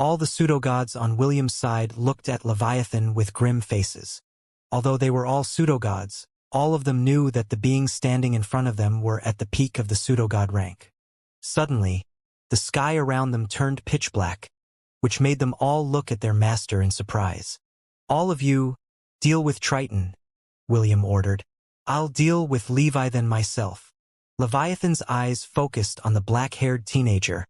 All the pseudo-gods on William's side looked at Leviathan with grim faces. Although they were all pseudo-gods, all of them knew that the beings standing in front of them were at the peak of the pseudo-god rank. Suddenly, the sky around them turned pitch black, which made them all look at their master in surprise. "All of you, deal with Triton," William ordered. "I'll deal with Levi then myself." Leviathan's eyes focused on the black-haired teenager,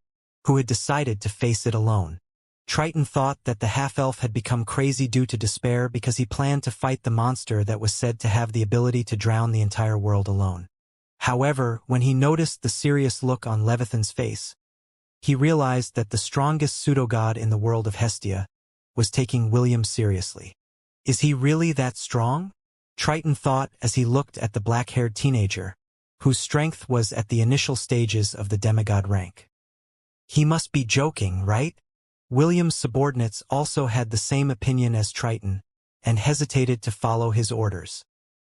who had decided to face it alone. Triton thought that the half-elf had become crazy due to despair because he planned to fight the monster that was said to have the ability to drown the entire world alone. However, when he noticed the serious look on Leviathan's face, he realized that the strongest pseudo-god in the world of Hestia was taking William seriously. Is he really that strong? Triton thought as he looked at the black-haired teenager, whose strength was at the initial stages of the demigod rank. He must be joking, right? William's subordinates also had the same opinion as Triton, and hesitated to follow his orders.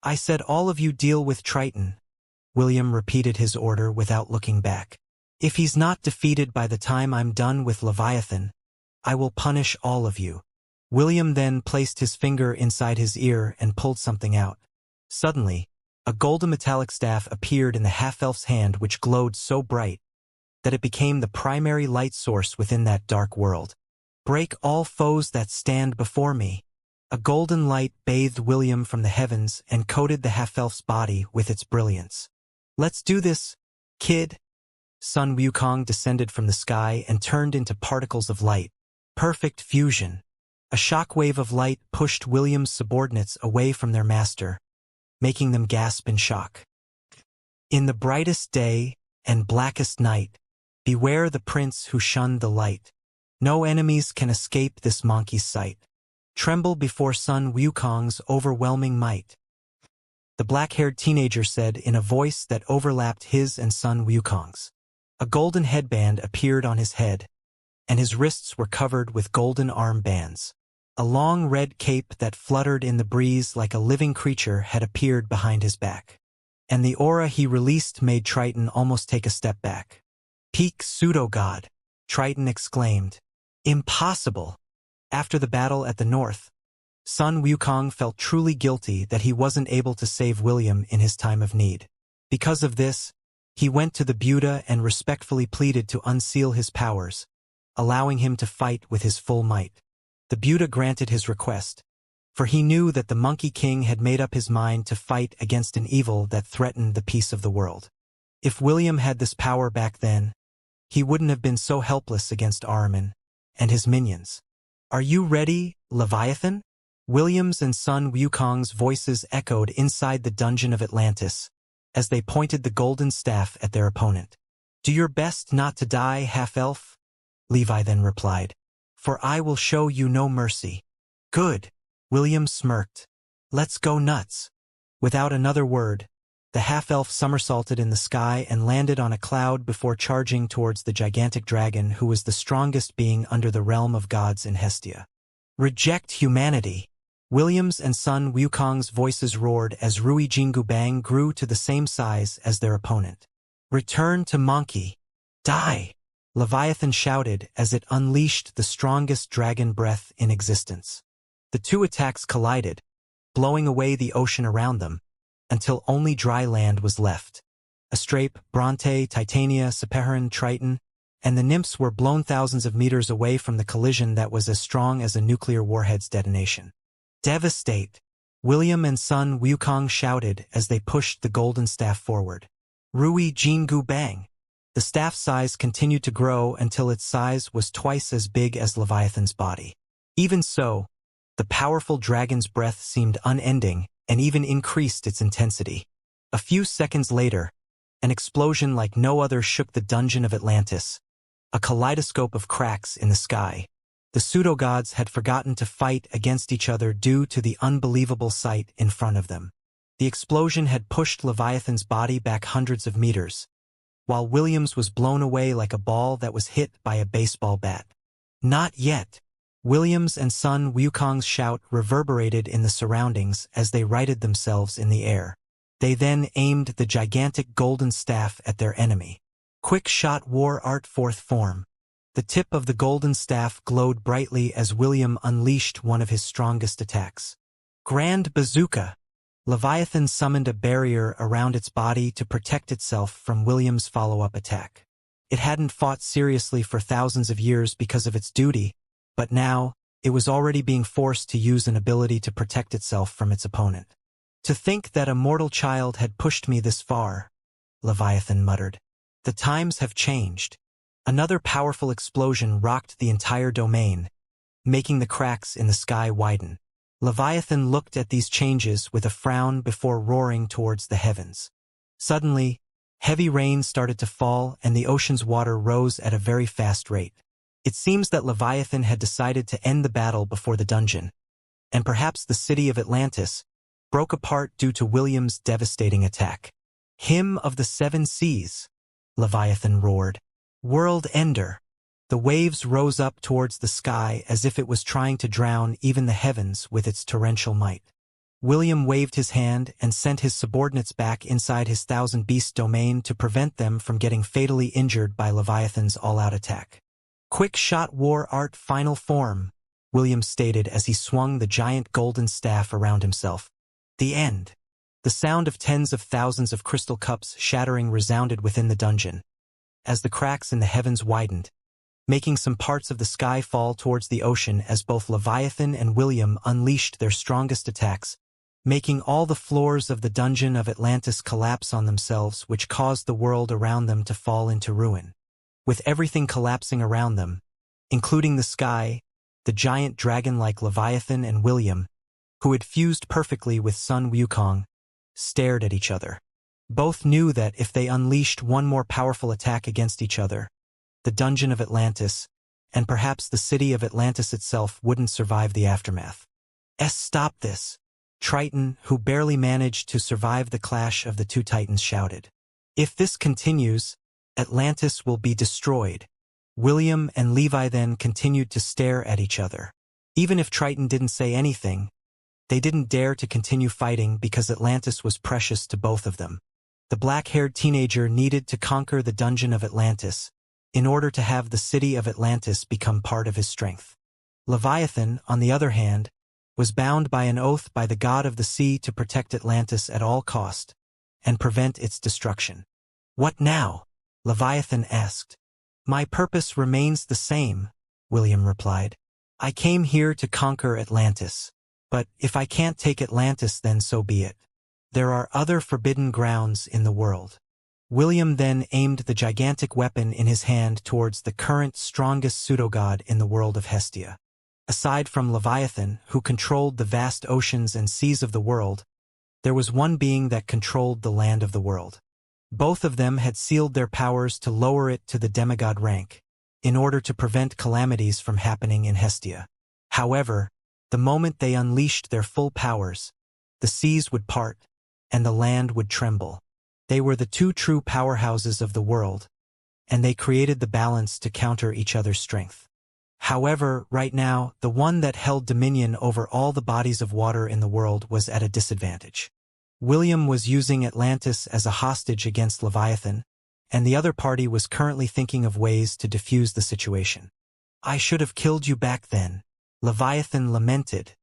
"I said all of you deal with Triton," William repeated his order without looking back. "If he's not defeated by the time I'm done with Leviathan, I will punish all of you." William then placed his finger inside his ear and pulled something out. Suddenly, a golden metallic staff appeared in the half-elf's hand which glowed so bright that it became the primary light source within that dark world. "Break all foes that stand before me." A golden light bathed William from the heavens and coated the half-elf's body with its brilliance. "Let's do this, kid." Sun Wukong descended from the sky and turned into particles of light. Perfect fusion. A shockwave of light pushed William's subordinates away from their master, making them gasp in shock. "In the brightest day and blackest night, beware the prince who shunned the light. No enemies can escape this monkey's sight. Tremble before Sun Wukong's overwhelming might." The black-haired teenager said in a voice that overlapped his and Sun Wukong's. A golden headband appeared on his head, and his wrists were covered with golden arm bands. A long red cape that fluttered in the breeze like a living creature had appeared behind his back. And the aura he released made Triton almost take a step back. "Peak pseudo-god," Triton exclaimed. "Impossible." After the battle at the north, Sun Wukong felt truly guilty that he wasn't able to save William in his time of need. Because of this, he went to the Buddha and respectfully pleaded to unseal his powers, allowing him to fight with his full might. The Buddha granted his request, for he knew that the Monkey King had made up his mind to fight against an evil that threatened the peace of the world. If William had this power back then, he wouldn't have been so helpless against Ahriman and his minions. "Are you ready, Leviathan?" William's and Sun Wukong's voices echoed inside the dungeon of Atlantis as they pointed the golden staff at their opponent. "Do your best not to die, half-elf," Levi then replied, "for I will show you no mercy." "Good," William smirked. "Let's go nuts." Without another word, the half-elf somersaulted in the sky and landed on a cloud before charging towards the gigantic dragon who was the strongest being under the realm of gods in Hestia. "Reject humanity." William's and Sun Wukong's voices roared as Rui Jingu Bang grew to the same size as their opponent. "Return to Monkey. Die!" Leviathan shouted as it unleashed the strongest dragon breath in existence. The two attacks collided, blowing away the ocean around them, until only dry land was left. Astrape, Bronte, Titania, Seperin, Triton, and the nymphs were blown thousands of meters away from the collision that was as strong as a nuclear warhead's detonation. "Devastate!" William and Sun Wukong shouted as they pushed the golden staff forward. "Rui Jingu Bang!" The staff size continued to grow until its size was twice as big as Leviathan's body. Even so, the powerful dragon's breath seemed unending and even increased its intensity. A few seconds later, an explosion like no other shook the dungeon of Atlantis, a kaleidoscope of cracks in the sky. The pseudo-gods had forgotten to fight against each other due to the unbelievable sight in front of them. The explosion had pushed Leviathan's body back hundreds of meters, while William's was blown away like a ball that was hit by a baseball bat. "Not yet!" William's and Sun Wukong's shout reverberated in the surroundings as they righted themselves in the air. They then aimed the gigantic golden staff at their enemy. Quick shot war art fourth form. The tip of the golden staff glowed brightly as William unleashed one of his strongest attacks. Grand Bazooka! Leviathan summoned a barrier around its body to protect itself from William's follow-up attack. It hadn't fought seriously for thousands of years because of its duty, but now, it was already being forced to use an ability to protect itself from its opponent. To think that a mortal child had pushed me this far, Leviathan muttered. The times have changed. Another powerful explosion rocked the entire domain, making the cracks in the sky widen. Leviathan looked at these changes with a frown before roaring towards the heavens. Suddenly, heavy rain started to fall and the ocean's water rose at a very fast rate. It seems that Leviathan had decided to end the battle before the dungeon, and perhaps the city of Atlantis broke apart due to William's devastating attack. Hymn of the Seven Seas, Leviathan roared. World Ender. The waves rose up towards the sky as if it was trying to drown even the heavens with its torrential might. William waved his hand and sent his subordinates back inside his thousand-beast domain to prevent them from getting fatally injured by Leviathan's all-out attack. Quick shot war art final form, William stated as he swung the giant golden staff around himself. The end. The sound of tens of thousands of crystal cups shattering resounded within the dungeon, as the cracks in the heavens widened, making some parts of the sky fall towards the ocean as both Leviathan and William unleashed their strongest attacks, making all the floors of the dungeon of Atlantis collapse on themselves, which caused the world around them to fall into ruin. With everything collapsing around them, including the sky, the giant dragon-like Leviathan and William, who had fused perfectly with Sun Wukong, stared at each other. Both knew that if they unleashed one more powerful attack against each other, the dungeon of Atlantis, and perhaps the city of Atlantis itself, wouldn't survive the aftermath. Stop this! Triton, who barely managed to survive the clash of the two titans, shouted. If this continues, Atlantis will be destroyed. William and Levi then continued to stare at each other. Even if Triton didn't say anything, they didn't dare to continue fighting because Atlantis was precious to both of them. The black-haired teenager needed to conquer the dungeon of Atlantis in order to have the city of Atlantis become part of his strength. Leviathan, on the other hand, was bound by an oath by the god of the sea to protect Atlantis at all cost and prevent its destruction. What now? Leviathan asked. My purpose remains the same, William replied. I came here to conquer Atlantis. But if I can't take Atlantis, then so be it. There are other forbidden grounds in the world. William then aimed the gigantic weapon in his hand towards the current strongest pseudogod in the world of Hestia. Aside from Leviathan, who controlled the vast oceans and seas of the world, there was one being that controlled the land of the world. Both of them had sealed their powers to lower it to the demigod rank, in order to prevent calamities from happening in Hestia. However, the moment they unleashed their full powers, the seas would part, and the land would tremble. They were the two true powerhouses of the world, and they created the balance to counter each other's strength. However, right now, the one that held dominion over all the bodies of water in the world was at a disadvantage. William was using Atlantis as a hostage against Leviathan, and the other party was currently thinking of ways to defuse the situation. I should have killed you back then, Leviathan lamented,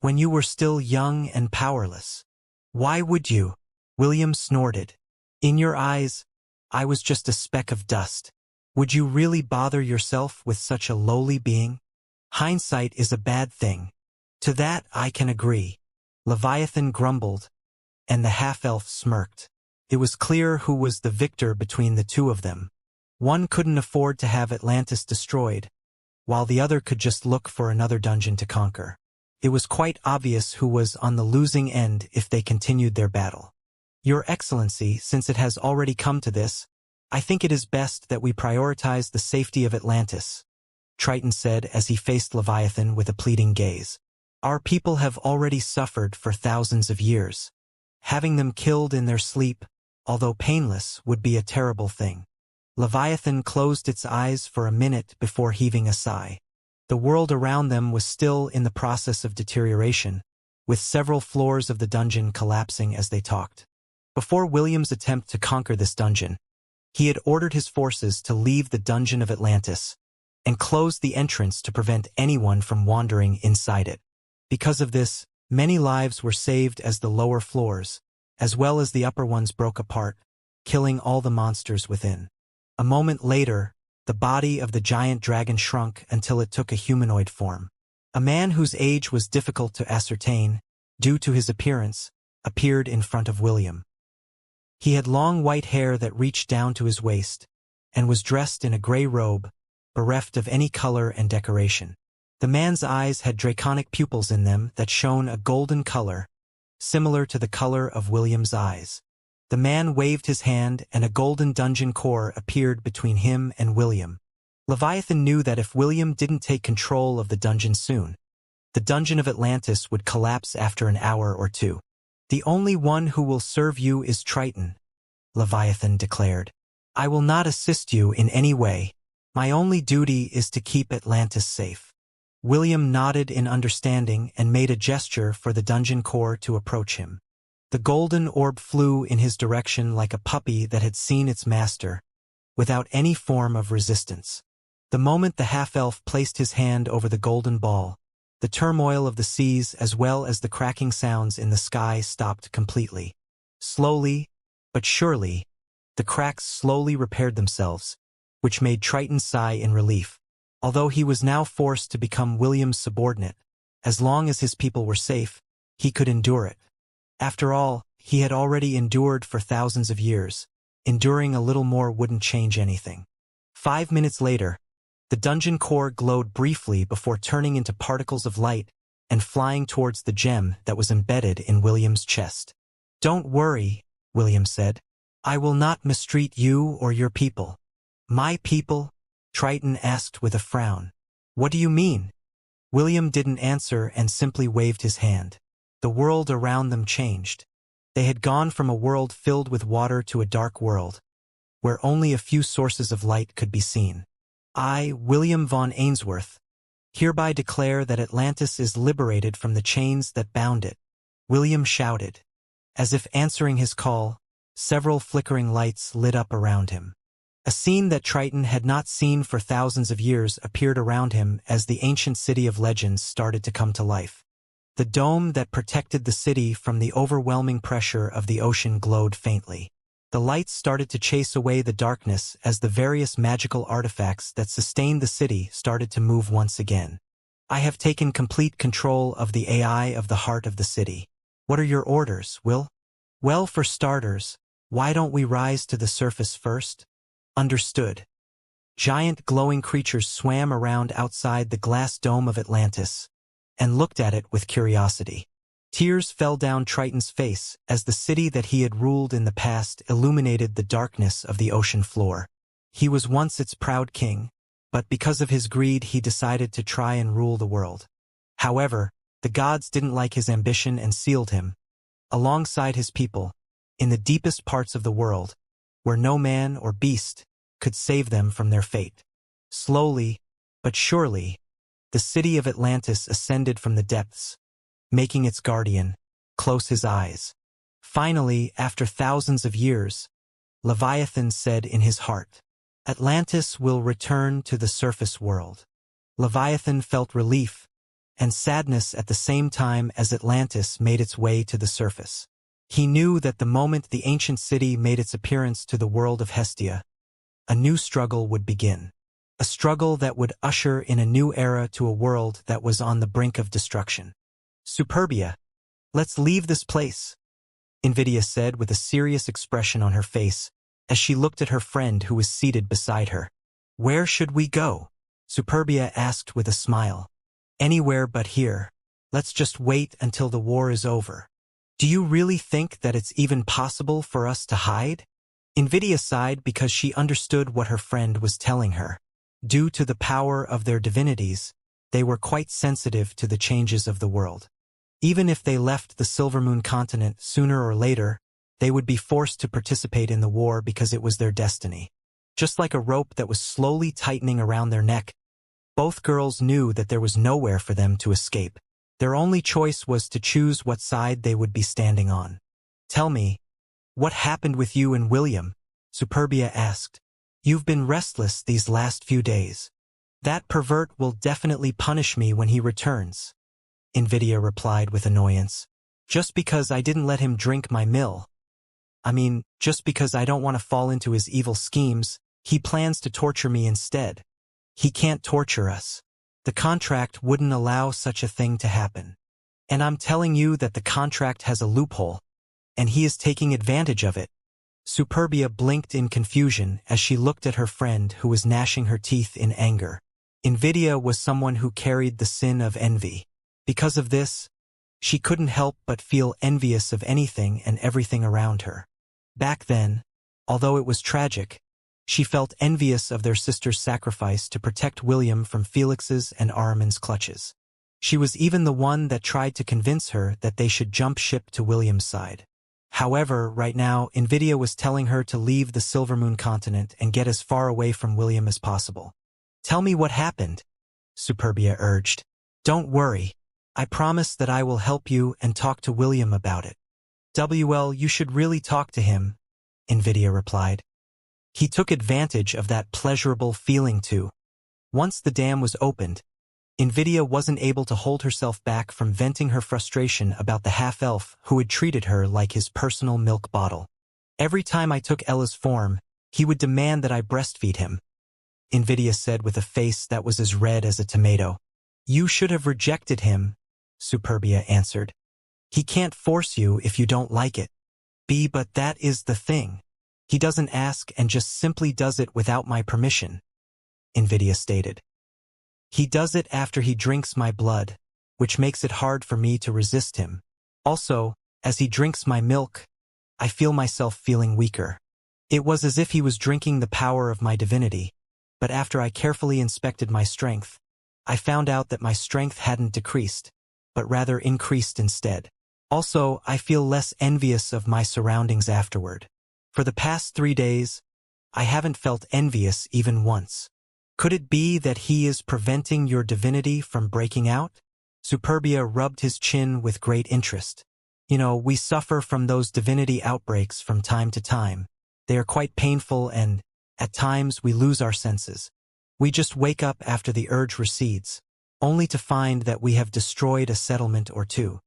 when you were still young and powerless. Why would you? William snorted. In your eyes, I was just a speck of dust. Would you really bother yourself with such a lowly being? Hindsight is a bad thing. To that I can agree. Leviathan grumbled, and the half-elf smirked. It was clear who was the victor between the two of them. One couldn't afford to have Atlantis destroyed, while the other could just look for another dungeon to conquer. It was quite obvious who was on the losing end if they continued their battle. Your Excellency, since it has already come to this, I think it is best that we prioritize the safety of Atlantis, Triton said as he faced Leviathan with a pleading gaze. Our people have already suffered for thousands of years. Having them killed in their sleep, although painless, would be a terrible thing. Leviathan closed its eyes for a minute before heaving a sigh. The world around them was still in the process of deterioration, with several floors of the dungeon collapsing as they talked. Before William's attempt to conquer this dungeon, he had ordered his forces to leave the dungeon of Atlantis, and closed the entrance to prevent anyone from wandering inside it. Because of this, many lives were saved as the lower floors, as well as the upper ones broke apart, killing all the monsters within. A moment later, the body of the giant dragon shrunk until it took a humanoid form. A man whose age was difficult to ascertain, due to his appearance, appeared in front of William. He had long white hair that reached down to his waist, and was dressed in a gray robe, bereft of any color and decoration. The man's eyes had draconic pupils in them that shone a golden color, similar to the color of William's eyes. The man waved his hand and a golden dungeon core appeared between him and William. Leviathan knew that if William didn't take control of the dungeon soon, the dungeon of Atlantis would collapse after an hour or two. "The only one who will serve you is Triton," Leviathan declared. "I will not assist you in any way. My only duty is to keep Atlantis safe." William nodded in understanding and made a gesture for the dungeon core to approach him. The golden orb flew in his direction like a puppy that had seen its master, without any form of resistance. The moment the half-elf placed his hand over the golden ball, the turmoil of the seas as well as the cracking sounds in the sky stopped completely. Slowly, but surely, the cracks slowly repaired themselves, which made Triton sigh in relief. Although he was now forced to become William's subordinate, as long as his people were safe, he could endure it. After all, he had already endured for thousands of years. Enduring a little more wouldn't change anything. 5 minutes later, the dungeon core glowed briefly before turning into particles of light and flying towards the gem that was embedded in William's chest. "Don't worry," William said. "I will not mistreat you or your people." "My people?" Triton asked with a frown. "What do you mean?" William didn't answer and simply waved his hand. The world around them changed. They had gone from a world filled with water to a dark world, where only a few sources of light could be seen. "I, William von Ainsworth, hereby declare that Atlantis is liberated from the chains that bound it," William shouted. As if answering his call, several flickering lights lit up around him. A scene that Triton had not seen for thousands of years appeared around him as the ancient city of legends started to come to life. The dome that protected the city from the overwhelming pressure of the ocean glowed faintly. The lights started to chase away the darkness as the various magical artifacts that sustained the city started to move once again. "I have taken complete control of the AI of the heart of the city. What are your orders, Will?" "Well, for starters, why don't we rise to the surface first?" "Understood." Giant glowing creatures swam around outside the glass dome of Atlantis and looked at it with curiosity. Tears fell down Triton's face as the city that he had ruled in the past illuminated the darkness of the ocean floor. He was once its proud king, but because of his greed he decided to try and rule the world. However, the gods didn't like his ambition and sealed him, alongside his people, in the deepest parts of the world, where no man or beast could save them from their fate. Slowly, but surely, the city of Atlantis ascended from the depths, making its guardian close his eyes. Finally, after thousands of years, Leviathan said in his heart, "Atlantis will return to the surface world." Leviathan felt relief and sadness at the same time as Atlantis made its way to the surface. He knew that the moment the ancient city made its appearance to the world of Hestia, a new struggle would begin. A struggle that would usher in a new era to a world that was on the brink of destruction. "Superbia, let's leave this place," Invidia said with a serious expression on her face as she looked at her friend who was seated beside her. "Where should we go?" Superbia asked with a smile. "Anywhere but here. Let's just wait until the war is over." "Do you really think that it's even possible for us to hide?" Invidia sighed because she understood what her friend was telling her. Due to the power of their divinities, they were quite sensitive to the changes of the world. Even if they left the Silvermoon continent sooner or later, they would be forced to participate in the war because it was their destiny. Just like a rope that was slowly tightening around their neck, both girls knew that there was nowhere for them to escape. Their only choice was to choose what side they would be standing on. "Tell me, what happened with you and William?" Superbia asked. "You've been restless these last few days." That pervert will definitely punish me when he returns, Invidia replied with annoyance. Just because I didn't let him drink my mill. Just because I don't want to fall into his evil schemes, he plans to torture me instead. He can't torture us. The contract wouldn't allow such a thing to happen. And I'm telling you that the contract has a loophole, and he is taking advantage of it. Superbia blinked in confusion as she looked at her friend who was gnashing her teeth in anger. Invidia was someone who carried the sin of envy. Because of this, she couldn't help but feel envious of anything and everything around her. Back then, although it was tragic, she felt envious of their sister's sacrifice to protect William from Felix's and Ahriman's clutches. She was even the one that tried to convince her that they should jump ship to William's side. However, right now, Invidia was telling her to leave the Silvermoon continent and get as far away from William as possible. Tell me what happened, Superbia urged. Don't worry. I promise that I will help you and talk to William about it. You should really talk to him, Invidia replied. He took advantage of that pleasurable feeling too. Once the dam was opened, Invidia wasn't able to hold herself back from venting her frustration about the half-elf who had treated her like his personal milk bottle. Every time I took Ella's form, he would demand that I breastfeed him, Invidia said with a face that was as red as a tomato. You should have rejected him, Superbia answered. He can't force you if you don't like it. But that is the thing. He doesn't ask and just simply does it without my permission, Invidia stated. He does it after he drinks my blood, which makes it hard for me to resist him. Also, as he drinks my milk, I feel myself feeling weaker. It was as if he was drinking the power of my divinity, but after I carefully inspected my strength, I found out that my strength hadn't decreased, but rather increased instead. Also, I feel less envious of my surroundings afterward. For the past 3 days, I haven't felt envious even once. Could it be that he is preventing your divinity from breaking out? Superbia rubbed his chin with great interest. We suffer from those divinity outbreaks from time to time. They are quite painful and, at times, we lose our senses. We just wake up after the urge recedes, only to find that we have destroyed a settlement or two.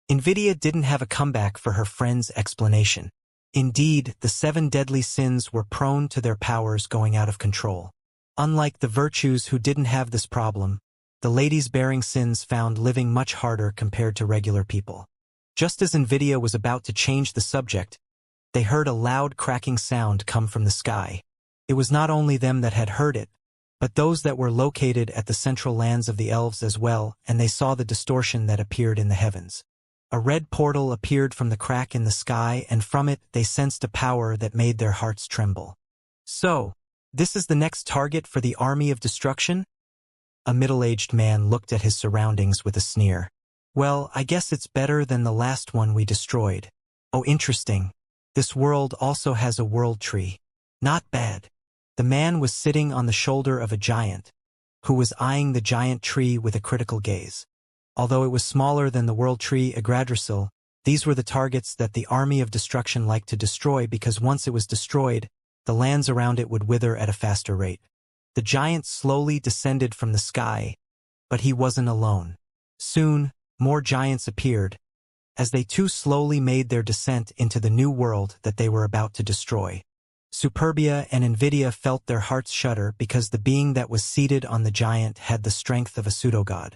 Invidia didn't have a comeback for her friend's explanation. Indeed, the 7 deadly sins were prone to their powers going out of control. Unlike the virtues who didn't have this problem, the ladies bearing sins found living much harder compared to regular people. Just as Invidia was about to change the subject, they heard a loud cracking sound come from the sky. It was not only them that had heard it, but those that were located at the central lands of the elves as well, and they saw the distortion that appeared in the heavens. A red portal appeared from the crack in the sky, and from it they sensed a power that made their hearts tremble. So, this is the next target for the army of destruction? A middle-aged man looked at his surroundings with a sneer. Well, I guess it's better than the last one we destroyed. Oh, interesting. This world also has a world tree. Not bad. The man was sitting on the shoulder of a giant, who was eyeing the giant tree with a critical gaze. Although it was smaller than the world tree Yggdrasil, these were the targets that the army of destruction liked to destroy because once it was destroyed, the lands around it would wither at a faster rate. The giant slowly descended from the sky, but he wasn't alone. Soon, more giants appeared, as they too slowly made their descent into the new world that they were about to destroy. Superbia and Invidia felt their hearts shudder because the being that was seated on the giant had the strength of a pseudogod.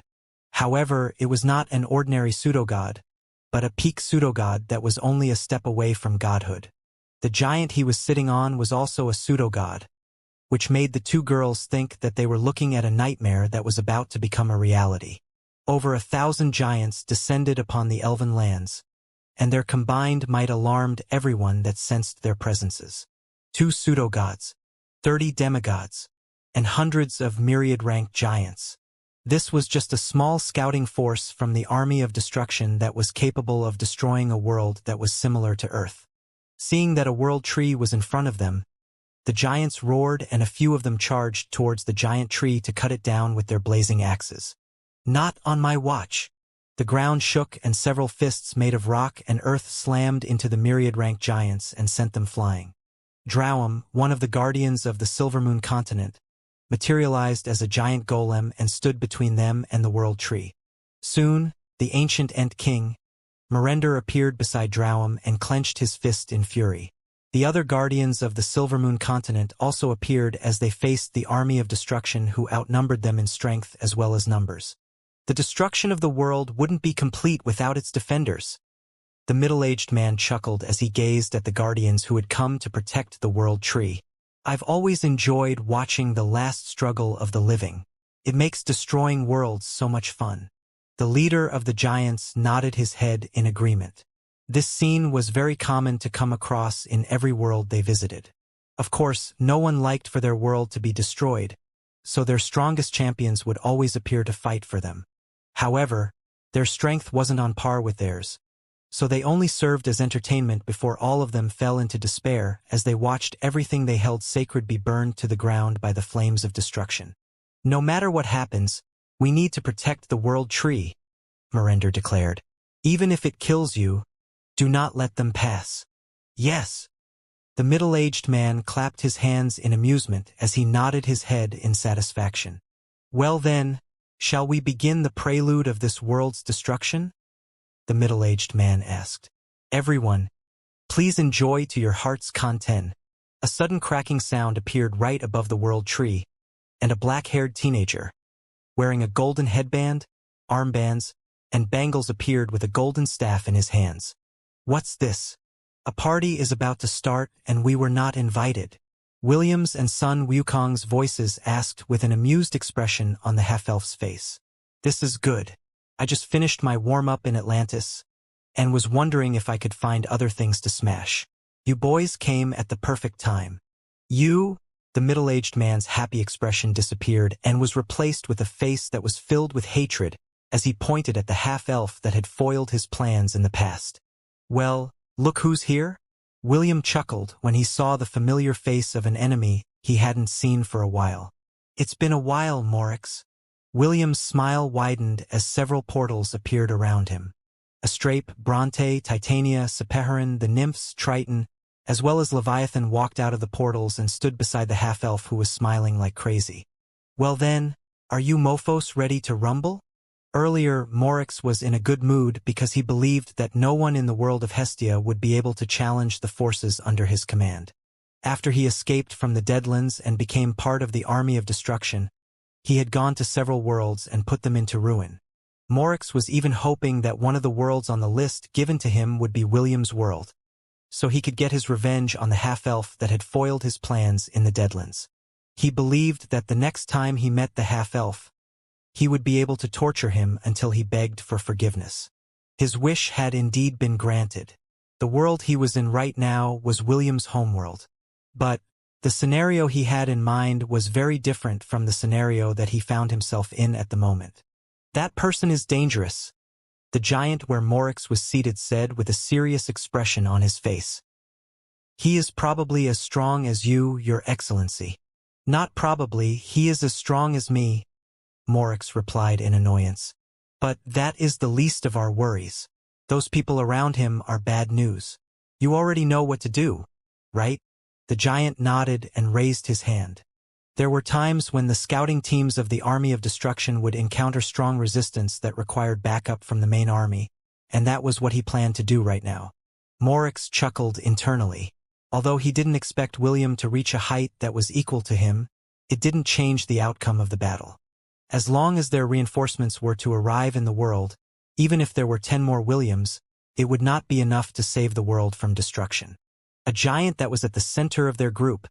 However, it was not an ordinary pseudogod, but a peak pseudogod that was only a step away from godhood. The giant he was sitting on was also a pseudogod, which made the two girls think that they were looking at a nightmare that was about to become a reality. Over 1,000 giants descended upon the elven lands, and their combined might alarmed everyone that sensed their presences. 2 pseudogods, 30 demigods, and hundreds of myriad-ranked giants. This was just a small scouting force from the army of destruction that was capable of destroying a world that was similar to Earth. Seeing that a world tree was in front of them, the giants roared and a few of them charged towards the giant tree to cut it down with their blazing axes. Not on my watch. The ground shook and several fists made of rock and earth slammed into the myriad-ranked giants and sent them flying. Drowum, one of the guardians of the Silvermoon continent, materialized as a giant golem and stood between them and the world tree. Soon, the ancient Ent King, Mirender, appeared beside Drowum and clenched his fist in fury. The other guardians of the Silvermoon continent also appeared as they faced the army of destruction, who outnumbered them in strength as well as numbers. The destruction of the world wouldn't be complete without its defenders. The middle-aged man chuckled as he gazed at the guardians who had come to protect the world tree. I've always enjoyed watching the last struggle of the living. It makes destroying worlds so much fun. The leader of the giants nodded his head in agreement. This scene was very common to come across in every world they visited. Of course, no one liked for their world to be destroyed, so their strongest champions would always appear to fight for them. However, their strength wasn't on par with theirs, so they only served as entertainment before all of them fell into despair as they watched everything they held sacred be burned to the ground by the flames of destruction. No matter what happens, we need to protect the world tree, Mirender declared. Even if it kills you, do not let them pass. Yes. The middle-aged man clapped his hands in amusement as he nodded his head in satisfaction. Well then, shall we begin the prelude of this world's destruction? The middle-aged man asked. Everyone, please enjoy to your heart's content. A sudden cracking sound appeared right above the world tree, and a black-haired teenager, wearing a golden headband, armbands, and bangles, appeared with a golden staff in his hands. What's this? A party is about to start and we were not invited. Williams and Sun Wukong's voices asked with an amused expression on the half-elf's face. This is good. I just finished my warm-up in Atlantis and was wondering if I could find other things to smash. You boys came at the perfect time. The middle-aged man's happy expression disappeared and was replaced with a face that was filled with hatred as he pointed at the half-elf that had foiled his plans in the past. Well, look who's here? William chuckled when he saw the familiar face of an enemy he hadn't seen for a while. It's been a while, Morix. William's smile widened as several portals appeared around him. Astrape, Bronte, Titania, Sepeharan, the nymphs, Triton, as well as Leviathan walked out of the portals and stood beside the half-elf, who was smiling like crazy. Well then, are you mofos ready to rumble? Earlier, Morix was in a good mood because he believed that no one in the world of Hestia would be able to challenge the forces under his command. After he escaped from the Deadlands and became part of the army of destruction, he had gone to several worlds and put them into ruin. Morix was even hoping that one of the worlds on the list given to him would be William's world, so he could get his revenge on the half-elf that had foiled his plans in the Deadlands. He believed that the next time he met the half-elf, he would be able to torture him until he begged for forgiveness. His wish had indeed been granted. The world he was in right now was William's homeworld. But the scenario he had in mind was very different from the scenario that he found himself in at the moment. That person is dangerous, the giant where Morix was seated said with a serious expression on his face. He is probably as strong as you, Your Excellency. Not probably, he is as strong as me, Morix replied in annoyance. But that is the least of our worries. Those people around him are bad news. You already know what to do, right? The giant nodded and raised his hand. There were times when the scouting teams of the Army of Destruction would encounter strong resistance that required backup from the main army, and that was what he planned to do right now. Morix chuckled internally. Although he didn't expect William to reach a height that was equal to him, it didn't change the outcome of the battle. As long as their reinforcements were to arrive in the world, even if there were 10 more Williams, it would not be enough to save the world from destruction. A giant that was at the center of their group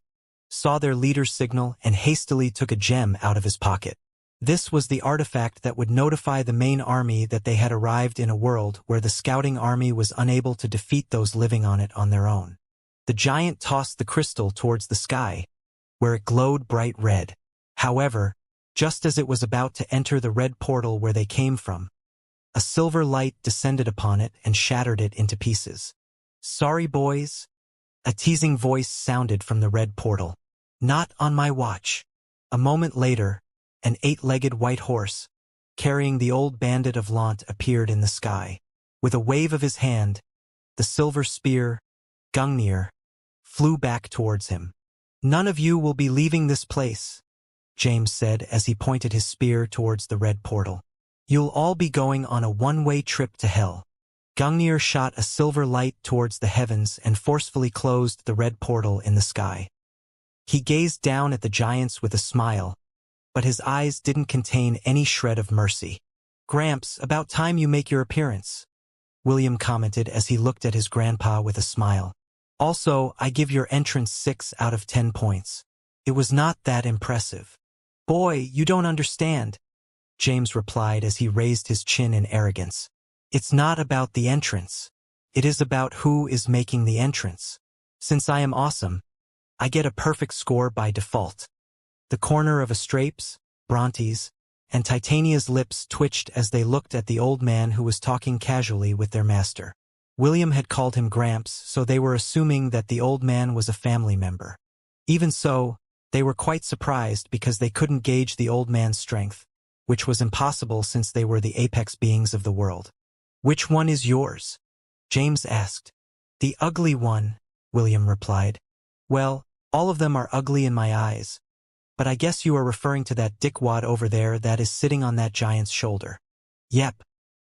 saw their leader's signal and hastily took a gem out of his pocket. This was the artifact that would notify the main army that they had arrived in a world where the scouting army was unable to defeat those living on it on their own. The giant tossed the crystal towards the sky, where it glowed bright red. However, just as it was about to enter the red portal where they came from, a silver light descended upon it and shattered it into pieces. Sorry, boys. A teasing voice sounded from the red portal. Not on my watch. A moment later, an 8-legged white horse, carrying the old bandit of Lant, appeared in the sky. With a wave of his hand, the silver spear, Gungnir, flew back towards him. None of you will be leaving this place. James said as he pointed his spear towards the red portal. You'll all be going on a one-way trip to hell. Gungnir shot a silver light towards the heavens and forcefully closed the red portal in the sky. He gazed down at the giants with a smile, but his eyes didn't contain any shred of mercy. Gramps, about time you make your appearance, William commented as he looked at his grandpa with a smile. Also, I give your entrance 6 out of 10 points. It was not that impressive. Boy, you don't understand, James replied as he raised his chin in arrogance. It's not about the entrance. It is about who is making the entrance. Since I am awesome, I get a perfect score by default. The corner of Astrape's, Bronte's, and Titania's lips twitched as they looked at the old man who was talking casually with their master. William had called him Gramps, so they were assuming that the old man was a family member. Even so, they were quite surprised because they couldn't gauge the old man's strength, which was impossible since they were the apex beings of the world. Which one is yours? James asked. The ugly one, William replied. Well, all of them are ugly in my eyes, but I guess you are referring to that dickwad over there that is sitting on that giant's shoulder. Yep,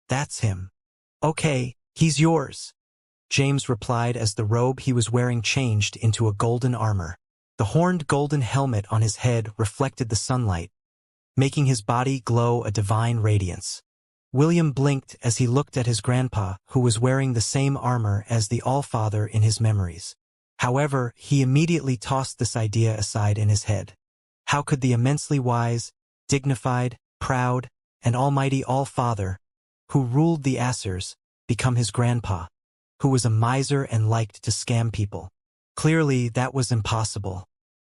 that's him. Okay, he's yours, James replied as the robe he was wearing changed into a golden armor. The horned golden helmet on his head reflected the sunlight, making his body glow a divine radiance. William blinked as he looked at his grandpa, who was wearing the same armor as the Allfather in his memories. However, he immediately tossed this idea aside in his head. How could the immensely wise, dignified, proud, and almighty Allfather, who ruled the Asers, become his grandpa, who was a miser and liked to scam people? Clearly, that was impossible.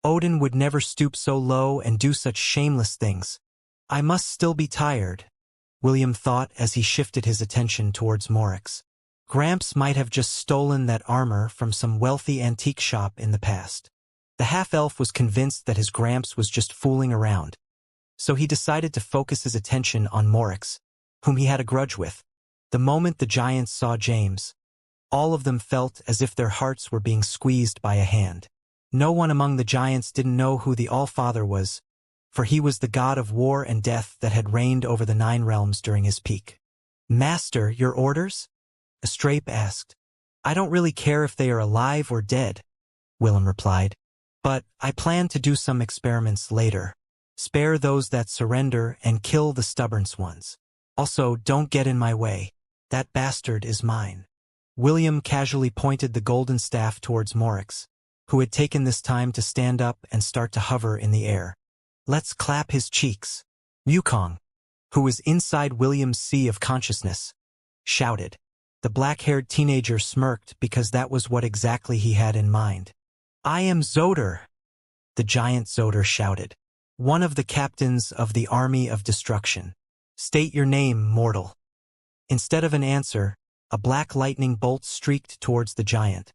Odin would never stoop so low and do such shameless things. I must still be tired, William thought as he shifted his attention towards Morix. Gramps might have just stolen that armor from some wealthy antique shop in the past. The half-elf was convinced that his Gramps was just fooling around, so he decided to focus his attention on Morix, whom he had a grudge with. The moment the giants saw James, all of them felt as if their hearts were being squeezed by a hand. No one among the giants didn't know who the Allfather was, for he was the god of war and death that had reigned over the 9 realms during his peak. Master, your orders? Astrape asked. I don't really care if they are alive or dead, Willem replied. But I plan to do some experiments later. Spare those that surrender and kill the stubborn ones. Also, don't get in my way. That bastard is mine. William casually pointed the golden staff towards Morix, who had taken this time to stand up and start to hover in the air. Let's clap his cheeks. Wukong, who was inside William's sea of consciousness, shouted. The black-haired teenager smirked because that was what exactly he had in mind. I am Zoder, the giant Zoder shouted. One of the captains of the army of destruction. State your name, mortal. Instead of an answer, a black lightning bolt streaked towards the giant,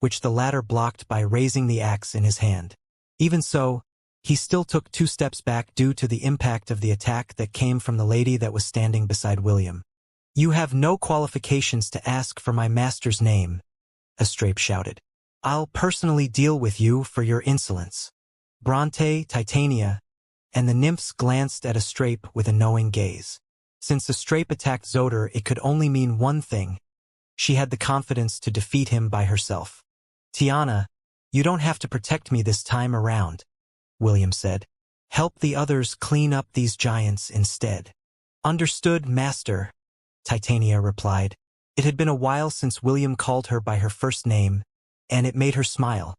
which the latter blocked by raising the axe in his hand. Even so, he still took 2 steps back due to the impact of the attack that came from the lady that was standing beside William. You have no qualifications to ask for my master's name, Astrape shouted. I'll personally deal with you for your insolence. Bronte, Titania, and the nymphs glanced at Astrape with a knowing gaze. Since Astrape attacked Zoder, it could only mean one thing. She had the confidence to defeat him by herself. Tiana, you don't have to protect me this time around, William said. Help the others clean up these giants instead. Understood, master, Titania replied. It had been a while since William called her by her first name, and it made her smile.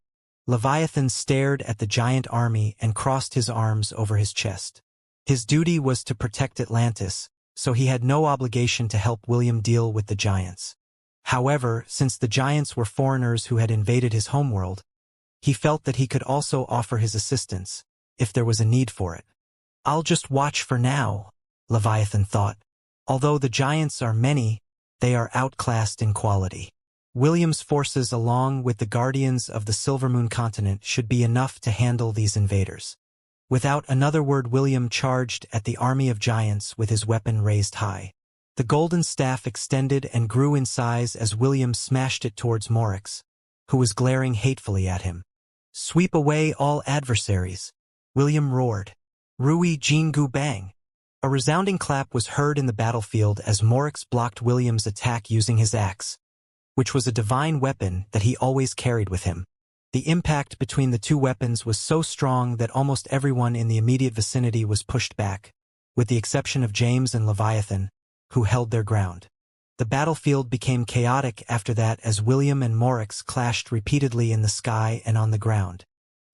Leviathan stared at the giant army and crossed his arms over his chest. His duty was to protect Atlantis, so he had no obligation to help William deal with the giants. However, since the giants were foreigners who had invaded his homeworld, he felt that he could also offer his assistance, if there was a need for it. I'll just watch for now, Leviathan thought. Although the giants are many, they are outclassed in quality. William's forces along with the guardians of the Silvermoon continent should be enough to handle these invaders. Without another word, William charged at the army of giants with his weapon raised high. The golden staff extended and grew in size as William smashed it towards Morix, who was glaring hatefully at him. Sweep away all adversaries, William roared. Rui Jingu Bang. A resounding clap was heard in the battlefield as Morix blocked William's attack using his axe, which was a divine weapon that he always carried with him. The impact between the two weapons was so strong that almost everyone in the immediate vicinity was pushed back, with the exception of James and Leviathan, who held their ground. The battlefield became chaotic after that as William and Morix clashed repeatedly in the sky and on the ground.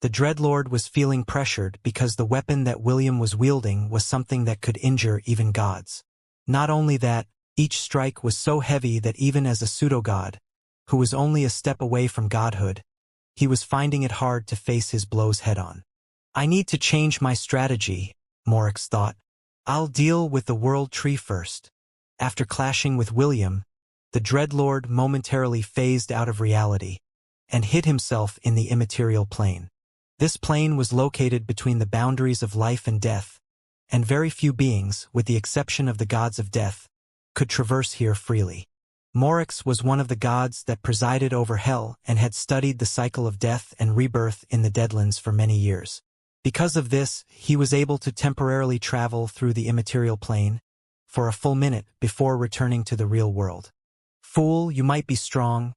The Dreadlord was feeling pressured because the weapon that William was wielding was something that could injure even gods. Not only that, each strike was so heavy that even as a pseudo-god, who was only a step away from godhood, he was finding it hard to face his blows head-on. I need to change my strategy, Morix thought. I'll deal with the World Tree first. After clashing with William, the Dreadlord momentarily phased out of reality and hid himself in the immaterial plane. This plane was located between the boundaries of life and death, and very few beings, with the exception of the gods of death, could traverse here freely. Morix was one of the gods that presided over hell and had studied the cycle of death and rebirth in the Deadlands for many years. Because of this, he was able to temporarily travel through the immaterial plane for a full minute before returning to the real world. Fool, you might be strong,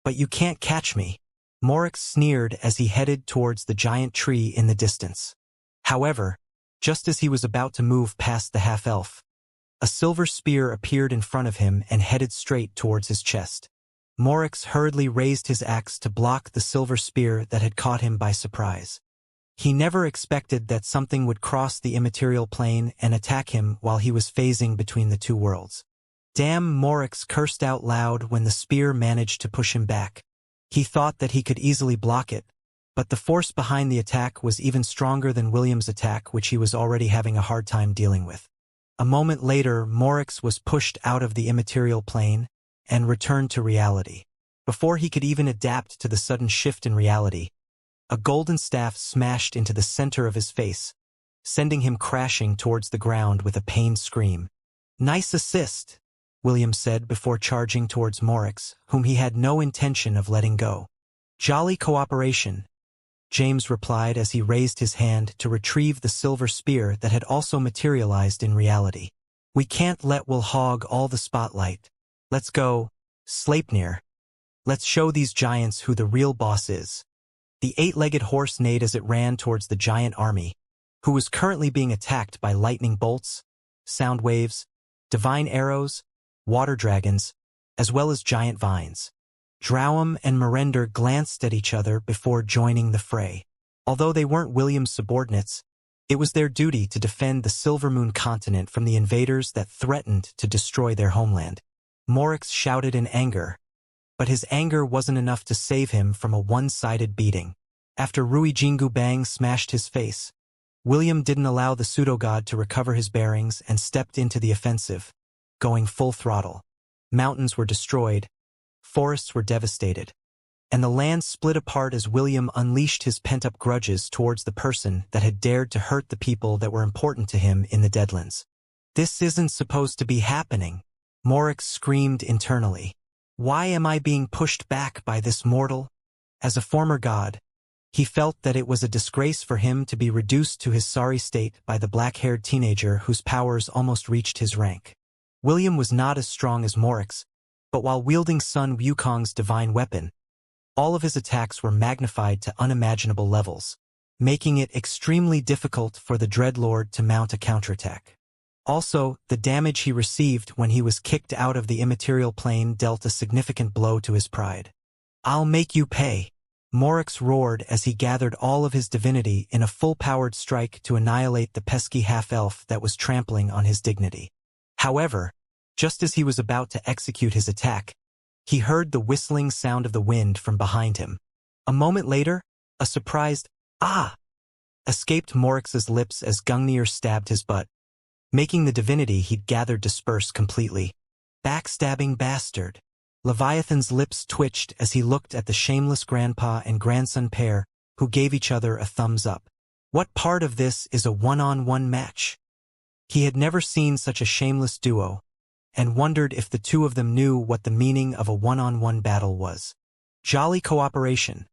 but you can't catch me. Morix sneered as he headed towards the giant tree in the distance. However, just as he was about to move past the half-elf, a silver spear appeared in front of him and headed straight towards his chest. Morix hurriedly raised his axe to block the silver spear that had caught him by surprise. He never expected that something would cross the immaterial plane and attack him while he was phasing between the two worlds. Damn, Morix cursed out loud when the spear managed to push him back. He thought that he could easily block it, but the force behind the attack was even stronger than William's attack, which he was already having a hard time dealing with. A moment later, Morix was pushed out of the immaterial plane and returned to reality. Before he could even adapt to the sudden shift in reality, a golden staff smashed into the center of his face, sending him crashing towards the ground with a pained scream. Nice assist, William said before charging towards Morix, whom he had no intention of letting go. Jolly cooperation, James replied as he raised his hand to retrieve the silver spear that had also materialized in reality. We can't let Will hog all the spotlight. Let's go, Sleipnir. Let's show these giants who the real boss is. The eight-legged horse neighed as it ran towards the giant army, who was currently being attacked by lightning bolts, sound waves, divine arrows, water dragons, as well as giant vines. Drowum and Mirender glanced at each other before joining the fray. Although they weren't William's subordinates, it was their duty to defend the Silvermoon continent from the invaders that threatened to destroy their homeland. Morix shouted in anger, but his anger wasn't enough to save him from a one-sided beating. After Rui Jingu Bang smashed his face, William didn't allow the pseudo-god to recover his bearings and stepped into the offensive, going full throttle. Mountains were destroyed, forests were devastated, and the land split apart as William unleashed his pent-up grudges towards the person that had dared to hurt the people that were important to him in the Deadlands. This isn't supposed to be happening, Morix screamed internally. Why am I being pushed back by this mortal? As a former god, he felt that it was a disgrace for him to be reduced to his sorry state by the black-haired teenager whose powers almost reached his rank. William was not as strong as Morix, but while wielding Sun Wukong's divine weapon, all of his attacks were magnified to unimaginable levels, making it extremely difficult for the Dreadlord to mount a counterattack. Also, the damage he received when he was kicked out of the immaterial plane dealt a significant blow to his pride. I'll make you pay, Morix roared as he gathered all of his divinity in a full-powered strike to annihilate the pesky half-elf that was trampling on his dignity. However, just as he was about to execute his attack, he heard the whistling sound of the wind from behind him. A moment later, a surprised, "Ah!" escaped Morix's lips as Gungnir stabbed his butt, making the divinity he'd gathered disperse completely. Backstabbing bastard. Leviathan's lips twitched as he looked at the shameless grandpa and grandson pair who gave each other a thumbs up. What part of this is a one-on-one match? He had never seen such a shameless duo, and wondered if the two of them knew what the meaning of a one-on-one battle was. Jolly cooperation,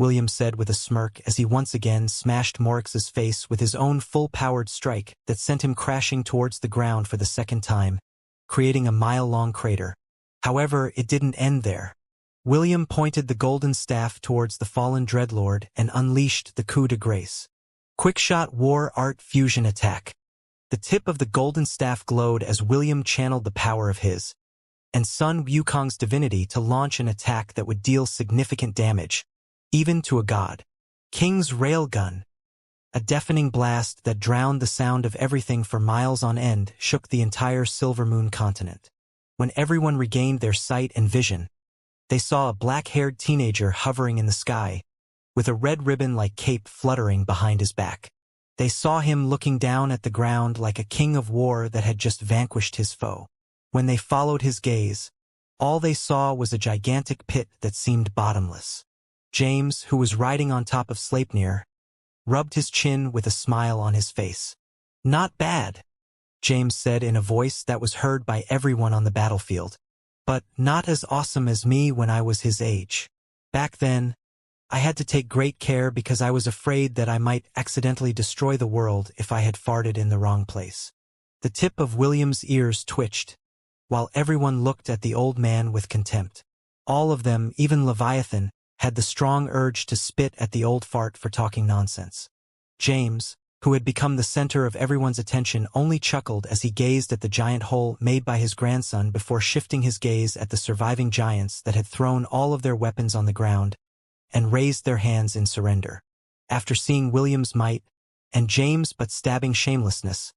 William said with a smirk as he once again smashed Morix's face with his own full-powered strike that sent him crashing towards the ground for the second time, creating a mile-long crater. However, it didn't end there. William pointed the golden staff towards the fallen dreadlord and unleashed the coup de grace. Quickshot War Art Fusion Attack. The tip of the golden staff glowed as William channeled the power of his and Sun Wukong's divinity to launch an attack that would deal significant damage, even to a god. King's Railgun. A deafening blast that drowned the sound of everything for miles on end shook the entire Silvermoon continent. When everyone regained their sight and vision, they saw a black-haired teenager hovering in the sky, with a red ribbon-like cape fluttering behind his back. They saw him looking down at the ground like a king of war that had just vanquished his foe. When they followed his gaze, all they saw was a gigantic pit that seemed bottomless. James, who was riding on top of Sleipnir, rubbed his chin with a smile on his face. "Not bad," James said in a voice that was heard by everyone on the battlefield. "But not as awesome as me when I was his age. Back then, I had to take great care because I was afraid that I might accidentally destroy the world if I had farted in the wrong place." The tip of William's ears twitched, while everyone looked at the old man with contempt. All of them, even Leviathan, had the strong urge to spit at the old fart for talking nonsense. James, who had become the center of everyone's attention, only chuckled as he gazed at the giant hole made by his grandson before shifting his gaze at the surviving giants that had thrown all of their weapons on the ground and raised their hands in surrender. After seeing William's might and James' but stabbing shamelessness,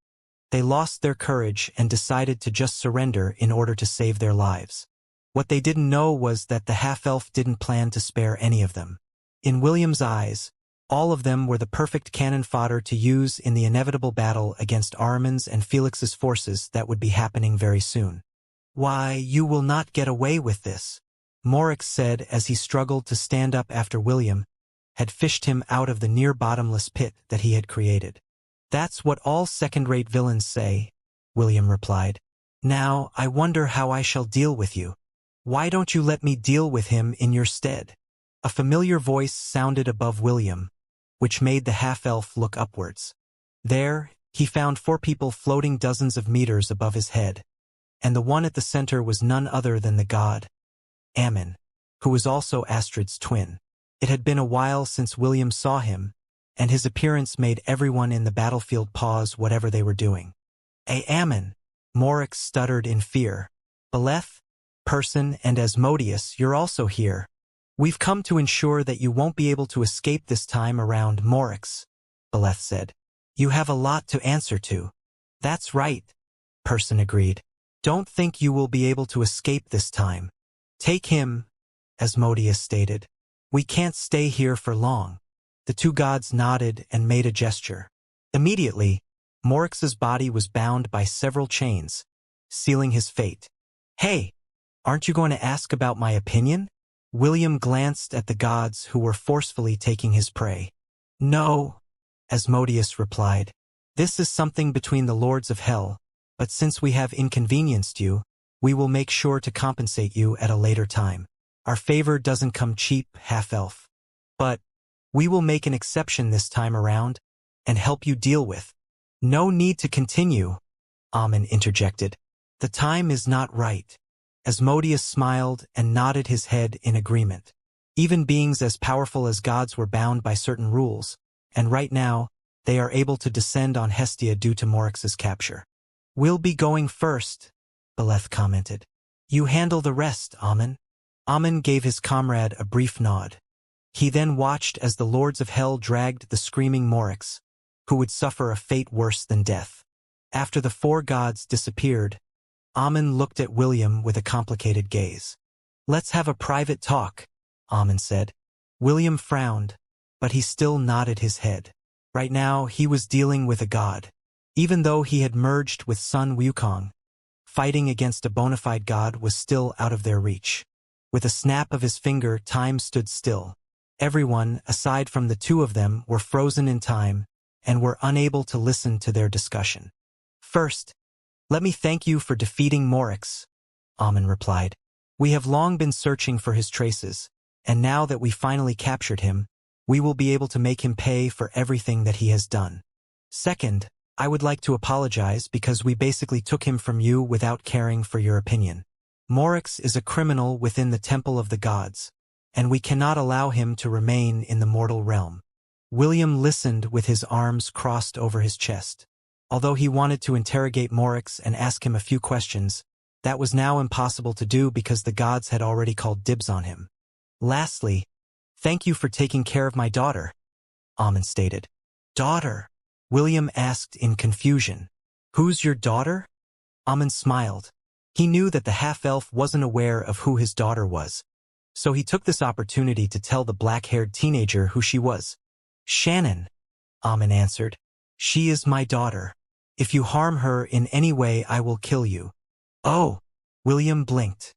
they lost their courage and decided to just surrender in order to save their lives. What they didn't know was that the half-elf didn't plan to spare any of them. In William's eyes, all of them were the perfect cannon fodder to use in the inevitable battle against Ahriman's and Felix's forces that would be happening very soon. "Why, you will not get away with this," Morix said as he struggled to stand up after William had fished him out of the near-bottomless pit that he had created. "That's what all second-rate villains say," William replied. "Now, I wonder how I shall deal with you. Why don't you let me deal with him in your stead?" A familiar voice sounded above William, which made the half-elf look upwards. There, he found 4 people floating dozens of meters above his head, and the one at the center was none other than the god, Ammon, who was also Astrid's twin. It had been a while since William saw him, and his appearance made everyone in the battlefield pause whatever they were doing. Ammon," Morix stuttered in fear. "Beleth, Person, and Asmodeus, you're also here. We've come to ensure that you won't be able to escape this time around, Morix," Beleth said. "You have a lot to answer to." "That's right," Person agreed. "Don't think you will be able to escape this time." "Take him," Asmodeus stated. "We can't stay here for long." The 2 gods nodded and made a gesture. Immediately, Morix's body was bound by several chains, sealing his fate. "Hey, aren't you going to ask about my opinion?" William glanced at the gods who were forcefully taking his prey. "No," Asmodeus replied. "This is something between the lords of hell, but since we have inconvenienced you, we will make sure to compensate you at a later time. Our favor doesn't come cheap, half-elf. But we will make an exception this time around and help you deal with." "No need to continue," Ammon interjected. "The time is not right." Asmodeus smiled and nodded his head in agreement. Even beings as powerful as gods were bound by certain rules, and right now, they are able to descend on Hestia due to Morix's capture. "We'll be going first," Beleth commented. "You handle the rest, Ammon." Ammon gave his comrade a brief nod. He then watched as the lords of hell dragged the screaming Morix, who would suffer a fate worse than death. After the 4 gods disappeared, Ammon looked at William with a complicated gaze. "Let's have a private talk," Ammon said. William frowned, but he still nodded his head. Right now, he was dealing with a god. Even though he had merged with Sun Wukong, fighting against a bona fide god was still out of their reach. With a snap of his finger, time stood still. Everyone, aside from the 2 of them, were frozen in time and were unable to listen to their discussion. "First, let me thank you for defeating Morix," Ammon replied. "We have long been searching for his traces, and now that we finally captured him, We will be able to make him pay for everything that he has done. Second, I would like to apologize because we basically took him from you without caring for your opinion. Morix is a criminal within the Temple of the Gods, and we cannot allow him to remain in the mortal realm. William listened with his arms crossed over his chest. Although he wanted to interrogate Morix and ask him a few questions, that was now impossible to do because the gods had already called dibs on him. Lastly, thank you for taking care of my daughter, Amon stated. Daughter? William asked in confusion. Who's your daughter? Amon smiled. He knew that the half-elf wasn't aware of who his daughter was, so he took this opportunity to tell the black-haired teenager who she was. Shannon, Amon answered. She is my daughter. If you harm her in any way, I will kill you. Oh, William blinked.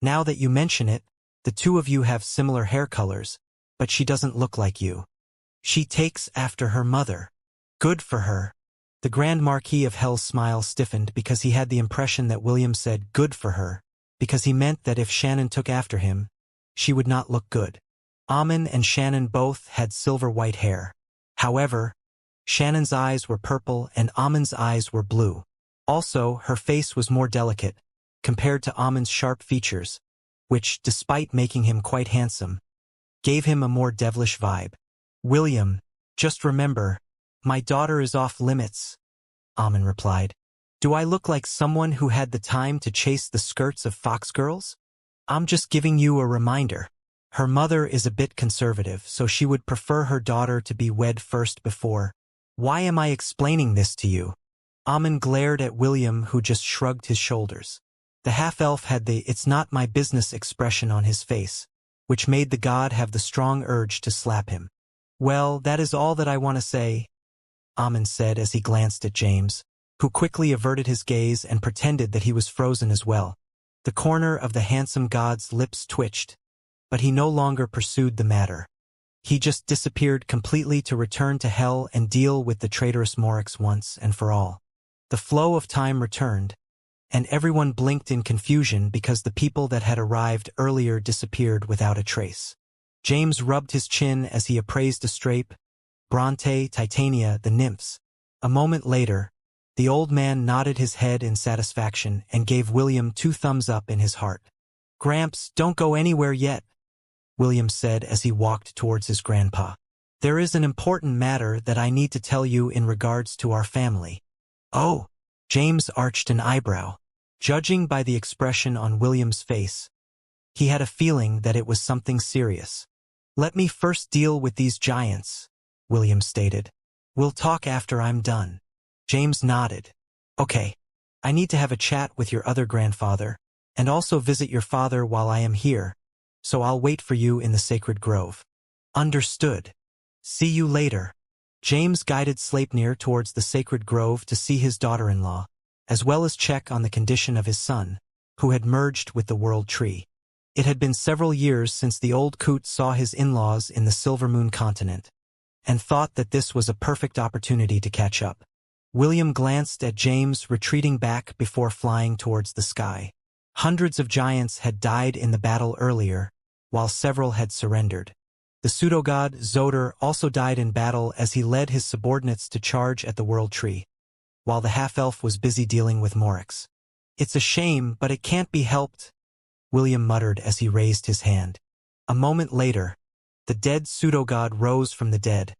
Now that you mention it, the two of you have similar hair colors, but she doesn't look like you. She takes after her mother. Good for her. The Grand Marquis of Hell's smile stiffened because he had the impression that William said good for her, because he meant that if Shannon took after him, she would not look good. Amon and Shannon both had silver-white hair. However, Shannon's eyes were purple and Amon's eyes were blue. Also, her face was more delicate, compared to Amon's sharp features, which, despite making him quite handsome, gave him a more devilish vibe. William, just remember, my daughter is off limits, Amon replied. Do I look like someone who had the time to chase the skirts of fox girls? I'm just giving you a reminder. Her mother is a bit conservative, so she would prefer her daughter to be wed first before. Why am I explaining this to you? Amon glared at William, who just shrugged his shoulders. The half-elf had the "it's not my business" expression on his face, which made the god have the strong urge to slap him. Well, that is all that I want to say, Amon said as he glanced at James, who quickly averted his gaze and pretended that he was frozen as well. The corner of the handsome god's lips twitched, but he no longer pursued the matter. He just disappeared completely to return to hell and deal with the traitorous Morix once and for all. The flow of time returned, and everyone blinked in confusion because the people that had arrived earlier disappeared without a trace. James rubbed his chin as he appraised Astrape, Bronte, Titania, the nymphs. A moment later, the old man nodded his head in satisfaction and gave William 2 thumbs up in his heart. Gramps, don't go anywhere yet, William said as he walked towards his grandpa. There is an important matter that I need to tell you in regards to our family. Oh, James arched an eyebrow. Judging by the expression on William's face, he had a feeling that it was something serious. Let me first deal with these giants, William stated. We'll talk after I'm done. James nodded. Okay. I need to have a chat with your other grandfather, and also visit your father while I am here, so I'll wait for you in the sacred grove. Understood. See you later. James guided Sleipnir towards the sacred grove to see his daughter-in-law, as well as check on the condition of his son, who had merged with the world tree. It had been several years since the old coot saw his in-laws in the Silvermoon continent, and thought that this was a perfect opportunity to catch up. William glanced at James retreating back before flying towards the sky. Hundreds of giants had died in the battle earlier, while several had surrendered. The pseudo-god Zodar also died in battle as he led his subordinates to charge at the world tree, while the half-elf was busy dealing with Morix. It's a shame, but it can't be helped, William muttered as he raised his hand. A moment later, the dead pseudo-god rose from the dead,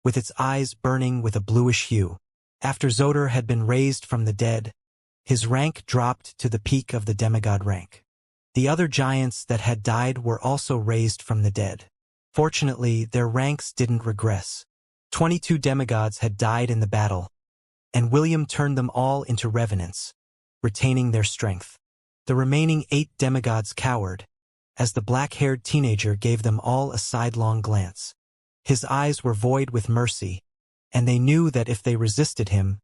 with its eyes burning with a bluish hue. After Zodar had been raised from the dead, his rank dropped to the peak of the demigod rank. The other giants that had died were also raised from the dead. Fortunately, their ranks didn't regress. 22 demigods had died in the battle, and William turned them all into revenants, retaining their strength. The remaining 8 demigods cowered, as the black-haired teenager gave them all a sidelong glance. His eyes were void with mercy, and they knew that if they resisted him,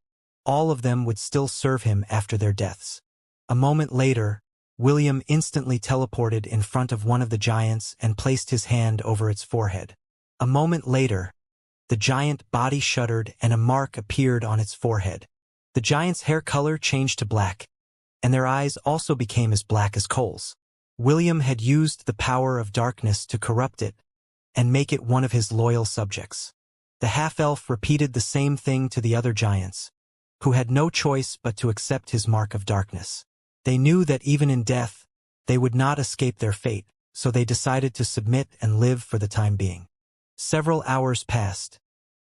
all of them would still serve him after their deaths. A moment later, William instantly teleported in front of one of the giants and placed his hand over its forehead. A moment later, the giant body shuddered and a mark appeared on its forehead. The giant's hair color changed to black, and their eyes also became as black as coals. William had used the power of darkness to corrupt it, and make it one of his loyal subjects. The half-elf repeated the same thing to the other giants, who had no choice but to accept his mark of darkness. They knew that even in death, they would not escape their fate, so they decided to submit and live for the time being. Several hours passed,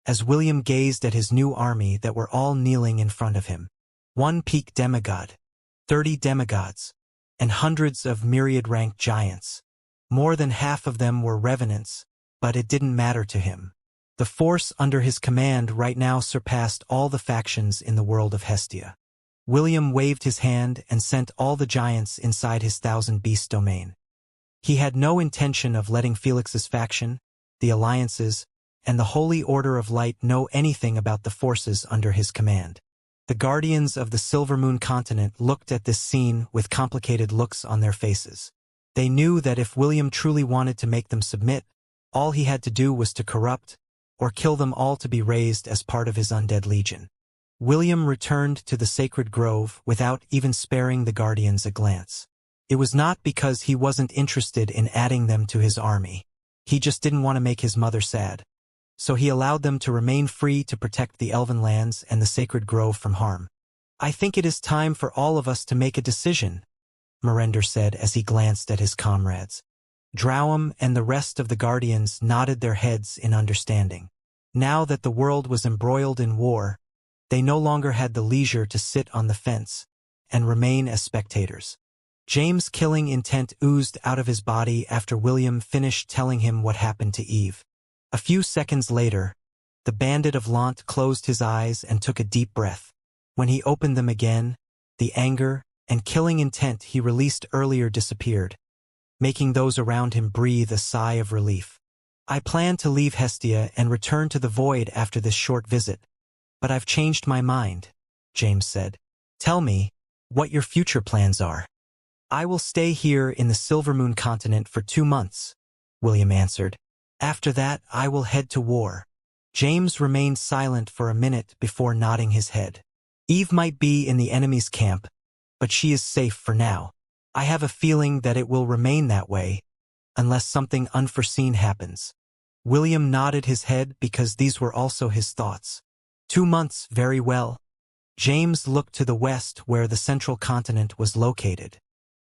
as William gazed at his new army that were all kneeling in front of him. 1 peak demigod, 30 demigods, and hundreds of myriad-ranked giants. More than half of them were revenants, but it didn't matter to him. The force under his command right now surpassed all the factions in the world of Hestia. William waved his hand and sent all the giants inside his 1,000-beast domain. He had no intention of letting Felix's faction, the alliances, and the Holy Order of Light know anything about the forces under his command. The guardians of the Silvermoon continent looked at this scene with complicated looks on their faces. They knew that if William truly wanted to make them submit, all he had to do was to corrupt, or kill them all to be raised as part of his undead legion. William returned to the sacred grove without even sparing the guardians a glance. It was not because he wasn't interested in adding them to his army. He just didn't want to make his mother sad. So he allowed them to remain free to protect the elven lands and the sacred grove from harm. "I think it is time for all of us to make a decision," Mirender said as he glanced at his comrades. Drowum and the rest of the guardians nodded their heads in understanding. Now that the world was embroiled in war, they no longer had the leisure to sit on the fence and remain as spectators. James' killing intent oozed out of his body after William finished telling him what happened to Eve. A few seconds later, the bandit of Lant closed his eyes and took a deep breath. When he opened them again, the anger and killing intent he released earlier disappeared, making those around him breathe a sigh of relief. "I plan to leave Hestia and return to the Void after this short visit, but I've changed my mind," James said. "Tell me what your future plans are." "I will stay here in the Silvermoon continent for 2 months," William answered. "After that, I will head to war." James remained silent for a minute before nodding his head. "Eve might be in the enemy's camp, but she is safe for now. I have a feeling that it will remain that way, unless something unforeseen happens." William nodded his head because these were also his thoughts. 2 months, very well. James looked to the west where the central continent was located.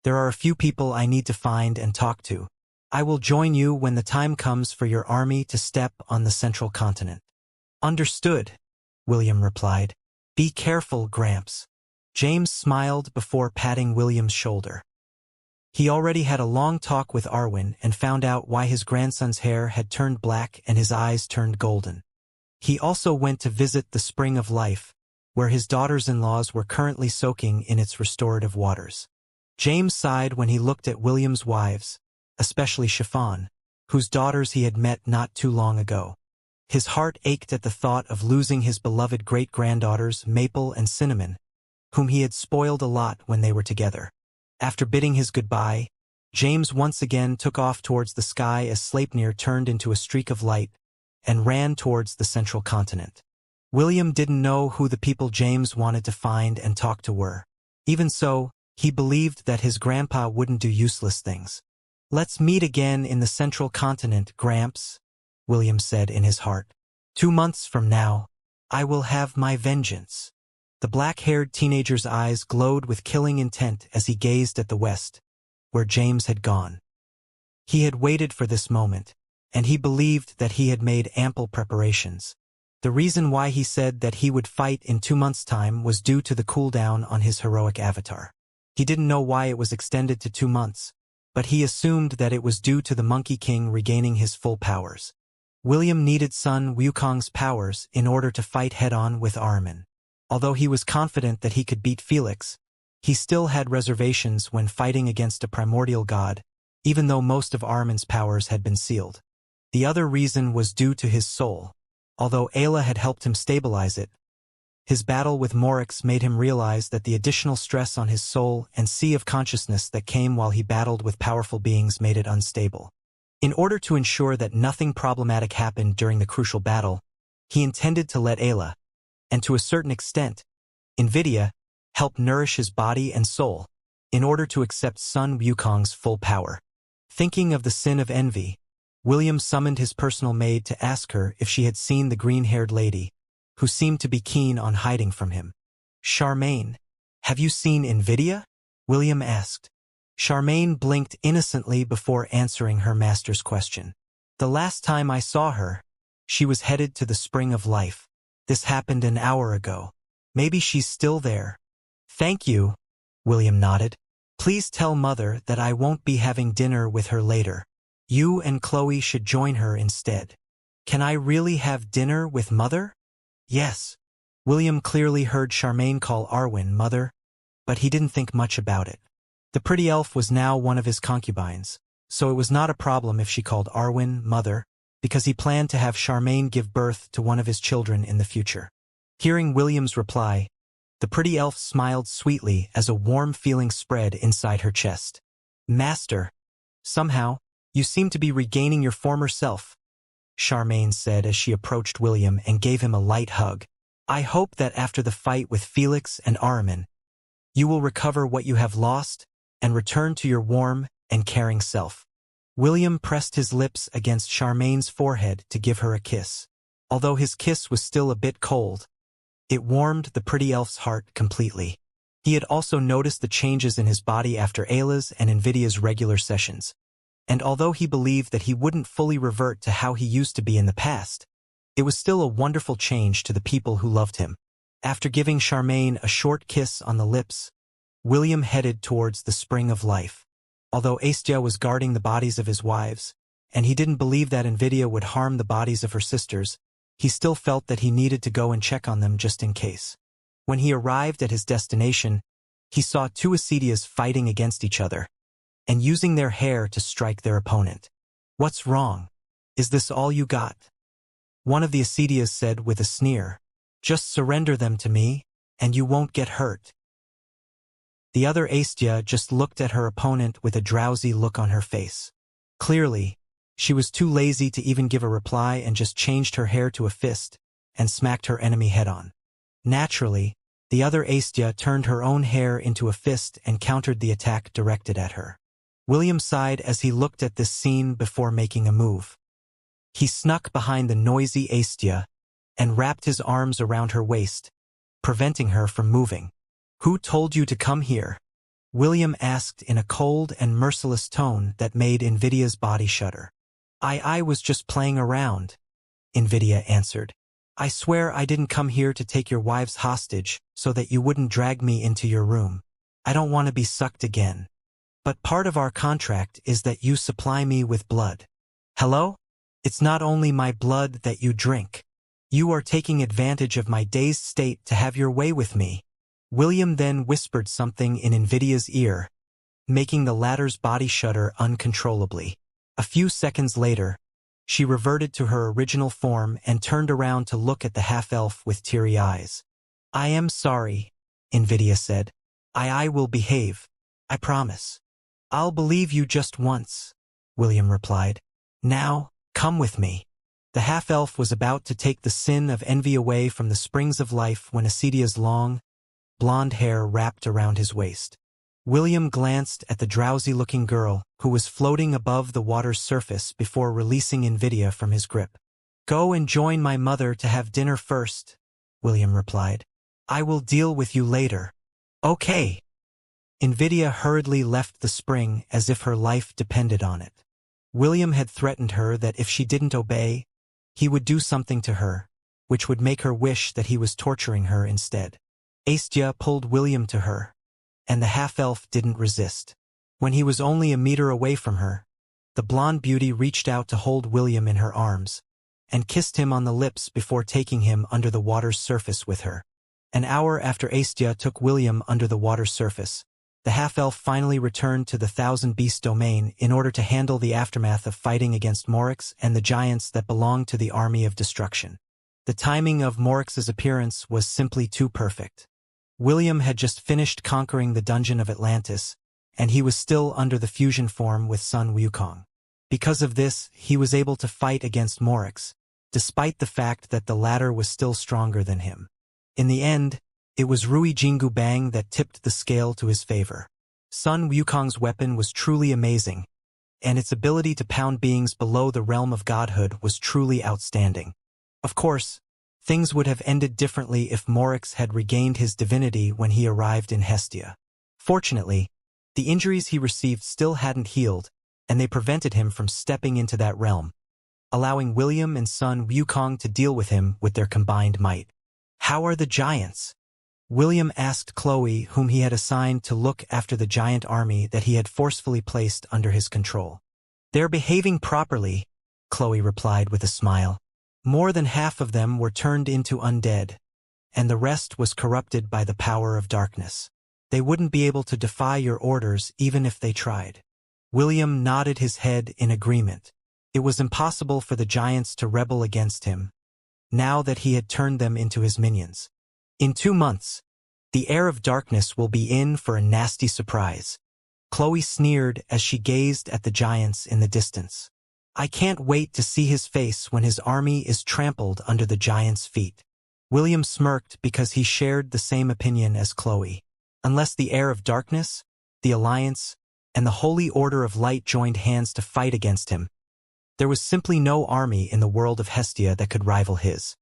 "There are a few people I need to find and talk to. I will join you when the time comes for your army to step on the central continent." "Understood," William replied. "Be careful, Gramps." James smiled before patting William's shoulder. He already had a long talk with Arwen and found out why his grandson's hair had turned black and his eyes turned golden. He also went to visit the Spring of Life, where his daughters-in-laws were currently soaking in its restorative waters. James sighed when he looked at William's wives, especially Chiffon, whose daughters he had met not too long ago. His heart ached at the thought of losing his beloved great-granddaughters Maple and Cinnamon, whom he had spoiled a lot when they were together. After bidding his goodbye, James once again took off towards the sky as Sleipnir turned into a streak of light and ran towards the central continent. William didn't know who the people James wanted to find and talk to were. Even so, he believed that his grandpa wouldn't do useless things. "Let's meet again in the central continent, Gramps," William said in his heart. 2 months from now, I will have my vengeance." The black-haired teenager's eyes glowed with killing intent as he gazed at the west, where James had gone. He had waited for this moment, and he believed that he had made ample preparations. The reason why he said that he would fight in 2 months' time was due to the cooldown on his heroic avatar. He didn't know why it was extended to 2 months, but he assumed that it was due to the Monkey King regaining his full powers. William needed Sun Wukong's powers in order to fight head-on with Ahriman. Although he was confident that he could beat Felix, he still had reservations when fighting against a primordial god, even though most of Ahriman's powers had been sealed. The other reason was due to his soul. Although Ayla had helped him stabilize it, his battle with Morix made him realize that the additional stress on his soul and sea of consciousness that came while he battled with powerful beings made it unstable. In order to ensure that nothing problematic happened during the crucial battle, he intended to let Ayla, and to a certain extent, Invidia, help nourish his body and soul, in order to accept Sun Wukong's full power. Thinking of the sin of envy, William summoned his personal maid to ask her if she had seen the green-haired lady, who seemed to be keen on hiding from him. Charmaine, have you seen Invidia? William asked. Charmaine blinked innocently before answering her master's question. The last time I saw her, she was headed to the Spring of Life. This happened an hour ago. Maybe she's still there. Thank you, William nodded. Please tell Mother that I won't be having dinner with her later. You and Chloe should join her instead. Can I really have dinner with Mother? Yes. William clearly heard Charmaine call Arwen Mother, but he didn't think much about it. The pretty elf was now one of his concubines, so it was not a problem if she called Arwen Mother, because he planned to have Charmaine give birth to one of his children in the future. Hearing William's reply, the pretty elf smiled sweetly as a warm feeling spread inside her chest. Master, somehow, you seem to be regaining your former self, Charmaine said as she approached William and gave him a light hug. I hope that after the fight with Felix and Ahriman, you will recover what you have lost and return to your warm and caring self. William pressed his lips against Charmaine's forehead to give her a kiss. Although his kiss was still a bit cold, it warmed the pretty elf's heart completely. He had also noticed the changes in his body after Ayla's and Invidia's regular sessions. And although he believed that he wouldn't fully revert to how he used to be in the past, it was still a wonderful change to the people who loved him. After giving Charmaine a short kiss on the lips, William headed towards the Spring of Life. Although Astia was guarding the bodies of his wives, and he didn't believe that Invidia would harm the bodies of her sisters, he still felt that he needed to go and check on them just in case. When he arrived at his destination, he saw two Ascidias fighting against each other, and using their hair to strike their opponent. What's wrong? Is this all you got? One of the Ascidias said with a sneer. Just surrender them to me, and you won't get hurt. The other Astia just looked at her opponent with a drowsy look on her face. Clearly, she was too lazy to even give a reply and just changed her hair to a fist and smacked her enemy head-on. Naturally, the other Astia turned her own hair into a fist and countered the attack directed at her. William sighed as he looked at this scene before making a move. He snuck behind the noisy Astia and wrapped his arms around her waist, preventing her from moving. Who told you to come here? William asked in a cold and merciless tone that made Invidia's body shudder. I was just playing around, Invidia answered. I swear I didn't come here to take your wives hostage so that you wouldn't drag me into your room. I don't want to be sucked again. But part of our contract is that you supply me with blood. Hello? It's not only my blood that you drink. You are taking advantage of my dazed state to have your way with me. William then whispered something in Invidia's ear, making the latter's body shudder uncontrollably. A few seconds later, she reverted to her original form and turned around to look at the half-elf with teary eyes. I am sorry, Invidia said. I will behave. I promise. I'll believe you just once, William replied. Now, come with me. The half-elf was about to take the sin of envy away from the springs of life when Ascidia's long, blonde hair wrapped around his waist. William glanced at the drowsy-looking girl who was floating above the water's surface before releasing Invidia from his grip. Go and join my mother to have dinner first, William replied. I will deal with you later. Okay. Invidia hurriedly left the spring as if her life depended on it. William had threatened her that if she didn't obey, he would do something to her, which would make her wish that he was torturing her instead. Astia pulled William to her, and the half-elf didn't resist. When he was only a meter away from her, the blonde beauty reached out to hold William in her arms, and kissed him on the lips before taking him under the water's surface with her. An hour after Astia took William under the water's surface, the half-elf finally returned to the Thousand Beast domain in order to handle the aftermath of fighting against Morix and the giants that belonged to the Army of Destruction. The timing of Morix's appearance was simply too perfect. William had just finished conquering the dungeon of Atlantis, and he was still under the fusion form with Sun Wukong. Because of this, he was able to fight against Morix, despite the fact that the latter was still stronger than him. In the end, it was Rui Jingu Bang that tipped the scale to his favor. Sun Wukong's weapon was truly amazing, and its ability to pound beings below the realm of godhood was truly outstanding. Of course, things would have ended differently if Morix had regained his divinity when he arrived in Hestia. Fortunately, the injuries he received still hadn't healed, and they prevented him from stepping into that realm, allowing William and son Wukong to deal with him with their combined might. "How are the giants?" William asked Chloe, whom he had assigned to look after the giant army that he had forcefully placed under his control. "They're behaving properly," Chloe replied with a smile. "More than half of them were turned into undead, and the rest was corrupted by the power of darkness. They wouldn't be able to defy your orders even if they tried." William nodded his head in agreement. It was impossible for the giants to rebel against him, now that he had turned them into his minions. "In 2 months, the heir of darkness will be in for a nasty surprise." Chloe sneered as she gazed at the giants in the distance. "I can't wait to see his face when his army is trampled under the giants' feet." William smirked because he shared the same opinion as Chloe. Unless the heir of darkness, the Alliance, and the Holy Order of Light joined hands to fight against him, there was simply no army in the world of Hestia that could rival his.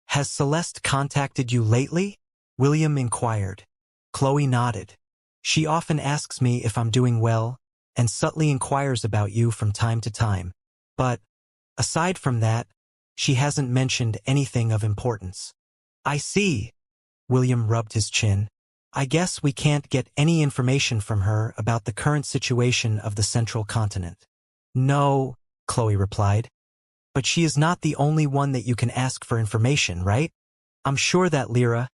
"Has Celeste contacted you lately?" William inquired. Chloe nodded. "She often asks me if I'm doing well, and subtly inquires about you from time to time. But, aside from that, she hasn't mentioned anything of importance." "I see." William rubbed his chin. "I guess we can't get any information from her about the current situation of the Central Continent." "No," Chloe replied. "But she is not the only one that you can ask for information, right? I'm sure that Lyra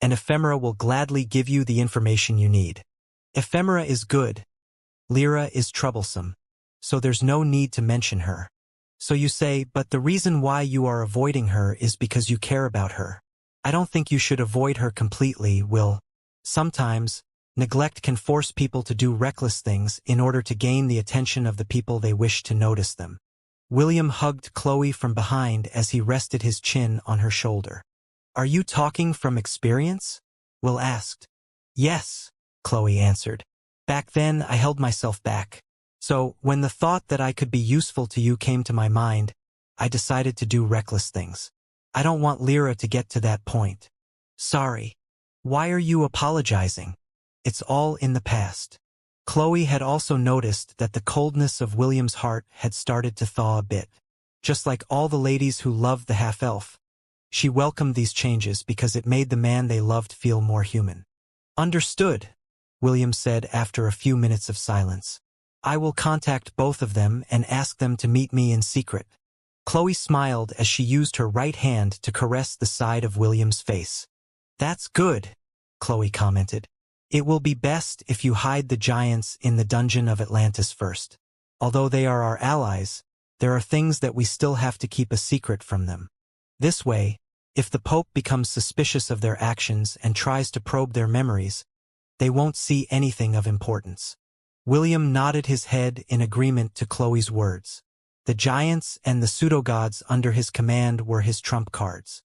and Ephemera will gladly give you the information you need. Ephemera is good. Lyra is troublesome. So there's no need to mention her." "So you say, but the reason why you are avoiding her is because you care about her. I don't think you should avoid her completely, Will. Sometimes, neglect can force people to do reckless things in order to gain the attention of the people they wish to notice them." William hugged Chloe from behind as he rested his chin on her shoulder. "Are you talking from experience?" Will asked. "Yes," Chloe answered. "Back then I held myself back. So, when the thought that I could be useful to you came to my mind, I decided to do reckless things. I don't want Lyra to get to that point." "Sorry. Why are you apologizing? It's all in the past." Chloe had also noticed that the coldness of William's heart had started to thaw a bit. Just like all the ladies who loved the half-elf, she welcomed these changes because it made the man they loved feel more human. "Understood," William said after a few minutes of silence. "I will contact both of them and ask them to meet me in secret." Chloe smiled as she used her right hand to caress the side of William's face. "That's good," Chloe commented. "It will be best if you hide the giants in the dungeon of Atlantis first. Although they are our allies, there are things that we still have to keep a secret from them. This way, if the Pope becomes suspicious of their actions and tries to probe their memories, they won't see anything of importance." William nodded his head in agreement to Chloe's words. The giants and the pseudo-gods under his command were his trump cards.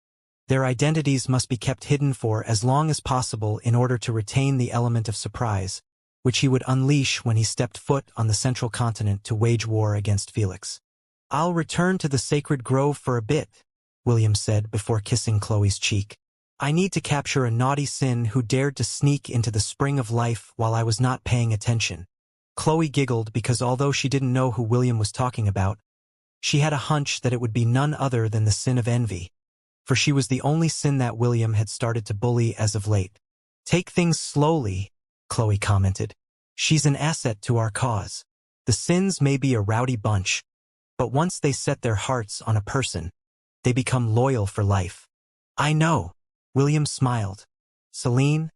Their identities must be kept hidden for as long as possible in order to retain the element of surprise, which he would unleash when he stepped foot on the Central Continent to wage war against Felix. "I'll return to the sacred grove for a bit," William said before kissing Chloe's cheek. "I need to capture a naughty sin who dared to sneak into the spring of life while I was not paying attention." Chloe giggled because although she didn't know who William was talking about, she had a hunch that it would be none other than the sin of envy, for she was the only sin that William had started to bully as of late. "Take things slowly," Chloe commented. "She's an asset to our cause. The sins may be a rowdy bunch, but once they set their hearts on a person, they become loyal for life." "I know," William smiled. Celine,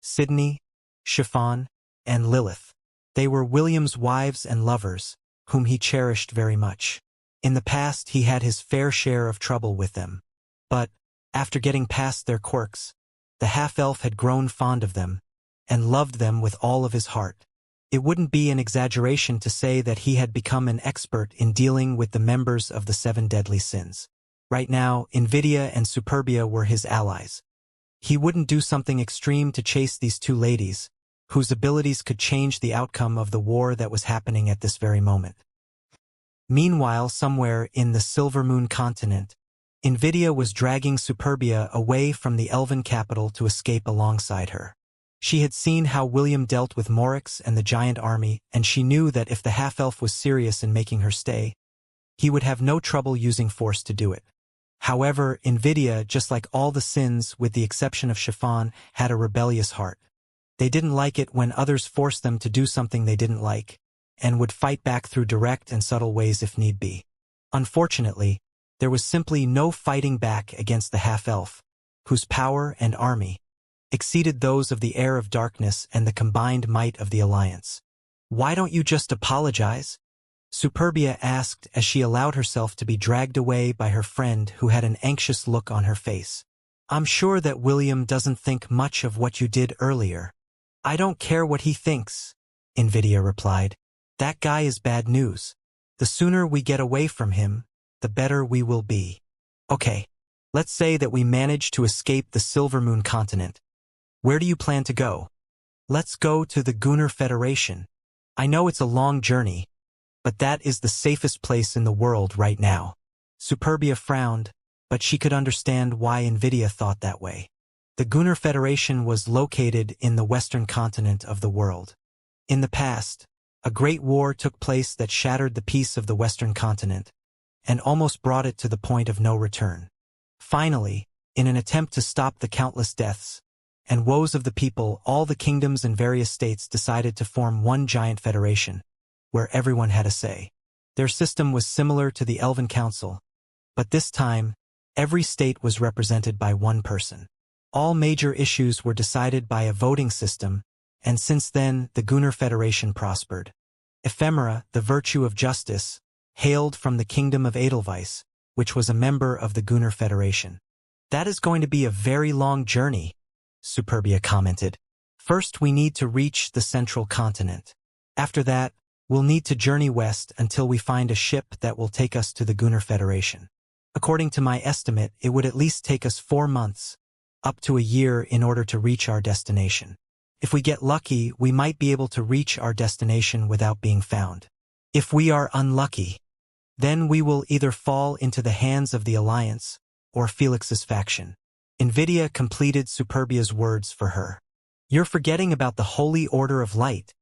Sydney, Chiffon, and Lilith. They were William's wives and lovers, whom he cherished very much. In the past he had his fair share of trouble with them. But, after getting past their quirks, the half-elf had grown fond of them, and loved them with all of his heart. It wouldn't be an exaggeration to say that he had become an expert in dealing with the members of the 7 deadly sins. Right now, Invidia and Superbia were his allies. He wouldn't do something extreme to chase these 2 ladies, whose abilities could change the outcome of the war that was happening at this very moment. Meanwhile, somewhere in the Silver Moon continent, Invidia was dragging Superbia away from the elven capital to escape alongside her. She had seen how William dealt with Morix and the giant army, and she knew that if the half-elf was serious in making her stay, he would have no trouble using force to do it. However, Invidia, just like all the sins with the exception of Chiffon, had a rebellious heart. They didn't like it when others forced them to do something they didn't like, and would fight back through direct and subtle ways if need be. Unfortunately, there was simply no fighting back against the half-elf, whose power and army exceeded those of the Heir of Darkness and the combined might of the Alliance. "Why don't you just apologize?" Superbia asked as she allowed herself to be dragged away by her friend who had an anxious look on her face. "I'm sure that William doesn't think much of what you did earlier." "I don't care what he thinks," Invidia replied. "That guy is bad news. The sooner we get away from him, the better we will be." "Okay, let's say that we manage to escape the Silver Moon continent. Where do you plan to go?" "Let's go to the Gunnar Federation. I know it's a long journey, but that is the safest place in the world right now." Superbia frowned, but she could understand why Invidia thought that way. The Gunnar Federation was located in the western continent of the world. In the past, a great war took place that shattered the peace of the western continent, and almost brought it to the point of no return. Finally, in an attempt to stop the countless deaths and woes of the people, all the kingdoms and various states decided to form one giant federation, where everyone had a say. Their system was similar to the Elven Council, but this time, every state was represented by one person. All major issues were decided by a voting system, and since then the Gunnar Federation prospered. Ephemera, the virtue of justice, hailed from the kingdom of Edelweiss, which was a member of the Gunnar Federation. "That is going to be a very long journey," Superbia commented. "First we need to reach the central continent. After that, we'll need to journey west until we find a ship that will take us to the Gunnar Federation. According to my estimate, it would at least take us 4 months, up to a year in order to reach our destination. If we get lucky, we might be able to reach our destination without being found. If we are unlucky, then we will either fall into the hands of the Alliance or Felix's faction." Invidia completed Superbia's words for her. "You're forgetting about the Holy Order of Light,"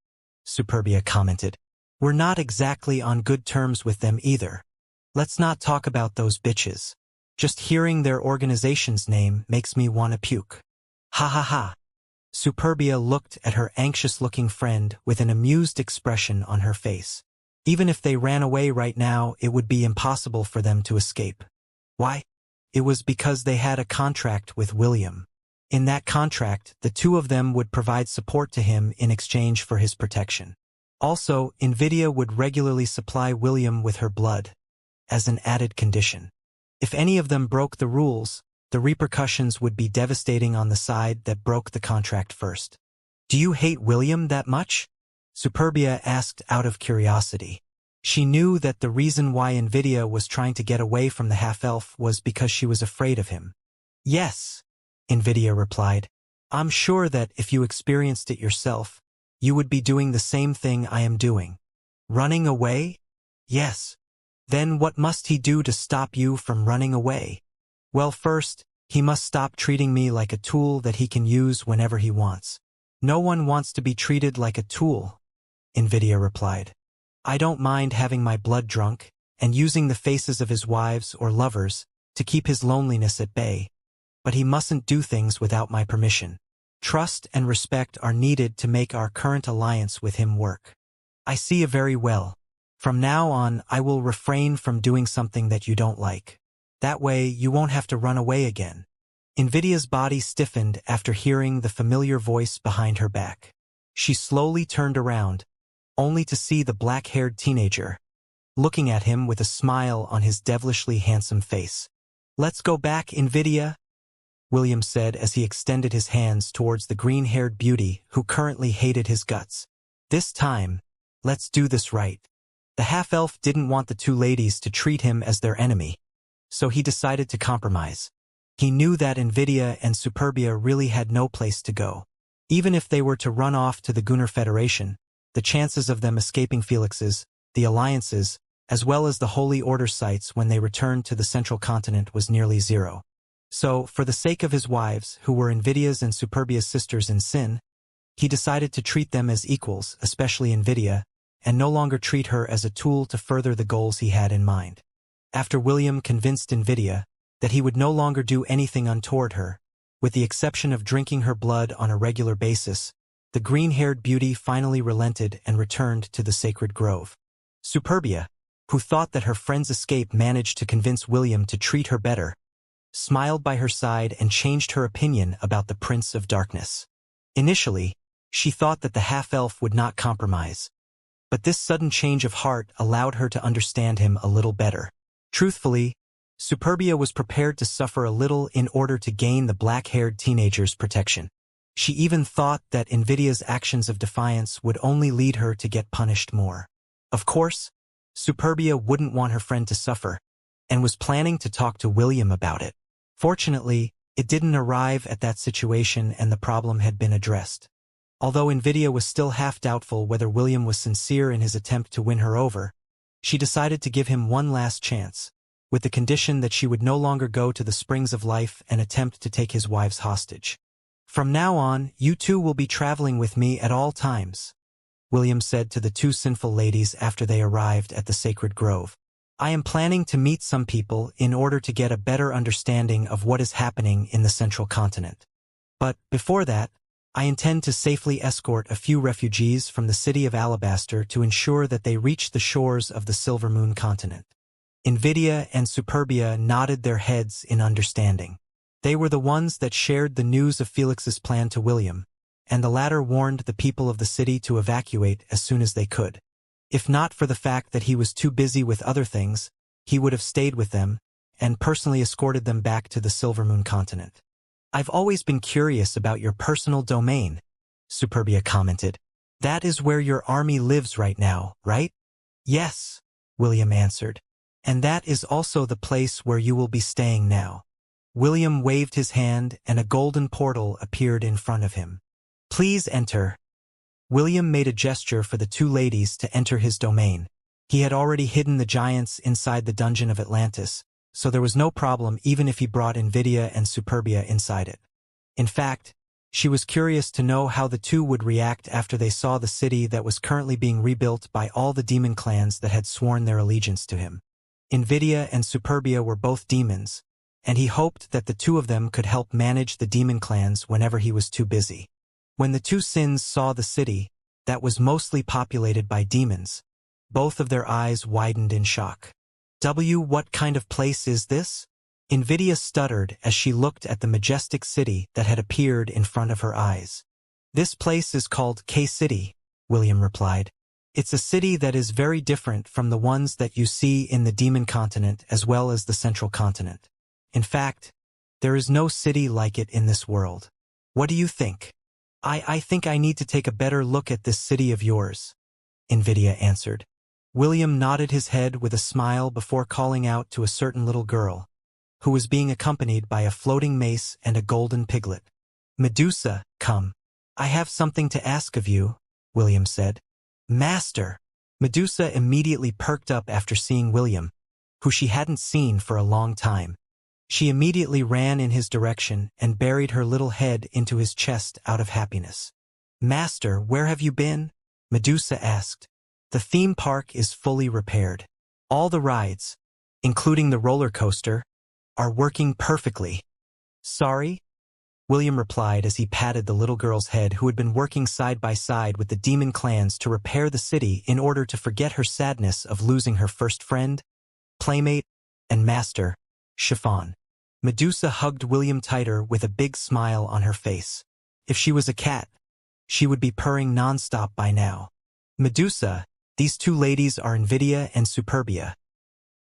Superbia commented. "We're not exactly on good terms with them either. Let's not talk about those bitches. Just hearing their organization's name makes me want to puke." "Ha ha ha." Superbia looked at her anxious-looking friend with an amused expression on her face. Even if they ran away right now, it would be impossible for them to escape. Why? It was because they had a contract with William. In that contract, the two of them would provide support to him in exchange for his protection. Also, Invidia would regularly supply William with her blood, as an added condition. If any of them broke the rules, the repercussions would be devastating on the side that broke the contract first. "Do you hate William that much?" Superbia asked out of curiosity. She knew that the reason why Invidia was trying to get away from the half-elf was because she was afraid of him. "Yes," Invidia replied. "I'm sure that if you experienced it yourself, you would be doing the same thing I am doing." "Running away?" "Yes." "Then what must he do to stop you from running away?" "Well, first, he must stop treating me like a tool that he can use whenever he wants." "No one wants to be treated like a tool," Invidia replied. "I don't mind having my blood drunk and using the faces of his wives or lovers to keep his loneliness at bay, but he mustn't do things without my permission. Trust and respect are needed to make our current alliance with him work." "I see very well. From now on, I will refrain from doing something that you don't like. That way, you won't have to run away again." Invidia's body stiffened after hearing the familiar voice behind her back. She slowly turned around, only to see the black-haired teenager, looking at him with a smile on his devilishly handsome face. "Let's go back, Invidia," William said as he extended his hands towards the green-haired beauty who currently hated his guts. "This time, let's do this right." The half-elf didn't want the two ladies to treat him as their enemy, so he decided to compromise. He knew that Invidia and Superbia really had no place to go. Even if they were to run off to the Gunnar Federation, the chances of them escaping Felix's, the Alliance's, as well as the Holy Order sites when they returned to the central continent was nearly zero. So, for the sake of his wives, who were Invidia's and Superbia's sisters in sin, he decided to treat them as equals, especially Invidia, and no longer treat her as a tool to further the goals he had in mind. After William convinced Invidia that he would no longer do anything untoward her, with the exception of drinking her blood on a regular basis, the green-haired beauty finally relented and returned to the sacred grove. Superbia, who thought that her friend's escape managed to convince William to treat her better, smiled by her side and changed her opinion about the Prince of Darkness. Initially, she thought that the half-elf would not compromise, but this sudden change of heart allowed her to understand him a little better. Truthfully, Superbia was prepared to suffer a little in order to gain the black-haired teenager's protection. She even thought that Invidia's actions of defiance would only lead her to get punished more. Of course, Superbia wouldn't want her friend to suffer, and was planning to talk to William about it. Fortunately, it didn't arrive at that situation and the problem had been addressed. Although Invidia was still half doubtful whether William was sincere in his attempt to win her over, she decided to give him one last chance, with the condition that she would no longer go to the springs of life and attempt to take his wives hostage. "From now on, you two will be traveling with me at all times," William said to the two sinful ladies after they arrived at the sacred grove. "I am planning to meet some people in order to get a better understanding of what is happening in the central continent. But, before that, I intend to safely escort a few refugees from the city of Alabaster to ensure that they reach the shores of the Silver Moon continent." Invidia and Superbia nodded their heads in understanding. They were the ones that shared the news of Felix's plan to William, and the latter warned the people of the city to evacuate as soon as they could. If not for the fact that he was too busy with other things, he would have stayed with them and personally escorted them back to the Silver Moon continent. "I've always been curious about your personal domain," Superbia commented. "That is where your army lives right now, right?" "Yes," William answered. "And that is also the place where you will be staying now." William waved his hand and a golden portal appeared in front of him. "Please enter." William made a gesture for the two ladies to enter his domain. He had already hidden the giants inside the dungeon of Atlantis, so there was no problem even if he brought Invidia and Superbia inside it. In fact, she was curious to know how the two would react after they saw the city that was currently being rebuilt by all the demon clans that had sworn their allegiance to him. Invidia and Superbia were both demons, and he hoped that the two of them could help manage the demon clans whenever he was too busy. When the two sins saw the city, that was mostly populated by demons, both of their eyes widened in shock. What kind of place is this?" Invidia stuttered as she looked at the majestic city that had appeared in front of her eyes. "This place is called K-City," William replied. "It's a city that is very different from the ones that you see in the demon continent as well as the central continent. In fact, there is no city like it in this world. What do you think?" I think I need to take a better look at this city of yours," Invidia answered. William nodded his head with a smile before calling out to a certain little girl, who was being accompanied by a floating mace and a golden piglet. "Medusa, come. I have something to ask of you," William said. "Master!" Medusa immediately perked up after seeing William, who she hadn't seen for a long time. She immediately ran in his direction and buried her little head into his chest out of happiness. "Master, where have you been?" Medusa asked. "The theme park is fully repaired. All the rides, including the roller coaster, are working perfectly." "Sorry?" William replied as he patted the little girl's head who had been working side by side with the demon clans to repair the city in order to forget her sadness of losing her first friend, playmate, and master, Chiffon. Medusa hugged William tighter with a big smile on her face. If she was a cat, she would be purring nonstop by now. "Medusa, these two ladies are Invidia and Superbia."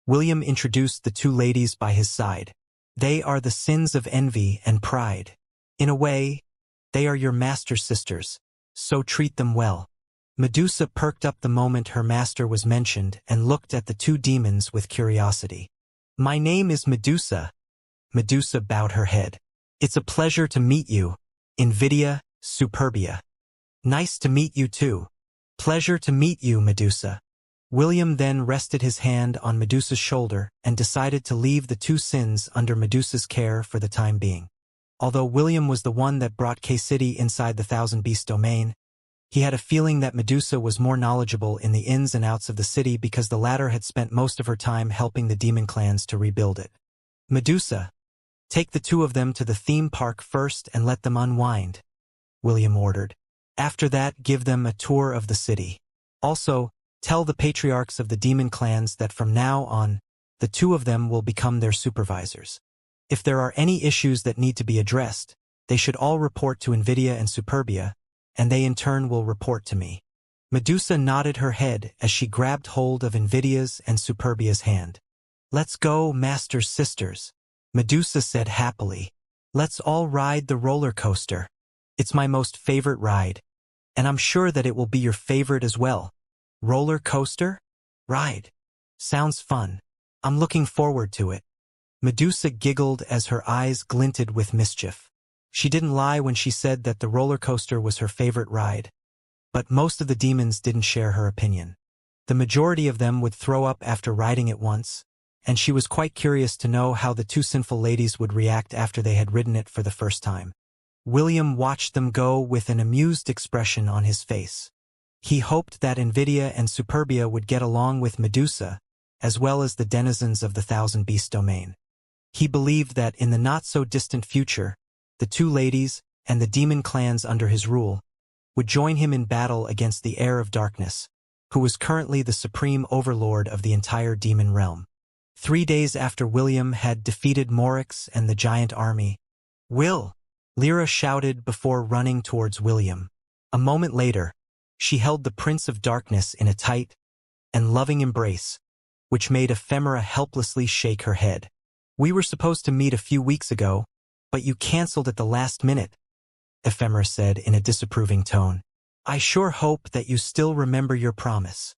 William introduced the two ladies by his side. "They are the sins of envy and pride. In a way, they are your master sisters, so treat them well." Medusa perked up the moment her master was mentioned and looked at the two demons with curiosity. "My name is Medusa." Medusa bowed her head. "It's a pleasure to meet you, Invidia, Superbia." "Nice to meet you too." "Pleasure to meet you, Medusa." William then rested his hand on Medusa's shoulder and decided to leave the two sins under Medusa's care for the time being. Although William was the one that brought K-City inside the Thousand Beast domain, he had a feeling that Medusa was more knowledgeable in the ins and outs of the city because the latter had spent most of her time helping the demon clans to rebuild it. Medusa, take the two of them to the theme park first and let them unwind, William ordered. After that, give them a tour of the city. Also, tell the patriarchs of the demon clans that from now on, the two of them will become their supervisors. If there are any issues that need to be addressed, they should all report to Nvidia and Superbia, and they in turn will report to me. Medusa nodded her head as she grabbed hold of Nvidia's and Superbia's hand. Let's go, Master Sisters, Medusa said happily. Let's all ride the roller coaster. It's my most favorite ride, and I'm sure that it will be your favorite as well. Roller coaster? Ride. Sounds fun. I'm looking forward to it. Medusa giggled as her eyes glinted with mischief. She didn't lie when she said that the roller coaster was her favorite ride. But most of the demons didn't share her opinion. The majority of them would throw up after riding it once, and she was quite curious to know how the two sinful ladies would react after they had ridden it for the first time. William watched them go with an amused expression on his face. He hoped that Nvidia and Superbia would get along with Medusa, as well as the denizens of the Thousand Beast domain. He believed that in the not-so-distant future, the two ladies, and the demon clans under his rule, would join him in battle against the Heir of Darkness, who was currently the supreme overlord of the entire demon realm. 3 days after William had defeated Morix and the giant army, Lyra shouted before running towards William. A moment later, she held the Prince of Darkness in a tight and loving embrace, which made Ephemera helplessly shake her head. We were supposed to meet a few weeks ago, but you canceled at the last minute, Ephemera said in a disapproving tone. I sure hope that you still remember your promise.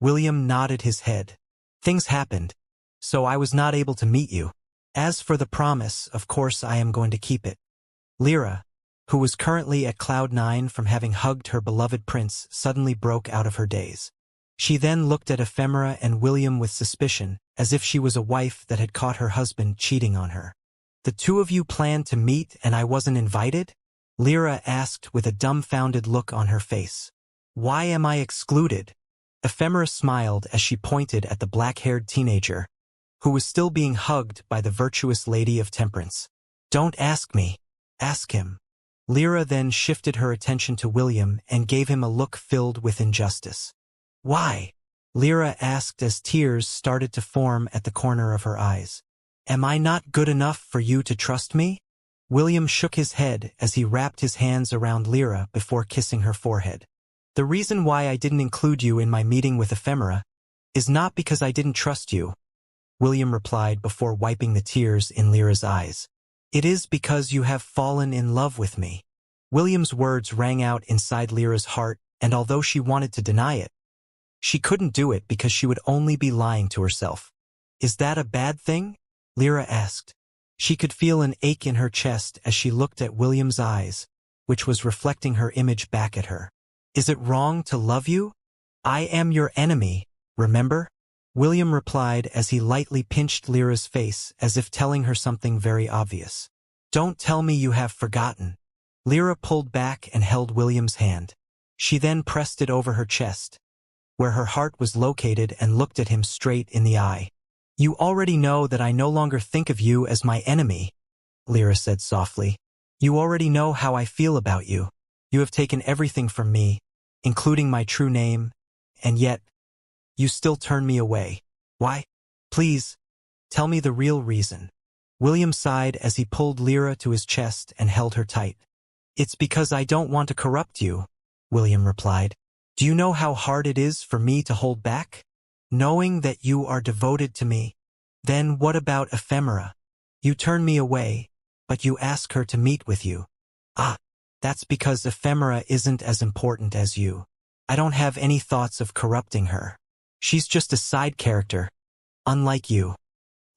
William nodded his head. Things happened, so I was not able to meet you. As for the promise, of course I am going to keep it. Lyra, who was currently at cloud 9 from having hugged her beloved prince, suddenly broke out of her daze. She then looked at Ephemera and William with suspicion, as if she was a wife that had caught her husband cheating on her. The two of you planned to meet and I wasn't invited? Lyra asked with a dumbfounded look on her face. Why am I excluded? Ephemera smiled as she pointed at the black-haired teenager, who was still being hugged by the virtuous Lady of Temperance. Don't ask me. Ask him. Lyra then shifted her attention to William and gave him a look filled with injustice. Why? Lyra asked as tears started to form at the corner of her eyes. Am I not good enough for you to trust me? William shook his head as he wrapped his hands around Lyra before kissing her forehead. The reason why I didn't include you in my meeting with Ephemera is not because I didn't trust you, William replied before wiping the tears in Lyra's eyes. It is because you have fallen in love with me. William's words rang out inside Lyra's heart, and although she wanted to deny it, she couldn't do it because she would only be lying to herself. Is that a bad thing? Lyra asked. She could feel an ache in her chest as she looked at William's eyes, which was reflecting her image back at her. Is it wrong to love you? I am your enemy, remember? William replied as he lightly pinched Lyra's face as if telling her something very obvious. Don't tell me you have forgotten. Lyra pulled back and held William's hand. She then pressed it over her chest, where her heart was located, and looked at him straight in the eye. You already know that I no longer think of you as my enemy, Lyra said softly. You already know how I feel about you. You have taken everything from me, including my true name, and yet, you still turn me away. Why? Please, tell me the real reason. William sighed as he pulled Lyra to his chest and held her tight. It's because I don't want to corrupt you, William replied. Do you know how hard it is for me to hold back? Knowing that you are devoted to me. Then what about Ephemera? You turn me away, but you ask her to meet with you. Ah, that's because Ephemera isn't as important as you. I don't have any thoughts of corrupting her. She's just a side character, unlike you.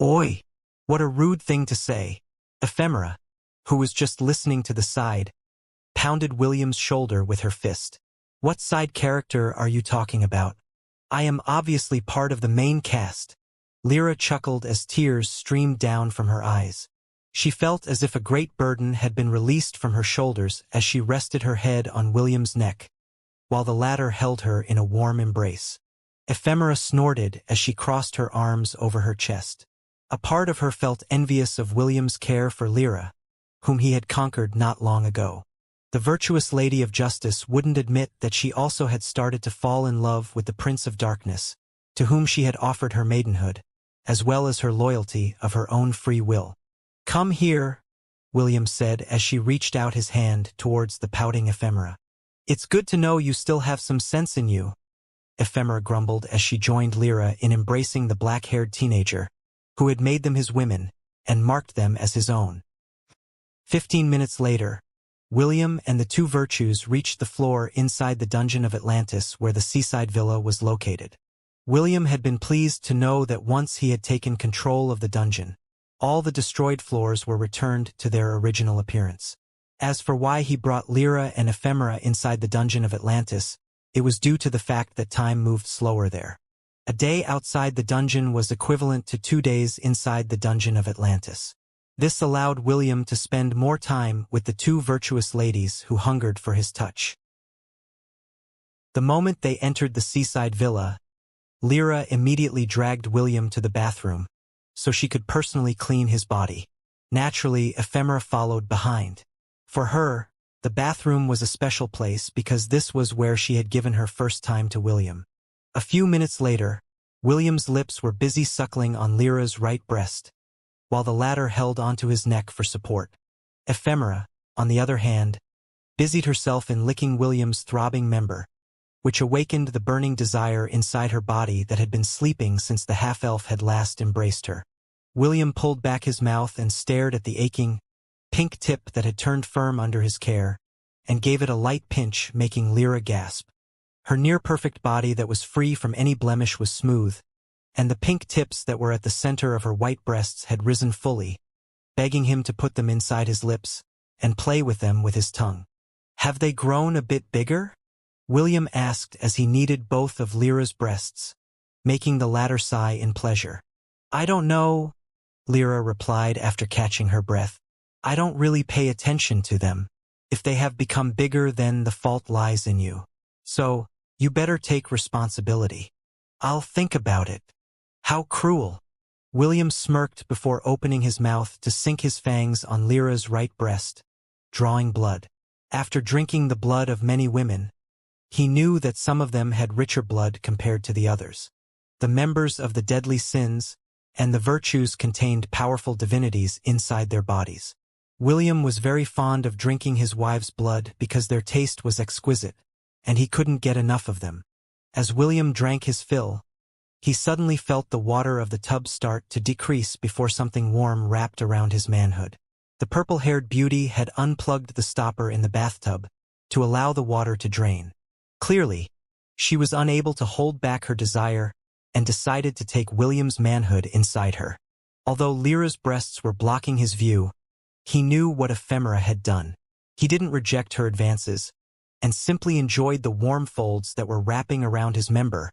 Oi! What a rude thing to say. Ephemera, who was just listening to the side, pounded William's shoulder with her fist. What side character are you talking about? I am obviously part of the main cast. Lyra chuckled as tears streamed down from her eyes. She felt as if a great burden had been released from her shoulders as she rested her head on William's neck, while the latter held her in a warm embrace. Ephemera snorted as she crossed her arms over her chest. A part of her felt envious of William's care for Lyra, whom he had conquered not long ago. The virtuous Lady of Justice wouldn't admit that she also had started to fall in love with the Prince of Darkness, to whom she had offered her maidenhood, as well as her loyalty of her own free will. "Come here," William said as she reached out his hand towards the pouting Ephemera. "It's good to know you still have some sense in you," Ephemera grumbled as she joined Lyra in embracing the black-haired teenager, who had made them his women and marked them as his own. 15 minutes later, William and the two virtues reached the floor inside the dungeon of Atlantis where the seaside villa was located. William had been pleased to know that once he had taken control of the dungeon, all the destroyed floors were returned to their original appearance. As for why he brought Lyra and Ephemera inside the dungeon of Atlantis, it was due to the fact that time moved slower there. A day outside the dungeon was equivalent to 2 days inside the dungeon of Atlantis. This allowed William to spend more time with the two virtuous ladies who hungered for his touch. The moment they entered the seaside villa, Lyra immediately dragged William to the bathroom, so she could personally clean his body. Naturally, Ephemera followed behind. For her, the bathroom was a special place because this was where she had given her first time to William. A few minutes later, William's lips were busy suckling on Lyra's right breast, while the latter held onto his neck for support. Ephemera, on the other hand, busied herself in licking William's throbbing member, which awakened the burning desire inside her body that had been sleeping since the half-elf had last embraced her. William pulled back his mouth and stared at the aching, pink tip that had turned firm under his care, and gave it a light pinch, making Lyra gasp. Her near-perfect body that was free from any blemish was smooth, and the pink tips that were at the center of her white breasts had risen fully, begging him to put them inside his lips and play with them with his tongue. "Have they grown a bit bigger?" William asked as he kneaded both of Lyra's breasts, making the latter sigh in pleasure. "I don't know," Lyra replied after catching her breath. "I don't really pay attention to them. If they have become bigger, then the fault lies in you. So, you better take responsibility." "I'll think about it." "How cruel." William smirked before opening his mouth to sink his fangs on Lyra's right breast, drawing blood. After drinking the blood of many women, he knew that some of them had richer blood compared to the others. The members of the deadly sins and the virtues contained powerful divinities inside their bodies. William was very fond of drinking his wife's blood because their taste was exquisite, and he couldn't get enough of them. As William drank his fill, he suddenly felt the water of the tub start to decrease before something warm wrapped around his manhood. The purple-haired beauty had unplugged the stopper in the bathtub to allow the water to drain. Clearly, she was unable to hold back her desire and decided to take William's manhood inside her. Although Lyra's breasts were blocking his view, he knew what Ephemera had done. He didn't reject her advances, and simply enjoyed the warm folds that were wrapping around his member,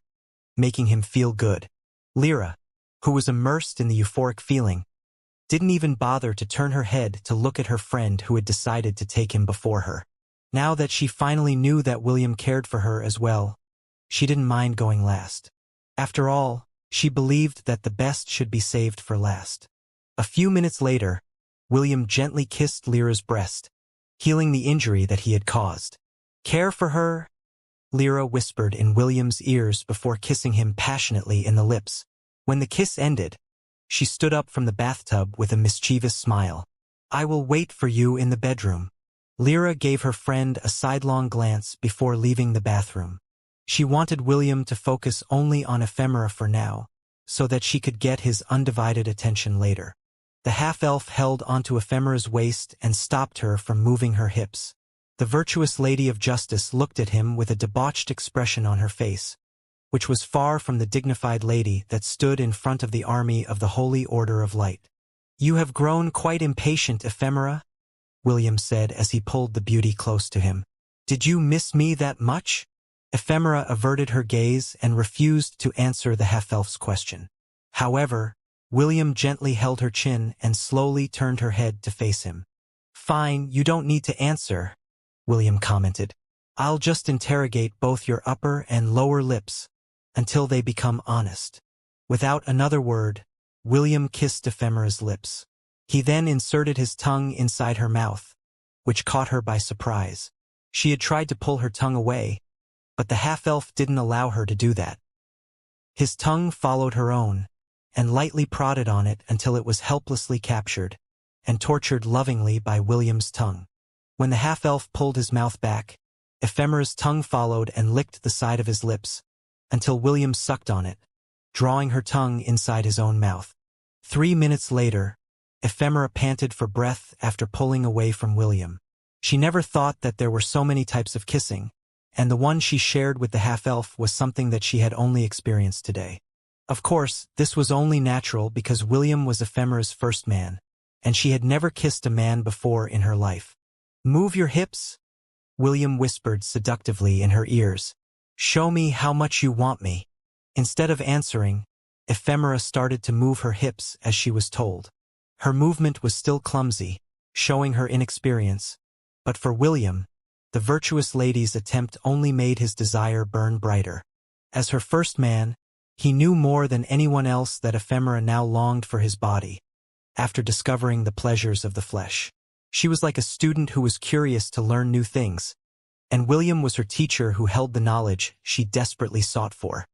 making him feel good. Lyra, who was immersed in the euphoric feeling, didn't even bother to turn her head to look at her friend who had decided to take him before her. Now that she finally knew that William cared for her as well, she didn't mind going last. After all, she believed that the best should be saved for last. A few minutes later, William gently kissed Lyra's breast, healing the injury that he had caused. "Care for her?" Lyra whispered in William's ears before kissing him passionately in the lips. When the kiss ended, she stood up from the bathtub with a mischievous smile. "I will wait for you in the bedroom." Lyra gave her friend a sidelong glance before leaving the bathroom. She wanted William to focus only on Ephemera for now, so that she could get his undivided attention later. The half-elf held onto Ephemera's waist and stopped her from moving her hips. The virtuous Lady of Justice looked at him with a debauched expression on her face, which was far from the dignified lady that stood in front of the army of the Holy Order of Light. "You have grown quite impatient, Ephemera," William said as he pulled the beauty close to him. "Did you miss me that much?" Ephemera averted her gaze and refused to answer the half-elf's question. However, William gently held her chin and slowly turned her head to face him. "Fine, you don't need to answer," William commented. "I'll just interrogate both your upper and lower lips until they become honest." Without another word, William kissed Ephemera's lips. He then inserted his tongue inside her mouth, which caught her by surprise. She had tried to pull her tongue away, but the half-elf didn't allow her to do that. His tongue followed her own, and lightly prodded on it until it was helplessly captured and tortured lovingly by William's tongue. When the half-elf pulled his mouth back, Ephemera's tongue followed and licked the side of his lips until William sucked on it, drawing her tongue inside his own mouth. 3 minutes later, Ephemera panted for breath after pulling away from William. She never thought that there were so many types of kissing, and the one she shared with the half-elf was something that she had only experienced today. Of course, this was only natural because William was Ephemera's first man, and she had never kissed a man before in her life. "Move your hips," William whispered seductively in her ears. "Show me how much you want me." Instead of answering, Ephemera started to move her hips as she was told. Her movement was still clumsy, showing her inexperience, but for William, the virtuous lady's attempt only made his desire burn brighter. As her first man, he knew more than anyone else that Ephemera now longed for his body, after discovering the pleasures of the flesh. She was like a student who was curious to learn new things, and William was her teacher who held the knowledge she desperately sought for.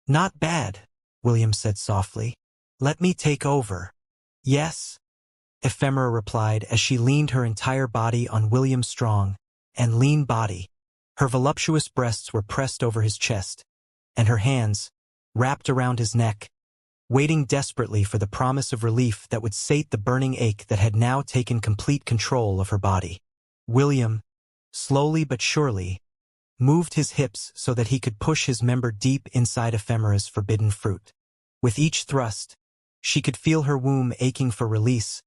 "Not bad," William said softly. "Let me take over." "Yes," Ephemera replied as she leaned her entire body on William's strong and lean body. Her voluptuous breasts were pressed over his chest, and her hands, wrapped around his neck, waiting desperately for the promise of relief that would sate the burning ache that had now taken complete control of her body. William, slowly but surely, moved his hips so that he could push his member deep inside Ephemera's forbidden fruit. With each thrust, she could feel her womb aching for release,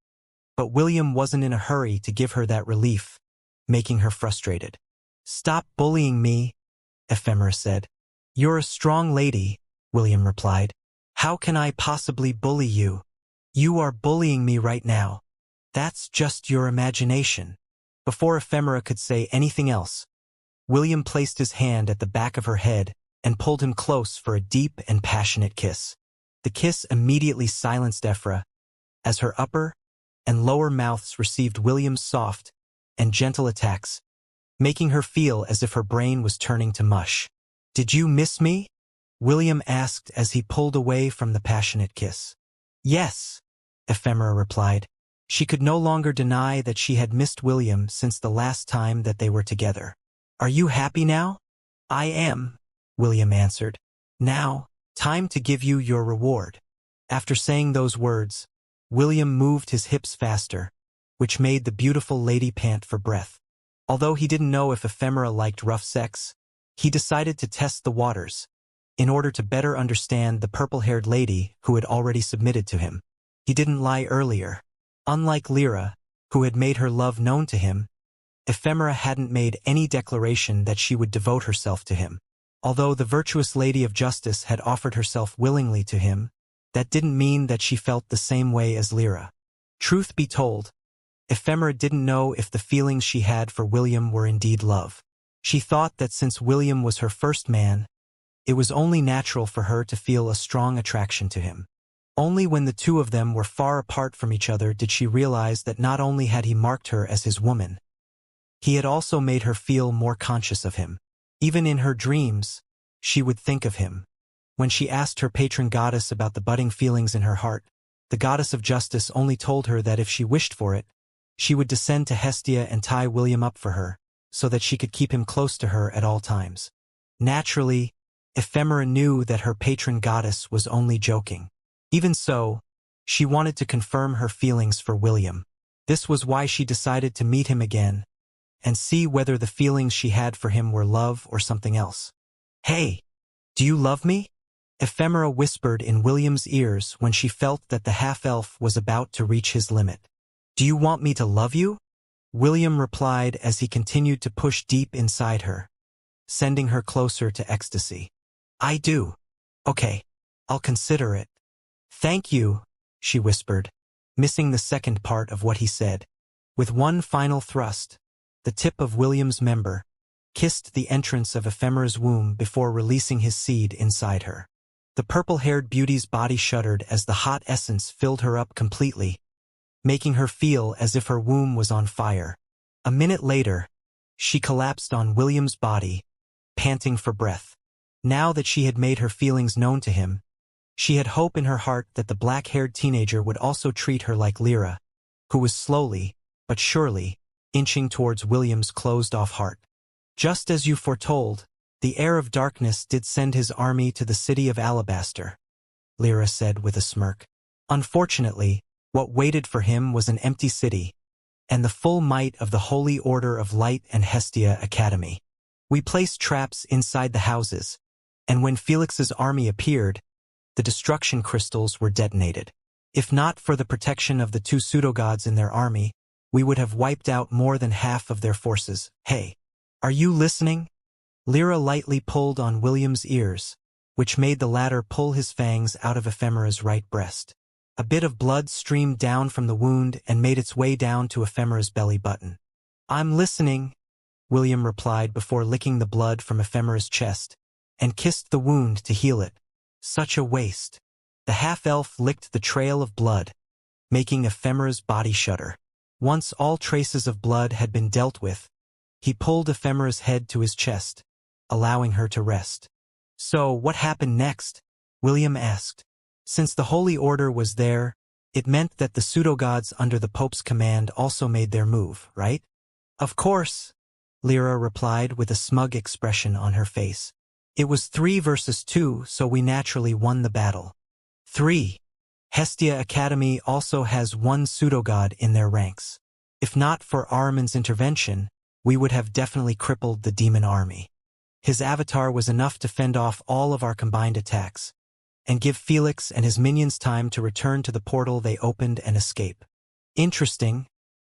but William wasn't in a hurry to give her that relief, making her frustrated. "Stop bullying me," Ephemera said. "You're a strong lady," William replied. "How can I possibly bully you? You are bullying me right now. That's just your imagination." Before Ephemera could say anything else, William placed his hand at the back of her head and pulled him close for a deep and passionate kiss. The kiss immediately silenced Ephra, as her upper and lower mouths received William's soft and gentle attacks, making her feel as if her brain was turning to mush. "Did you miss me?" William asked as he pulled away from the passionate kiss. "Yes," Ephemera replied. She could no longer deny that she had missed William since the last time that they were together. "Are you happy now?" "I am," William answered. "Now, time to give you your reward." After saying those words, William moved his hips faster, which made the beautiful lady pant for breath. Although he didn't know if Ephemera liked rough sex, he decided to test the waters, in order to better understand the purple-haired lady who had already submitted to him. He didn't lie earlier. Unlike Lyra, who had made her love known to him, Ephemera hadn't made any declaration that she would devote herself to him. Although the virtuous lady of justice had offered herself willingly to him, that didn't mean that she felt the same way as Lyra. Truth be told, Ephemera didn't know if the feelings she had for William were indeed love. She thought that since William was her first man, it was only natural for her to feel a strong attraction to him. Only when the two of them were far apart from each other did she realize that not only had he marked her as his woman, he had also made her feel more conscious of him. Even in her dreams, she would think of him. When she asked her patron goddess about the budding feelings in her heart, the goddess of justice only told her that if she wished for it, she would descend to Hestia and tie William up for her, so that she could keep him close to her at all times. Naturally, Ephemera knew that her patron goddess was only joking. Even so, she wanted to confirm her feelings for William. This was why she decided to meet him again and see whether the feelings she had for him were love or something else. "Hey, do you love me?" Ephemera whispered in William's ears when she felt that the half-elf was about to reach his limit. "Do you want me to love you?" William replied as he continued to push deep inside her, sending her closer to ecstasy. I do. Okay, I'll consider it. Thank you, she whispered, missing the second part of what he said. With one final thrust, the tip of William's member kissed the entrance of Ephemera's womb before releasing his seed inside her. The purple-haired beauty's body shuddered as the hot essence filled her up completely, making her feel as if her womb was on fire. A minute later, she collapsed on William's body, panting for breath. Now that she had made her feelings known to him, she had hope in her heart that the black-haired teenager would also treat her like Lyra, who was slowly, but surely, inching towards William's closed-off heart. Just as you foretold, the heir of darkness did send his army to the city of Alabaster, Lyra said with a smirk. Unfortunately, what waited for him was an empty city, and the full might of the Holy Order of Light and Hestia Academy. We placed traps inside the houses, and when Felix's army appeared, the destruction crystals were detonated. If not for the protection of the two pseudogods in their army, we would have wiped out more than half of their forces. Hey, are you listening? Lyra lightly pulled on William's ears, which made the latter pull his fangs out of Ephemera's right breast. A bit of blood streamed down from the wound and made its way down to Ephemera's belly button. I'm listening, William replied before licking the blood from Ephemera's chest, and kissed the wound to heal it. Such a waste. The half-elf licked the trail of blood, making Ephemera's body shudder. Once all traces of blood had been dealt with, he pulled Ephemera's head to his chest, allowing her to rest. So, what happened next? William asked. Since the Holy Order was there, it meant that the pseudogods under the Pope's command also made their move, right? Of course, Lyra replied with a smug expression on her face. It was 3 versus 2, so we naturally won the battle. 3. Hestia Academy also has one pseudogod in their ranks. If not for Ahriman's intervention, we would have definitely crippled the demon army. His avatar was enough to fend off all of our combined attacks, and give Felix and his minions time to return to the portal they opened and escape. Interesting,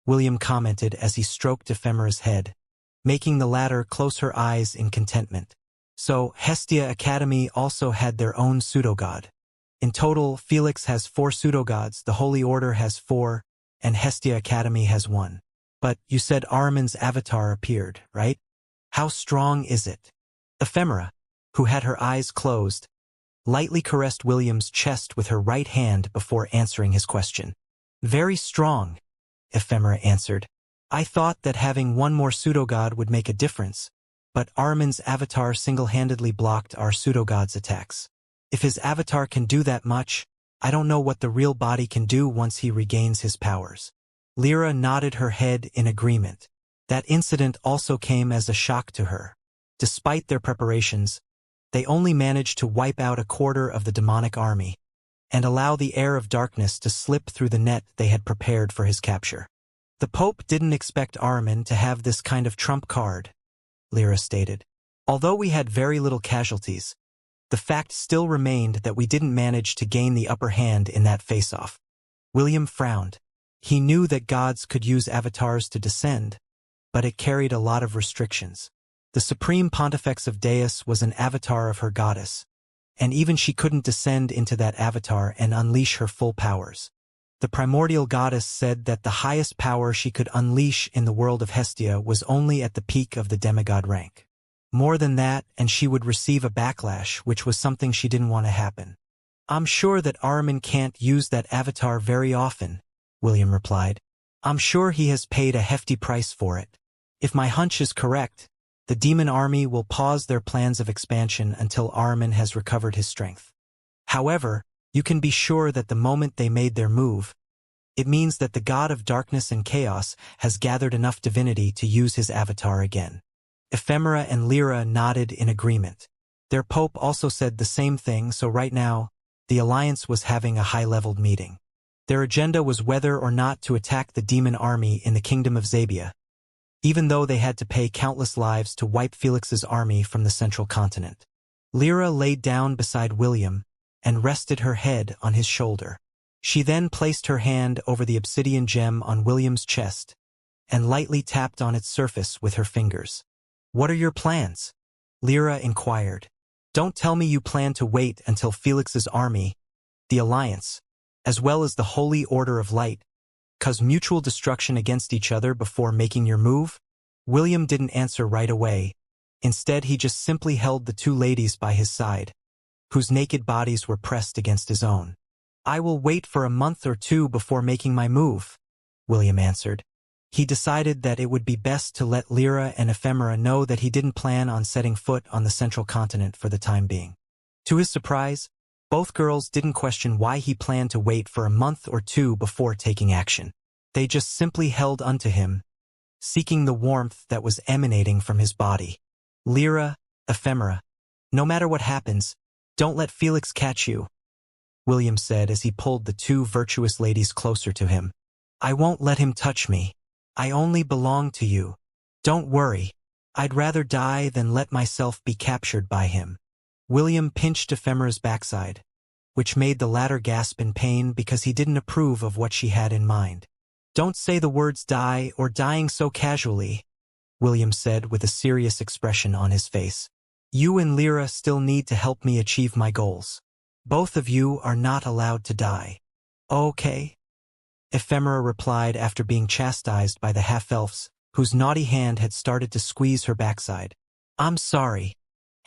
William commented as he stroked Ephemera's head, making the latter close her eyes in contentment. So, Hestia Academy also had their own pseudogod. In total, Felix has 4 pseudogods, the Holy Order has 4, and Hestia Academy has 1. But you said Ahriman's avatar appeared, right? How strong is it? Ephemera, who had her eyes closed, lightly caressed William's chest with her right hand before answering his question. Very strong, Ephemera answered. I thought that having one more pseudogod would make a difference, but Ahriman's avatar single-handedly blocked our pseudogod's attacks. If his avatar can do that much, I don't know what the real body can do once he regains his powers. Lyra nodded her head in agreement. That incident also came as a shock to her. Despite their preparations, they only managed to wipe out a quarter of the demonic army, and allow the heir of darkness to slip through the net they had prepared for his capture. The Pope didn't expect Ahriman to have this kind of trump card, Lyra stated. Although we had very little casualties, the fact still remained that we didn't manage to gain the upper hand in that face-off. William frowned. He knew that gods could use avatars to descend, but it carried a lot of restrictions. The Supreme Pontifex of Deus was an avatar of her goddess, and even she couldn't descend into that avatar and unleash her full powers. The primordial goddess said that the highest power she could unleash in the world of Hestia was only at the peak of the demigod rank. More than that, and she would receive a backlash, which was something she didn't want to happen. I'm sure that Ahriman can't use that avatar very often, William replied. I'm sure he has paid a hefty price for it. If my hunch is correct, the demon army will pause their plans of expansion until Ahriman has recovered his strength. However, you can be sure that the moment they made their move, it means that the god of darkness and chaos has gathered enough divinity to use his avatar again. Ephemera and Lyra nodded in agreement. Their pope also said the same thing, so right now, the alliance was having a high-leveled meeting. Their agenda was whether or not to attack the demon army in the kingdom of Zabia, even though they had to pay countless lives to wipe Felix's army from the central continent. Lyra laid down beside William and rested her head on his shoulder. She then placed her hand over the obsidian gem on William's chest and lightly tapped on its surface with her fingers. What are your plans? Lyra inquired. Don't tell me you plan to wait until Felix's army, the Alliance, as well as the Holy Order of Light, cause mutual destruction against each other before making your move? William didn't answer right away. Instead, he just simply held the two ladies by his side, whose naked bodies were pressed against his own. I will wait for a month or two before making my move, William answered. He decided that it would be best to let Lyra and Ephemera know that he didn't plan on setting foot on the central continent for the time being. To his surprise, both girls didn't question why he planned to wait for a month or two before taking action. They just simply held unto him, seeking the warmth that was emanating from his body. Lyra, Ephemera, no matter what happens, don't let Felix catch you, William said as he pulled the two virtuous ladies closer to him. I won't let him touch me. I only belong to you. Don't worry. I'd rather die than let myself be captured by him. William pinched Ephemera's backside, which made the latter gasp in pain because he didn't approve of what she had in mind. Don't say the words die or dying so casually, William said with a serious expression on his face. You and Lyra still need to help me achieve my goals. Both of you are not allowed to die. Okay? Ephemera replied after being chastised by the half-elves, whose naughty hand had started to squeeze her backside. I'm sorry.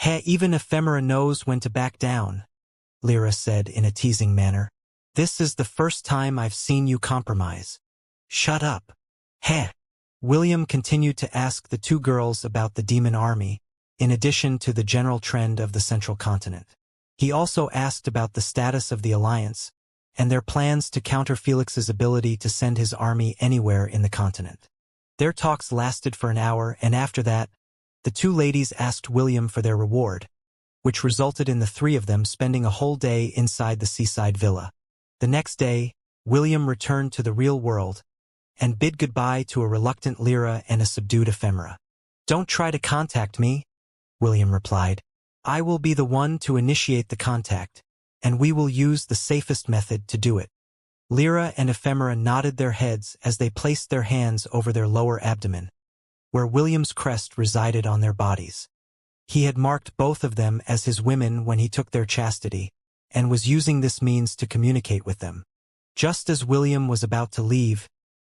Even Ephemera knows when to back down, Lyra said in a teasing manner. This is the first time I've seen you compromise. Shut up. William continued to ask the two girls about the demon army, in addition to the general trend of the central continent. He also asked about the status of the Alliance, and their plans to counter Felix's ability to send his army anywhere in the continent. Their talks lasted for an hour, and after that, the two ladies asked William for their reward, which resulted in the three of them spending a whole day inside the seaside villa. The next day, William returned to the real world and bid goodbye to a reluctant Lyra and a subdued Ephemera. Don't try to contact me, William replied. I will be the one to initiate the contact, and we will use the safest method to do it. Lyra and Ephemera nodded their heads as they placed their hands over their lower abdomen, where William's crest resided on their bodies. He had marked both of them as his women when he took their chastity, and was using this means to communicate with them. Just as William was about to leave,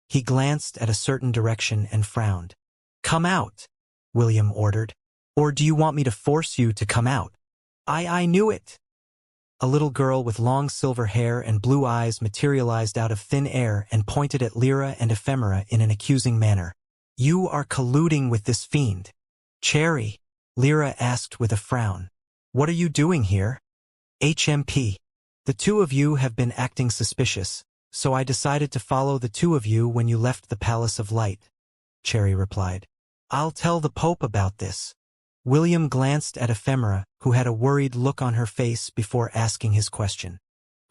he glanced at a certain direction and frowned. Come out, William ordered. Or do you want me to force you to come out? I knew it. A little girl with long silver hair and blue eyes materialized out of thin air and pointed at Lyra and Ephemera in an accusing manner. You are colluding with this fiend. Cherry, Lyra asked with a frown. What are you doing here? HMP. The two of you have been acting suspicious, so I decided to follow the two of you when you left the Palace of Light, Cherry replied. I'll tell the Pope about this. William glanced at Ephemera, who had a worried look on her face before asking his question.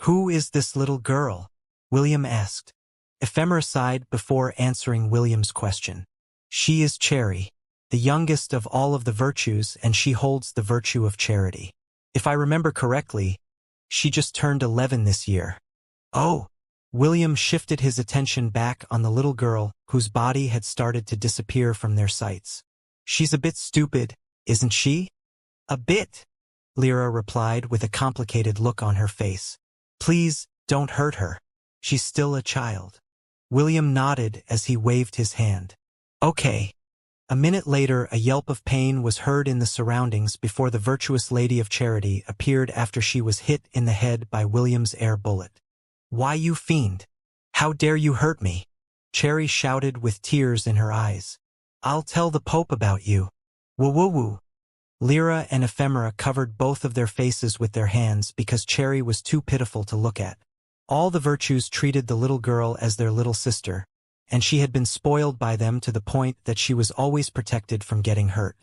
Who is this little girl? William asked. Ephemera sighed before answering William's question. She is Cherry, the youngest of all of the virtues, and she holds the virtue of charity. If I remember correctly, she just turned 11 this year. Oh! William shifted his attention back on the little girl, whose body had started to disappear from their sights. She's a bit stupid, isn't she? A bit, Lyra replied with a complicated look on her face. Please, don't hurt her. She's still a child. William nodded as he waved his hand. Okay. A minute later, a yelp of pain was heard in the surroundings before the virtuous Lady of Charity appeared after she was hit in the head by William's air bullet. Why, you fiend! How dare you hurt me? Cherry shouted with tears in her eyes. I'll tell the Pope about you. Woo-woo-woo. Lyra and Ephemera covered both of their faces with their hands because Cherry was too pitiful to look at. All the virtues treated the little girl as their little sister, and she had been spoiled by them to the point that she was always protected from getting hurt.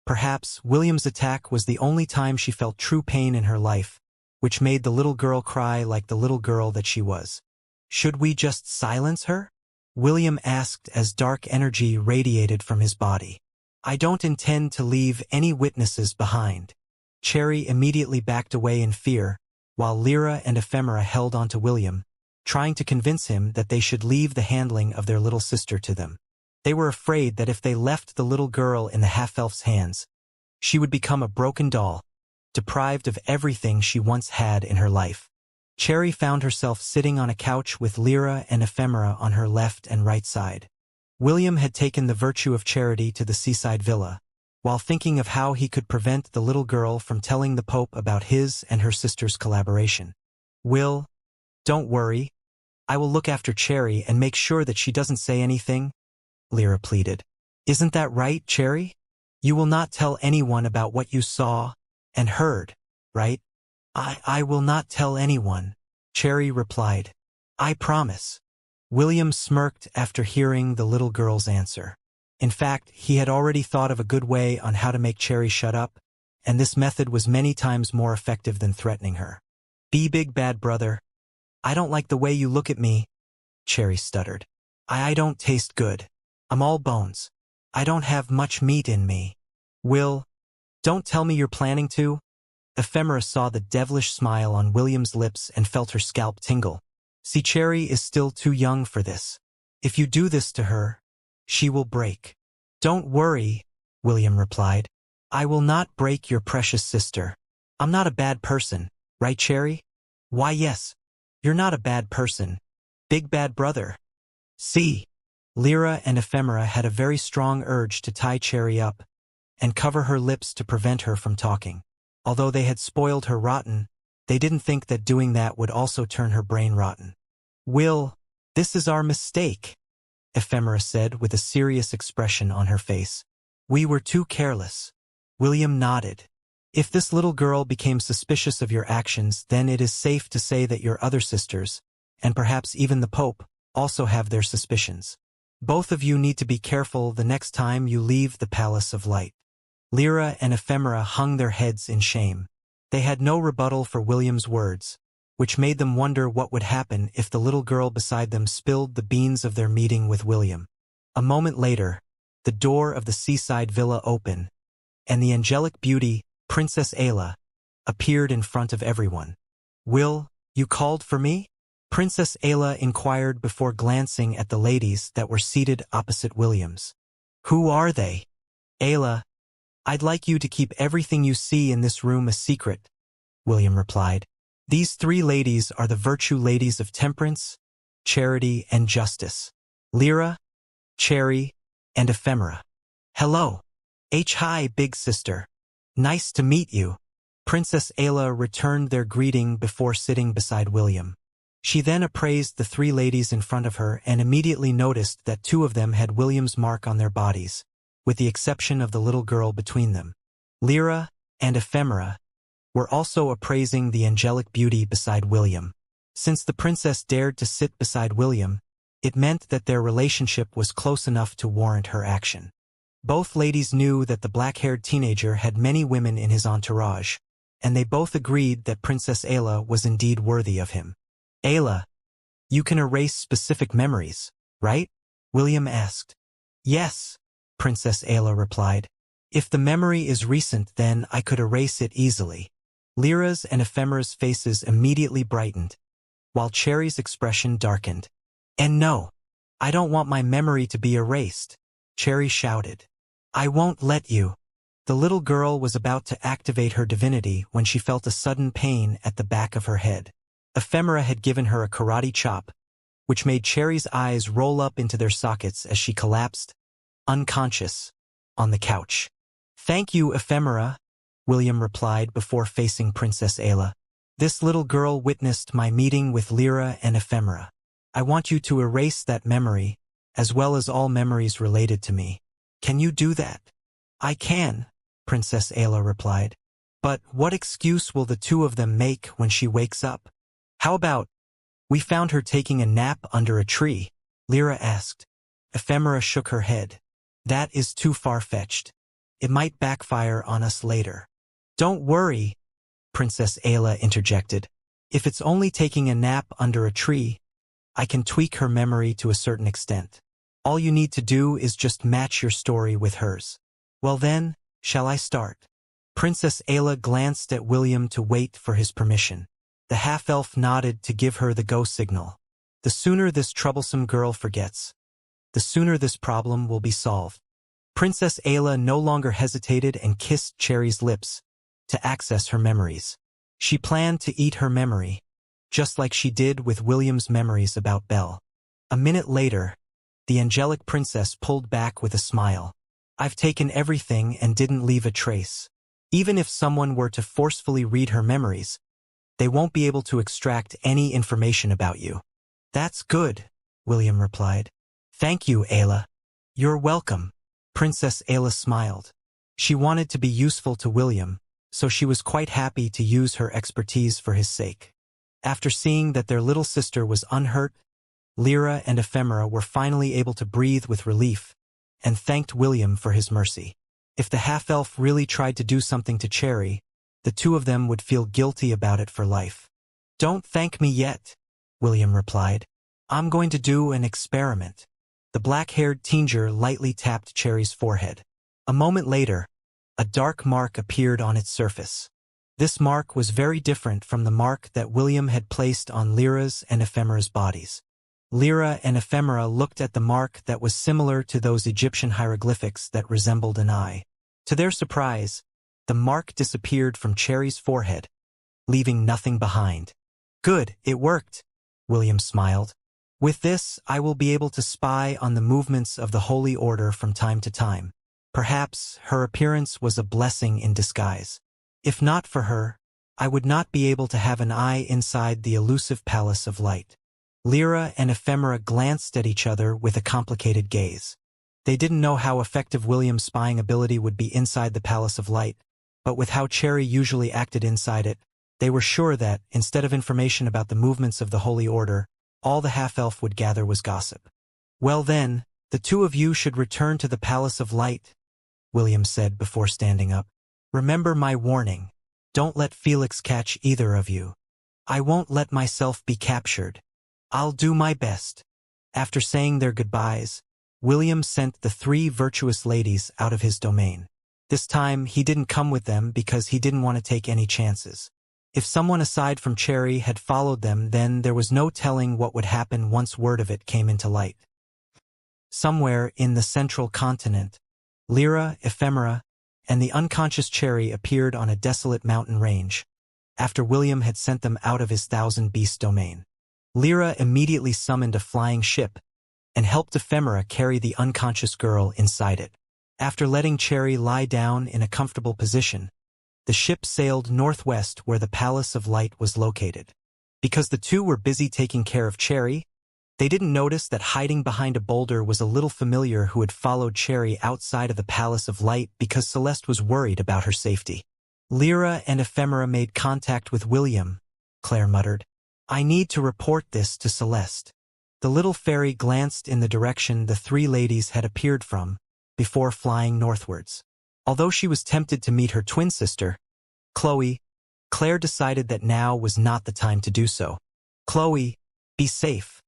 Perhaps William's attack was the only time she felt true pain in her life, which made the little girl cry like the little girl that she was. Should we just silence her? William asked as dark energy radiated from his body. I don't intend to leave any witnesses behind. Cherry immediately backed away in fear, while Lyra and Ephemera held onto William, trying to convince him that they should leave the handling of their little sister to them. They were afraid that if they left the little girl in the half-elf's hands, she would become a broken doll, deprived of everything she once had in her life. Cherry found herself sitting on a couch with Lyra and Ephemera on her left and right side. William had taken the virtue of charity to the seaside villa, while thinking of how he could prevent the little girl from telling the Pope about his and her sister's collaboration. "Will, don't worry. I will look after Cherry and make sure that she doesn't say anything," Lyra pleaded. "Isn't that right, Cherry? You will not tell anyone about what you saw and heard, right?" I will not tell anyone," Cherry replied. "I promise." William smirked after hearing the little girl's answer. In fact, he had already thought of a good way on how to make Cherry shut up, and this method was many times more effective than threatening her. "Be big bad brother. I don't like the way you look at me," Cherry stuttered. I don't taste good. I'm all bones. I don't have much meat in me." "Will, don't tell me you're planning to?" Ephemera saw the devilish smile on William's lips and felt her scalp tingle. "See, Cherry is still too young for this. If you do this to her, she will break." "Don't worry," William replied. "I will not break your precious sister. I'm not a bad person, right, Cherry?" "Why, yes. You're not a bad person. Big bad brother." See, Lyra and Ephemera had a very strong urge to tie Cherry up and cover her lips to prevent her from talking. Although they had spoiled her rotten, they didn't think that doing that would also turn her brain rotten. "Will, this is our mistake," Ephemera said with a serious expression on her face. "We were too careless." William nodded. "If this little girl became suspicious of your actions, then it is safe to say that your other sisters, and perhaps even the Pope, also have their suspicions. Both of you need to be careful the next time you leave the Palace of Light." Lyra and Ephemera hung their heads in shame. They had no rebuttal for William's words, which made them wonder what would happen if the little girl beside them spilled the beans of their meeting with William. A moment later, the door of the seaside villa opened, and the angelic beauty, Princess Ayla, appeared in front of everyone. "Will, you called for me?" Princess Ayla inquired before glancing at the ladies that were seated opposite William's. "Who are they?" "Ayla, I'd like you to keep everything you see in this room a secret," William replied. "These three ladies are the virtue ladies of temperance, charity, and justice. Lyra, Cherry, and Ephemera." "Hello. Hi, big sister. Nice to meet you." Princess Ayla returned their greeting before sitting beside William. She then appraised the three ladies in front of her and immediately noticed that two of them had William's mark on their bodies, with the exception of the little girl between them. Lyra and Ephemera were also appraising the angelic beauty beside William. Since the princess dared to sit beside William, it meant that their relationship was close enough to warrant her action. Both ladies knew that the black-haired teenager had many women in his entourage, and they both agreed that Princess Ayla was indeed worthy of him. "Ayla, you can erase specific memories, right?" William asked. "Yes," Princess Ayla replied. "If the memory is recent, then I could erase it easily." Lyra's and Ephemera's faces immediately brightened, while Cherry's expression darkened. "And no, I don't want my memory to be erased," Cherry shouted. "I won't let you." The little girl was about to activate her divinity when she felt a sudden pain at the back of her head. Ephemera had given her a karate chop, which made Cherry's eyes roll up into their sockets as she collapsed, unconscious, on the couch. "Thank you, Ephemera," William replied before facing Princess Ayla. "This little girl witnessed my meeting with Lyra and Ephemera. I want you to erase that memory, as well as all memories related to me. Can you do that?" "I can," Princess Ayla replied. "But what excuse will the two of them make when she wakes up?" "How about, we found her taking a nap under a tree?" Lyra asked. Ephemera shook her head. "That is too far-fetched. It might backfire on us later." "Don't worry," Princess Ayla interjected. "If it's only taking a nap under a tree, I can tweak her memory to a certain extent. All you need to do is just match your story with hers." "Well then, shall I start?" Princess Ayla glanced at William to wait for his permission. The half-elf nodded to give her the go signal. "The sooner this troublesome girl forgets, the sooner this problem will be solved." Princess Ayla no longer hesitated and kissed Cherry's lips to access her memories. She planned to eat her memory, just like she did with William's memories about Belle. A minute later, the angelic princess pulled back with a smile. I've taken everything and didn't leave a trace. Even if someone were to forcefully read her memories, they won't be able to extract any information about you. That's good, William replied. Thank you, Ayla. You're welcome. Princess Ayla smiled. She wanted to be useful to William, so she was quite happy to use her expertise for his sake. After seeing that their little sister was unhurt, Lyra and Ephemera were finally able to breathe with relief and thanked William for his mercy. If the half-elf really tried to do something to Cherry, the two of them would feel guilty about it for life. Don't thank me yet, William replied. I'm going to do an experiment. The black-haired teenager lightly tapped Cherry's forehead. A moment later, a dark mark appeared on its surface. This mark was very different from the mark that William had placed on Lyra's and Ephemera's bodies. Lyra and Ephemera looked at the mark that was similar to those Egyptian hieroglyphics that resembled an eye. To their surprise, the mark disappeared from Cherry's forehead, leaving nothing behind. Good, it worked, William smiled. With this, I will be able to spy on the movements of the Holy Order from time to time. Perhaps her appearance was a blessing in disguise. If not for her, I would not be able to have an eye inside the elusive Palace of Light. Lyra and Ephemera glanced at each other with a complicated gaze. They didn't know how effective William's spying ability would be inside the Palace of Light, but with how Cherry usually acted inside it, they were sure that, instead of information about the movements of the Holy Order, all the half-elf would gather was gossip. Well then, the two of you should return to the Palace of Light, William said before standing up. Remember my warning. Don't let Felix catch either of you. I won't let myself be captured. I'll do my best. After saying their goodbyes, William sent the three virtuous ladies out of his domain. This time, he didn't come with them because he didn't want to take any chances. If someone aside from Cherry had followed them, then there was no telling what would happen once word of it came into light. Somewhere in the central continent, Lyra, Ephemera, and the unconscious Cherry appeared on a desolate mountain range, after William had sent them out of his thousand-beast domain. Lyra immediately summoned a flying ship and helped Ephemera carry the unconscious girl inside it. After letting Cherry lie down in a comfortable position, the ship sailed northwest where the Palace of Light was located. Because the two were busy taking care of Cherry, they didn't notice that hiding behind a boulder was a little familiar who had followed Cherry outside of the Palace of Light because Celeste was worried about her safety. Lyra and Ephemera made contact with William, Claire muttered. I need to report this to Celeste. The little fairy glanced in the direction the three ladies had appeared from, before flying northwards. Although she was tempted to meet her twin sister, Chloe, Claire decided that now was not the time to do so. Chloe, be safe,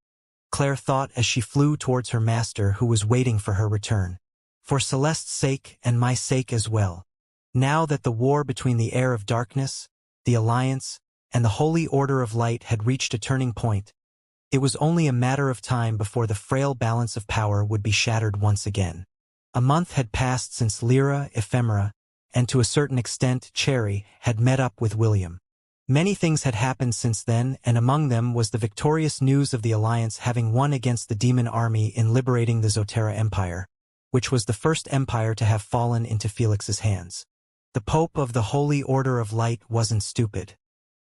Claire thought as she flew towards her master who was waiting for her return. For Celeste's sake and my sake as well. Now that the war between the Heir of Darkness, the Alliance, and the Holy Order of Light had reached a turning point, it was only a matter of time before the frail balance of power would be shattered once again. A month had passed since Lyra, Ephemera, and to a certain extent Cherry, had met up with William. Many things had happened since then, and among them was the victorious news of the Alliance having won against the demon army in liberating the Zotera Empire, which was the first empire to have fallen into Felix's hands. The Pope of the Holy Order of Light wasn't stupid.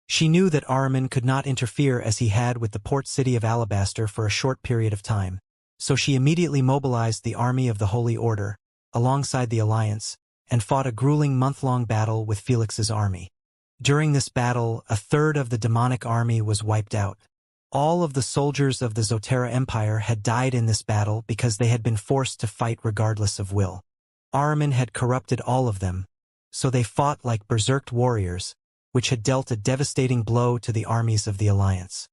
She knew that Ahriman could not interfere as he had with the port city of Alabaster for a short period of time, so she immediately mobilized the army of the Holy Order, alongside the Alliance, and fought a grueling month-long battle with Felix's army. During this battle, a third of the demonic army was wiped out. All of the soldiers of the Zotera Empire had died in this battle because they had been forced to fight regardless of will. Ahriman had corrupted all of them, so they fought like berserked warriors, which had dealt a devastating blow to the armies of the Alliance.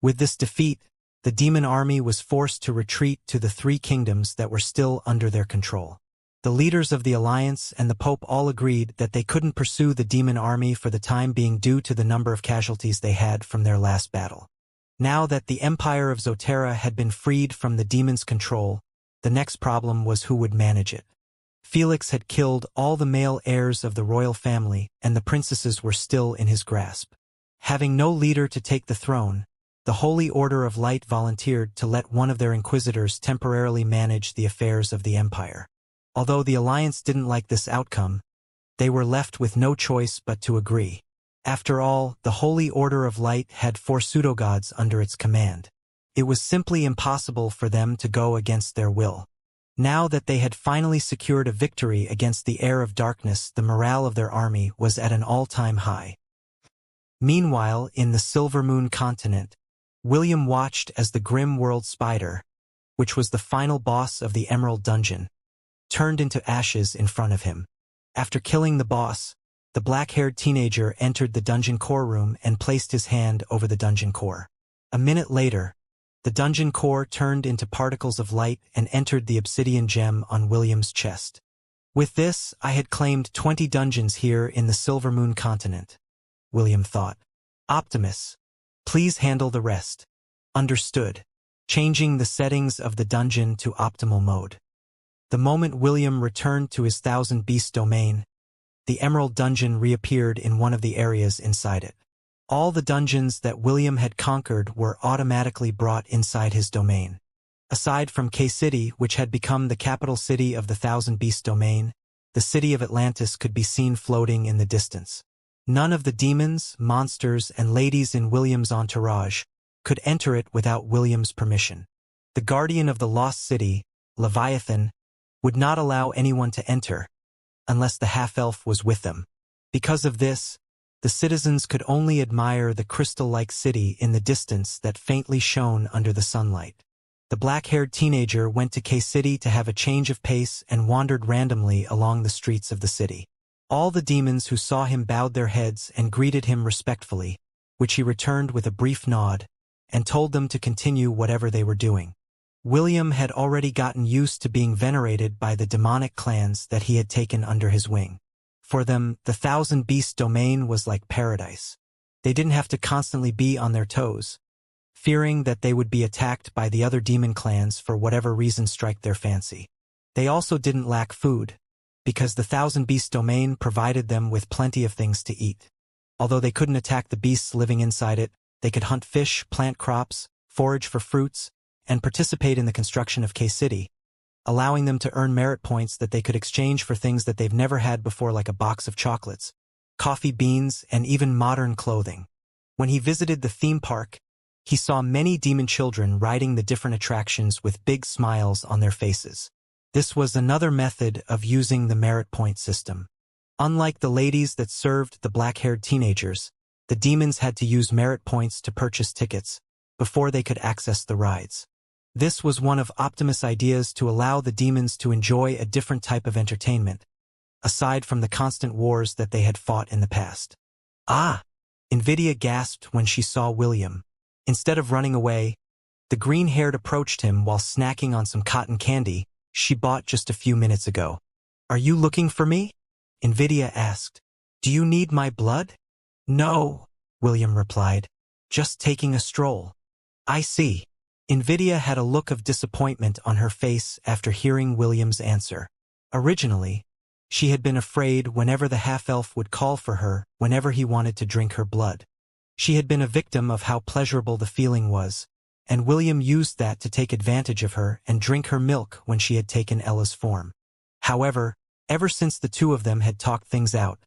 With this defeat, the demon army was forced to retreat to the three kingdoms that were still under their control. The leaders of the Alliance and the Pope all agreed that they couldn't pursue the demon army for the time being due to the number of casualties they had from their last battle. Now that the Empire of Zotera had been freed from the demon's control, the next problem was who would manage it. Felix had killed all the male heirs of the royal family, and the princesses were still in his grasp. Having no leader to take the throne, the Holy Order of Light volunteered to let one of their inquisitors temporarily manage the affairs of the empire. Although the Alliance didn't like this outcome, they were left with no choice but to agree. After all, the Holy Order of Light had 4 pseudogods under its command. It was simply impossible for them to go against their will. Now that they had finally secured a victory against the heir of darkness, the morale of their army was at an all-time high. Meanwhile, in the Silver Moon continent, William watched as the grim world spider, which was the final boss of the Emerald Dungeon, turned into ashes in front of him. After killing the boss, the black-haired teenager entered the dungeon core room and placed his hand over the dungeon core. A minute later, the dungeon core turned into particles of light and entered the obsidian gem on William's chest. With this, I had claimed 20 dungeons here in the Silver Moon continent, William thought. Optimus, please handle the rest. Understood. Changing the settings of the dungeon to optimal mode. The moment William returned to his Thousand Beast domain, the Emerald Dungeon reappeared in one of the areas inside it. All the dungeons that William had conquered were automatically brought inside his domain. Aside from K-City, which had become the capital city of the Thousand Beast domain, the city of Atlantis could be seen floating in the distance. None of the demons, monsters, and ladies in William's entourage could enter it without William's permission. The guardian of the lost city, Leviathan, would not allow anyone to enter, unless the half-elf was with them. Because of this, the citizens could only admire the crystal-like city in the distance that faintly shone under the sunlight. The black-haired teenager went to K-City to have a change of pace and wandered randomly along the streets of the city. All the demons who saw him bowed their heads and greeted him respectfully, which he returned with a brief nod, and told them to continue whatever they were doing. William had already gotten used to being venerated by the demonic clans that he had taken under his wing. For them, the Thousand Beast domain was like paradise. They didn't have to constantly be on their toes, fearing that they would be attacked by the other demon clans for whatever reason strike their fancy. They also didn't lack food, because the Thousand Beast domain provided them with plenty of things to eat. Although they couldn't attack the beasts living inside it, they could hunt fish, plant crops, forage for fruits, and participate in the construction of K-City, allowing them to earn merit points that they could exchange for things that they've never had before, like a box of chocolates, coffee beans, and even modern clothing. When he visited the theme park, he saw many demon children riding the different attractions with big smiles on their faces. This was another method of using the merit point system. Unlike the ladies that served the black-haired teenagers, the demons had to use merit points to purchase tickets before they could access the rides. This was one of Optimus' ideas to allow the demons to enjoy a different type of entertainment, aside from the constant wars that they had fought in the past. Ah! Invidia gasped when she saw William. Instead of running away, the green-haired approached him while snacking on some cotton candy she bought just a few minutes ago. "Are you looking for me?" Invidia asked. "Do you need my blood?" "No," William replied. "Just taking a stroll." "I see." Invidia had a look of disappointment on her face after hearing William's answer. Originally, she had been afraid whenever the half-elf would call for her whenever he wanted to drink her blood. She had been a victim of how pleasurable the feeling was, and William used that to take advantage of her and drink her milk when she had taken Ella's form. However, ever since the two of them had talked things out,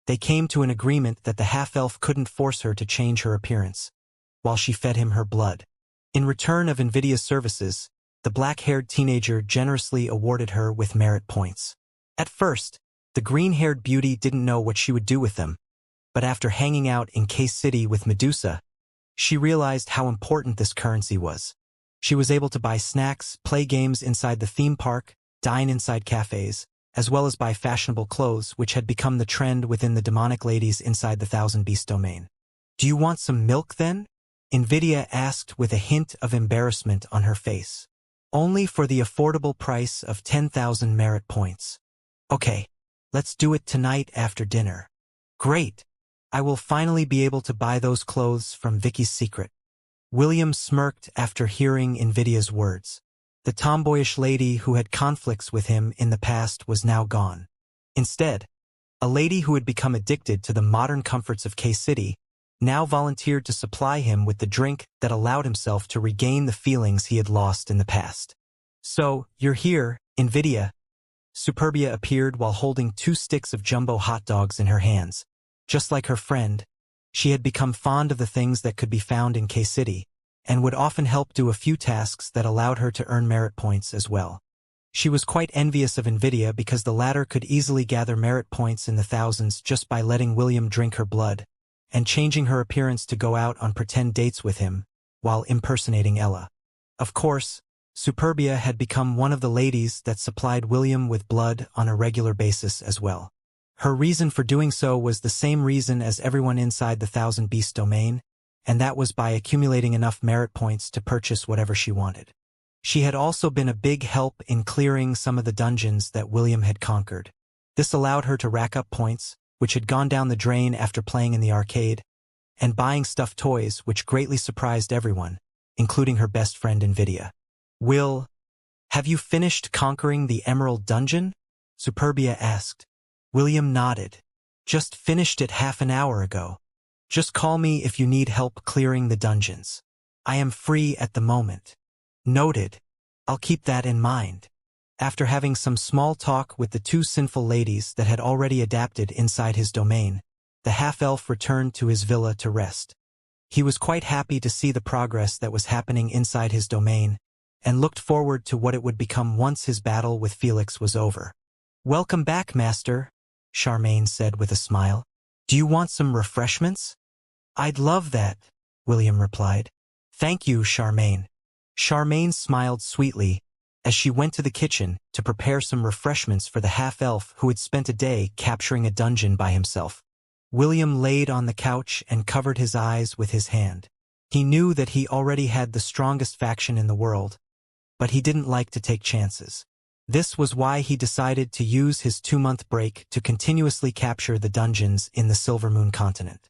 they came to an agreement that the half-elf couldn't force her to change her appearance, while she fed him her blood. In return of Invidia's services, the black-haired teenager generously awarded her with merit points. At first, the green-haired beauty didn't know what she would do with them, but after hanging out in K-City with Medusa, she realized how important this currency was. She was able to buy snacks, play games inside the theme park, dine inside cafes, as well as buy fashionable clothes, which had become the trend within the demonic ladies inside the Thousand Beast domain. "Do you want some milk then?" Invidia asked with a hint of embarrassment on her face. "Only for the affordable price of 10,000 merit points." "Okay, let's do it tonight after dinner." "Great! I will finally be able to buy those clothes from Vicky's Secret." William smirked after hearing Invidia's words. The tomboyish lady who had conflicts with him in the past was now gone. Instead, a lady who had become addicted to the modern comforts of K-City now volunteered to supply him with the drink that allowed himself to regain the feelings he had lost in the past. "So, you're here, Nvidia." Superbia appeared while holding 2 sticks of jumbo hot dogs in her hands. Just like her friend, she had become fond of the things that could be found in K-City, and would often help do a few tasks that allowed her to earn merit points as well. She was quite envious of Nvidia because the latter could easily gather merit points in the thousands just by letting William drink her blood, and changing her appearance to go out on pretend dates with him, while impersonating Ella. Of course, Superbia had become one of the ladies that supplied William with blood on a regular basis as well. Her reason for doing so was the same reason as everyone inside the Thousand Beast domain, and that was by accumulating enough merit points to purchase whatever she wanted. She had also been a big help in clearing some of the dungeons that William had conquered. This allowed her to rack up points, which had gone down the drain after playing in the arcade, and buying stuffed toys which greatly surprised everyone, including her best friend Nvidia. "Have you finished conquering the Emerald Dungeon?" Superbia asked. William nodded. "Just finished it half an hour ago. Just call me if you need help clearing the dungeons. I am free at the moment." "Noted. I'll keep that in mind." After having some small talk with the 2 sinful ladies that had already adapted inside his domain, the half-elf returned to his villa to rest. He was quite happy to see the progress that was happening inside his domain, and looked forward to what it would become once his battle with Felix was over. "Welcome back, Master," Charmaine said with a smile. "Do you want some refreshments?" "I'd love that," William replied. "Thank you, Charmaine." Charmaine smiled sweetly as she went to the kitchen to prepare some refreshments for the half-elf who had spent a day capturing a dungeon by himself. William laid on the couch and covered his eyes with his hand. He knew that he already had the strongest faction in the world, but he didn't like to take chances. This was why he decided to use his 2-month break to continuously capture the dungeons in the Silver Moon continent.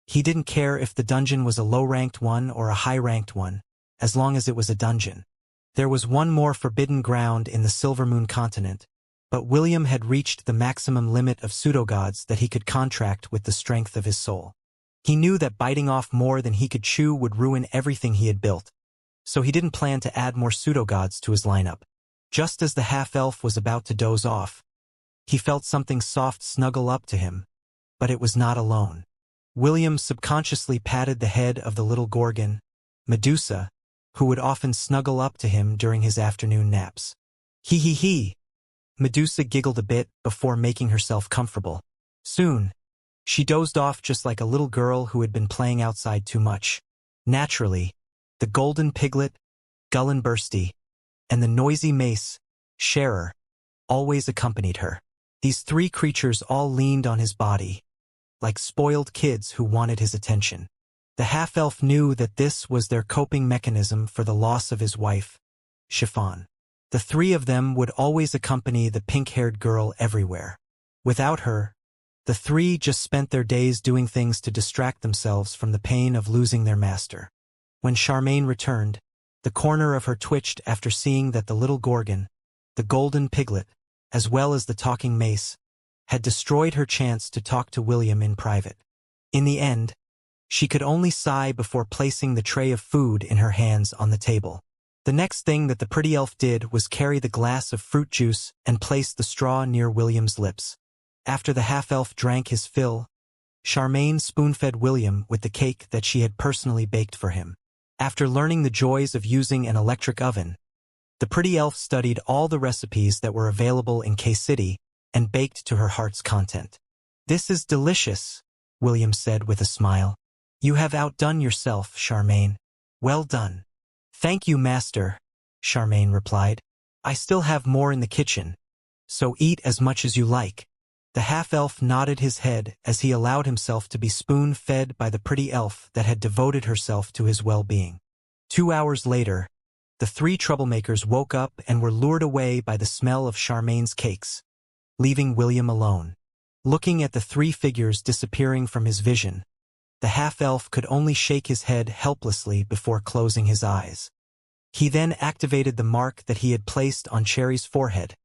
He didn't care if the dungeon was a low-ranked one or a high-ranked one, as long as it was a dungeon. There was one more forbidden ground in the Silver Moon continent, but William had reached the maximum limit of pseudogods that he could contract with the strength of his soul. He knew that biting off more than he could chew would ruin everything he had built, so he didn't plan to add more pseudogods to his lineup. Just as the half-elf was about to doze off, he felt something soft snuggle up to him, but it was not alone. William subconsciously patted the head of the little gorgon, Medusa, who would often snuggle up to him during his afternoon naps. "Hee hee hee." Medusa giggled a bit before making herself comfortable. Soon, she dozed off just like a little girl who had been playing outside too much. Naturally, the golden piglet, Gullinbursty, and the noisy mace, Sharer, always accompanied her. These 3 creatures all leaned on his body, like spoiled kids who wanted his attention. The half-elf knew that this was their coping mechanism for the loss of his wife, Chiffon. The 3 of them would always accompany the pink-haired girl everywhere. Without her, the 3 just spent their days doing things to distract themselves from the pain of losing their master. When Charmaine returned, the corner of her twitched after seeing that the little gorgon, the golden piglet, as well as the talking mace, had destroyed her chance to talk to William in private. In the end, she could only sigh before placing the tray of food in her hands on the table. The next thing that the pretty elf did was carry the glass of fruit juice and place the straw near William's lips. After the half-elf drank his fill, Charmaine spoon-fed William with the cake that she had personally baked for him. After learning the joys of using an electric oven, the pretty elf studied all the recipes that were available in K-City and baked to her heart's content. "This is delicious," William said with a smile. "You have outdone yourself, Charmaine. Well done." "Thank you, Master," Charmaine replied. "I still have more in the kitchen, so eat as much as you like." The half-elf nodded his head as he allowed himself to be spoon-fed by the pretty elf that had devoted herself to his well-being. 2 hours later, the 3 troublemakers woke up and were lured away by the smell of Charmaine's cakes, leaving William alone. Looking at the 3 figures disappearing from his vision, the half-elf could only shake his head helplessly before closing his eyes. He then activated the mark that he had placed on Cherry's forehead,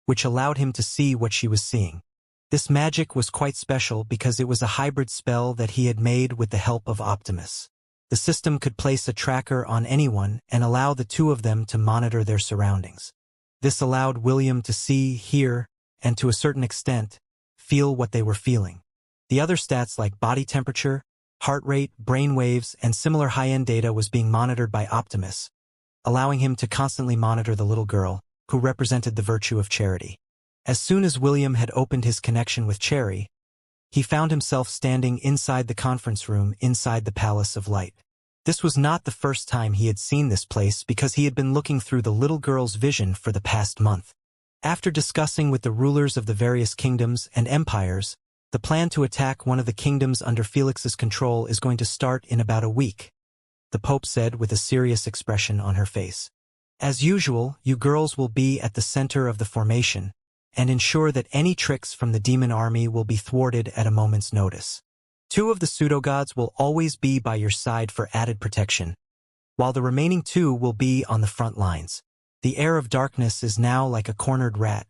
which allowed him to see what she was seeing. This magic was quite special because it was a hybrid spell that he had made with the help of Optimus. The system could place a tracker on anyone and allow the two of them to monitor their surroundings. This allowed William to see, hear, and to a certain extent, feel what they were feeling. The other stats like body temperature, heart rate, brain waves, and similar high-end data was being monitored by Optimus, allowing him to constantly monitor the little girl, who represented the virtue of charity. As soon as William had opened his connection with Cherry, he found himself standing inside the conference room inside the Palace of Light. This was not the first time he had seen this place because he had been looking through the little girl's vision for the past month. After discussing with the rulers of the various kingdoms and empires, the plan to attack one of the kingdoms under Felix's control is going to start in about a week, the Pope said with a serious expression on her face. As usual, you girls will be at the center of the formation, and ensure that any tricks from the demon army will be thwarted at a moment's notice. 2 of the pseudo-gods will always be by your side for added protection, while the remaining 2 will be on the front lines. The heir of darkness is now like a cornered rat,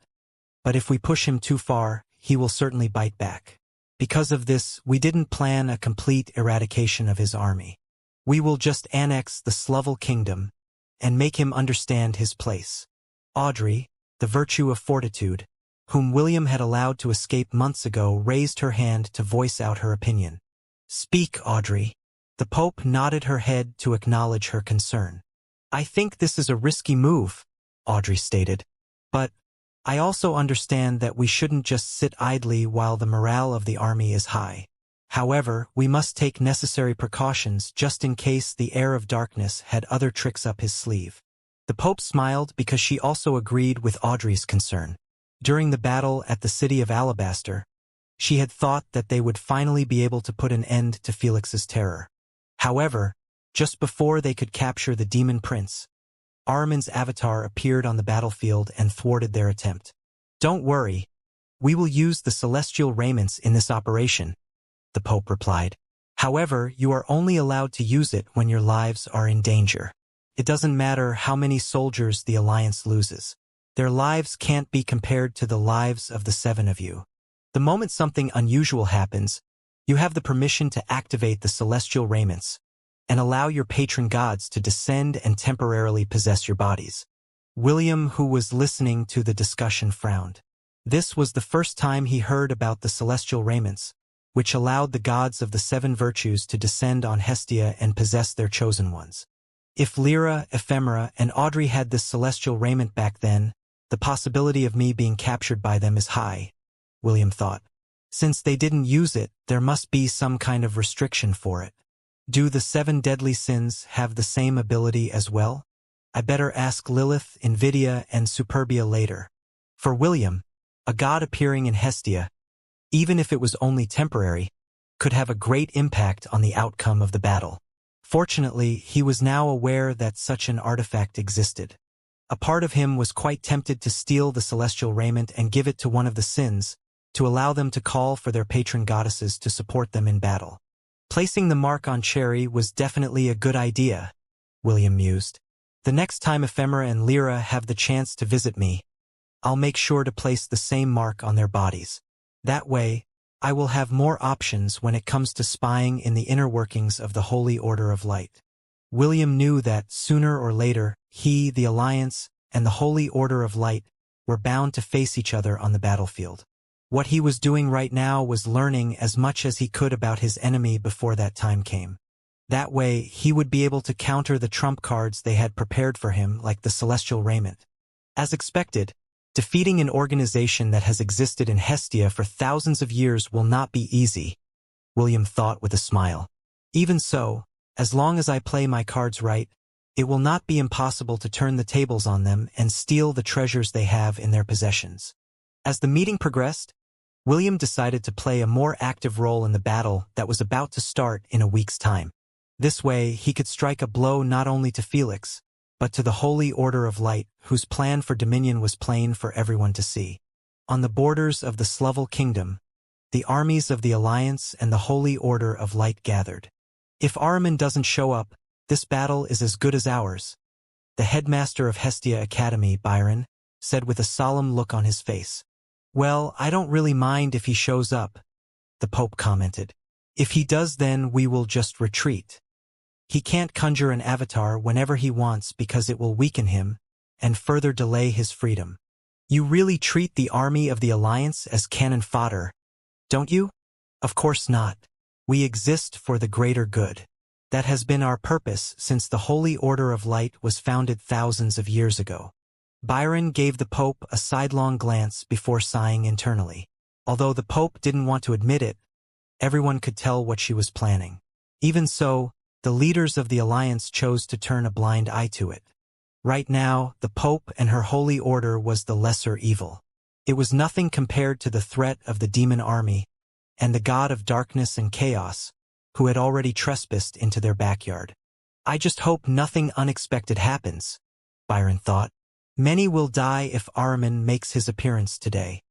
but if we push him too far, he will certainly bite back. Because of this, we didn't plan a complete eradication of his army. We will just annex the Slovel kingdom and make him understand his place. Audrey, the virtue of fortitude, whom William had allowed to escape months ago, raised her hand to voice out her opinion. Speak, Audrey. The Pope nodded her head to acknowledge her concern. I think this is a risky move, Audrey stated. But I also understand that we shouldn't just sit idly while the morale of the army is high. However, we must take necessary precautions just in case the heir of darkness had other tricks up his sleeve. The Pope smiled because she also agreed with Audrey's concern. During the battle at the city of Alabaster, she had thought that they would finally be able to put an end to Felix's terror. However, just before they could capture the demon prince, Ahriman's avatar appeared on the battlefield and thwarted their attempt. Don't worry, we will use the celestial raiments in this operation, the Pope replied. However, you are only allowed to use it when your lives are in danger. It doesn't matter how many soldiers the Alliance loses. Their lives can't be compared to the lives of the 7 of you. The moment something unusual happens, you have the permission to activate the celestial raiments and allow your patron gods to descend and temporarily possess your bodies. William, who was listening to the discussion, frowned. This was the first time he heard about the celestial raiments, which allowed the gods of the 7 virtues to descend on Hestia and possess their chosen ones. If Lyra, Ephemera, and Audrey had this celestial raiment back then, the possibility of me being captured by them is high, William thought. Since they didn't use it, there must be some kind of restriction for it. Do the 7 deadly sins have the same ability as well? I better ask Lilith, Invidia, and Superbia later. For William, a god appearing in Hestia, even if it was only temporary, could have a great impact on the outcome of the battle. Fortunately, he was now aware that such an artifact existed. A part of him was quite tempted to steal the celestial raiment and give it to one of the sins, to allow them to call for their patron goddesses to support them in battle. Placing the mark on Cherry was definitely a good idea, William mused. The next time Ephemera and Lyra have the chance to visit me, I'll make sure to place the same mark on their bodies. That way, I will have more options when it comes to spying in the inner workings of the Holy Order of Light. William knew that, sooner or later, he, the Alliance, and the Holy Order of Light were bound to face each other on the battlefield. What he was doing right now was learning as much as he could about his enemy before that time came. That way, he would be able to counter the trump cards they had prepared for him, like the celestial raiment. As expected, defeating an organization that has existed in Hestia for thousands of years will not be easy, William thought with a smile. Even so, as long as I play my cards right, it will not be impossible to turn the tables on them and steal the treasures they have in their possessions. As the meeting progressed, William decided to play a more active role in the battle that was about to start in a week's time. This way, he could strike a blow not only to Felix, but to the Holy Order of Light, whose plan for dominion was plain for everyone to see. On the borders of the Slovel kingdom, the armies of the Alliance and the Holy Order of Light gathered. If Ahriman doesn't show up, this battle is as good as ours, The headmaster of Hestia Academy, Byron, said with a solemn look on his face. Well, I don't really mind if he shows up, the Pope commented. If he does, then we will just retreat. He can't conjure an avatar whenever he wants because it will weaken him and further delay his freedom. You really treat the army of the Alliance as cannon fodder, don't you? Of course not. We exist for the greater good. That has been our purpose since the Holy Order of Light was founded thousands of years ago. Byron gave the Pope a sidelong glance before sighing internally. Although the Pope didn't want to admit it, everyone could tell what she was planning. Even so, the leaders of the Alliance chose to turn a blind eye to it. Right now, the Pope and her Holy Order was the lesser evil. It was nothing compared to the threat of the demon army and the god of darkness and chaos, who had already trespassed into their backyard. I just hope nothing unexpected happens, Byron thought. Many will die if Ahriman makes his appearance today.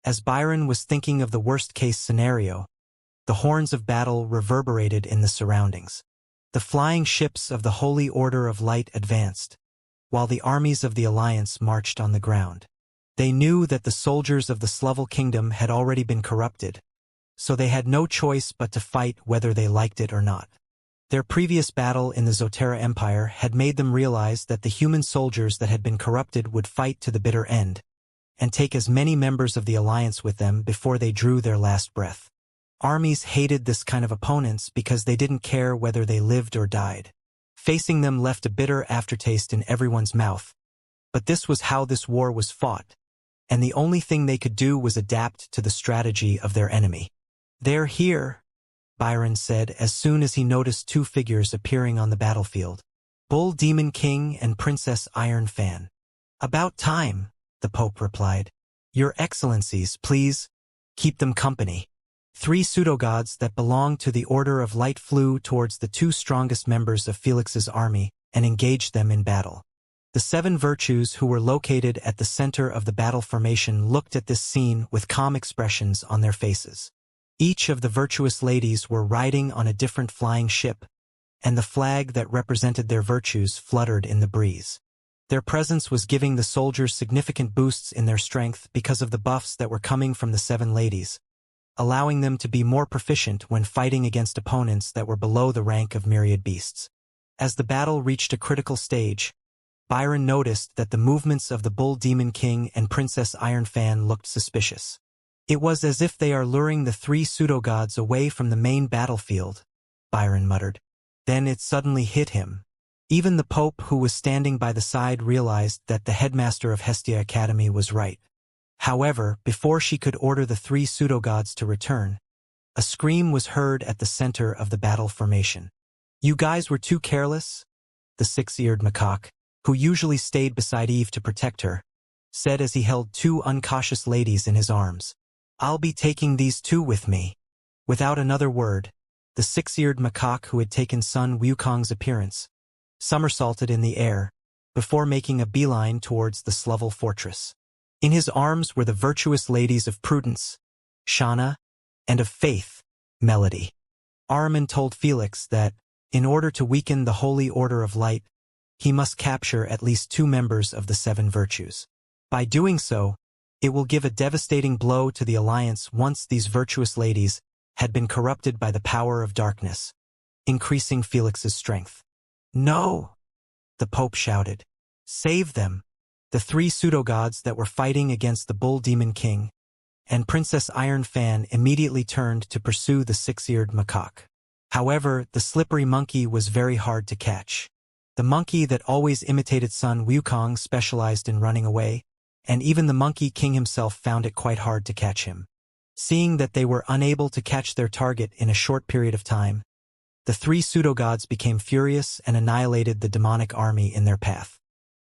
As Byron was thinking of the worst-case scenario, the horns of battle reverberated in the surroundings. The flying ships of the Holy Order of Light advanced, while the armies of the Alliance marched on the ground. They knew that the soldiers of the Slovel Kingdom had already been corrupted, so they had no choice but to fight whether they liked it or not. Their previous battle in the Zotera Empire had made them realize that the human soldiers that had been corrupted would fight to the bitter end, and take as many members of the Alliance with them before they drew their last breath. Armies hated this kind of opponents because they didn't care whether they lived or died. Facing them left a bitter aftertaste in everyone's mouth. But this was how this war was fought, and the only thing they could do was adapt to the strategy of their enemy. They're here, Byron said as soon as he noticed two figures appearing on the battlefield. Bull Demon King and Princess Iron Fan. About time, the Pope replied. Your Excellencies, please, keep them company. 3 pseudo-gods that belonged to the Order of Light flew towards the 2 strongest members of Felix's army and engaged them in battle. The 7 virtues who were located at the center of the battle formation looked at this scene with calm expressions on their faces. Each of the virtuous ladies were riding on a different flying ship, and the flag that represented their virtues fluttered in the breeze. Their presence was giving the soldiers significant boosts in their strength because of the buffs that were coming from the 7 ladies, allowing them to be more proficient when fighting against opponents that were below the rank of myriad beasts. As the battle reached a critical stage, Byron noticed that the movements of the Bull Demon King and Princess Iron Fan looked suspicious. It was as if they are luring the 3 pseudo-gods away from the main battlefield, Byron muttered. Then it suddenly hit him. Even the Pope, who was standing by the side, realized that the headmaster of Hestia Academy was right. However, before she could order the 3 pseudo-gods to return, a scream was heard at the center of the battle formation. You guys were too careless, the 6-eared macaque, who usually stayed beside Eve to protect her, said as he held 2 uncautious ladies in his arms. I'll be taking these 2 with me. Without another word, the 6-eared macaque who had taken Sun Wukong's appearance somersaulted in the air before making a beeline towards the Slovel fortress. In his arms were the virtuous ladies of Prudence, Shauna, and of Faith, Melody. Ahriman told Felix that, in order to weaken the Holy Order of Light, he must capture at least 2 members of the 7 virtues. By doing so, it will give a devastating blow to the Alliance once these virtuous ladies had been corrupted by the power of darkness, increasing Felix's strength. No! The Pope shouted. Save them! The 3 pseudo-gods that were fighting against the Bull Demon King and Princess Iron Fan immediately turned to pursue the 6-eared macaque. However, the slippery monkey was very hard to catch. The monkey that always imitated Sun Wukong specialized in running away, and even the Monkey King himself found it quite hard to catch him. Seeing that they were unable to catch their target in a short period of time, the 3 pseudo-gods became furious and annihilated the demonic army in their path.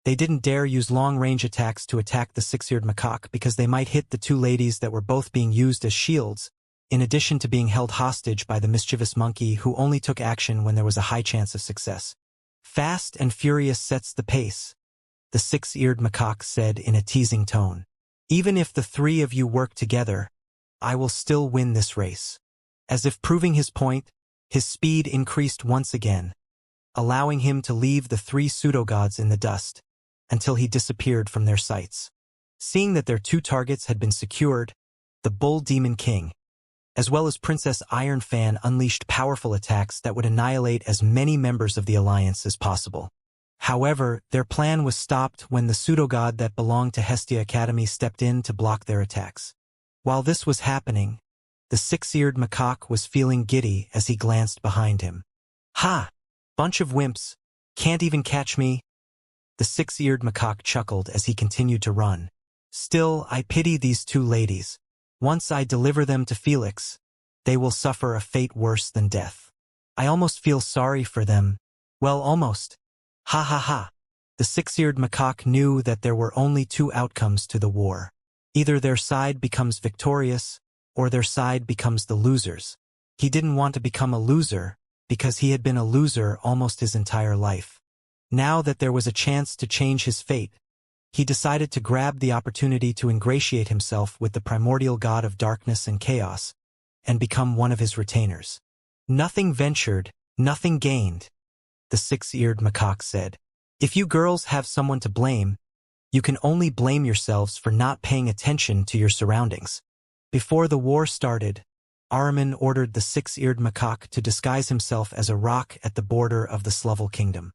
They didn't dare use long-range attacks to attack the 6-eared macaque because they might hit the 2 ladies that were both being used as shields, in addition to being held hostage by the mischievous monkey who only took action when there was a high chance of success. Fast and furious sets the pace, the 6-eared macaque said in a teasing tone. Even if the 3 of you work together, I will still win this race. As if proving his point, his speed increased once again, allowing him to leave the three pseudo-gods in the dust until he disappeared from their sights. Seeing that their two targets had been secured, the Bull Demon King, as well as Princess Ironfan, unleashed powerful attacks that would annihilate as many members of the Alliance as possible. However, their plan was stopped when the pseudo-god that belonged to Hestia Academy stepped in to block their attacks. While this was happening, the six-eared macaque was feeling giddy as he glanced behind him. "Ha! Bunch of wimps, can't even catch me." The six-eared macaque chuckled as he continued to run. "Still, I pity these two ladies. Once I deliver them to Felix, they will suffer a fate worse than death. I almost feel sorry for them. Well, almost. Ha ha ha." The six-eared macaque knew that there were only two outcomes to the war. Either their side becomes victorious, or their side becomes the losers. He didn't want to become a loser, because he had been a loser almost his entire life. Now that there was a chance to change his fate, he decided to grab the opportunity to ingratiate himself with the primordial god of darkness and chaos, and become one of his retainers. "Nothing ventured, nothing gained," the six-eared macaque said. "If you girls have someone to blame, you can only blame yourselves for not paying attention to your surroundings." Before the war started, Ahriman ordered the six-eared macaque to disguise himself as a rock at the border of the Slovel kingdom.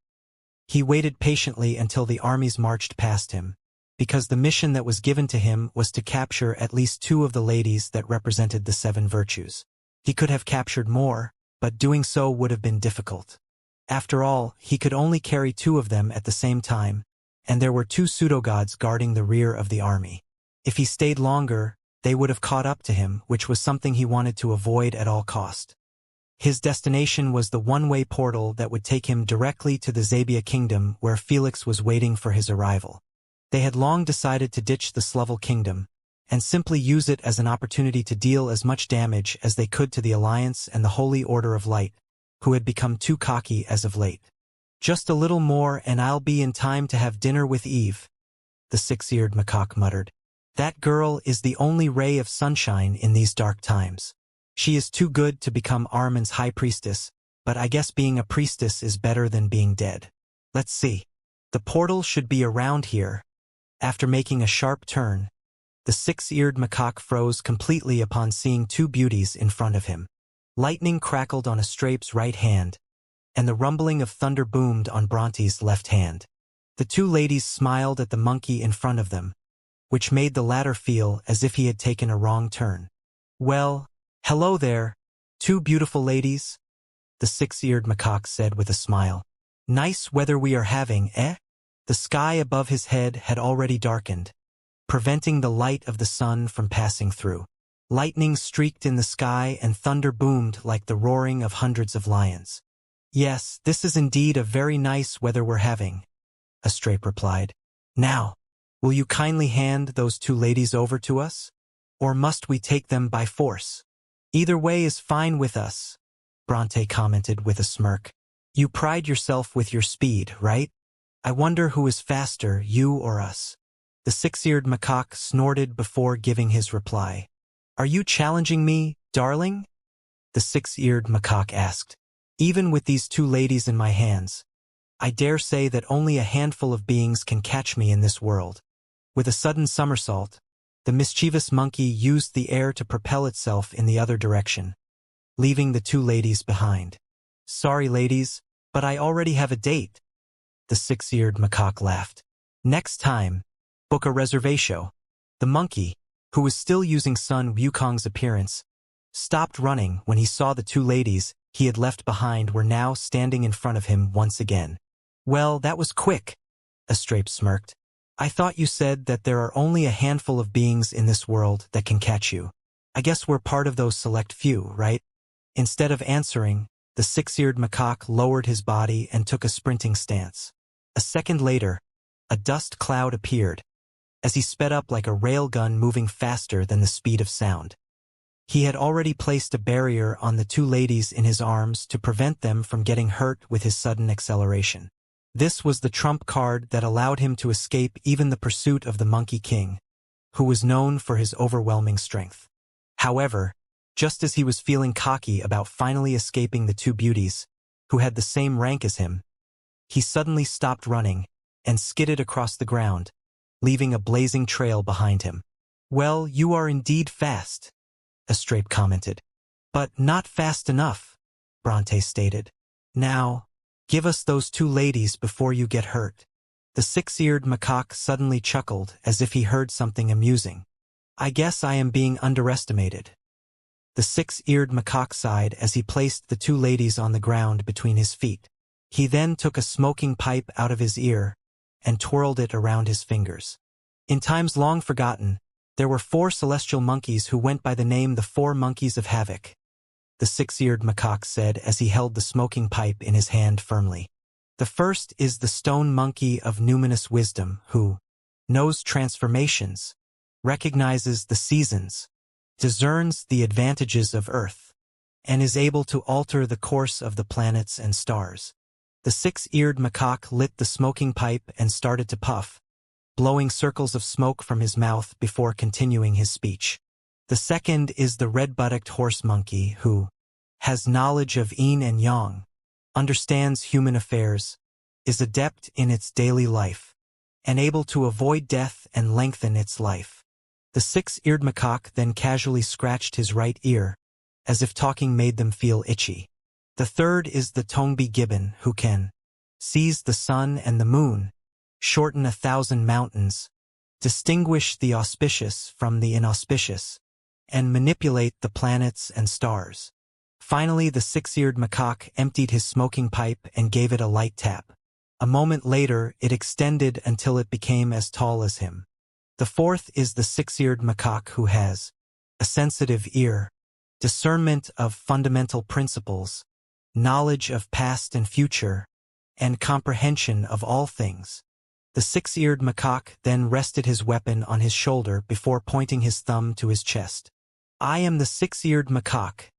He waited patiently until the armies marched past him, because the mission that was given to him was to capture at least two of the ladies that represented the seven virtues. He could have captured more, but doing so would have been difficult. After all, he could only carry two of them at the same time, and there were two pseudo-gods guarding the rear of the army. If he stayed longer, they would have caught up to him, which was something he wanted to avoid at all cost. His destination was the one-way portal that would take him directly to the Zabia kingdom, where Felix was waiting for his arrival. They had long decided to ditch the Slovel kingdom, and simply use it as an opportunity to deal as much damage as they could to the Alliance and the Holy Order of Light, who had become too cocky as of late. "Just a little more and I'll be in time to have dinner with Eve," the six-eared macaque muttered. "That girl is the only ray of sunshine in these dark times. She is too good to become Ahriman's high priestess, but I guess being a priestess is better than being dead. Let's see. The portal should be around here." After making a sharp turn, the six-eared macaque froze completely upon seeing two beauties in front of him. Lightning crackled on Astrape's right hand, and the rumbling of thunder boomed on Bronte's left hand. The two ladies smiled at the monkey in front of them, which made the latter feel as if he had taken a wrong turn. "Well, hello there, two beautiful ladies," the six-eared macaque said with a smile. "Nice weather we are having, eh?" The sky above his head had already darkened, preventing the light of the sun from passing through. Lightning streaked in the sky and thunder boomed like the roaring of hundreds of lions. "Yes, this is indeed a very nice weather we're having," Astrape replied. "Now, will you kindly hand those two ladies over to us? Or must we take them by force?" "Either way is fine with us," Bronte commented with a smirk. "You pride yourself with your speed, right? I wonder who is faster, you or us." The six-eared macaque snorted before giving his reply. "Are you challenging me, darling?" the six-eared macaque asked. "Even with these two ladies in my hands, I dare say that only a handful of beings can catch me in this world." With a sudden somersault, the mischievous monkey used the air to propel itself in the other direction, leaving the two ladies behind. "Sorry, ladies, but I already have a date," the six-eared macaque laughed. "Next time, book a reservatio." The monkey, who was still using Sun Wukong's appearance, stopped running when he saw the two ladies he had left behind were now standing in front of him once again. "Well, that was quick," Astrape smirked. "I thought you said that there are only a handful of beings in this world that can catch you. I guess we're part of those select few, right?" Instead of answering, the six-eared macaque lowered his body and took a sprinting stance. A second later, a dust cloud appeared, as he sped up like a railgun moving faster than the speed of sound. He had already placed a barrier on the two ladies in his arms to prevent them from getting hurt with his sudden acceleration. This was the trump card that allowed him to escape even the pursuit of the Monkey King, who was known for his overwhelming strength. However, just as he was feeling cocky about finally escaping the two beauties, who had the same rank as him, he suddenly stopped running and skidded across the ground, leaving a blazing trail behind him. "Well, you are indeed fast," Astrape commented. "But not fast enough," Bronte stated. "Now, give us those two ladies before you get hurt." The six-eared macaque suddenly chuckled as if he heard something amusing. "I guess I am being underestimated." The six-eared macaque sighed as he placed the two ladies on the ground between his feet. He then took a smoking pipe out of his ear and twirled it around his fingers. In times long forgotten, there were 4 celestial monkeys who went by the name the 4 Monkeys of Havoc. The six-eared macaque said as he held the smoking pipe in his hand firmly. The first is the stone monkey of numinous wisdom who knows transformations, recognizes the seasons, discerns the advantages of Earth, and is able to alter the course of the planets and stars. The six-eared macaque lit the smoking pipe and started to puff, blowing circles of smoke from his mouth before continuing his speech. The second is the red-buttocked horse monkey who has knowledge of yin and yang, understands human affairs, is adept in its daily life, and able to avoid death and lengthen its life. The six-eared macaque then casually scratched his right ear, as if talking made them feel itchy. The third is the Tongbi gibbon who can seize the sun and the moon, shorten 1,000 mountains, distinguish the auspicious from the inauspicious, and manipulate the planets and stars. Finally, the six-eared macaque emptied his smoking pipe and gave it a light tap. A moment later, it extended until it became as tall as him. The fourth is the six-eared macaque who has a sensitive ear, discernment of fundamental principles, knowledge of past and future, and comprehension of all things. The six-eared macaque then rested his weapon on his shoulder before pointing his thumb to his chest. "I am the six-eared macaque,"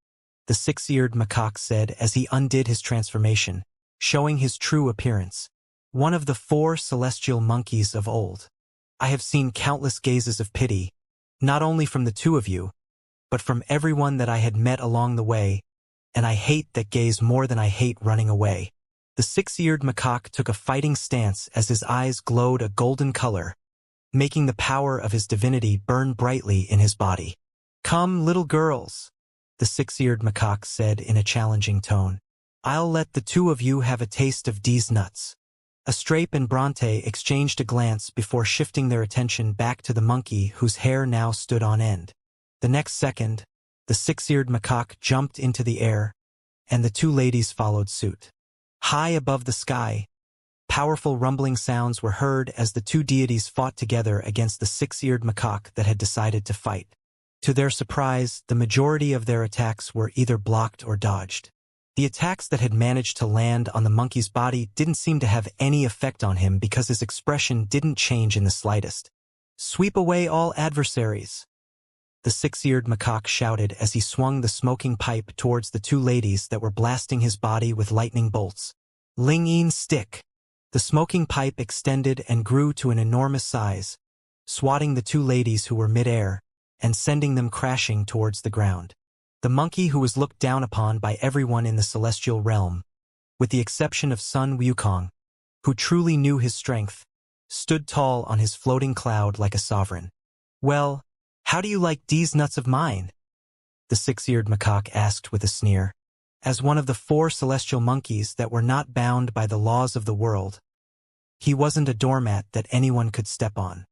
the six-eared macaque said as he undid his transformation, showing his true appearance. "One of the 4 celestial monkeys of old. I have seen countless gazes of pity, not only from the 2 of you, but from everyone that I had met along the way, and I hate that gaze more than I hate running away." The six-eared macaque took a fighting stance as his eyes glowed a golden color, making the power of his divinity burn brightly in his body. "Come, little girls," the six-eared macaque said in a challenging tone. "I'll let the 2 of you have a taste of these nuts." Astrape and Bronte exchanged a glance before shifting their attention back to the monkey whose hair now stood on end. The next second, the six-eared macaque jumped into the air, and the 2 ladies followed suit. High above the sky, powerful rumbling sounds were heard as the 2 deities fought together against the six-eared macaque that had decided to fight. To their surprise, the majority of their attacks were either blocked or dodged. The attacks that had managed to land on the monkey's body didn't seem to have any effect on him because his expression didn't change in the slightest. "Sweep away all adversaries," the six-eared macaque shouted as he swung the smoking pipe towards the 2 ladies that were blasting his body with lightning bolts. "Ling-een stick." The smoking pipe extended and grew to an enormous size, swatting the 2 ladies who were mid-air and sending them crashing towards the ground. The monkey who was looked down upon by everyone in the celestial realm, with the exception of Sun Wukong, who truly knew his strength, stood tall on his floating cloud like a sovereign. "Well, how do you like these nuts of mine?" the six-eared macaque asked with a sneer. As one of the 4 celestial monkeys that were not bound by the laws of the world, he wasn't a doormat that anyone could step on.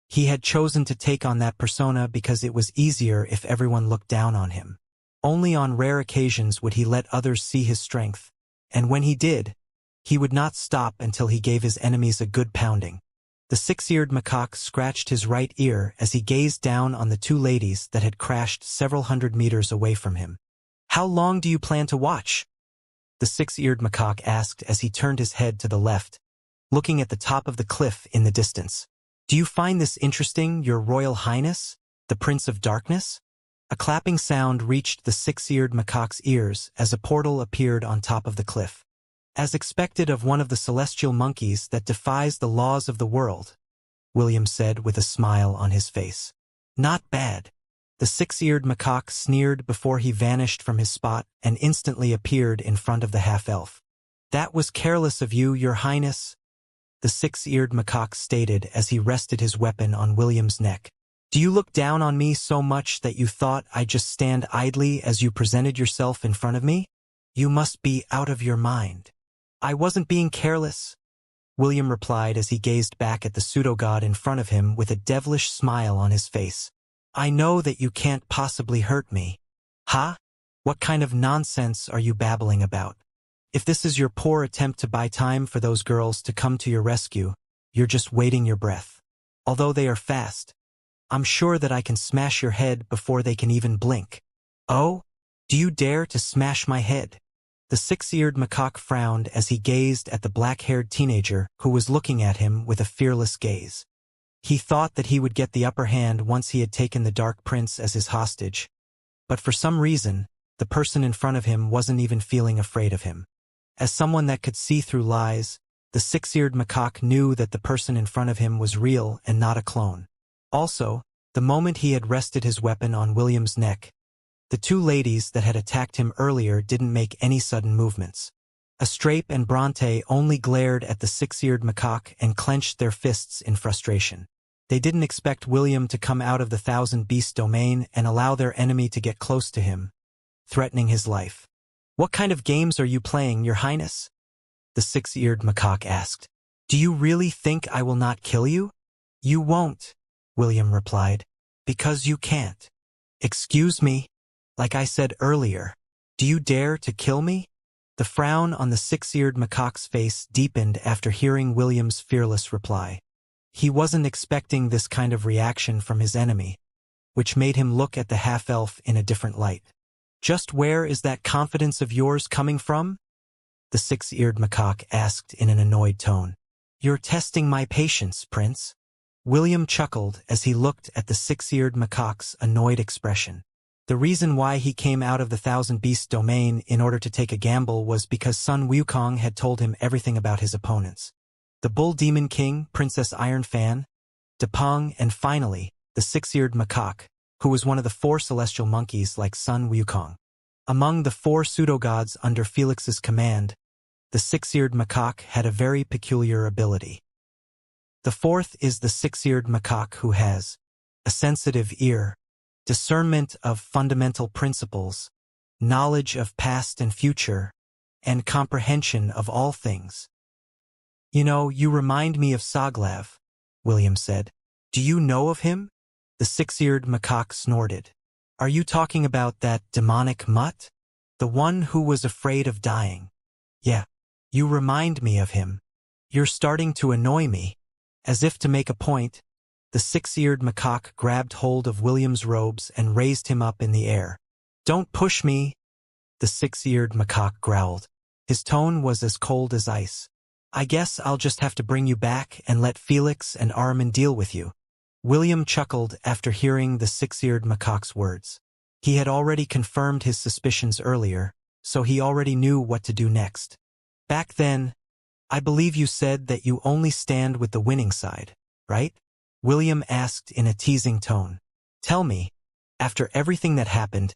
He had chosen to take on that persona because it was easier if everyone looked down on him. Only on rare occasions would he let others see his strength, and when he did, he would not stop until he gave his enemies a good pounding. The six-eared macaque scratched his right ear as he gazed down on the 2 ladies that had crashed several hundred meters away from him. "How long do you plan to watch?" the six-eared macaque asked as he turned his head to the left, looking at the top of the cliff in the distance. "Do you find this interesting, Your Royal Highness, the Prince of Darkness?" A clapping sound reached the six-eared macaque's ears as a portal appeared on top of the cliff. "As expected of one of the celestial monkeys that defies the laws of the world," William said with a smile on his face. "Not bad." The six-eared macaque sneered before he vanished from his spot and instantly appeared in front of the half-elf. "That was careless of you, Your Highness," the six-eared macaque stated as he rested his weapon on William's neck. "Do you look down on me so much that you thought I'd just stand idly as you presented yourself in front of me? You must be out of your mind." "I wasn't being careless," William replied as he gazed back at the pseudo-god in front of him with a devilish smile on his face. "I know that you can't possibly hurt me." "Huh? What kind of nonsense are you babbling about? If this is your poor attempt to buy time for those girls to come to your rescue, you're just waiting your breath. Although they are fast, I'm sure that I can smash your head before they can even blink." "Oh? Do you dare to smash my head?" The six-eared macaque frowned as he gazed at the black-haired teenager who was looking at him with a fearless gaze. He thought that he would get the upper hand once he had taken the Dark Prince as his hostage, but for some reason, the person in front of him wasn't even feeling afraid of him. As someone that could see through lies, the six-eared macaque knew that the person in front of him was real and not a clone. Also, the moment he had rested his weapon on William's neck, the two ladies that had attacked him earlier didn't make any sudden movements. Astrape and Bronte only glared at the six-eared macaque and clenched their fists in frustration. They didn't expect William to come out of the thousand-beast domain and allow their enemy to get close to him, threatening his life. "What kind of games are you playing, Your Highness?" the six-eared macaque asked. "Do you really think I will not kill you?" "You won't," William replied, "because you can't." "Excuse me? Like I said earlier, do you dare to kill me?" The frown on the six-eared macaque's face deepened after hearing William's fearless reply. He wasn't expecting this kind of reaction from his enemy, which made him look at the half-elf in a different light. "Just where is that confidence of yours coming from?" the six-eared macaque asked in an annoyed tone. "You're testing my patience, Prince." William chuckled as he looked at the six-eared macaque's annoyed expression. The reason why he came out of the thousand-beast domain in order to take a gamble was because Sun Wukong had told him everything about his opponents. The Bull Demon King, Princess Iron Fan, Depong, and finally, the six-eared macaque, who was one of the four celestial monkeys like Sun Wukong. Among the four pseudo-gods under Felix's command, the six-eared macaque had a very peculiar ability. The fourth is the six-eared macaque who has a sensitive ear, discernment of fundamental principles, knowledge of past and future, and comprehension of all things. "You know, you remind me of Soglav," William said. "Do you know of him?" The six-eared macaque snorted. "Are you talking about that demonic mutt? The one who was afraid of dying?" "Yeah, you remind me of him. You're starting to annoy me." As if to make a point, the six-eared macaque grabbed hold of William's robes and raised him up in the air. "Don't push me," the six-eared macaque growled. His tone was as cold as ice. "I guess I'll just have to bring you back and let Felix and Armin deal with you." William chuckled after hearing the six-eared macaque's words. He had already confirmed his suspicions earlier, so he already knew what to do next. "Back then, I believe you said that you only stand with the winning side, right?" William asked in a teasing tone. "Tell me, after everything that happened,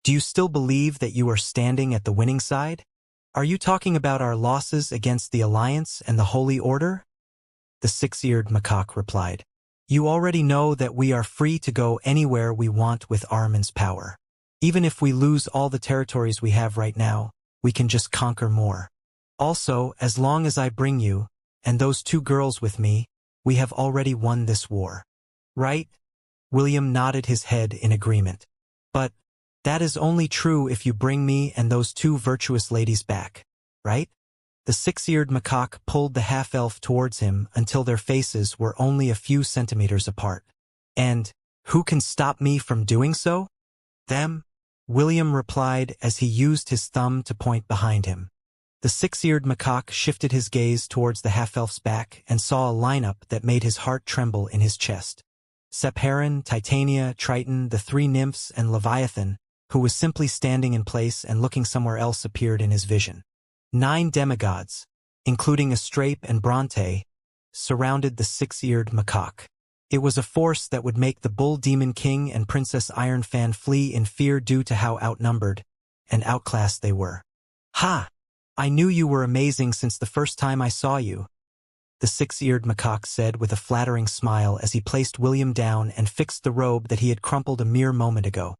do you still believe that you are standing at the winning side? Are you talking about our losses against the Alliance and the Holy Order?" The six-eared macaque replied. "You already know that we are free to go anywhere we want with Armin's power. Even if we lose all the territories we have right now, we can just conquer more. Also, as long as I bring you, and those two girls with me, we have already won this war. Right?" William nodded his head in agreement. "But that is only true if you bring me and those two virtuous ladies back, right?" The six-eared macaque pulled the half-elf towards him until their faces were only a few centimeters apart. "And who can stop me from doing so?" "Them," William replied as he used his thumb to point behind him. The six-eared macaque shifted his gaze towards the half-elf's back and saw a lineup that made his heart tremble in his chest. Sepharon, Titania, Triton, the three nymphs, and Leviathan, who was simply standing in place and looking somewhere else, appeared in his vision. 9 demigods, including Astrape and Bronte, surrounded the six-eared macaque. It was a force that would make the Bull Demon King and Princess Iron Fan flee in fear due to how outnumbered and outclassed they were. "Ha! I knew you were amazing since the first time I saw you, the six-eared macaque said with a flattering smile as he placed William down and fixed the robe that he had crumpled a mere moment ago.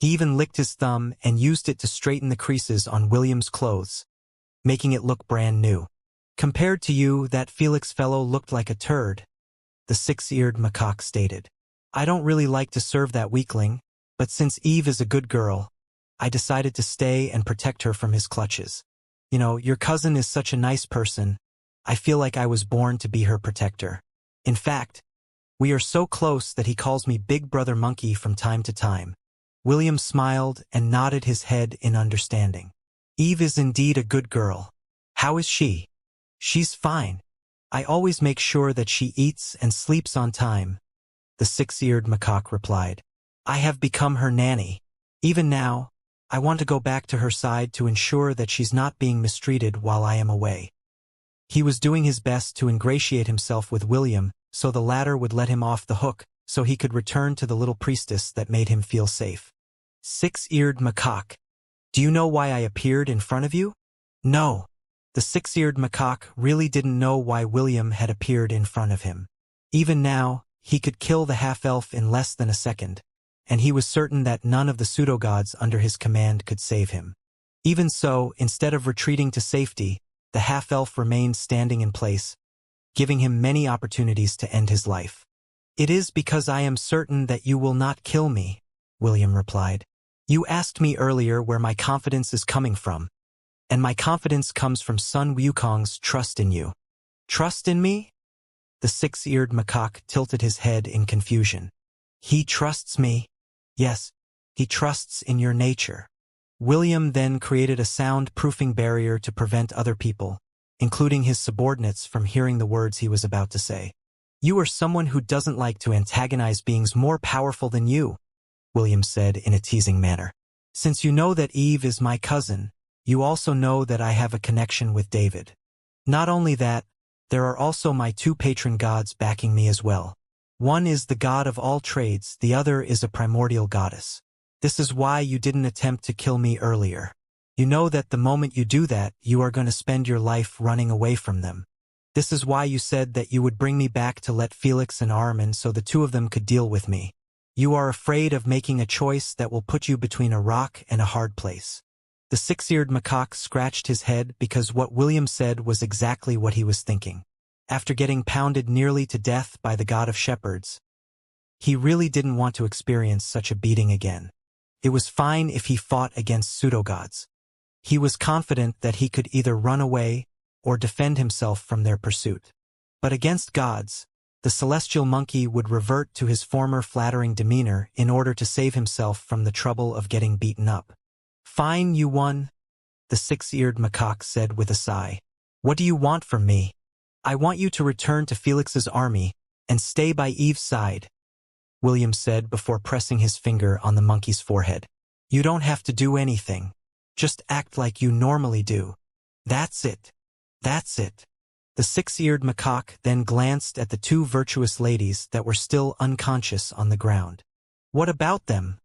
He even licked his thumb and used it to straighten the creases on William's clothes, making it look brand new. Compared to you, that Felix fellow looked like a turd, the six-eared macaque stated. I don't really like to serve that weakling, but since Eve is a good girl, I decided to stay and protect her from his clutches. You know, your cousin is such a nice person. I feel like I was born to be her protector. In fact, we are so close that he calls me Big Brother Monkey from time to time. William smiled and nodded his head in understanding. Eve is indeed a good girl. How is she? She's fine. I always make sure that she eats and sleeps on time, the six-eared macaque replied. I have become her nanny. Even now, I want to go back to her side to ensure that she's not being mistreated while I am away. He was doing his best to ingratiate himself with William so the latter would let him off the hook so he could return to the little priestess that made him feel safe. Six-eared macaque. Do you know why I appeared in front of you? No. The six-eared macaque really didn't know why William had appeared in front of him. Even now, he could kill the half-elf in less than a second, and he was certain that none of the pseudo-gods under his command could save him. Even so, instead of retreating to safety, the half-elf remained standing in place, giving him many opportunities to end his life. It is because I am certain that you will not kill me, William replied. You asked me earlier where my confidence is coming from, and my confidence comes from Sun Wukong's trust in you. Trust in me? The six-eared macaque tilted his head in confusion. He trusts me? Yes, he trusts in your nature. William then created a sound-proofing barrier to prevent other people, including his subordinates, from hearing the words he was about to say. You are someone who doesn't like to antagonize beings more powerful than you, William said in a teasing manner. Since you know that Eve is my cousin, you also know that I have a connection with David. Not only that, there are also my two patron gods backing me as well. One is the god of all trades, the other is a primordial goddess. This is why you didn't attempt to kill me earlier. You know that the moment you do that, you are going to spend your life running away from them. This is why you said that you would bring me back to let Felix and Armin so the two of them could deal with me. You are afraid of making a choice that will put you between a rock and a hard place. The six-eared macaque scratched his head because what William said was exactly what he was thinking. After getting pounded nearly to death by the god of shepherds, he really didn't want to experience such a beating again. It was fine if he fought against pseudo-gods. He was confident that he could either run away or defend himself from their pursuit. But against gods, the celestial monkey would revert to his former flattering demeanor in order to save himself from the trouble of getting beaten up. Fine, you won, the six-eared macaque said with a sigh. What do you want from me? I want you to return to Felix's army and stay by Eve's side, William said before pressing his finger on the monkey's forehead. You don't have to do anything. Just act like you normally do. That's it. That's it. The six-eared macaque then glanced at the two virtuous ladies that were still unconscious on the ground. What about them?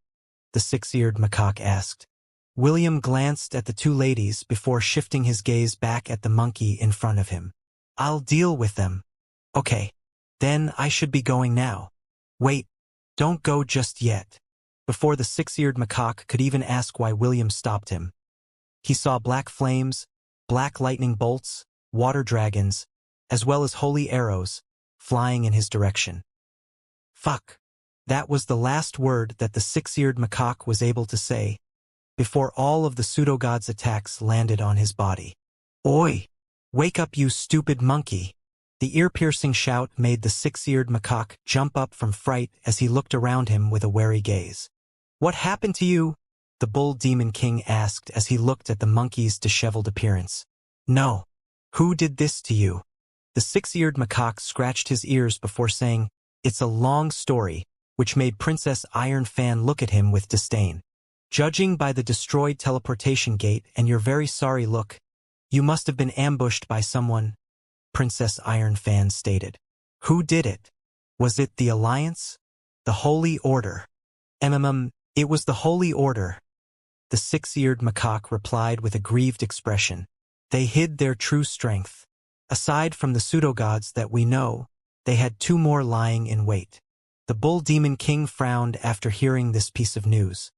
The six-eared macaque asked. William glanced at the two ladies before shifting his gaze back at the monkey in front of him. I'll deal with them. Okay. Then I should be going now. Wait. Don't go just yet. Before the six-eared macaque could even ask why William stopped him, he saw black flames, black lightning bolts, water dragons, as well as holy arrows, flying in his direction. Fuck. That was the last word that the six-eared macaque was able to say, before all of the pseudo-god's attacks landed on his body. Oi! Wake up, you stupid monkey! The ear-piercing shout made the six-eared macaque jump up from fright as he looked around him with a wary gaze. What happened to you? The bull demon king asked as he looked at the monkey's disheveled appearance. No. Who did this to you? The six-eared macaque scratched his ears before saying, It's a long story, which made Princess Iron Fan look at him with disdain. Judging by the destroyed teleportation gate and your very sorry look, you must have been ambushed by someone, Princess Iron Fan stated. Who did it? Was it the Alliance? The Holy Order? It was the Holy Order. The six-eared macaque replied with a grieved expression. They hid their true strength. Aside from the pseudo-gods that we know, they had two more lying in wait. The bull demon king frowned after hearing this piece of news.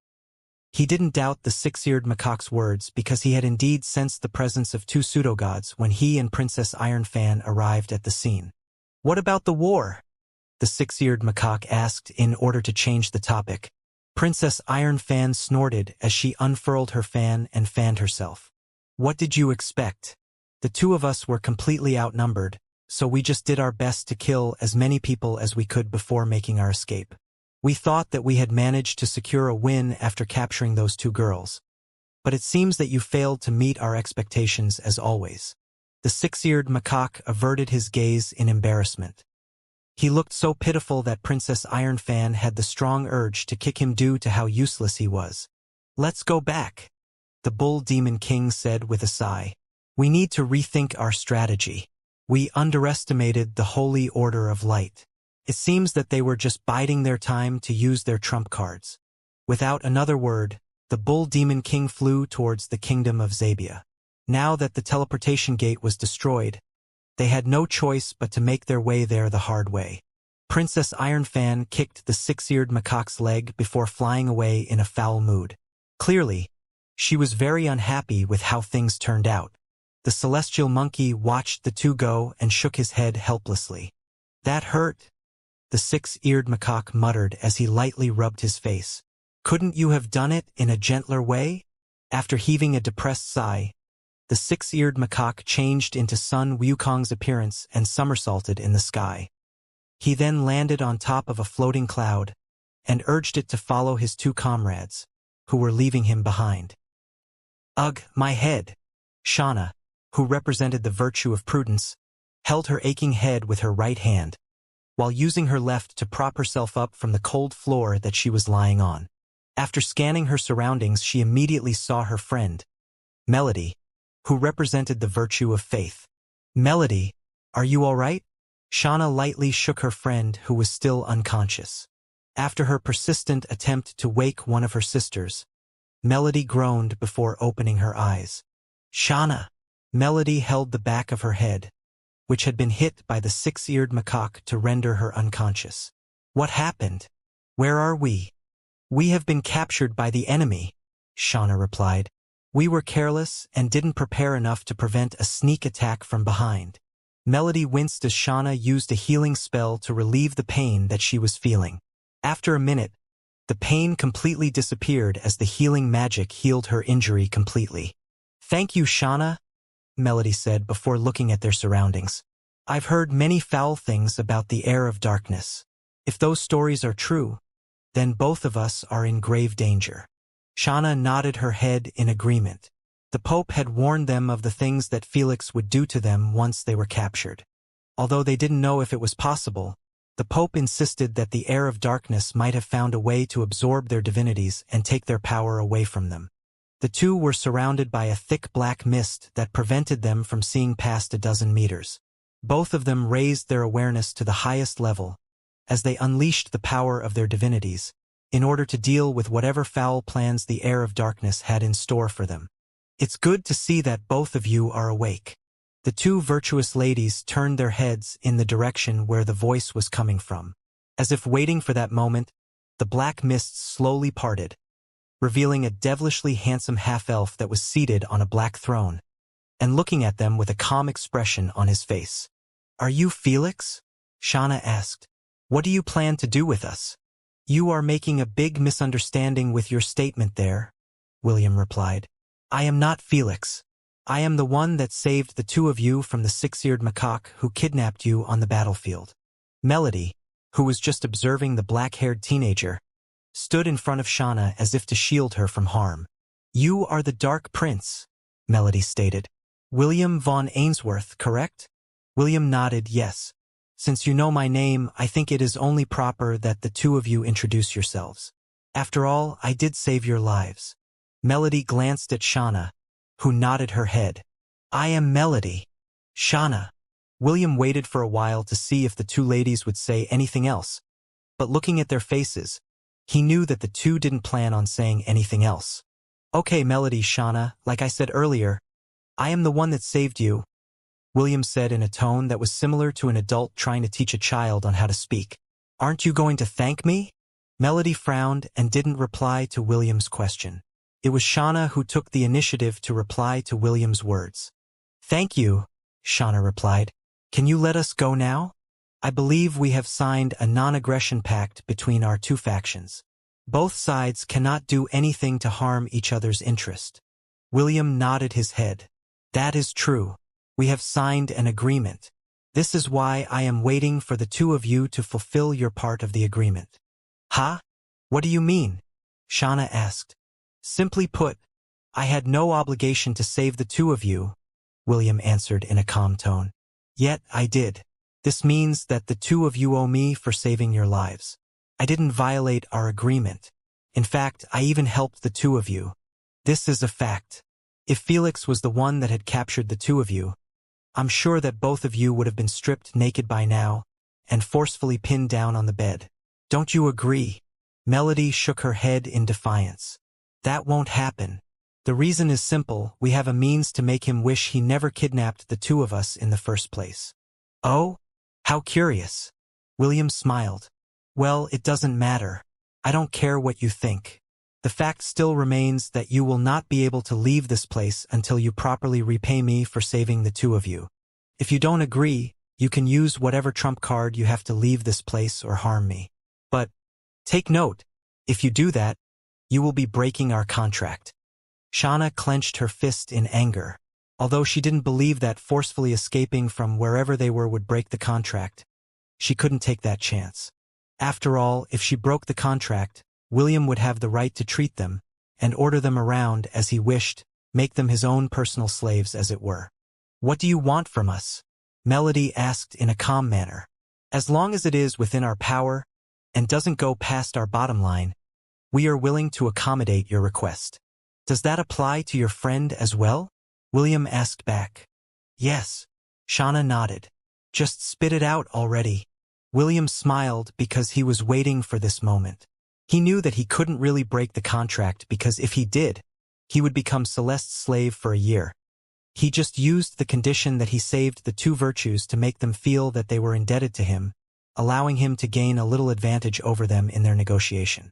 He didn't doubt the six-eared macaque's words because he had indeed sensed the presence of two pseudo-gods when he and Princess Ironfan arrived at the scene. What about the war? The six-eared macaque asked in order to change the topic. Princess Ironfan snorted as she unfurled her fan and fanned herself. What did you expect? The two of us were completely outnumbered, so we just did our best to kill as many people as we could before making our escape. We thought that we had managed to secure a win after capturing those two girls. But it seems that you failed to meet our expectations as always. The six-eared macaque averted his gaze in embarrassment. He looked so pitiful that Princess Ironfan had the strong urge to kick him due to how useless he was. Let's go back, the bull demon king said with a sigh. We need to rethink our strategy. We underestimated the Holy Order of Light. It seems that they were just biding their time to use their trump cards. Without another word, the bull demon king flew towards the kingdom of Zabia. Now that the teleportation gate was destroyed, they had no choice but to make their way there the hard way. Princess Ironfan kicked the six-eared macaque's leg before flying away in a foul mood. Clearly, she was very unhappy with how things turned out. The celestial monkey watched the two go and shook his head helplessly. That hurt, the six-eared macaque muttered as he lightly rubbed his face. Couldn't you have done it in a gentler way? After heaving a depressed sigh, the six-eared macaque changed into Sun Wukong's appearance and somersaulted in the sky. He then landed on top of a floating cloud and urged it to follow his two comrades, who were leaving him behind. Ugh, my head! Shauna, who represented the virtue of prudence, held her aching head with her right hand, while using her left to prop herself up from the cold floor that she was lying on. After scanning her surroundings, she immediately saw her friend, Melody, who represented the virtue of faith. Melody, are you all right? Shauna lightly shook her friend, who was still unconscious. After her persistent attempt to wake one of her sisters, Melody groaned before opening her eyes. Shauna! Melody held the back of her head, which had been hit by the six-eared macaque to render her unconscious. What happened? Where are we? We have been captured by the enemy, Shauna replied. We were careless and didn't prepare enough to prevent a sneak attack from behind. Melody winced as Shauna used a healing spell to relieve the pain that she was feeling. After a minute, the pain completely disappeared as the healing magic healed her injury completely. Thank you, Shauna, Melody said before looking at their surroundings. I've heard many foul things about the heir of darkness. If those stories are true, then both of us are in grave danger. Shauna nodded her head in agreement. The Pope had warned them of the things that Felix would do to them once they were captured. Although they didn't know if it was possible, the Pope insisted that the heir of darkness might have found a way to absorb their divinities and take their power away from them. The two were surrounded by a thick black mist that prevented them from seeing past a dozen meters. Both of them raised their awareness to the highest level, as they unleashed the power of their divinities, in order to deal with whatever foul plans the heir of darkness had in store for them. It's good to see that both of you are awake. The two virtuous ladies turned their heads in the direction where the voice was coming from. As if waiting for that moment, the black mists slowly parted, revealing a devilishly handsome half-elf that was seated on a black throne, and looking at them with a calm expression on his face. Are you Felix? Shauna asked. What do you plan to do with us? You are making a big misunderstanding with your statement there, William replied. I am not Felix. I am the one that saved the two of you from the six-eared macaque who kidnapped you on the battlefield. Melody, who was just observing the black-haired teenager, stood in front of Shauna as if to shield her from harm. You are the Dark Prince, Melody stated. William von Ainsworth, correct? William nodded yes. Since you know my name, I think it is only proper that the two of you introduce yourselves. After all, I did save your lives. Melody glanced at Shauna, who nodded her head. I am Melody. Shauna. William waited for a while to see if the two ladies would say anything else, but looking at their faces, he knew that the two didn't plan on saying anything else. Okay, Melody, Shauna, like I said earlier, I am the one that saved you, William said in a tone that was similar to an adult trying to teach a child on how to speak. Aren't you going to thank me? Melody frowned and didn't reply to William's question. It was Shauna who took the initiative to reply to William's words. Thank you, Shauna replied. Can you let us go now? I believe we have signed a non-aggression pact between our two factions. Both sides cannot do anything to harm each other's interest. William nodded his head. That is true. We have signed an agreement. This is why I am waiting for the two of you to fulfill your part of the agreement. Huh? What do you mean? Shauna asked. Simply put, I had no obligation to save the two of you, William answered in a calm tone. Yet I did. This means that the two of you owe me for saving your lives. I didn't violate our agreement. In fact, I even helped the two of you. This is a fact. If Felix was the one that had captured the two of you, I'm sure that both of you would have been stripped naked by now and forcefully pinned down on the bed. Don't you agree? Melody shook her head in defiance. That won't happen. The reason is simple. We have a means to make him wish he never kidnapped the two of us in the first place. Oh? How curious. William smiled. Well, it doesn't matter. I don't care what you think. The fact still remains that you will not be able to leave this place until you properly repay me for saving the two of you. If you don't agree, you can use whatever trump card you have to leave this place or harm me. But, take note, if you do that, you will be breaking our contract. Shauna clenched her fist in anger. Although she didn't believe that forcefully escaping from wherever they were would break the contract, she couldn't take that chance. After all, if she broke the contract, William would have the right to treat them and order them around as he wished, make them his own personal slaves as it were. What do you want from us? Melody asked in a calm manner. As long as it is within our power and doesn't go past our bottom line, we are willing to accommodate your request. Does that apply to your friend as well? William asked back. Yes. Shauna nodded. Just spit it out already. William smiled because he was waiting for this moment. He knew that he couldn't really break the contract because if he did, he would become Celeste's slave for a year. He just used the condition that he saved the two virtues to make them feel that they were indebted to him, allowing him to gain a little advantage over them in their negotiation.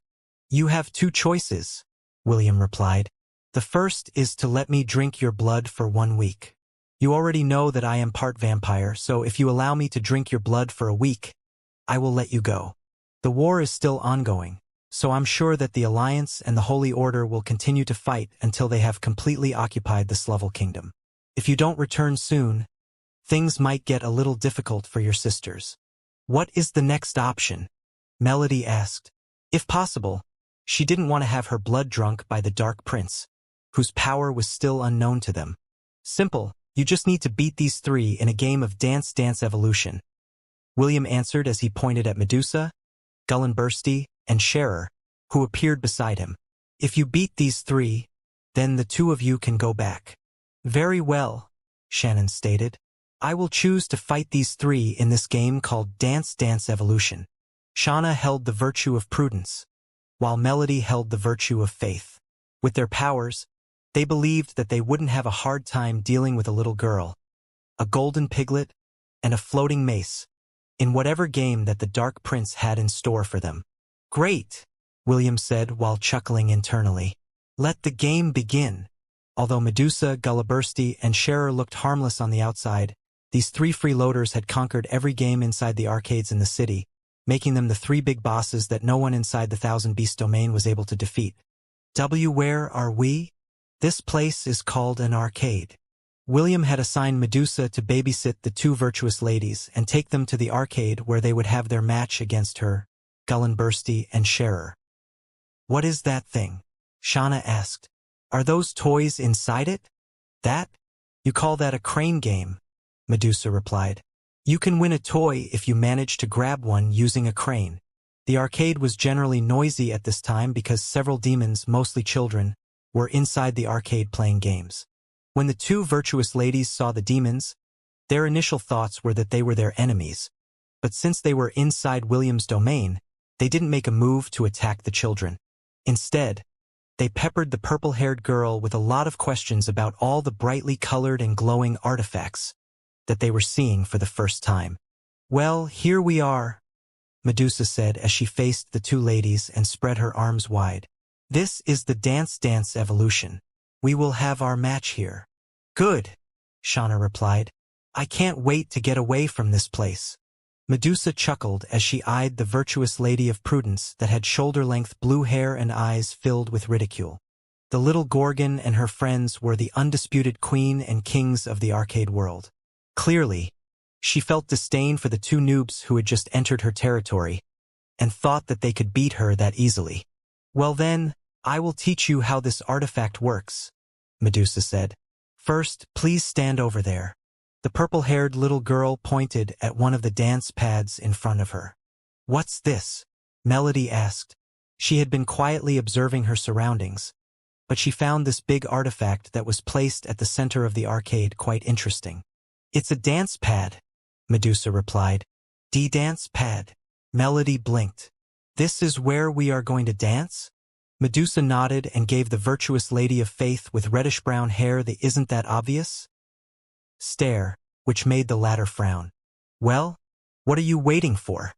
You have two choices, William replied. The first is to let me drink your blood for 1 week. You already know that I am part vampire, so if you allow me to drink your blood for a week, I will let you go. The war is still ongoing, so I'm sure that the Alliance and the Holy Order will continue to fight until they have completely occupied the Slovel Kingdom. If you don't return soon, things might get a little difficult for your sisters. What is the next option? Melody asked. If possible, she didn't want to have her blood drunk by the Dark Prince, whose power was still unknown to them. Simple, you just need to beat these three in a game of Dance Dance Evolution. William answered as he pointed at Medusa, Gullenbursty, and Scherer, who appeared beside him. If you beat these three, then the two of you can go back. Very well, Shannon stated. I will choose to fight these three in this game called Dance Dance Evolution. Shauna held the virtue of prudence, while Melody held the virtue of faith. With their powers, they believed that they wouldn't have a hard time dealing with a little girl, a golden piglet, and a floating mace, in whatever game that the Dark Prince had in store for them. Great, William said while chuckling internally. Let the game begin. Although Medusa, Gullenbursty, and Scherer looked harmless on the outside, these three freeloaders had conquered every game inside the arcades in the city, making them the three big bosses that no one inside the Thousand Beast domain was able to defeat. Where are we? This place is called an arcade. William had assigned Medusa to babysit the two virtuous ladies and take them to the arcade where they would have their match against her, Gullenbursty, and Scherer. What is that thing? Shauna asked. Are those toys inside it? That? You call that a crane game? Medusa replied. You can win a toy if you manage to grab one using a crane. The arcade was generally noisy at this time because several demons, mostly children, were inside the arcade playing games. When the two virtuous ladies saw the demons, their initial thoughts were that they were their enemies, but since they were inside William's domain, they didn't make a move to attack the children. Instead, They peppered the purple-haired girl with a lot of questions about all the brightly colored and glowing artifacts that they were seeing for the first time. "Well, here we are," Medusa said as she faced the two ladies and spread her arms wide. "This is the Dance evolution. We will have our match here." "Good," Shauna replied. "I can't wait to get away from this place." Medusa chuckled as she eyed the virtuous lady of prudence that had shoulder-length blue hair and eyes filled with ridicule. The little Gorgon and her friends were the undisputed queen and kings of the arcade world. Clearly, she felt disdain for the two noobs who had just entered her territory and thought that they could beat her that easily. "Well then, I will teach you how this artifact works," Medusa said. "First, please stand over there." The purple-haired little girl pointed at one of the dance pads in front of her. "What's this?" Melody asked. She had been quietly observing her surroundings, but she found this big artifact that was placed at the center of the arcade quite interesting. "It's a dance pad," Medusa replied. "D-dance pad." Melody blinked. "This is where we are going to dance?" Medusa nodded and gave the virtuous lady of faith with reddish-brown hair the "isn't that obvious?" stare, which made the latter frown. "Well, what are you waiting for?"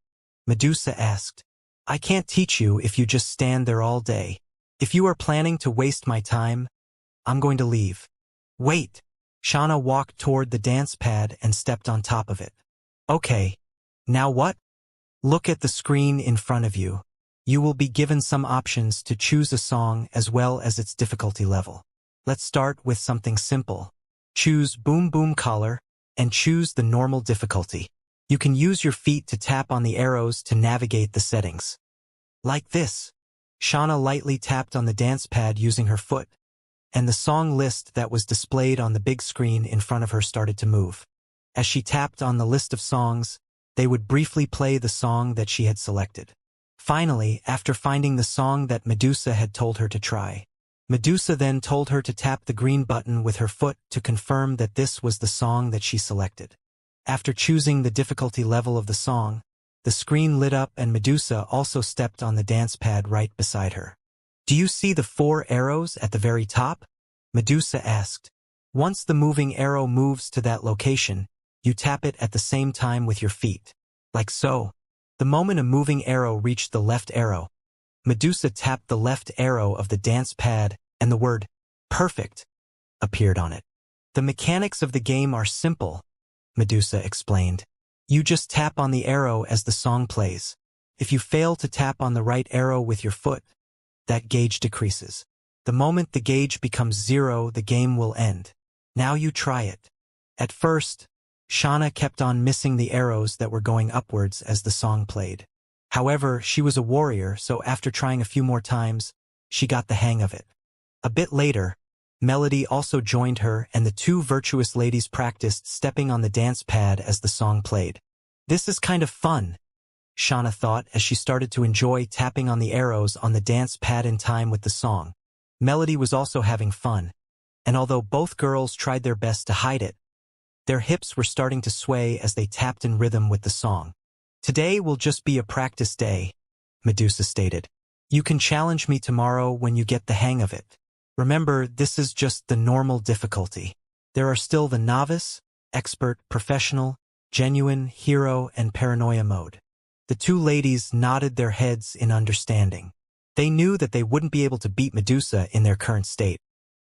Medusa asked. "I can't teach you if you just stand there all day. If you are planning to waste my time, I'm going to leave." "Wait!" Shauna walked toward the dance pad and stepped on top of it. "Okay, now what?" "Look at the screen in front of you. You will be given some options to choose a song as well as its difficulty level. Let's start with something simple. Choose Boom Boom Collar and choose the normal difficulty. You can use your feet to tap on the arrows to navigate the settings. Like this." Shauna lightly tapped on the dance pad using her foot, and the song list that was displayed on the big screen in front of her started to move. As she tapped on the list of songs, they would briefly play the song that she had selected. Finally, after finding the song that Medusa had told her to try, Medusa then told her to tap the green button with her foot to confirm that this was the song that she selected. After choosing the difficulty level of the song, the screen lit up and Medusa also stepped on the dance pad right beside her. "Do you see the 4 arrows at the very top?" Medusa asked. "Once the moving arrow moves to that location, you tap it at the same time with your feet. Like so." The moment a moving arrow reached the left arrow, Medusa tapped the left arrow of the dance pad, and the word "perfect" appeared on it. "The mechanics of the game are simple," Medusa explained. "You just tap on the arrow as the song plays. If you fail to tap on the right arrow with your foot, that gauge decreases. The moment the gauge becomes 0, the game will end. Now you try it." At first, Shauna kept on missing the arrows that were going upwards as the song played. However, she was a warrior, so after trying a few more times, she got the hang of it. A bit later, Melody also joined her and the two virtuous ladies practiced stepping on the dance pad as the song played. "This is kind of fun," Shauna thought as she started to enjoy tapping on the arrows on the dance pad in time with the song. Melody was also having fun, and although both girls tried their best to hide it, their hips were starting to sway as they tapped in rhythm with the song. "Today will just be a practice day," Medusa stated. "You can challenge me tomorrow when you get the hang of it. Remember, this is just the normal difficulty. There are still the novice, expert, professional, genuine, hero, and paranoia mode." The two ladies nodded their heads in understanding. They knew that they wouldn't be able to beat Medusa in their current state,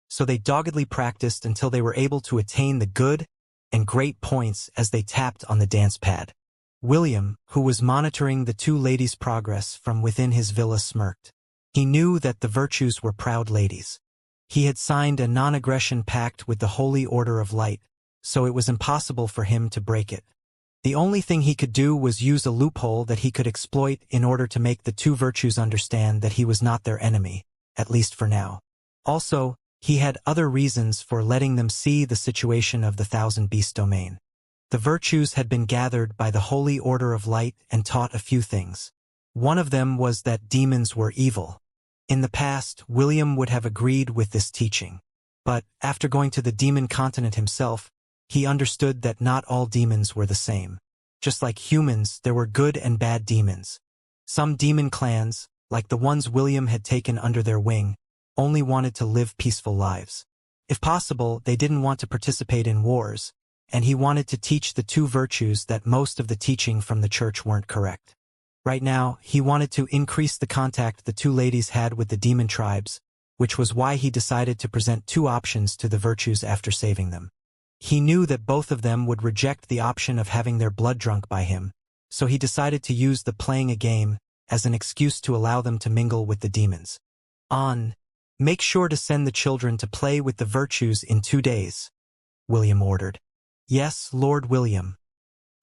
so they doggedly practiced until they were able to attain the good and great points as they tapped on the dance pad. William, who was monitoring the two ladies' progress from within his villa, smirked. He knew that the virtues were proud ladies. He had signed a non-aggression pact with the Holy Order of Light, so it was impossible for him to break it. The only thing he could do was use a loophole that he could exploit in order to make the two virtues understand that he was not their enemy, at least for now. Also, he had other reasons for letting them see the situation of the Thousand Beast domain. The virtues had been gathered by the Holy Order of Light and taught a few things. One of them was that demons were evil. In the past, William would have agreed with this teaching. But, after going to the demon continent himself, he understood that not all demons were the same. Just like humans, there were good and bad demons. Some demon clans, like the ones William had taken under their wing, only wanted to live peaceful lives. If possible, they didn't want to participate in wars, and he wanted to teach the two virtues that most of the teaching from the church weren't correct. Right now, he wanted to increase the contact the two ladies had with the demon tribes, which was why he decided to present two options to the virtues after saving them. He knew that both of them would reject the option of having their blood drunk by him, so he decided to use the playing a game as an excuse to allow them to mingle with the demons. Make sure to send the children to play with the virtues in 2 days, William ordered. Yes, Lord William.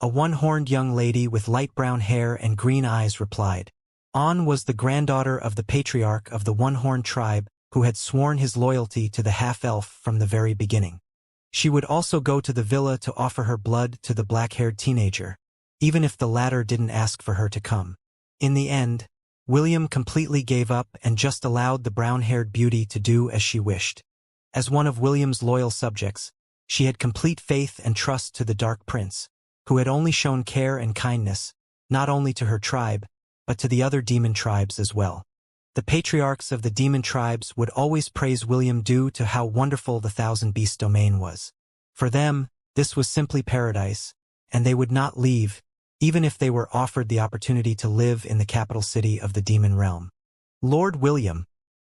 A one-horned young lady with light brown hair and green eyes replied. Was the granddaughter of the patriarch of the one-horned tribe who had sworn his loyalty to the half-elf from the very beginning. She would also go to the villa to offer her blood to the black-haired teenager, even if the latter didn't ask for her to come. In the end, William completely gave up and just allowed the brown-haired beauty to do as she wished. As one of William's loyal subjects, she had complete faith and trust to the Dark Prince, who had only shown care and kindness, not only to her tribe, but to the other demon tribes as well. The patriarchs of the demon tribes would always praise William due to how wonderful the Thousand Beast domain was. For them, this was simply paradise, and they would not leave, even if they were offered the opportunity to live in the capital city of the demon realm. Lord William,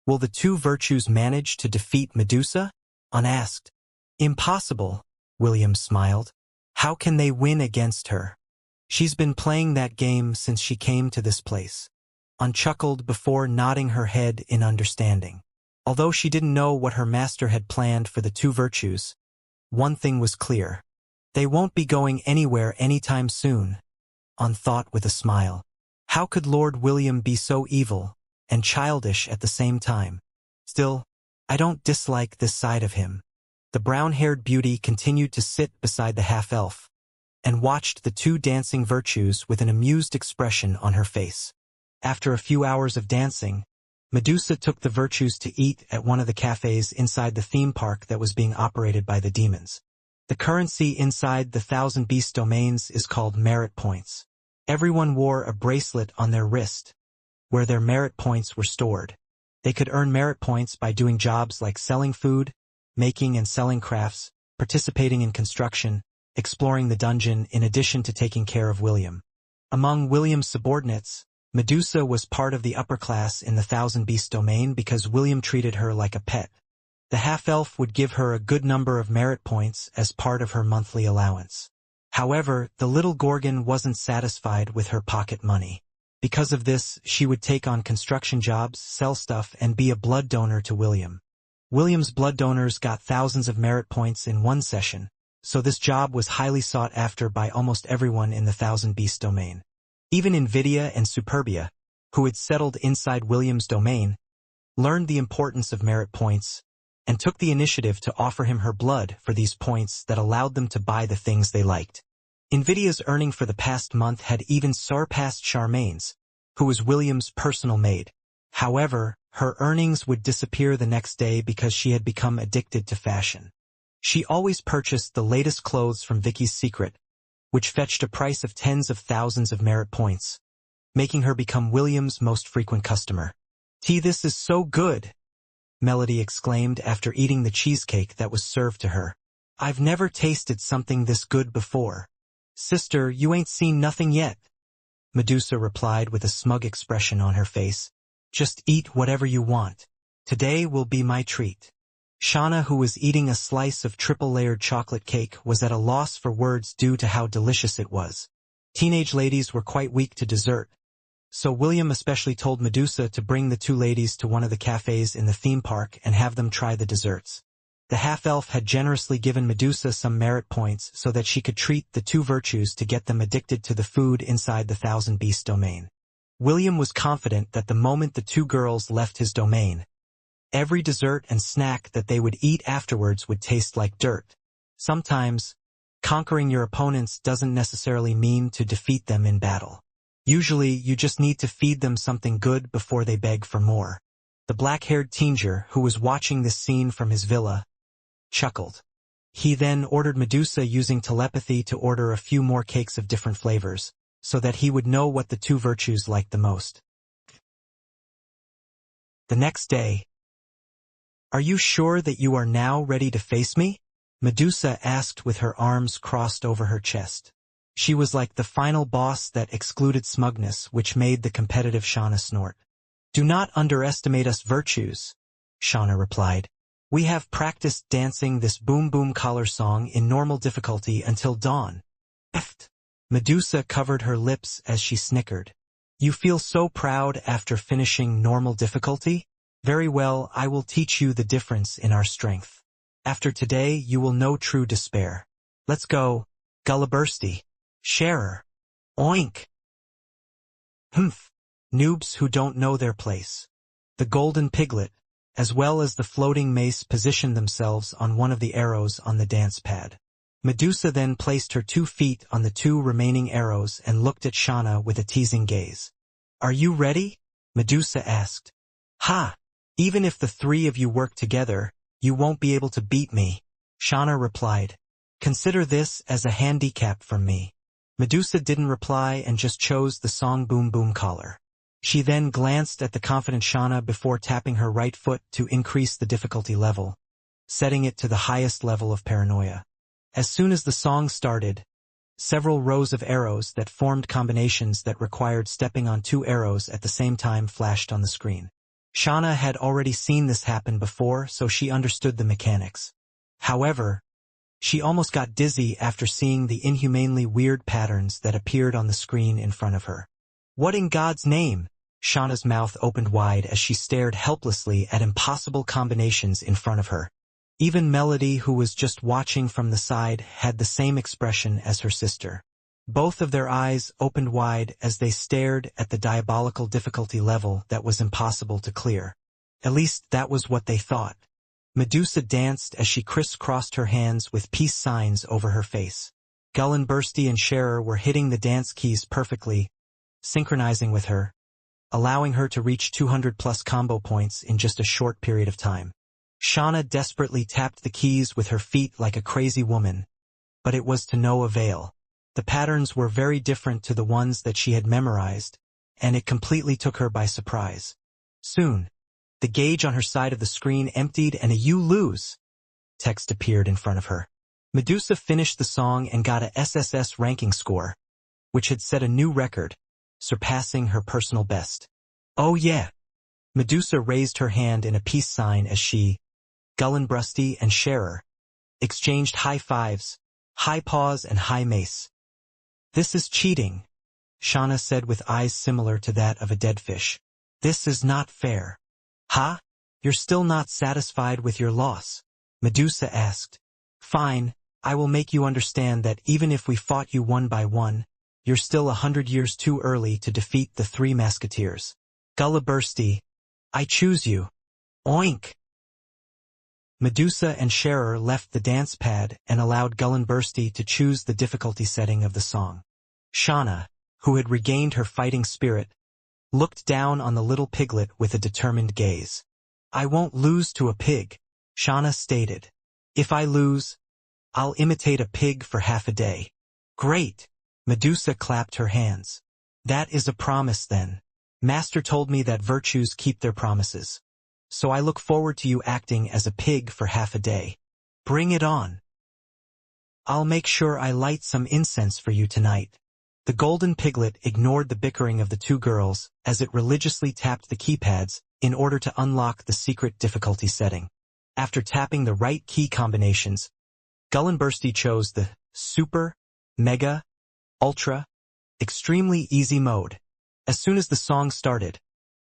will the two virtues manage to defeat Medusa? Unasked. Impossible, William smiled. How can they win against her? She's been playing that game since she came to this place. Chuckled before nodding her head in understanding. Although she didn't know what her master had planned for the two virtues, one thing was clear. They won't be going anywhere anytime soon. Thought with a smile. How could Lord William be so evil and childish at the same time? Still, I don't dislike this side of him. The brown-haired beauty continued to sit beside the half-elf and watched the two dancing virtues with an amused expression on her face. After a few hours of dancing, Medusa took the virtues to eat at one of the cafes inside the theme park that was being operated by the demons. The currency inside the Thousand Beast domains is called merit points. Everyone wore a bracelet on their wrist, where their merit points were stored. They could earn merit points by doing jobs like selling food, making and selling crafts, participating in construction, exploring the dungeon in addition to taking care of William. Among William's subordinates, Medusa was part of the upper class in the Thousand Beast domain because William treated her like a pet. The half-elf would give her a good number of merit points as part of her monthly allowance. However, the little Gorgon wasn't satisfied with her pocket money. Because of this, she would take on construction jobs, sell stuff, and be a blood donor to William. William's blood donors got thousands of merit points in one session, so this job was highly sought after by almost everyone in the Thousand Beast domain. Even Invidia and Superbia, who had settled inside William's domain, learned the importance of merit points and took the initiative to offer him her blood for these points that allowed them to buy the things they liked. Invidia's earning for the past month had even surpassed Charmaine's, who was William's personal maid. However, her earnings would disappear the next day because she had become addicted to fashion. She always purchased the latest clothes from Vicky's Secret, which fetched a price of tens of thousands of merit points, making her become William's most frequent customer. This is so good!" Melody exclaimed after eating the cheesecake that was served to her. "I've never tasted something this good before." "Sister, you ain't seen nothing yet," Medusa replied with a smug expression on her face. "Just eat whatever you want. Today will be my treat." Shauna, who was eating a slice of triple-layered chocolate cake, was at a loss for words due to how delicious it was. Teenage ladies were quite weak to dessert, so William especially told Medusa to bring the two ladies to one of the cafes in the theme park and have them try the desserts. The half-elf had generously given Medusa some merit points so that she could treat the two virtues to get them addicted to the food inside the Thousand Beast domain. William was confident that the moment the two girls left his domain, every dessert and snack that they would eat afterwards would taste like dirt. Sometimes, conquering your opponents doesn't necessarily mean to defeat them in battle. Usually, you just need to feed them something good before they beg for more. The black-haired teenager, who was watching this scene from his villa, chuckled. He then ordered Medusa using telepathy to order a few more cakes of different flavors, so that he would know what the two virtues liked the most. The next day, Are you sure that you are now ready to face me? Medusa asked with her arms crossed over her chest. She was like the final boss that excluded smugness, which made the competitive Shauna snort. Do not underestimate us virtues, Shauna replied. We have practiced dancing this boom boom collar song in normal difficulty until dawn. Eft. Medusa covered her lips as she snickered. You feel so proud after finishing normal difficulty? Very well, I will teach you the difference in our strength. After today, you will know true despair. Let's go, Gullibursty. Sharer. Oink. Humph. Noobs who don't know their place. The golden piglet, as well as the floating mace, positioned themselves on one of the arrows on the dance pad. Medusa then placed her 2 feet on the 2 remaining arrows and looked at Shauna with a teasing gaze. Are you ready? Medusa asked. Ha! Even if the 3 of you work together, you won't be able to beat me, Shauna replied. Consider this as a handicap from me. Medusa didn't reply and just chose the song Boom Boom Collar. She then glanced at the confident Shauna before tapping her right foot to increase the difficulty level, setting it to the highest level of paranoia. As soon as the song started, several rows of arrows that formed combinations that required stepping on 2 arrows at the same time flashed on the screen. Shauna had already seen this happen before, so she understood the mechanics. However, she almost got dizzy after seeing the inhumanely weird patterns that appeared on the screen in front of her. What in God's name? Shauna's mouth opened wide as she stared helplessly at impossible combinations in front of her. Even Melody, who was just watching from the side, had the same expression as her sister. Both of their eyes opened wide as they stared at the diabolical difficulty level that was impossible to clear. At least that was what they thought. Medusa danced as she crisscrossed her hands with peace signs over her face. Gullibursty and Sharer were hitting the dance keys perfectly, synchronizing with her, allowing her to reach 200+ combo points in just a short period of time. Shauna desperately tapped the keys with her feet like a crazy woman, but it was to no avail. The patterns were very different to the ones that she had memorized, and it completely took her by surprise. Soon, the gauge on her side of the screen emptied and a "You lose" text appeared in front of her. Medusa finished the song and got a SSS ranking score, which had set a new record, surpassing her personal best. Oh yeah! Medusa raised her hand in a peace sign as she, Gullibursty and Sharer, exchanged high fives, high paws and high mace. This is cheating, Shauna said with eyes similar to that of a dead fish. This is not fair. Ha? You're still not satisfied with your loss? Medusa asked. Fine, I will make you understand that even if we fought you one by one, you're still 100 years too early to defeat the 3 Musketeers. Gullibursty, I choose you. Oink! Medusa and Sharer left the dance pad and allowed Gullibursty to choose the difficulty setting of the song. Shauna, who had regained her fighting spirit, looked down on the little piglet with a determined gaze. I won't lose to a pig, Shauna stated. If I lose, I'll imitate a pig for half a day. Great! Medusa clapped her hands. That is a promise then. Master told me that virtues keep their promises. So I look forward to you acting as a pig for half a day. Bring it on. I'll make sure I light some incense for you tonight. The golden piglet ignored the bickering of the 2 girls as it religiously tapped the keypads in order to unlock the secret difficulty setting. After tapping the right key combinations, Gullibursty chose the Super, Mega, Ultra, Extremely Easy mode. As soon as the song started,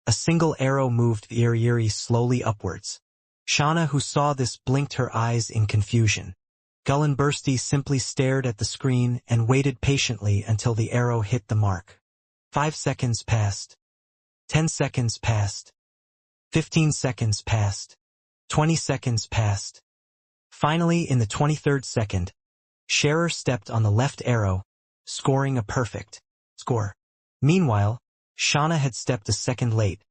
a single arrow moved eerie slowly upwards. Shauna, who saw this, blinked her eyes in confusion. Gullibursty simply stared at the screen and waited patiently until the arrow hit the mark. 5 seconds passed. 10 seconds passed. 15 seconds passed. 20 seconds passed. Finally, in the 23rd second, Sharer stepped on the left arrow, scoring a perfect score. Meanwhile, Shauna had stepped a second late,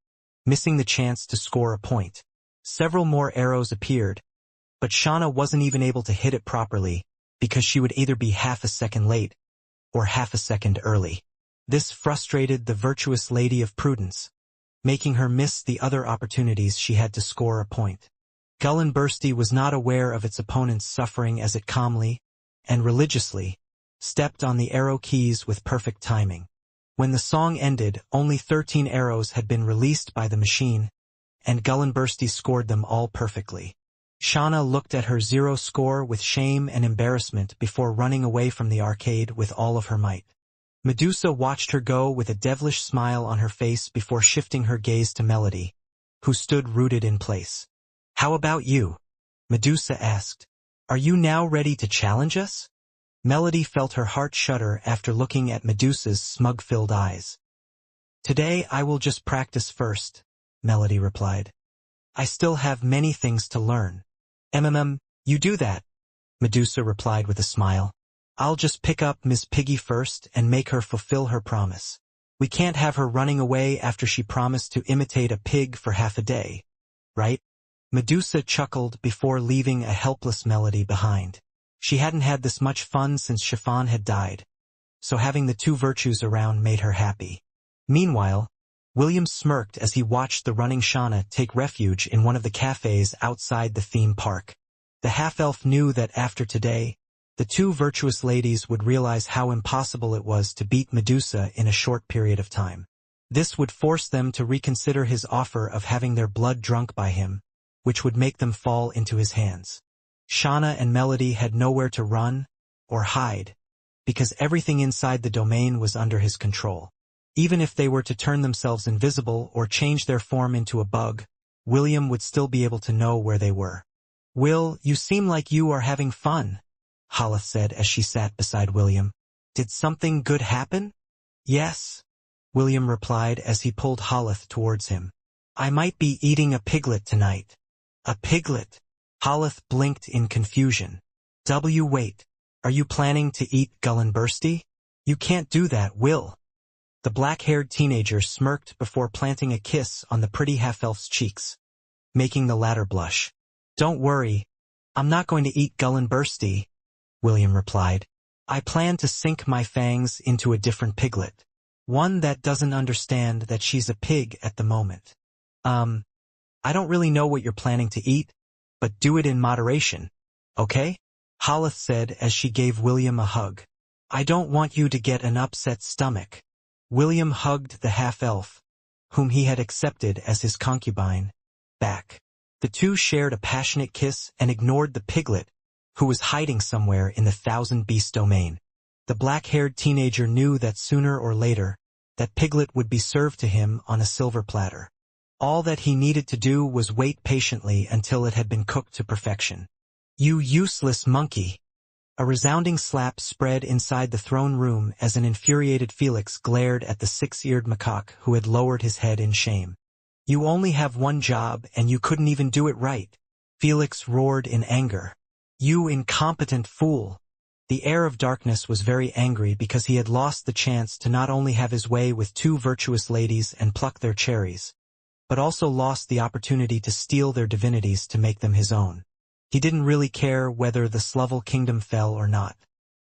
missing the chance to score a point. Several more arrows appeared, but Shauna wasn't even able to hit it properly because she would either be half a second late or half a second early. This frustrated the virtuous Lady of Prudence, making her miss the other opportunities she had to score a point. Gullinbursty was not aware of its opponent's suffering as it calmly, and religiously, stepped on the arrow keys with perfect timing. When the song ended, only 13 arrows had been released by the machine, and Gullinbursty scored them all perfectly. Shauna looked at her 0 score with shame and embarrassment before running away from the arcade with all of her might. Medusa watched her go with a devilish smile on her face before shifting her gaze to Melody, who stood rooted in place. "How about you?" Medusa asked. "Are you now ready to challenge us?" Melody felt her heart shudder after looking at Medusa's smug-filled eyes. "Today I will just practice first," Melody replied. "I still have many things to learn." You do that," Medusa replied with a smile. "I'll just pick up Miss Piggy first and make her fulfill her promise. We can't have her running away after she promised to imitate a pig for half a day, right?" Medusa chuckled before leaving a helpless Melody behind. She hadn't had this much fun since Chiffon had died, so having the two virtues around made her happy. Meanwhile, William smirked as he watched the running Shauna take refuge in one of the cafes outside the theme park. The half-elf knew that after today, the two virtuous ladies would realize how impossible it was to beat Medusa in a short period of time. This would force them to reconsider his offer of having their blood drunk by him, which would make them fall into his hands. Shauna and Melody had nowhere to run or hide, because everything inside the domain was under his control. Even if they were to turn themselves invisible or change their form into a bug, William would still be able to know where they were. "Will, you seem like you are having fun," Holith said as she sat beside William. "Did something good happen?" "Yes," William replied as he pulled Holith towards him. "I might be eating a piglet tonight." "A piglet?" Holith blinked in confusion. Wait, are you planning to eat Gullinbursty? You can't do that, Will." The black-haired teenager smirked before planting a kiss on the pretty half-elf's cheeks, making the latter blush. "Don't worry, I'm not going to eat Gullinbursty," William replied. "I plan to sink my fangs into a different piglet. One that doesn't understand that she's a pig at the moment. I don't really know what you're planning to eat, but do it in moderation, okay?" Holith said as she gave William a hug. "I don't want you to get an upset stomach." William hugged the half-elf, whom he had accepted as his concubine, back. The two shared a passionate kiss and ignored the piglet, who was hiding somewhere in the thousand-beast domain. The black-haired teenager knew that sooner or later, that piglet would be served to him on a silver platter. All that he needed to do was wait patiently until it had been cooked to perfection. "You useless monkey!" A resounding slap spread inside the throne room as an infuriated Felix glared at the six-eared macaque who had lowered his head in shame. "You only have one job and you couldn't even do it right," Felix roared in anger. "You incompetent fool!" The heir of darkness was very angry because he had lost the chance to not only have his way with two virtuous ladies and pluck their cherries, but also lost the opportunity to steal their divinities to make them his own. He didn't really care whether the Slovel kingdom fell or not.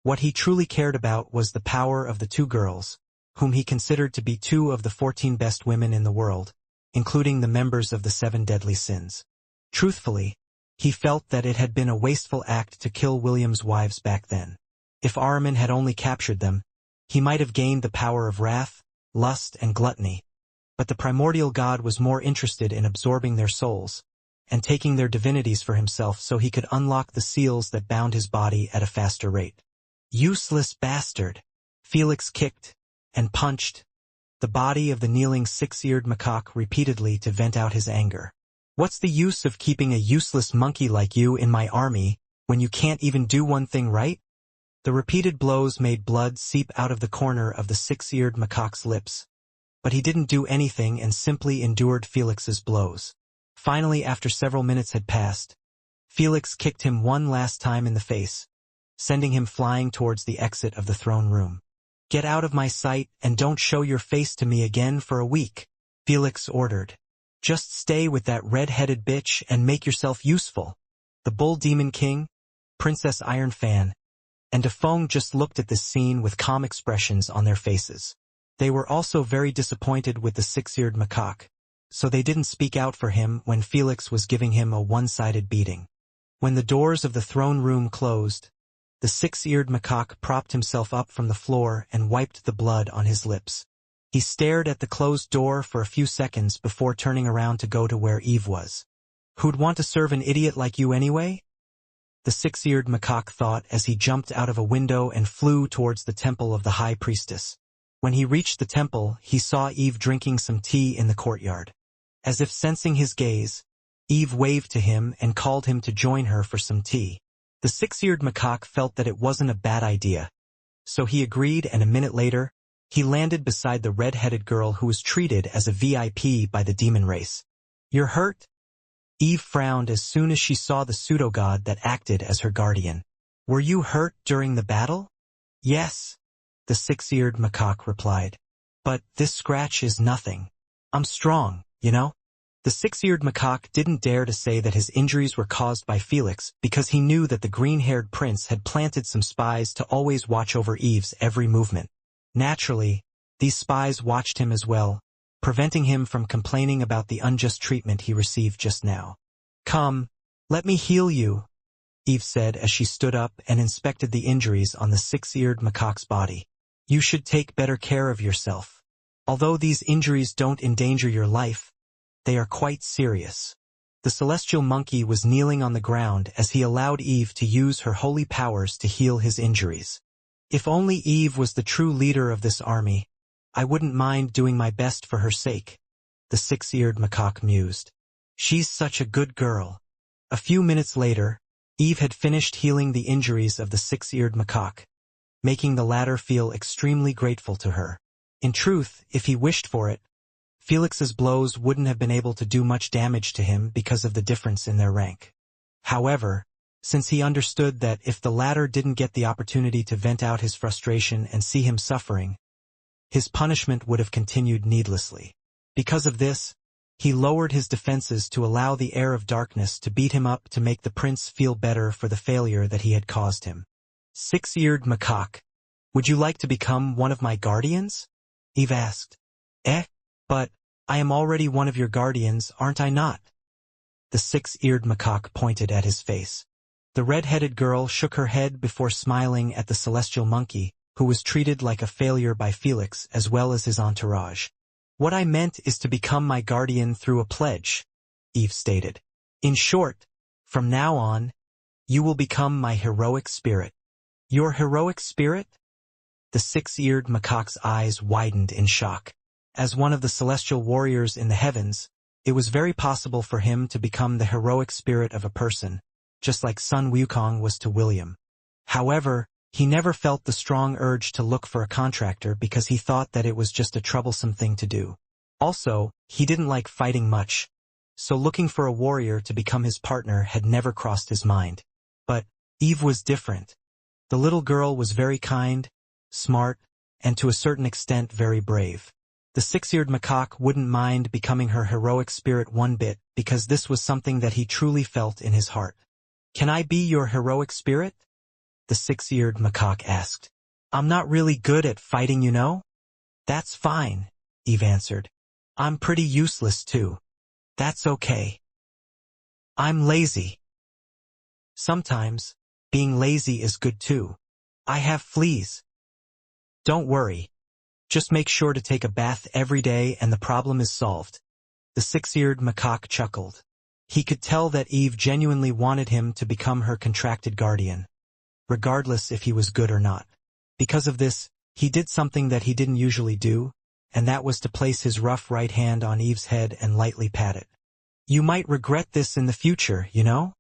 What he truly cared about was the power of the two girls, whom he considered to be two of the 14 best women in the world, including the members of the 7 deadly sins. Truthfully, he felt that it had been a wasteful act to kill William's wives back then. If Ahriman had only captured them, he might have gained the power of wrath, lust, and gluttony. But the primordial god was more interested in absorbing their souls, and taking their divinities for himself so he could unlock the seals that bound his body at a faster rate. "Useless bastard!" Felix kicked and punched the body of the kneeling six-eared macaque repeatedly to vent out his anger. "What's the use of keeping a useless monkey like you in my army when you can't even do one thing right?" The repeated blows made blood seep out of the corner of the six-eared macaque's lips, but he didn't do anything and simply endured Felix's blows. Finally, after several minutes had passed, Felix kicked him one last time in the face, sending him flying towards the exit of the throne room. "Get out of my sight and don't show your face to me again for a week," Felix ordered. "Just stay with that red-headed bitch and make yourself useful." The Bull Demon King, Princess Ironfan, and Defong just looked at this scene with calm expressions on their faces. They were also very disappointed with the six-eared macaque, so they didn't speak out for him when Felix was giving him a one-sided beating. When the doors of the throne room closed, the six-eared macaque propped himself up from the floor and wiped the blood on his lips. He stared at the closed door for a few seconds before turning around to go to where Eve was. "Who'd want to serve an idiot like you anyway?" the six-eared macaque thought as he jumped out of a window and flew towards the temple of the high priestess. When he reached the temple, he saw Eve drinking some tea in the courtyard. As if sensing his gaze, Eve waved to him and called him to join her for some tea. The six-eared macaque felt that it wasn't a bad idea, so he agreed, and a minute later, he landed beside the red-headed girl who was treated as a VIP by the demon race. "You're hurt?" Eve frowned as soon as she saw the pseudo-god that acted as her guardian. "Were you hurt during the battle?" "Yes," the six-eared macaque replied. "But this scratch is nothing. I'm strong, you know?" The six-eared macaque didn't dare to say that his injuries were caused by Felix because he knew that the green-haired prince had planted some spies to always watch over Eve's every movement. Naturally, these spies watched him as well, preventing him from complaining about the unjust treatment he received just now. "Come, let me heal you," Eve said as she stood up and inspected the injuries on the six-eared macaque's body. "You should take better care of yourself. Although these injuries don't endanger your life, they are quite serious." The celestial monkey was kneeling on the ground as he allowed Eve to use her holy powers to heal his injuries. "If only Eve was the true leader of this army, I wouldn't mind doing my best for her sake," the six-eared macaque mused. "She's such a good girl." A few minutes later, Eve had finished healing the injuries of the six-eared macaque, making the latter feel extremely grateful to her. In truth, if he wished for it, Felix's blows wouldn't have been able to do much damage to him because of the difference in their rank. However, since he understood that if the latter didn't get the opportunity to vent out his frustration and see him suffering, his punishment would have continued needlessly. Because of this, he lowered his defenses to allow the heir of darkness to beat him up to make the prince feel better for the failure that he had caused him. "Six-eared macaque, would you like to become one of my guardians?" Eve asked. But I am already one of your guardians, aren't I not?" The six-eared macaque pointed at his face. The red-headed girl shook her head before smiling at the celestial monkey, who was treated like a failure by Felix as well as his entourage. "What I meant is to become my guardian through a pledge," Eve stated. "In short, from now on, you will become my heroic spirit." "Your heroic spirit?" The six-eared macaque's eyes widened in shock. As one of the celestial warriors in the heavens, it was very possible for him to become the heroic spirit of a person, just like Sun Wukong was to William. However, he never felt the strong urge to look for a contractor because he thought that it was just a troublesome thing to do. Also, he didn't like fighting much, so looking for a warrior to become his partner had never crossed his mind. But Eve was different. The little girl was very kind, smart, and to a certain extent very brave. The six-eared macaque wouldn't mind becoming her heroic spirit one bit because this was something that he truly felt in his heart. "Can I be your heroic spirit?" the six-eared macaque asked. "I'm not really good at fighting, you know." "That's fine," Eve answered. "I'm pretty useless too. That's okay. I'm lazy." "Sometimes, being lazy is good too. I have fleas." "Don't worry. Just make sure to take a bath every day and the problem is solved." The six-eared macaque chuckled. He could tell that Eve genuinely wanted him to become her contracted guardian, regardless if he was good or not. Because of this, he did something that he didn't usually do, and that was to place his rough right hand on Eve's head and lightly pat it. "You might regret this in the future, you know?"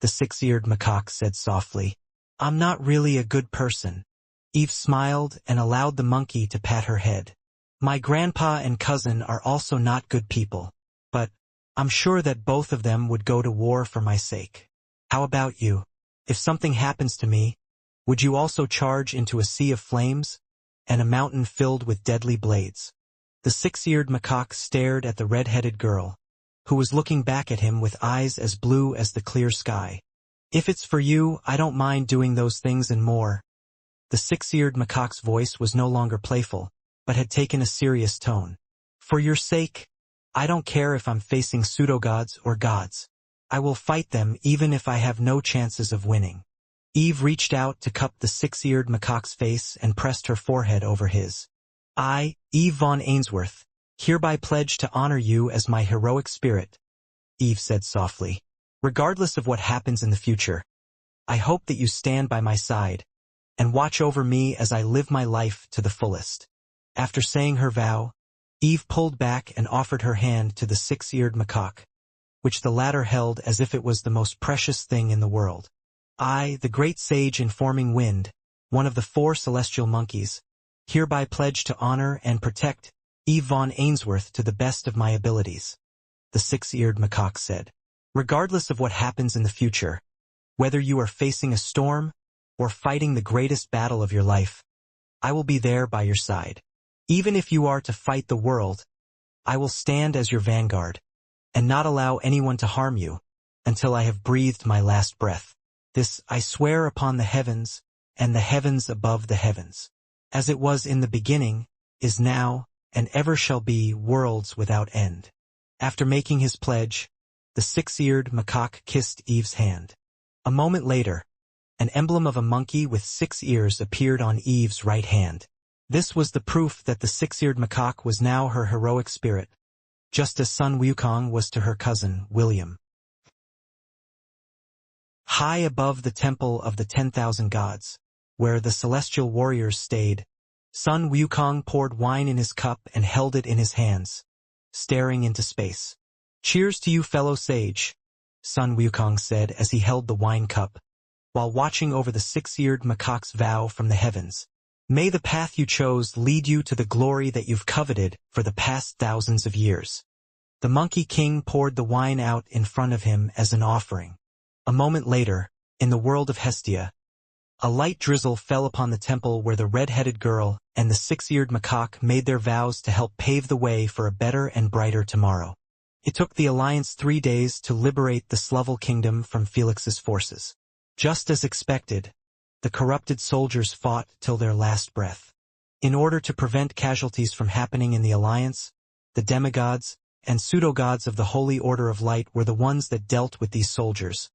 the six-eared macaque said softly. "I'm not really a good person." Eve smiled and allowed the monkey to pat her head. "My grandpa and cousin are also not good people, but I'm sure that both of them would go to war for my sake. How about you? If something happens to me, would you also charge into a sea of flames and a mountain filled with deadly blades?" The six-eared macaque stared at the red-headed girl, who was looking back at him with eyes as blue as the clear sky. "If it's for you, I don't mind doing those things and more." The six-eared macaque's voice was no longer playful, but had taken a serious tone. "For your sake, I don't care if I'm facing pseudo-gods or gods. I will fight them even if I have no chances of winning. Eve reached out to cup the six-eared macaque's face and pressed her forehead over his. I, Eve von Ainsworth, hereby pledge to honor you as my heroic spirit, Eve said softly. Regardless of what happens in the future, I hope that you stand by my side and watch over me as I live my life to the fullest. After saying her vow, Eve pulled back and offered her hand to the six-eared macaque, which the latter held as if it was the most precious thing in the world. I, the great sage informing wind, one of the 4 celestial monkeys, hereby pledge to honor and protect Eve von Ainsworth to the best of my abilities, the six-eared macaque said. Regardless of what happens in the future, whether you are facing a storm or fighting the greatest battle of your life, I will be there by your side. Even if you are to fight the world, I will stand as your vanguard and not allow anyone to harm you until I have breathed my last breath. This I swear upon the heavens and the heavens above the heavens, as it was in the beginning, is now, and ever shall be, worlds without end. After making his pledge, the six-eared macaque kissed Eve's hand. A moment later, an emblem of a monkey with 6 ears appeared on Eve's right hand. This was the proof that the six-eared macaque was now her heroic spirit, just as Sun Wukong was to her cousin, William. High above the temple of the 10,000 gods, where the celestial warriors stayed, Sun Wukong poured wine in his cup and held it in his hands, staring into space. Cheers to you, fellow sage, Sun Wukong said as he held the wine cup, while watching over the six-eared macaque's vow from the heavens. May the path you chose lead you to the glory that you've coveted for the past thousands of years. The Monkey King poured the wine out in front of him as an offering. A moment later, in the world of Hestia, a light drizzle fell upon the temple where the red-headed girl and the six-eared macaque made their vows to help pave the way for a better and brighter tomorrow. It took the Alliance 3 days to liberate the Slovel Kingdom from Felix's forces. Just as expected, the corrupted soldiers fought till their last breath. In order to prevent casualties from happening in the Alliance, the demigods and pseudo-gods of the Holy Order of Light were the ones that dealt with these soldiers,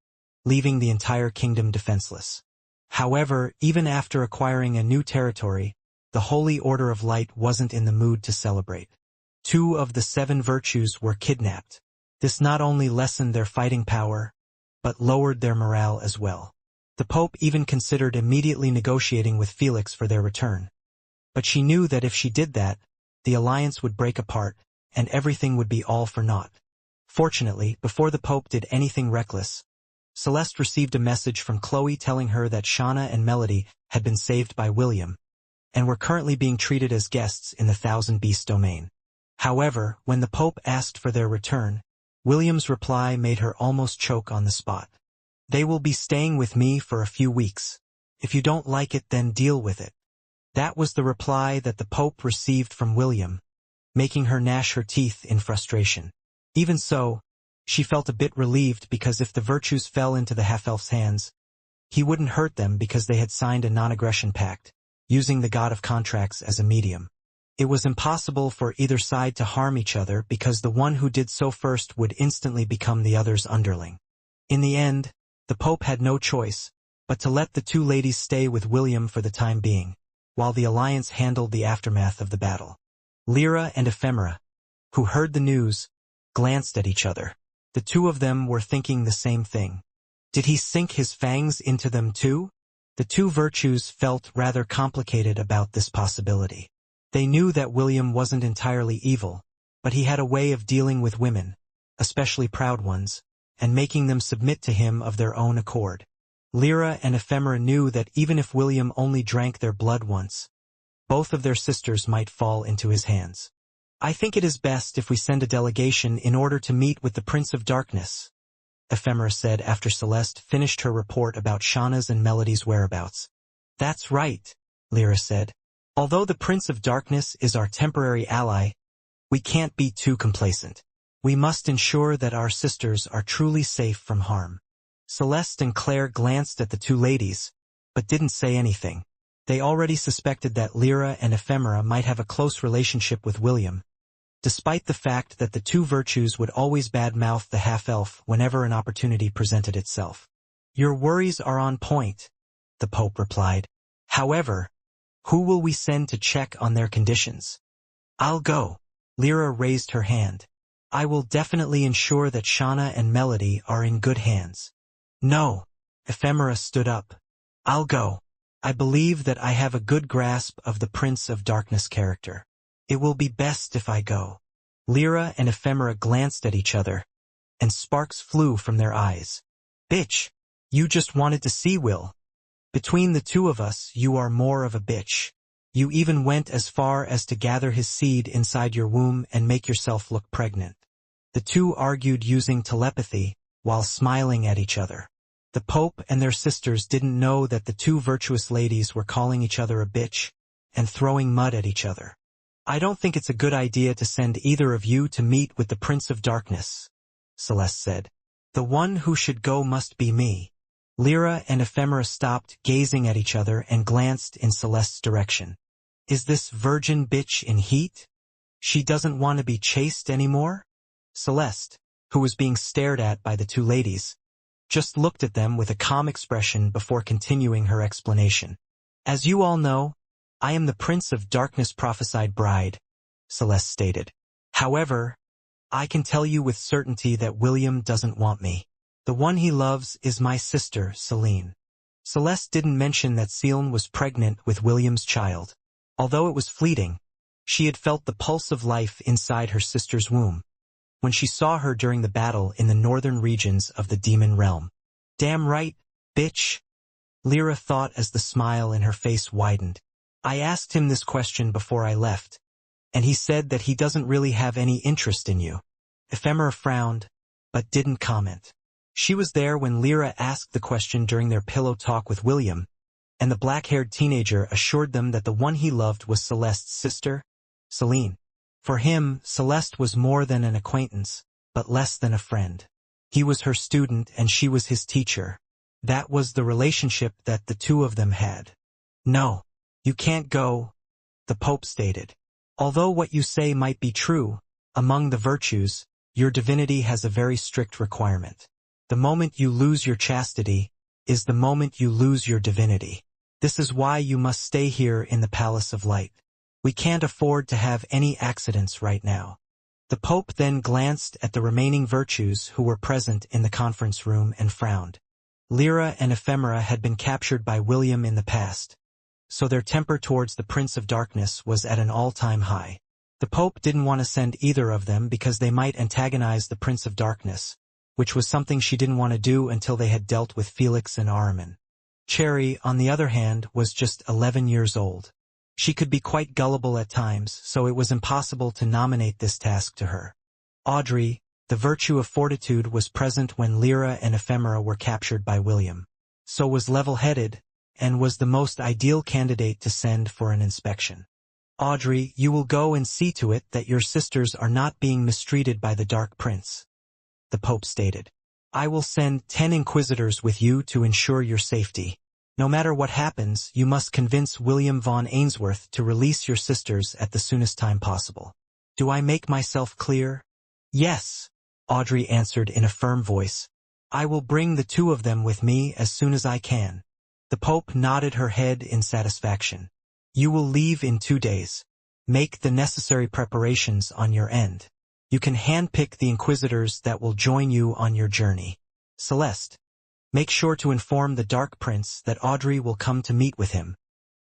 leaving the entire kingdom defenseless. However, even after acquiring a new territory, the Holy Order of Light wasn't in the mood to celebrate. 2 of the 7 virtues were kidnapped. This not only lessened their fighting power, but lowered their morale as well. The Pope even considered immediately negotiating with Felix for their return. But she knew that if she did that, the alliance would break apart, and everything would be all for naught. Fortunately, before the Pope did anything reckless, Celeste received a message from Chloe telling her that Shauna and Melody had been saved by William, and were currently being treated as guests in the Thousand Beast domain. However, when the Pope asked for their return, William's reply made her almost choke on the spot. They will be staying with me for a few weeks. If you don't like it, then deal with it. That was the reply that the Pope received from William, making her gnash her teeth in frustration. Even so, she felt a bit relieved because if the virtues fell into the half-elf's hands, he wouldn't hurt them because they had signed a non-aggression pact, using the god of contracts as a medium. It was impossible for either side to harm each other because the one who did so first would instantly become the other's underling. In the end, the Pope had no choice but to let the 2 ladies stay with William for the time being, while the alliance handled the aftermath of the battle. Lyra and Ephemera, who heard the news, glanced at each other. The 2 of them were thinking the same thing. Did he sink his fangs into them too? The 2 virtues felt rather complicated about this possibility. They knew that William wasn't entirely evil, but he had a way of dealing with women, especially proud ones, and making them submit to him of their own accord. Lyra and Ephemera knew that even if William only drank their blood once, both of their sisters might fall into his hands. I think it is best if we send a delegation in order to meet with the Prince of Darkness, Ephemera said after Celeste finished her report about Shauna's and Melody's whereabouts. That's right, Lyra said. Although the Prince of Darkness is our temporary ally, we can't be too complacent. We must ensure that our sisters are truly safe from harm. Celeste and Claire glanced at the 2 ladies, but didn't say anything. They already suspected that Lyra and Ephemera might have a close relationship with William, despite the fact that the two virtues would always badmouth the half-elf whenever an opportunity presented itself. "Your worries are on point," the Pope replied. "However, who will we send to check on their conditions?" "I'll go." Lyra raised her hand. "I will definitely ensure that Shauna and Melody are in good hands." "No." Ephemera stood up. "I'll go. I believe that I have a good grasp of the Prince of Darkness character. It will be best if I go." Lyra and Ephemera glanced at each other, and sparks flew from their eyes. "Bitch, you just wanted to see Will. Between the two of us, you are more of a bitch. You even went as far as to gather his seed inside your womb and make yourself look pregnant." The two argued using telepathy, while smiling at each other. The Pope and their sisters didn't know that the two virtuous ladies were calling each other a bitch and throwing mud at each other. "I don't think it's a good idea to send either of you to meet with the Prince of Darkness," Celeste said. "The one who should go must be me." Lyra and Ephemera stopped gazing at each other and glanced in Celeste's direction. "Is this virgin bitch in heat? She doesn't want to be chased anymore?" Celeste, who was being stared at by the two ladies, just looked at them with a calm expression before continuing her explanation. "As you all know, I am the Prince of Darkness prophesied bride," Celeste stated. "However, I can tell you with certainty that William doesn't want me. The one he loves is my sister, Celine." Celeste didn't mention that Celine was pregnant with William's child. Although it was fleeting, she had felt the pulse of life inside her sister's womb when she saw her during the battle in the northern regions of the demon realm. "Damn right, bitch," Lyra thought as the smile in her face widened. "I asked him this question before I left, and he said that he doesn't really have any interest in you." Ephemera frowned, but didn't comment. She was there when Lyra asked the question during their pillow talk with William, and the black-haired teenager assured them that the one he loved was Celeste's sister, Celine. For him, Celeste was more than an acquaintance, but less than a friend. He was her student and she was his teacher. That was the relationship that the two of them had. "No, you can't go," the Pope stated. "Although what you say might be true, among the virtues, your divinity has a very strict requirement. The moment you lose your chastity is the moment you lose your divinity. This is why you must stay here in the Palace of Light. We can't afford to have any accidents right now." The Pope then glanced at the remaining virtues who were present in the conference room and frowned. Lyra and Ephemera had been captured by William in the past, so their temper towards the Prince of Darkness was at an all-time high. The Pope didn't want to send either of them because they might antagonize the Prince of Darkness, which was something she didn't want to do until they had dealt with Felix and Ahriman. Cherry, on the other hand, was just 11 years old. She could be quite gullible at times, so it was impossible to nominate this task to her. Audrey, the virtue of fortitude, was present when Lyra and Ephemera were captured by William. So was level-headed, and was the most ideal candidate to send for an inspection. "Audrey, you will go and see to it that your sisters are not being mistreated by the Dark Prince," the Pope stated. "I will send 10 inquisitors with you to ensure your safety. No matter what happens, you must convince William von Ainsworth to release your sisters at the soonest time possible. Do I make myself clear?" "Yes," Audrey answered in a firm voice. "I will bring the two of them with me as soon as I can." The Pope nodded her head in satisfaction. "You will leave in 2 days. Make the necessary preparations on your end. You can handpick the inquisitors that will join you on your journey. Celeste, make sure to inform the Dark Prince that Audrey will come to meet with him."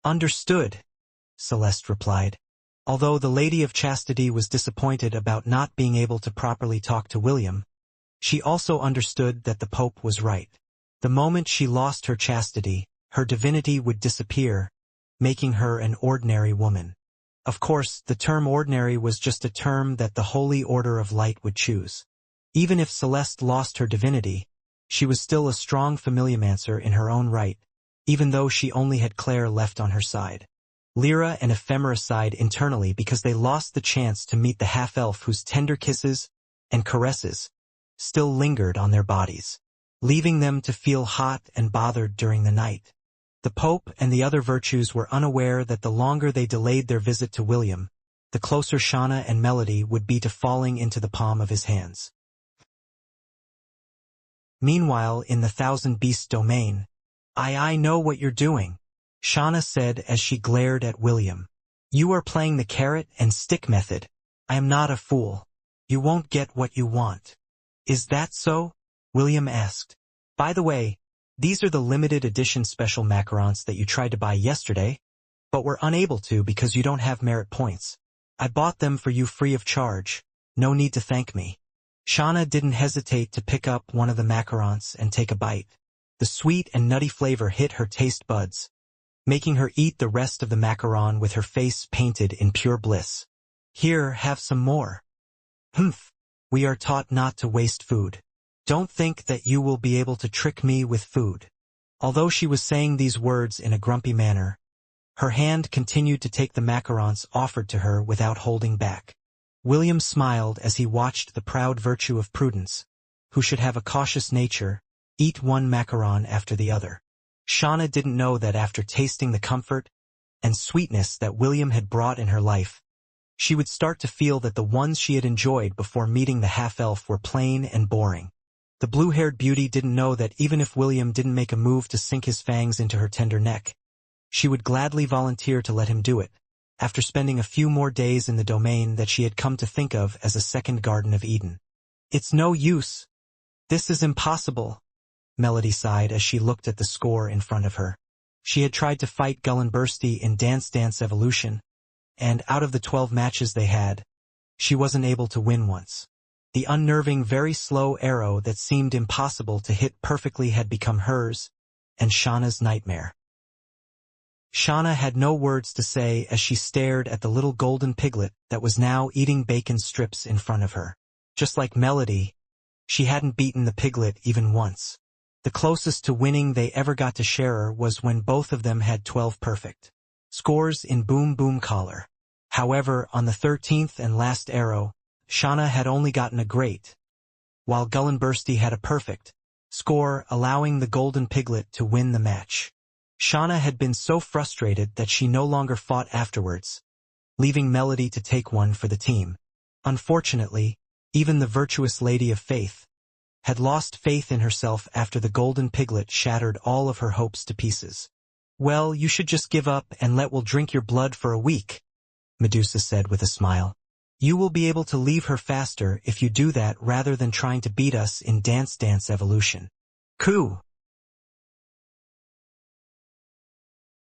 "Understood," Celeste replied. Although the Lady of Chastity was disappointed about not being able to properly talk to William, she also understood that the Pope was right. The moment she lost her chastity, her divinity would disappear, making her an ordinary woman. Of course, the term ordinary was just a term that the Holy Order of Light would choose. Even if Celeste lost her divinity, she was still a strong familiomancer in her own right, even though she only had Claire left on her side. Lyra and Ephemera sighed internally because they lost the chance to meet the half-elf whose tender kisses and caresses still lingered on their bodies, leaving them to feel hot and bothered during the night. The Pope and the other virtues were unaware that the longer they delayed their visit to William, the closer Shauna and Melody would be to falling into the palm of his hands. Meanwhile, in the Thousand Beasts domain, I know what you're doing, Shauna said as she glared at William. You are playing the carrot and stick method. I am not a fool. You won't get what you want. Is that so? William asked. By the way, these are the limited edition special macarons that you tried to buy yesterday, but were unable to because you don't have merit points. I bought them for you free of charge. No need to thank me. Shauna didn't hesitate to pick up one of the macarons and take a bite. The sweet and nutty flavor hit her taste buds, making her eat the rest of the macaron with her face painted in pure bliss. Here, have some more. Humph. We are taught not to waste food. Don't think that you will be able to trick me with food. Although she was saying these words in a grumpy manner, her hand continued to take the macarons offered to her without holding back. William smiled as he watched the proud virtue of prudence, who should have a cautious nature, eat one macaron after the other. Shauna didn't know that after tasting the comfort and sweetness that William had brought in her life, she would start to feel that the ones she had enjoyed before meeting the half-elf were plain and boring. The blue-haired beauty didn't know that even if William didn't make a move to sink his fangs into her tender neck, she would gladly volunteer to let him do it, after spending a few more days in the domain that she had come to think of as a second Garden of Eden. It's no use. This is impossible, Melody sighed as she looked at the score in front of her. She had tried to fight Gullenbursty in Dance Dance Evolution, and out of the 12 matches they had, she wasn't able to win once. The unnerving, very slow arrow that seemed impossible to hit perfectly had become hers, and Shauna's nightmare. Shauna had no words to say as she stared at the little golden piglet that was now eating bacon strips in front of her. Just like Melody, she hadn't beaten the piglet even once. The closest to winning they ever got to share was when both of them had 12 perfect scores in Boom Boom Collar. However, on the 13th and last arrow, Shauna had only gotten a great, while Gullenbursty had a perfect score, allowing the golden piglet to win the match. Shauna had been so frustrated that she no longer fought afterwards, leaving Melody to take one for the team. Unfortunately, even the virtuous Lady of Faith had lost faith in herself after the golden piglet shattered all of her hopes to pieces. Well, you should just give up and let Will drink your blood for a week, Medusa said with a smile. You will be able to leave her faster if you do that rather than trying to beat us in Dance Dance Evolution. Coo!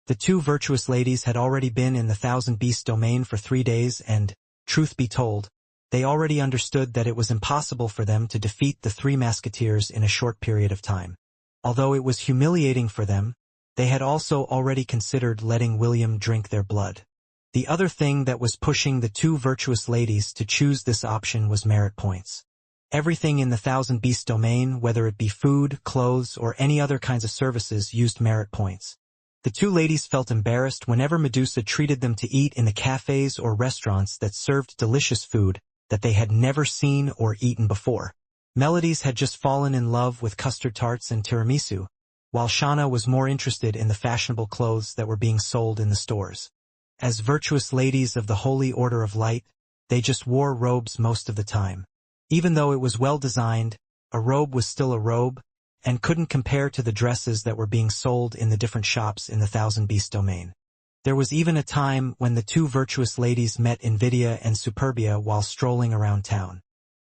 The two virtuous ladies had already been in the Thousand Beasts domain for 3 days and, truth be told, they already understood that it was impossible for them to defeat the three Musketeers in a short period of time. Although it was humiliating for them, they had also already considered letting William drink their blood. The other thing that was pushing the two virtuous ladies to choose this option was merit points. Everything in the Thousand Beasts domain, whether it be food, clothes, or any other kinds of services, used merit points. The two ladies felt embarrassed whenever Medusa treated them to eat in the cafes or restaurants that served delicious food that they had never seen or eaten before. Melody's had just fallen in love with custard tarts and tiramisu, while Shauna was more interested in the fashionable clothes that were being sold in the stores. As virtuous ladies of the Holy Order of Light, they just wore robes most of the time. Even though it was well designed, a robe was still a robe, and couldn't compare to the dresses that were being sold in the different shops in the Thousand Beasts domain. There was even a time when the two virtuous ladies met Invidia and Superbia while strolling around town.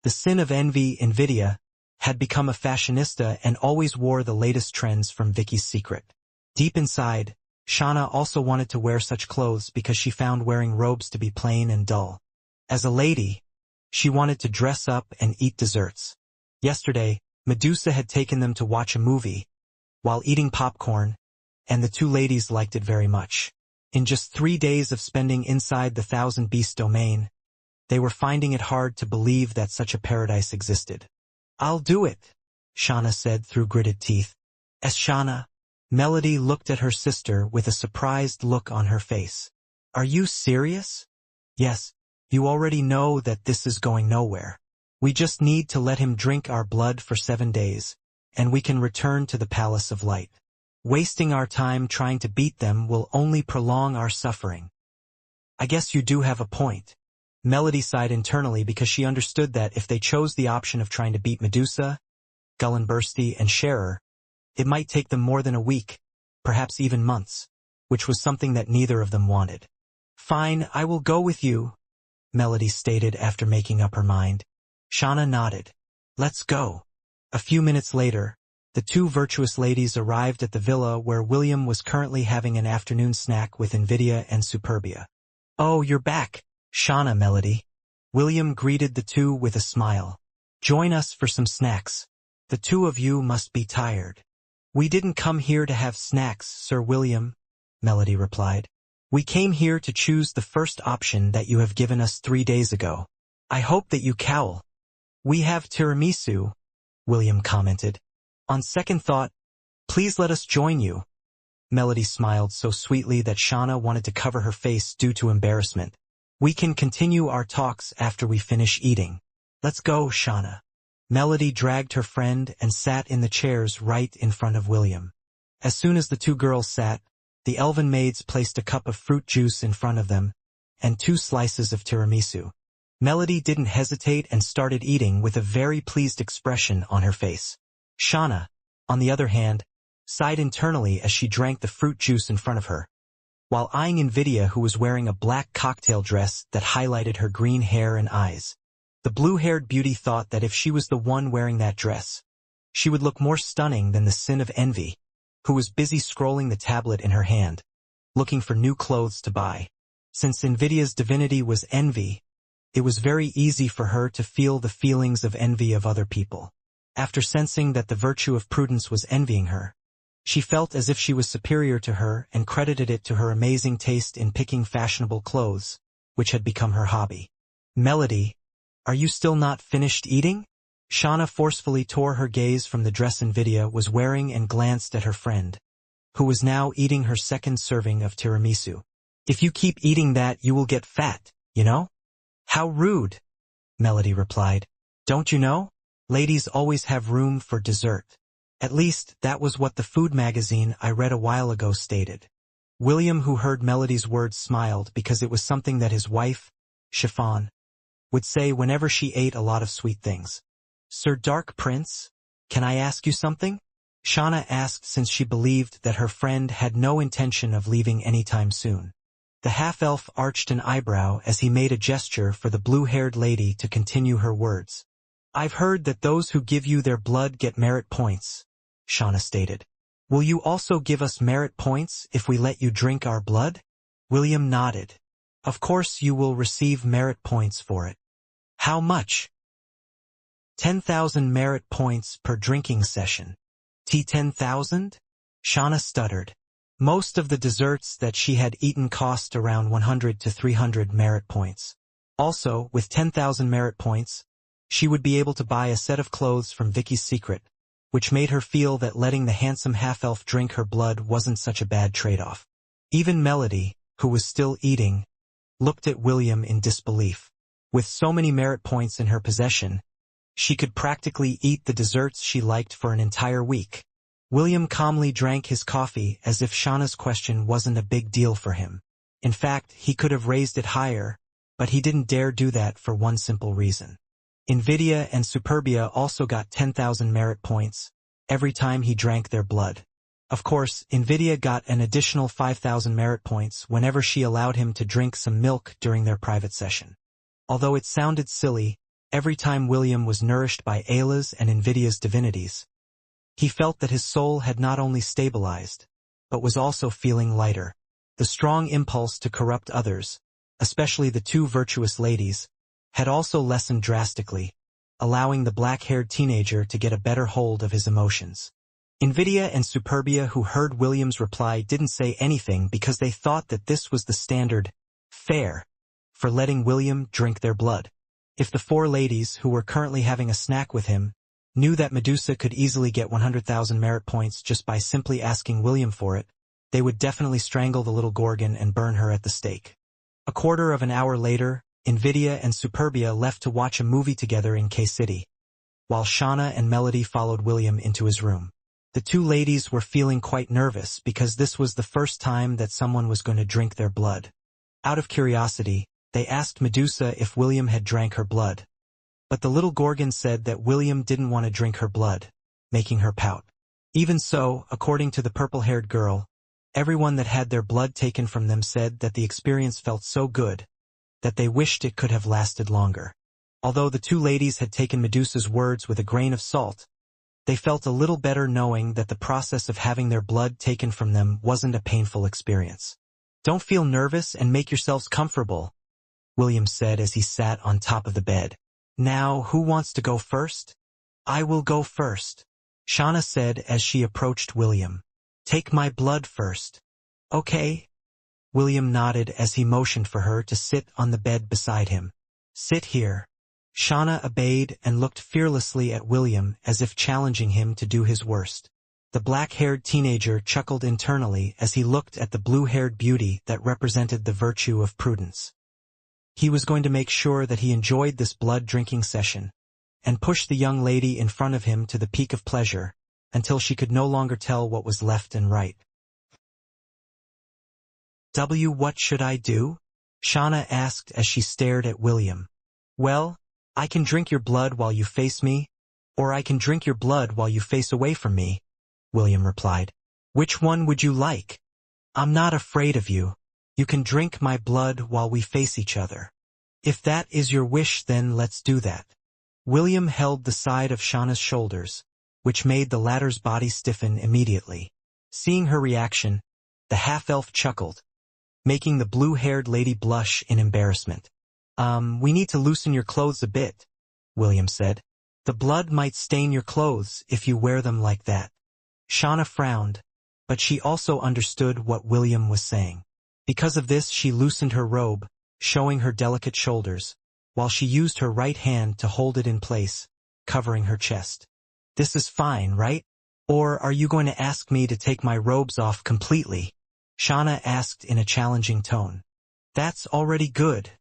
The sin of envy, Invidia had become a fashionista and always wore the latest trends from Vicky's Secret. Deep inside, Shauna also wanted to wear such clothes because she found wearing robes to be plain and dull. As a lady, she wanted to dress up and eat desserts. Yesterday, Medusa had taken them to watch a movie while eating popcorn, and the two ladies liked it very much. In just 3 days of spending inside the Thousand Beasts domain, they were finding it hard to believe that such a paradise existed. I'll do it, Shauna said through gritted teeth. Shauna, Melody looked at her sister with a surprised look on her face. Are you serious? Yes, you already know that this is going nowhere. We just need to let him drink our blood for 7 days, and we can return to the Palace of Light. Wasting our time trying to beat them will only prolong our suffering. I guess you do have a point, Melody sighed internally because she understood that if they chose the option of trying to beat Medusa, Gullenbursty, and Scherer, it might take them more than a week, perhaps even months, which was something that neither of them wanted. "Fine, I will go with you," Melody stated after making up her mind. Shauna nodded. "Let's go." A few minutes later, the two virtuous ladies arrived at the villa where William was currently having an afternoon snack with Invidia and Superbia. "Oh, you're back, Shauna, Melody." William greeted the two with a smile. "Join us for some snacks. The two of you must be tired." "We didn't come here to have snacks, Sir William," Melody replied. "We came here to choose the first option that you have given us 3 days ago. I hope that you cowl." "We have tiramisu," William commented. "On second thought, please let us join you." Melody smiled so sweetly that Shauna wanted to cover her face due to embarrassment. "We can continue our talks after we finish eating. Let's go, Shauna." Melody dragged her friend and sat in the chairs right in front of William. As soon as the two girls sat, the elven maids placed a cup of fruit juice in front of them and 2 slices of tiramisu. Melody didn't hesitate and started eating with a very pleased expression on her face. Shauna, on the other hand, sighed internally as she drank the fruit juice in front of her, while eyeing Invidia, who was wearing a black cocktail dress that highlighted her green hair and eyes. The blue-haired beauty thought that if she was the one wearing that dress, she would look more stunning than the sin of Envy, who was busy scrolling the tablet in her hand, looking for new clothes to buy. Since Invidia's divinity was envy, it was very easy for her to feel the feelings of envy of other people. After sensing that the virtue of prudence was envying her, she felt as if she was superior to her and credited it to her amazing taste in picking fashionable clothes, which had become her hobby. "Melody, are you still not finished eating?" Shauna forcefully tore her gaze from the dress Invidia was wearing and glanced at her friend, who was now eating her second serving of tiramisu. "If you keep eating that, you will get fat, you know?" "How rude," Melody replied. "Don't you know? Ladies always have room for dessert. At least, that was what the food magazine I read a while ago stated." William, who heard Melody's words, smiled because it was something that his wife, Chiffon, would say whenever she ate a lot of sweet things. "Sir Dark Prince, can I ask you something?" Shauna asked, since she believed that her friend had no intention of leaving anytime soon. The half-elf arched an eyebrow as he made a gesture for the blue-haired lady to continue her words. "I've heard that those who give you their blood get merit points," Shauna stated. "Will you also give us merit points if we let you drink our blood?" William nodded. "Of course you will receive merit points for it." "How much?" 10,000 merit points per drinking session." "10,000? Shauna stuttered. Most of the desserts that she had eaten cost around 100 to 300 merit points. Also, with 10,000 merit points, she would be able to buy a set of clothes from Vicky's Secret, which made her feel that letting the handsome half-elf drink her blood wasn't such a bad trade-off. Even Melody, who was still eating, looked at William in disbelief. With so many merit points in her possession, she could practically eat the desserts she liked for an entire week. William calmly drank his coffee as if Shauna's question wasn't a big deal for him. In fact, he could have raised it higher, but he didn't dare do that for one simple reason. Invidia and Superbia also got 10,000 merit points every time he drank their blood. Of course, Invidia got an additional 5,000 merit points whenever she allowed him to drink some milk during their private session. Although it sounded silly, every time William was nourished by Ayla's and Invidia's divinities, he felt that his soul had not only stabilized, but was also feeling lighter. The strong impulse to corrupt others, especially the two virtuous ladies, had also lessened drastically, allowing the black-haired teenager to get a better hold of his emotions. Invidia and Superbia, who heard William's reply, didn't say anything because they thought that this was the standard fare for letting William drink their blood. If the 4 ladies, who were currently having a snack with him, knew that Medusa could easily get 100,000 merit points just by simply asking William for it, they would definitely strangle the little Gorgon and burn her at the stake. A quarter of an hour later, Invidia and Superbia left to watch a movie together in K-City, while Shauna and Melody followed William into his room. The 2 ladies were feeling quite nervous because this was the first time that someone was going to drink their blood. Out of curiosity, They asked Medusa if William had drank her blood. But the little Gorgon said that William didn't want to drink her blood, making her pout. Even so, according to the purple-haired girl, everyone that had their blood taken from them said that the experience felt so good that they wished it could have lasted longer. Although the two ladies had taken Medusa's words with a grain of salt, they felt a little better knowing that the process of having their blood taken from them wasn't a painful experience. "Don't feel nervous and make yourselves comfortable," William said as he sat on top of the bed. "Now, who wants to go first?" "I will go first," Shauna said as she approached William. "Take my blood first." "Okay." William nodded as he motioned for her to sit on the bed beside him. "Sit here." Shauna obeyed and looked fearlessly at William as if challenging him to do his worst. The black-haired teenager chuckled internally as he looked at the blue-haired beauty that represented the virtue of prudence. He was going to make sure that he enjoyed this blood-drinking session, and push the young lady in front of him to the peak of pleasure, until she could no longer tell what was left and right. What should I do?" Shauna asked as she stared at William. "Well, I can drink your blood while you face me, or I can drink your blood while you face away from me," William replied. "Which one would you like?" "I'm not afraid of you. You can drink my blood while we face each other." "If that is your wish, then let's do that." William held the side of Shauna's shoulders, which made the latter's body stiffen immediately. Seeing her reaction, the half-elf chuckled, making the blue-haired lady blush in embarrassment. We need to loosen your clothes a bit," William said. "The blood might stain your clothes if you wear them like that." Shauna frowned, but she also understood what William was saying. Because of this, she loosened her robe, showing her delicate shoulders, while she used her right hand to hold it in place, covering her chest. "This is fine, right? Or are you going to ask me to take my robes off completely?" Shauna asked in a challenging tone. "That's already good,"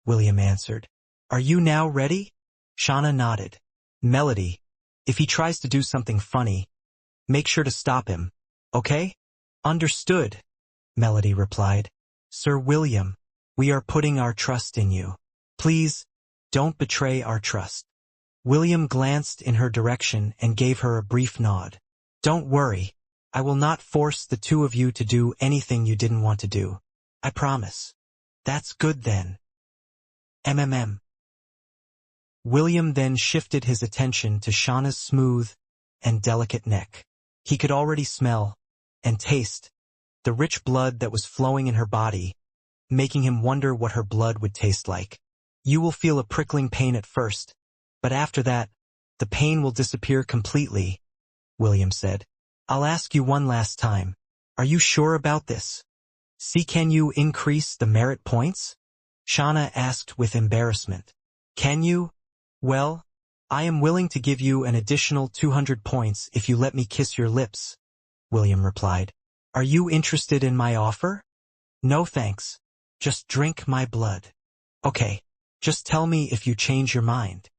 William answered. "Are you now ready?" Shauna nodded. "Melody, if he tries to do something funny, make sure to stop him, okay?" "Understood," Melody replied. "Sir William, we are putting our trust in you. Please, don't betray our trust." William glanced in her direction and gave her a brief nod. "Don't worry, I will not force the two of you to do anything you didn't want to do. I promise." "That's good then." William then shifted his attention to Shauna's smooth and delicate neck. He could already smell and taste the rich blood that was flowing in her body, making him wonder what her blood would taste like. "You will feel a prickling pain at first, but after that, the pain will disappear completely," William said. "I'll ask you one last time. Are you sure about this? See, can you increase the merit points?" Shauna asked with embarrassment. "Can you? Well, I am willing to give you an additional 200 points if you let me kiss your lips," William replied. "Are you interested in my offer?" "No thanks. Just drink my blood." "Okay, just tell me if you change your mind,"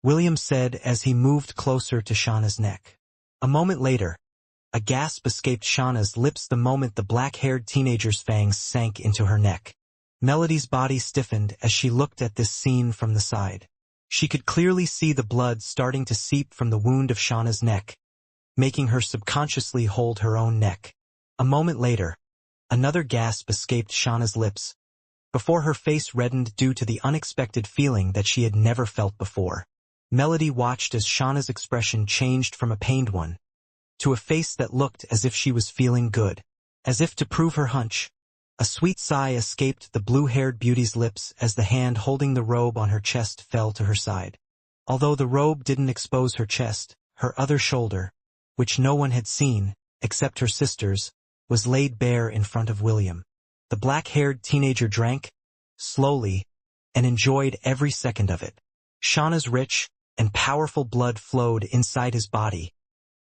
William said as he moved closer to Shauna's neck. A moment later, a gasp escaped Shauna's lips the moment the black-haired teenager's fangs sank into her neck. Melody's body stiffened as she looked at this scene from the side. She could clearly see the blood starting to seep from the wound of Shauna's neck, making her subconsciously hold her own neck. A moment later, another gasp escaped Shauna's lips, before her face reddened due to the unexpected feeling that she had never felt before. Melody watched as Shauna's expression changed from a pained one to a face that looked as if she was feeling good. As if to prove her hunch, a sweet sigh escaped the blue-haired beauty's lips as the hand holding the robe on her chest fell to her side. Although the robe didn't expose her chest, her other shoulder, which no one had seen, except her sisters, was laid bare in front of William. The black-haired teenager drank, slowly, and enjoyed every second of it. Shauna's rich and powerful blood flowed inside his body,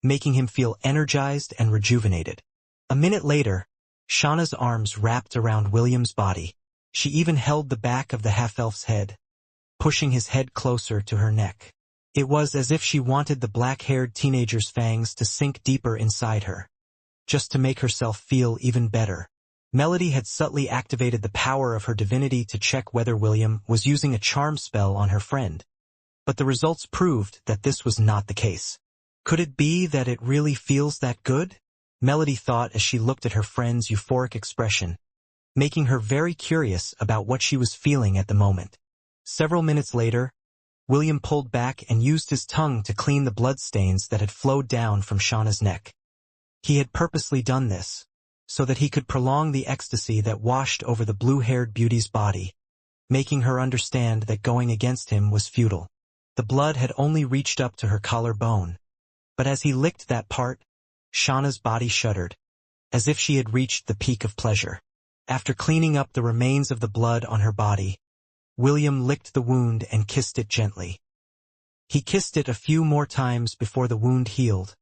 making him feel energized and rejuvenated. A minute later, Shauna's arms wrapped around William's body. She even held the back of the half-elf's head, pushing his head closer to her neck. It was as if she wanted the black-haired teenager's fangs to sink deeper inside her, just to make herself feel even better. Melody had subtly activated the power of her divinity to check whether William was using a charm spell on her friend. But the results proved that this was not the case. Could it be that it really feels that good? Melody thought as she looked at her friend's euphoric expression, making her very curious about what she was feeling at the moment. Several minutes later, William pulled back and used his tongue to clean the bloodstains that had flowed down from Shauna's neck. He had purposely done this, so that he could prolong the ecstasy that washed over the blue-haired beauty's body, making her understand that going against him was futile. The blood had only reached up to her collarbone, but as he licked that part, Shauna's body shuddered, as if she had reached the peak of pleasure. After cleaning up the remains of the blood on her body, William licked the wound and kissed it gently. He kissed it a few more times before the wound healed,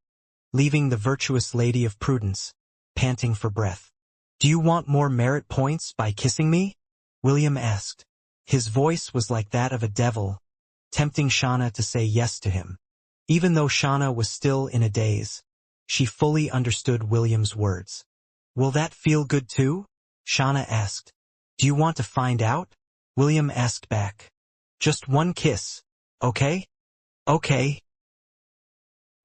leaving the virtuous Lady of Prudence panting for breath. "Do you want more merit points by kissing me?" William asked. His voice was like that of a devil, tempting Shauna to say yes to him. Even though Shauna was still in a daze, she fully understood William's words. "Will that feel good too?" Shauna asked. "Do you want to find out?" William asked back. "Just one kiss, okay?" "Okay."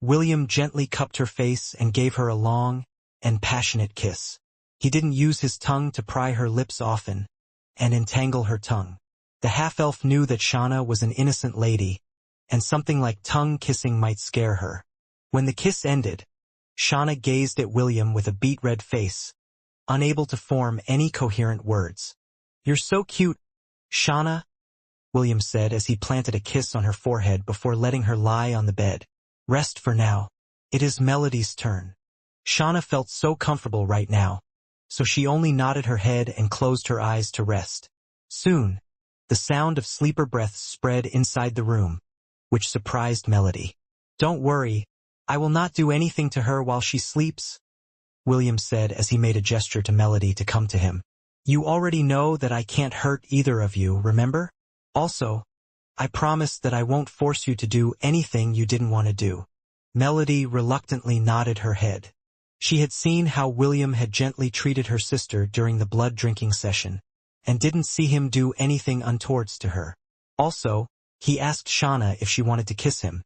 William gently cupped her face and gave her a long and passionate kiss. He didn't use his tongue to pry her lips often and entangle her tongue. The half-elf knew that Shauna was an innocent lady, and something like tongue-kissing might scare her. When the kiss ended, Shauna gazed at William with a beet-red face, unable to form any coherent words. "You're so cute, Shauna," William said as he planted a kiss on her forehead before letting her lie on the bed. "Rest for now. It is Melody's turn." Shauna felt so comfortable right now, so she only nodded her head and closed her eyes to rest. Soon, the sound of sleeper breaths spread inside the room, which surprised Melody. "Don't worry, I will not do anything to her while she sleeps," William said as he made a gesture to Melody to come to him. "You already know that I can't hurt either of you, remember? Also, I promised that I won't force you to do anything you didn't want to do." Melody reluctantly nodded her head. She had seen how William had gently treated her sister during the blood-drinking session, and didn't see him do anything untowards to her. Also, he asked Shauna if she wanted to kiss him,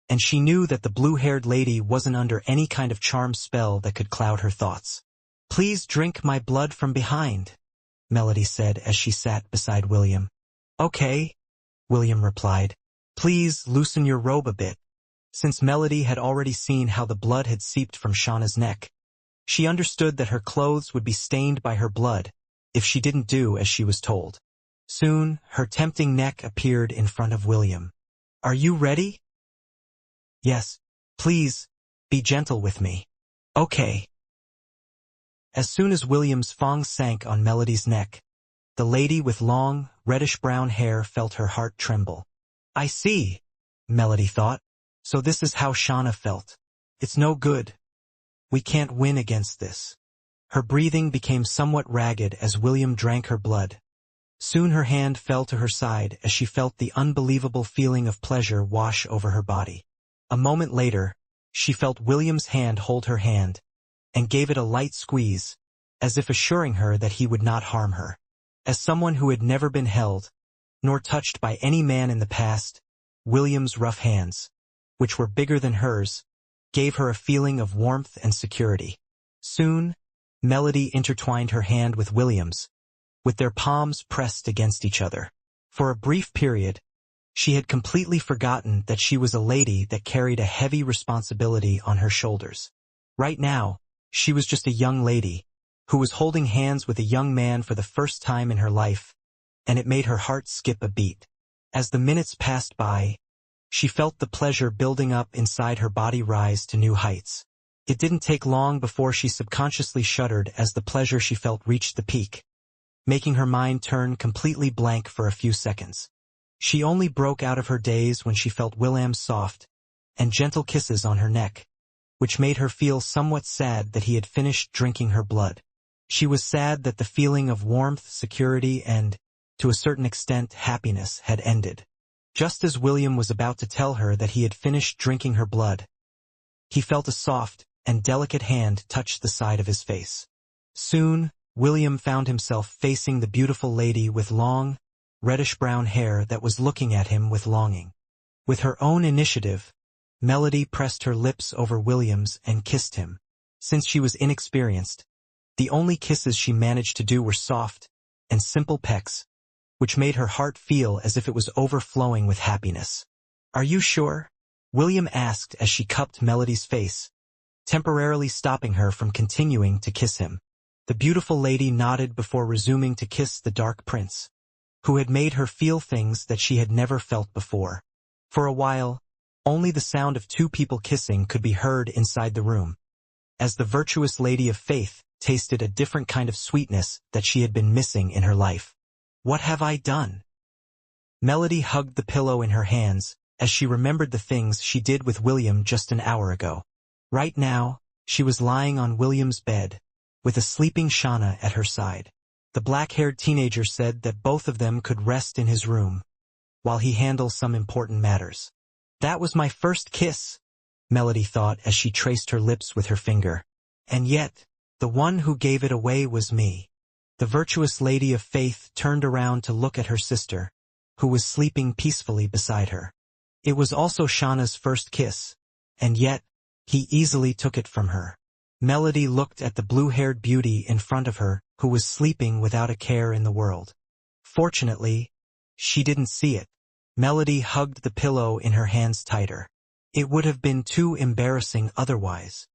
and she knew that the blue-haired lady wasn't under any kind of charm spell that could cloud her thoughts. "Please drink my blood from behind," Melody said as she sat beside William. "Okay," William replied. "Please loosen your robe a bit." Since Melody had already seen how the blood had seeped from Shauna's neck, she understood that her clothes would be stained by her blood if she didn't do as she was told. Soon, her tempting neck appeared in front of William. "Are you ready?" "Yes. Please, be gentle with me." "Okay." As soon as William's fangs sank on Melody's neck, the lady with long, reddish-brown hair felt her heart tremble. "I see," Melody thought. "So this is how Shauna felt. It's no good. We can't win against this." Her breathing became somewhat ragged as William drank her blood. Soon her hand fell to her side as she felt the unbelievable feeling of pleasure wash over her body. A moment later, she felt William's hand hold her hand, and gave it a light squeeze, as if assuring her that he would not harm her. As someone who had never been held, nor touched by any man in the past, William's rough hands, which were bigger than hers, gave her a feeling of warmth and security. Soon, Melody intertwined her hand with William's, with their palms pressed against each other. For a brief period, she had completely forgotten that she was a lady that carried a heavy responsibility on her shoulders. Right now, she was just a young lady, who was holding hands with a young man for the first time in her life, and it made her heart skip a beat. As the minutes passed by, she felt the pleasure building up inside her body rise to new heights. It didn't take long before she subconsciously shuddered as the pleasure she felt reached the peak, making her mind turn completely blank for a few seconds. She only broke out of her daze when she felt William's soft and gentle kisses on her neck, which made her feel somewhat sad that he had finished drinking her blood. She was sad that the feeling of warmth, security, and, to a certain extent, happiness had ended. Just as William was about to tell her that he had finished drinking her blood, he felt a soft and delicate hand touch the side of his face. Soon, William found himself facing the beautiful lady with long, reddish-brown hair that was looking at him with longing. With her own initiative, Melody pressed her lips over William's and kissed him. Since she was inexperienced, the only kisses she managed to do were soft and simple pecks, which made her heart feel as if it was overflowing with happiness. "Are you sure?" William asked as she cupped Melody's face, temporarily stopping her from continuing to kiss him. The beautiful lady nodded before resuming to kiss the dark prince, who had made her feel things that she had never felt before. For a while, only the sound of two people kissing could be heard inside the room, as the virtuous lady of faith tasted a different kind of sweetness that she had been missing in her life. "What have I done?" Melody hugged the pillow in her hands as she remembered the things she did with William just an hour ago. Right now, she was lying on William's bed, with a sleeping Shauna at her side. The black-haired teenager said that both of them could rest in his room, while he handles some important matters. "That was my first kiss," Melody thought as she traced her lips with her finger. "And yet, the one who gave it away was me." The virtuous lady of faith turned around to look at her sister, who was sleeping peacefully beside her. It was also Shauna's first kiss, and yet, he easily took it from her. Melody looked at the blue-haired beauty in front of her, who was sleeping without a care in the world. Fortunately, she didn't see it. Melody hugged the pillow in her hands tighter. It would have been too embarrassing otherwise.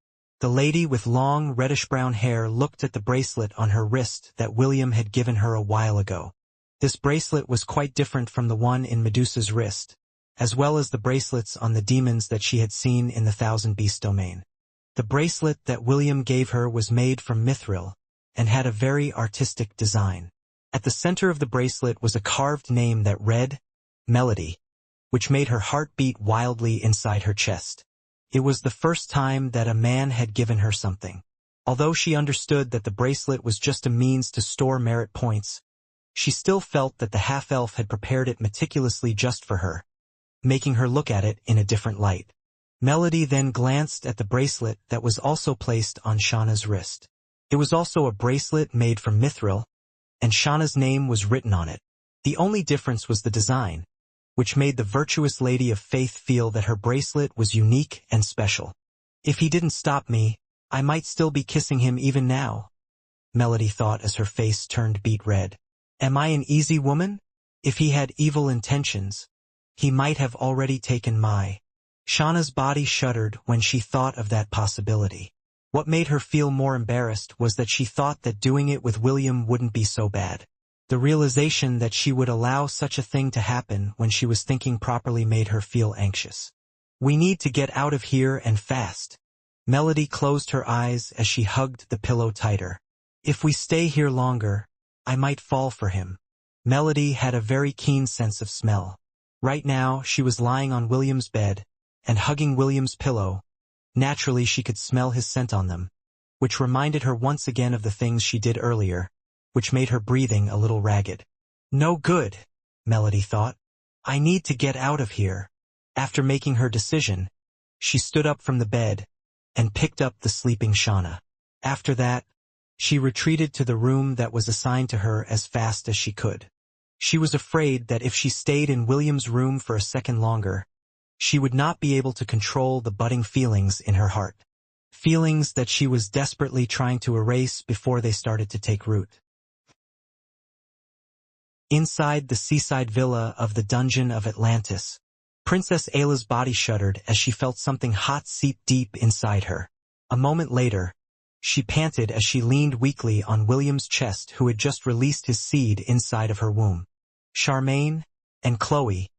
The lady with long reddish-brown hair looked at the bracelet on her wrist that William had given her a while ago. This bracelet was quite different from the one in Medusa's wrist, as well as the bracelets on the demons that she had seen in the Thousand Beast domain. The bracelet that William gave her was made from mithril, and had a very artistic design. At the center of the bracelet was a carved name that read, Melody, which made her heart beat wildly inside her chest. It was the first time that a man had given her something. Although she understood that the bracelet was just a means to store merit points, she still felt that the half-elf had prepared it meticulously just for her, making her look at it in a different light. Melody then glanced at the bracelet that was also placed on Shauna's wrist. It was also a bracelet made from mithril, and Shauna's name was written on it. The only difference was the design, which made the virtuous lady of faith feel that her bracelet was unique and special. "If he didn't stop me, I might still be kissing him even now," Melody thought as her face turned beet red. "Am I an easy woman? If he had evil intentions, he might have already taken my..." Shauna's body shuddered when she thought of that possibility. What made her feel more embarrassed was that she thought that doing it with William wouldn't be so bad. The realization that she would allow such a thing to happen when she was thinking properly made her feel anxious. "We need to get out of here and fast." Melody closed her eyes as she hugged the pillow tighter. "If we stay here longer, I might fall for him." Melody had a very keen sense of smell. Right now, she was lying on William's bed and hugging William's pillow. Naturally, she could smell his scent on them, which reminded her once again of the things she did earlier, which made her breathing a little ragged. "No good," Melody thought. "I need to get out of here." After making her decision, she stood up from the bed and picked up the sleeping Shauna. After that, she retreated to the room that was assigned to her as fast as she could. She was afraid that if she stayed in William's room for a second longer, she would not be able to control the budding feelings in her heart. Feelings that she was desperately trying to erase before they started to take root. Inside the seaside villa of the dungeon of Atlantis, Princess Ayla's body shuddered as she felt something hot seep deep inside her. A moment later, she panted as she leaned weakly on William's chest, who had just released his seed inside of her womb. Charmaine and Chloe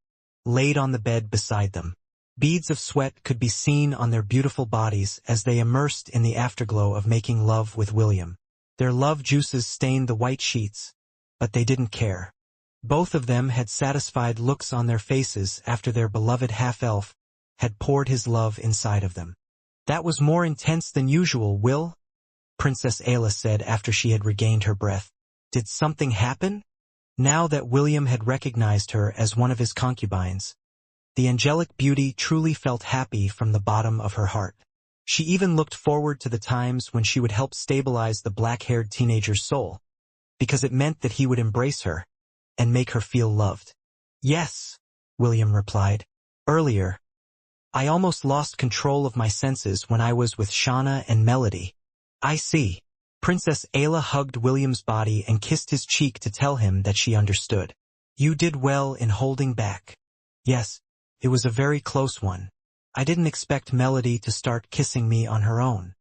laid on the bed beside them. Beads of sweat could be seen on their beautiful bodies as they immersed in the afterglow of making love with William. Their love juices stained the white sheets, but they didn't care. Both of them had satisfied looks on their faces after their beloved half-elf had poured his love inside of them. "That was more intense than usual, Will," Princess Ayla said after she had regained her breath. "Did something happen?" Now that William had recognized her as one of his concubines, the angelic beauty truly felt happy from the bottom of her heart. She even looked forward to the times when she would help stabilize the black-haired teenager's soul, because it meant that he would embrace her and make her feel loved. Yes, William replied. Earlier, I almost lost control of my senses when I was with Shauna and Melody. I see. Princess Ayla hugged William's body and kissed his cheek to tell him that she understood. You did well in holding back. Yes, it was a very close one. I didn't expect Melody to start kissing me on her own.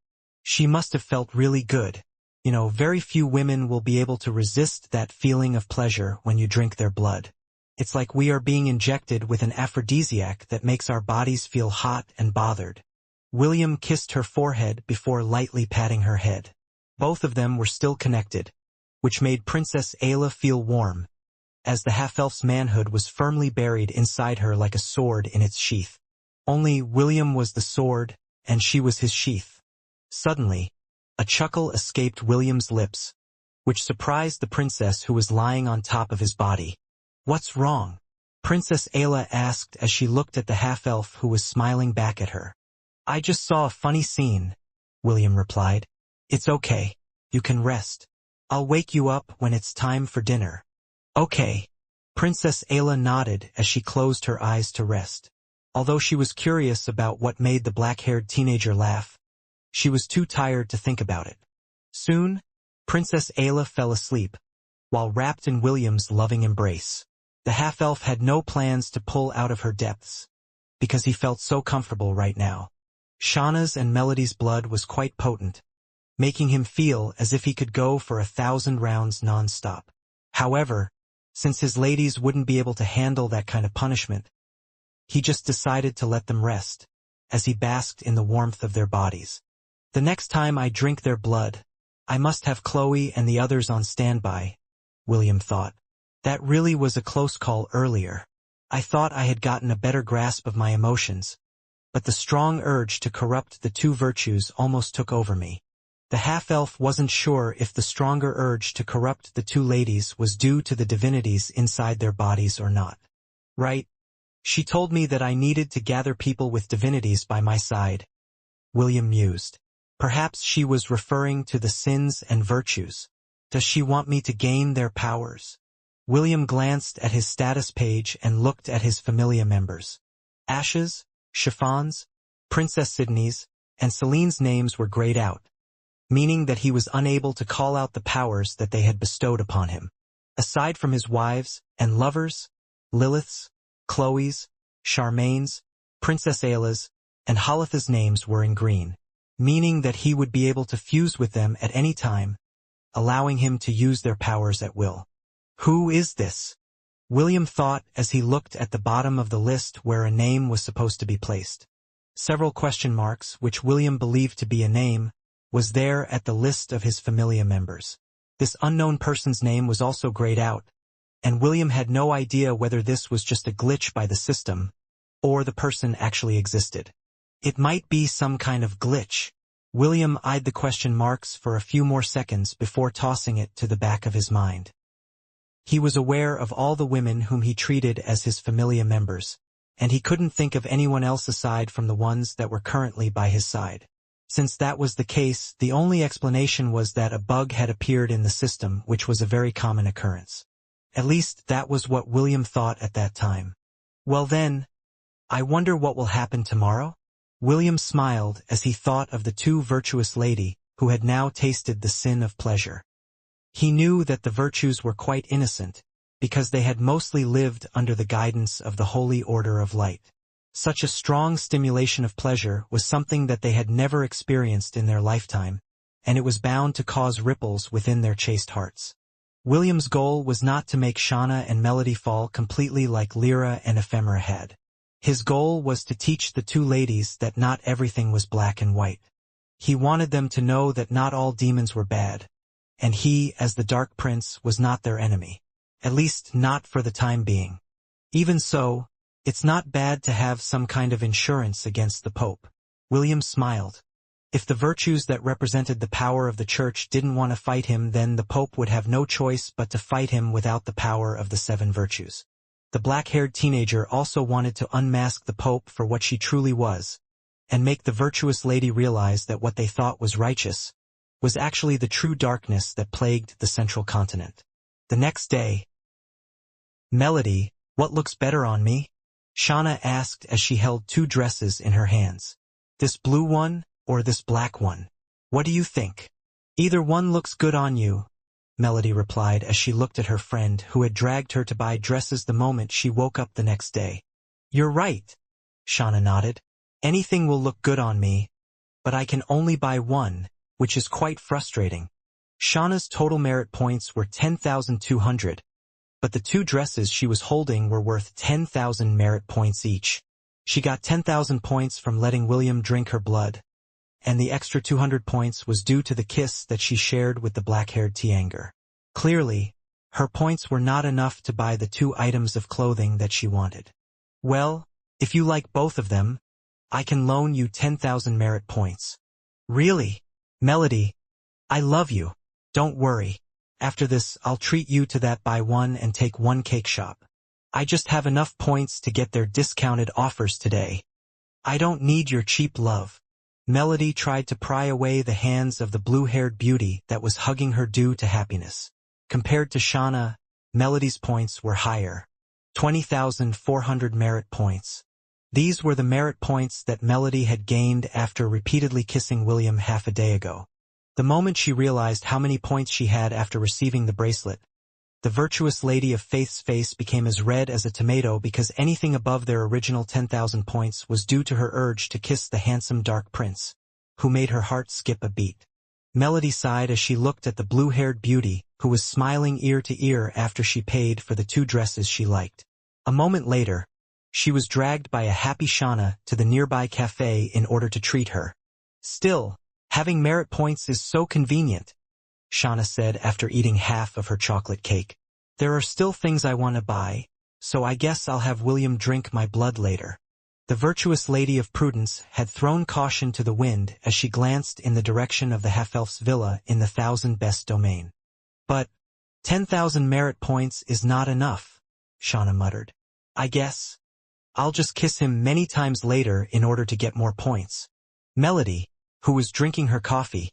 She must have felt really good. You know, very few women will be able to resist that feeling of pleasure when you drink their blood. It's like we are being injected with an aphrodisiac that makes our bodies feel hot and bothered. William kissed her forehead before lightly patting her head. Both of them were still connected, which made Princess Ayla feel warm, as the half-elf's manhood was firmly buried inside her like a sword in its sheath. Only William was the sword, and she was his sheath. Suddenly, a chuckle escaped William's lips, which surprised the princess who was lying on top of his body. What's wrong? Princess Ayla asked as she looked at the half-elf who was smiling back at her. I just saw a funny scene, William replied. It's okay. You can rest. I'll wake you up when it's time for dinner. Okay. Princess Ayla nodded as she closed her eyes to rest. Although she was curious about what made the black-haired teenager laugh, she was too tired to think about it. Soon, Princess Ayla fell asleep, while wrapped in William's loving embrace. The half-elf had no plans to pull out of her depths, because he felt so comfortable right now. Shauna's and Melody's blood was quite potent, making him feel as if he could go for 1,000 rounds non-stop. However, since his ladies wouldn't be able to handle that kind of punishment, he just decided to let them rest, as he basked in the warmth of their bodies. The next time I drink their blood, I must have Chloe and the others on standby, William thought. That really was a close call earlier. I thought I had gotten a better grasp of my emotions, but the strong urge to corrupt the two virtues almost took over me. The half-elf wasn't sure if the stronger urge to corrupt the two ladies was due to the divinities inside their bodies or not. Right? She told me that I needed to gather people with divinities by my side, William mused. Perhaps she was referring to the sins and virtues. Does she want me to gain their powers? William glanced at his status page and looked at his familia members. Ash's, Chiffon's, Princess Sydney's, and Celine's names were grayed out, meaning that he was unable to call out the powers that they had bestowed upon him. Aside from his wives and lovers, Lilith's, Chloe's, Charmaine's, Princess Ayla's, and Halitha's names were in green, meaning that he would be able to fuse with them at any time, allowing him to use their powers at will. Who is this? William thought as he looked at the bottom of the list where a name was supposed to be placed. Several question marks, which William believed to be a name, was there at the list of his familia members. This unknown person's name was also grayed out, and William had no idea whether this was just a glitch by the system, or the person actually existed. It might be some kind of glitch. William eyed the question marks for a few more seconds before tossing it to the back of his mind. He was aware of all the women whom he treated as his familia members, and he couldn't think of anyone else aside from the ones that were currently by his side. Since that was the case, the only explanation was that a bug had appeared in the system, which was a very common occurrence. At least that was what William thought at that time. Well then, I wonder what will happen tomorrow? William smiled as he thought of the two virtuous lady who had now tasted the sin of pleasure. He knew that the virtues were quite innocent, because they had mostly lived under the guidance of the Holy Order of Light. Such a strong stimulation of pleasure was something that they had never experienced in their lifetime, and it was bound to cause ripples within their chaste hearts. William's goal was not to make Shauna and Melody fall completely like Lyra and Ephemera had. His goal was to teach the two ladies that not everything was black and white. He wanted them to know that not all demons were bad, and he, as the Dark Prince, was not their enemy. At least not for the time being. Even so, it's not bad to have some kind of insurance against the Pope. William smiled. If the virtues that represented the power of the Church didn't want to fight him, then the Pope would have no choice but to fight him without the power of the 7 virtues. The black-haired teenager also wanted to unmask the Pope for what she truly was, and make the virtuous lady realize that what they thought was righteous was actually the true darkness that plagued the central continent. The next day, "Melody, what looks better on me?" Shauna asked as she held two dresses in her hands. "This blue one or this black one? What do you think?" "Either one looks good on you," Melody replied as she looked at her friend who had dragged her to buy dresses the moment she woke up the next day. "You're right," Shauna nodded. "Anything will look good on me, but I can only buy one, which is quite frustrating." Shauna's total merit points were 10,200, but the two dresses she was holding were worth 10,000 merit points each. She got 10,000 points from letting William drink her blood, and the extra 200 points was due to the kiss that she shared with the black-haired Tianger. Clearly, her points were not enough to buy the two items of clothing that she wanted. "Well, if you like both of them, I can loan you 10,000 merit points." "Really? Melody, I love you. Don't worry. After this, I'll treat you to that buy one and take one cake shop. I just have enough points to get their discounted offers today. I don't need your cheap love." Melody tried to pry away the hands of the blue-haired beauty that was hugging her due to happiness. Compared to Shauna, Melody's points were higher. 20,400 merit points. These were the merit points that Melody had gained after repeatedly kissing William half a day ago. The moment she realized how many points she had after receiving the bracelet, the virtuous lady of Faith's face became as red as a tomato because anything above their original 10,000 points was due to her urge to kiss the handsome dark prince, who made her heart skip a beat. Melody sighed as she looked at the blue-haired beauty, who was smiling ear to ear after she paid for the two dresses she liked. A moment later, she was dragged by a happy Shauna to the nearby cafe in order to treat her. "Still, having merit points is so convenient," Shauna said after eating half of her chocolate cake. "There are still things I want to buy, so I guess I'll have William drink my blood later." The virtuous lady of prudence had thrown caution to the wind as she glanced in the direction of the half-elf's villa in the 1,000 best domain. "But 10,000 merit points is not enough," Shauna muttered. "I guess I'll just kiss him many times later in order to get more points." Melody, who was drinking her coffee,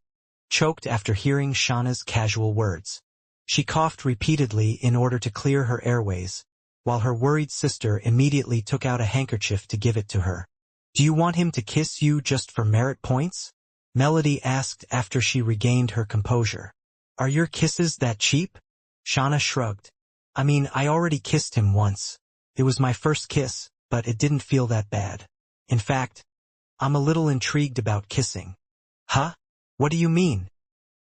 choked after hearing Shauna's casual words. She coughed repeatedly in order to clear her airways, while her worried sister immediately took out a handkerchief to give it to her. "Do you want him to kiss you just for merit points?" Melody asked after she regained her composure. "Are your kisses that cheap?" Shauna shrugged. "I mean, I already kissed him once. It was my first kiss, but it didn't feel that bad. In fact, I'm a little intrigued about kissing." "Huh? What do you mean?"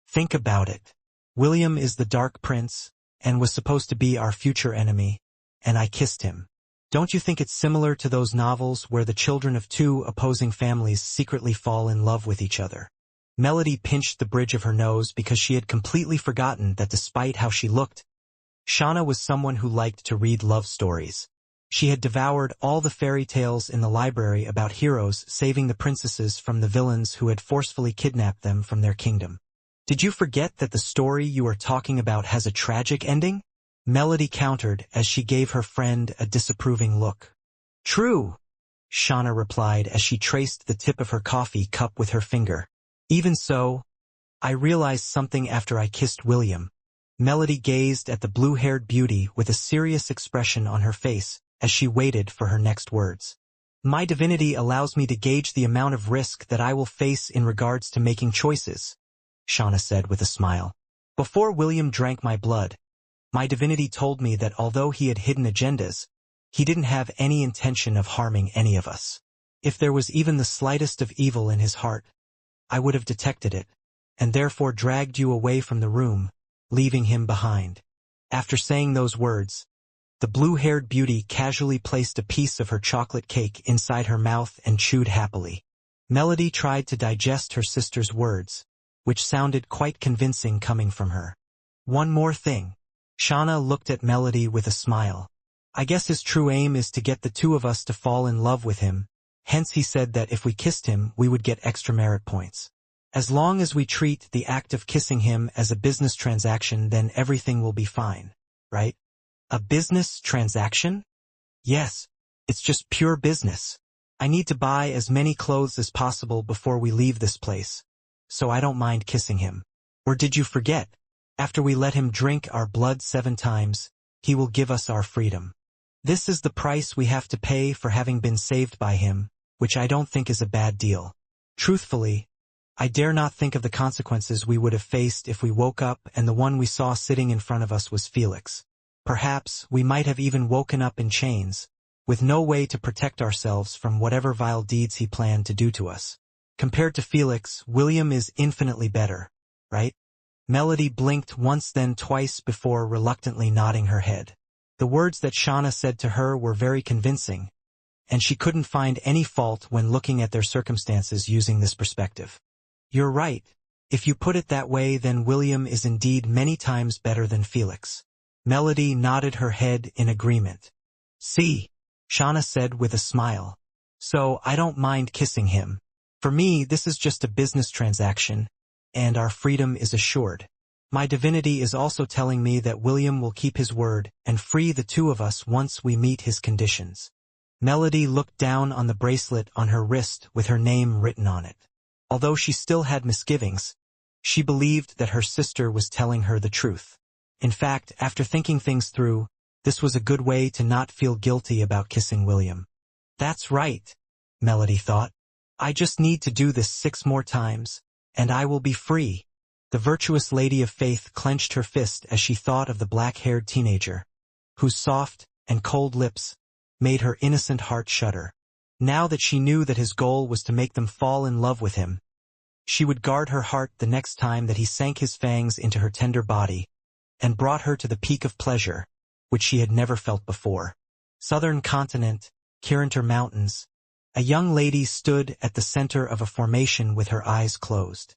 "Think about it. William is the Dark Prince, and was supposed to be our future enemy, and I kissed him. Don't you think it's similar to those novels where the children of two opposing families secretly fall in love with each other?" Melody pinched the bridge of her nose because she had completely forgotten that despite how she looked, Shauna was someone who liked to read love stories. She had devoured all the fairy tales in the library about heroes saving the princesses from the villains who had forcefully kidnapped them from their kingdom. "Did you forget that the story you are talking about has a tragic ending?" Melody countered as she gave her friend a disapproving look. "True," Shauna replied as she traced the tip of her coffee cup with her finger. "Even so, I realized something after I kissed William." Melody gazed at the blue-haired beauty with a serious expression on her face as she waited for her next words. "My divinity allows me to gauge the amount of risk that I will face in regards to making choices," Shauna said with a smile. "Before William drank my blood, my divinity told me that although he had hidden agendas, he didn't have any intention of harming any of us. If there was even the slightest of evil in his heart, I would have detected it, and therefore dragged you away from the room, leaving him behind." After saying those words, the blue-haired beauty casually placed a piece of her chocolate cake inside her mouth and chewed happily. Melody tried to digest her sister's words, which sounded quite convincing coming from her. "One more thing." Shauna looked at Melody with a smile. "I guess his true aim is to get the two of us to fall in love with him, hence he said that if we kissed him we would get extra merit points. As long as we treat the act of kissing him as a business transaction, then everything will be fine, right?" "A business transaction?" "Yes, it's just pure business. I need to buy as many clothes as possible before we leave this place, so I don't mind kissing him. Or did you forget? After we let him drink our blood 7 times, he will give us our freedom. This is the price we have to pay for having been saved by him, which I don't think is a bad deal. Truthfully, I dare not think of the consequences we would have faced if we woke up and the one we saw sitting in front of us was Felix. Perhaps we might have even woken up in chains, with no way to protect ourselves from whatever vile deeds he planned to do to us. Compared to Felix, William is infinitely better, right? Melody blinked once then twice before reluctantly nodding her head. The words that Shauna said to her were very convincing, and she couldn't find any fault when looking at their circumstances using this perspective. You're right. If you put it that way, then William is indeed many times better than Felix. Melody nodded her head in agreement. See, Shauna said with a smile. So I don't mind kissing him. For me, this is just a business transaction, and our freedom is assured. My divinity is also telling me that William will keep his word and free the 2 of us once we meet his conditions. Melody looked down on the bracelet on her wrist with her name written on it. Although she still had misgivings, she believed that her sister was telling her the truth. In fact, after thinking things through, this was a good way to not feel guilty about kissing William. That's right, Melody thought. I just need to do this 6 more times, and I will be free. The virtuous lady of faith clenched her fist as she thought of the black-haired teenager, whose soft and cold lips made her innocent heart shudder. Now that she knew that his goal was to make them fall in love with him, she would guard her heart the next time that he sank his fangs into her tender body and brought her to the peak of pleasure, which she had never felt before. Southern continent, Kirinter Mountains. A young lady stood at the center of a formation with her eyes closed.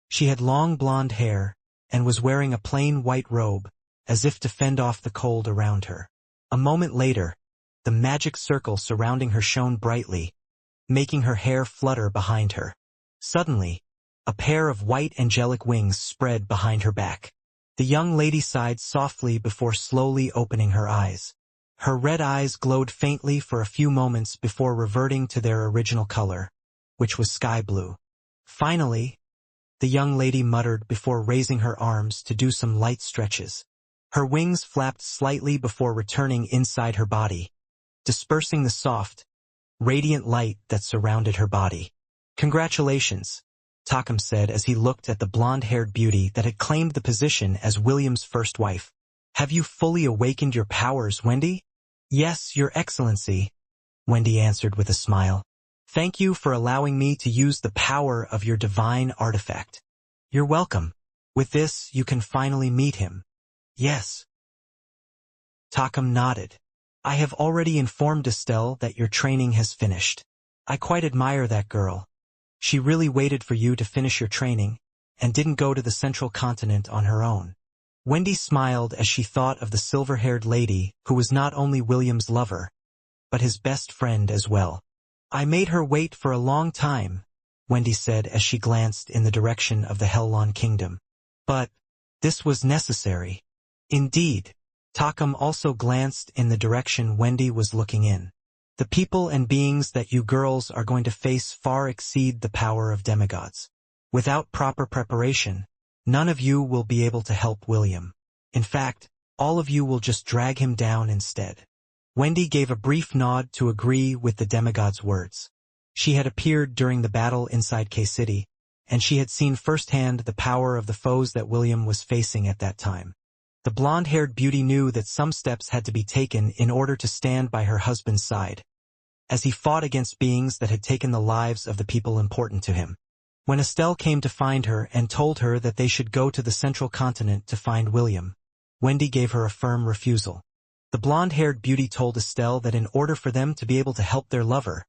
She had long blonde hair and was wearing a plain white robe, as if to fend off the cold around her. A moment later, the magic circle surrounding her shone brightly, making her hair flutter behind her. Suddenly, a pair of white angelic wings spread behind her back. The young lady sighed softly before slowly opening her eyes. Her red eyes glowed faintly for a few moments before reverting to their original color, which was sky blue. Finally, the young lady muttered before raising her arms to do some light stretches. Her wings flapped slightly before returning inside her body, dispersing the soft, radiant light that surrounded her body. Congratulations, Takam said as he looked at the blonde-haired beauty that had claimed the position as William's first wife. Have you fully awakened your powers, Wendy? Yes, Your Excellency, Wendy answered with a smile. Thank you for allowing me to use the power of your divine artifact. You're welcome. With this, you can finally meet him. Yes. Takam nodded. I have already informed Estelle that your training has finished. I quite admire that girl. She really waited for you to finish your training, and didn't go to the central continent on her own. Wendy smiled as she thought of the silver-haired lady who was not only William's lover, but his best friend as well. I made her wait for a long time, Wendy said as she glanced in the direction of the Hellon Kingdom. But this was necessary. Indeed. Takam also glanced in the direction Wendy was looking in. The people and beings that you girls are going to face far exceed the power of demigods. Without proper preparation, none of you will be able to help William. In fact, all of you will just drag him down instead. Wendy gave a brief nod to agree with the demigod's words. She had appeared during the battle inside K-City, and she had seen firsthand the power of the foes that William was facing at that time. The blonde-haired beauty knew that some steps had to be taken in order to stand by her husband's side, as he fought against beings that had taken the lives of the people important to him. When Estelle came to find her and told her that they should go to the central continent to find William, Wendy gave her a firm refusal. The blonde-haired beauty told Estelle that in order for them to be able to help their lover,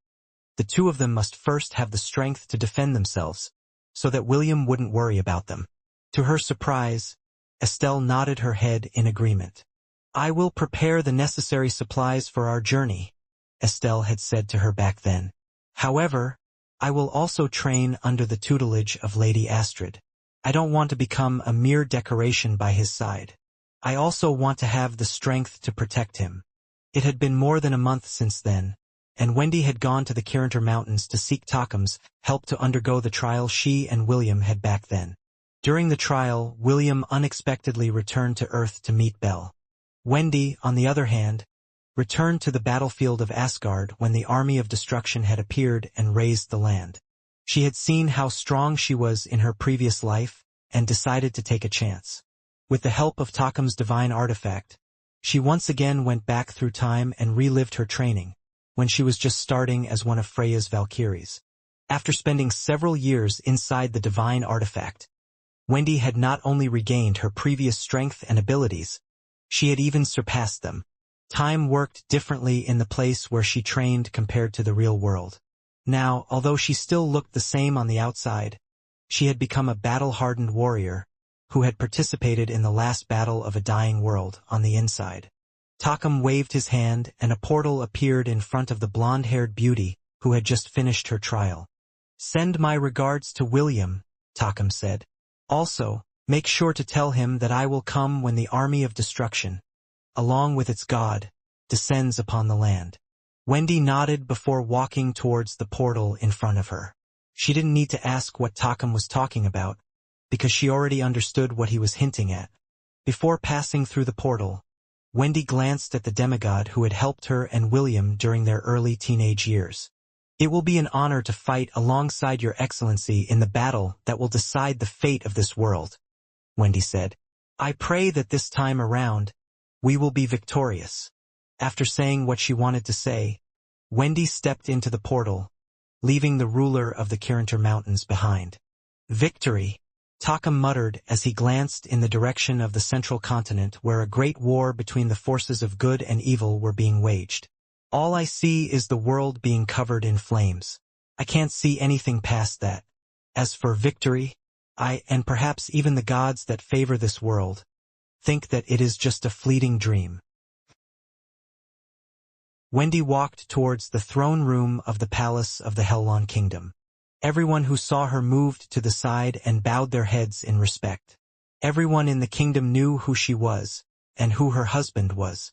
the 2 of them must first have the strength to defend themselves, so that William wouldn't worry about them. To her surprise, Estelle nodded her head in agreement. I will prepare the necessary supplies for our journey, Estelle had said to her back then. However, I will also train under the tutelage of Lady Astrid. I don't want to become a mere decoration by his side. I also want to have the strength to protect him. It had been more than a month since then, and Wendy had gone to the Kirinter Mountains to seek Tocum's help to undergo the trial she and William had back then. During the trial, William unexpectedly returned to Earth to meet Belle. Wendy, on the other hand, returned to the battlefield of Asgard when the army of destruction had appeared and razed the land. She had seen how strong she was in her previous life and decided to take a chance. With the help of Tocum's divine artifact, she once again went back through time and relived her training, when she was just starting as one of Freya's Valkyries. After spending several years inside the divine artifact, Wendy had not only regained her previous strength and abilities, she had even surpassed them. Time worked differently in the place where she trained compared to the real world. Now, although she still looked the same on the outside, she had become a battle-hardened warrior who had participated in the last battle of a dying world on the inside. Tocum waved his hand and a portal appeared in front of the blonde-haired beauty who had just finished her trial. "Send my regards to William," Tocum said. "Also, make sure to tell him that I will come when the army of destruction, along with its god, descends upon the land." Wendy nodded before walking towards the portal in front of her. She didn't need to ask what Tocum was talking about, because she already understood what he was hinting at. Before passing through the portal, Wendy glanced at the demigod who had helped her and William during their early teenage years. "It will be an honor to fight alongside your excellency in the battle that will decide the fate of this world," Wendy said. "I pray that this time around, we will be victorious." After saying what she wanted to say, Wendy stepped into the portal, leaving the ruler of the Kirinter Mountains behind. "Victory," Tocum muttered as he glanced in the direction of the central continent where a great war between the forces of good and evil were being waged. "All I see is the world being covered in flames. I can't see anything past that. As for victory, I, and perhaps even the gods that favor this world, think that it is just a fleeting dream." Wendy walked towards the throne room of the palace of the Hellon Kingdom. Everyone who saw her moved to the side and bowed their heads in respect. Everyone in the kingdom knew who she was, and who her husband was.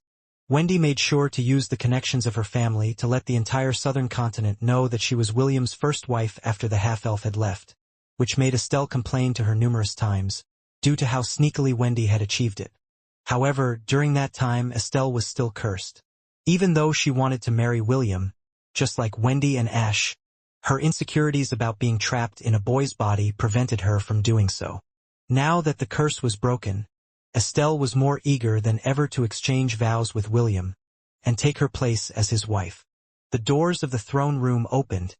Wendy made sure to use the connections of her family to let the entire southern continent know that she was William's first wife after the half-elf had left, which made Estelle complain to her numerous times, due to how sneakily Wendy had achieved it. However, during that time Estelle was still cursed. Even though she wanted to marry William, just like Wendy and Ash, her insecurities about being trapped in a boy's body prevented her from doing so. Now that the curse was broken, Estelle was more eager than ever to exchange vows with William and take her place as his wife. The doors of the throne room opened,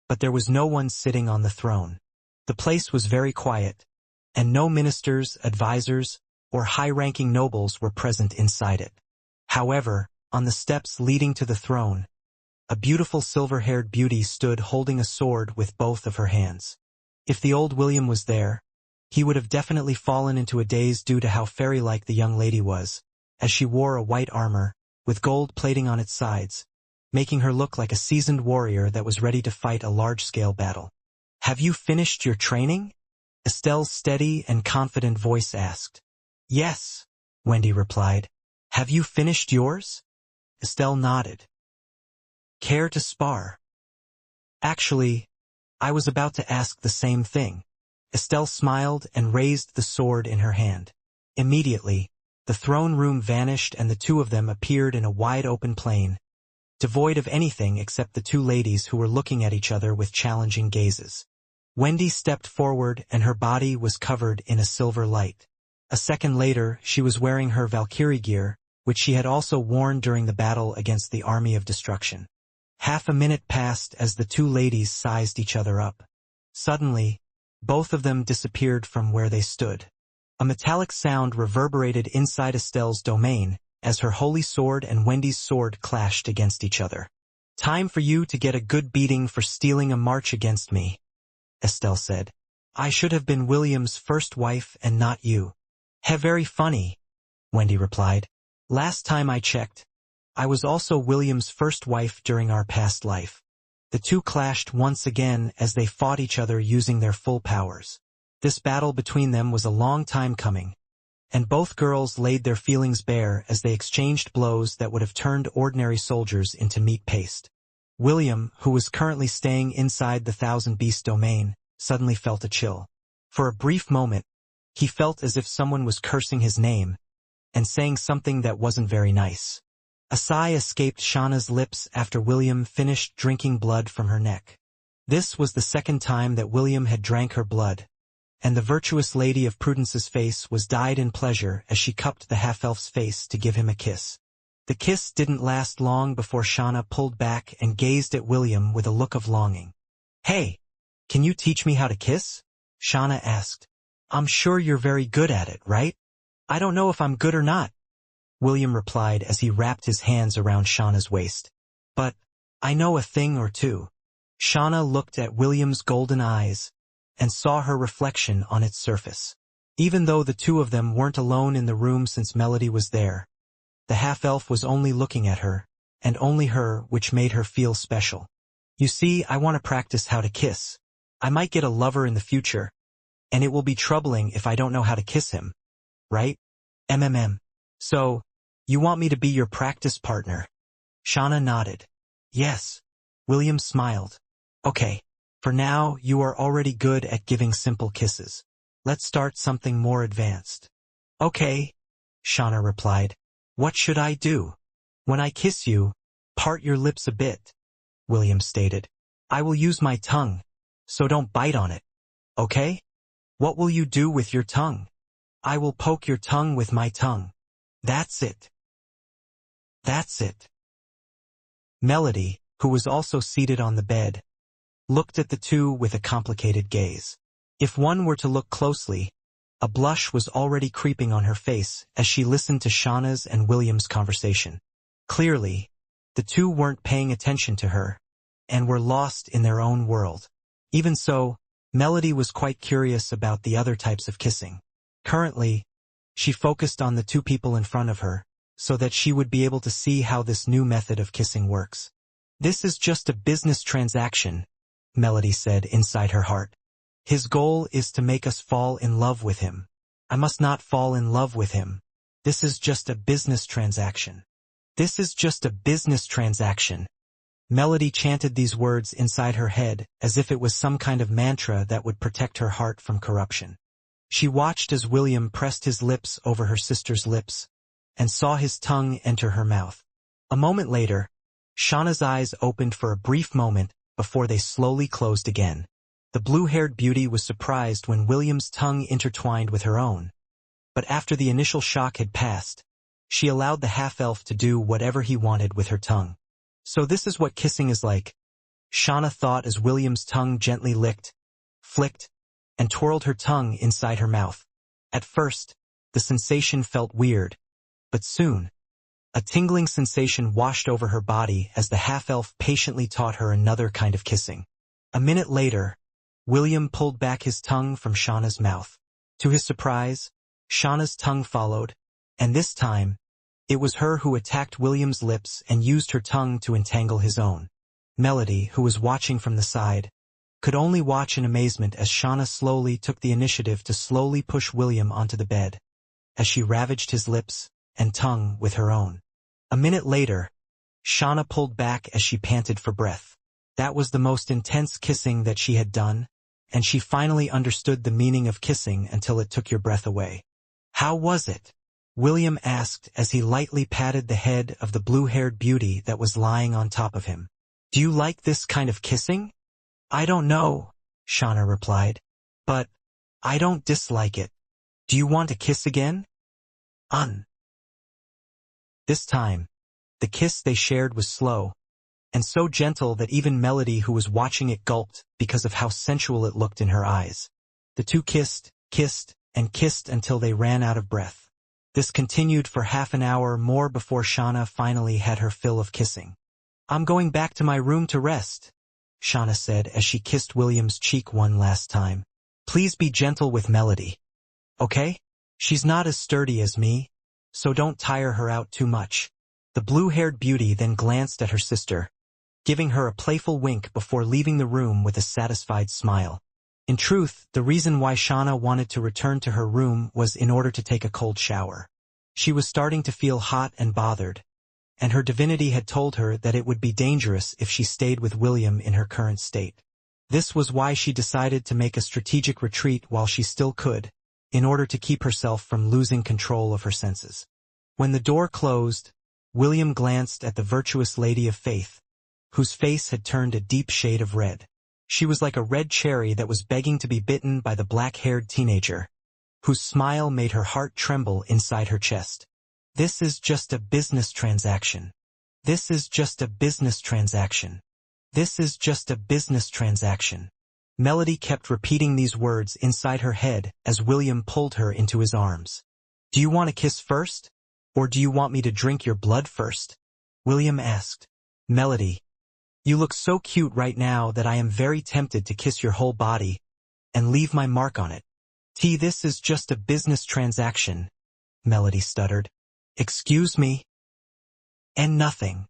but there was no one sitting on the throne. The place was very quiet, and no ministers, advisors, or high-ranking nobles were present inside it. However, on the steps leading to the throne, a beautiful silver-haired beauty stood holding a sword with both of her hands. If the old William was there, he would have definitely fallen into a daze due to how fairy-like the young lady was, as she wore a white armor, with gold plating on its sides, making her look like a seasoned warrior that was ready to fight a large-scale battle. "Have you finished your training?" Estelle's steady and confident voice asked. "Yes," Wendy replied. "Have you finished yours?" Estelle nodded. "Care to spar?" "Actually, I was about to ask the same thing." Estelle smiled and raised the sword in her hand. Immediately, the throne room vanished and the two of them appeared in a wide-open plain, devoid of anything except the two ladies who were looking at each other with challenging gazes. Wendy stepped forward and her body was covered in a silver light. A second later, she was wearing her Valkyrie gear, which she had also worn during the battle against the army of destruction. Half a minute passed as the two ladies sized each other up. Suddenly, both of them disappeared from where they stood. A metallic sound reverberated inside Estelle's domain as her holy sword and Wendy's sword clashed against each other. "Time for you to get a good beating for stealing a march against me," Estelle said. "I should have been William's first wife and not you." Very funny," Wendy replied. "Last time I checked, I was also William's first wife during our past life." The two clashed once again as they fought each other using their full powers. This battle between them was a long time coming, and both girls laid their feelings bare as they exchanged blows that would have turned ordinary soldiers into meat paste. William, who was currently staying inside the Thousand Beast domain, suddenly felt a chill. For a brief moment, he felt as if someone was cursing his name and saying something that wasn't very nice. A sigh escaped Shauna's lips after William finished drinking blood from her neck. This was the second time that William had drank her blood, and the virtuous Lady of Prudence's face was dyed in pleasure as she cupped the half-elf's face to give him a kiss. The kiss didn't last long before Shauna pulled back and gazed at William with a look of longing. "Hey, can you teach me how to kiss?" Shauna asked. "I'm sure you're very good at it, right?" "I don't know if I'm good or not," William replied as he wrapped his hands around Shauna's waist. "But I know a thing or two." Shauna looked at William's golden eyes and saw her reflection on its surface. Even though the two of them weren't alone in the room since Melody was there, the half-elf was only looking at her, and only her, which made her feel special. "You see, I want to practice how to kiss. I might get a lover in the future, and it will be troubling if I don't know how to kiss him. Right? So, you want me to be your practice partner?" Shauna nodded. "Yes." William smiled. "Okay. For now, you are already good at giving simple kisses. Let's start something more advanced." "Okay," Shauna replied. "What should I do?" "When I kiss you, part your lips a bit," William stated. "I will use my tongue, so don't bite on it. Okay? What will you do with your tongue?" "I will poke your tongue with my tongue." "That's it. That's it." Melody, who was also seated on the bed, looked at the two with a complicated gaze. If one were to look closely, a blush was already creeping on her face as she listened to Shauna's and William's conversation. Clearly, the two weren't paying attention to her, and were lost in their own world. Even so, Melody was quite curious about the other types of kissing. Currently, she focused on the two people in front of her, so that she would be able to see how this new method of kissing works. "This is just a business transaction," Melody said inside her heart. "His goal is to make us fall in love with him. I must not fall in love with him. This is just a business transaction. This is just a business transaction." Melody chanted these words inside her head as if it was some kind of mantra that would protect her heart from corruption. She watched as William pressed his lips over her sister's lips and saw his tongue enter her mouth. A moment later, Shauna's eyes opened for a brief moment before they slowly closed again. The blue-haired beauty was surprised when William's tongue intertwined with her own. But after the initial shock had passed, she allowed the half-elf to do whatever he wanted with her tongue. "So this is what kissing is like," Shauna thought as William's tongue gently licked, flicked, and twirled her tongue inside her mouth. At first, the sensation felt weird, but soon, a tingling sensation washed over her body as the half-elf patiently taught her another kind of kissing. A minute later, William pulled back his tongue from Shauna's mouth. To his surprise, Shauna's tongue followed, and this time, it was her who attacked William's lips and used her tongue to entangle his own. Melody, who was watching from the side, could only watch in amazement as Shauna slowly took the initiative to slowly push William onto the bed, as she ravaged his lips and tongue with her own. A minute later, Shauna pulled back as she panted for breath. That was the most intense kissing that she had done, and she finally understood the meaning of kissing until it took your breath away. "How was it?" William asked as he lightly patted the head of the blue-haired beauty that was lying on top of him. "Do you like this kind of kissing?" "I don't know," Shauna replied, "but I don't dislike it. Do you want to kiss again?" This time, the kiss they shared was slow, and so gentle that even Melody, who was watching it, gulped because of how sensual it looked in her eyes. The two kissed, and kissed until they ran out of breath. This continued for half an hour more before Shauna finally had her fill of kissing. "I'm going back to my room to rest," Shauna said as she kissed William's cheek one last time. "Please be gentle with Melody. Okay? She's not as sturdy as me, so don't tire her out too much." The blue-haired beauty then glanced at her sister, giving her a playful wink before leaving the room with a satisfied smile. In truth, the reason why Shauna wanted to return to her room was in order to take a cold shower. She was starting to feel hot and bothered, and her divinity had told her that it would be dangerous if she stayed with William in her current state. This was why she decided to make a strategic retreat while she still could, in order to keep herself from losing control of her senses. When the door closed, William glanced at the virtuous lady of faith, whose face had turned a deep shade of red. She was like a red cherry that was begging to be bitten by the black-haired teenager, whose smile made her heart tremble inside her chest. This is just a business transaction. This is just a business transaction. This is just a business transaction. Melody kept repeating these words inside her head as William pulled her into his arms. Do you want to kiss first? Or do you want me to drink your blood first? William asked. Melody, you look so cute right now that I am very tempted to kiss your whole body and leave my mark on it. This is just a business transaction, Melody stuttered. Excuse me? And nothing.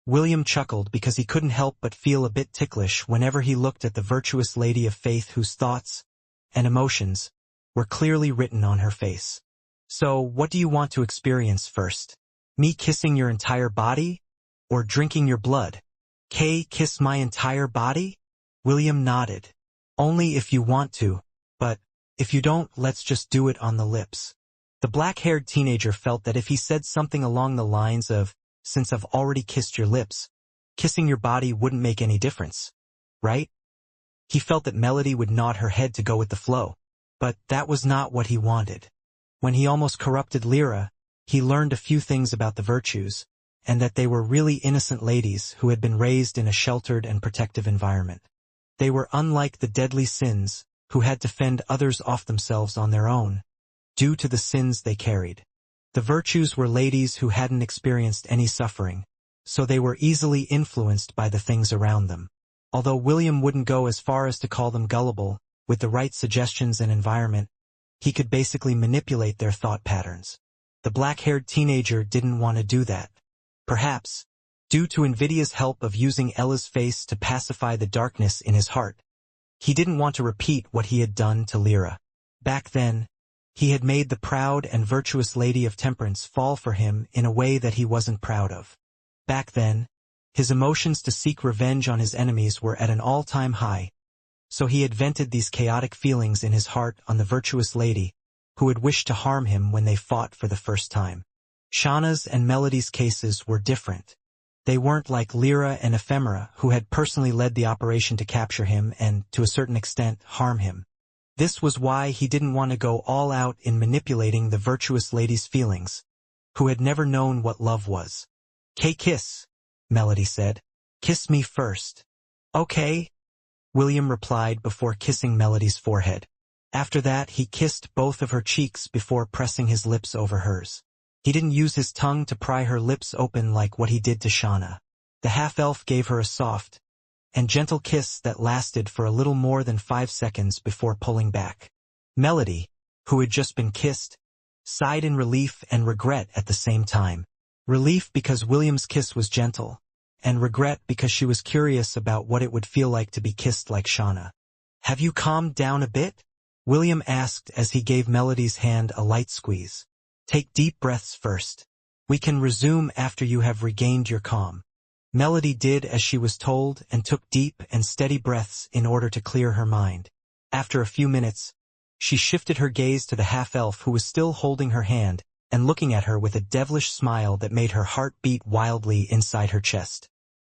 William chuckled because he couldn't help but feel a bit ticklish whenever he looked at the virtuous lady of faith whose thoughts and emotions were clearly written on her face. So, what do you want to experience first? Me kissing your entire body? Or drinking your blood? Kiss my entire body? William nodded. Only if you want to, but if you don't, let's just do it on the lips. The black-haired teenager felt that if he said something along the lines of, since I've already kissed your lips, kissing your body wouldn't make any difference, right? He felt that Melody would nod her head to go with the flow, but that was not what he wanted. When he almost corrupted Lyra, he learned a few things about the virtues, and that they were really innocent ladies who had been raised in a sheltered and protective environment. They were unlike the deadly sins, who had to fend others off themselves on their own, due to the sins they carried. The virtues were ladies who hadn't experienced any suffering, so they were easily influenced by the things around them. Although William wouldn't go as far as to call them gullible, with the right suggestions and environment, he could basically manipulate their thought patterns. The black-haired teenager didn't want to do that. Perhaps, due to Nvidia's help of using Ella's face to pacify the darkness in his heart, he didn't want to repeat what he had done to Lyra. Back then, he had made the proud and virtuous lady of temperance fall for him in a way that he wasn't proud of. Back then, his emotions to seek revenge on his enemies were at an all-time high, so he had vented these chaotic feelings in his heart on the virtuous lady, who had wished to harm him when they fought for the first time. Shauna's and Melody's cases were different. They weren't like Lyra and Ephemera, who had personally led the operation to capture him and, to a certain extent, harm him. This was why he didn't want to go all out in manipulating the virtuous lady's feelings, who had never known what love was. Kiss, Melody said. Kiss me first. Okay, William replied before kissing Melody's forehead. After that, he kissed both of her cheeks before pressing his lips over hers. He didn't use his tongue to pry her lips open like what he did to Shauna. The half-elf gave her a soft and gentle kiss that lasted for a little more than 5 seconds before pulling back. Melody, who had just been kissed, sighed in relief and regret at the same time. Relief because William's kiss was gentle, and regret because she was curious about what it would feel like to be kissed like Shauna. Have you calmed down a bit? William asked as he gave Melody's hand a light squeeze. Take deep breaths first. We can resume after you have regained your calm. Melody did as she was told and took deep and steady breaths in order to clear her mind. After a few minutes, she shifted her gaze to the half-elf who was still holding her hand and looking at her with a devilish smile that made her heart beat wildly inside her chest.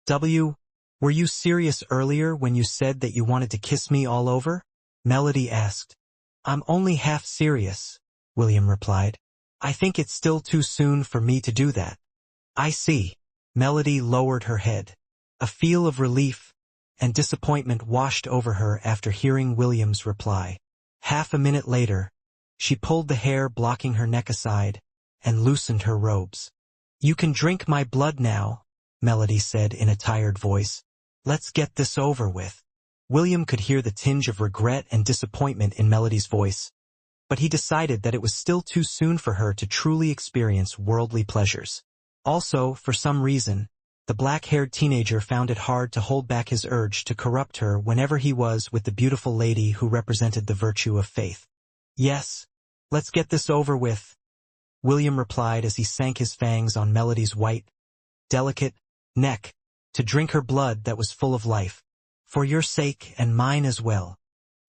Were you serious earlier when you said that you wanted to kiss me all over? Melody asked. I'm only half serious, William replied. I think it's still too soon for me to do that. I see. Melody lowered her head. A feel of relief and disappointment washed over her after hearing William's reply. Half a minute later, she pulled the hair blocking her neck aside and loosened her robes. You can drink my blood now, Melody said in a tired voice. Let's get this over with. William could hear the tinge of regret and disappointment in Melody's voice, but he decided that it was still too soon for her to truly experience worldly pleasures. Also, for some reason, the black-haired teenager found it hard to hold back his urge to corrupt her whenever he was with the beautiful lady who represented the virtue of faith. Yes, let's get this over with. William replied as he sank his fangs on Melody's white, delicate neck to drink her blood that was full of life. For your sake and mine as well.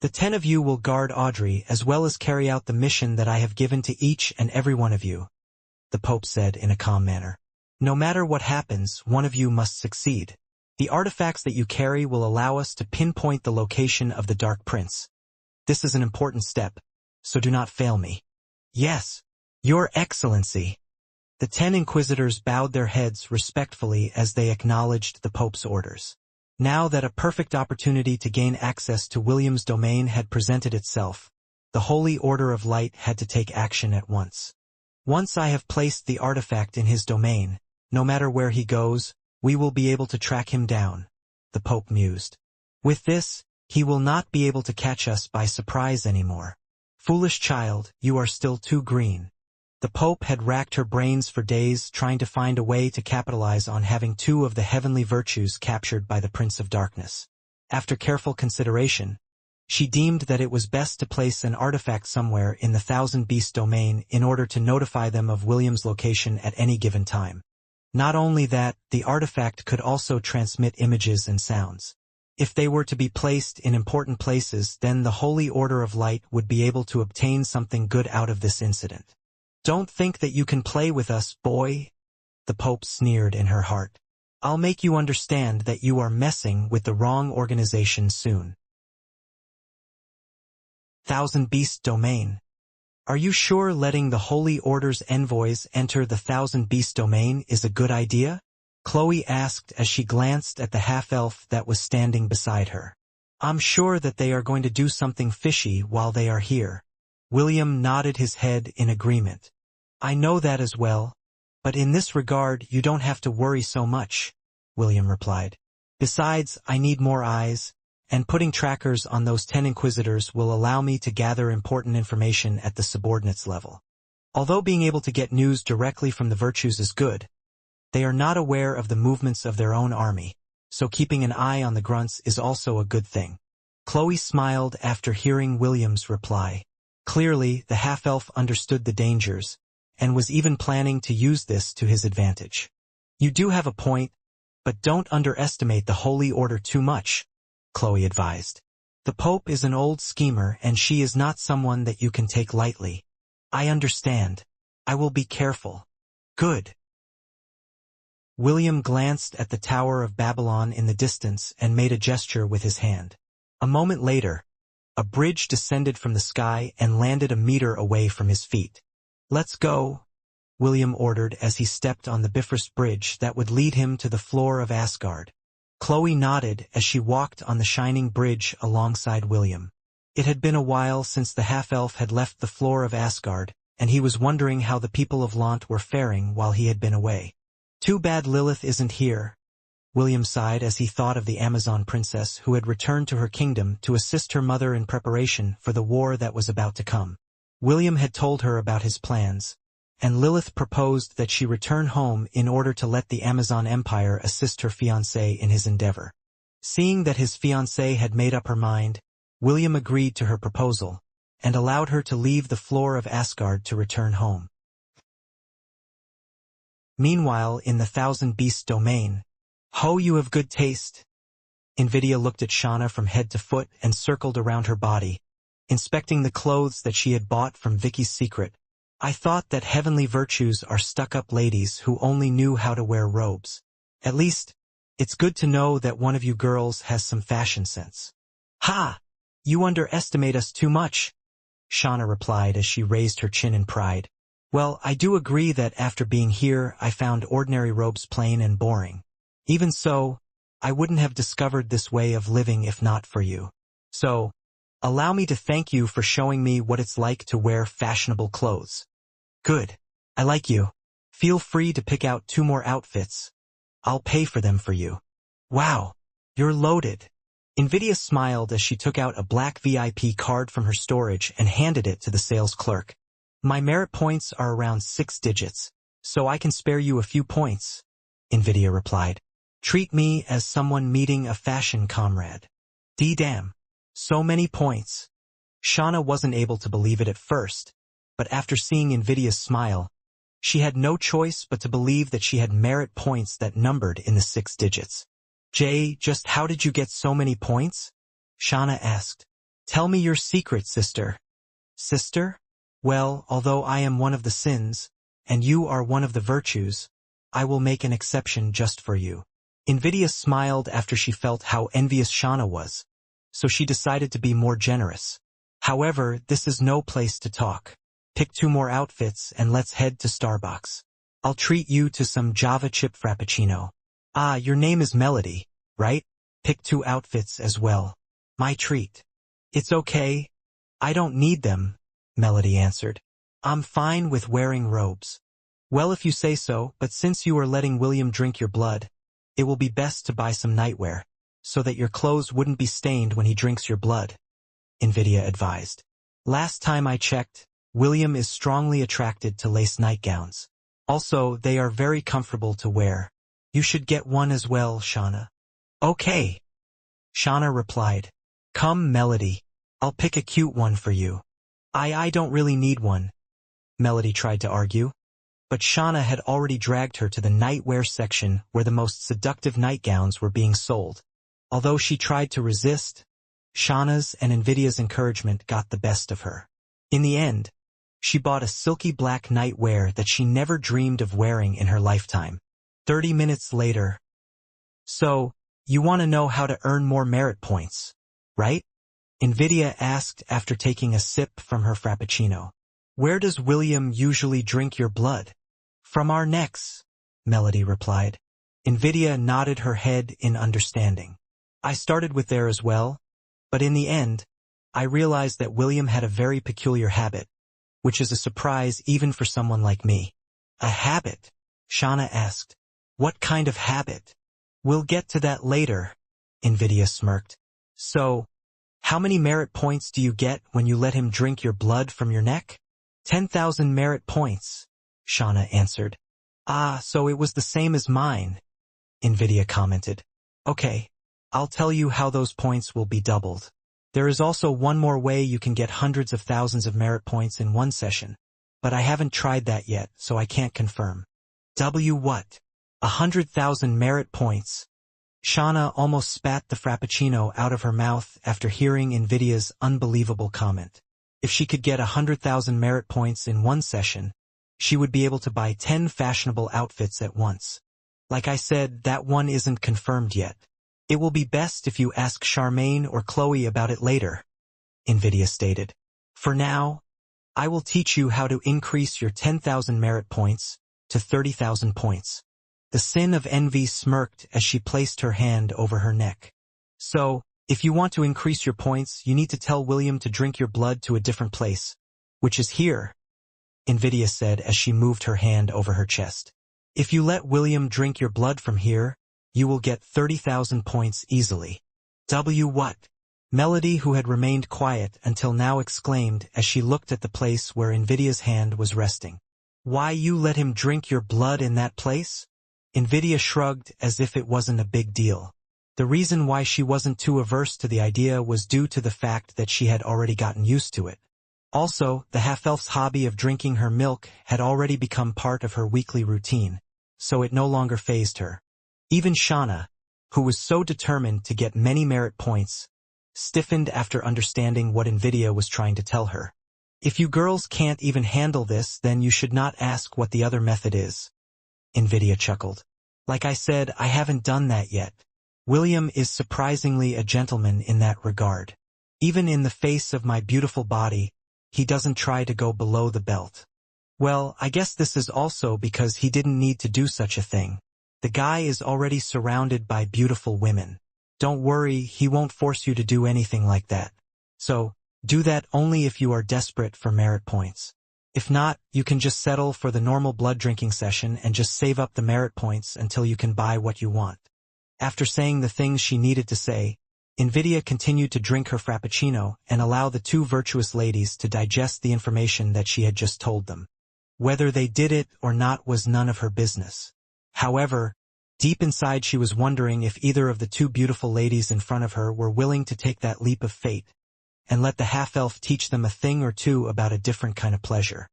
The 10 of you will guard Audrey as well as carry out the mission that I have given to each and every one of you, the Pope said in a calm manner. No matter what happens, one of you must succeed. The artifacts that you carry will allow us to pinpoint the location of the Dark Prince. This is an important step, so do not fail me. Yes, Your Excellency. The 10 inquisitors bowed their heads respectfully as they acknowledged the Pope's orders. Now that a perfect opportunity to gain access to William's domain had presented itself, the Holy Order of Light had to take action at once. Once I have placed the artifact in his domain, no matter where he goes, we will be able to track him down, the Pope mused. With this, he will not be able to catch us by surprise anymore. Foolish child, you are still too green. The Pope had racked her brains for days trying to find a way to capitalize on having 2 of the heavenly virtues captured by the Prince of Darkness. After careful consideration, she deemed that it was best to place an artifact somewhere in the Thousand Beast domain in order to notify them of William's location at any given time. Not only that, the artifact could also transmit images and sounds. If they were to be placed in important places, then the Holy Order of Light would be able to obtain something good out of this incident. Don't think that you can play with us, boy, the Pope sneered in her heart. I'll make you understand that you are messing with the wrong organization soon. Thousand Beast domain. Are you sure letting the Holy Order's envoys enter the Thousand Beast domain is a good idea? Chloe asked as she glanced at the half-elf that was standing beside her. I'm sure that they are going to do something fishy while they are here. William nodded his head in agreement. I know that as well, but in this regard you don't have to worry so much, William replied. Besides, I need more eyes, and putting trackers on those 10 inquisitors will allow me to gather important information at the subordinates level. Although being able to get news directly from the virtues is good, they are not aware of the movements of their own army, so keeping an eye on the grunts is also a good thing. Chloe smiled after hearing William's reply. Clearly, the half-elf understood the dangers, and was even planning to use this to his advantage. You do have a point, but don't underestimate the Holy Order too much, Chloe advised. The Pope is an old schemer and she is not someone that you can take lightly. I understand. I will be careful. Good. William glanced at the Tower of Babylon in the distance and made a gesture with his hand. A moment later, a bridge descended from the sky and landed a meter away from his feet. Let's go, William ordered as he stepped on the Bifrost bridge that would lead him to the floor of Asgard. Chloe nodded as she walked on the shining bridge alongside William. It had been a while since the half-elf had left the floor of Asgard, and he was wondering how the people of Lant were faring while he had been away. Too bad Lilith isn't here, William sighed as he thought of the Amazon princess who had returned to her kingdom to assist her mother in preparation for the war that was about to come. William had told her about his plans, and Lilith proposed that she return home in order to let the Amazon Empire assist her fiancé in his endeavor. Seeing that his fiancée had made up her mind, William agreed to her proposal, and allowed her to leave the floor of Asgard to return home. Meanwhile, in the Thousand Beast domain, Ho, you have good taste. Invidia looked at Shauna from head to foot and circled around her body, inspecting the clothes that she had bought from Vicky's Secret. I thought that heavenly virtues are stuck-up ladies who only knew how to wear robes. At least, it's good to know that one of you girls has some fashion sense. Ha! You underestimate us too much, Shauna replied as she raised her chin in pride. Well, I do agree that after being here I found ordinary robes plain and boring. Even so, I wouldn't have discovered this way of living if not for you. So, allow me to thank you for showing me what it's like to wear fashionable clothes. Good. I like you. Feel free to pick out 2 more outfits. I'll pay for them for you. Wow, you're loaded. Invidia smiled as she took out a black VIP card from her storage and handed it to the sales clerk. My merit points are around 6 digits, so I can spare you a few points, Invidia replied. Treat me as someone meeting a fashion comrade. D-damn. So many points. Shauna wasn't able to believe it at first, but after seeing Invidia's smile, She had no choice but to believe that she had merit points that numbered in the 6 digits. Just how did you get so many points? Shauna asked. Tell me your secret, sister. Sister? Well, although I am one of the sins, and you are one of the virtues, I will make an exception just for you. Invidia smiled after she felt how envious Shauna was, so she decided to be more generous. However, this is no place to talk. Pick 2 more outfits and let's head to Starbucks. I'll treat you to some Java chip frappuccino. Ah, your name is Melody, right? Pick 2 outfits as well. My treat. It's okay. I don't need them, Melody answered. I'm fine with wearing robes. Well, if you say so, but since you are letting William drink your blood, it will be best to buy some nightwear, so that your clothes wouldn't be stained when he drinks your blood, Invidia advised. Last time I checked, William is strongly attracted to lace nightgowns. Also, they are very comfortable to wear. You should get one as well, Shauna. Okay. Shauna replied. Come, Melody. I'll pick a cute one for you. I don't really need one, Melody tried to argue. But Shauna had already dragged her to the nightwear section where the most seductive nightgowns were being sold. Although she tried to resist, Shauna's and Invidia's encouragement got the best of her. In the end, she bought a silky black nightwear that she never dreamed of wearing in her lifetime. 30 minutes later. So, you want to know how to earn more merit points, right? Invidia asked after taking a sip from her frappuccino. Where does William usually drink your blood? From our necks, Melody replied. Invidia nodded her head in understanding. I started with there as well, but in the end, I realized that William had a very peculiar habit, which is a surprise even for someone like me. A habit? Shauna asked. What kind of habit? We'll get to that later, Invidia smirked. So, how many merit points do you get when you let him drink your blood from your neck? 10,000 merit points, Shauna answered. Ah, so it was the same as mine, Invidia commented. Okay, I'll tell you how those points will be doubled. There is also one more way you can get hundreds of thousands of merit points in one session, but I haven't tried that yet, so I can't confirm. What? 100,000 merit points. Shauna almost spat the frappuccino out of her mouth after hearing Invidia's unbelievable comment. If she could get 100,000 merit points in one session, she would be able to buy 10 fashionable outfits at once. Like I said, that one isn't confirmed yet. It will be best if you ask Charmaine or Chloe about it later, Invidia stated. For now, I will teach you how to increase your 10,000 merit points to 30,000 points. The sin of envy smirked as she placed her hand over her neck. So, if you want to increase your points, you need to tell William to drink your blood to a different place, which is here, Invidia said as she moved her hand over her chest. If you let William drink your blood from here, you will get 30,000 points easily. What? Melody, who had remained quiet until now, exclaimed as she looked at the place where Invidia's hand was resting. Why you let him drink your blood in that place? Invidia shrugged as if it wasn't a big deal. The reason why she wasn't too averse to the idea was due to the fact that she had already gotten used to it. Also, the half-elf's hobby of drinking her milk had already become part of her weekly routine, so it no longer fazed her. Even Shauna, who was so determined to get many merit points, stiffened after understanding what Invidia was trying to tell her. If you girls can't even handle this, then you should not ask what the other method is. Invidia chuckled. Like I said, I haven't done that yet. William is surprisingly a gentleman in that regard. Even in the face of my beautiful body, he doesn't try to go below the belt. Well, I guess this is also because he didn't need to do such a thing. The guy is already surrounded by beautiful women. Don't worry, he won't force you to do anything like that. So, do that only if you are desperate for merit points. If not, you can just settle for the normal blood drinking session and just save up the merit points until you can buy what you want. After saying the things she needed to say, Invidia continued to drink her frappuccino and allow the 2 virtuous ladies to digest the information that she had just told them. Whether they did it or not was none of her business. However, deep inside she was wondering if either of the 2 beautiful ladies in front of her were willing to take that leap of faith and let the half-elf teach them a thing or two about a different kind of pleasure.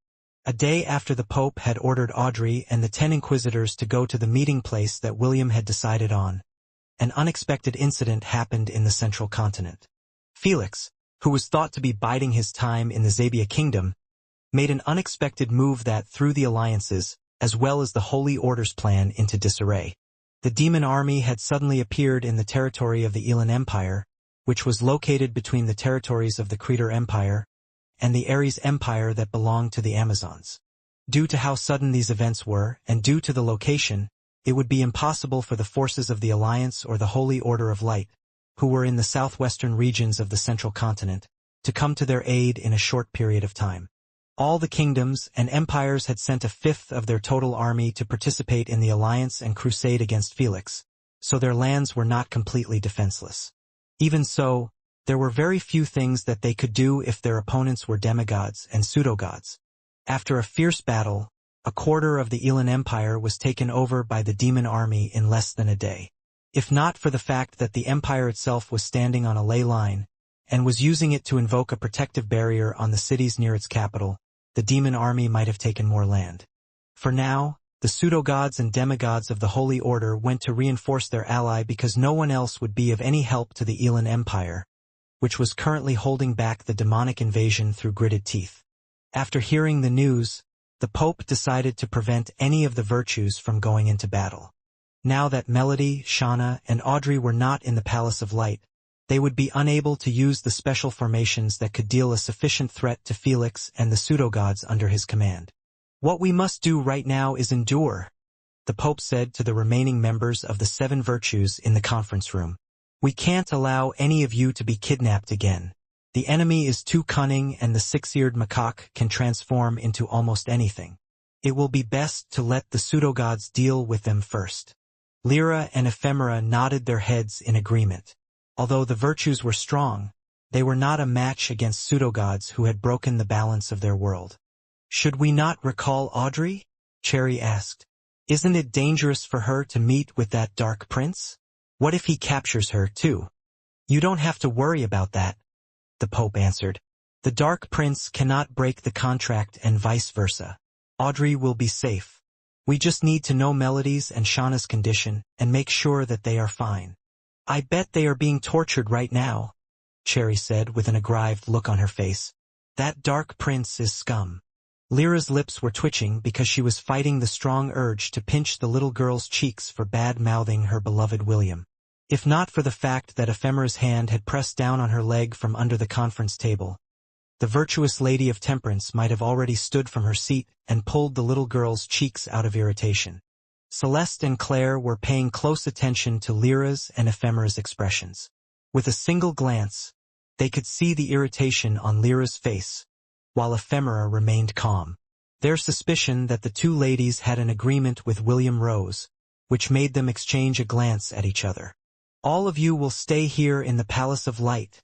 A day after the Pope had ordered Audrey and the 10 inquisitors to go to the meeting place that William had decided on, an unexpected incident happened in the central continent. Felix, who was thought to be biding his time in the Zabia kingdom, made an unexpected move that threw the alliances, as well as the Holy Order's plan, into disarray. The demon army had suddenly appeared in the territory of the Elan Empire, which was located between the territories of the Creator Empire and the Ares Empire that belonged to the Amazons. Due to how sudden these events were, and due to the location, it would be impossible for the forces of the Alliance or the Holy Order of Light, who were in the southwestern regions of the central continent, to come to their aid in a short period of time. All the kingdoms and empires had sent a fifth of their total army to participate in the alliance and crusade against Felix, so their lands were not completely defenseless. Even so, there were very few things that they could do if their opponents were demigods and pseudogods. After a fierce battle, a quarter of the Elan Empire was taken over by the demon army in less than a day. If not for the fact that the empire itself was standing on a ley line, and was using it to invoke a protective barrier on the cities near its capital, the demon army might have taken more land. For now, the pseudogods and demigods of the Holy Order went to reinforce their ally because no one else would be of any help to the Elan Empire, which was currently holding back the demonic invasion through gritted teeth. After hearing the news, the Pope decided to prevent any of the virtues from going into battle. Now that Melody, Shauna, and Audrey were not in the Palace of Light, they would be unable to use the special formations that could deal a sufficient threat to Felix and the pseudogods under his command. "What we must do right now is endure," the Pope said to the remaining members of the 7 virtues in the conference room. "We can't allow any of you to be kidnapped again. The enemy is too cunning and the 6-eared macaque can transform into almost anything. It will be best to let the pseudogods deal with them first." Lyra and Ephemera nodded their heads in agreement. Although the virtues were strong, they were not a match against pseudogods who had broken the balance of their world. "Should we not recall Audrey?" Cherry asked. "Isn't it dangerous for her to meet with that dark prince? What if he captures her, too?" "You don't have to worry about that," the Pope answered. "The dark prince cannot break the contract and vice versa. Audrey will be safe. We just need to know Melody's and Shauna's condition and make sure that they are fine." "I bet they are being tortured right now," Cherry said with an aggrieved look on her face. "That dark prince is scum." Lyra's lips were twitching because she was fighting the strong urge to pinch the little girl's cheeks for bad-mouthing her beloved William. If not for the fact that Ephemera's hand had pressed down on her leg from under the conference table, the virtuous Lady of Temperance might have already stood from her seat and pulled the little girl's cheeks out of irritation. Celeste and Claire were paying close attention to Lyra's and Ephemera's expressions. With a single glance, they could see the irritation on Lyra's face, while Ephemera remained calm. Their suspicion that the 2 ladies had an agreement with William rose, which made them exchange a glance at each other. "All of you will stay here in the Palace of Light,"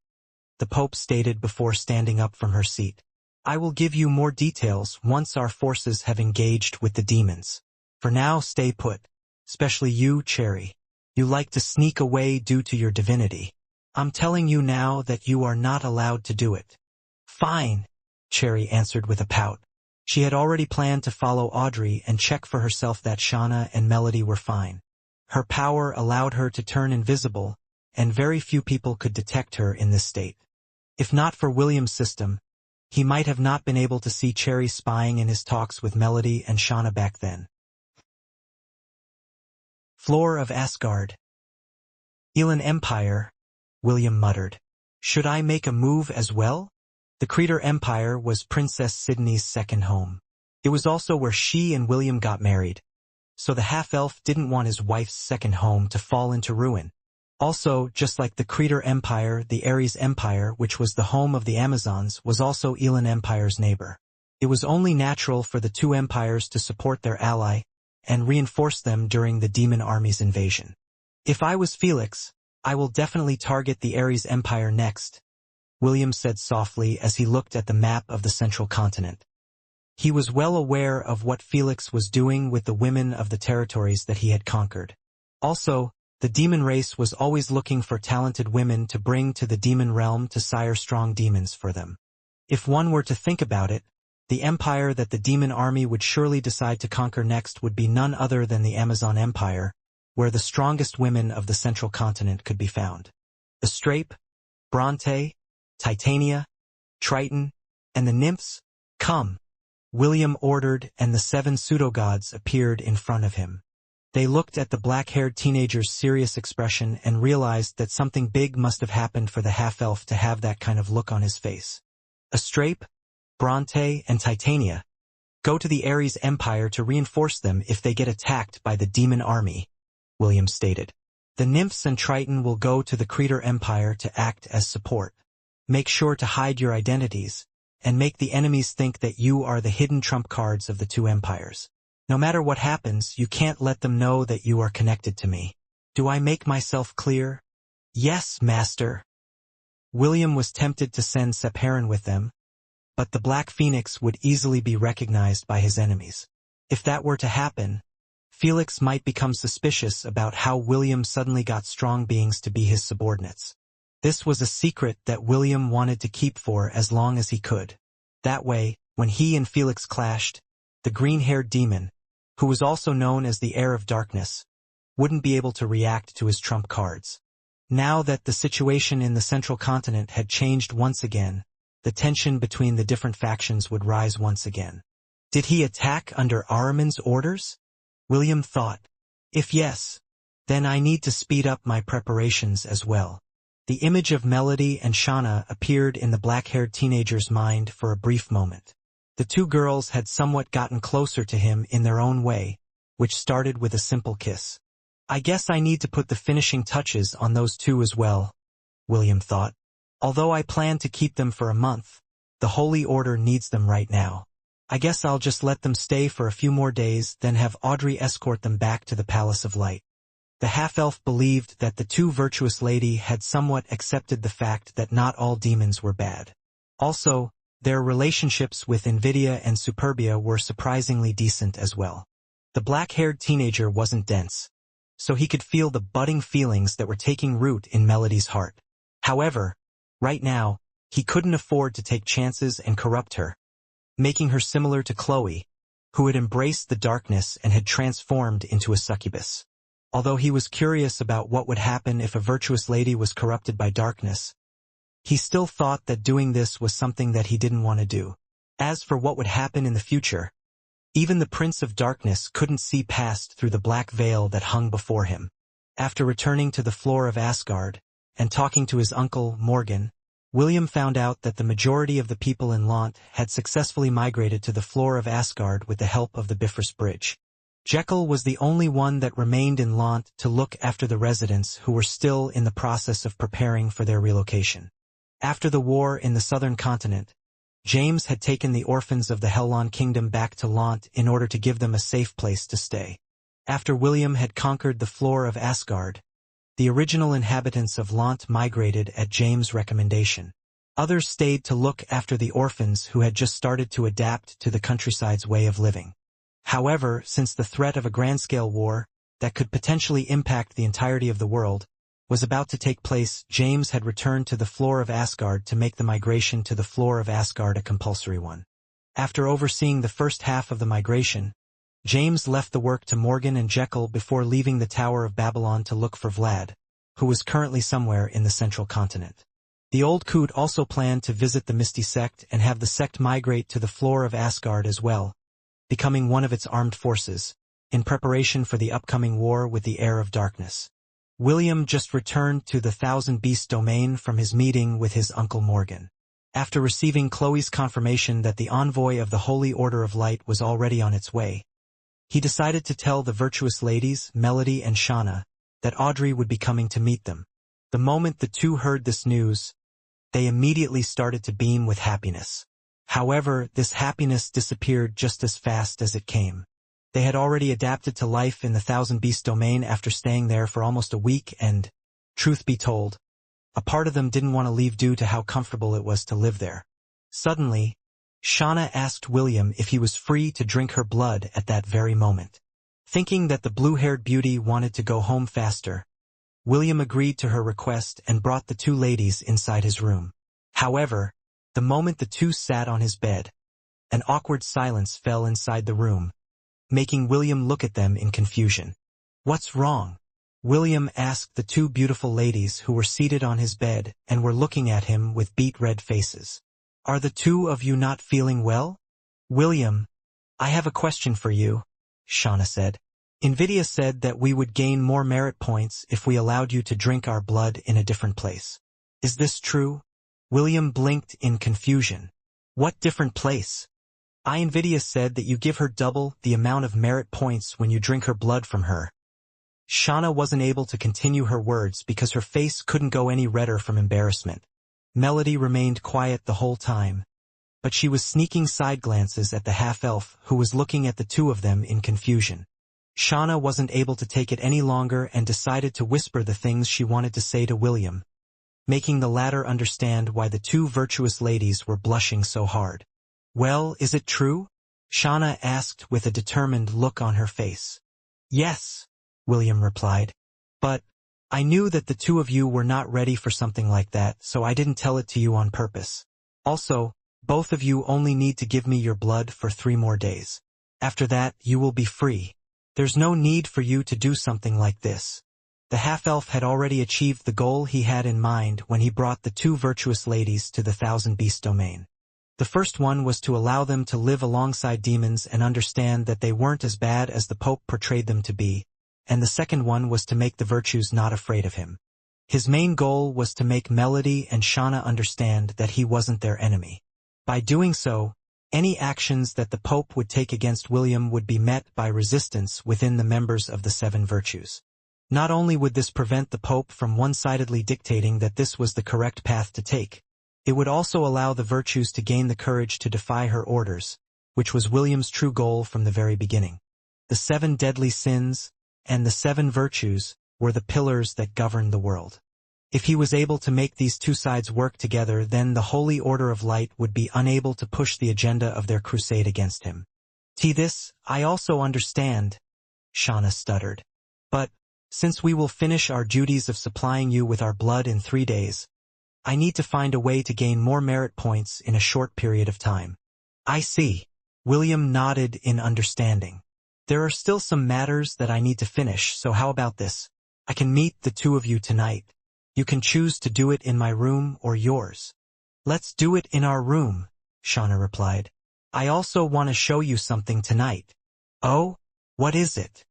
the Pope stated before standing up from her seat. "I will give you more details once our forces have engaged with the demons. For now, stay put. Especially you, Cherry. You like to sneak away due to your divinity. I'm telling you now that you are not allowed to do it." "Fine," Cherry answered with a pout. She had already planned to follow Audrey and check for herself that Shauna and Melody were fine. Her power allowed her to turn invisible, and very few people could detect her in this state. If not for William's system, he might have not been able to see Cherry spying in his talks with Melody and Shauna back then. Floor of Asgard. "Elan Empire," William muttered. "Should I make a move as well?" The Creator Empire was Princess Sydney's second home. It was also where she and William got married, so the half-elf didn't want his wife's second home to fall into ruin. Also, just like the Creator Empire, the Ares Empire, which was the home of the Amazons, was also Elan Empire's neighbor. It was only natural for the 2 empires to support their ally and reinforce them during the demon army's invasion. "If I was Felix, I will definitely target the Ares Empire next," William said softly as he looked at the map of the central continent. He was well aware of what Felix was doing with the women of the territories that he had conquered. Also, the demon race was always looking for talented women to bring to the demon realm to sire strong demons for them. If one were to think about it, The empire that the demon army would surely decide to conquer next would be none other than the Amazon Empire, where the strongest women of the central continent could be found. Astrape, Bronte, Titania, Triton, and the nymphs, come, William ordered, and the 7 pseudo-gods appeared in front of him. They looked at the black-haired teenager's serious expression and realized that something big must have happened for the half-elf to have that kind of look on his face. Astrape, Bronte, and Titania, go to the Ares Empire to reinforce them if they get attacked by the demon army, William stated. The nymphs and Triton will go to the Creator Empire to act as support. Make sure to hide your identities, and make the enemies think that you are the hidden trump cards of the 2 empires. No matter what happens, you can't let them know that you are connected to me. Do I make myself clear? Yes, Master. William was tempted to send Separan with them, but the Black Phoenix would easily be recognized by his enemies. If that were to happen, Felix might become suspicious about how William suddenly got strong beings to be his subordinates. This was a secret that William wanted to keep for as long as he could. That way, when he and Felix clashed, the green-haired demon, who was also known as the Heir of Darkness, wouldn't be able to react to his trump cards. Now that the situation in the central continent had changed once again, the tension between the different factions would rise once again. Did he attack under Ahriman's orders? William thought. If yes, then I need to speed up my preparations as well. The image of Melody and Shauna appeared in the black-haired teenager's mind for a brief moment. The 2 girls had somewhat gotten closer to him in their own way, which started with a simple kiss. I guess I need to put the finishing touches on those 2 as well, William thought. Although I plan to keep them for a month, the Holy Order needs them right now. I guess I'll just let them stay for a few more days, then have Audrey escort them back to the Palace of Light. The half-elf believed that the 2 virtuous lady had somewhat accepted the fact that not all demons were bad. Also, their relationships with Invidia and Superbia were surprisingly decent as well. The black-haired teenager wasn't dense, so he could feel the budding feelings that were taking root in Melody's heart. However, right now, he couldn't afford to take chances and corrupt her, making her similar to Chloe, who had embraced the darkness and had transformed into a succubus. Although he was curious about what would happen if a virtuous lady was corrupted by darkness, he still thought that doing this was something that he didn't want to do. As for what would happen in the future, even the Prince of Darkness couldn't see past through the black veil that hung before him. After returning to the floor of Asgard, and talking to his uncle, Morgan, William found out that the majority of the people in Lant had successfully migrated to the floor of Asgard with the help of the Bifrost Bridge. Jekyll was the only one that remained in Lant to look after the residents who were still in the process of preparing for their relocation. After the war in the southern continent, James had taken the orphans of the Hellon Kingdom back to Lant in order to give them a safe place to stay. After William had conquered the floor of Asgard, the original inhabitants of Lant migrated at James' recommendation. Others stayed to look after the orphans who had just started to adapt to the countryside's way of living. However, since the threat of a grand-scale war that could potentially impact the entirety of the world was about to take place, James had returned to the floor of Asgard to make the migration to the floor of Asgard a compulsory one. After overseeing the first half of the migration, James left the work to Morgan and Jekyll before leaving the Tower of Babylon to look for Vlad, who was currently somewhere in the central continent. The Old Coot also planned to visit the Misty Sect and have the sect migrate to the floor of Asgard as well, becoming one of its armed forces, in preparation for the upcoming war with the Heir of Darkness. William just returned to the Thousand Beast domain from his meeting with his uncle Morgan. After receiving Chloe's confirmation that the envoy of the Holy Order of Light was already on its way, he decided to tell the virtuous ladies, Melody and Shauna, that Audrey would be coming to meet them. The moment the 2 heard this news, they immediately started to beam with happiness. However, this happiness disappeared just as fast as it came. They had already adapted to life in the Thousand Beast domain after staying there for almost a week and, truth be told, a part of them didn't want to leave due to how comfortable it was to live there. Suddenly, Shauna asked William if he was free to drink her blood at that very moment. Thinking that the blue-haired beauty wanted to go home faster, William agreed to her request and brought the 2 ladies inside his room. However, the moment the 2 sat on his bed, An awkward silence fell inside the room, making William look at them in confusion. "What's wrong?" William asked the two beautiful ladies who were seated on his bed and were looking at him with beet-red faces. "Are the two of you not feeling well?" "William, I have a question for you," Shauna said. "NVIDIA said that we would gain more merit points if we allowed you to drink our blood in a different place. Is this true?" William blinked in confusion. "What different place?" "NVIDIA said that you give her double the amount of merit points when you drink her blood from her." Shauna wasn't able to continue her words because her face couldn't go any redder from embarrassment. Melody remained quiet the whole time, but she was sneaking side glances at the half-elf who was looking at the two of them in confusion. Shauna wasn't able to take it any longer and decided to whisper the things she wanted to say to William, making the latter understand why the two virtuous ladies were blushing so hard. "Well, is it true?" Shauna asked with a determined look on her face. "Yes," William replied. "But I knew that the two of you were not ready for something like that, so I didn't tell it to you on purpose. Also, both of you only need to give me your blood for 3 more days. After that, you will be free. There's no need for you to do something like this." The half-elf had already achieved the goal he had in mind when he brought the two virtuous ladies to the Thousand Beast domain. The first one was to allow them to live alongside demons and understand that they weren't as bad as the Pope portrayed them to be, and the second one was to make the virtues not afraid of him. His main goal was to make Melody and Shauna understand that he wasn't their enemy. By doing so, any actions that the Pope would take against William would be met by resistance within the members of the 7 virtues. Not only would this prevent the Pope from one-sidedly dictating that this was the correct path to take, it would also allow the virtues to gain the courage to defy her orders, which was William's true goal from the very beginning. The 7 deadly sins and the 7 virtues were the pillars that governed the world. If he was able to make these two sides work together, then the Holy Order of Light would be unable to push the agenda of their crusade against him. "This, I also understand," Shauna stuttered. "But, since we will finish our duties of supplying you with our blood in 3 days, I need to find a way to gain more merit points in a short period of time." "I see." William nodded in understanding. "There are still some matters that I need to finish, so how about this? I can meet the two of you tonight. You can choose to do it in my room or yours." "Let's do it in our room," Shauna replied. "I also want to show you something tonight." "Oh? What is it?"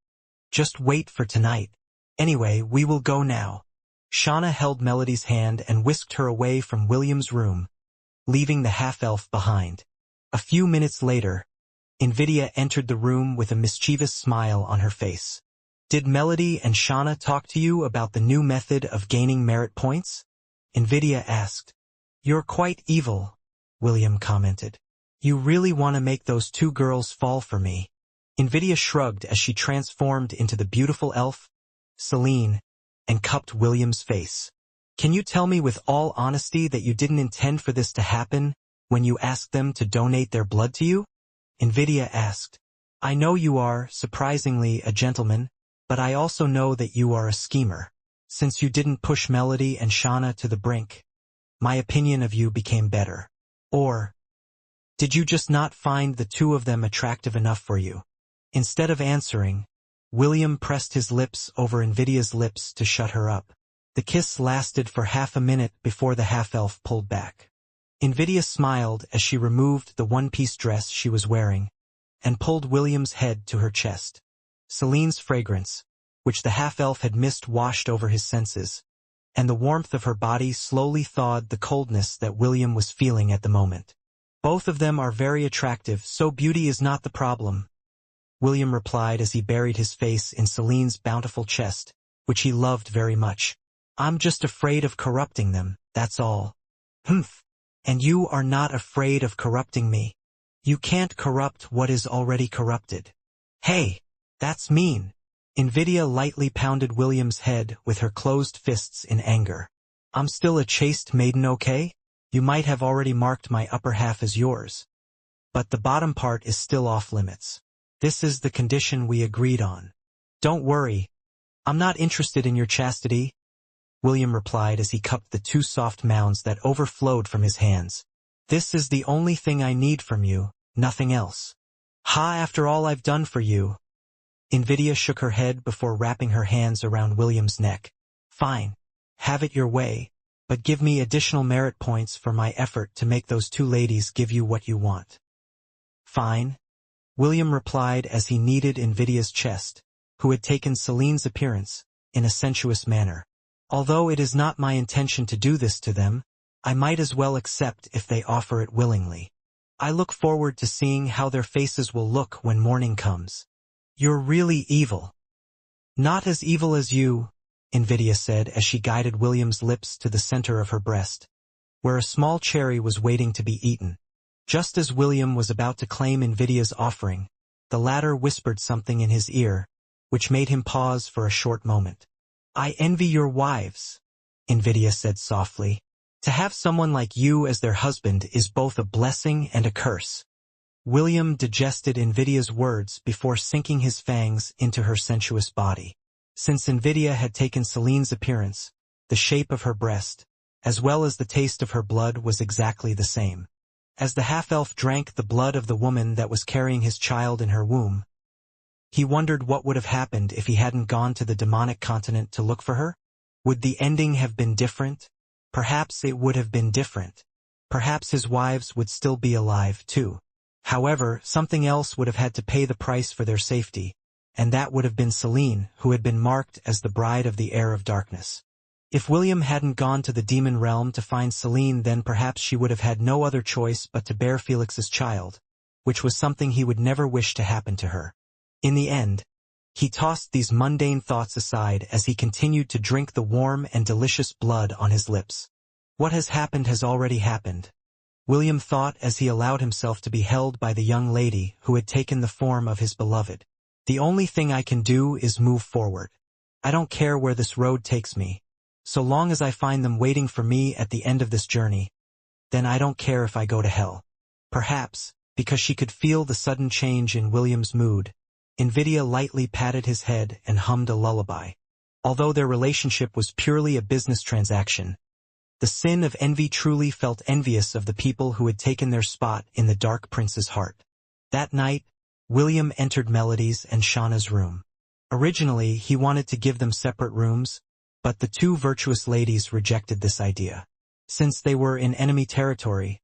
"Just wait for tonight. Anyway, we will go now." Shauna held Melody's hand and whisked her away from William's room, leaving the half-elf behind. A few minutes later, NVIDIA entered the room with a mischievous smile on her face. "Did Melody and Shauna talk to you about the new method of gaining merit points?" NVIDIA asked. "You're quite evil," William commented. "You really want to make those two girls fall for me." NVIDIA shrugged as she transformed into the beautiful elf, Celine, and cupped William's face. "Can you tell me with all honesty that you didn't intend for this to happen when you asked them to donate their blood to you?" NVIDIA asked. "I know you are, surprisingly, a gentleman, but I also know that you are a schemer. Since you didn't push Melody and Shauna to the brink, my opinion of you became better. Or did you just not find the two of them attractive enough for you?" Instead of answering, William pressed his lips over NVIDIA's lips to shut her up. The kiss lasted for half a minute before the half-elf pulled back. NVIDIA smiled as she removed the one-piece dress she was wearing and pulled William's head to her chest. Celine's fragrance, which the half-elf had missed, washed over his senses, and the warmth of her body slowly thawed the coldness that William was feeling at the moment. "Both of them are very attractive, so beauty is not the problem," William replied as he buried his face in Celine's bountiful chest, which he loved very much. "I'm just afraid of corrupting them, that's all." "Humph. And you are not afraid of corrupting me? You can't corrupt what is already corrupted." "Hey, that's mean." NVIDIA lightly pounded William's head with her closed fists in anger. "I'm still a chaste maiden, okay? You might have already marked my upper half as yours, but the bottom part is still off limits. This is the condition we agreed on." "Don't worry. I'm not interested in your chastity," William replied as he cupped the 2 soft mounds that overflowed from his hands. "This is the only thing I need from you, nothing else. Ha, after all I've done for you. Invidia shook her head before wrapping her hands around William's neck. Fine. Have it your way, but give me additional merit points for my effort to make those two ladies give you what you want. Fine, William replied as he kneaded Invidia's chest, who had taken Celine's appearance, in a sensuous manner. Although it is not my intention to do this to them, I might as well accept if they offer it willingly. I look forward to seeing how their faces will look when morning comes. You're really evil. Not as evil as you, Invidia said as she guided William's lips to the center of her breast, where a small cherry was waiting to be eaten. Just as William was about to claim Invidia's offering, the latter whispered something in his ear, which made him pause for a short moment. I envy your wives, Invidia said softly. To have someone like you as their husband is both a blessing and a curse. William digested Invidia's words before sinking his fangs into her sensuous body. Since Invidia had taken Celine's appearance, the shape of her breast, as well as the taste of her blood was exactly the same. As the half-elf drank the blood of the woman that was carrying his child in her womb, he wondered what would have happened if he hadn't gone to the demonic continent to look for her. Would the ending have been different? Perhaps it would have been different. Perhaps his wives would still be alive, too. However, something else would have had to pay the price for their safety, and that would have been Celine, who had been marked as the bride of the heir of darkness. If William hadn't gone to the demon realm to find Celine, then perhaps she would have had no other choice but to bear Felix's child, which was something he would never wish to happen to her. In the end, he tossed these mundane thoughts aside as he continued to drink the warm and delicious blood on his lips. What has already happened, William thought as he allowed himself to be held by the young lady who had taken the form of his beloved. The only thing I can do is move forward. I don't care where this road takes me. So long as I find them waiting for me at the end of this journey, then I don't care if I go to hell. Perhaps, because she could feel the sudden change in William's mood, Invidia lightly patted his head and hummed a lullaby. Although their relationship was purely a business transaction, the sin of envy truly felt envious of the people who had taken their spot in the Dark Prince's heart. That night, William entered Melody's and Shauna's room. Originally, he wanted to give them separate rooms, but the two virtuous ladies rejected this idea. Since they were in enemy territory,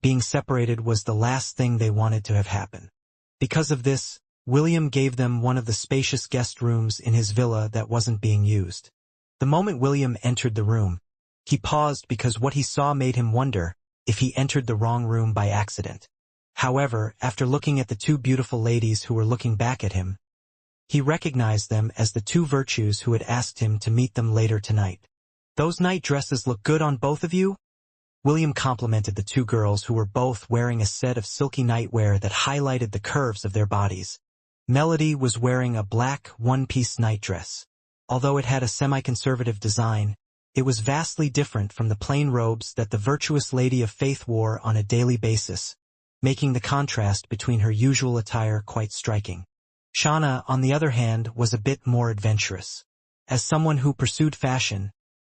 being separated was the last thing they wanted to have happen. Because of this, William gave them one of the spacious guest rooms in his villa that wasn't being used. The moment William entered the room, he paused because what he saw made him wonder if he entered the wrong room by accident. However, after looking at the two beautiful ladies who were looking back at him, he recognized them as the two virtues who had asked him to meet them later tonight. Those night dresses look good on both of you? William complimented the two girls who were both wearing a set of silky nightwear that highlighted the curves of their bodies. Melody was wearing a black one-piece nightdress. Although it had a semi-conservative design, it was vastly different from the plain robes that the virtuous lady of faith wore on a daily basis, making the contrast between her usual attire quite striking. Shauna, on the other hand, was a bit more adventurous. As someone who pursued fashion,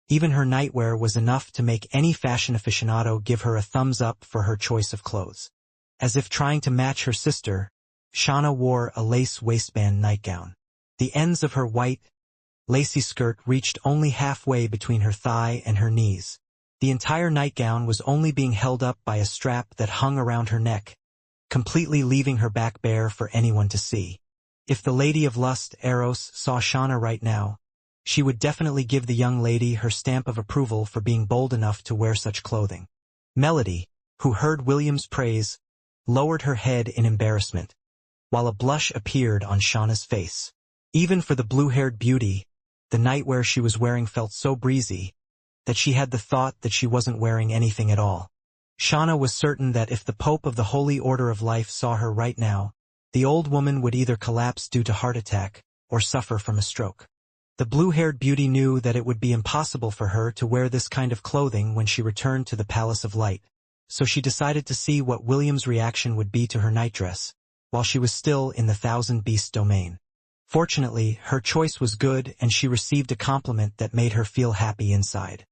even her nightwear was enough to make any fashion aficionado give her a thumbs up for her choice of clothes. As if trying to match her sister, Shauna wore a lace waistband nightgown. The ends of her white, lacy skirt reached only halfway between her thigh and her knees. The entire nightgown was only being held up by a strap that hung around her neck, completely leaving her back bare for anyone to see. If the Lady of Lust, Eros, saw Shauna right now, she would definitely give the young lady her stamp of approval for being bold enough to wear such clothing. Melody, who heard William's praise, lowered her head in embarrassment, while a blush appeared on Shauna's face. Even for the blue-haired beauty, the nightwear she was wearing felt so breezy that she had the thought that she wasn't wearing anything at all. Shauna was certain that if the Pope of the Holy Order of Life saw her right now, the old woman would either collapse due to heart attack or suffer from a stroke. The blue-haired beauty knew that it would be impossible for her to wear this kind of clothing when she returned to the Palace of Light, so she decided to see what William's reaction would be to her nightdress, while she was still in the Thousand Beast domain. Fortunately, her choice was good and she received a compliment that made her feel happy inside.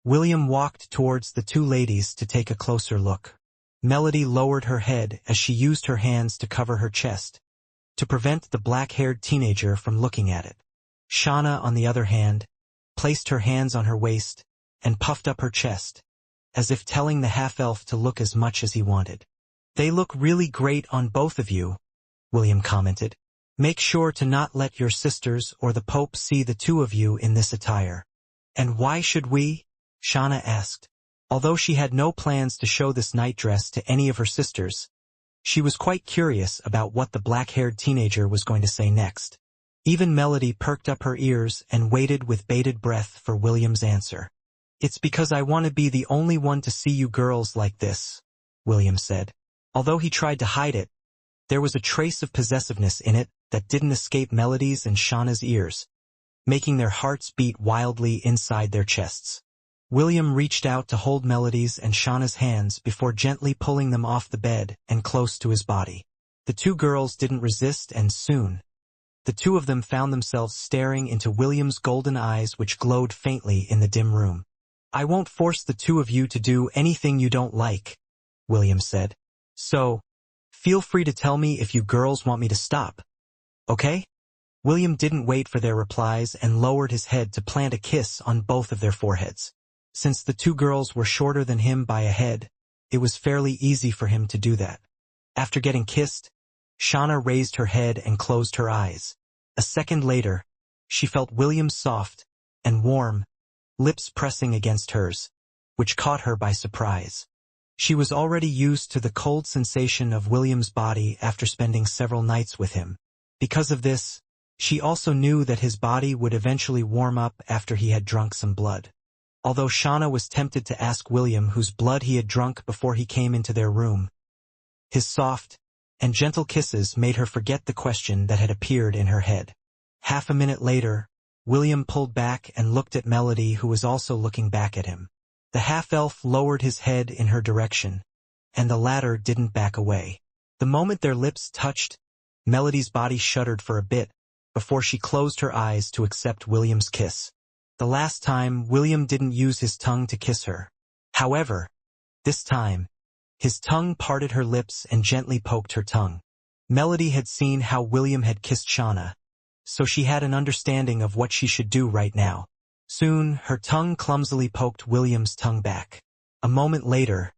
William walked towards the two ladies to take a closer look. Melody lowered her head as she used her hands to cover her chest, to prevent the black-haired teenager from looking at it. Shauna, on the other hand, placed her hands on her waist and puffed up her chest, as if telling the half-elf to look as much as he wanted. "They look really great on both of you," William commented. "Make sure to not let your sisters or the Pope see the two of you in this attire." "And why should we?" Shauna asked. Although she had no plans to show this nightdress to any of her sisters, she was quite curious about what the black-haired teenager was going to say next. Even Melody perked up her ears and waited with bated breath for William's answer. "It's because I want to be the only one to see you girls like this," William said. Although he tried to hide it, there was a trace of possessiveness in it that didn't escape Melody's and Shauna's ears, making their hearts beat wildly inside their chests. William reached out to hold Melody's and Shauna's hands before gently pulling them off the bed and close to his body. The two girls didn't resist, and soon, the two of them found themselves staring into William's golden eyes, which glowed faintly in the dim room. "I won't force the two of you to do anything you don't like," William said. "So, feel free to tell me if you girls want me to stop. Okay?" William didn't wait for their replies and lowered his head to plant a kiss on both of their foreheads. Since the two girls were shorter than him by a head, it was fairly easy for him to do that. After getting kissed, Shauna raised her head and closed her eyes. A second later, she felt William's soft and warm lips pressing against hers, which caught her by surprise. She was already used to the cold sensation of William's body after spending several nights with him. Because of this, she also knew that his body would eventually warm up after he had drunk some blood. Although Shauna was tempted to ask William whose blood he had drunk before he came into their room, his soft and gentle kisses made her forget the question that had appeared in her head. Half a minute later, William pulled back and looked at Melody, who was also looking back at him. The half-elf lowered his head in her direction, and the latter didn't back away. The moment their lips touched, Melody's body shuddered for a bit before she closed her eyes to accept William's kiss. The last time, William didn't use his tongue to kiss her. However, this time, his tongue parted her lips and gently poked her tongue. Melody had seen how William had kissed Shauna, so she had an understanding of what she should do right now. Soon, her tongue clumsily poked William's tongue back. A moment later,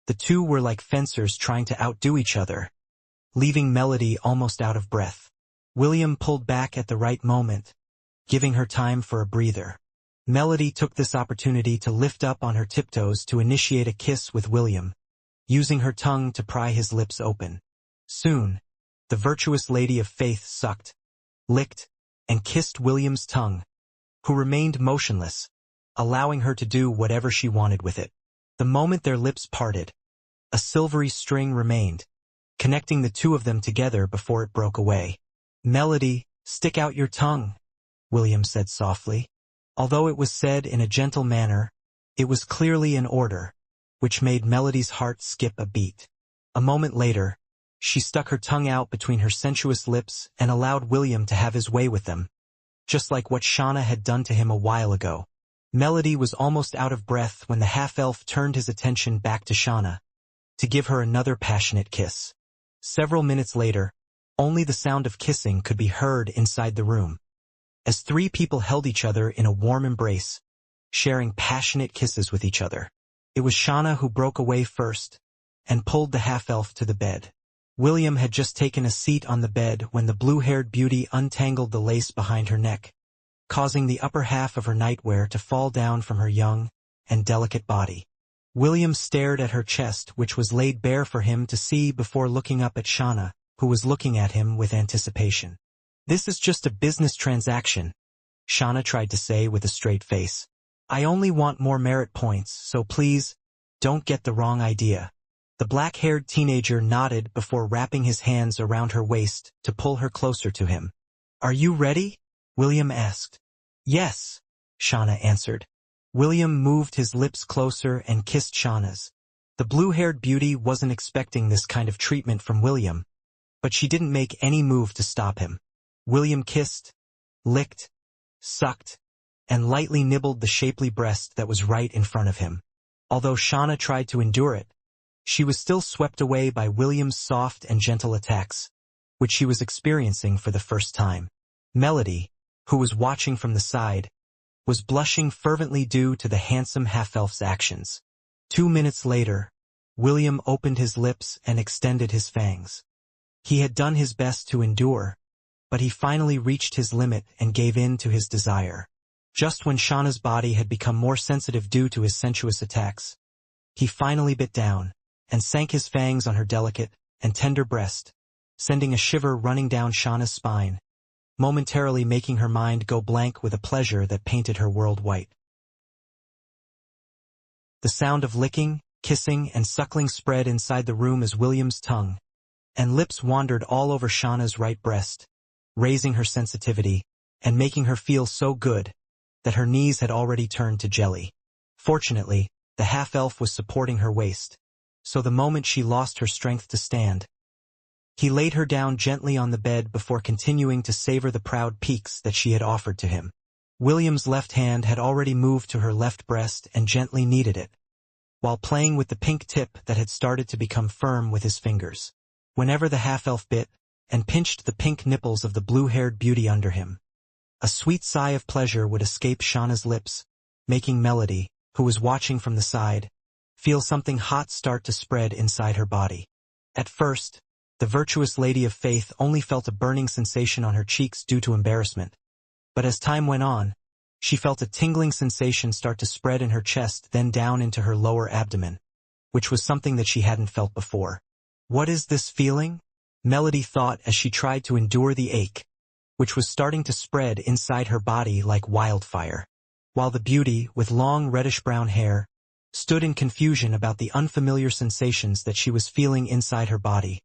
the two were like fencers trying to outdo each other, leaving Melody almost out of breath. William pulled back at the right moment, giving her time for a breather. Melody took this opportunity to lift up on her tiptoes to initiate a kiss with William, using her tongue to pry his lips open. Soon, the virtuous lady of faith sucked, licked, and kissed William's tongue, who remained motionless, allowing her to do whatever she wanted with it. The moment their lips parted, a silvery string remained, connecting the two of them together before it broke away. "Melody, stick out your tongue," William said softly. Although it was said in a gentle manner, it was clearly an order, which made Melody's heart skip a beat. A moment later, she stuck her tongue out between her sensuous lips and allowed William to have his way with them, just like what Shauna had done to him a while ago. Melody was almost out of breath when the half-elf turned his attention back to Shauna, to give her another passionate kiss. Several minutes later, only the sound of kissing could be heard inside the room, as three people held each other in a warm embrace, sharing passionate kisses with each other. It was Shauna who broke away first and pulled the half-elf to the bed. William had just taken a seat on the bed when the blue-haired beauty untangled the lace behind her neck, causing the upper half of her nightwear to fall down from her young and delicate body. William stared at her chest, which was laid bare for him to see, before looking up at Shauna, who was looking at him with anticipation. "This is just a business transaction," Shauna tried to say with a straight face. "I only want more merit points, so please, don't get the wrong idea." The black-haired teenager nodded before wrapping his hands around her waist to pull her closer to him. "Are you ready?" William asked. "Yes," Shauna answered. William moved his lips closer and kissed Shauna's. The blue-haired beauty wasn't expecting this kind of treatment from William, but she didn't make any move to stop him. William kissed, licked, sucked, and lightly nibbled the shapely breast that was right in front of him. Although Shauna tried to endure it, She was still swept away by William's soft and gentle attacks, which she was experiencing for the first time. Melody, who was watching from the side, was blushing fervently due to the handsome half-elf's actions. 2 minutes later, William opened his lips and extended his fangs. He had done his best to endure, but he finally reached his limit and gave in to his desire. Just when Shauna's body had become more sensitive due to his sensuous attacks, he finally bit down and sank his fangs on her delicate and tender breast, sending a shiver running down Shauna's spine, momentarily making her mind go blank with a pleasure that painted her world white. The sound of licking, kissing, and suckling spread inside the room as William's tongue and lips wandered all over Shauna's right breast, raising her sensitivity and making her feel so good that her knees had already turned to jelly. Fortunately, the half-elf was supporting her waist, so the moment she lost her strength to stand, he laid her down gently on the bed before continuing to savor the proud peeks that she had offered to him. William's left hand had already moved to her left breast and gently kneaded it, while playing with the pink tip that had started to become firm with his fingers. Whenever the half-elf bit and pinched the pink nipples of the blue-haired beauty under him, a sweet sigh of pleasure would escape Shauna's lips, making Melody, who was watching from the side, feel something hot start to spread inside her body. At first, the virtuous lady of faith only felt a burning sensation on her cheeks due to embarrassment, but as time went on, she felt a tingling sensation start to spread in her chest, then down into her lower abdomen, which was something that she hadn't felt before. What is this feeling? Melody thought as she tried to endure the ache, which was starting to spread inside her body like wildfire. While the beauty, with long reddish-brown hair, stood in confusion about the unfamiliar sensations that she was feeling inside her body,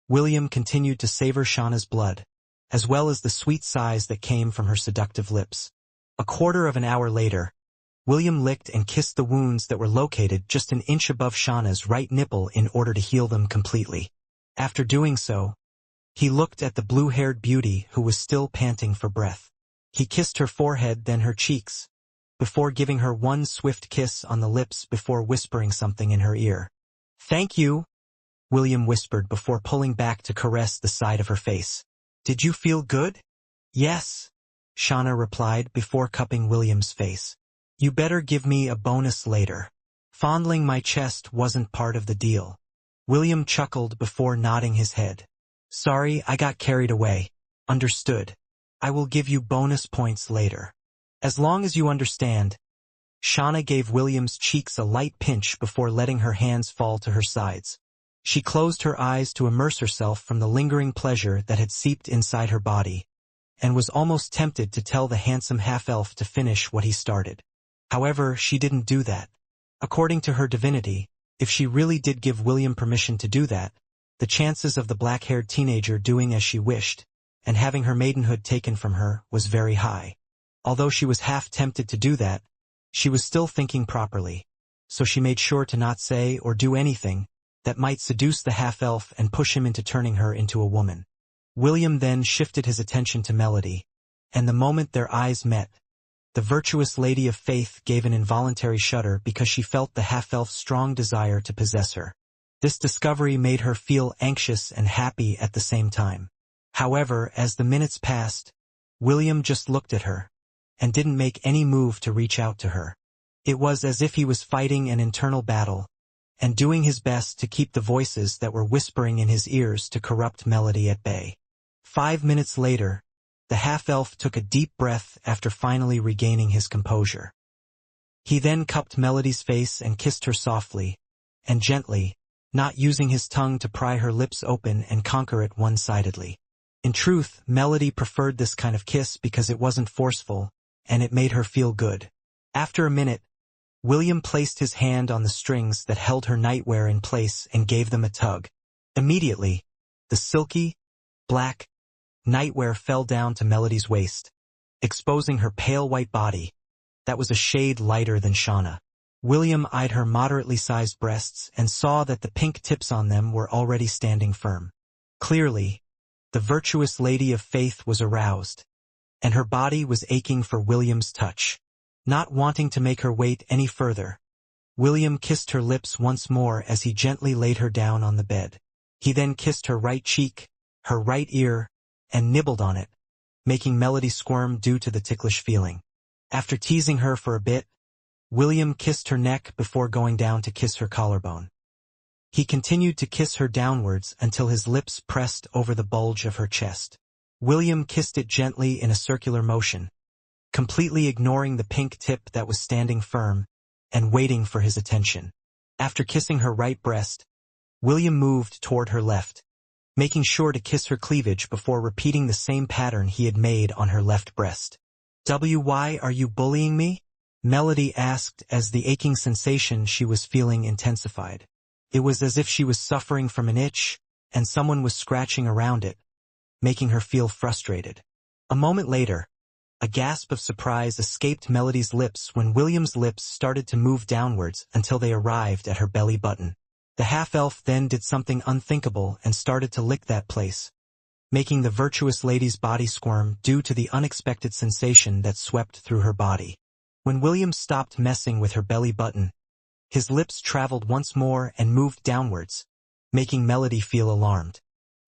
William continued to savor Shauna's blood, as well as the sweet sighs that came from her seductive lips. A quarter of an hour later, William licked and kissed the wounds that were located just an inch above Shauna's right nipple in order to heal them completely. After doing so, he looked at the blue-haired beauty who was still panting for breath. He kissed her forehead, then her cheeks, before giving her one swift kiss on the lips before whispering something in her ear. "Thank you," William whispered before pulling back to caress the side of her face. "Did you feel good?" "Yes," Shauna replied before cupping William's face. "You better give me a bonus later." Fondling my chest wasn't part of the deal. William chuckled before nodding his head. "Sorry, I got carried away." "Understood. I will give you bonus points later. As long as you understand." Shauna gave William's cheeks a light pinch before letting her hands fall to her sides. She closed her eyes to immerse herself from the lingering pleasure that had seeped inside her body, and was almost tempted to tell the handsome half-elf to finish what he started. However, she didn't do that. According to her divinity, if she really did give William permission to do that, the chances of the black-haired teenager doing as she wished and having her maidenhood taken from her was very high. Although she was half tempted to do that, she was still thinking properly, so she made sure to not say or do anything that might seduce the half-elf and push him into turning her into a woman. William then shifted his attention to Melody, and the moment their eyes met, the virtuous lady of faith gave an involuntary shudder because she felt the half-elf's strong desire to possess her. This discovery made her feel anxious and happy at the same time. However, as the minutes passed, William just looked at her and didn't make any move to reach out to her. It was as if he was fighting an internal battle and doing his best to keep the voices that were whispering in his ears to corrupt Melody at bay. 5 minutes later, the half-elf took a deep breath after finally regaining his composure. He then cupped Melody's face and kissed her softly and gently, not using his tongue to pry her lips open and conquer it one-sidedly. In truth, Melody preferred this kind of kiss because it wasn't forceful, and it made her feel good. After a minute, William placed his hand on the strings that held her nightwear in place and gave them a tug. Immediately, the silky, black nightwear fell down to Melody's waist, exposing her pale white body that was a shade lighter than Shauna. William eyed her moderately sized breasts and saw that the pink tips on them were already standing firm. Clearly, the virtuous lady of faith was aroused, and her body was aching for William's touch. Not wanting to make her wait any further, William kissed her lips once more as he gently laid her down on the bed. He then kissed her right cheek, her right ear, and nibbled on it, making Melody squirm due to the ticklish feeling. After teasing her for a bit, William kissed her neck before going down to kiss her collarbone. He continued to kiss her downwards until his lips pressed over the bulge of her chest. William kissed it gently in a circular motion, completely ignoring the pink tip that was standing firm and waiting for his attention. After kissing her right breast, William moved toward her left, making sure to kiss her cleavage before repeating the same pattern he had made on her left breast. "Why are you bullying me?" Melody asked as the aching sensation she was feeling intensified. It was as if she was suffering from an itch, and someone was scratching around it, making her feel frustrated. A moment later, a gasp of surprise escaped Melody's lips when William's lips started to move downwards until they arrived at her belly button. The half-elf then did something unthinkable and started to lick that place, making the virtuous lady's body squirm due to the unexpected sensation that swept through her body. When William stopped messing with her belly button, his lips traveled once more and moved downwards, making Melody feel alarmed.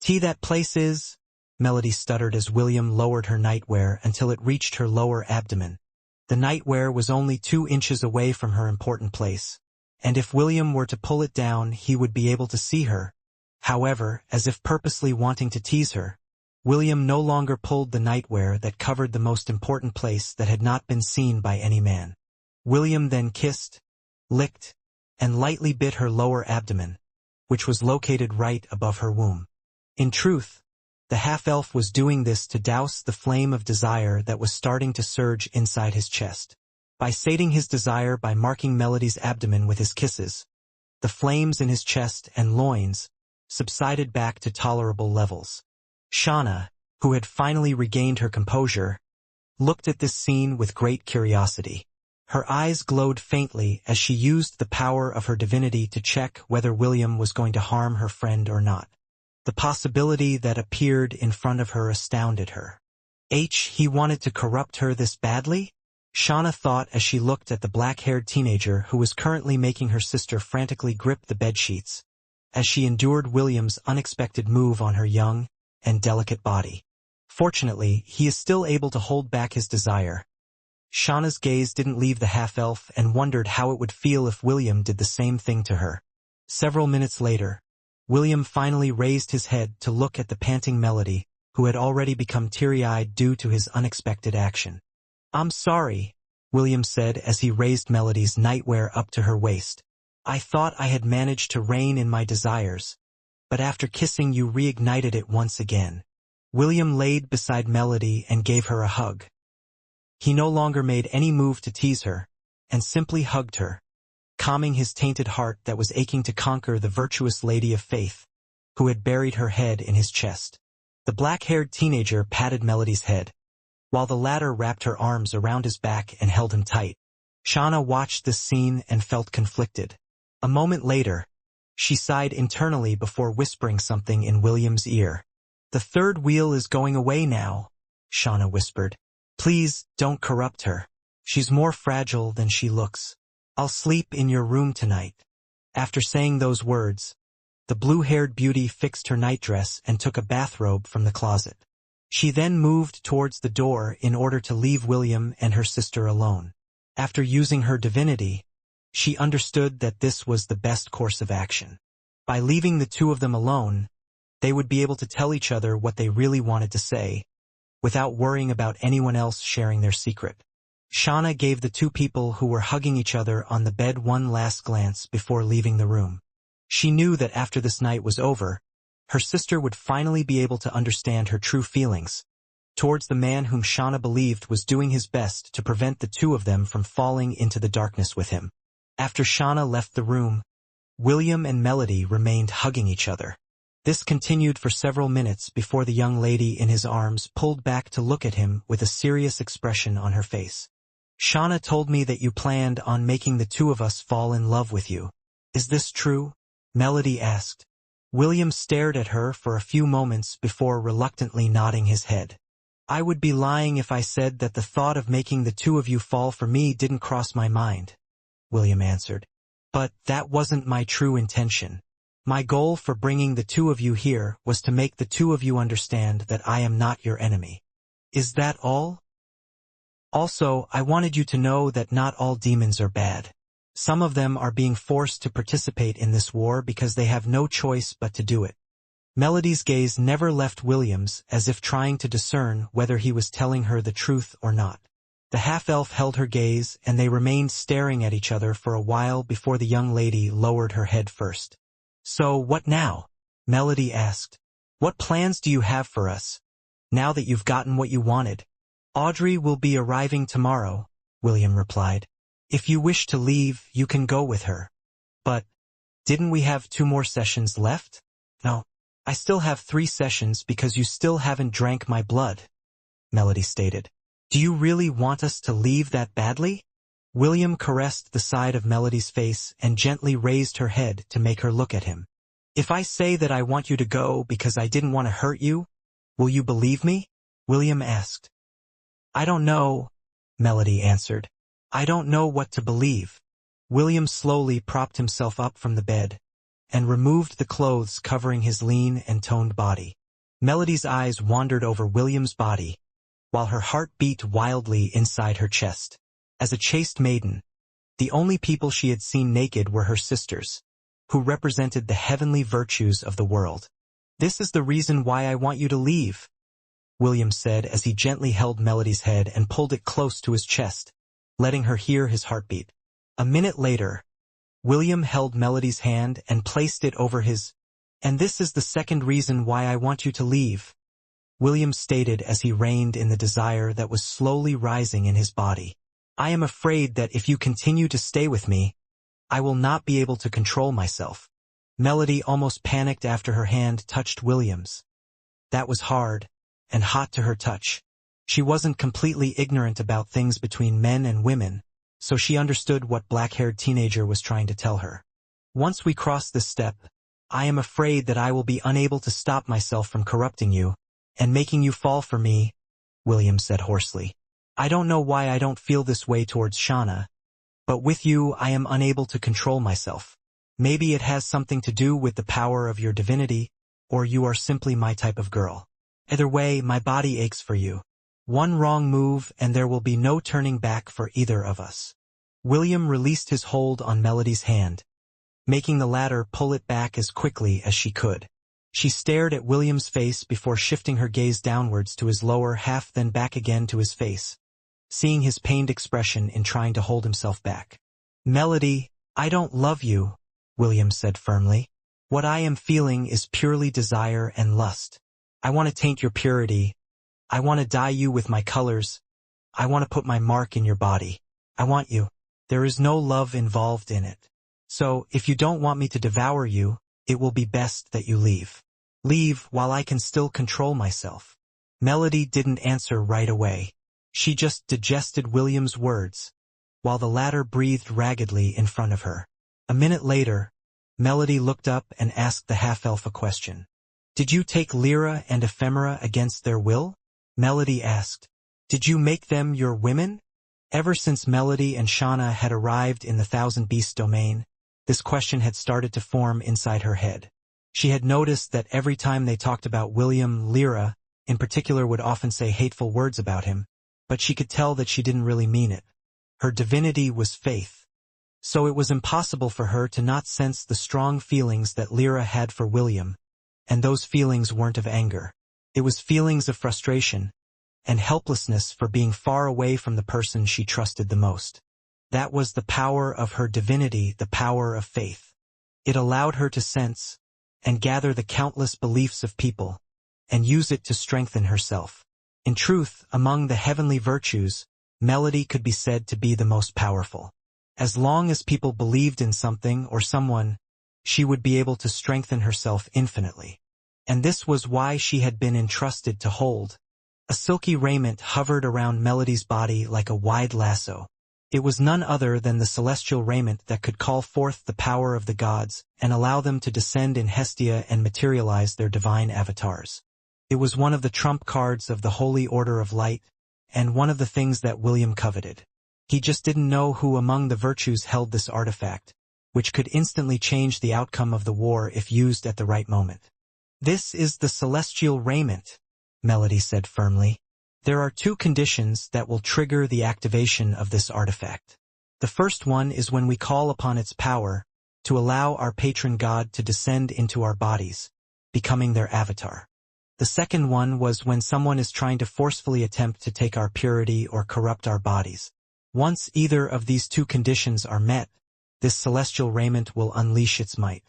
"That place is—" Melody stuttered as William lowered her nightwear until it reached her lower abdomen. The nightwear was only 2 inches away from her important place, and if William were to pull it down he would be able to see her. However, as if purposely wanting to tease her, William no longer pulled the nightwear that covered the most important place that had not been seen by any man. William then kissed, licked, and lightly bit her lower abdomen, which was located right above her womb. In truth, the half-elf was doing this to douse the flame of desire that was starting to surge inside his chest. By sating his desire by marking Melody's abdomen with his kisses, the flames in his chest and loins subsided back to tolerable levels. Shauna, who had finally regained her composure, looked at this scene with great curiosity. Her eyes glowed faintly as she used the power of her divinity to check whether William was going to harm her friend or not. The possibility that appeared in front of her astounded her. He wanted to corrupt her this badly? Shauna thought as she looked at the black-haired teenager who was currently making her sister frantically grip the bedsheets, as she endured William's unexpected move on her young and delicate body. Fortunately, he is still able to hold back his desire. Shauna's gaze didn't leave the half-elf and wondered how it would feel if William did the same thing to her. Several minutes later, William finally raised his head to look at the panting Melody, who had already become teary-eyed due to his unexpected action. "I'm sorry," William said as he raised Melody's nightwear up to her waist. "I thought I had managed to rein in my desires, but after kissing you reignited it once again." William laid beside Melody and gave her a hug. He no longer made any move to tease her, and simply hugged her, calming his tainted heart that was aching to conquer the virtuous lady of faith, who had buried her head in his chest. The black-haired teenager patted Melody's head, while the latter wrapped her arms around his back and held him tight. Shauna watched this scene and felt conflicted. A moment later, she sighed internally before whispering something in William's ear. "The third wheel is going away now," Shauna whispered. "Please, don't corrupt her. She's more fragile than she looks. I'll sleep in your room tonight." After saying those words, the blue-haired beauty fixed her nightdress and took a bathrobe from the closet. She then moved towards the door in order to leave William and her sister alone. After using her divinity, she understood that this was the best course of action. By leaving the two of them alone, they would be able to tell each other what they really wanted to say, without worrying about anyone else sharing their secret. Shauna gave the two people who were hugging each other on the bed one last glance before leaving the room. She knew that after this night was over, her sister would finally be able to understand her true feelings towards the man whom Shauna believed was doing his best to prevent the two of them from falling into the darkness with him. After Shauna left the room, William and Melody remained hugging each other. This continued for several minutes before the young lady in his arms pulled back to look at him with a serious expression on her face. "Shauna told me that you planned on making the two of us fall in love with you. Is this true?" Melody asked. William stared at her for a few moments before reluctantly nodding his head. "I would be lying if I said that the thought of making the two of you fall for me didn't cross my mind," William answered. But that wasn't my true intention. My goal for bringing the two of you here was to make the two of you understand that I am not your enemy. Is that all? Also, I wanted you to know that not all demons are bad. Some of them are being forced to participate in this war because they have no choice but to do it. Melody's gaze never left William's, as if trying to discern whether he was telling her the truth or not. The half-elf held her gaze, and they remained staring at each other for a while before the young lady lowered her head first. "So, what now?" Melody asked. "What plans do you have for us, now that you've gotten what you wanted?" "Audrey will be arriving tomorrow," William replied. "If you wish to leave, you can go with her." "But, didn't we have 2 more sessions left?" "No. I still have 3 sessions because you still haven't drank my blood," Melody stated. "Do you really want us to leave that badly?" William caressed the side of Melody's face and gently raised her head to make her look at him. "If I say that I want you to go because I didn't want to hurt you, will you believe me?" William asked. "I don't know," Melody answered. "I don't know what to believe." William slowly propped himself up from the bed and removed the clothes covering his lean and toned body. Melody's eyes wandered over William's body, while her heart beat wildly inside her chest. As a chaste maiden, the only people she had seen naked were her sisters, who represented the heavenly virtues of the world. "This is the reason why I want you to leave," William said as he gently held Melody's head and pulled it close to his chest, letting her hear his heartbeat. A minute later, William held Melody's hand and placed it over his. "And this is the second reason why I want you to leave," William stated as he reined in the desire that was slowly rising in his body. "I am afraid that if you continue to stay with me, I will not be able to control myself." Melody almost panicked after her hand touched William's. That was hard and hot to her touch. She wasn't completely ignorant about things between men and women, so she understood what black-haired teenager was trying to tell her. "Once we cross this step, I am afraid that I will be unable to stop myself from corrupting you and making you fall for me," William said hoarsely. "I don't know why I don't feel this way towards Shauna, but with you I am unable to control myself. Maybe it has something to do with the power of your divinity, or you are simply my type of girl. Either way, my body aches for you. One wrong move and there will be no turning back for either of us." William released his hold on Melody's hand, making the latter pull it back as quickly as she could. She stared at William's face before shifting her gaze downwards to his lower half, then back again to his face, seeing his pained expression in trying to hold himself back. "Melody, I don't love you," William said firmly. "What I am feeling is purely desire and lust. I want to taint your purity. I want to dye you with my colors. I want to put my mark in your body. I want you. There is no love involved in it. So, if you don't want me to devour you, it will be best that you leave. Leave while I can still control myself." Melody didn't answer right away. She just digested William's words, while the latter breathed raggedly in front of her. A minute later, Melody looked up and asked the half-elf a question. "Did you take Lyra and Ephemera against their will?" Melody asked. "Did you make them your women?" Ever since Melody and Shauna had arrived in the Thousand Beast domain, this question had started to form inside her head. She had noticed that every time they talked about William, Lyra, in particular, would often say hateful words about him, but she could tell that she didn't really mean it. Her divinity was faith, so it was impossible for her to not sense the strong feelings that Lyra had for William, and those feelings weren't of anger. It was feelings of frustration and helplessness for being far away from the person she trusted the most. That was the power of her divinity, the power of faith. It allowed her to sense and gather the countless beliefs of people and use it to strengthen herself. In truth, among the heavenly virtues, Melody could be said to be the most powerful. As long as people believed in something or someone, she would be able to strengthen herself infinitely. And this was why she had been entrusted to hold. A silky raiment hovered around Melody's body like a wide lasso. It was none other than the celestial raiment that could call forth the power of the gods and allow them to descend in Hestia and materialize their divine avatars. It was one of the trump cards of the Holy Order of Light, and one of the things that William coveted. He just didn't know who among the virtues held this artifact, which could instantly change the outcome of the war if used at the right moment. "This is the celestial raiment," Melody said firmly. "There are 2 conditions that will trigger the activation of this artifact. The first one is when we call upon its power to allow our patron god to descend into our bodies, becoming their avatar. The second one was when someone is trying to forcefully attempt to take our purity or corrupt our bodies. Once either of these 2 conditions are met, this celestial raiment will unleash its might.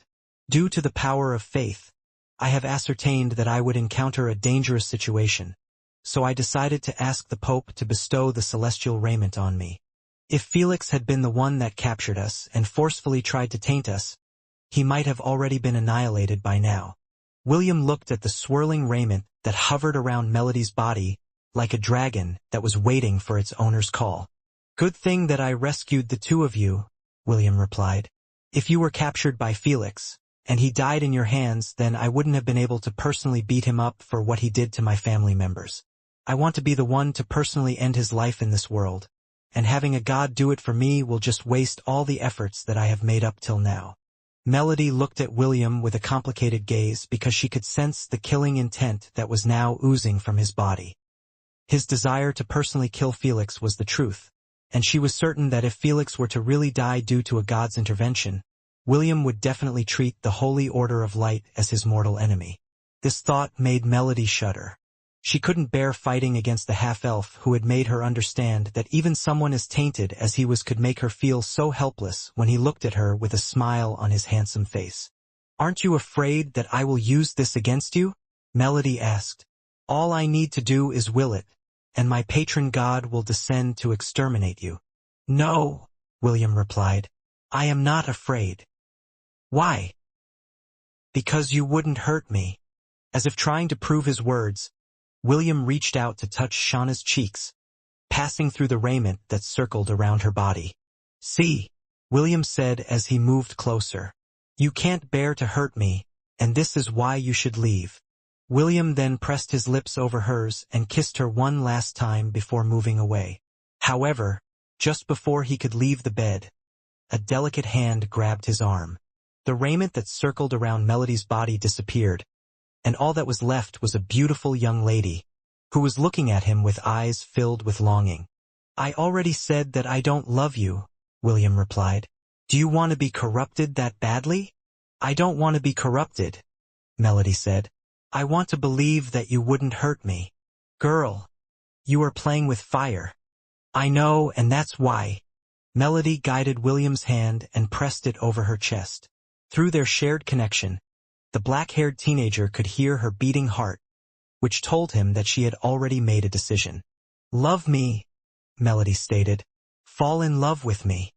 Due to the power of faith, I have ascertained that I would encounter a dangerous situation, so I decided to ask the Pope to bestow the celestial raiment on me. If Felix had been the one that captured us and forcefully tried to taint us, he might have already been annihilated by now." William looked at the swirling raiment that hovered around Melody's body like a dragon that was waiting for its owner's call. "Good thing that I rescued the 2 of you," William replied. "If you were captured by Felix, and he died in your hands, then I wouldn't have been able to personally beat him up for what he did to my family members. I want to be the one to personally end his life in this world, and having a god do it for me will just waste all the efforts that I have made up till now." Melody looked at William with a complicated gaze because she could sense the killing intent that was now oozing from his body. His desire to personally kill Felix was the truth, and she was certain that if Felix were to really die due to a god's intervention, William would definitely treat the Holy Order of Light as his mortal enemy. This thought made Melody shudder. She couldn't bear fighting against the half-elf who had made her understand that even someone as tainted as he was could make her feel so helpless when he looked at her with a smile on his handsome face. "Aren't you afraid that I will use this against you?" Melody asked. "All I need to do is will it, and my patron god will descend to exterminate you." "No," William replied. "I am not afraid." "Why?" "Because you wouldn't hurt me." As if trying to prove his words, William reached out to touch Shauna's cheeks, passing through the raiment that circled around her body. "See," William said as he moved closer. "You can't bear to hurt me, and this is why you should leave." William then pressed his lips over hers and kissed her one last time before moving away. However, just before he could leave the bed, a delicate hand grabbed his arm. The raiment that circled around Melody's body disappeared, and all that was left was a beautiful young lady, who was looking at him with eyes filled with longing. "I already said that I don't love you," William replied. "Do you want to be corrupted that badly?" "I don't want to be corrupted," Melody said. "I want to believe that you wouldn't hurt me." "Girl, you are playing with fire." "I know, and that's why." Melody guided William's hand and pressed it over her chest. Through their shared connection, the black-haired teenager could hear her beating heart, which told him that she had already made a decision. "Love me," Melody stated. "Fall in love with me."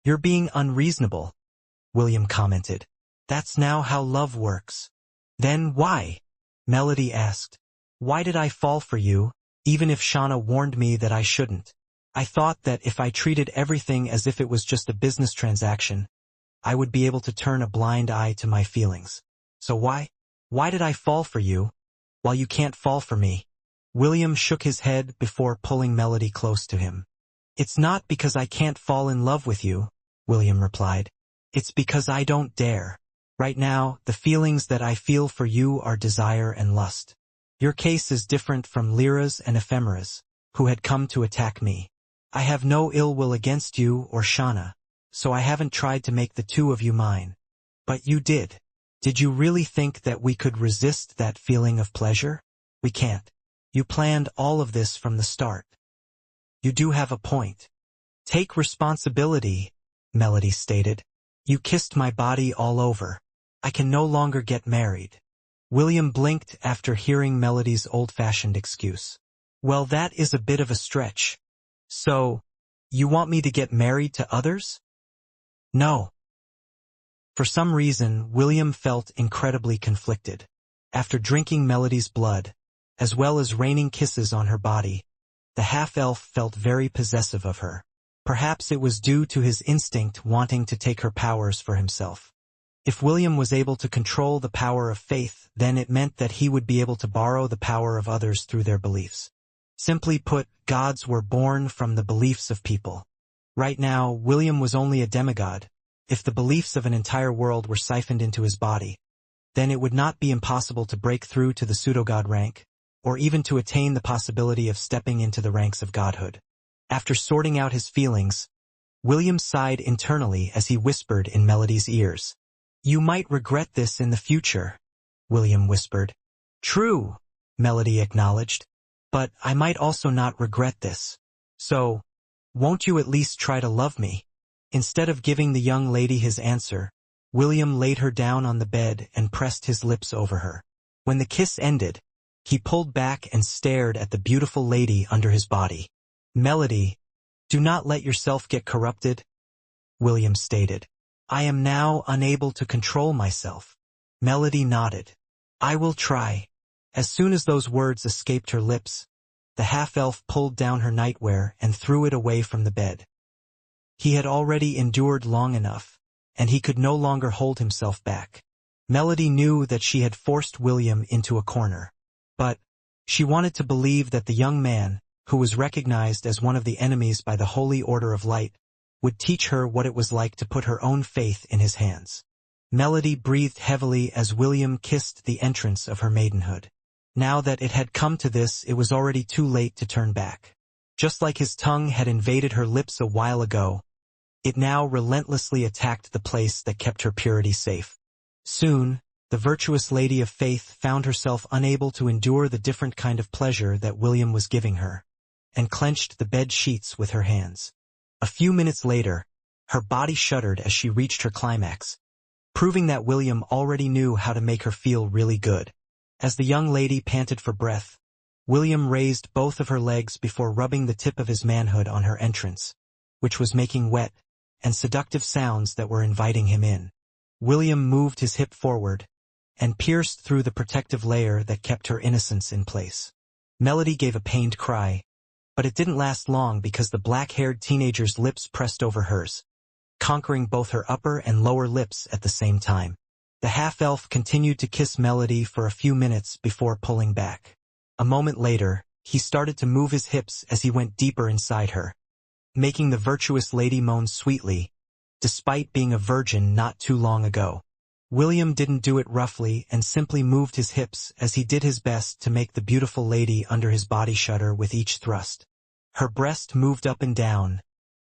"You're being unreasonable," William commented. "That's now how love works." "Then why?" Melody asked. "Why did I fall for you, even if Shauna warned me that I shouldn't? I thought that if I treated everything as if it was just a business transaction, I would be able to turn a blind eye to my feelings. So why? Why did I fall for you, while you can't fall for me?" William shook his head before pulling Melody close to him. "It's not because I can't fall in love with you," William replied. "It's because I don't dare. Right now, the feelings that I feel for you are desire and lust. Your case is different from Lyra's and Ephemera's, who had come to attack me. I have no ill will against you or Shauna, so I haven't tried to make the 2 of you mine. But you did. Did you really think that we could resist that feeling of pleasure? We can't. You planned all of this from the start." "You do have a point." "Take responsibility," Melody stated. "You kissed my body all over. I can no longer get married." William blinked after hearing Melody's old-fashioned excuse. "Well, that is a bit of a stretch. So, you want me to get married to others?" "No." For some reason, William felt incredibly conflicted. After drinking Melody's blood, as well as raining kisses on her body, the half-elf felt very possessive of her. Perhaps it was due to his instinct wanting to take her powers for himself. If William was able to control the power of faith, then it meant that he would be able to borrow the power of others through their beliefs. Simply put, gods were born from the beliefs of people. Right now, William was only a demigod, If the beliefs of an entire world were siphoned into his body, then it would not be impossible to break through to the pseudo-god rank, or even to attain the possibility of stepping into the ranks of godhood. After sorting out his feelings, William sighed internally as he whispered in Melody's ears. "You might regret this in the future," William whispered. "True," Melody acknowledged, "but I might also not regret this. So, won't you at least try to love me?" Instead of giving the young lady his answer, William laid her down on the bed and pressed his lips over her. When the kiss ended, he pulled back and stared at the beautiful lady under his body. "Melody, do not let yourself get corrupted," William stated. "I am now unable to control myself." Melody nodded. "I will try." As soon as those words escaped her lips, the half-elf pulled down her nightwear and threw it away from the bed. He had already endured long enough, and he could no longer hold himself back. Melody knew that she had forced William into a corner. But she wanted to believe that the young man, who was recognized as one of the enemies by the Holy Order of Light, would teach her what it was like to put her own faith in his hands. Melody breathed heavily as William kissed the entrance of her maidenhood. Now that it had come to this, it was already too late to turn back. Just like his tongue had invaded her lips a while ago, it now relentlessly attacked the place that kept her purity safe. Soon, the virtuous lady of faith found herself unable to endure the different kind of pleasure that William was giving her, and clenched the bed sheets with her hands. A few minutes later, her body shuddered as she reached her climax, proving that William already knew how to make her feel really good. As the young lady panted for breath, William raised both of her legs before rubbing the tip of his manhood on her entrance, which was making wet and seductive sounds that were inviting him in. William moved his hip forward and pierced through the protective layer that kept her innocence in place. Melody gave a pained cry, but it didn't last long because the black-haired teenager's lips pressed over hers, conquering both her upper and lower lips at the same time. The half-elf continued to kiss Melody for a few minutes before pulling back. A moment later, he started to move his hips as he went deeper inside her, making the virtuous lady moan sweetly, despite being a virgin not too long ago. William didn't do it roughly and simply moved his hips as he did his best to make the beautiful lady under his body shudder with each thrust. Her breast moved up and down,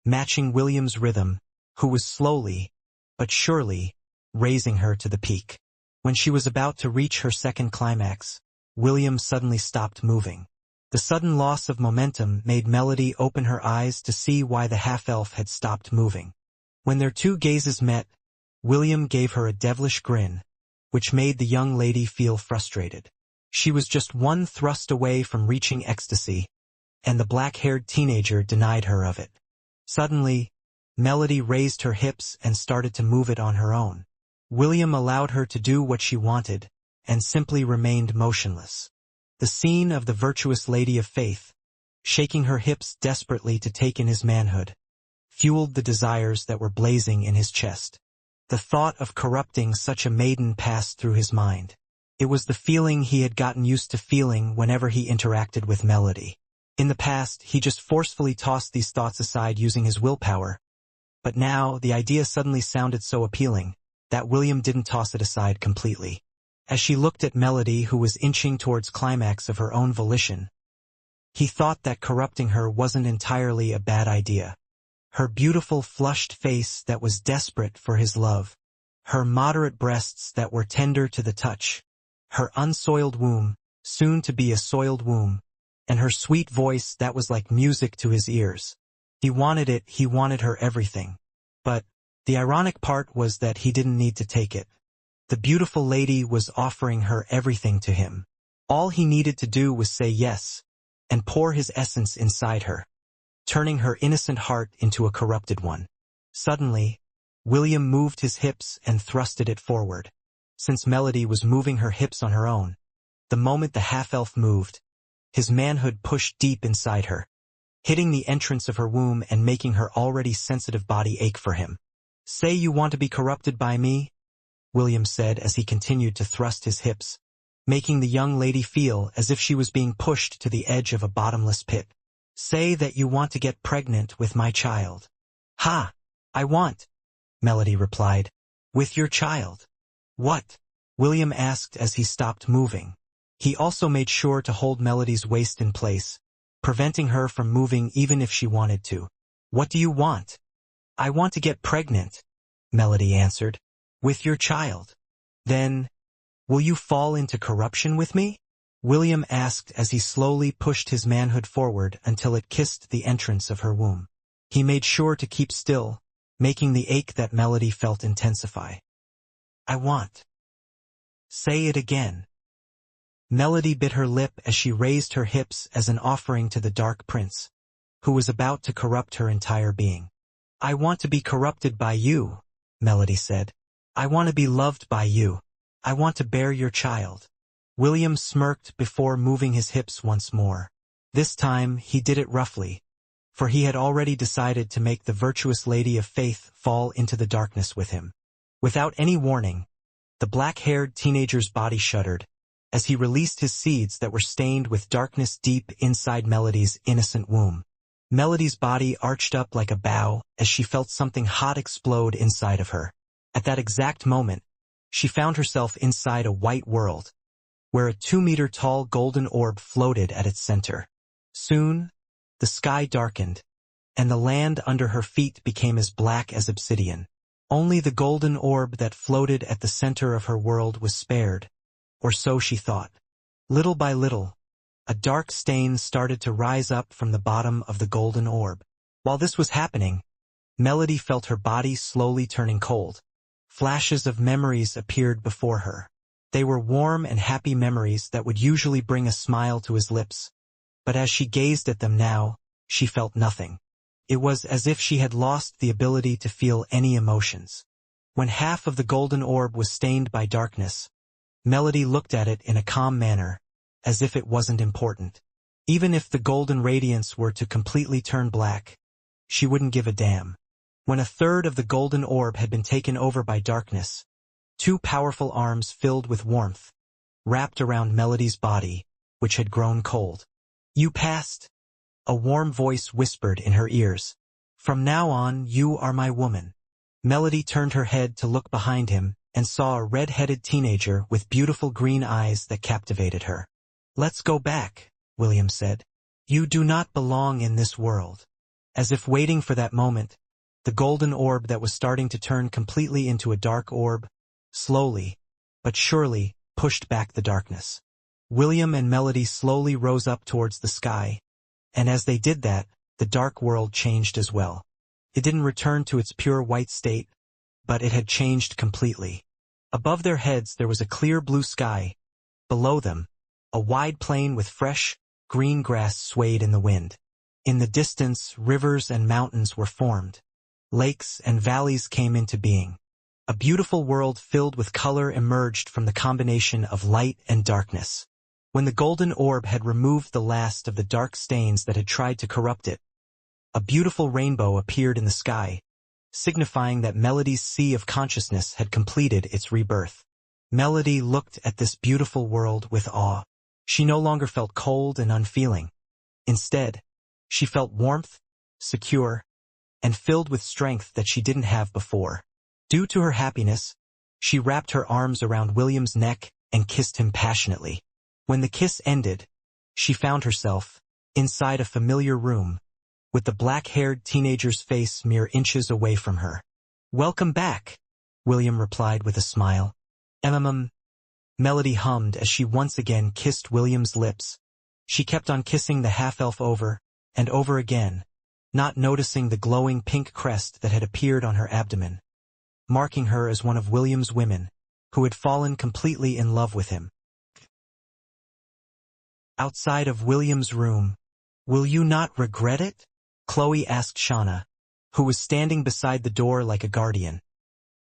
matching William's rhythm, who was slowly, but surely, raising her to the peak. When she was about to reach her second climax, William suddenly stopped moving. The sudden loss of momentum made Melody open her eyes to see why the half-elf had stopped moving. When their two gazes met, William gave her a devilish grin, which made the young lady feel frustrated. She was just one thrust away from reaching ecstasy, and the black-haired teenager denied her of it. Suddenly, Melody raised her hips and started to move it on her own. William allowed her to do what she wanted, and simply remained motionless. The scene of the virtuous lady of faith, shaking her hips desperately to take in his manhood, fueled the desires that were blazing in his chest. The thought of corrupting such a maiden passed through his mind. It was the feeling he had gotten used to feeling whenever he interacted with Melody. In the past, he just forcefully tossed these thoughts aside using his willpower, but now the idea suddenly sounded so appealing that William didn't toss it aside completely. As she looked at Melody, who was inching towards climax of her own volition, he thought that corrupting her wasn't entirely a bad idea. Her beautiful flushed face that was desperate for his love, her moderate breasts that were tender to the touch, her unsoiled womb, soon to be a soiled womb, and her sweet voice that was like music to his ears. He wanted it, he wanted her everything. But the ironic part was that he didn't need to take it. The beautiful lady was offering her everything to him. All he needed to do was say yes, and pour his essence inside her, turning her innocent heart into a corrupted one. Suddenly, William moved his hips and thrusted it forward. Since Melody was moving her hips on her own, the moment the half-elf moved, his manhood pushed deep inside her, hitting the entrance of her womb and making her already sensitive body ache for him. "Say you want to be corrupted by me," William said as he continued to thrust his hips, making the young lady feel as if she was being pushed to the edge of a bottomless pit. "Say that you want to get pregnant with my child." "Ha! I want," Melody replied. With your child. What? William asked as he stopped moving. He also made sure to hold Melody's waist in place, preventing her from moving even if she wanted to. What do you want? I want to get pregnant, Melody answered. With your child. Then, will you fall into corruption with me? William asked as he slowly pushed his manhood forward until it kissed the entrance of her womb. He made sure to keep still, making the ache that Melody felt intensify. I want. Say it again. Melody bit her lip as she raised her hips as an offering to the Dark Prince, who was about to corrupt her entire being. I want to be corrupted by you, Melody said. I want to be loved by you. I want to bear your child. William smirked before moving his hips once more. This time he did it roughly, for he had already decided to make the virtuous lady of faith fall into the darkness with him. Without any warning, the black-haired teenager's body shuddered as he released his seeds that were stained with darkness deep inside Melody's innocent womb. Melody's body arched up like a bow as she felt something hot explode inside of her. At that exact moment, she found herself inside a white world, where a 2-meter-tall golden orb floated at its center. Soon, the sky darkened, and the land under her feet became as black as obsidian. Only the golden orb that floated at the center of her world was spared, or so she thought. Little by little, a dark stain started to rise up from the bottom of the golden orb. While this was happening, Melody felt her body slowly turning cold. Flashes of memories appeared before her. They were warm and happy memories that would usually bring a smile to his lips, but as she gazed at them now, she felt nothing. It was as if she had lost the ability to feel any emotions. When half of the golden orb was stained by darkness, Melody looked at it in a calm manner, as if it wasn't important. Even if the golden radiance were to completely turn black, she wouldn't give a damn. When a third of the golden orb had been taken over by darkness, two powerful arms filled with warmth wrapped around Melody's body, which had grown cold. You passed, a warm voice whispered in her ears. From now on, you are my woman. Melody turned her head to look behind him and saw a red-headed teenager with beautiful green eyes that captivated her. Let's go back, William said. You do not belong in this world. As if waiting for that moment, the golden orb that was starting to turn completely into a dark orb, slowly, but surely, pushed back the darkness. William and Melody slowly rose up towards the sky, and as they did that, the dark world changed as well. It didn't return to its pure white state, but it had changed completely. Above their heads there was a clear blue sky. Below them, a wide plain with fresh, green grass swayed in the wind. In the distance, rivers and mountains were formed. Lakes and valleys came into being. A beautiful world filled with color emerged from the combination of light and darkness. When the golden orb had removed the last of the dark stains that had tried to corrupt it, a beautiful rainbow appeared in the sky, signifying that Melody's sea of consciousness had completed its rebirth. Melody looked at this beautiful world with awe. She no longer felt cold and unfeeling. Instead, she felt warmth, secure, and filled with strength that she didn't have before. Due to her happiness, she wrapped her arms around William's neck and kissed him passionately. When the kiss ended, she found herself inside a familiar room, with the black-haired teenager's face mere inches away from her. Welcome back, William replied with a smile. Melody hummed as she once again kissed William's lips. She kept on kissing the half-elf over and over again, not noticing the glowing pink crest that had appeared on her abdomen, marking her as one of William's women, who had fallen completely in love with him. Outside of William's room, will you not regret it? Chloe asked Shauna, who was standing beside the door like a guardian,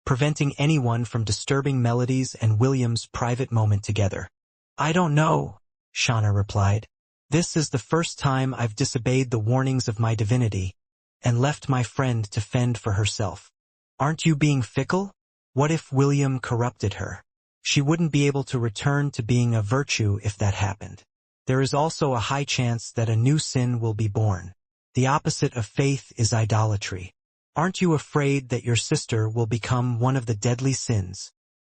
preventing anyone from disturbing Melody's and William's private moment together. I don't know, Shauna replied. This is the first time I've disobeyed the warnings of my divinity and left my friend to fend for herself. Aren't you being fickle? What if William corrupted her? She wouldn't be able to return to being a virtue if that happened. There is also a high chance that a new sin will be born. The opposite of faith is idolatry. Aren't you afraid that your sister will become one of the deadly sins?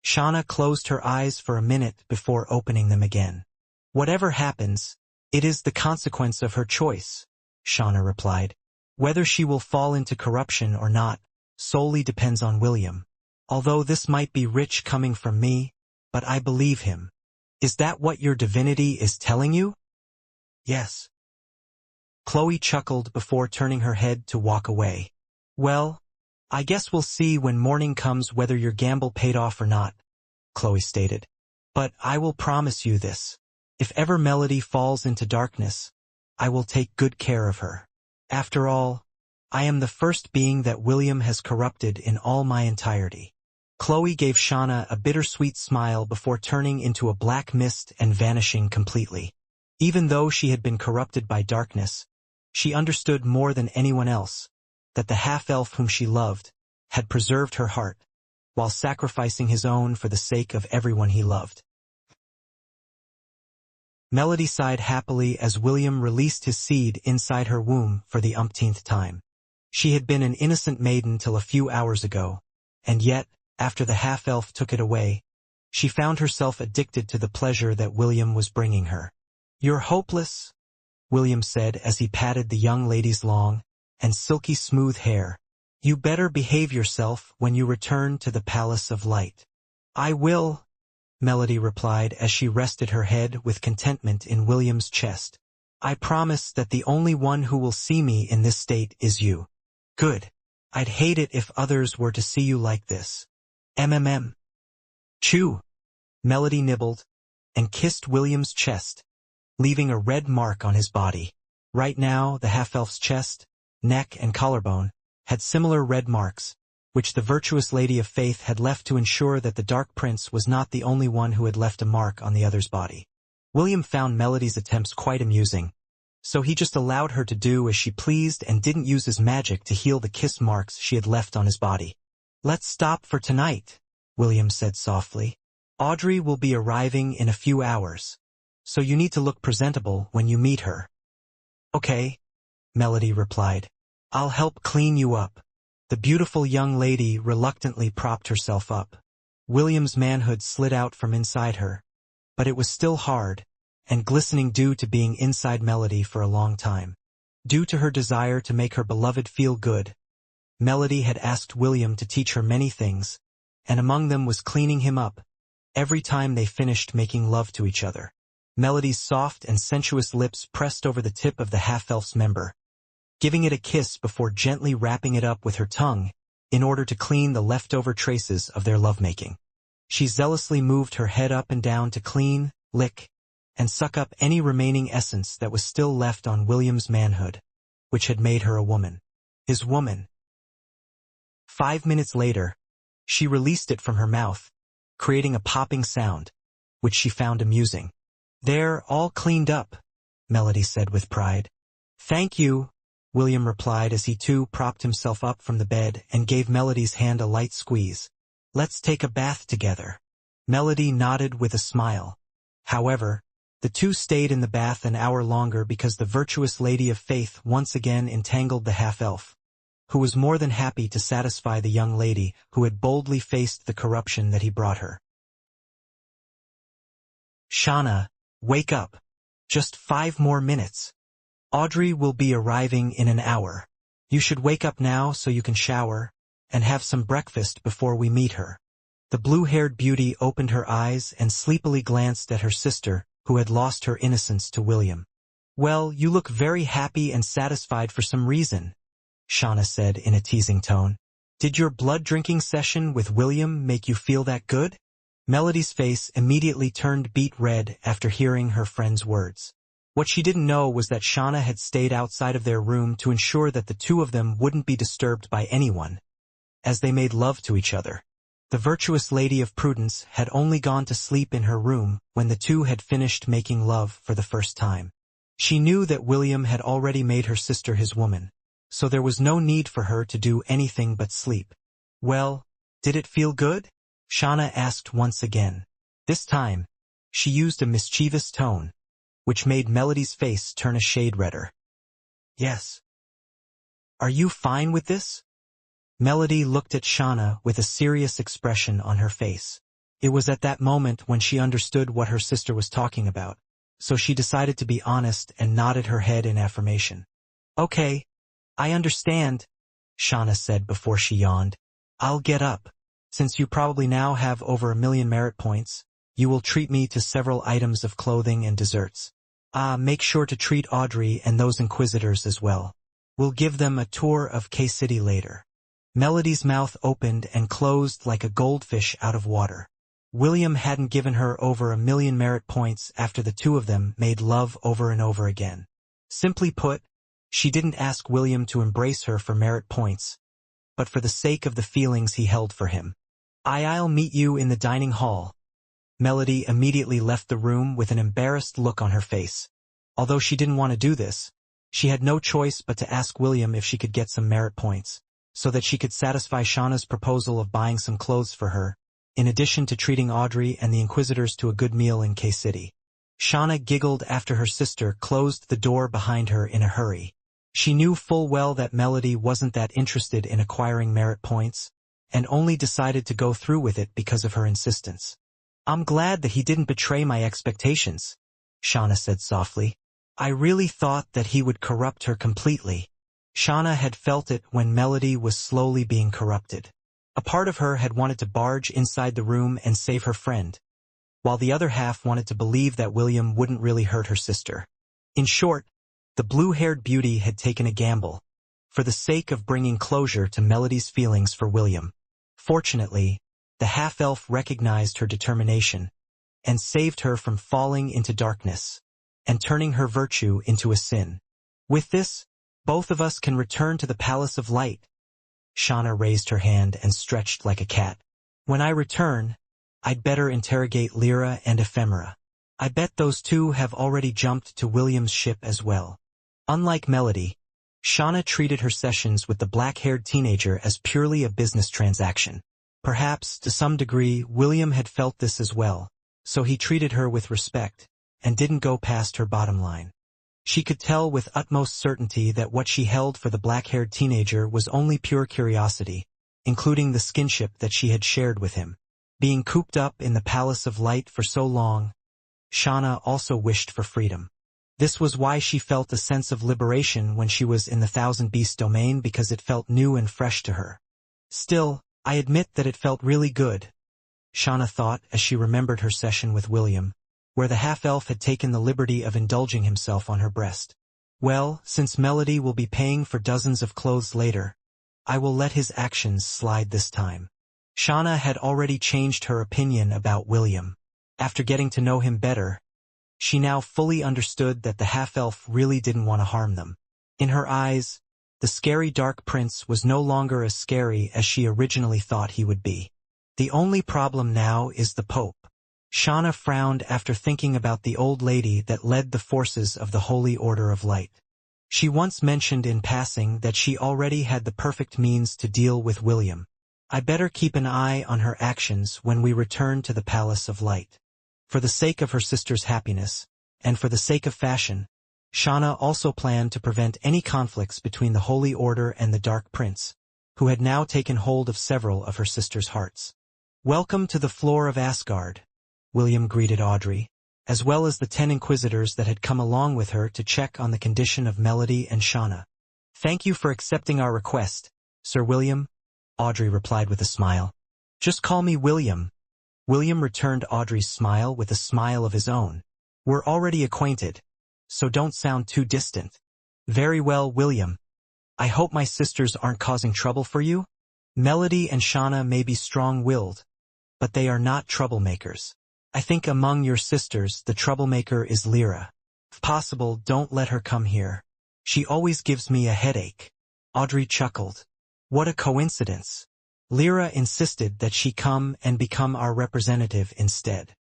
Shauna closed her eyes for a minute before opening them again. Whatever happens, it is the consequence of her choice, Shauna replied. Whether she will fall into corruption or not solely depends on William. Although this might be rich coming from me, but I believe him. Is that what your divinity is telling you? Yes. Chloe chuckled before turning her head to walk away. Well, I guess we'll see when morning comes whether your gamble paid off or not, Chloe stated. But I will promise you this. If ever Melody falls into darkness, I will take good care of her. After all, I am the first being that William has corrupted in all my entirety. Chloe gave Shauna a bittersweet smile before turning into a black mist and vanishing completely. Even though she had been corrupted by darkness, she understood more than anyone else that the half-elf whom she loved had preserved her heart, while sacrificing his own for the sake of everyone he loved. Melody sighed happily as William released his seed inside her womb for the umpteenth time. She had been an innocent maiden till a few hours ago, and yet, after the half-elf took it away, she found herself addicted to the pleasure that William was bringing her. "You're hopeless," William said as he patted the young lady's long and silky smooth hair. "You better behave yourself when you return to the Palace of Light." "I will," Melody replied as she rested her head with contentment in William's chest. "I promise that the only one who will see me in this state is you." "Good. I'd hate it if others were to see you like this." "MMM. Chew." Melody nibbled and kissed William's chest, leaving a red mark on his body. Right now, the half-elf's chest, neck, and collarbone had similar red marks, which the virtuous Lady of Faith had left to ensure that the Dark Prince was not the only one who had left a mark on the other's body. William found Melody's attempts quite amusing, so he just allowed her to do as she pleased and didn't use his magic to heal the kiss marks she had left on his body. "Let's stop for tonight," William said softly. "Audrey will be arriving in a few hours, so you need to look presentable when you meet her." "Okay," Melody replied. "I'll help clean you up." The beautiful young lady reluctantly propped herself up. William's manhood slid out from inside her, but it was still hard and glistening due to being inside Melody for a long time. Due to her desire to make her beloved feel good, Melody had asked William to teach her many things, and among them was cleaning him up every time they finished making love to each other. Melody's soft and sensuous lips pressed over the tip of the half-elf's member, giving it a kiss before gently wrapping it up with her tongue in order to clean the leftover traces of their lovemaking. She zealously moved her head up and down to clean, lick, and suck up any remaining essence that was still left on William's manhood, which had made her a woman. His woman. 5 minutes later, she released it from her mouth, creating a popping sound, which she found amusing. "They're all cleaned up," Melody said with pride. "Thank you," William replied as he too propped himself up from the bed and gave Melody's hand a light squeeze. "Let's take a bath together." Melody nodded with a smile. However, the two stayed in the bath an hour longer because the virtuous Lady of Faith once again entangled the half-elf, who was more than happy to satisfy the young lady who had boldly faced the corruption that he brought her. "Shauna, wake up. Just 5 more minutes. Audrey will be arriving in an hour. You should wake up now so you can shower and have some breakfast before we meet her." The blue-haired beauty opened her eyes and sleepily glanced at her sister, who had lost her innocence to William. "Well, you look very happy and satisfied for some reason," Shauna said in a teasing tone. "Did your blood-drinking session with William make you feel that good?" Melody's face immediately turned beet red after hearing her friend's words. What she didn't know was that Shauna had stayed outside of their room to ensure that the two of them wouldn't be disturbed by anyone, as they made love to each other. The virtuous Lady of Prudence had only gone to sleep in her room when the two had finished making love for the first time. She knew that William had already made her sister his woman, so there was no need for her to do anything but sleep. "Well, did it feel good?" Shauna asked once again. This time, she used a mischievous tone, which made Melody's face turn a shade redder. "Yes." "Are you fine with this?" Melody looked at Shauna with a serious expression on her face. It was at that moment when she understood what her sister was talking about, so she decided to be honest and nodded her head in affirmation. Okay, I understand, Shauna said before she yawned. I'll get up. Since you probably now have over 1,000,000 merit points, you will treat me to several items of clothing and desserts. Make sure to treat Audrey and those inquisitors as well. We'll give them a tour of K-City later. Melody's mouth opened and closed like a goldfish out of water. William hadn't given her over 1,000,000 merit points after the two of them made love over and over again. Simply put, she didn't ask William to embrace her for merit points, but for the sake of the feelings he held for him. I'll meet you in the dining hall. Melody immediately left the room with an embarrassed look on her face. Although she didn't want to do this, she had no choice but to ask William if she could get some merit points, so that she could satisfy Shauna's proposal of buying some clothes for her, in addition to treating Audrey and the Inquisitors to a good meal in K-City. Shauna giggled after her sister closed the door behind her in a hurry. She knew full well that Melody wasn't that interested in acquiring merit points, and only decided to go through with it because of her insistence. I'm glad that he didn't betray my expectations, Shauna said softly. I really thought that he would corrupt her completely. Shauna had felt it when Melody was slowly being corrupted. A part of her had wanted to barge inside the room and save her friend, while the other half wanted to believe that William wouldn't really hurt her sister. In short, the blue-haired beauty had taken a gamble, for the sake of bringing closure to Melody's feelings for William. Fortunately, the half-elf recognized her determination, and saved her from falling into darkness, and turning her virtue into a sin. With this, both of us can return to the Palace of Light. Shauna raised her hand and stretched like a cat. When I return, I'd better interrogate Lyra and Ephemera. I bet those two have already jumped to William's ship as well. Unlike Melody, Shauna treated her sessions with the black-haired teenager as purely a business transaction. Perhaps, to some degree, William had felt this as well, so he treated her with respect, and didn't go past her bottom line. She could tell with utmost certainty that what she held for the black-haired teenager was only pure curiosity, including the skinship that she had shared with him. Being cooped up in the Palace of Light for so long, Shauna also wished for freedom. This was why she felt a sense of liberation when she was in the Thousand Beast domain, because it felt new and fresh to her. Still, I admit that it felt really good, Shauna thought as she remembered her session with William, where the half-elf had taken the liberty of indulging himself on her breast. Well, since Melody will be paying for dozens of clothes later, I will let his actions slide this time. Shauna had already changed her opinion about William. After getting to know him better, she now fully understood that the half-elf really didn't want to harm them. In her eyes, the scary dark prince was no longer as scary as she originally thought he would be. The only problem now is the Pope. Shauna frowned after thinking about the old lady that led the forces of the Holy Order of Light. She once mentioned in passing that she already had the perfect means to deal with William. I better keep an eye on her actions when we return to the Palace of Light. For the sake of her sister's happiness, and for the sake of fashion, Shauna also planned to prevent any conflicts between the Holy Order and the Dark Prince, who had now taken hold of several of her sister's hearts. Welcome to the floor of Asgard, William greeted Audrey, as well as the 10 Inquisitors that had come along with her to check on the condition of Melody and Shauna. Thank you for accepting our request, Sir William, Audrey replied with a smile. Just call me William. William returned Audrey's smile with a smile of his own. We're already acquainted, so don't sound too distant. Very well, William. I hope my sisters aren't causing trouble for you? Melody and Shauna may be strong-willed, but they are not troublemakers. I think among your sisters the troublemaker is Lyra. If possible, don't let her come here. She always gives me a headache. Audrey chuckled. What a coincidence. Lyra insisted that she come and become our representative instead.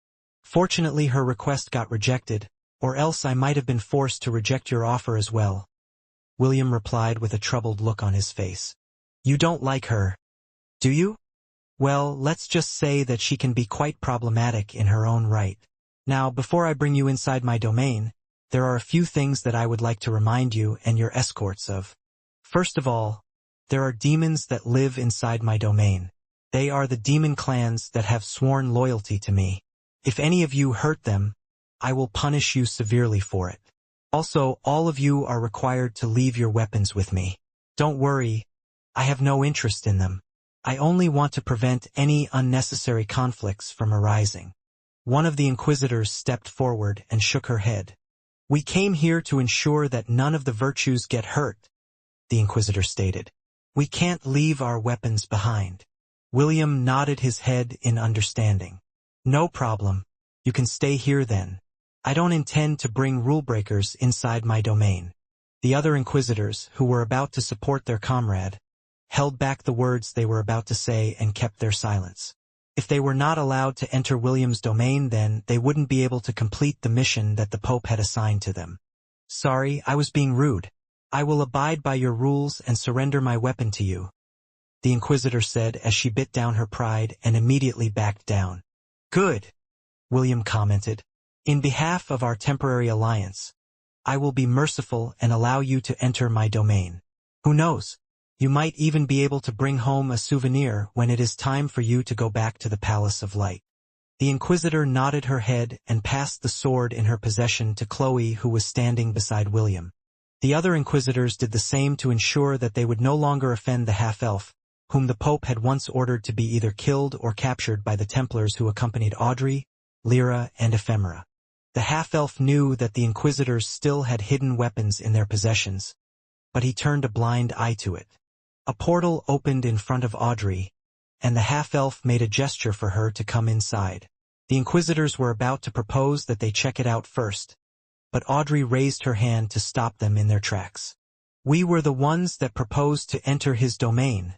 Fortunately, her request got rejected, or else I might have been forced to reject your offer as well. William replied with a troubled look on his face. You don't like her, do you? Well, let's just say that she can be quite problematic in her own right. Now, before I bring you inside my domain, there are a few things that I would like to remind you and your escorts of. First of all, There are demons that live inside my domain. They are the demon clans that have sworn loyalty to me. If any of you hurt them, I will punish you severely for it. Also, all of you are required to leave your weapons with me. Don't worry, I have no interest in them. I only want to prevent any unnecessary conflicts from arising. One of the inquisitors stepped forward and shook her head. We came here to ensure that none of the virtues get hurt, the inquisitor stated. We can't leave our weapons behind. William nodded his head in understanding. No problem. You can stay here then. I don't intend to bring rule breakers inside my domain. The other inquisitors, who were about to support their comrade, held back the words they were about to say and kept their silence. If they were not allowed to enter William's domain, then they wouldn't be able to complete the mission that the Pope had assigned to them. Sorry, I was being rude. I will abide by your rules and surrender my weapon to you, the inquisitor said as she bit down her pride and immediately backed down. Good, William commented. In behalf of our temporary alliance, I will be merciful and allow you to enter my domain. Who knows? You might even be able to bring home a souvenir when it is time for you to go back to the Palace of Light. The inquisitor nodded her head and passed the sword in her possession to Chloe, who was standing beside William. The other inquisitors did the same to ensure that they would no longer offend the half-elf, whom the Pope had once ordered to be either killed or captured by the Templars who accompanied Audrey, Lyra, and Ephemera. The half-elf knew that the inquisitors still had hidden weapons in their possessions, but he turned a blind eye to it. A portal opened in front of Audrey, and the half-elf made a gesture for her to come inside. The inquisitors were about to propose that they check it out first, but Audrey raised her hand to stop them in their tracks. We were the ones that proposed to enter his domain,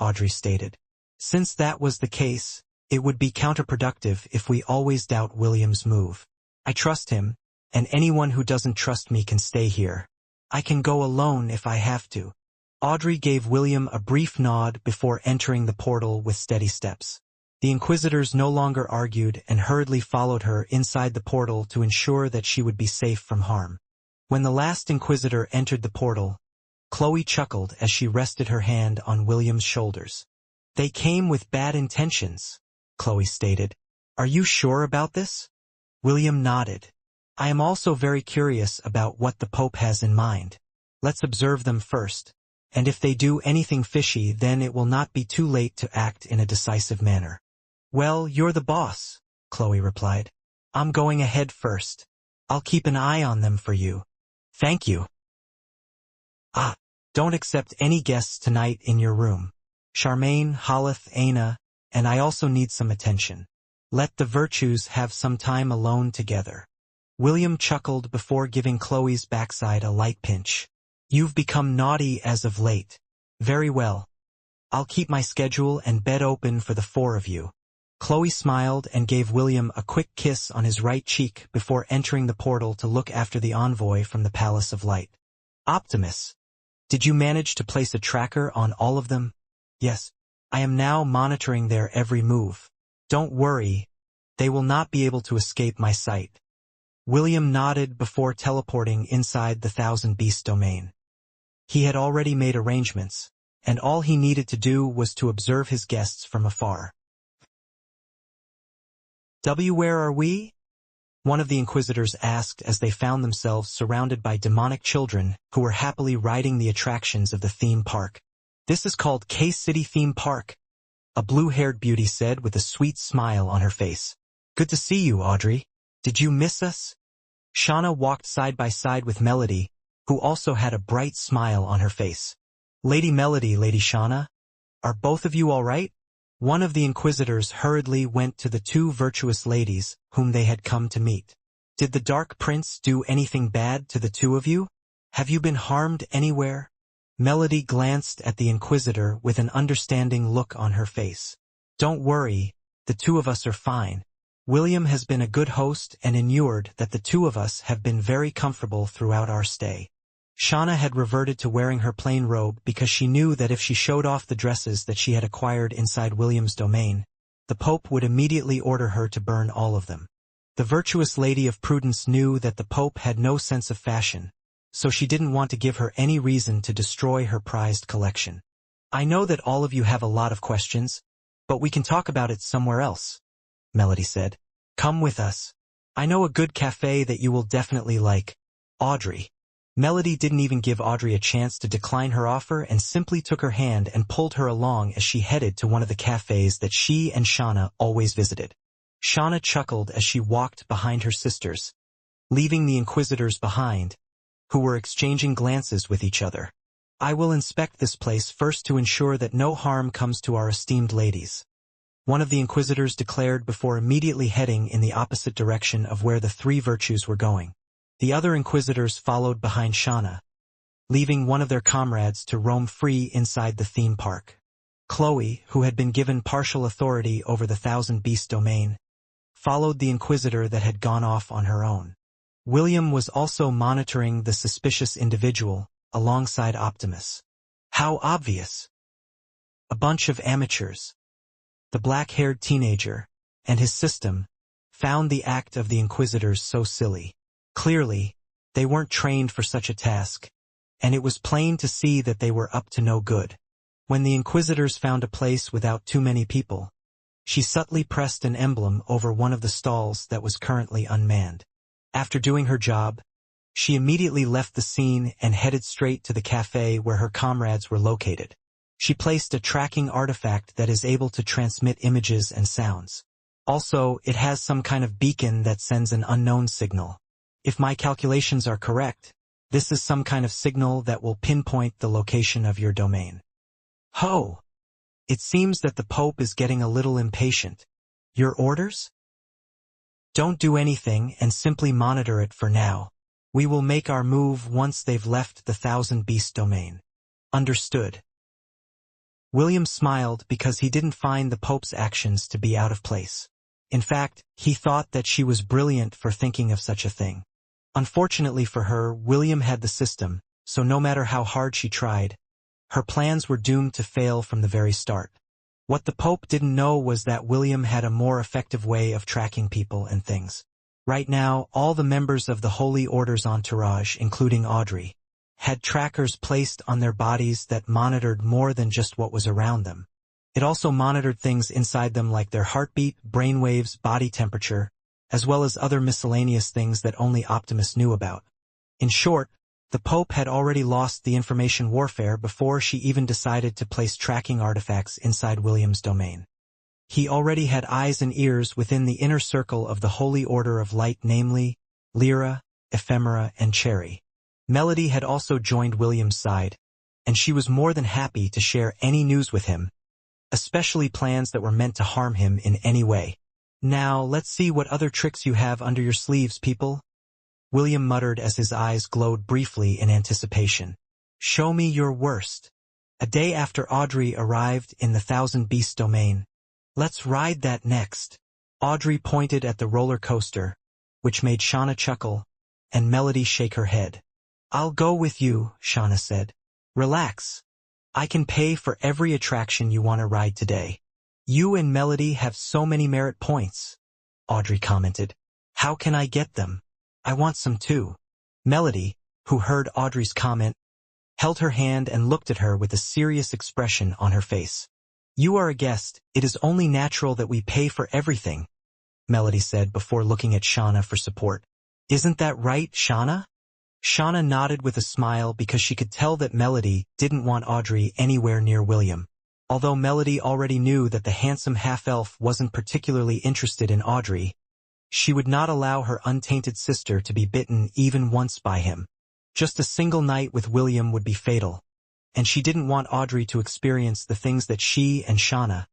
Audrey stated. Since that was the case, it would be counterproductive if we always doubt William's move. I trust him, and anyone who doesn't trust me can stay here. I can go alone if I have to. Audrey gave William a brief nod before entering the portal with steady steps. The inquisitors no longer argued and hurriedly followed her inside the portal to ensure that she would be safe from harm. When the last inquisitor entered the portal, Chloe chuckled as she rested her hand on William's shoulders. They came with bad intentions, Chloe stated. Are you sure about this? William nodded. I am also very curious about what the Pope has in mind. Let's observe them first, and if they do anything fishy, then it will not be too late to act in a decisive manner. Well, you're the boss, Chloe replied. I'm going ahead first. I'll keep an eye on them for you. Thank you. Don't accept any guests tonight in your room. Charmaine, Holith, Aina, and I also need some attention. Let the virtues have some time alone together. William chuckled before giving Chloe's backside a light pinch. You've become naughty as of late. Very well. I'll keep my schedule and bed open for the four of you. Chloe smiled and gave William a quick kiss on his right cheek before entering the portal to look after the envoy from the Palace of Light. Optimus, did you manage to place a tracker on all of them? Yes. I am now monitoring their every move. Don't worry, they will not be able to escape my sight. William nodded before teleporting inside the Thousand Beast domain. He had already made arrangements, and all he needed to do was to observe his guests from afar. Where are we? One of the inquisitors asked as they found themselves surrounded by demonic children who were happily riding the attractions of the theme park. This is called K-City Theme Park, a blue-haired beauty said with a sweet smile on her face. Good to see you, Audrey. Did you miss us? Shauna walked side by side with Melody, who also had a bright smile on her face. Lady Melody, Lady Shauna, are both of you all right? One of the inquisitors hurriedly went to the two virtuous ladies whom they had come to meet. Did the Dark Prince do anything bad to the two of you? Have you been harmed anywhere? Melody glanced at the inquisitor with an understanding look on her face. Don't worry, the two of us are fine. William has been a good host and inured that the two of us have been very comfortable throughout our stay. Shauna had reverted to wearing her plain robe because she knew that if she showed off the dresses that she had acquired inside William's domain, the Pope would immediately order her to burn all of them. The virtuous Lady of Prudence knew that the Pope had no sense of fashion, so she didn't want to give her any reason to destroy her prized collection. I know that all of you have a lot of questions, but we can talk about it somewhere else, Melody said. Come with us. I know a good cafe that you will definitely like. Audrey. Melody didn't even give Audrey a chance to decline her offer and simply took her hand and pulled her along as she headed to one of the cafes that she and Shauna always visited. Shauna chuckled as she walked behind her sisters, leaving the Inquisitors behind, who were exchanging glances with each other. I will inspect this place first to ensure that no harm comes to our esteemed ladies, one of the Inquisitors declared before immediately heading in the opposite direction of where the three virtues were going. The other Inquisitors followed behind Shauna, leaving one of their comrades to roam free inside the theme park. Chloe, who had been given partial authority over the Thousand Beast domain, followed the Inquisitor that had gone off on her own. William was also monitoring the suspicious individual, alongside Optimus. How obvious! A bunch of amateurs. The black-haired teenager, and his system, found the act of the Inquisitors so silly. Clearly, they weren't trained for such a task, and it was plain to see that they were up to no good. When the Inquisitors found a place without too many people, she subtly pressed an emblem over one of the stalls that was currently unmanned. After doing her job, she immediately left the scene and headed straight to the cafe where her comrades were located. She placed a tracking artifact that is able to transmit images and sounds. Also, it has some kind of beacon that sends an unknown signal. If my calculations are correct, this is some kind of signal that will pinpoint the location of your domain. Ho! It seems that the Pope is getting a little impatient. Your orders? Don't do anything and simply monitor it for now. We will make our move once they've left the Thousand Beast domain. Understood. William smiled because he didn't find the Pope's actions to be out of place. In fact, he thought that she was brilliant for thinking of such a thing. Unfortunately for her, William had the system, so no matter how hard she tried, her plans were doomed to fail from the very start. What the Pope didn't know was that William had a more effective way of tracking people and things. Right now, all the members of the Holy Order's entourage, including Audrey, had trackers placed on their bodies that monitored more than just what was around them. It also monitored things inside them like their heartbeat, brainwaves, body temperature, as well as other miscellaneous things that only Optimus knew about. In short, the Pope had already lost the information warfare before she even decided to place tracking artifacts inside William's domain. He already had eyes and ears within the inner circle of the Holy Order of Light, namely, Lyra, Ephemera, and Cherry. Melody had also joined William's side, and she was more than happy to share any news with him, especially plans that were meant to harm him in any way. Now, let's see what other tricks you have under your sleeves, people. William muttered as his eyes glowed briefly in anticipation. Show me your worst. A day after Audrey arrived in the Thousand Beast domain. Let's ride that next. Audrey pointed at the roller coaster, which made Shauna chuckle, and Melody shake her head. I'll go with you, Shauna said. Relax. I can pay for every attraction you want to ride today. You and Melody have so many merit points, Audrey commented. How can I get them? I want some too. Melody, who heard Audrey's comment, held her hand and looked at her with a serious expression on her face. You are a guest, it is only natural that we pay for everything, Melody said before looking at Shauna for support. Isn't that right, Shauna? Shauna nodded with a smile because she could tell that Melody didn't want Audrey anywhere near William. Although Melody already knew that the handsome half-elf wasn't particularly interested in Audrey, she would not allow her untainted sister to be bitten even once by him. Just a single night with William would be fatal, and she didn't want Audrey to experience the things that she and Shauna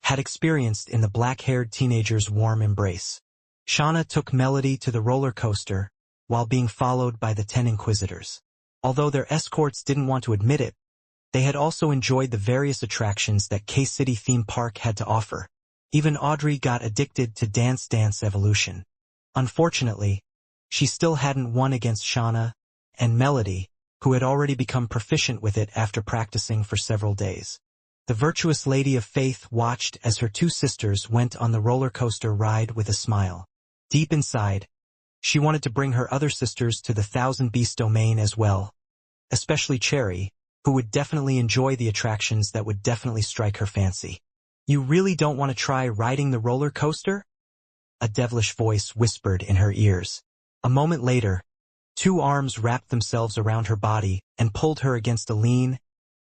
had experienced in the black-haired teenager's warm embrace. Shauna took Melody to the roller coaster, while being followed by the 10 Inquisitors. Although their escorts didn't want to admit it, they had also enjoyed the various attractions that K-City Theme Park had to offer. Even Audrey got addicted to Dance Dance Evolution. Unfortunately, she still hadn't won against Shauna and Melody, who had already become proficient with it after practicing for several days. The virtuous Lady of Faith watched as her two sisters went on the roller coaster ride with a smile. Deep inside, she wanted to bring her other sisters to the Thousand Beast domain as well, especially Cherry, who would definitely enjoy the attractions that would definitely strike her fancy. You really don't want to try riding the roller coaster? A devilish voice whispered in her ears. A moment later, two arms wrapped themselves around her body and pulled her against a lean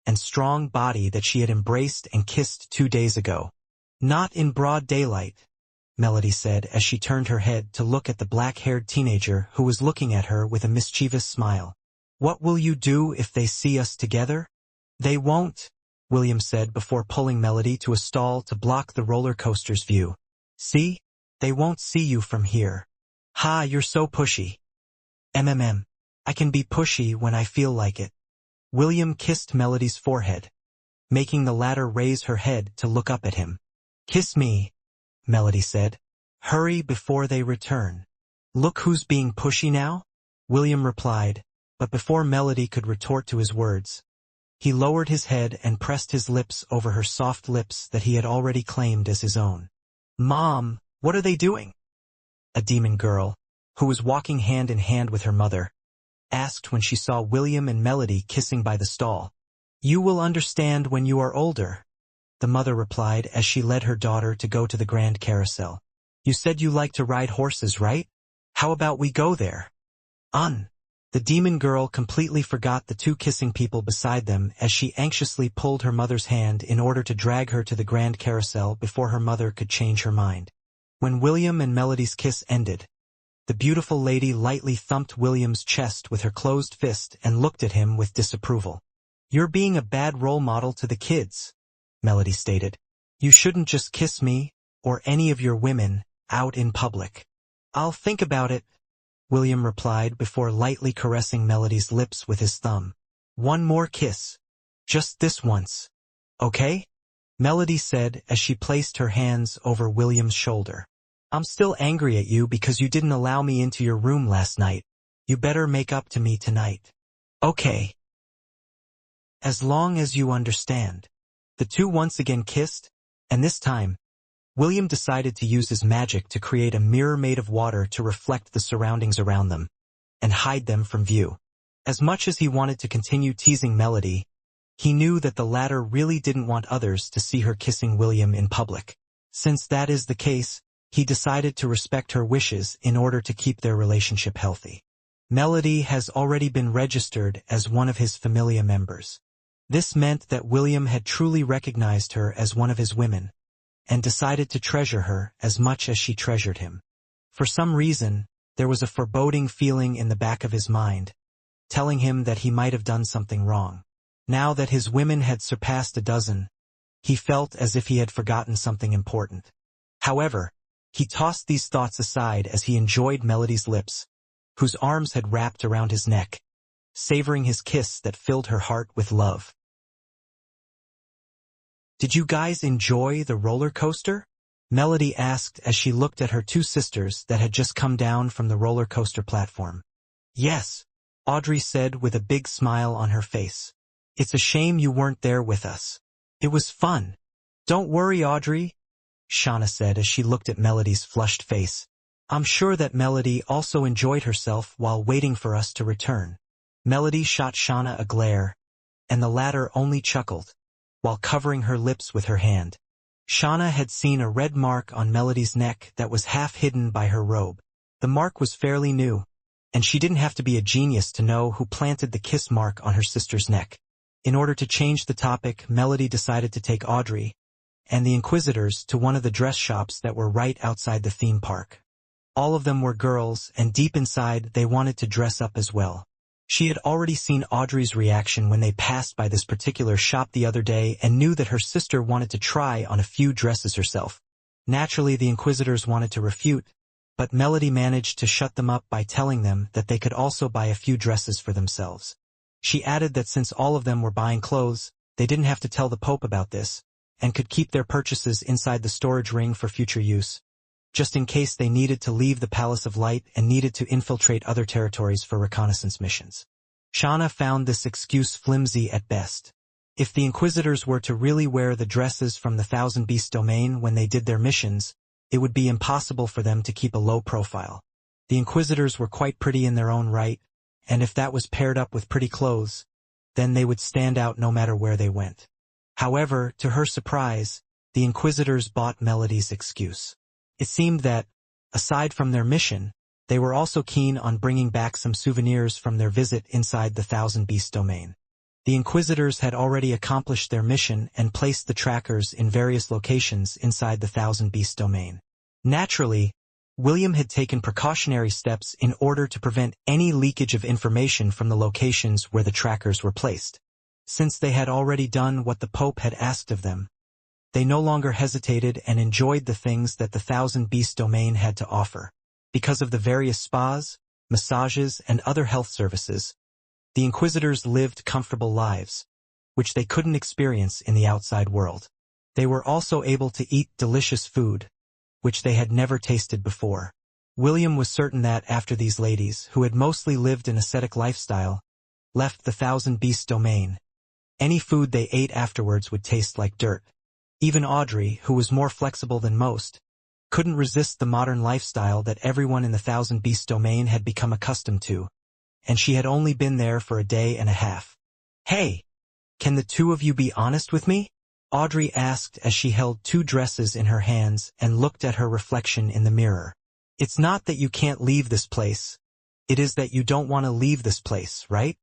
and strong body that she had embraced and kissed 2 days ago. Not in broad daylight, Melody said as she turned her head to look at the black-haired teenager who was looking at her with a mischievous smile. What will you do if they see us together? They won't, William said before pulling Melody to a stall to block the roller coaster's view. See? They won't see you from here. Ha, you're so pushy. I can be pushy when I feel like it. William kissed Melody's forehead, making the latter raise her head to look up at him. Kiss me, Melody said. Hurry before they return. Look who's being pushy now, William replied, but before Melody could retort to his words, he lowered his head and pressed his lips over her soft lips that he had already claimed as his own. Mom, what are they doing? A demon girl, who was walking hand in hand with her mother, asked when she saw William and Melody kissing by the stall. You will understand when you are older, the mother replied as she led her daughter to go to the grand carousel. You said you like to ride horses, right? How about we go there? The demon girl completely forgot the two kissing people beside them as she anxiously pulled her mother's hand in order to drag her to the grand carousel before her mother could change her mind. When William and Melody's kiss ended, the beautiful lady lightly thumped William's chest with her closed fist and looked at him with disapproval. You're being a bad role model to the kids, Melody stated. You shouldn't just kiss me, or any of your women, out in public. I'll think about it, William replied before lightly caressing Melody's lips with his thumb. One more kiss. Just this once. Okay? Melody said as she placed her hands over William's shoulder. I'm still angry at you because you didn't allow me into your room last night. You better make up to me tonight. Okay. As long as you understand. The two once again kissed, and this time, William decided to use his magic to create a mirror made of water to reflect the surroundings around them and hide them from view. As much as he wanted to continue teasing Melody, he knew that the latter really didn't want others to see her kissing William in public. Since that is the case, he decided to respect her wishes in order to keep their relationship healthy. Melody has already been registered as one of his familia members. This meant that William had truly recognized her as one of his women, and decided to treasure her as much as she treasured him. For some reason, there was a foreboding feeling in the back of his mind, telling him that he might have done something wrong. Now that his women had surpassed a dozen, he felt as if he had forgotten something important. However, he tossed these thoughts aside as he enjoyed Melody's lips, whose arms had wrapped around his neck, savoring his kiss that filled her heart with love. Did you guys enjoy the roller coaster? Melody asked as she looked at her two sisters that had just come down from the roller coaster platform. Yes, Audrey said with a big smile on her face. It's a shame you weren't there with us. It was fun. Don't worry, Audrey, Shauna said as she looked at Melody's flushed face. I'm sure that Melody also enjoyed herself while waiting for us to return. Melody shot Shauna a glare, and the latter only chuckled, while covering her lips with her hand. Shauna had seen a red mark on Melody's neck that was half hidden by her robe. The mark was fairly new, and she didn't have to be a genius to know who planted the kiss mark on her sister's neck. In order to change the topic, Melody decided to take Audrey and the Inquisitors to one of the dress shops that were right outside the theme park. All of them were girls, and deep inside they wanted to dress up as well. She had already seen Audrey's reaction when they passed by this particular shop the other day and knew that her sister wanted to try on a few dresses herself. Naturally, the Inquisitors wanted to refute, but Melody managed to shut them up by telling them that they could also buy a few dresses for themselves. She added that since all of them were buying clothes, they didn't have to tell the Pope about this, and could keep their purchases inside the storage ring for future use, just in case they needed to leave the Palace of Light and needed to infiltrate other territories for reconnaissance missions. Shauna found this excuse flimsy at best. If the Inquisitors were to really wear the dresses from the Thousand Beast domain when they did their missions, it would be impossible for them to keep a low profile. The Inquisitors were quite pretty in their own right, and if that was paired up with pretty clothes, then they would stand out no matter where they went. However, to her surprise, the Inquisitors bought Melody's excuse. It seemed that, aside from their mission, they were also keen on bringing back some souvenirs from their visit inside the Thousand Beast domain. The Inquisitors had already accomplished their mission and placed the trackers in various locations inside the Thousand Beast domain. Naturally, William had taken precautionary steps in order to prevent any leakage of information from the locations where the trackers were placed. Since they had already done what the Pope had asked of them, they no longer hesitated and enjoyed the things that the Thousand Beast domain had to offer. Because of the various spas, massages, and other health services, the Inquisitors lived comfortable lives, which they couldn't experience in the outside world. They were also able to eat delicious food, which they had never tasted before. William was certain that after these ladies, who had mostly lived an ascetic lifestyle, left the Thousand Beasts domain, any food they ate afterwards would taste like dirt. Even Audrey, who was more flexible than most, couldn't resist the modern lifestyle that everyone in the Thousand Beasts domain had become accustomed to, and she had only been there for a day and a half. "Hey, can the two of you be honest with me?" Audrey asked as she held two dresses in her hands and looked at her reflection in the mirror. "It's not that you can't leave this place. It is that you don't want to leave this place, right?"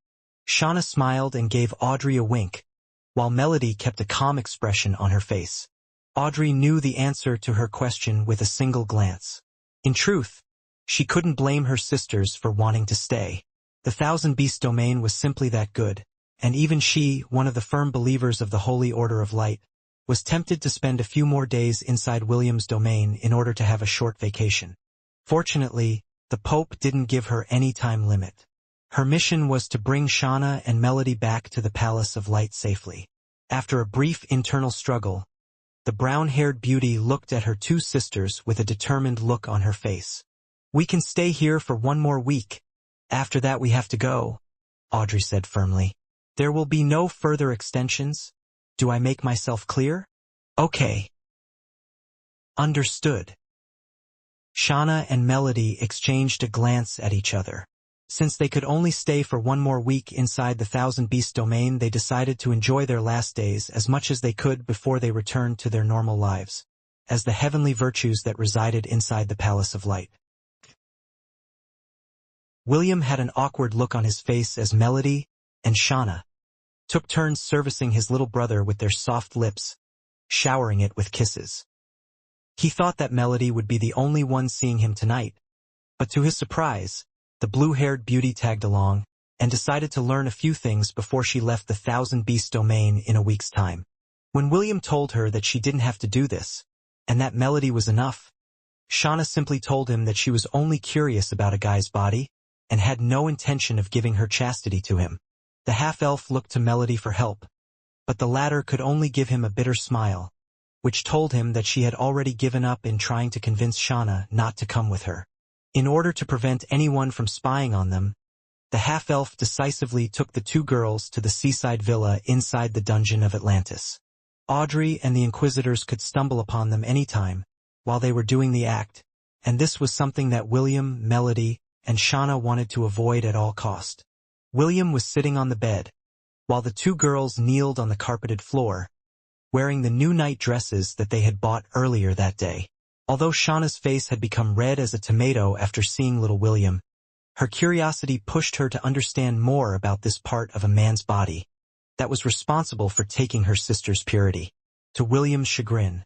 Shauna smiled and gave Audrey a wink, while Melody kept a calm expression on her face. Audrey knew the answer to her question with a single glance. In truth, she couldn't blame her sisters for wanting to stay. The Thousand Beast domain was simply that good, and even she, one of the firm believers of the Holy Order of Light, was tempted to spend a few more days inside William's domain in order to have a short vacation. Fortunately, the Pope didn't give her any time limit. Her mission was to bring Shauna and Melody back to the Palace of Light safely. After a brief internal struggle, the brown-haired beauty looked at her two sisters with a determined look on her face. "We can stay here for one more week. After that we have to go," Audrey said firmly. "There will be no further extensions. Do I make myself clear?" "Okay." "Understood." Shauna and Melody exchanged a glance at each other. Since they could only stay for one more week inside the Thousand Beasts domain, they decided to enjoy their last days as much as they could before they returned to their normal lives, as the heavenly virtues that resided inside the Palace of Light. William had an awkward look on his face as Melody and Shauna took turns servicing his little brother with their soft lips, showering it with kisses. He thought that Melody would be the only one seeing him tonight, but to his surprise, the blue-haired beauty tagged along and decided to learn a few things before she left the Thousand Beast domain in a week's time. When William told her that she didn't have to do this, and that Melody was enough, Shauna simply told him that she was only curious about a guy's body and had no intention of giving her chastity to him. The half-elf looked to Melody for help, but the latter could only give him a bitter smile, which told him that she had already given up in trying to convince Shauna not to come with her. In order to prevent anyone from spying on them, the half-elf decisively took the two girls to the seaside villa inside the dungeon of Atlantis. Audrey and the Inquisitors could stumble upon them anytime while they were doing the act, and this was something that William, Melody, and Shauna wanted to avoid at all cost. William was sitting on the bed, while the two girls kneeled on the carpeted floor, wearing the new night dresses that they had bought earlier that day. Although Shauna's face had become red as a tomato after seeing little William, her curiosity pushed her to understand more about this part of a man's body that was responsible for taking her sister's purity. To William's chagrin,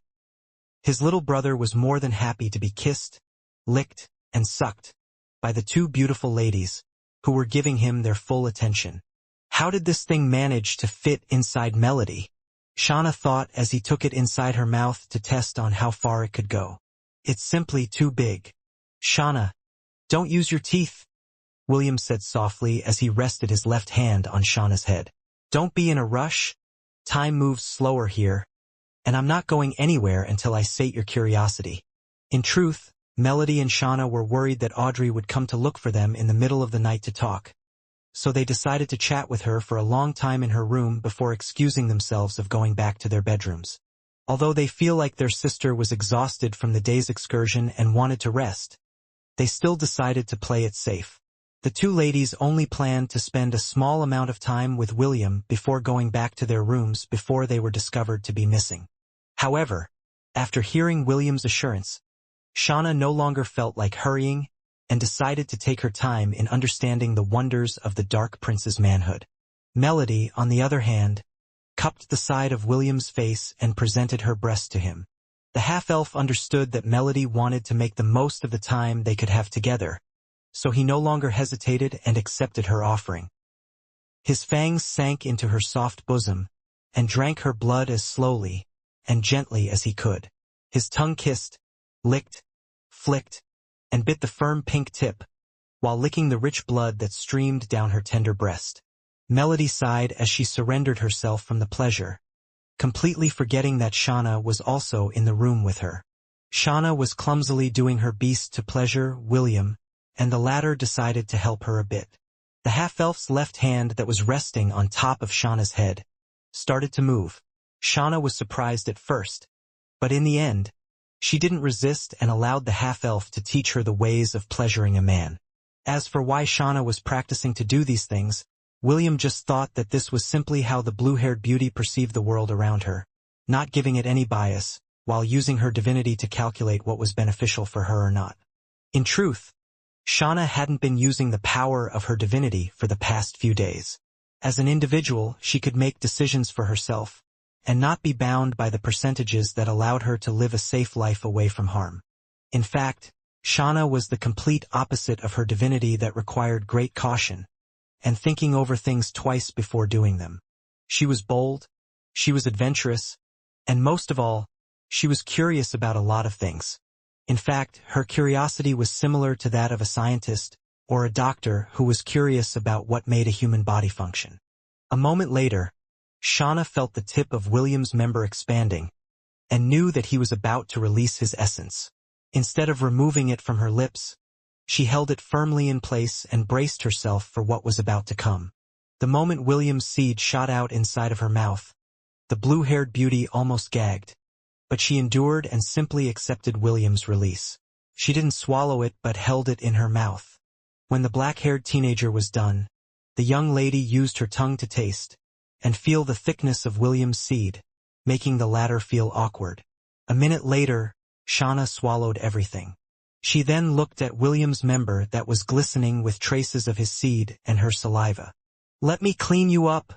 his little brother was more than happy to be kissed, licked, and sucked by the two beautiful ladies who were giving him their full attention. How did this thing manage to fit inside Melody? Shauna thought as he took it inside her mouth to test on how far it could go. "It's simply too big." "Shauna, don't use your teeth," William said softly as he rested his left hand on Shauna's head. "Don't be in a rush. Time moves slower here, and I'm not going anywhere until I sate your curiosity." In truth, Melody and Shauna were worried that Audrey would come to look for them in the middle of the night to talk, so they decided to chat with her for a long time in her room before excusing themselves of going back to their bedrooms. Although they feel like their sister was exhausted from the day's excursion and wanted to rest, they still decided to play it safe. The two ladies only planned to spend a small amount of time with William before going back to their rooms before they were discovered to be missing. However, after hearing William's assurance, Shauna no longer felt like hurrying and decided to take her time in understanding the wonders of the Dark Prince's manhood. Melody, on the other hand, cupped the side of William's face and presented her breast to him. The half-elf understood that Melody wanted to make the most of the time they could have together, so he no longer hesitated and accepted her offering. His fangs sank into her soft bosom and drank her blood as slowly and gently as he could. His tongue kissed, licked, flicked, and bit the firm pink tip, while licking the rich blood that streamed down her tender breast. Melody sighed as she surrendered herself from the pleasure, completely forgetting that Shauna was also in the room with her. Shauna was clumsily doing her best to pleasure William, and the latter decided to help her a bit. The half-elf's left hand that was resting on top of Shauna's head started to move. Shauna was surprised at first, but in the end, she didn't resist and allowed the half-elf to teach her the ways of pleasuring a man. As for why Shauna was practicing to do these things, William just thought that this was simply how the blue-haired beauty perceived the world around her, not giving it any bias, while using her divinity to calculate what was beneficial for her or not. In truth, Shauna hadn't been using the power of her divinity for the past few days. As an individual, she could make decisions for herself, and not be bound by the percentages that allowed her to live a safe life away from harm. In fact, Shauna was the complete opposite of her divinity that required great caution, and thinking over things twice before doing them. She was bold, she was adventurous, and most of all, she was curious about a lot of things. In fact, her curiosity was similar to that of a scientist or a doctor who was curious about what made a human body function. A moment later, Shauna felt the tip of William's member expanding, and knew that he was about to release his essence. Instead of removing it from her lips, she held it firmly in place and braced herself for what was about to come. The moment William's seed shot out inside of her mouth, the blue-haired beauty almost gagged, but she endured and simply accepted William's release. She didn't swallow it but held it in her mouth. When the black-haired teenager was done, the young lady used her tongue to taste and feel the thickness of William's seed, making the latter feel awkward. A minute later, Shauna swallowed everything. She then looked at William's member that was glistening with traces of his seed and her saliva. "Let me clean you up,"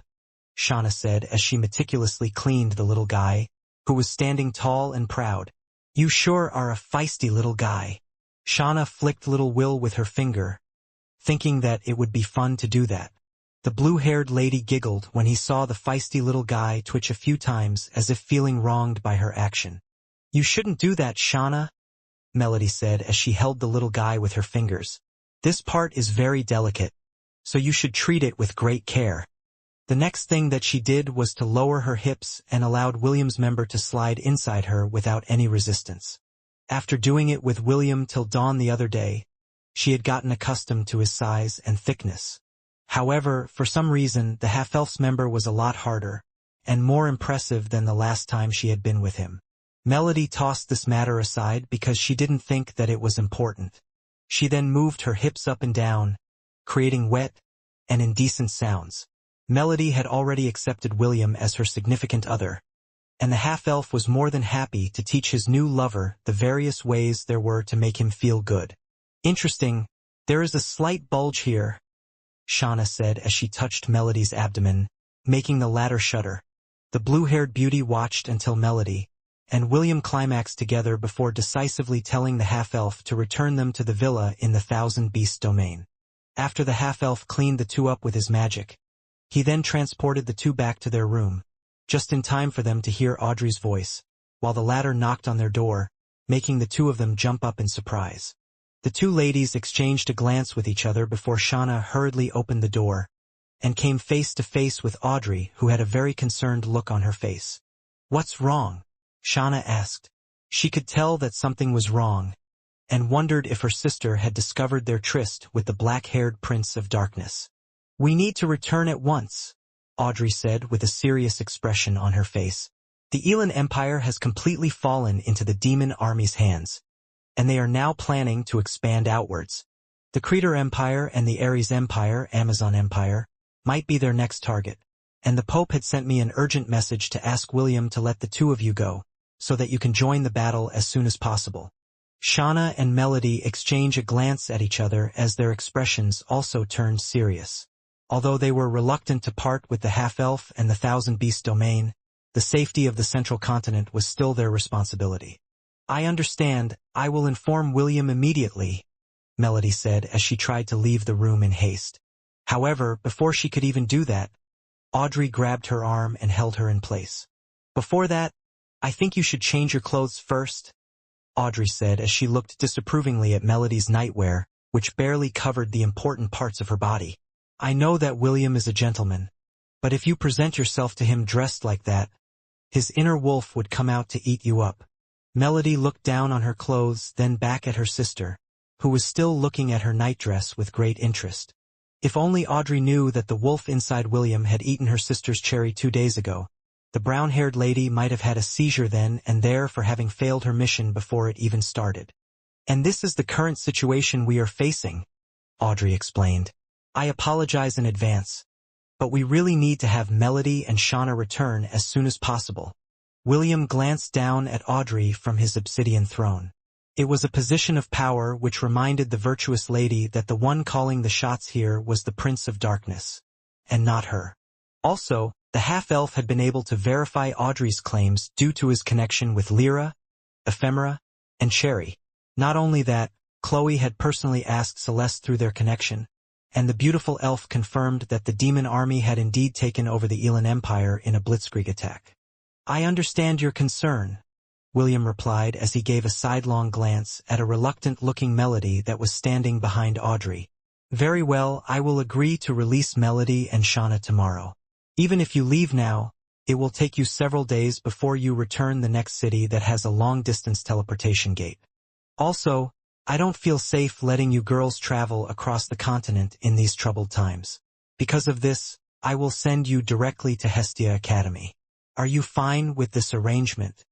Shauna said as she meticulously cleaned the little guy, who was standing tall and proud. "You sure are a feisty little guy." Shauna flicked little Will with her finger, thinking that it would be fun to do that. The blue-haired lady giggled when he saw the feisty little guy twitch a few times as if feeling wronged by her action. "You shouldn't do that, Shauna," Melody said as she held the little guy with her fingers. "This part is very delicate, so you should treat it with great care." The next thing that she did was to lower her hips and allowed William's member to slide inside her without any resistance. After doing it with William till dawn the other day, she had gotten accustomed to his size and thickness. However, for some reason, the half-elf's member was a lot harder and more impressive than the last time she had been with him. Melody tossed this matter aside because she didn't think that it was important. She then moved her hips up and down, creating wet and indecent sounds. Melody had already accepted William as her significant other, and the half-elf was more than happy to teach his new lover the various ways there were to make him feel good. "Interesting, there is a slight bulge here," Shauna said as she touched Melody's abdomen, making the latter shudder. The blue-haired beauty watched until Melody and William climaxed together before decisively telling the half-elf to return them to the villa in the Thousand Beasts domain. After the half-elf cleaned the two up with his magic, he then transported the two back to their room, just in time for them to hear Audrey's voice, while the latter knocked on their door, making the two of them jump up in surprise. The two ladies exchanged a glance with each other before Shauna hurriedly opened the door, and came face to face with Audrey, who had a very concerned look on her face. "What's wrong?" Shauna asked. She could tell that something was wrong, and wondered if her sister had discovered their tryst with the black-haired Prince of Darkness. "We need to return at once," Audrey said with a serious expression on her face. "The Elan Empire has completely fallen into the demon army's hands, and they are now planning to expand outwards. The Creator Empire and the Ares Empire, Amazon Empire, might be their next target, and the Pope had sent me an urgent message to ask William to let the two of you go, so that you can join the battle as soon as possible. Shauna and Melody exchange a glance at each other as their expressions also turned serious. Although they were reluctant to part with the half-elf and the thousand-beast domain, the safety of the central continent was still their responsibility. I understand, I will inform William immediately, Melody said as she tried to leave the room in haste. However, before she could even do that, Audrey grabbed her arm and held her in place. Before that, I think you should change your clothes first, Audrey said as she looked disapprovingly at Melody's nightwear, which barely covered the important parts of her body. I know that William is a gentleman, but if you present yourself to him dressed like that, his inner wolf would come out to eat you up. Melody looked down on her clothes, then back at her sister, who was still looking at her nightdress with great interest. If only Audrey knew that the wolf inside William had eaten her sister's cherry 2 days ago. The brown-haired lady might have had a seizure then and there for having failed her mission before it even started. And this is the current situation we are facing, Audrey explained. I apologize in advance, but we really need to have Melody and Shauna return as soon as possible. William glanced down at Audrey from his obsidian throne. It was a position of power which reminded the virtuous lady that the one calling the shots here was the Prince of Darkness, and not her. Also, the half-elf had been able to verify Audrey's claims due to his connection with Lyra, Ephemera, and Cherry. Not only that, Chloe had personally asked Celeste through their connection, and the beautiful elf confirmed that the demon army had indeed taken over the Elan Empire in a blitzkrieg attack. I understand your concern, William replied as he gave a sidelong glance at a reluctant-looking Melody that was standing behind Audrey. Very well, I will agree to release Melody and Shauna tomorrow. Even if you leave now, it will take you several days before you return the next city that has a long-distance teleportation gate. Also, I don't feel safe letting you girls travel across the continent in these troubled times. Because of this, I will send you directly to Hestia Academy. Are you fine with this arrangement?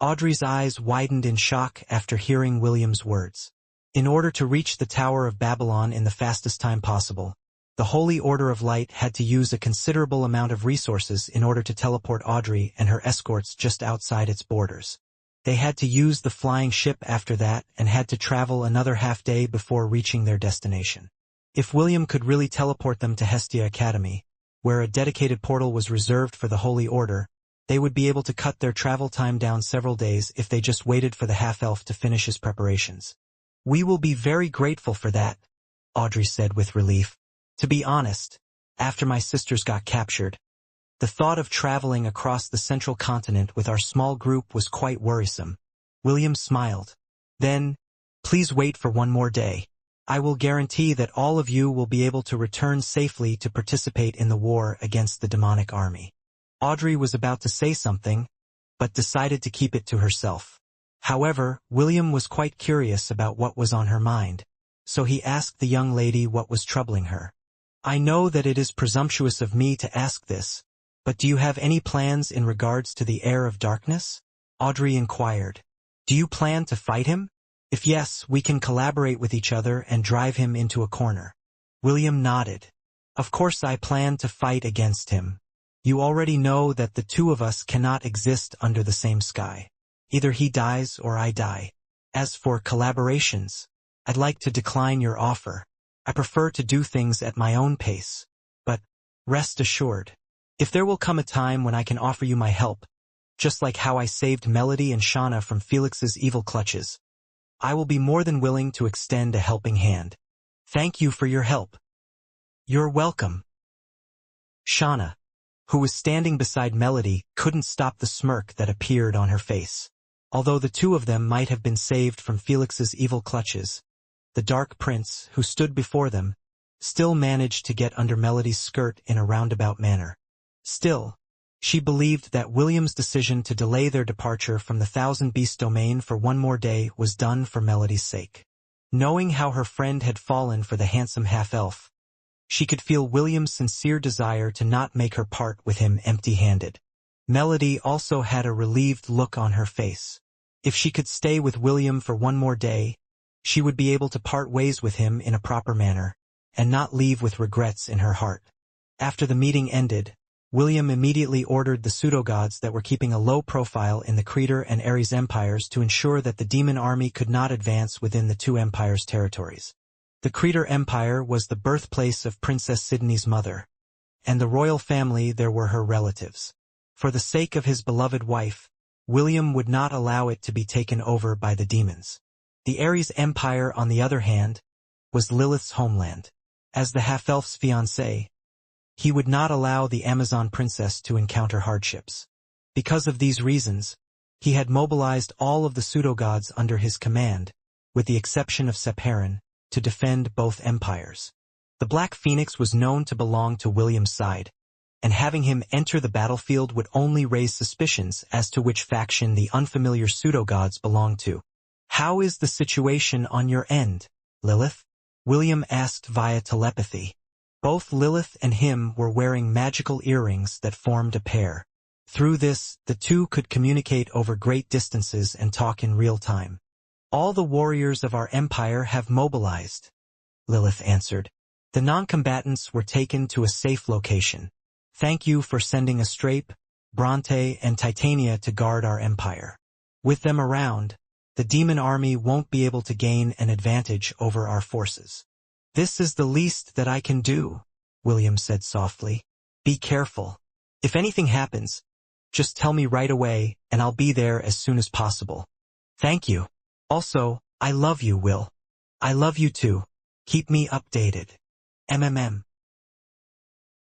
Audrey's eyes widened in shock after hearing William's words. In order to reach the Tower of Babylon in the fastest time possible, the Holy Order of Light had to use a considerable amount of resources in order to teleport Audrey and her escorts just outside its borders. They had to use the flying ship after that and had to travel another half-day before reaching their destination. If William could really teleport them to Hestia Academy, where a dedicated portal was reserved for the Holy Order, they would be able to cut their travel time down several days if they just waited for the half-elf to finish his preparations. We will be very grateful for that, Audrey said with relief. To be honest, after my sisters got captured, the thought of traveling across the central continent with our small group was quite worrisome. William smiled. Then, please wait for one more day. I will guarantee that all of you will be able to return safely to participate in the war against the demonic army. Audrey was about to say something, but decided to keep it to herself. However, William was quite curious about what was on her mind, so he asked the young lady what was troubling her. I know that it is presumptuous of me to ask this, but do you have any plans in regards to the heir of darkness? Audrey inquired. Do you plan to fight him? If yes, we can collaborate with each other and drive him into a corner. William nodded. Of course I plan to fight against him. You already know that the two of us cannot exist under the same sky. Either he dies or I die. As for collaborations, I'd like to decline your offer. I prefer to do things at my own pace. But, rest assured, if there will come a time when I can offer you my help, just like how I saved Melody and Shauna from Felix's evil clutches, I will be more than willing to extend a helping hand. Thank you for your help. You're welcome. Shauna, who was standing beside Melody, couldn't stop the smirk that appeared on her face. Although the two of them might have been saved from Felix's evil clutches, the Dark Prince, who stood before them, still managed to get under Melody's skirt in a roundabout manner. Still, she believed that William's decision to delay their departure from the Thousand Beast domain for one more day was done for Melody's sake. Knowing how her friend had fallen for the handsome half-elf, she could feel William's sincere desire to not make her part with him empty-handed. Melody also had a relieved look on her face. If she could stay with William for one more day, she would be able to part ways with him in a proper manner, and not leave with regrets in her heart. After the meeting ended, William immediately ordered the pseudo-gods that were keeping a low profile in the Creter and Ares empires to ensure that the demon army could not advance within the two empires' territories. The Creter Empire was the birthplace of Princess Sidney's mother, and the royal family there were her relatives. For the sake of his beloved wife, William would not allow it to be taken over by the demons. The Ares Empire, on the other hand, was Lilith's homeland. As the half-elf's fiancé, he would not allow the Amazon princess to encounter hardships. Because of these reasons, he had mobilized all of the pseudo-gods under his command, with the exception of Separan, to defend both empires. The Black Phoenix was known to belong to William's side, and having him enter the battlefield would only raise suspicions as to which faction the unfamiliar pseudo-gods belonged to. "How is the situation on your end, Lilith?" William asked via telepathy. Both Lilith and him were wearing magical earrings that formed a pair. Through this, the two could communicate over great distances and talk in real time. "All the warriors of our empire have mobilized," Lilith answered. "The non-combatants were taken to a safe location. Thank you for sending Astrape, Bronte, and Titania to guard our empire. With them around, the demon army won't be able to gain an advantage over our forces." "This is the least that I can do," William said softly. "Be careful. If anything happens, just tell me right away and I'll be there as soon as possible." "Thank you. Also, I love you, Will." "I love you too. Keep me updated. MMM."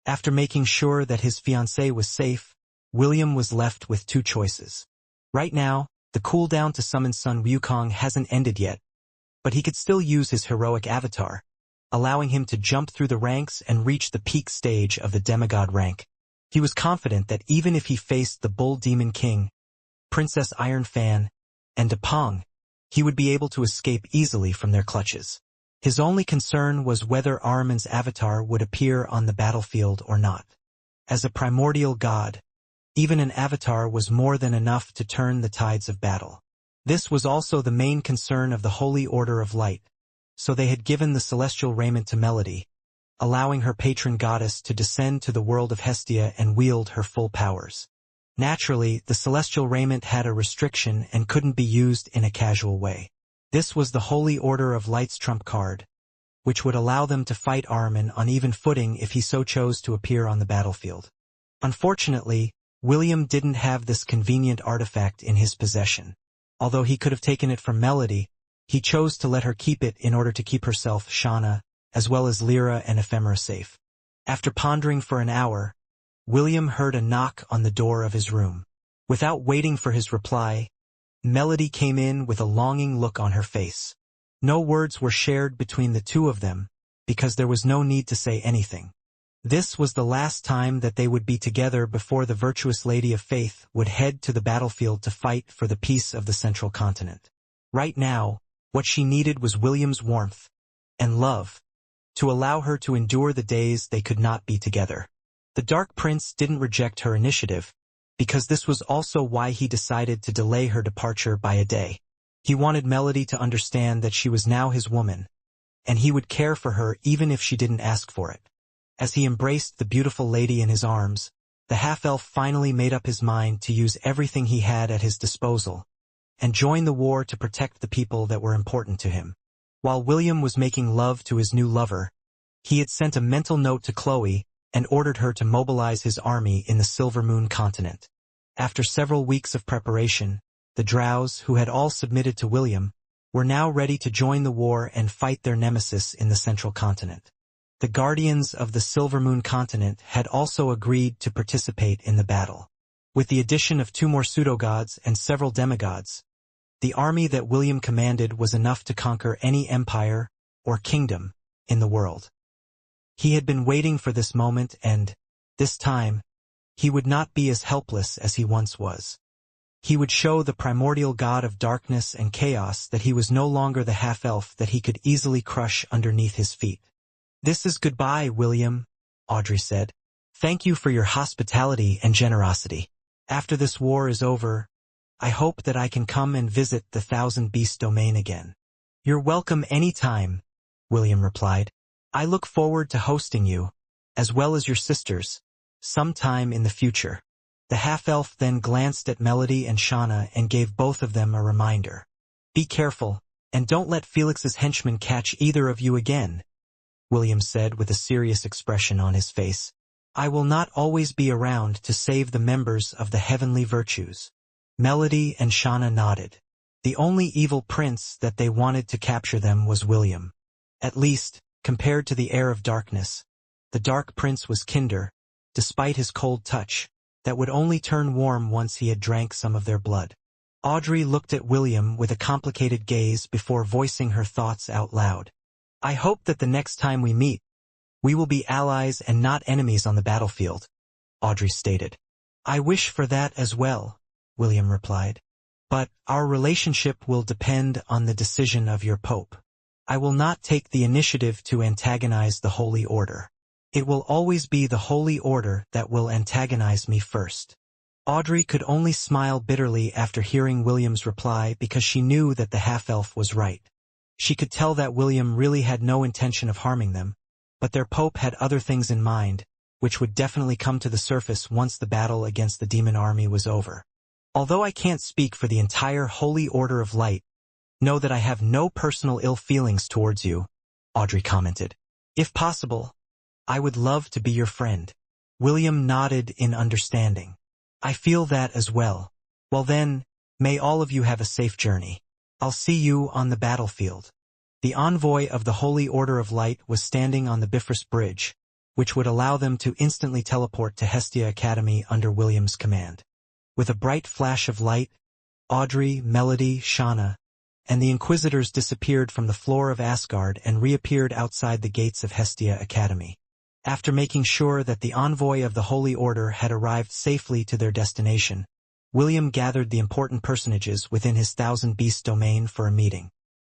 After making sure that his fiancée was safe, William was left with two choices. Right now, the cooldown to summon Sun Wukong hasn't ended yet, but he could still use his heroic avatar, allowing him to jump through the ranks and reach the peak stage of the demigod rank. He was confident that even if he faced the Bull Demon King, Princess Iron Fan, and Depong, he would be able to escape easily from their clutches. His only concern was whether Ahriman's avatar would appear on the battlefield or not. As a primordial god, even an avatar was more than enough to turn the tides of battle. This was also the main concern of the Holy Order of Light, so they had given the celestial raiment to Melody, allowing her patron goddess to descend to the world of Hestia and wield her full powers. Naturally, the celestial raiment had a restriction and couldn't be used in a casual way. This was the Holy Order of Light's trump card, which would allow them to fight Ahriman on even footing if he so chose to appear on the battlefield. Unfortunately, William didn't have this convenient artifact in his possession. Although he could have taken it from Melody, he chose to let her keep it in order to keep herself, Shauna, as well as Lyra and Ephemera safe. After pondering for an hour, William heard a knock on the door of his room. Without waiting for his reply, Melody came in with a longing look on her face. No words were shared between the two of them, because there was no need to say anything. This was the last time that they would be together before the virtuous Lady of Faith would head to the battlefield to fight for the peace of the Central Continent. Right now, what she needed was William's warmth and love, to allow her to endure the days they could not be together. The Dark Prince didn't reject her initiative, because this was also why he decided to delay her departure by a day. He wanted Melody to understand that she was now his woman, and he would care for her even if she didn't ask for it. As he embraced the beautiful lady in his arms, the half-elf finally made up his mind to use everything he had at his disposal, and join the war to protect the people that were important to him. While William was making love to his new lover, he had sent a mental note to Chloe and ordered her to mobilize his army in the Silver Moon continent. After several weeks of preparation, the Drows, who had all submitted to William, were now ready to join the war and fight their nemesis in the Central Continent. The Guardians of the Silver Moon continent had also agreed to participate in the battle. With the addition of 2 more pseudo-gods and several demigods, the army that William commanded was enough to conquer any empire or kingdom in the world. He had been waiting for this moment and, this time, he would not be as helpless as he once was. He would show the primordial god of darkness and chaos that he was no longer the half-elf that he could easily crush underneath his feet. "This is goodbye, William," Audrey said. "Thank you for your hospitality and generosity. After this war is over, I hope that I can come and visit the Thousand Beast domain again. You're welcome any time, William replied. I look forward to hosting you, as well as your sisters, sometime in the future. The half-elf then glanced at Melody and Shauna and gave both of them a reminder. Be careful, and don't let Felix's henchmen catch either of you again, William said with a serious expression on his face. I will not always be around to save the members of the heavenly virtues. Melody and Shauna nodded. The only evil prince that they wanted to capture them was William. At least, compared to the heir of darkness, the dark prince was kinder, despite his cold touch, that would only turn warm once he had drank some of their blood. Audrey looked at William with a complicated gaze before voicing her thoughts out loud. I hope that the next time we meet, we will be allies and not enemies on the battlefield, Audrey stated. I wish for that as well, William replied. But our relationship will depend on the decision of your pope. I will not take the initiative to antagonize the Holy Order. It will always be the Holy Order that will antagonize me first. Audrey could only smile bitterly after hearing William's reply because she knew that the half-elf was right. She could tell that William really had no intention of harming them, but their pope had other things in mind, which would definitely come to the surface once the battle against the demon army was over. Although I can't speak for the entire Holy Order of Light, know that I have no personal ill feelings towards you, Audrey commented. If possible, I would love to be your friend. William nodded in understanding. I feel that as well. Well then, may all of you have a safe journey. I'll see you on the battlefield. The envoy of the Holy Order of Light was standing on the Bifrost Bridge, which would allow them to instantly teleport to Hestia Academy under William's command. With a bright flash of light, Audrey, Melody, Shauna, and the Inquisitors disappeared from the floor of Asgard and reappeared outside the gates of Hestia Academy. After making sure that the envoy of the Holy Order had arrived safely to their destination, William gathered the important personages within his Thousand Beast domain for a meeting.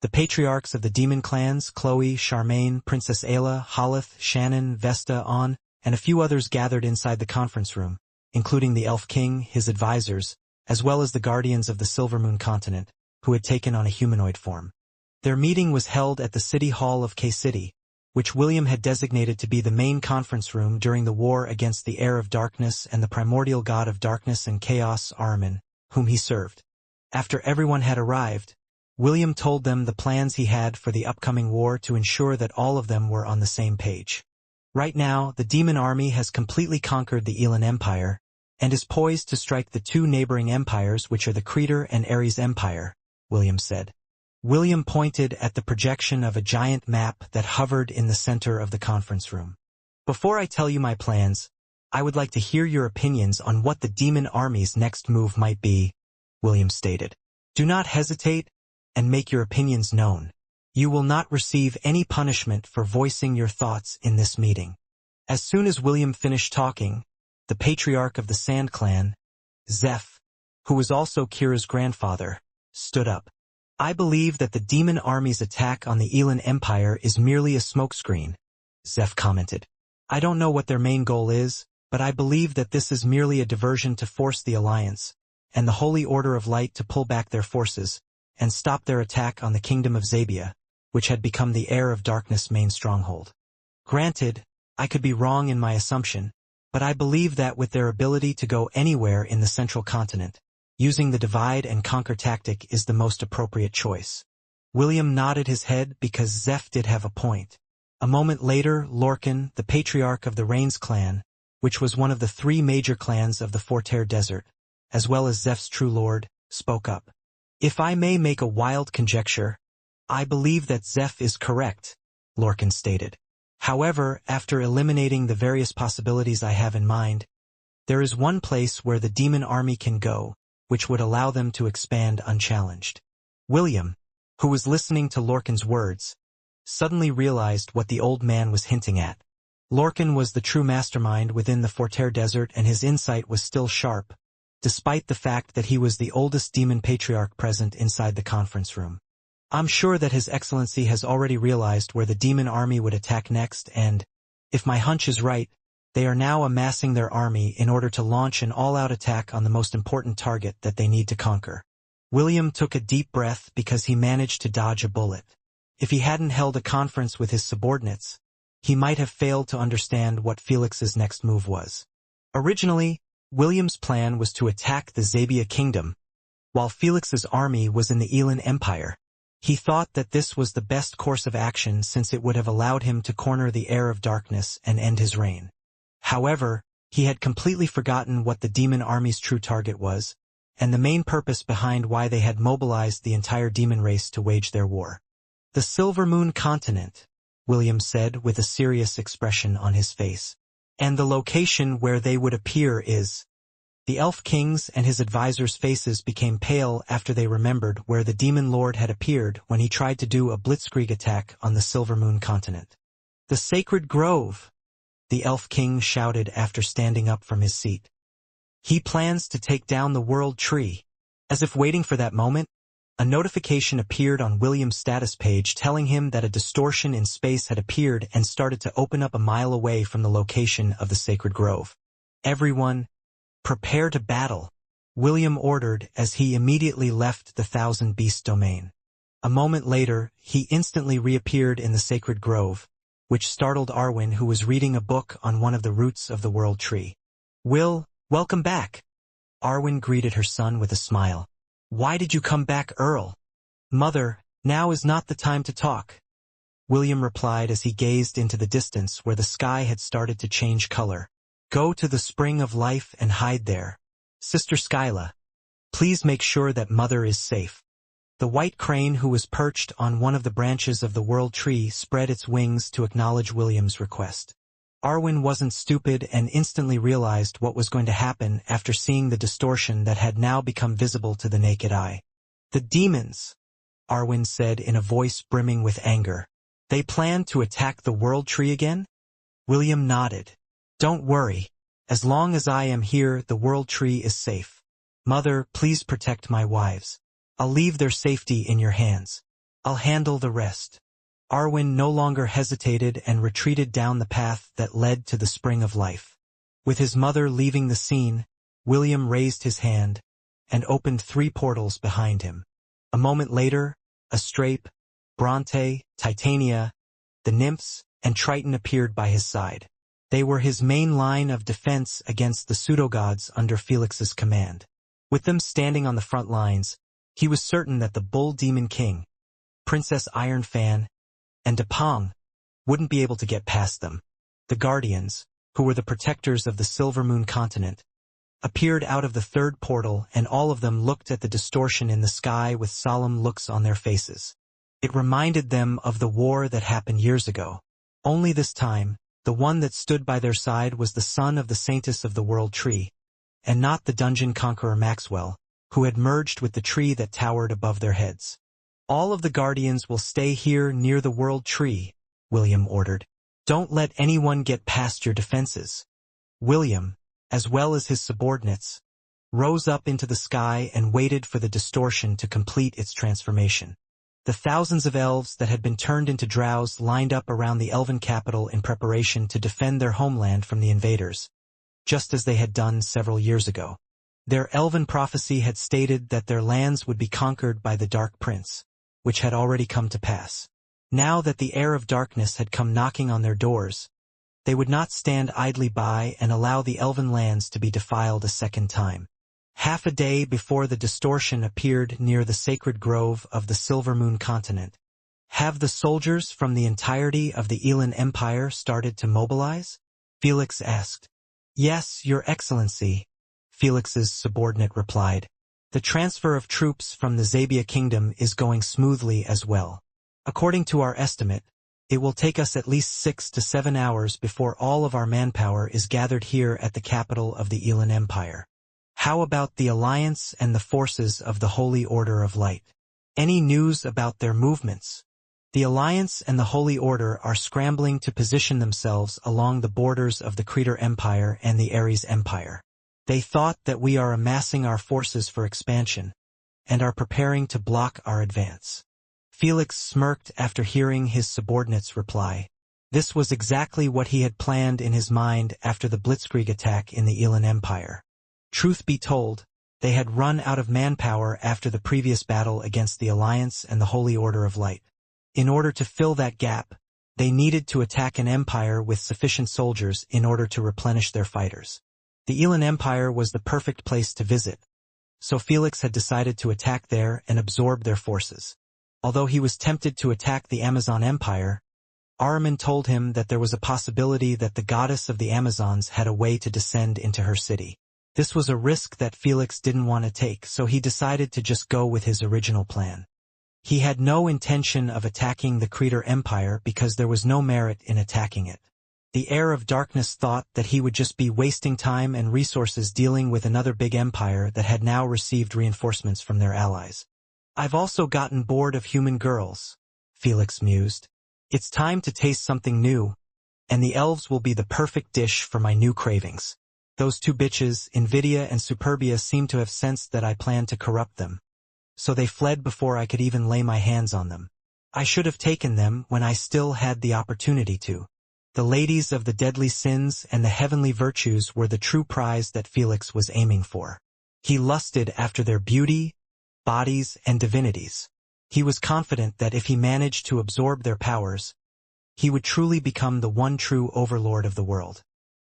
The patriarchs of the demon clans, Chloe, Charmaine, Princess Ayla, Holith, Shannon, Vesta, On, and a few others gathered inside the conference room, including the Elf King, his advisors, as well as the guardians of the Silvermoon continent, who had taken on a humanoid form. Their meeting was held at the City Hall of K-City, which William had designated to be the main conference room during the war against the heir of darkness and the primordial god of darkness and chaos, Ahriman, whom he served. After everyone had arrived, William told them the plans he had for the upcoming war to ensure that all of them were on the same page. Right now, the demon army has completely conquered the Elan Empire, and is poised to strike the two neighboring empires which are the Creator and Ares Empire, William said. William pointed at the projection of a giant map that hovered in the center of the conference room. Before I tell you my plans, I would like to hear your opinions on what the demon army's next move might be, William stated. Do not hesitate, and make your opinions known. You will not receive any punishment for voicing your thoughts in this meeting. As soon as William finished talking, the patriarch of the Sand Clan, Zeph, who was also Kira's grandfather, stood up. I believe that the demon army's attack on the Elan Empire is merely a smokescreen, Zeph commented. I don't know what their main goal is, but I believe that this is merely a diversion to force the Alliance, and the Holy Order of Light to pull back their forces, and stop their attack on the Kingdom of Zabia, which had become the heir of darkness' main stronghold. Granted, I could be wrong in my assumption, but I believe that with their ability to go anywhere in the central continent, using the divide and conquer tactic is the most appropriate choice. William nodded his head because Zeph did have a point. A moment later, Lorcan, the patriarch of the Rains clan, which was one of the three major clans of the Forterre Desert, as well as Zeph's true lord, spoke up. If I may make a wild conjecture, I believe that Zeph is correct, Lorcan stated. However, after eliminating the various possibilities I have in mind, there is one place where the demon army can go, which would allow them to expand unchallenged. William, who was listening to Lorcan's words, suddenly realized what the old man was hinting at. Lorcan was the true mastermind within the Forterre Desert, and his insight was still sharp, despite the fact that he was the oldest demon patriarch present inside the conference room. I'm sure that His Excellency has already realized where the demon army would attack next, and, if my hunch is right, they are now amassing their army in order to launch an all-out attack on the most important target that they need to conquer. William took a deep breath because he managed to dodge a bullet. If he hadn't held a conference with his subordinates, he might have failed to understand what Felix's next move was. Originally, William's plan was to attack the Zabia kingdom, while Felix's army was in the Elan Empire. He thought that this was the best course of action since it would have allowed him to corner the heir of darkness and end his reign. However, he had completely forgotten what the demon army's true target was, and the main purpose behind why they had mobilized the entire demon race to wage their war. The Silver Moon continent, William said with a serious expression on his face. And the location where they would appear is... The Elf King's and his advisors' faces became pale after they remembered where the Demon Lord had appeared when he tried to do a blitzkrieg attack on the Silver Moon continent. The Sacred Grove, the Elf King shouted after standing up from his seat. He plans to take down the World Tree. As if waiting for that moment, a notification appeared on William's status page telling him that a distortion in space had appeared and started to open up a mile away from the location of the Sacred Grove. Everyone, prepare to battle, William ordered as he immediately left the Thousand Beast domain. A moment later, he instantly reappeared in the Sacred Grove, which startled Arwen, who was reading a book on one of the roots of the World Tree. Welcome back. Arwen greeted her son with a smile. Why did you come back, Earl? Mother, now is not the time to talk, William replied as he gazed into the distance where the sky had started to change color. Go to the Spring of Life and hide there. Sister Skyla, please make sure that Mother is safe. The white crane who was perched on one of the branches of the World Tree spread its wings to acknowledge William's request. Arwen wasn't stupid and instantly realized what was going to happen after seeing the distortion that had now become visible to the naked eye. The demons, Arwen said in a voice brimming with anger. They plan to attack the World Tree again? William nodded. Don't worry. As long as I am here, the World Tree is safe. Mother, please protect my wives. I'll leave their safety in your hands. I'll handle the rest. Arwen no longer hesitated and retreated down the path that led to the Spring of Life. With his mother leaving the scene, William raised his hand and opened 3 portals behind him. A moment later, Astrape, Bronte, Titania, the nymphs, and Triton appeared by his side. They were his main line of defense against the pseudo-gods under Felix's command. With them standing on the front lines, he was certain that the Bull Demon King, Princess Ironfan, and Depong wouldn't be able to get past them. The Guardians, who were the protectors of the Silver Moon continent, appeared out of the 3rd portal, and all of them looked at the distortion in the sky with solemn looks on their faces. It reminded them of the war that happened years ago. Only this time, the one that stood by their side was the son of the Saintess of the World Tree, and not the dungeon conqueror Maxwell, who had merged with the tree that towered above their heads. All of the Guardians will stay here near the World Tree, William ordered. Don't let anyone get past your defenses. William, as well as his subordinates, rose up into the sky and waited for the distortion to complete its transformation. The thousands of elves that had been turned into drows lined up around the elven capital in preparation to defend their homeland from the invaders, just as they had done several years ago. Their elven prophecy had stated that their lands would be conquered by the Dark Prince, which had already come to pass. Now that the heir of darkness had come knocking on their doors, they would not stand idly by and allow the elven lands to be defiled a second time. Half a day before the distortion appeared near the Sacred Grove of the Silver Moon continent, have the soldiers from the entirety of the Elan Empire started to mobilize? Felix asked. Yes, Your Excellency, Felix's subordinate replied. The transfer of troops from the Zabia kingdom is going smoothly as well. According to our estimate, it will take us at least 6 to 7 hours before all of our manpower is gathered here at the capital of the Elan Empire. How about the Alliance and the forces of the Holy Order of Light? Any news about their movements? The Alliance and the Holy Order are scrambling to position themselves along the borders of the Creator Empire and the Ares Empire. They thought that we are amassing our forces for expansion, and are preparing to block our advance. Felix smirked after hearing his subordinate's reply. This was exactly what he had planned in his mind after the blitzkrieg attack in the Elan Empire. Truth be told, they had run out of manpower after the previous battle against the Alliance and the Holy Order of Light. In order to fill that gap, they needed to attack an empire with sufficient soldiers in order to replenish their fighters. The Elan Empire was the perfect place to visit, so Felix had decided to attack there and absorb their forces. Although he was tempted to attack the Amazon Empire, Ahriman told him that there was a possibility that the goddess of the Amazons had a way to descend into her city. This was a risk that Felix didn't want to take, so he decided to just go with his original plan. He had no intention of attacking the Creator Empire because there was no merit in attacking it. The heir of darkness thought that he would just be wasting time and resources dealing with another big empire that had now received reinforcements from their allies. I've also gotten bored of human girls, Felix mused. It's time to taste something new, and the elves will be the perfect dish for my new cravings. Those two bitches, Invidia and Superbia, seemed to have sensed that I planned to corrupt them, so they fled before I could even lay my hands on them. I should have taken them when I still had the opportunity to. The ladies of the deadly sins and the heavenly virtues were the true prize that Felix was aiming for. He lusted after their beauty, bodies, and divinities. He was confident that if he managed to absorb their powers, he would truly become the one true overlord of the world.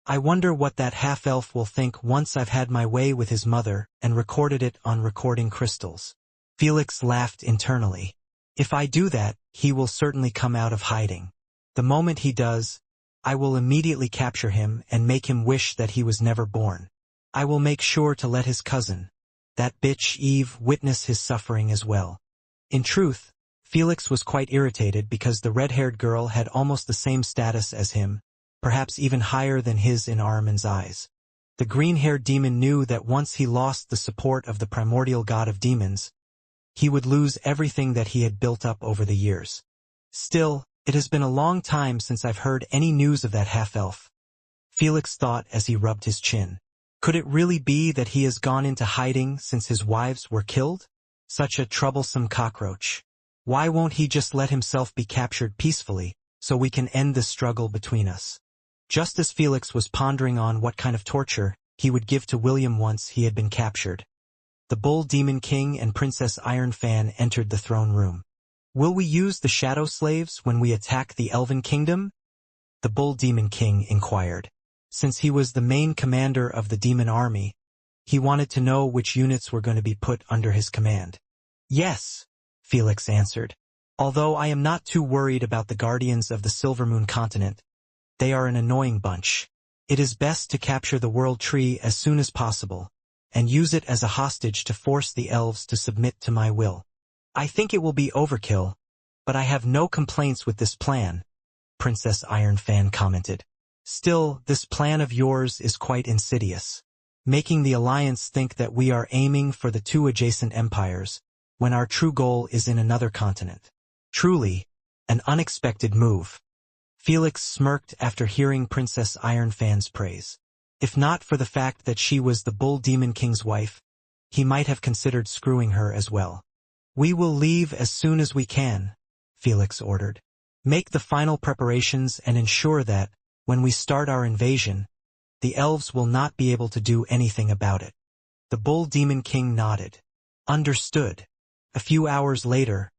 I wonder what that half-elf will think once I've had my way with his mother and recorded it on recording crystals. Felix laughed internally. If I do that, he will certainly come out of hiding. The moment he does, I will immediately capture him and make him wish that he was never born. I will make sure to let his cousin, that bitch Eve, witness his suffering as well. In truth, Felix was quite irritated because the red-haired girl had almost the same status as him, perhaps even higher than his in Ahriman's eyes. The green-haired demon knew that once he lost the support of the primordial god of demons, he would lose everything that he had built up over the years. Still, it has been a long time since I've heard any news of that half-elf, Felix thought as he rubbed his chin. Could it really be that he has gone into hiding since his wives were killed? Such a troublesome cockroach. Why won't he just let himself be captured peacefully, so we can end the struggle between us? Just as Felix was pondering on what kind of torture he would give to William once he had been captured, the Bull Demon King and Princess Ironfan entered the throne room. Will we use the Shadow Slaves when we attack the Elven Kingdom? The Bull Demon King inquired. Since he was the main commander of the demon army, he wanted to know which units were going to be put under his command. Yes, Felix answered. Although I am not too worried about the Guardians of the Silvermoon continent, they are an annoying bunch. It is best to capture the World Tree as soon as possible, and use it as a hostage to force the elves to submit to my will. I think it will be overkill, but I have no complaints with this plan, Princess Ironfan commented. Still, this plan of yours is quite insidious, making the Alliance think that we are aiming for the two adjacent empires, when our true goal is in another continent. Truly, an unexpected move. Felix smirked after hearing Princess Ironfan's praise. If not for the fact that she was the Bull Demon King's wife, he might have considered screwing her as well. We will leave as soon as we can, Felix ordered. Make the final preparations and ensure that, when we start our invasion, the elves will not be able to do anything about it. The Bull Demon King nodded. Understood. A few hours later,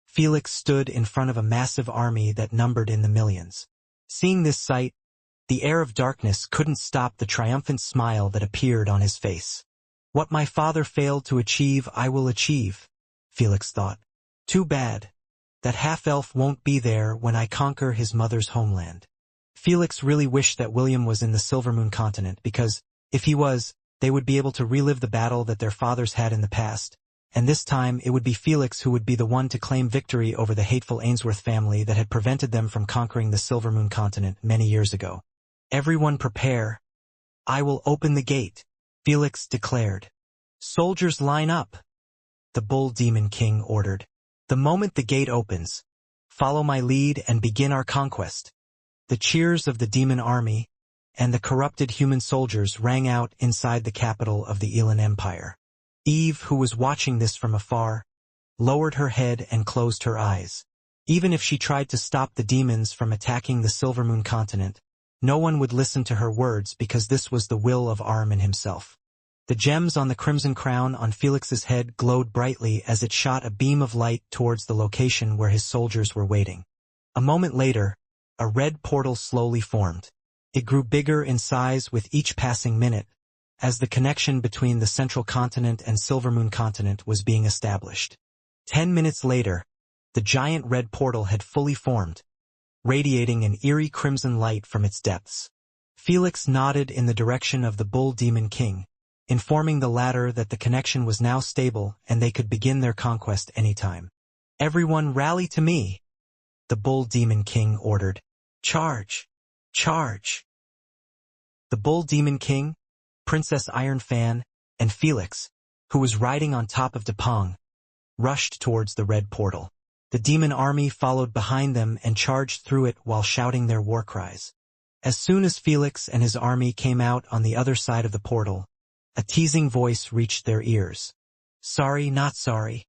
Felix stood in front of a massive army that numbered in the millions. Seeing this sight, the heir of darkness couldn't stop the triumphant smile that appeared on his face. What my father failed to achieve, I will achieve, Felix thought. Too bad. That half-elf won't be there when I conquer his mother's homeland. Felix really wished that William was in the Silvermoon continent because, if he was, they would be able to relive the battle that their fathers had in the past, and this time it would be Felix who would be the one to claim victory over the hateful Ainsworth family that had prevented them from conquering the Silvermoon continent many years ago. Everyone prepare. I will open the gate, Felix declared. Soldiers line up, the Bull Demon King ordered. The moment the gate opens, follow my lead and begin our conquest. The cheers of the demon army and the corrupted human soldiers rang out inside the capital of the Elan Empire. Eve, who was watching this from afar, lowered her head and closed her eyes. Even if she tried to stop the demons from attacking the Silvermoon continent, no one would listen to her words because this was the will of Ahriman himself. The gems on the crimson crown on Felix's head glowed brightly as it shot a beam of light towards the location where his soldiers were waiting. A moment later, a red portal slowly formed. It grew bigger in size with each passing minute, as the connection between the Central Continent and Silvermoon Continent was being established. 10 minutes later, the giant red portal had fully formed, radiating an eerie crimson light from its depths. Felix nodded in the direction of the Bull Demon King, informing the latter that the connection was now stable and they could begin their conquest anytime. "Everyone rally to me," the Bull Demon King ordered. "Charge! Charge!" The Bull Demon King, Princess Iron Fan, and Felix, who was riding on top of Depong, rushed towards the red portal. The demon army followed behind them and charged through it while shouting their war cries. As soon as Felix and his army came out on the other side of the portal, a teasing voice reached their ears. "Sorry, not sorry."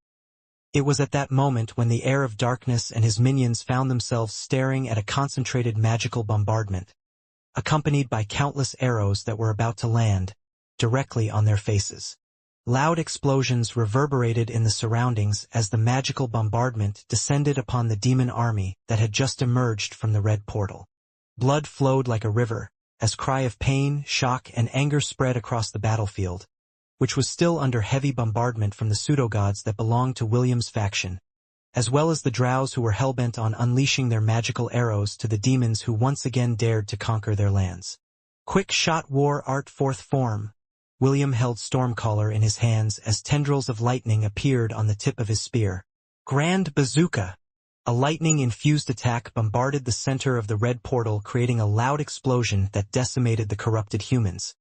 It was at that moment when the heir of darkness and his minions found themselves staring at a concentrated magical bombardment, accompanied by countless arrows that were about to land directly on their faces. Loud explosions reverberated in the surroundings as the magical bombardment descended upon the demon army that had just emerged from the red portal. Blood flowed like a river, as cry of pain, shock, and anger spread across the battlefield, which was still under heavy bombardment from the pseudo-gods that belonged to William's faction, as well as the drows who were hellbent on unleashing their magical arrows to the demons who once again dared to conquer their lands. Quick shot war art fourth form. William held Stormcaller in his hands as tendrils of lightning appeared on the tip of his spear. Grand Bazooka! A lightning-infused attack bombarded the center of the red portal, creating a loud explosion that decimated the corrupted humans,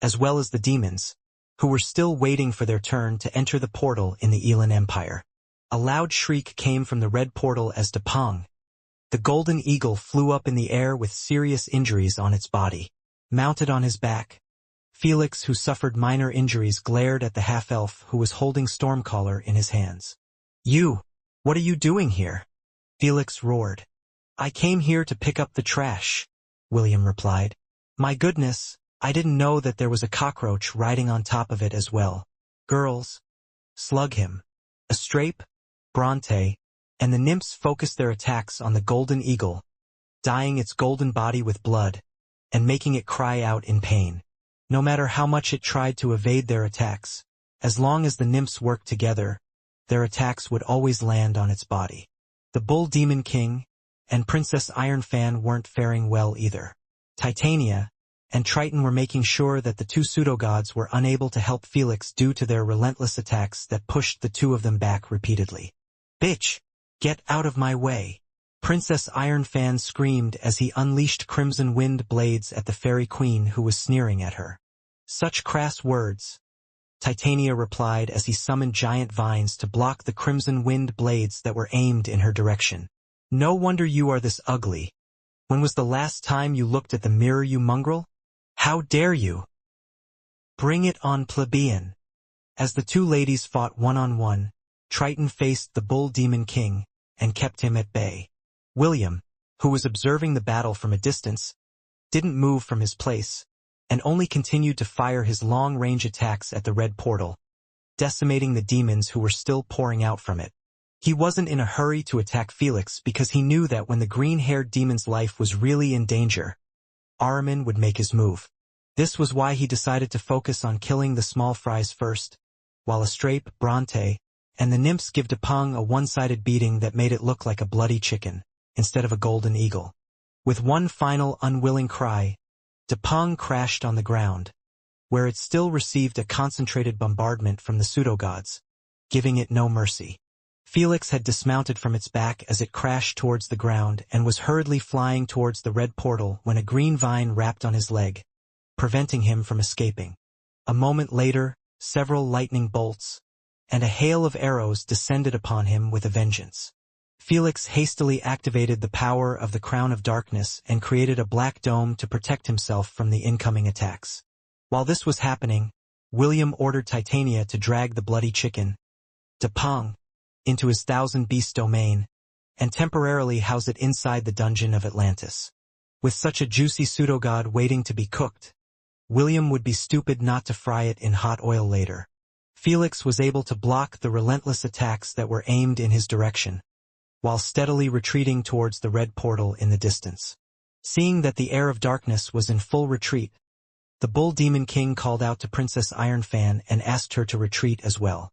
as well as the demons, who were still waiting for their turn to enter the portal in the Elan Empire. A loud shriek came from the red portal as Depong, the golden eagle, flew up in the air with serious injuries on its body. Mounted on his back, Felix, who suffered minor injuries, glared at the half-elf who was holding Stormcaller in his hands. "You! What are you doing here?" Felix roared. "I came here to pick up the trash," William replied. "My goodness, I didn't know that there was a cockroach riding on top of it as well. Girls, slug him." Astrape, Bronte, and the nymphs focused their attacks on the golden eagle, dyeing its golden body with blood, and making it cry out in pain. No matter how much it tried to evade their attacks, as long as the nymphs worked together, their attacks would always land on its body. The Bull Demon King and Princess Iron Fan weren't faring well either. Titania and Triton were making sure that the two pseudo-gods were unable to help Felix due to their relentless attacks that pushed the two of them back repeatedly. "Bitch! Get out of my way!" Princess Iron Fan screamed as he unleashed crimson wind blades at the fairy queen who was sneering at her. "Such crass words," Titania replied as he summoned giant vines to block the crimson wind blades that were aimed in her direction. "No wonder you are this ugly. When was the last time you looked at the mirror, you mongrel? How dare you?" "Bring it on, plebeian." As the two ladies fought one-on-one, Triton faced the Bull Demon King and kept him at bay. William, who was observing the battle from a distance, didn't move from his place, and only continued to fire his long-range attacks at the red portal, decimating the demons who were still pouring out from it. He wasn't in a hurry to attack Felix because he knew that when the green-haired demon's life was really in danger, Ahriman would make his move. This was why he decided to focus on killing the small fries first, while Astrape, Bronte, and the nymphs give Depong a one-sided beating that made it look like a bloody chicken, instead of a golden eagle. With one final unwilling cry, Depong crashed on the ground, where it still received a concentrated bombardment from the pseudo-gods, giving it no mercy. Felix had dismounted from its back as it crashed towards the ground and was hurriedly flying towards the red portal when a green vine wrapped on his leg, preventing him from escaping. A moment later, several lightning bolts and a hail of arrows descended upon him with a vengeance. Felix hastily activated the power of the Crown of Darkness and created a black dome to protect himself from the incoming attacks. While this was happening, William ordered Titania to drag the bloody chicken, Depong, into his thousand-beast domain, and temporarily house it inside the dungeon of Atlantis. With such a juicy pseudo-god waiting to be cooked, William would be stupid not to fry it in hot oil later. Felix was able to block the relentless attacks that were aimed in his direction, while steadily retreating towards the red portal in the distance. Seeing that the heir of darkness was in full retreat, the Bull Demon King called out to Princess Ironfan and asked her to retreat as well.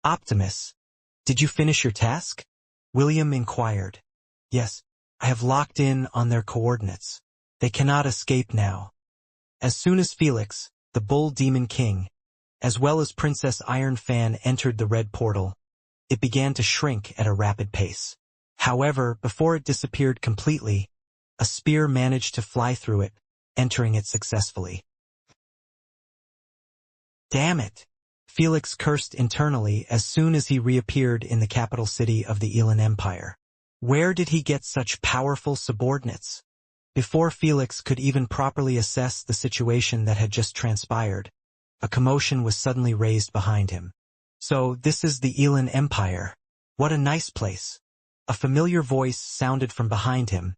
Optimus, did you finish your task? William inquired. Yes, I have locked in on their coordinates. They cannot escape now. As soon as Felix, the Bull Demon King, as well as Princess Ironfan entered the red portal, it began to shrink at a rapid pace. However, before it disappeared completely, a spear managed to fly through it, entering it successfully. Damn it! Felix cursed internally as soon as he reappeared in the capital city of the Elan Empire. Where did he get such powerful subordinates? Before Felix could even properly assess the situation that had just transpired, a commotion was suddenly raised behind him. So, this is the Elan Empire. What a nice place. A familiar voice sounded from behind him,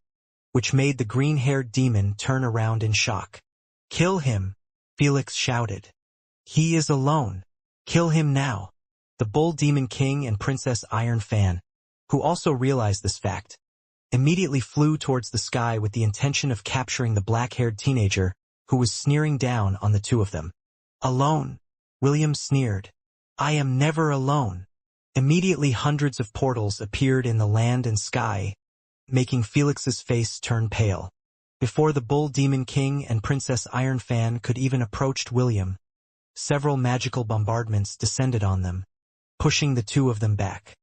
which made the green-haired demon turn around in shock. Kill him, Felix shouted. He is alone. Kill him now. The Bull Demon King and Princess Ironfan, who also realized this fact, immediately flew towards the sky with the intention of capturing the black-haired teenager who was sneering down on the two of them. Alone, William sneered. I am never alone. Immediately hundreds of portals appeared in the land and sky, making Felix's face turn pale. Before the Bull Demon King and Princess Ironfan could even approach William, several magical bombardments descended on them, pushing the two of them back.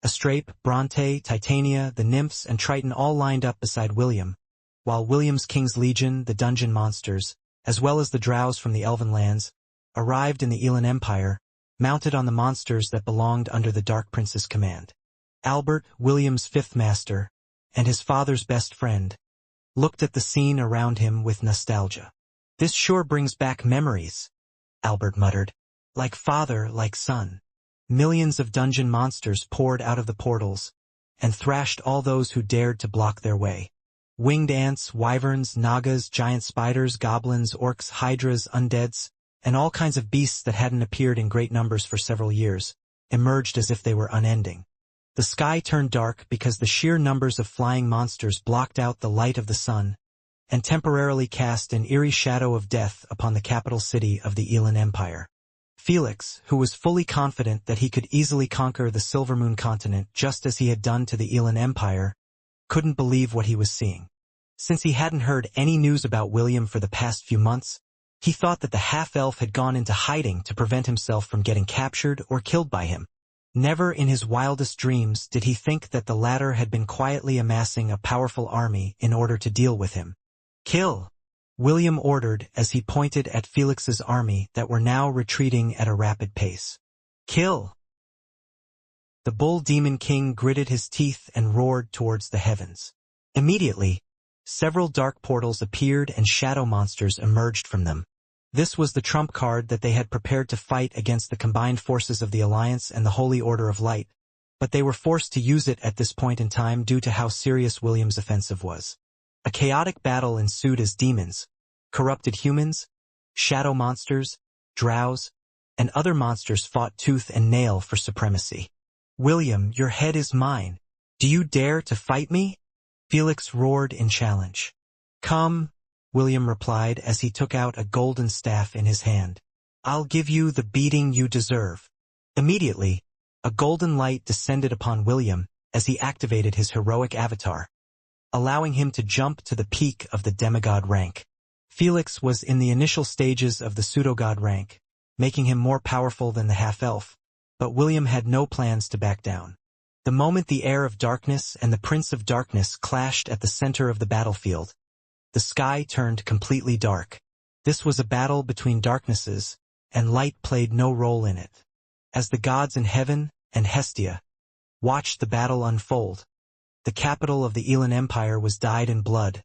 Astrape, Bronte, Titania, the Nymphs, and Triton all lined up beside William, while William's King's Legion, the dungeon monsters, as well as the drows from the Elven lands, arrived in the Elan Empire, mounted on the monsters that belonged under the Dark Prince's command. Albert, William's fifth master, and his father's best friend, looked at the scene around him with nostalgia. This sure brings back memories, Albert muttered. Like father, like son. Millions of dungeon monsters poured out of the portals and thrashed all those who dared to block their way. Winged ants, wyverns, nagas, giant spiders, goblins, orcs, hydras, undeads, and all kinds of beasts that hadn't appeared in great numbers for several years, emerged as if they were unending. The sky turned dark because the sheer numbers of flying monsters blocked out the light of the sun and temporarily cast an eerie shadow of death upon the capital city of the Elan Empire. Felix, who was fully confident that he could easily conquer the Silvermoon continent just as he had done to the Elan Empire, couldn't believe what he was seeing. Since he hadn't heard any news about William for the past few months, he thought that the half-elf had gone into hiding to prevent himself from getting captured or killed by him. Never in his wildest dreams did he think that the latter had been quietly amassing a powerful army in order to deal with him. Kill! William ordered as he pointed at Felix's army that were now retreating at a rapid pace. Kill! The Bull Demon King gritted his teeth and roared towards the heavens. Immediately, several dark portals appeared and shadow monsters emerged from them. This was the trump card that they had prepared to fight against the combined forces of the Alliance and the Holy Order of Light, but they were forced to use it at this point in time due to how serious William's offensive was. A chaotic battle ensued as demons, corrupted humans, shadow monsters, drows, and other monsters fought tooth and nail for supremacy. William, your head is mine. Do you dare to fight me? Felix roared in challenge. Come, William replied as he took out a golden staff in his hand. I'll give you the beating you deserve. Immediately, a golden light descended upon William as he activated his heroic avatar, allowing him to jump to the peak of the demigod rank. Felix was in the initial stages of the pseudogod rank, making him more powerful than the half-elf, but William had no plans to back down. The moment the heir of darkness and the prince of darkness clashed at the center of the battlefield, the sky turned completely dark. This was a battle between darknesses, and light played no role in it. As the gods in heaven and Hestia watched the battle unfold, the capital of the Elan Empire was dyed in blood,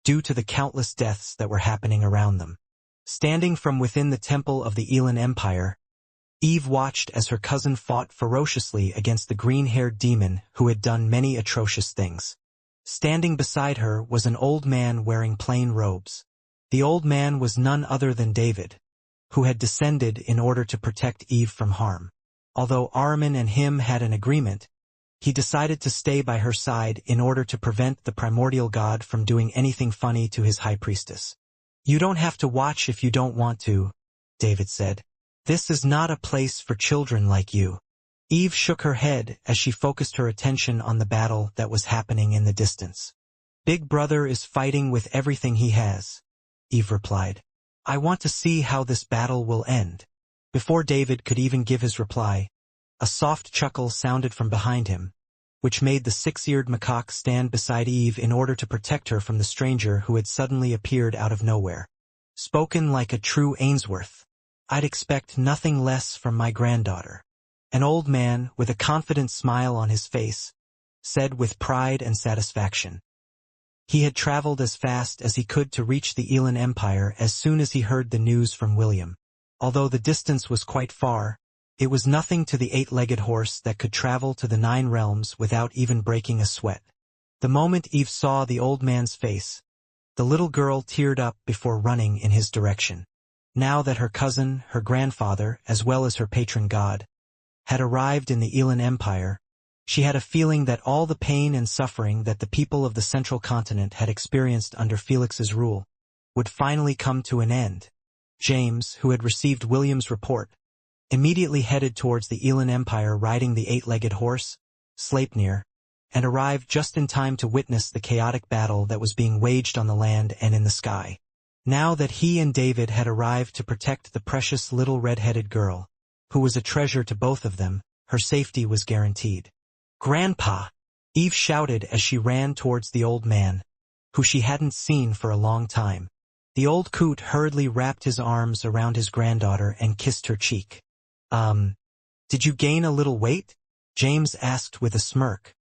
due to the countless deaths that were happening around them. Standing from within the temple of the Elan Empire, Eve watched as her cousin fought ferociously against the green-haired demon who had done many atrocious things. Standing beside her was an old man wearing plain robes. The old man was none other than David, who had descended in order to protect Eve from harm. Although Ahriman and him had an agreement, he decided to stay by her side in order to prevent the primordial god from doing anything funny to his high priestess. "You don't have to watch if you don't want to," David said. "This is not a place for children like you." Eve shook her head as she focused her attention on the battle that was happening in the distance. "Big Brother is fighting with everything he has," Eve replied. "I want to see how this battle will end." Before David could even give his reply, a soft chuckle sounded from behind him, which made the six-eared macaque stand beside Eve in order to protect her from the stranger who had suddenly appeared out of nowhere. Spoken like a true Ainsworth. "I'd expect nothing less from my granddaughter." An old man, with a confident smile on his face, said with pride and satisfaction. He had traveled as fast as he could to reach the Elan Empire as soon as he heard the news from William. Although the distance was quite far, it was nothing to the eight-legged horse that could travel to the 9 realms without even breaking a sweat. The moment Eve saw the old man's face, the little girl teared up before running in his direction. Now that her cousin, her grandfather, as well as her patron god, had arrived in the Elan Empire, she had a feeling that all the pain and suffering that the people of the central continent had experienced under Felix's rule would finally come to an end. James, who had received William's report, immediately headed towards the Elan Empire riding the 8-legged horse, Sleipnir, and arrived just in time to witness the chaotic battle that was being waged on the land and in the sky. Now that he and David had arrived to protect the precious little red-headed girl, who was a treasure to both of them, her safety was guaranteed. "Grandpa!" Eve shouted as she ran towards the old man, who she hadn't seen for a long time. The old coot hurriedly wrapped his arms around his granddaughter and kissed her cheek. Did you gain a little weight?" James asked with a smirk.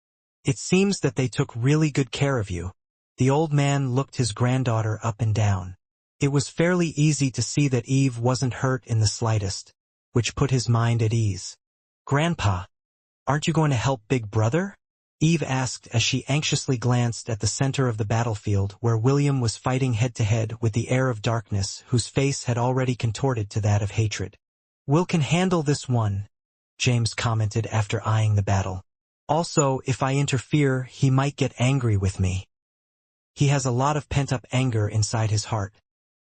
"It seems that they took really good care of you." The old man looked his granddaughter up and down. It was fairly easy to see that Eve wasn't hurt in the slightest, which put his mind at ease. "Grandpa, aren't you going to help Big Brother?" Eve asked as she anxiously glanced at the center of the battlefield where William was fighting head-to-head with the heir of darkness whose face had already contorted to that of hatred. "Will can handle this one," James commented after eyeing the battle. "Also, if I interfere, he might get angry with me. He has a lot of pent-up anger inside his heart,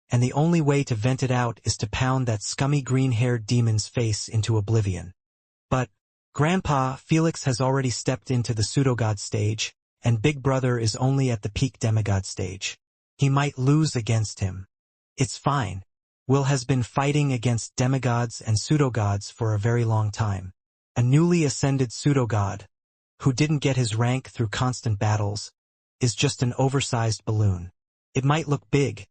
and the only way to vent it out is to pound that scummy green-haired demon's face into oblivion." "But, Grandpa, Felix has already stepped into the pseudo-god stage, and Big Brother is only at the peak demigod stage. He might lose against him." "It's fine. Will has been fighting against demigods and pseudo-gods for a very long time. A newly ascended pseudo-god, who didn't get his rank through constant battles, is just an oversized balloon. It might look big,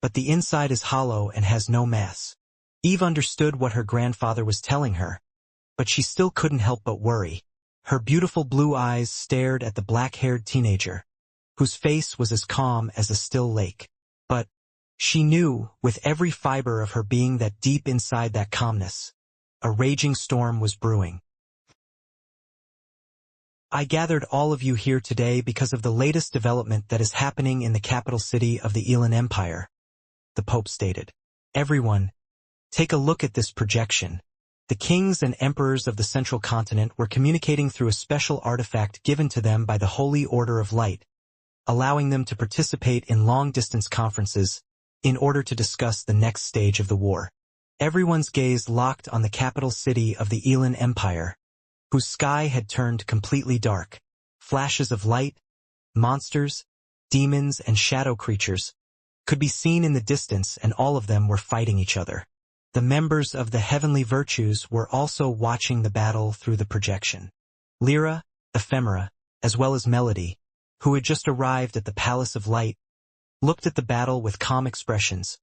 but the inside is hollow and has no mass." Eve understood what her grandfather was telling her, but she still couldn't help but worry. Her beautiful blue eyes stared at the black-haired teenager, whose face was as calm as a still lake. But she knew, with every fiber of her being, that deep inside that calmness, a raging storm was brewing. "I gathered all of you here today because of the latest development that is happening in the capital city of the Elan Empire," the Pope stated. "Everyone, take a look at this projection." The kings and emperors of the central continent were communicating through a special artifact given to them by the Holy Order of Light, allowing them to participate in long-distance conferences in order to discuss the next stage of the war. Everyone's gaze locked on the capital city of the Elan Empire, whose sky had turned completely dark. Flashes of light, monsters, demons, and shadow creatures could be seen in the distance, and all of them were fighting each other. The members of the heavenly virtues were also watching the battle through the projection. Lyra, Ephemera, as well as Melody, who had just arrived at the Palace of Light, looked at the battle with calm expressions,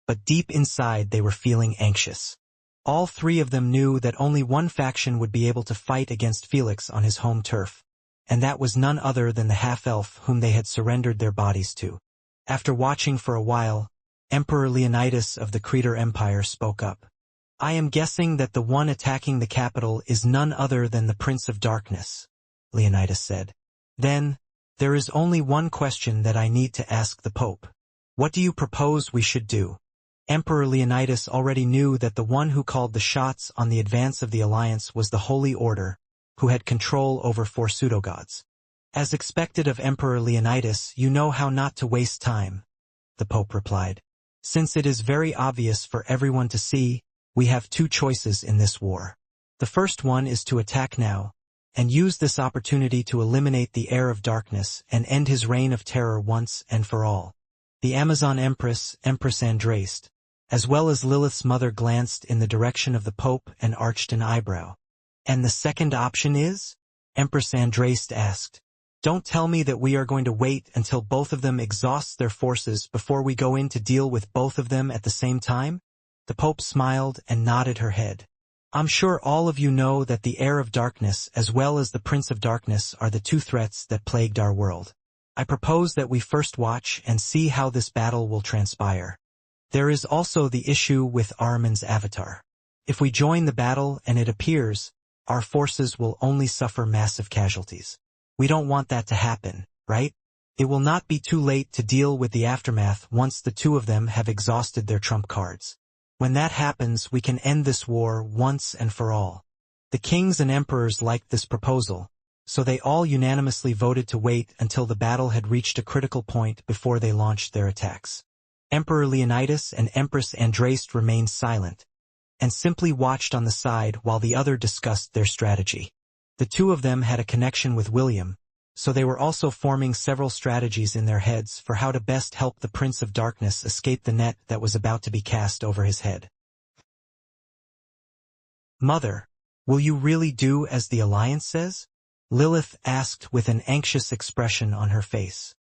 but deep inside they were feeling anxious. All three of them knew that only one faction would be able to fight against Felix on his home turf, and that was none other than the half-elf whom they had surrendered their bodies to. After watching for a while, Emperor Leonidas of the Creter Empire spoke up. "I am guessing that the one attacking the capital is none other than the Prince of Darkness," Leonidas said. "Then, there is only one question that I need to ask the Pope. What do you propose we should do? Emperor Leonidas already knew that the one who called the shots on the advance of the alliance was the Holy Order, who had control over 4 pseudogods. As expected of Emperor Leonidas, you know how not to waste time, the Pope replied. Since it is very obvious for everyone to see, we have 2 choices in this war. The first one is to attack now, and use this opportunity to eliminate the heir of darkness and end his reign of terror once and for all. The Amazon Empress, Empress Andraste, as well as Lilith's mother, glanced in the direction of the Pope and arched an eyebrow. And the second option is? Empress Andraste asked. Don't tell me that we are going to wait until both of them exhaust their forces before we go in to deal with both of them at the same time? The Pope smiled and nodded her head. I'm sure all of you know that the heir of darkness as well as the Prince of Darkness are the 2 threats that plagued our world. I propose that we first watch and see how this battle will transpire. There is also the issue with Ahriman's avatar. If we join the battle and it appears, our forces will only suffer massive casualties. We don't want that to happen, right? It will not be too late to deal with the aftermath once the 2 of them have exhausted their trump cards. When that happens, we can end this war once and for all. The kings and emperors liked this proposal, so they all unanimously voted to wait until the battle had reached a critical point before they launched their attacks. Emperor Leonidas and Empress Andraste remained silent, and simply watched on the side while the other discussed their strategy. The 2 of them had a connection with William, so they were also forming several strategies in their heads for how to best help the Prince of Darkness escape the net that was about to be cast over his head. Mother, will you really do as the Alliance says? Lilith asked with an anxious expression on her face.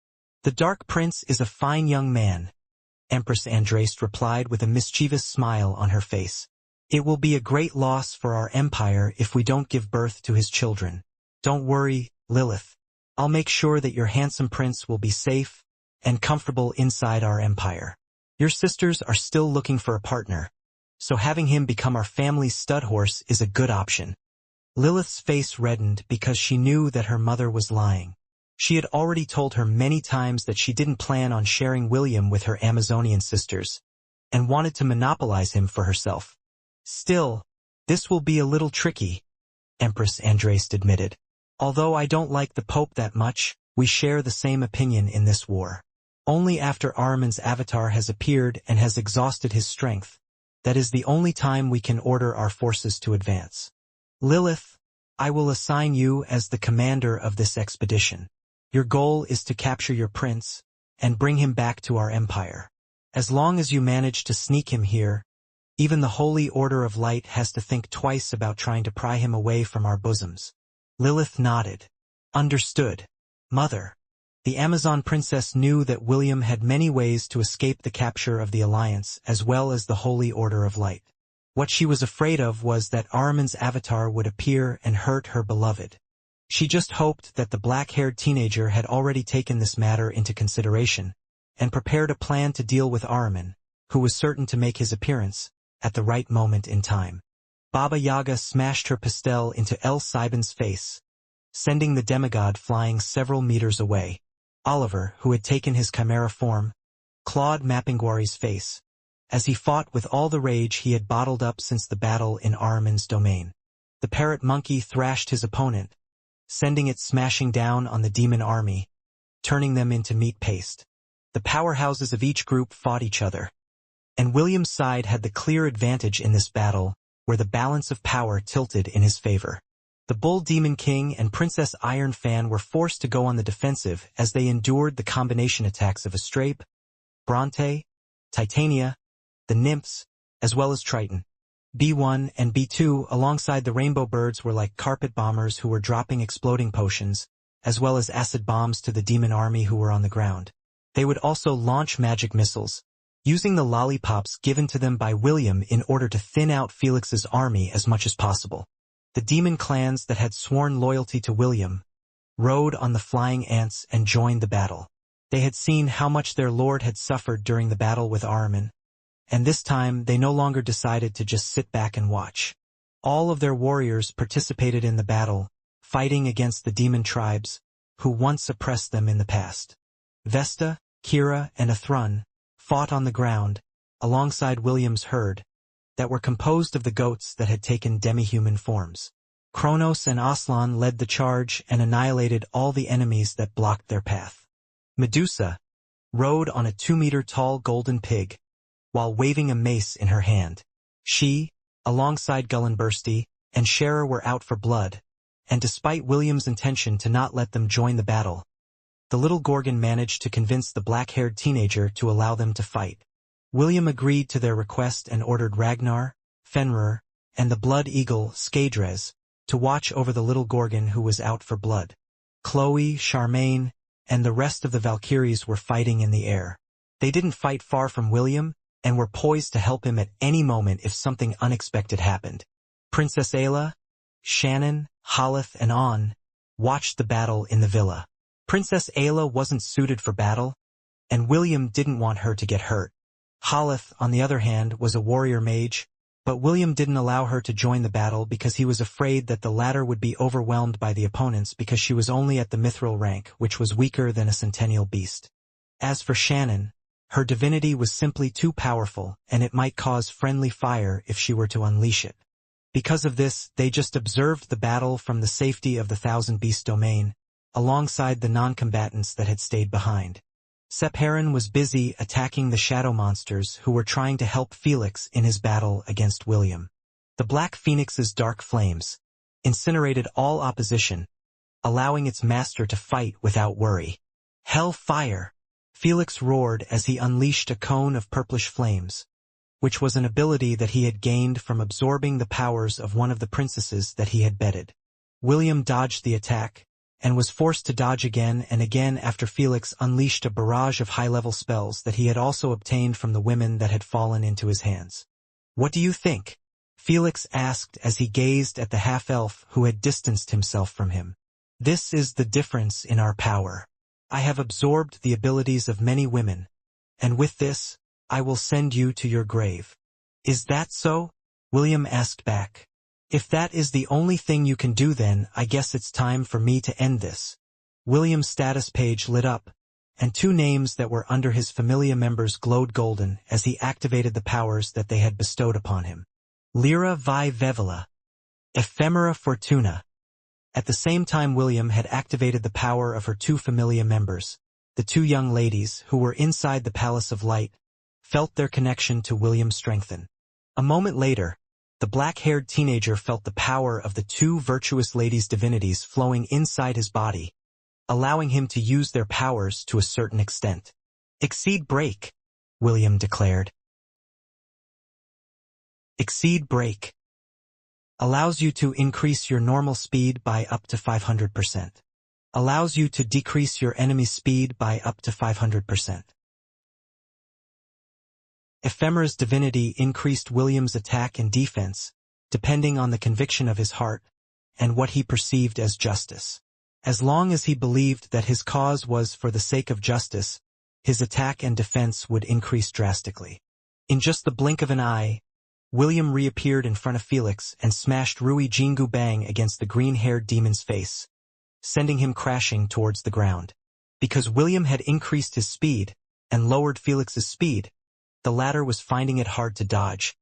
The Dark Prince is a fine young man, Empress Andraste replied with a mischievous smile on her face. It will be a great loss for our empire if we don't give birth to his children. Don't worry, Lilith. I'll make sure that your handsome prince will be safe and comfortable inside our empire. Your sisters are still looking for a partner, so having him become our family's stud horse is a good option. Lilith's face reddened because she knew that her mother was lying. She had already told her many times that she didn't plan on sharing William with her Amazonian sisters, and wanted to monopolize him for herself. Still, this will be a little tricky, Empress Andraste admitted. Although I don't like the Pope that much, we share the same opinion in this war. Only after Ahriman's avatar has appeared and has exhausted his strength, that is the only time we can order our forces to advance. Lilith, I will assign you as the commander of this expedition. Your goal is to capture your prince and bring him back to our empire. As long as you manage to sneak him here, even the Holy Order of Light has to think twice about trying to pry him away from our bosoms. Lilith nodded. Understood. Mother. The Amazon princess knew that William had many ways to escape the capture of the Alliance as well as the Holy Order of Light. What she was afraid of was that Ahriman's avatar would appear and hurt her beloved. She just hoped that the black-haired teenager had already taken this matter into consideration and prepared a plan to deal with Ahriman, who was certain to make his appearance at the right moment in time. Baba Yaga smashed her pastel into El Siban's face, sending the demigod flying several meters away. Oliver, who had taken his chimera form, clawed Mapinguari's face, as he fought with all the rage he had bottled up since the battle in Ahriman's domain. The parrot monkey thrashed his opponent, sending it smashing down on the demon army, turning them into meat paste. The powerhouses of each group fought each other, and William's side had the clear advantage in this battle, where the balance of power tilted in his favor. The Bull Demon King and Princess Iron Fan were forced to go on the defensive as they endured the combination attacks of Astrape, Bronte, Titania, the Nymphs, as well as Triton. B1 and B2 alongside the Rainbow Birds were like carpet bombers who were dropping exploding potions, as well as acid bombs to the demon army who were on the ground. They would also launch magic missiles, using the lollipops given to them by William in order to thin out Felix's army as much as possible. The demon clans that had sworn loyalty to William rode on the flying ants and joined the battle. They had seen how much their lord had suffered during the battle with Ahriman, and this time they no longer decided to just sit back and watch. All of their warriors participated in the battle, fighting against the demon tribes, who once oppressed them in the past. Vesta, Kira, and Athrun, fought on the ground, alongside William's herd, that were composed of the goats that had taken demi-human forms. Kronos and Aslan led the charge and annihilated all the enemies that blocked their path. Medusa rode on a 2-meter-tall golden pig, while waving a mace in her hand. She, alongside Gullinbursti, and Scherer were out for blood, and despite William's intention to not let them join the battle, the little Gorgon managed to convince the black-haired teenager to allow them to fight. William agreed to their request and ordered Ragnar, Fenrir, and the blood eagle, Skadres, to watch over the little Gorgon who was out for blood. Chloe, Charmaine, and the rest of the Valkyries were fighting in the air. They didn't fight far from William, and were poised to help him at any moment if something unexpected happened. Princess Ayla, Shannon, Haleth, and On watched the battle in the villa. Princess Ayla wasn't suited for battle, and William didn't want her to get hurt. Haleth, on the other hand, was a warrior mage, but William didn't allow her to join the battle because he was afraid that the latter would be overwhelmed by the opponents because she was only at the mithril rank, which was weaker than a centennial beast. As for Shannon, her divinity was simply too powerful, and it might cause friendly fire if she were to unleash it. Because of this, they just observed the battle from the safety of the Thousand Beast domain, alongside the non-combatants that had stayed behind. Sephirin was busy attacking the shadow monsters who were trying to help Felix in his battle against William. The Black Phoenix's dark flames incinerated all opposition, allowing its master to fight without worry. Hell fire! Felix roared as he unleashed a cone of purplish flames, which was an ability that he had gained from absorbing the powers of one of the princesses that he had bedded. William dodged the attack, and was forced to dodge again and again after Felix unleashed a barrage of high-level spells that he had also obtained from the women that had fallen into his hands. "What do you think?" Felix asked as he gazed at the half-elf who had distanced himself from him. "This is the difference in our power. I have absorbed the abilities of many women, and with this, I will send you to your grave." "Is that so?" William asked back. "If that is the only thing you can do, then I guess it's time for me to end this." William's status page lit up, and 2 names that were under his familia members glowed golden as he activated the powers that they had bestowed upon him. Lyra vi Vevela, Ephemera Fortuna. At the same time William had activated the power of her 2 familia members, the 2 young ladies who were inside the Palace of Light felt their connection to William strengthen. A moment later, the black-haired teenager felt the power of the 2 virtuous ladies' divinities flowing inside his body, allowing him to use their powers to a certain extent. "Exceed break," William declared. Exceed break allows you to increase your normal speed by up to 500%. Allows you to decrease your enemy's speed by up to 500%. Ephemera's divinity increased William's attack and defense, depending on the conviction of his heart and what he perceived as justice. As long as he believed that his cause was for the sake of justice, his attack and defense would increase drastically. In just the blink of an eye, William reappeared in front of Felix and smashed Rui Jingu Bang against the green-haired demon's face, sending him crashing towards the ground. Because William had increased his speed and lowered Felix's speed, the latter was finding it hard to dodge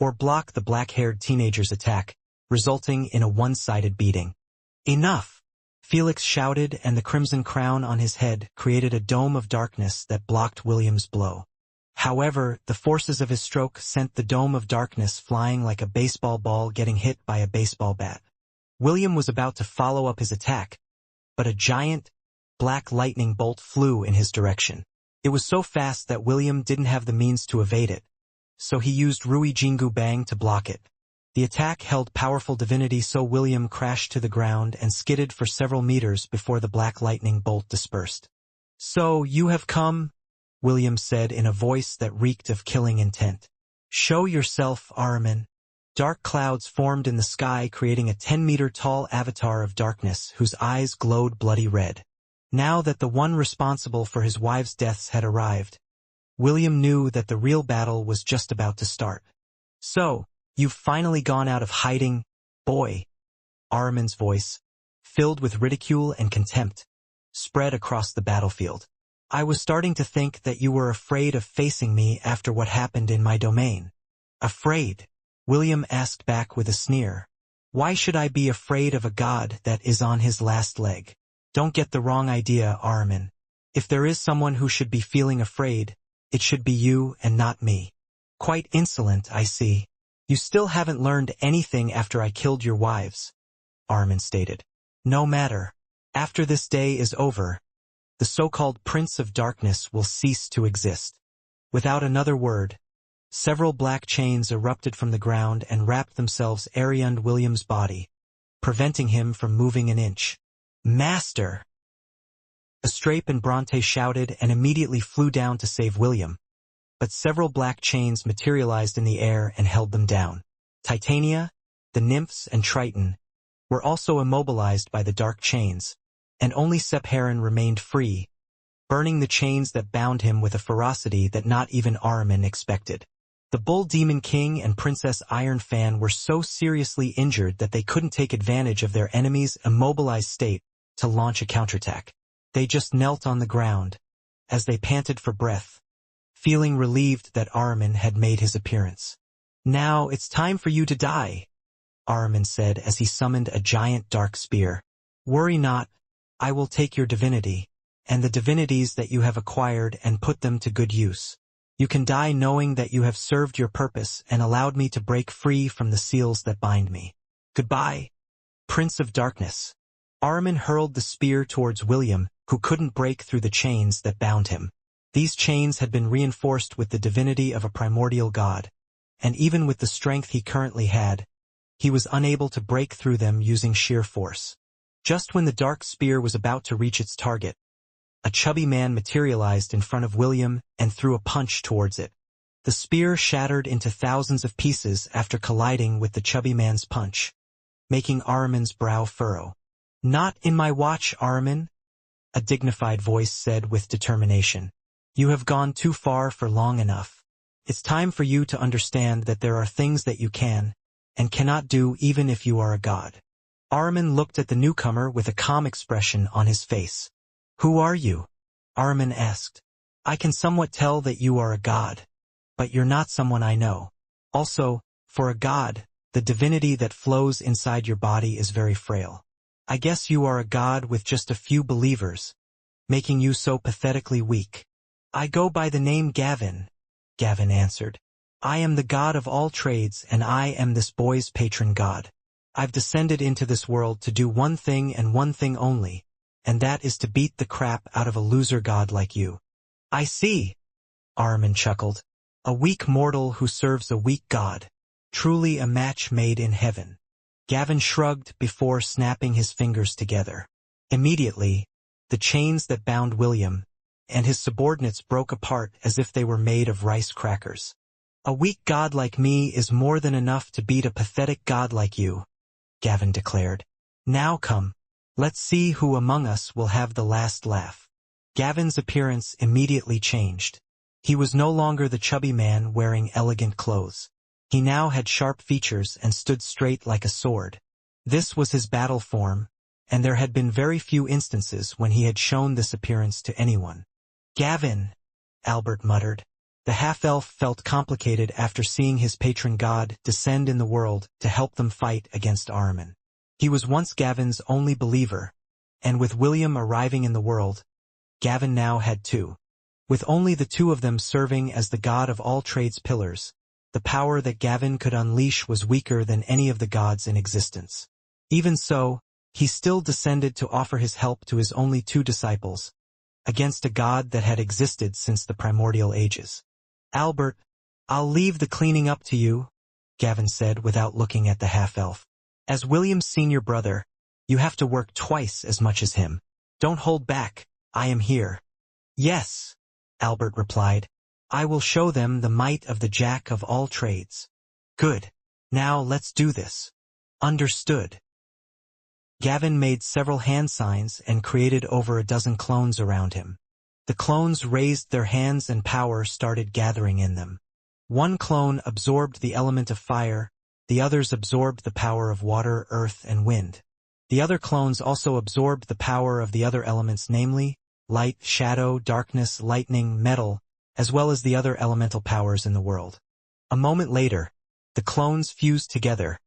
or block the black-haired teenager's attack, resulting in a one-sided beating. "Enough!" Felix shouted, and the crimson crown on his head created a dome of darkness that blocked William's blow. However, the forces of his stroke sent the dome of darkness flying like a baseball ball getting hit by a baseball bat. William was about to follow up his attack, but a giant, black lightning bolt flew in his direction. It was so fast that William didn't have the means to evade it, so he used Rui Jingu Bang to block it. The attack held powerful divinity, so William crashed to the ground and skidded for several meters before the black lightning bolt dispersed. "So you have come," William said in a voice that reeked of killing intent. "Show yourself, Ahriman." Dark clouds formed in the sky, creating a 10-meter-tall avatar of darkness whose eyes glowed bloody red. Now that the one responsible for his wives' deaths had arrived, William knew that the real battle was just about to start. "So, you've finally gone out of hiding, boy." Ahriman's voice, filled with ridicule and contempt, spread across the battlefield. I was starting to think that you were afraid of facing me after what happened in my domain. Afraid? William asked back with a sneer. Why should I be afraid of a god that is on his last leg? Don't get the wrong idea, Ahriman. If there is someone who should be feeling afraid, it should be you and not me. Quite insolent, I see. You still haven't learned anything after I killed your wives, Ahriman stated. No matter. After this day is over, the so-called Prince of Darkness will cease to exist. Without another word, several black chains erupted from the ground and wrapped themselves around William's body, preventing him from moving an inch. Master! Astrape and Bronte shouted and immediately flew down to save William, but several black chains materialized in the air and held them down. Titania, the nymphs, and Triton were also immobilized by the dark chains, and only Sephiron remained free, burning the chains that bound him with a ferocity that not even Ahriman expected. The Bull Demon King and Princess Ironfan were so seriously injured that they couldn't take advantage of their enemy's immobilized state to launch a counterattack. They just knelt on the ground, as they panted for breath, feeling relieved that Ahriman had made his appearance. Now it's time for you to die, Ahriman said as he summoned a giant dark spear. Worry not, I will take your divinity, and the divinities that you have acquired and put them to good use. You can die knowing that you have served your purpose and allowed me to break free from the seals that bind me. Goodbye, Prince of Darkness. Ahriman hurled the spear towards William, who couldn't break through the chains that bound him. These chains had been reinforced with the divinity of a primordial god, and even with the strength he currently had, he was unable to break through them using sheer force. Just when the dark spear was about to reach its target, a chubby man materialized in front of William and threw a punch towards it. The spear shattered into thousands of pieces after colliding with the chubby man's punch, making Ahriman's brow furrow. Not in my watch, Ahriman, a dignified voice said with determination. You have gone too far for long enough. It's time for you to understand that there are things that you can and cannot do even if you are a god. Ahriman looked at the newcomer with a calm expression on his face. Who are you? Ahriman asked. I can somewhat tell that you are a god, but you're not someone I know. Also, for a god, the divinity that flows inside your body is very frail. I guess you are a god with just a few believers, making you so pathetically weak. I go by the name Gavin, Gavin answered. I am the god of all trades and I am this boy's patron god. I've descended into this world to do one thing and one thing only, and that is to beat the crap out of a loser god like you. I see, Ahriman chuckled. A weak mortal who serves a weak god. Truly a match made in heaven. Gavin shrugged before snapping his fingers together. Immediately, the chains that bound William and his subordinates broke apart as if they were made of rice crackers. A weak god like me is more than enough to beat a pathetic god like you, Gavin declared. Now come, let's see who among us will have the last laugh. Gavin's appearance immediately changed. He was no longer the chubby man wearing elegant clothes. He now had sharp features and stood straight like a sword. This was his battle form, and there had been very few instances when he had shown this appearance to anyone. Gavin, Albert muttered. The half-elf felt complicated after seeing his patron god descend in the world to help them fight against Ahriman. He was once Gavin's only believer, and with William arriving in the world, Gavin now had two. With only the two of them serving as the god of all trades pillars, the power that Gavin could unleash was weaker than any of the gods in existence. Even so, he still descended to offer his help to his only two disciples, against a god that had existed since the primordial ages. Albert, I'll leave the cleaning up to you, Gavin said without looking at the half-elf. As William's senior brother, you have to work twice as much as him. Don't hold back, I am here. Yes, Albert replied. I will show them the might of the jack of all trades. Good. Now let's do this. Understood. Gavin made several hand signs and created over a dozen clones around him. The clones raised their hands and power started gathering in them. One clone absorbed the element of fire, the others absorbed the power of water, earth, and wind. The other clones also absorbed the power of the other elements, namely, light, shadow, darkness, lightning, metal, as well as the other elemental powers in the world. A moment later, the clones fused together,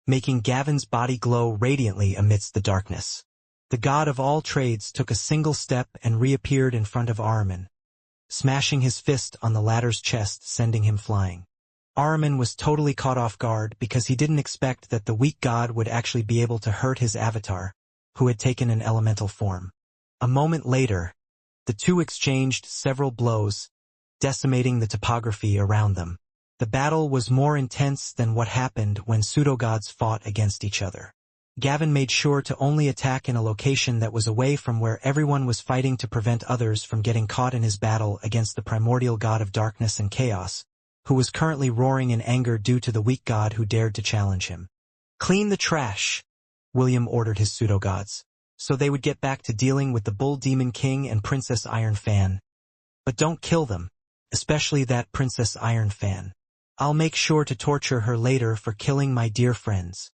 making Gavin's body glow radiantly amidst the darkness. The god of all trades took a single step and reappeared in front of Ahriman, smashing his fist on the latter's chest, sending him flying. Ahriman was totally caught off guard because he didn't expect that the weak god would actually be able to hurt his avatar, who had taken an elemental form. A moment later, the two exchanged several blows, decimating the topography around them. The battle was more intense than what happened when pseudogods fought against each other. Gavin made sure to only attack in a location that was away from where everyone was fighting to prevent others from getting caught in his battle against the primordial god of darkness and chaos, who was currently roaring in anger due to the weak god who dared to challenge him. "Clean the trash," William ordered his pseudogods, so they would get back to dealing with the Bull Demon King and Princess Iron Fan. "But don't kill them, especially that Princess Iron Fan. I'll make sure to torture her later for killing my dear friends."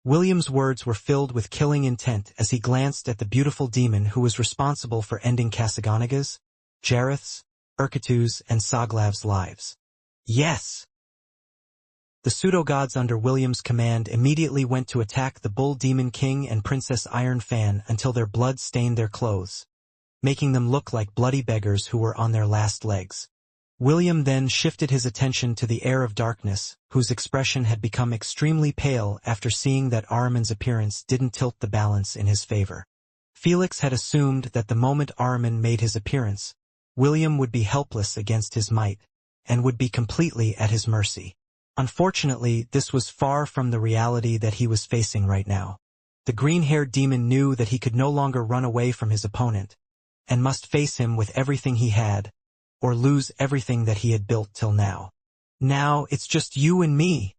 William's words were filled with killing intent as he glanced at the beautiful demon who was responsible for ending Kasaganaga's, Jareth's, Urkatu's, and Soglav's lives. Yes! The pseudo-gods under William's command immediately went to attack the Bull Demon King and Princess Iron Fan until their blood stained their clothes, making them look like bloody beggars who were on their last legs. William then shifted his attention to the heir of darkness, whose expression had become extremely pale after seeing that Ahriman's appearance didn't tilt the balance in his favor. Felix had assumed that the moment Ahriman made his appearance, William would be helpless against his might, and would be completely at his mercy. Unfortunately, this was far from the reality that he was facing right now. The green-haired demon knew that he could no longer run away from his opponent, and must face him with everything he had, or lose everything that he had built till now. "Now it's just you and me,"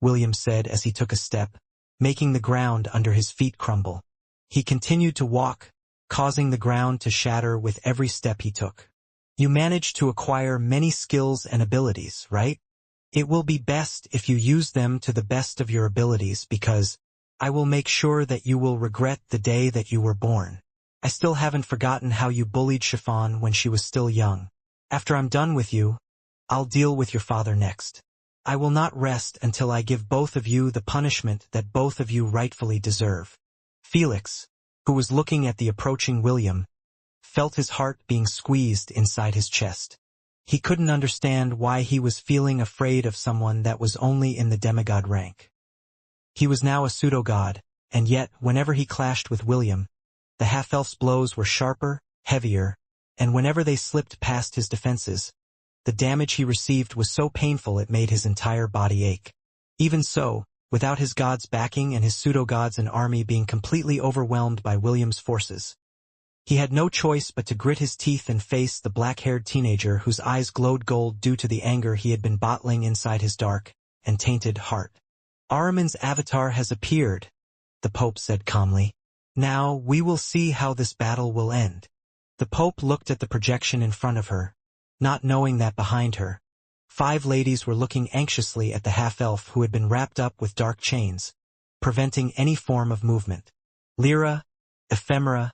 William said as he took a step, making the ground under his feet crumble. He continued to walk, causing the ground to shatter with every step he took. "You managed to acquire many skills and abilities, right? It will be best if you use them to the best of your abilities because I will make sure that you will regret the day that you were born. I still haven't forgotten how you bullied Chiffon when she was still young. After I'm done with you, I'll deal with your father next. I will not rest until I give both of you the punishment that both of you rightfully deserve." Felix, who was looking at the approaching William, felt his heart being squeezed inside his chest. He couldn't understand why he was feeling afraid of someone that was only in the demigod rank. He was now a pseudo-god, and yet, whenever he clashed with William, the half-elf's blows were sharper, heavier, and whenever they slipped past his defenses, the damage he received was so painful it made his entire body ache. Even so, without his gods backing and his pseudo-gods and army being completely overwhelmed by William's forces, he had no choice but to grit his teeth and face the black-haired teenager whose eyes glowed gold due to the anger he had been bottling inside his dark and tainted heart. "Ahriman's avatar has appeared," the Pope said calmly. "Now we will see how this battle will end." The Pope looked at the projection in front of her, not knowing that behind her, 5 ladies were looking anxiously at the half-elf who had been wrapped up with dark chains, preventing any form of movement. Lyra, Ephemera,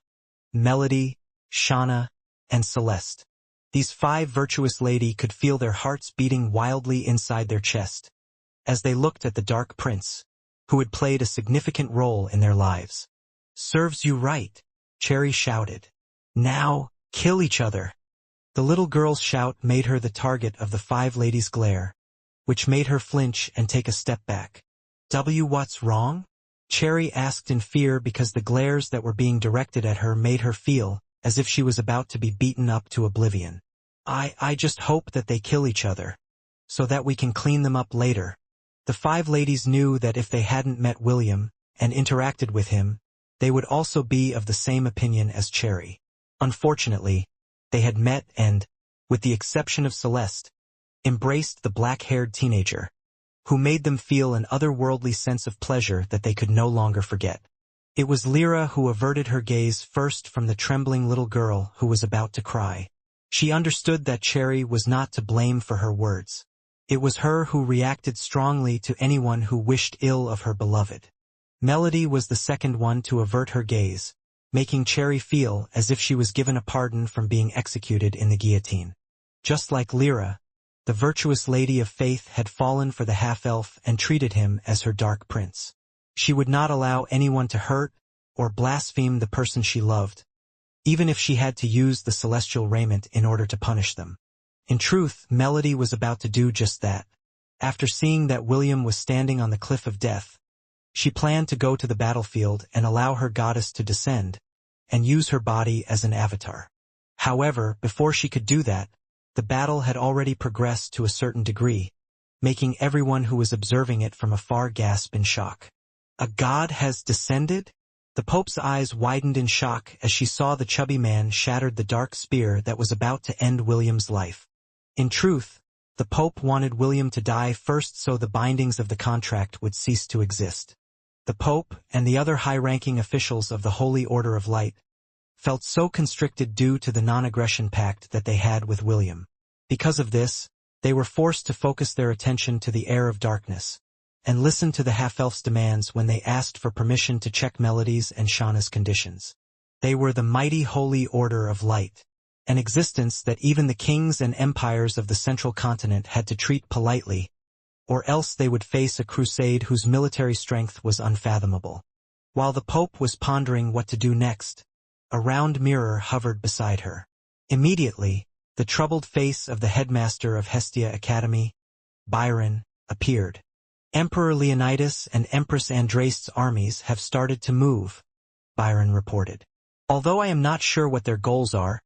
Melody, Shauna, and Celeste. These 5 virtuous ladies could feel their hearts beating wildly inside their chest, as they looked at the Dark Prince, who had played a significant role in their lives. "Serves you right," Cherry shouted. "Now, kill each other." The little girl's shout made her the target of the 5 ladies' glare, which made her flinch and take a step back. What's wrong?" Cherry asked in fear because the glares that were being directed at her made her feel as if she was about to be beaten up to oblivion. I just hope that they kill each other, so that we can clean them up later." The 5 ladies knew that if they hadn't met William and interacted with him, they would also be of the same opinion as Cherry. Unfortunately, they had met and, with the exception of Celeste, embraced the black-haired teenager, who made them feel an otherworldly sense of pleasure that they could no longer forget. It was Lyra who averted her gaze first from the trembling little girl who was about to cry. She understood that Cherry was not to blame for her words. It was her who reacted strongly to anyone who wished ill of her beloved. Melody was the second one to avert her gaze, making Cherry feel as if she was given a pardon from being executed in the guillotine. Just like Lyra, the virtuous lady of faith had fallen for the half-elf and treated him as her dark prince. She would not allow anyone to hurt or blaspheme the person she loved, even if she had to use the celestial raiment in order to punish them. In truth, Melody was about to do just that. After seeing that William was standing on the cliff of death, she planned to go to the battlefield and allow her goddess to descend and use her body as an avatar. However, before she could do that, the battle had already progressed to a certain degree, making everyone who was observing it from afar gasp in shock. A god has descended? The Pope's eyes widened in shock as she saw the chubby man shattered the dark spear that was about to end William's life. In truth, the Pope wanted William to die first so the bindings of the contract would cease to exist. The Pope and the other high-ranking officials of the Holy Order of Light felt so constricted due to the non-aggression pact that they had with William. Because of this, they were forced to focus their attention to the heir of darkness and listen to the half-elf's demands when they asked for permission to check Melody's and Shauna's conditions. They were the mighty Holy Order of Light, an existence that even the kings and empires of the central continent had to treat politely, or else they would face a crusade whose military strength was unfathomable. While the Pope was pondering what to do next, a round mirror hovered beside her. Immediately, the troubled face of the headmaster of Hestia Academy, Byron, appeared. Emperor Leonidas and Empress Andraste's armies have started to move, Byron reported. Although I am not sure what their goals are,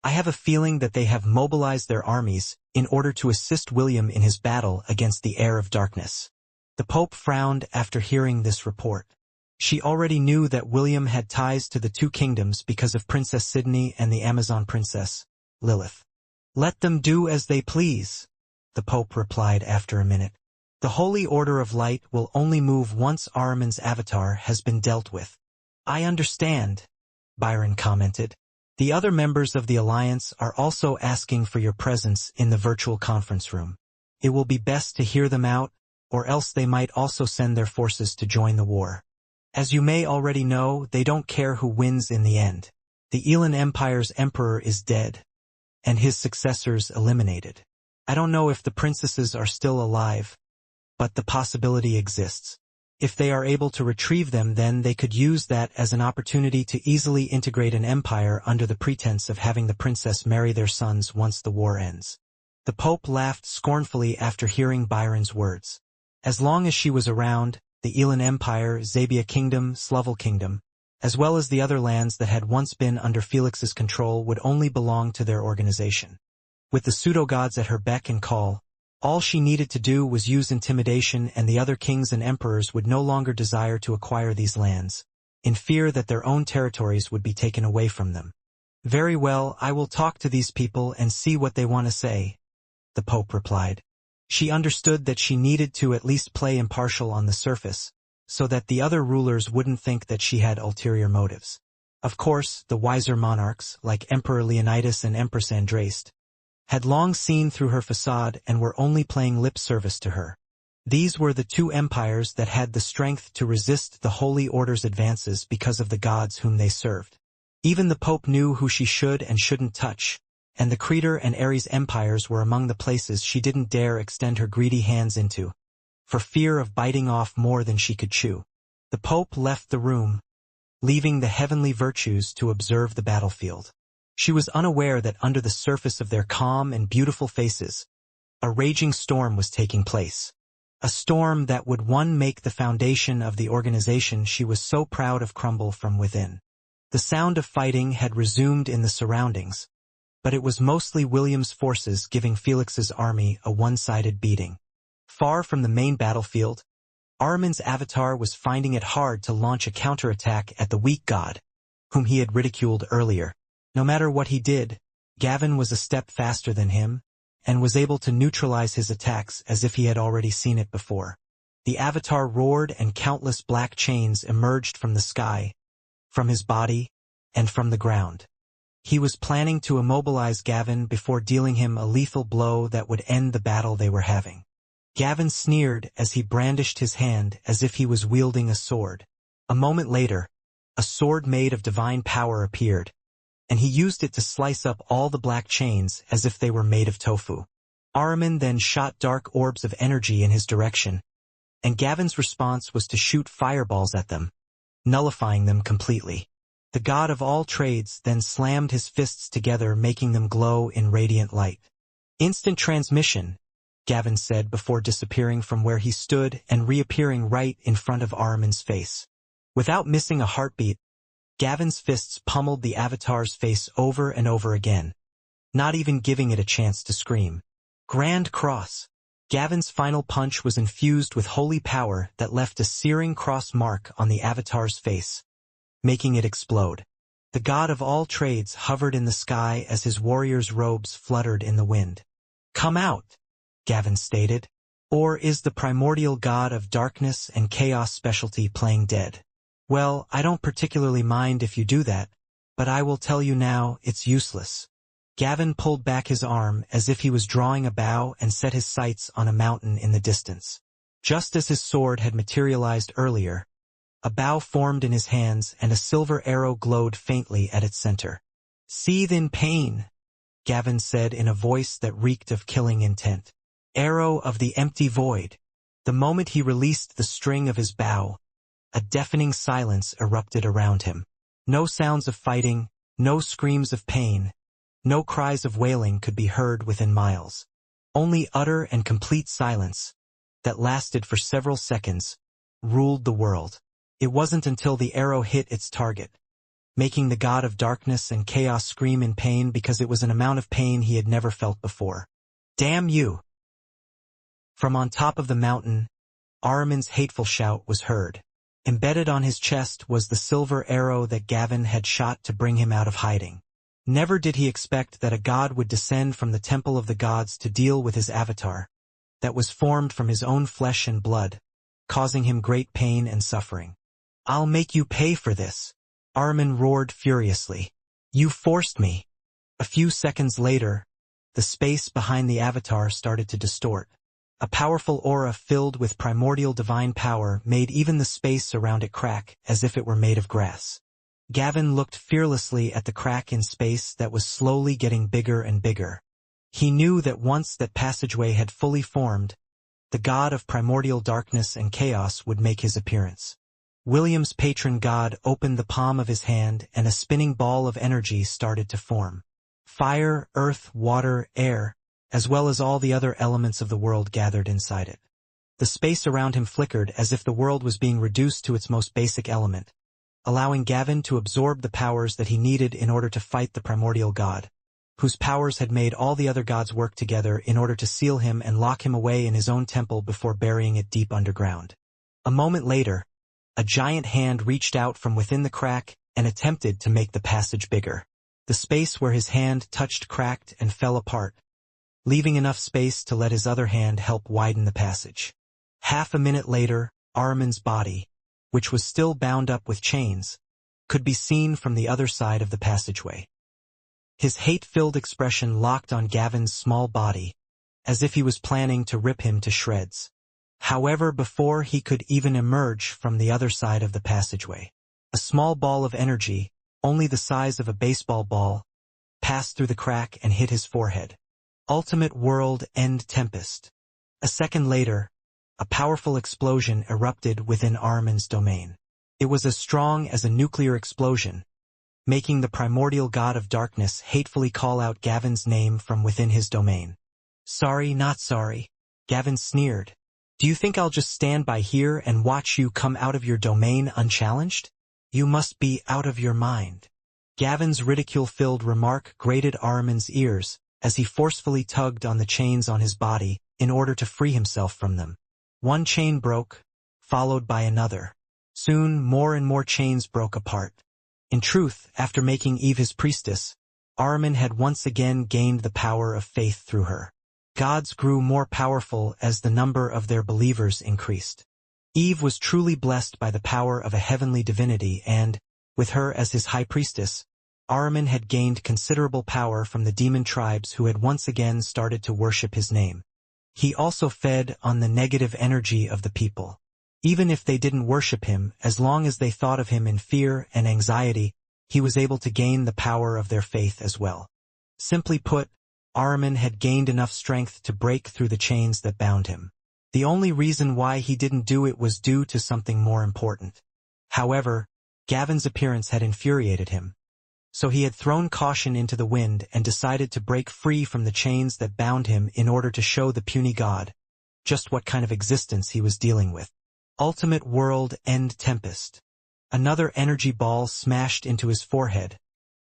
I have a feeling that they have mobilized their armies in order to assist William in his battle against the heir of darkness. The Pope frowned after hearing this report. She already knew that William had ties to the two kingdoms because of Princess Sydney and the Amazon princess, Lilith. Let them do as they please, the Pope replied after a minute. The Holy Order of Light will only move once Ahriman's avatar has been dealt with. I understand, Byron commented. The other members of the Alliance are also asking for your presence in the virtual conference room. It will be best to hear them out, or else they might also send their forces to join the war. As you may already know, they don't care who wins in the end. The Elan Empire's emperor is dead, and his successors eliminated. I don't know if the princesses are still alive, but the possibility exists. If they are able to retrieve them, then they could use that as an opportunity to easily integrate an empire under the pretense of having the princess marry their sons once the war ends. The Pope laughed scornfully after hearing Byron's words. As long as she was around, the Elan Empire, Zabia Kingdom, Slovel Kingdom, as well as the other lands that had once been under Felix's control would only belong to their organization. With the pseudo-gods at her beck and call, all she needed to do was use intimidation, and the other kings and emperors would no longer desire to acquire these lands, in fear that their own territories would be taken away from them. Very well, I will talk to these people and see what they want to say, the Pope replied. She understood that she needed to at least play impartial on the surface, so that the other rulers wouldn't think that she had ulterior motives. Of course, the wiser monarchs, like Emperor Leonidas and Empress Andraste, had long seen through her facade and were only playing lip service to her. These were the two empires that had the strength to resist the Holy Order's advances because of the gods whom they served. Even the Pope knew who she should and shouldn't touch, and the Creter and Ares empires were among the places she didn't dare extend her greedy hands into, for fear of biting off more than she could chew. The Pope left the room, leaving the heavenly virtues to observe the battlefield. She was unaware that under the surface of their calm and beautiful faces, a raging storm was taking place. A storm that would make the foundation of the organization she was so proud of crumble from within. The sound of fighting had resumed in the surroundings, but it was mostly William's forces giving Felix's army a one-sided beating. Far from the main battlefield, Ahriman's avatar was finding it hard to launch a counterattack at the weak god, whom he had ridiculed earlier. No matter what he did, Gavin was a step faster than him, and was able to neutralize his attacks as if he had already seen it before. The avatar roared and countless black chains emerged from the sky, from his body, and from the ground. He was planning to immobilize Gavin before dealing him a lethal blow that would end the battle they were having. Gavin sneered as he brandished his hand as if he was wielding a sword. A moment later, A sword made of divine power appeared, and he used it to slice up all the black chains as if they were made of tofu. Ahriman then shot dark orbs of energy in his direction, and Gavin's response was to shoot fireballs at them, nullifying them completely. The god of all trades then slammed his fists together, making them glow in radiant light. "Instant transmission," Gavin said before disappearing from where he stood and reappearing right in front of Ahriman's face. Without missing a heartbeat, Gavin's fists pummeled the avatar's face over and over again, not even giving it a chance to scream. Grand Cross. Gavin's final punch was infused with holy power that left a searing cross mark on the avatar's face, making it explode. The god of all trades hovered in the sky as his warrior's robes fluttered in the wind. "Come out," Gavin stated. "Or is the primordial god of darkness and chaos specialty playing dead?" "Well, I don't particularly mind if you do that, but I will tell you now, it's useless." Gavin pulled back his arm as if he was drawing a bow and set his sights on a mountain in the distance. Just as his sword had materialized earlier, a bow formed in his hands and a silver arrow glowed faintly at its center. "Seethe in pain," Gavin said in a voice that reeked of killing intent. "Arrow of the empty void." The moment he released the string of his bow, a deafening silence erupted around him. No sounds of fighting, no screams of pain, no cries of wailing could be heard within miles. Only utter and complete silence, that lasted for several seconds, ruled the world. It wasn't until the arrow hit its target, making the god of darkness and chaos scream in pain because it was an amount of pain he had never felt before. "Damn you!" From on top of the mountain, Ahriman's hateful shout was heard. Embedded on his chest was the silver arrow that Gavin had shot to bring him out of hiding. Never did he expect that a god would descend from the temple of the gods to deal with his avatar, that was formed from his own flesh and blood, causing him great pain and suffering. "I'll make you pay for this," Ahriman roared furiously. "You forced me." A few seconds later, the space behind the avatar started to distort. A powerful aura filled with primordial divine power made even the space around it crack as if it were made of grass. Gavin looked fearlessly at the crack in space that was slowly getting bigger and bigger. He knew that once that passageway had fully formed, the god of primordial darkness and chaos would make his appearance. William's patron god opened the palm of his hand and a spinning ball of energy started to form. Fire, earth, water, air, as well as all the other elements of the world gathered inside it. The space around him flickered as if the world was being reduced to its most basic element, allowing Gavin to absorb the powers that he needed in order to fight the primordial god, whose powers had made all the other gods work together in order to seal him and lock him away in his own temple before burying it deep underground. A moment later, a giant hand reached out from within the crack and attempted to make the passage bigger. The space where his hand touched cracked and fell apart, leaving enough space to let his other hand help widen the passage. Half a minute later, Ahriman's body, which was still bound up with chains, could be seen from the other side of the passageway. His hate-filled expression locked on Gavin's small body, as if he was planning to rip him to shreds. However, before he could even emerge from the other side of the passageway, a small ball of energy, only the size of a baseball ball, passed through the crack and hit his forehead. Ultimate World End Tempest. A second later, a powerful explosion erupted within Ahriman's domain. It was as strong as a nuclear explosion, making the primordial god of darkness hatefully call out Gavin's name from within his domain. "Sorry, not sorry," Gavin sneered. "Do you think I'll just stand by here and watch you come out of your domain unchallenged? You must be out of your mind." Gavin's ridicule-filled remark grated Ahriman's ears as he forcefully tugged on the chains on his body in order to free himself from them. One chain broke, followed by another. Soon, more and more chains broke apart. In truth, after making Eve his priestess, Ahriman had once again gained the power of faith through her. Gods grew more powerful as the number of their believers increased. Eve was truly blessed by the power of a heavenly divinity and, with her as his high priestess, Ahriman had gained considerable power from the demon tribes who had once again started to worship his name. He also fed on the negative energy of the people. Even if they didn't worship him, as long as they thought of him in fear and anxiety, he was able to gain the power of their faith as well. Simply put, Ahriman had gained enough strength to break through the chains that bound him. The only reason why he didn't do it was due to something more important. However, Gavin's appearance had infuriated him. So he had thrown caution into the wind and decided to break free from the chains that bound him in order to show the puny god just what kind of existence he was dealing with. Ultimate World End Tempest. Another energy ball smashed into his forehead,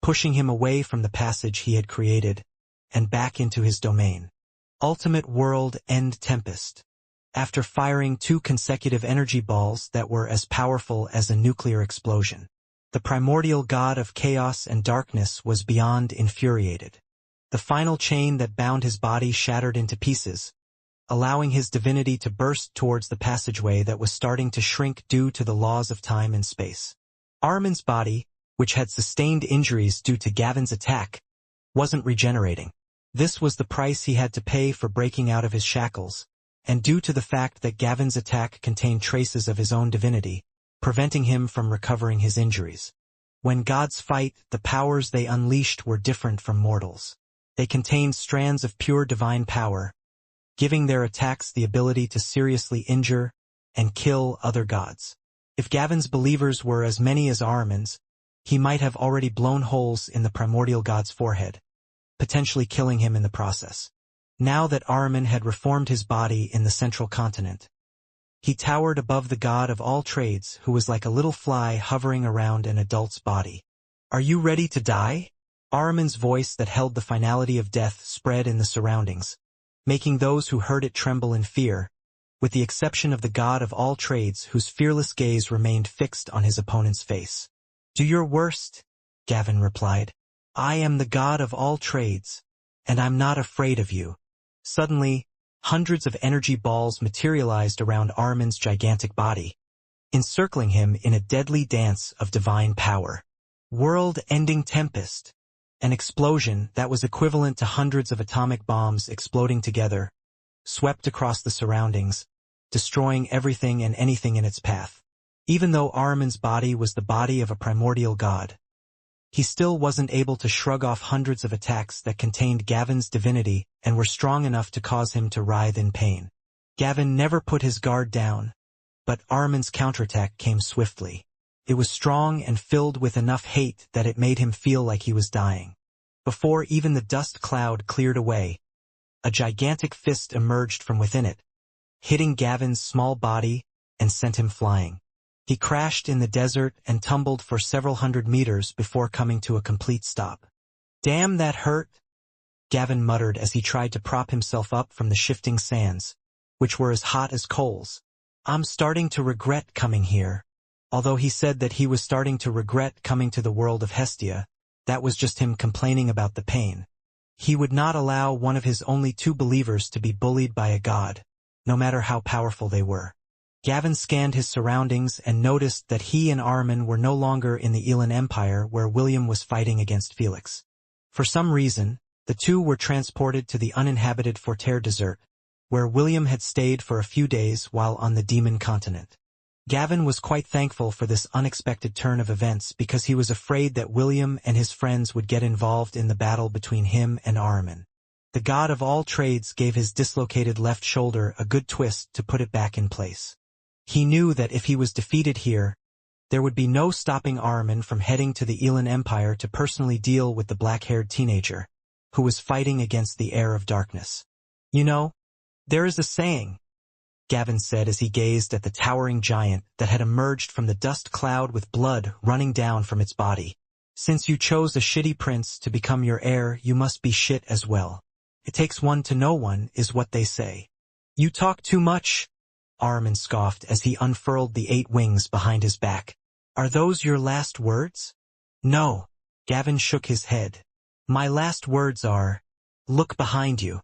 pushing him away from the passage he had created and back into his domain. Ultimate World End Tempest. After firing 2 consecutive energy balls that were as powerful as a nuclear explosion, the primordial god of chaos and darkness was beyond infuriated. The final chain that bound his body shattered into pieces, allowing his divinity to burst towards the passageway that was starting to shrink due to the laws of time and space. Ahriman's body, which had sustained injuries due to Gavin's attack, wasn't regenerating. This was the price he had to pay for breaking out of his shackles, and due to the fact that Gavin's attack contained traces of his own divinity, preventing him from recovering his injuries. When gods fight, the powers they unleashed were different from mortals. They contained strands of pure divine power, giving their attacks the ability to seriously injure and kill other gods. If Gavin's believers were as many as Ahriman's, he might have already blown holes in the primordial god's forehead, potentially killing him in the process. Now that Ahriman had reformed his body in the central continent, he towered above the god of all trades, who was like a little fly hovering around an adult's body. "Are you ready to die?" Ahriman's voice that held the finality of death spread in the surroundings, making those who heard it tremble in fear, with the exception of the god of all trades whose fearless gaze remained fixed on his opponent's face. "Do your worst," Gavin replied. "I am the god of all trades, and I'm not afraid of you." Suddenly, hundreds of energy balls materialized around Ahriman's gigantic body, encircling him in a deadly dance of divine power. World-ending tempest. An explosion that was equivalent to hundreds of atomic bombs exploding together, swept across the surroundings, destroying everything and anything in its path. Even though Ahriman's body was the body of a primordial god, he still wasn't able to shrug off hundreds of attacks that contained Gavin's divinity and were strong enough to cause him to writhe in pain. Gavin never put his guard down, but Ahriman's counterattack came swiftly. It was strong and filled with enough hate that it made him feel like he was dying. Before even the dust cloud cleared away, a gigantic fist emerged from within it, hitting Gavin's small body and sent him flying. He crashed in the desert and tumbled for several hundred meters before coming to a complete stop. "Damn, that hurt," Gavin muttered as he tried to prop himself up from the shifting sands, which were as hot as coals. "I'm starting to regret coming here." Although he said that he was starting to regret coming to the world of Hestia, that was just him complaining about the pain. He would not allow one of his only 2 believers to be bullied by a god, no matter how powerful they were. Gavin scanned his surroundings and noticed that he and Ahriman were no longer in the Elan Empire where William was fighting against Felix. For some reason, the 2 were transported to the uninhabited Forterre Desert, where William had stayed for a few days while on the Demon Continent. Gavin was quite thankful for this unexpected turn of events because he was afraid that William and his friends would get involved in the battle between him and Ahriman. The god of all trades gave his dislocated left shoulder a good twist to put it back in place. He knew that if he was defeated here, there would be no stopping Ahriman from heading to the Elan Empire to personally deal with the black-haired teenager, who was fighting against the heir of darkness. "You know, there is a saying," Gavin said as he gazed at the towering giant that had emerged from the dust cloud with blood running down from its body. "Since you chose a shitty prince to become your heir, you must be shit as well. It takes one to know one, is what they say." "You talk too much," Ahriman scoffed as he unfurled the 8 wings behind his back. "Are those your last words?" "No," Gavin shook his head. "My last words are, look behind you."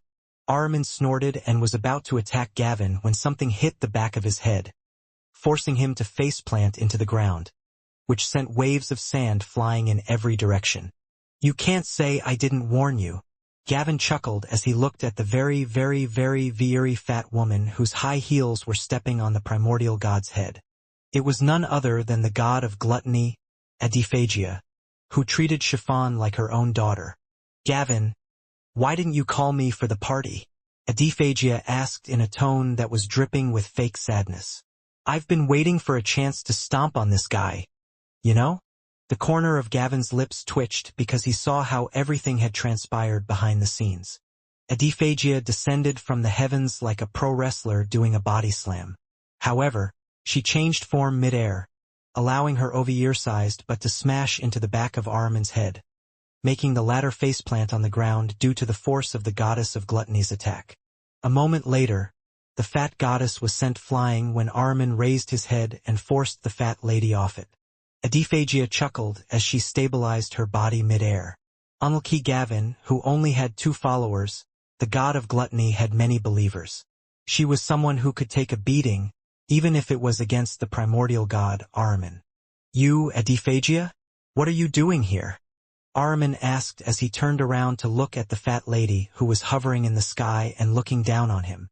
Ahriman snorted and was about to attack Gavin when something hit the back of his head, forcing him to faceplant into the ground, which sent waves of sand flying in every direction. "You can't say I didn't warn you." Gavin chuckled as he looked at the very, very, very, very fat woman whose high heels were stepping on the primordial god's head. It was none other than the god of gluttony, Adaptation, who treated Chiffon like her own daughter. Gavin, why didn't you call me for the party? Adaptation asked in a tone that was dripping with fake sadness. I've been waiting for a chance to stomp on this guy. You know? The corner of Gavin's lips twitched because he saw how everything had transpired behind the scenes. Adaptation descended from the heavens like a pro wrestler doing a body slam. However, she changed form mid-air, allowing her ovier-sized but to smash into the back of Ahriman's head, making the latter faceplant on the ground due to the force of the goddess of gluttony's attack. A moment later, the fat goddess was sent flying when Ahriman raised his head and forced the fat lady off it. Adaptation chuckled as she stabilized her body mid-air. Unlucky Gavin, who only had 2 followers, the god of gluttony had many believers. She was someone who could take a beating, even if it was against the primordial god, Ahriman. You, Adaptation? What are you doing here? Ahriman asked as he turned around to look at the fat lady who was hovering in the sky and looking down on him.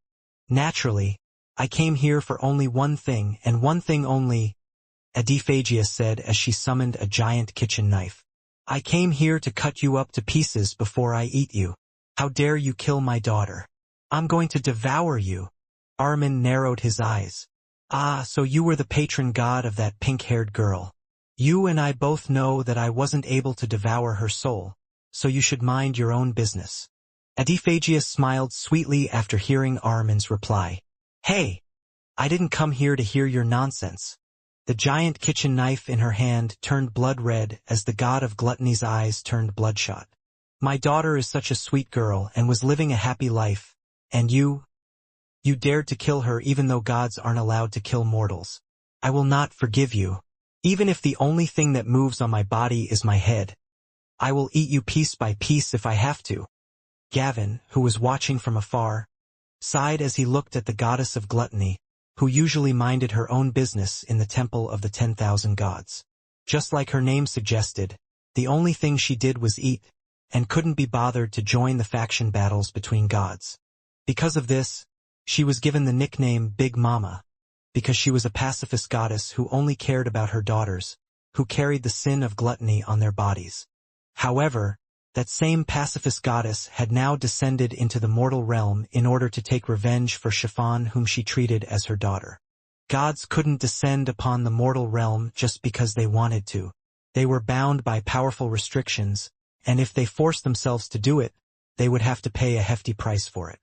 Naturally, I came here for only one thing and one thing only, Adaptation said as she summoned a giant kitchen knife. I came here to cut you up to pieces before I eat you. How dare you kill my daughter? I'm going to devour you. Ahriman narrowed his eyes. Ah, so you were the patron god of that pink-haired girl. You and I both know that I wasn't able to devour her soul, so you should mind your own business. Adaptation smiled sweetly after hearing Ahriman's reply. Hey, I didn't come here to hear your nonsense. The giant kitchen knife in her hand turned blood red as the god of gluttony's eyes turned bloodshot. My daughter is such a sweet girl and was living a happy life, and you dared to kill her even though gods aren't allowed to kill mortals. I will not forgive you. Even if the only thing that moves on my body is my head. I will eat you piece by piece if I have to. Gavin, who was watching from afar, sighed as he looked at the goddess of gluttony, who usually minded her own business in the temple of the 10,000 gods. Just like her name suggested, the only thing she did was eat, and couldn't be bothered to join the faction battles between gods. Because of this, she was given the nickname Big Mama, because she was a pacifist goddess who only cared about her daughters, who carried the sin of gluttony on their bodies. However, that same pacifist goddess had now descended into the mortal realm in order to take revenge for Chiffon, whom she treated as her daughter. Gods couldn't descend upon the mortal realm just because they wanted to. They were bound by powerful restrictions, and if they forced themselves to do it, they would have to pay a hefty price for it.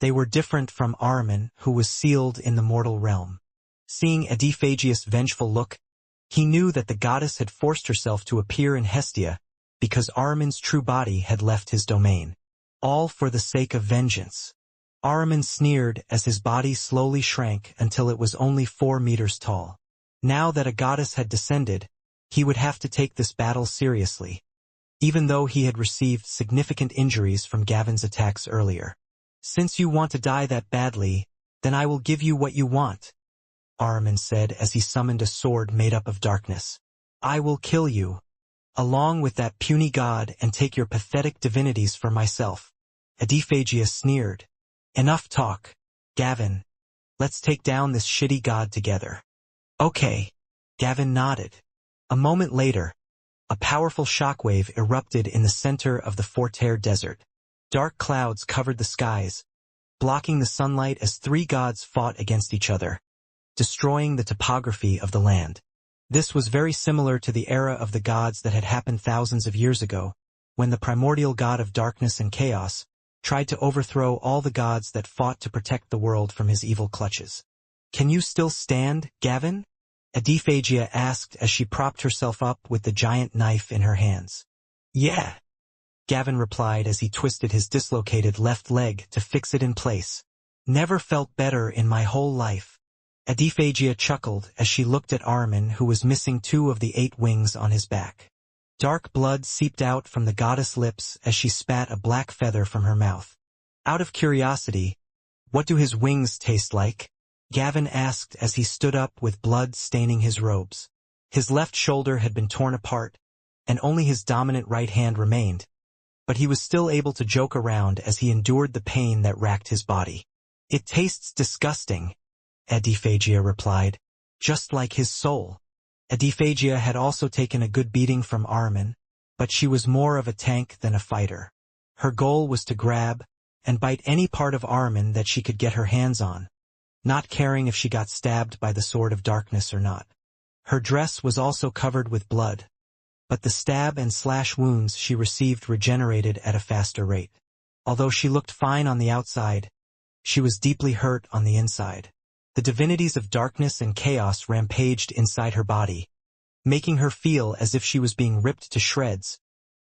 They were different from Ahriman, who was sealed in the mortal realm. Seeing Adaphagius' vengeful look, he knew that the goddess had forced herself to appear in Hestia because Ahriman's true body had left his domain. All for the sake of vengeance. Ahriman sneered as his body slowly shrank until it was only 4 meters tall. Now that a goddess had descended, he would have to take this battle seriously, even though he had received significant injuries from Gavin's attacks earlier. Since you want to die that badly, then I will give you what you want, Ahriman said as he summoned a sword made up of darkness. I will kill you, along with that puny god, and take your pathetic divinities for myself. Adaphagius sneered. Enough talk, Gavin. Let's take down this shitty god together. Okay. Gavin nodded. A moment later, a powerful shockwave erupted in the center of the Forterre Desert. Dark clouds covered the skies, blocking the sunlight as 3 gods fought against each other, destroying the topography of the land. This was very similar to the era of the gods that had happened thousands of years ago, when the primordial god of darkness and chaos tried to overthrow all the gods that fought to protect the world from his evil clutches. Can you still stand, Gavin? Adaphagia asked as she propped herself up with the giant knife in her hands. Yeah, Gavin replied as he twisted his dislocated left leg to fix it in place. Never felt better in my whole life. Adaphagia chuckled as she looked at Ahriman, who was missing 2 of the 8 wings on his back. Dark blood seeped out from the goddess' lips as she spat a black feather from her mouth. Out of curiosity, what do his wings taste like? Gavin asked as he stood up with blood staining his robes. His left shoulder had been torn apart, and only his dominant right hand remained, but he was still able to joke around as he endured the pain that racked his body. "It tastes disgusting," Adiphagia replied, "just like his soul." Adiphagia had also taken a good beating from Armin, but she was more of a tank than a fighter. Her goal was to grab and bite any part of Armin that she could get her hands on, not caring if she got stabbed by the Sword of Darkness or not. Her dress was also covered with blood, but the stab and slash wounds she received regenerated at a faster rate. Although she looked fine on the outside, she was deeply hurt on the inside. The divinities of darkness and chaos rampaged inside her body, making her feel as if she was being ripped to shreds,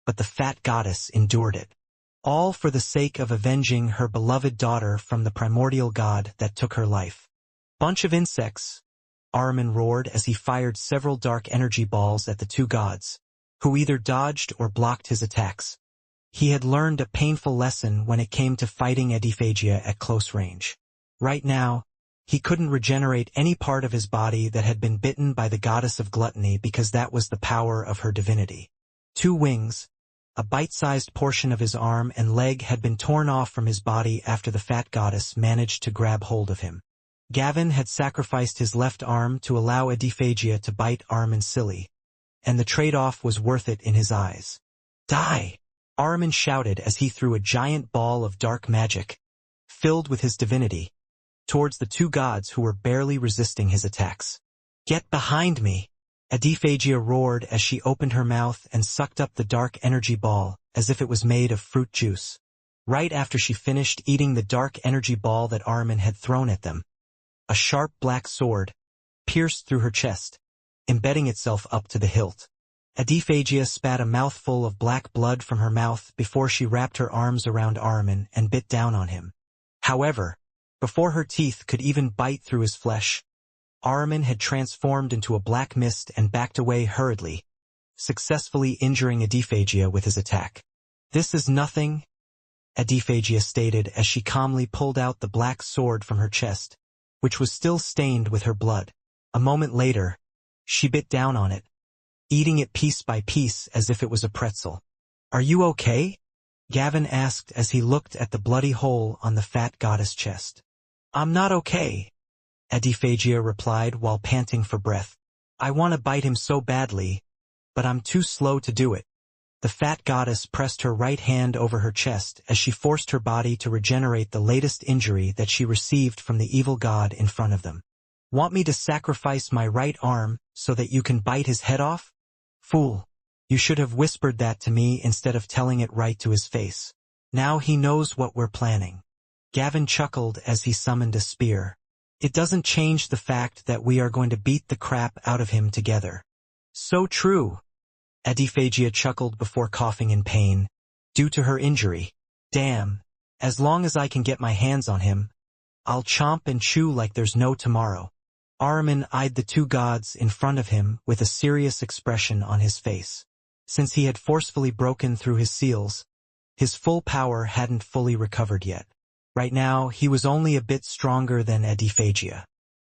but the fat goddess endured it. All for the sake of avenging her beloved daughter from the primordial god that took her life. "Bunch of insects," Armin roared as he fired several dark energy balls at the two gods, who either dodged or blocked his attacks. He had learned a painful lesson when it came to fighting Adiphagia at close range. Right now, he couldn't regenerate any part of his body that had been bitten by the goddess of gluttony because that was the power of her divinity. Two wings, a bite-sized portion of his arm and leg had been torn off from his body after the fat goddess managed to grab hold of him. Gavin had sacrificed his left arm to allow Adiphagia to bite Armin silly, and the trade-off was worth it in his eyes. "Die!" Armin shouted as he threw a giant ball of dark magic, filled with his divinity, towards the two gods who were barely resisting his attacks. "Get behind me!" Adiphagia roared as she opened her mouth and sucked up the dark energy ball as if it was made of fruit juice. Right after she finished eating the dark energy ball that Armin had thrown at them, a sharp black sword pierced through her chest, embedding itself up to the hilt. Adiphagia spat a mouthful of black blood from her mouth before she wrapped her arms around Armin and bit down on him. However, before her teeth could even bite through his flesh, Armin had transformed into a black mist and backed away hurriedly, successfully injuring Adiphagia with his attack. "This is nothing," Adiphagia stated as she calmly pulled out the black sword from her chest, which was still stained with her blood. A moment later, she bit down on it, eating it piece by piece as if it was a pretzel. "Are you okay?" Gavin asked as he looked at the bloody hole on the fat goddess' chest. "I'm not okay," Adiphagia replied while panting for breath. "I want to bite him so badly, but I'm too slow to do it." The fat goddess pressed her right hand over her chest as she forced her body to regenerate the latest injury that she received from the evil god in front of them. "Want me to sacrifice my right arm so that you can bite his head off? Fool, you should have whispered that to me instead of telling it right to his face. Now he knows what we're planning." Gavin chuckled as he summoned a spear. "It doesn't change the fact that we are going to beat the crap out of him together." "So true," Adiphagia chuckled before coughing in pain, due to her injury. "Damn, as long as I can get my hands on him, I'll chomp and chew like there's no tomorrow." Armin eyed the two gods in front of him with a serious expression on his face. Since he had forcefully broken through his seals, his full power hadn't fully recovered yet. Right now, he was only a bit stronger than Adiphagia.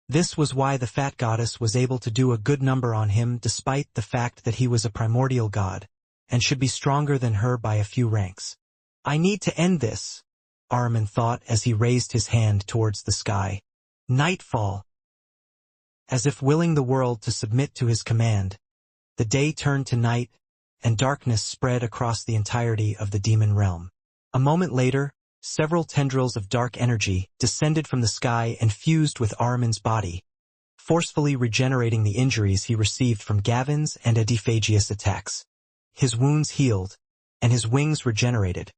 This was why the fat goddess was able to do a good number on him despite the fact that he was a primordial god, and should be stronger than her by a few ranks. "I need to end this," Armin thought as he raised his hand towards the sky. Nightfall. As if willing the world to submit to his command, the day turned to night, and darkness spread across the entirety of the demon realm. A moment later, several tendrils of dark energy descended from the sky and fused with Armin's body, forcefully regenerating the injuries he received from Gavin's and Adiphagia's attacks. His wounds healed, and his wings regenerated,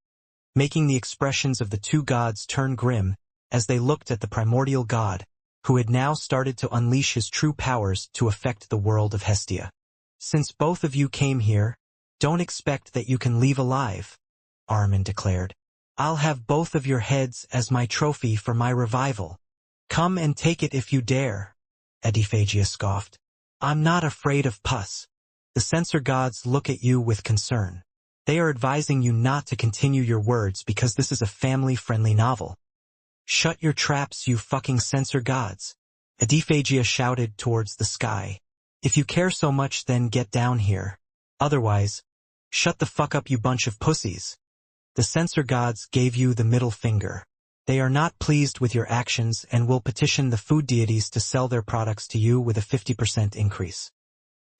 making the expressions of the two gods turn grim as they looked at the primordial god, who had now started to unleash his true powers to affect the world of Hestia. "Since both of you came here, don't expect that you can leave alive," Armin declared. "I'll have both of your heads as my trophy for my revival. Come and take it if you dare," Adiphagia scoffed. "I'm not afraid of pus." The censor gods look at you with concern. They are advising you not to continue your words because this is a family-friendly novel. "Shut your traps, you fucking censor gods," Adiphagia shouted towards the sky. "If you care so much, then get down here. Otherwise, shut the fuck up, you bunch of pussies." The censor gods gave you the middle finger. They are not pleased with your actions and will petition the food deities to sell their products to you with a 50% increase.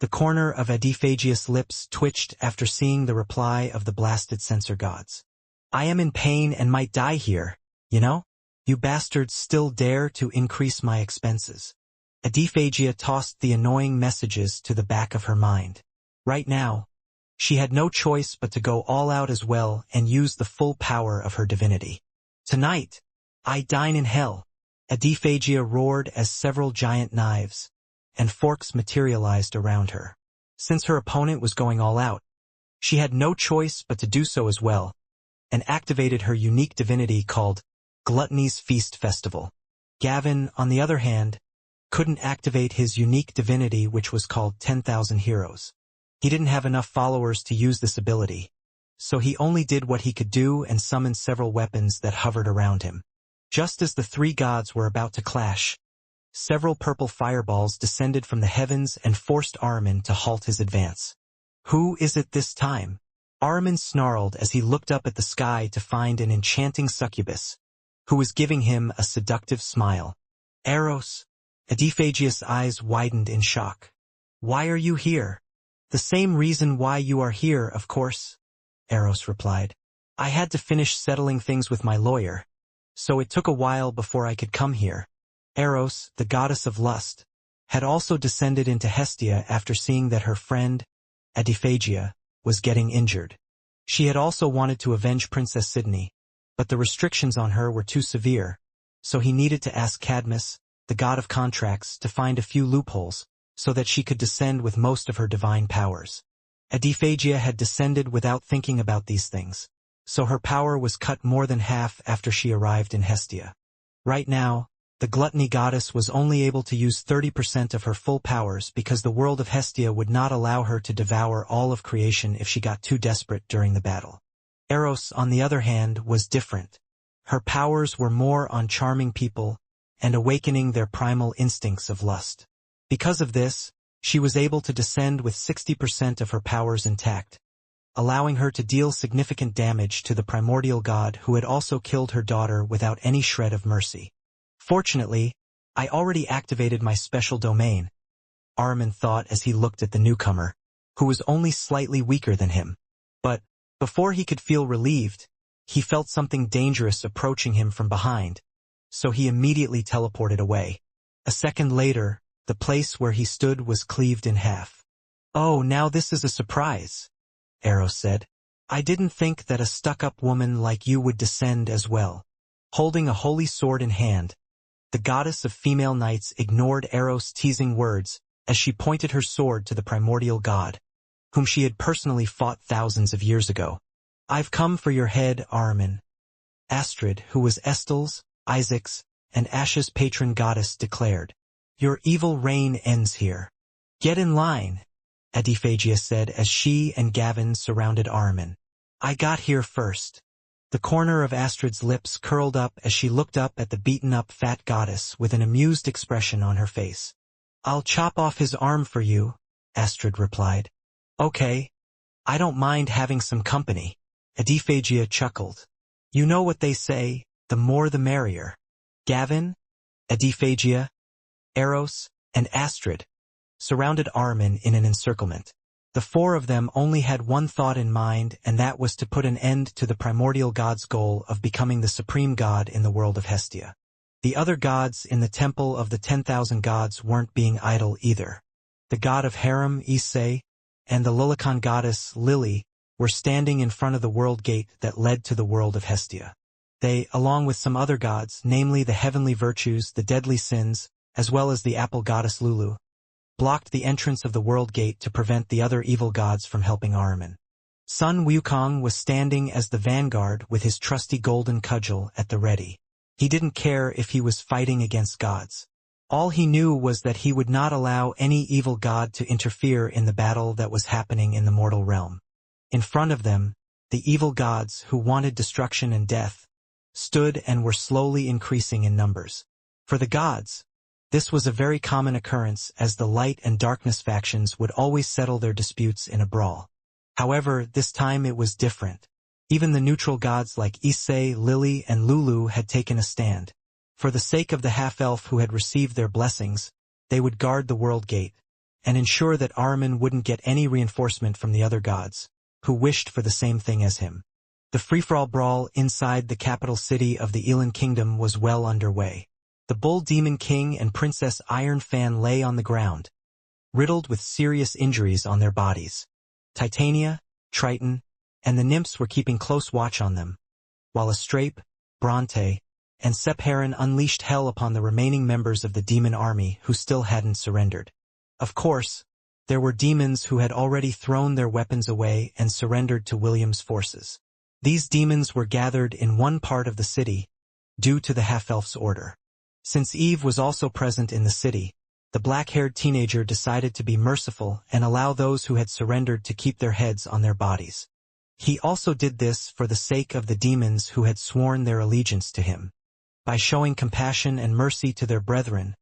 The corner of Adiphagius' lips twitched after seeing the reply of the blasted censor gods. I am in pain and might die here, you know? You bastards still dare to increase my expenses. Adiphagia tossed the annoying messages to the back of her mind. Right now, she had no choice but to go all out as well and use the full power of her divinity. Tonight, I dine in hell. Adiphagia roared as several giant knives and forks materialized around her. Since her opponent was going all out, she had no choice but to do so as well, and activated her unique divinity called Gluttony's Feast Festival. Gavin, on the other hand, couldn't activate his unique divinity, which was called 10,000 Heroes. He didn't have enough followers to use this ability, so he only did what he could do and summoned several weapons that hovered around him. Just as the three gods were about to clash, several purple fireballs descended from the heavens and forced Ahriman to halt his advance. Who is it this time? Ahriman snarled as he looked up at the sky to find an enchanting succubus, who was giving him a seductive smile. Eros. Adiphagius' eyes widened in shock. Why are you here? The same reason why you are here, of course, Eros replied. I had to finish settling things with my lawyer, so it took a while before I could come here. Eros, the goddess of lust, had also descended into Hestia after seeing that her friend, Adiphagia, was getting injured. She had also wanted to avenge Princess Sidney, but the restrictions on her were too severe, so he needed to ask Cadmus, the god of contracts, to find a few loopholes so that she could descend with most of her divine powers. Adiphagia had descended without thinking about these things, so her power was cut more than half after she arrived in Hestia. Right now, the gluttony goddess was only able to use 30% of her full powers because the world of Hestia would not allow her to devour all of creation if she got too desperate during the battle. Eros, on the other hand, was different. Her powers were more on charming people and awakening their primal instincts of lust. Because of this, she was able to descend with 60% of her powers intact, allowing her to deal significant damage to the primordial god who had also killed her daughter without any shred of mercy. Fortunately, I already activated my special domain, Ahriman thought as he looked at the newcomer, who was only slightly weaker than him. But, before he could feel relieved, he felt something dangerous approaching him from behind, so he immediately teleported away. A second later, the place where he stood was cleaved in half. Oh, now this is a surprise, Eros said. I didn't think that a stuck-up woman like you would descend as well. Holding a holy sword in hand, the goddess of female knights ignored Eros' teasing words as she pointed her sword to the primordial god, whom she had personally fought thousands of years ago. I've come for your head, Ahriman. Astrid, who was Estel's, Isaac's, and Ash's patron goddess, declared. Your evil reign ends here. Get in line, Adiphagia said as she and Gavin surrounded Ahriman. I got here first. The corner of Astrid's lips curled up as she looked up at the beaten-up fat goddess with an amused expression on her face. I'll chop off his arm for you, Astrid replied. Okay. I don't mind having some company. Adiphagia chuckled. You know what they say, the more the merrier. Gavin, Adiphagia, Eros, and Astrid surrounded Ahriman in an encirclement. The four of them only had one thought in mind, and that was to put an end to the primordial god's goal of becoming the supreme god in the world of Hestia. The other gods in the temple of the 10,000 gods weren't being idle either. The god of harem, Issei, and the Lilican goddess, Lily, were standing in front of the world gate that led to the world of Hestia. They, along with some other gods, namely the heavenly virtues, the deadly sins, as well as the apple goddess Lulu, blocked the entrance of the world gate to prevent the other evil gods from helping Ahriman. Sun Wukong was standing as the vanguard with his trusty golden cudgel at the ready. He didn't care if he was fighting against gods. All he knew was that he would not allow any evil god to interfere in the battle that was happening in the mortal realm. In front of them, the evil gods who wanted destruction and death stood and were slowly increasing in numbers. For the gods, this was a very common occurrence as the light and darkness factions would always settle their disputes in a brawl. However, this time it was different. Even the neutral gods like Issei, Lily, and Lulu had taken a stand. For the sake of the half-elf who had received their blessings, they would guard the world gate, and ensure that Ahriman wouldn't get any reinforcement from the other gods, who wished for the same thing as him. The free-for-all brawl inside the capital city of the Elan Kingdom was well underway. The Bull Demon King and Princess Iron Fan lay on the ground, riddled with serious injuries on their bodies. Titania, Triton, and the nymphs were keeping close watch on them, while Astrape, Bronte, and Sepharon unleashed hell upon the remaining members of the demon army who still hadn't surrendered. Of course, there were demons who had already thrown their weapons away and surrendered to William's forces. These demons were gathered in one part of the city, due to the half-elf's order. Since Eve was also present in the city, the black-haired teenager decided to be merciful and allow those who had surrendered to keep their heads on their bodies. He also did this for the sake of the demons who had sworn their allegiance to him. By showing compassion and mercy to their brethren,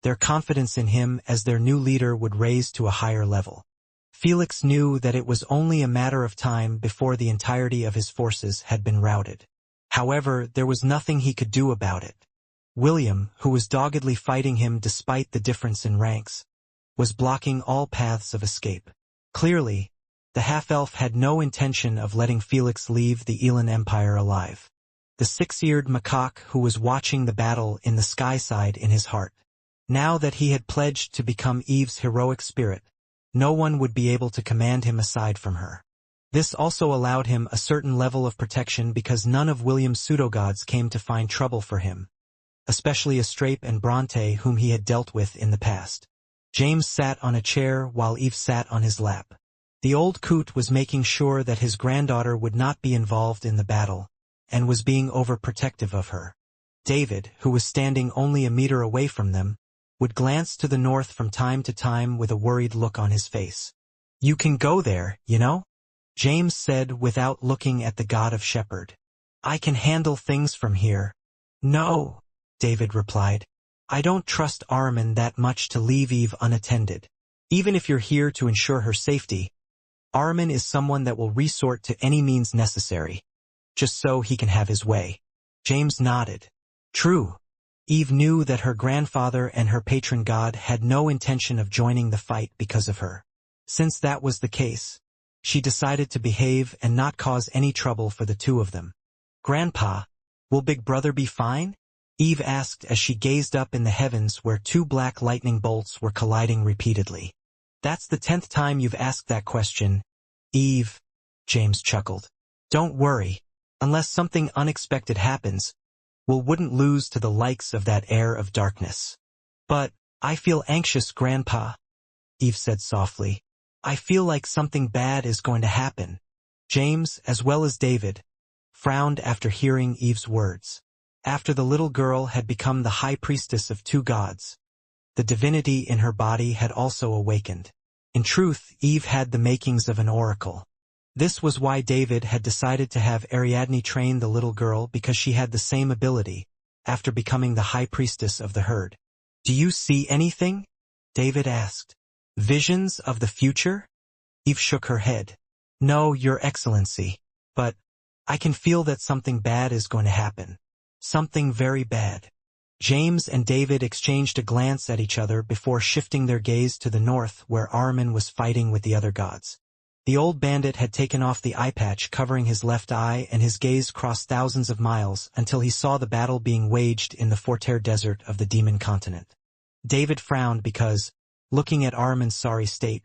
their confidence in him as their new leader would raise to a higher level. Felix knew that it was only a matter of time before the entirety of his forces had been routed. However, there was nothing he could do about it. William, who was doggedly fighting him despite the difference in ranks, was blocking all paths of escape. Clearly, the half-elf had no intention of letting Felix leave the Elan Empire alive. The six-eared macaque who was watching the battle in the sky sighed in his heart. Now that he had pledged to become Eve's heroic spirit, no one would be able to command him aside from her. This also allowed him a certain level of protection because none of William's pseudo-gods came to find trouble for him, especially Astrape and Bronte whom he had dealt with in the past. James sat on a chair while Eve sat on his lap. The old coot was making sure that his granddaughter would not be involved in the battle, and was being overprotective of her. David, who was standing only a meter away from them, would glance to the north from time to time with a worried look on his face. "You can go there, you know?" James said without looking at the god of shepherd. "I can handle things from here." "No," David replied. "I don't trust Ahriman that much to leave Eve unattended. Even if you're here to ensure her safety, Ahriman is someone that will resort to any means necessary, just so he can have his way." James nodded. True. Eve knew that her grandfather and her patron god had no intention of joining the fight because of her. Since that was the case, she decided to behave and not cause any trouble for the two of them. "Grandpa, will Big Brother be fine?" Eve asked as she gazed up in the heavens where two black lightning bolts were colliding repeatedly. "That's the 10th time you've asked that question, Eve," James chuckled. "Don't worry. Unless something unexpected happens, we wouldn't lose to the likes of that heir of darkness." "But I feel anxious, Grandpa," Eve said softly. "I feel like something bad is going to happen." James, as well as David, frowned after hearing Eve's words. After the little girl had become the high priestess of two gods, the divinity in her body had also awakened. In truth, Eve had the makings of an oracle. This was why David had decided to have Ariadne train the little girl, because she had the same ability, after becoming the high priestess of the herd. "Do you see anything?" David asked. "Visions of the future?" Eve shook her head. "No, Your Excellency. But I can feel that something bad is going to happen. Something very bad." James and David exchanged a glance at each other before shifting their gaze to the north where Ahriman was fighting with the other gods. The old bandit had taken off the eye patch covering his left eye, and his gaze crossed thousands of miles until he saw the battle being waged in the Forterre Desert of the Demon Continent. David frowned because, looking at Ahriman's sorry state,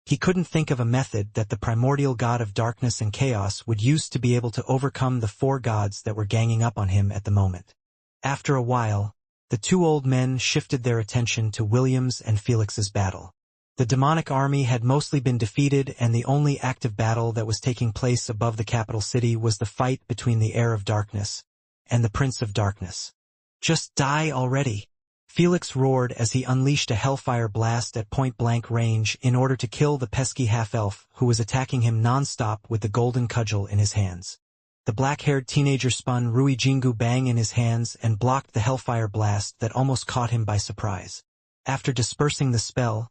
he couldn't think of a method that the primordial god of darkness and chaos would use to be able to overcome the four gods that were ganging up on him at the moment. After a while, the two old men shifted their attention to William's and Felix's battle. The demonic army had mostly been defeated, and the only active battle that was taking place above the capital city was the fight between the heir of darkness and the prince of darkness. "Just die already," Felix roared as he unleashed a hellfire blast at point-blank range in order to kill the pesky half-elf who was attacking him non-stop with the golden cudgel in his hands. The black-haired teenager spun Rui Jingu Bang in his hands and blocked the hellfire blast that almost caught him by surprise. After dispersing the spell,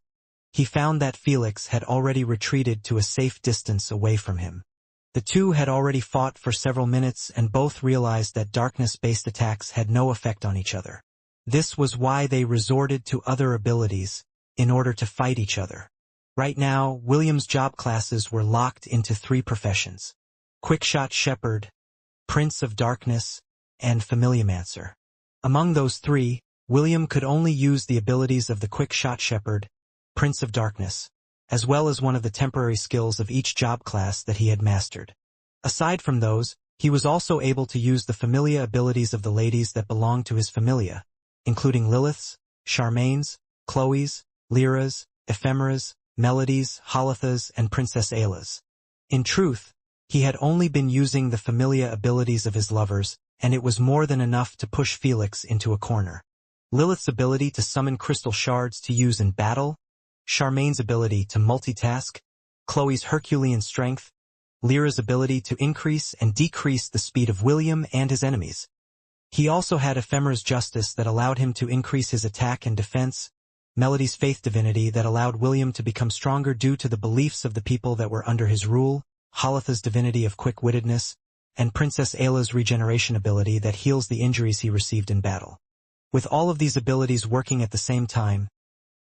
he found that Felix had already retreated to a safe distance away from him. The two had already fought for several minutes and both realized that darkness-based attacks had no effect on each other. This was why they resorted to other abilities in order to fight each other. Right now, William's job classes were locked into 3 professions: Quickshot Shepherd, Prince of Darkness, and Familiomancer. Among those 3, William could only use the abilities of the Quickshot Shepherd, Prince of Darkness, as well as one of the temporary skills of each job class that he had mastered. Aside from those, he was also able to use the familia abilities of the ladies that belonged to his familia, including Lilith's, Charmaine's, Chloe's, Lyra's, Ephemera's, Melody's, Halitha's, and Princess Ayla's. In truth, he had only been using the familia abilities of his lovers, and it was more than enough to push Felix into a corner. Lilith's ability to summon crystal shards to use in battle, Charmaine's ability to multitask, Chloe's Herculean strength, Lyra's ability to increase and decrease the speed of William and his enemies. He also had Ephemera's justice that allowed him to increase his attack and defense, Melody's faith divinity that allowed William to become stronger due to the beliefs of the people that were under his rule, Halitha's divinity of quick-wittedness, and Princess Ayla's regeneration ability that heals the injuries he received in battle. With all of these abilities working at the same time,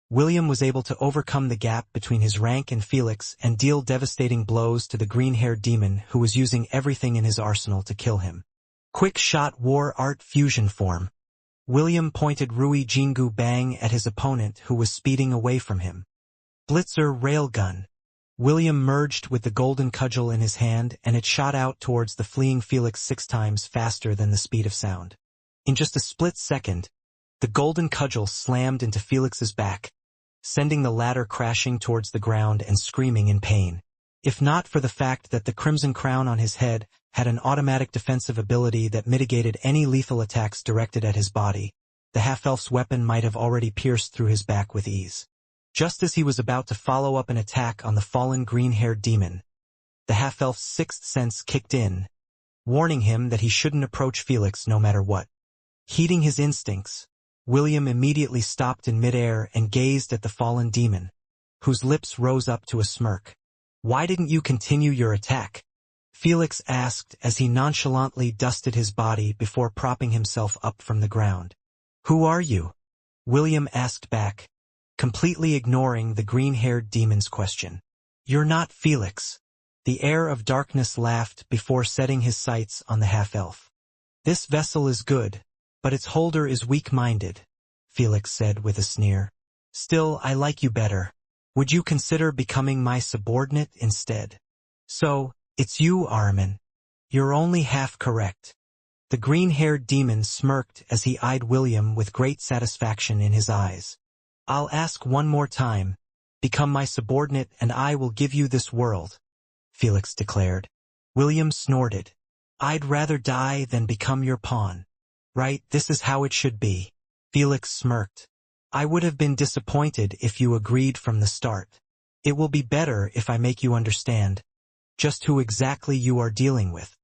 William was able to overcome the gap between his rank and Felix and deal devastating blows to the green-haired demon who was using everything in his arsenal to kill him. Quick Shot War Art Fusion Form. William pointed Rui Jingu Bang at his opponent who was speeding away from him. Blitzer Railgun. William merged with the golden cudgel in his hand and it shot out towards the fleeing Felix 6 times faster than the speed of sound. In just a split second, the golden cudgel slammed into Felix's back, sending the latter crashing towards the ground and screaming in pain. If not for the fact that the crimson crown on his head had an automatic defensive ability that mitigated any lethal attacks directed at his body, the half-elf's weapon might have already pierced through his back with ease. Just as he was about to follow up an attack on the fallen green-haired demon, the half-elf's 6th sense kicked in, warning him that he shouldn't approach Felix no matter what. Heeding his instincts, William immediately stopped in midair and gazed at the fallen demon, whose lips rose up to a smirk. "Why didn't you continue your attack?" Felix asked as he nonchalantly dusted his body before propping himself up from the ground. "Who are you?" William asked back, completely ignoring the green-haired demon's question. "You're not Felix." The heir of darkness laughed before setting his sights on the half-elf. "This vessel is good, but its holder is weak-minded," Felix said with a sneer. "Still, I like you better. Would you consider becoming my subordinate instead?" "So, it's you, Ahriman. You're only half correct." The green-haired demon smirked as he eyed William with great satisfaction in his eyes. "I'll ask one more time. Become my subordinate and I will give you this world," Felix declared. William snorted. "I'd rather die than become your pawn." "Right, this is how it should be." Felix smirked. "I would have been disappointed if you agreed from the start. It will be better if I make you understand just who exactly you are dealing with."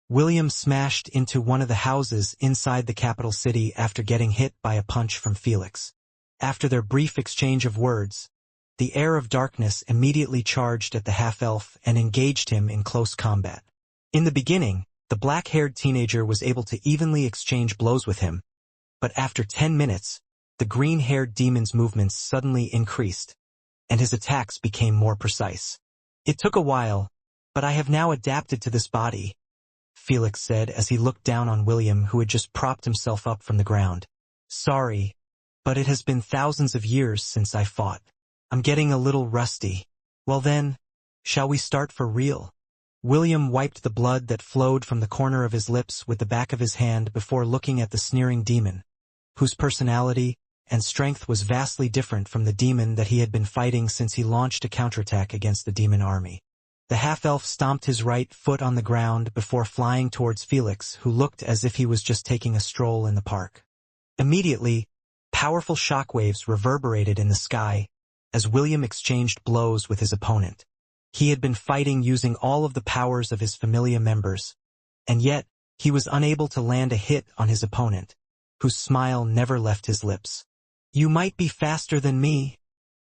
William smashed into one of the houses inside the capital city after getting hit by a punch from Felix. After their brief exchange of words, the heir of darkness immediately charged at the half-elf and engaged him in close combat. In the beginning, the black-haired teenager was able to evenly exchange blows with him, but after 10 minutes, the green-haired demon's movements suddenly increased, and his attacks became more precise. "It took a while, but I have now adapted to this body," Felix said as he looked down on William who had just propped himself up from the ground. "Sorry, but it has been thousands of years since I fought. I'm getting a little rusty." "Well then, shall we start for real?" William wiped the blood that flowed from the corner of his lips with the back of his hand before looking at the sneering demon, whose personality and strength was vastly different from the demon that he had been fighting since he launched a counterattack against the demon army. The half-elf stomped his right foot on the ground before flying towards Felix, who looked as if he was just taking a stroll in the park. Immediately, powerful shockwaves reverberated in the sky as William exchanged blows with his opponent. He had been fighting using all of the powers of his familia members, and yet he was unable to land a hit on his opponent, whose smile never left his lips. "You might be faster than me,"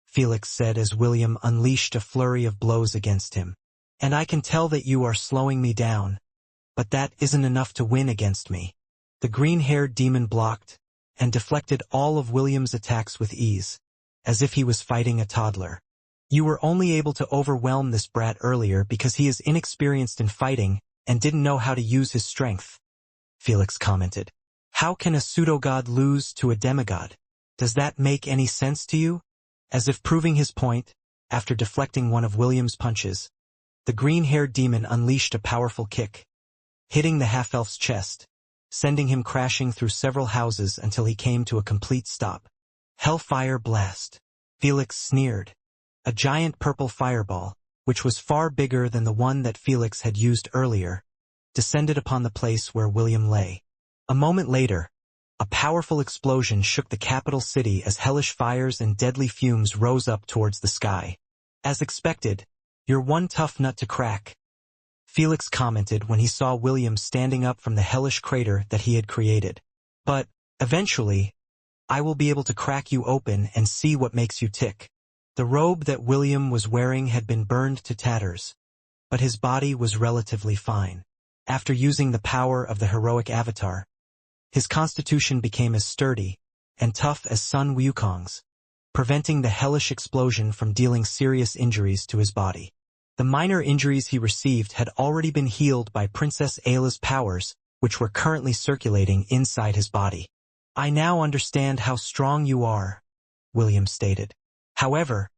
Felix said as William unleashed a flurry of blows against him. And I can tell that you are slowing me down, but that isn't enough to win against me. The green-haired demon blocked and deflected all of William's attacks with ease, as if he was fighting a toddler. You were only able to overwhelm this brat earlier because he is inexperienced in fighting and didn't know how to use his strength, Felix commented. How can a pseudo-god lose to a demigod? Does that make any sense to you? As if proving his point, after deflecting one of William's punches, the green-haired demon unleashed a powerful kick, hitting the half-elf's chest, sending him crashing through several houses until he came to a complete stop. Hellfire blast, Felix sneered. A giant purple fireball, which was far bigger than the one that Felix had used earlier, descended upon the place where William lay. A moment later, a powerful explosion shook the capital city as hellish fires and deadly fumes rose up towards the sky. As expected, you're one tough nut to crack, Felix commented when he saw William standing up from the hellish crater that he had created. But, eventually, I will be able to crack you open and see what makes you tick. The robe that William was wearing had been burned to tatters, but his body was relatively fine. After using the power of the heroic avatar, his constitution became as sturdy and tough as Sun Wukong's, preventing the hellish explosion from dealing serious injuries to his body. The minor injuries he received had already been healed by Princess Ayla's powers, which were currently circulating inside his body. I now understand how strong you are, William stated. However,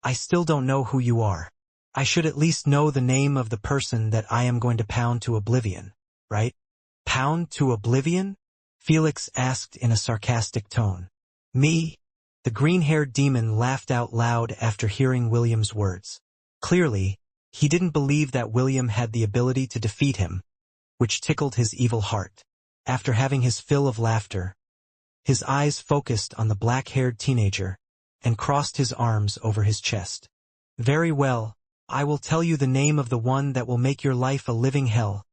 I still don't know who you are. I should at least know the name of the person that I am going to pound to oblivion, right? Pound to oblivion? Felix asked in a sarcastic tone. Me? The green-haired demon laughed out loud after hearing William's words. Clearly, he didn't believe that William had the ability to defeat him, which tickled his evil heart. After having his fill of laughter, his eyes focused on the black-haired teenager and crossed his arms over his chest. Very well, I will tell you the name of the one that will make your life a living hell,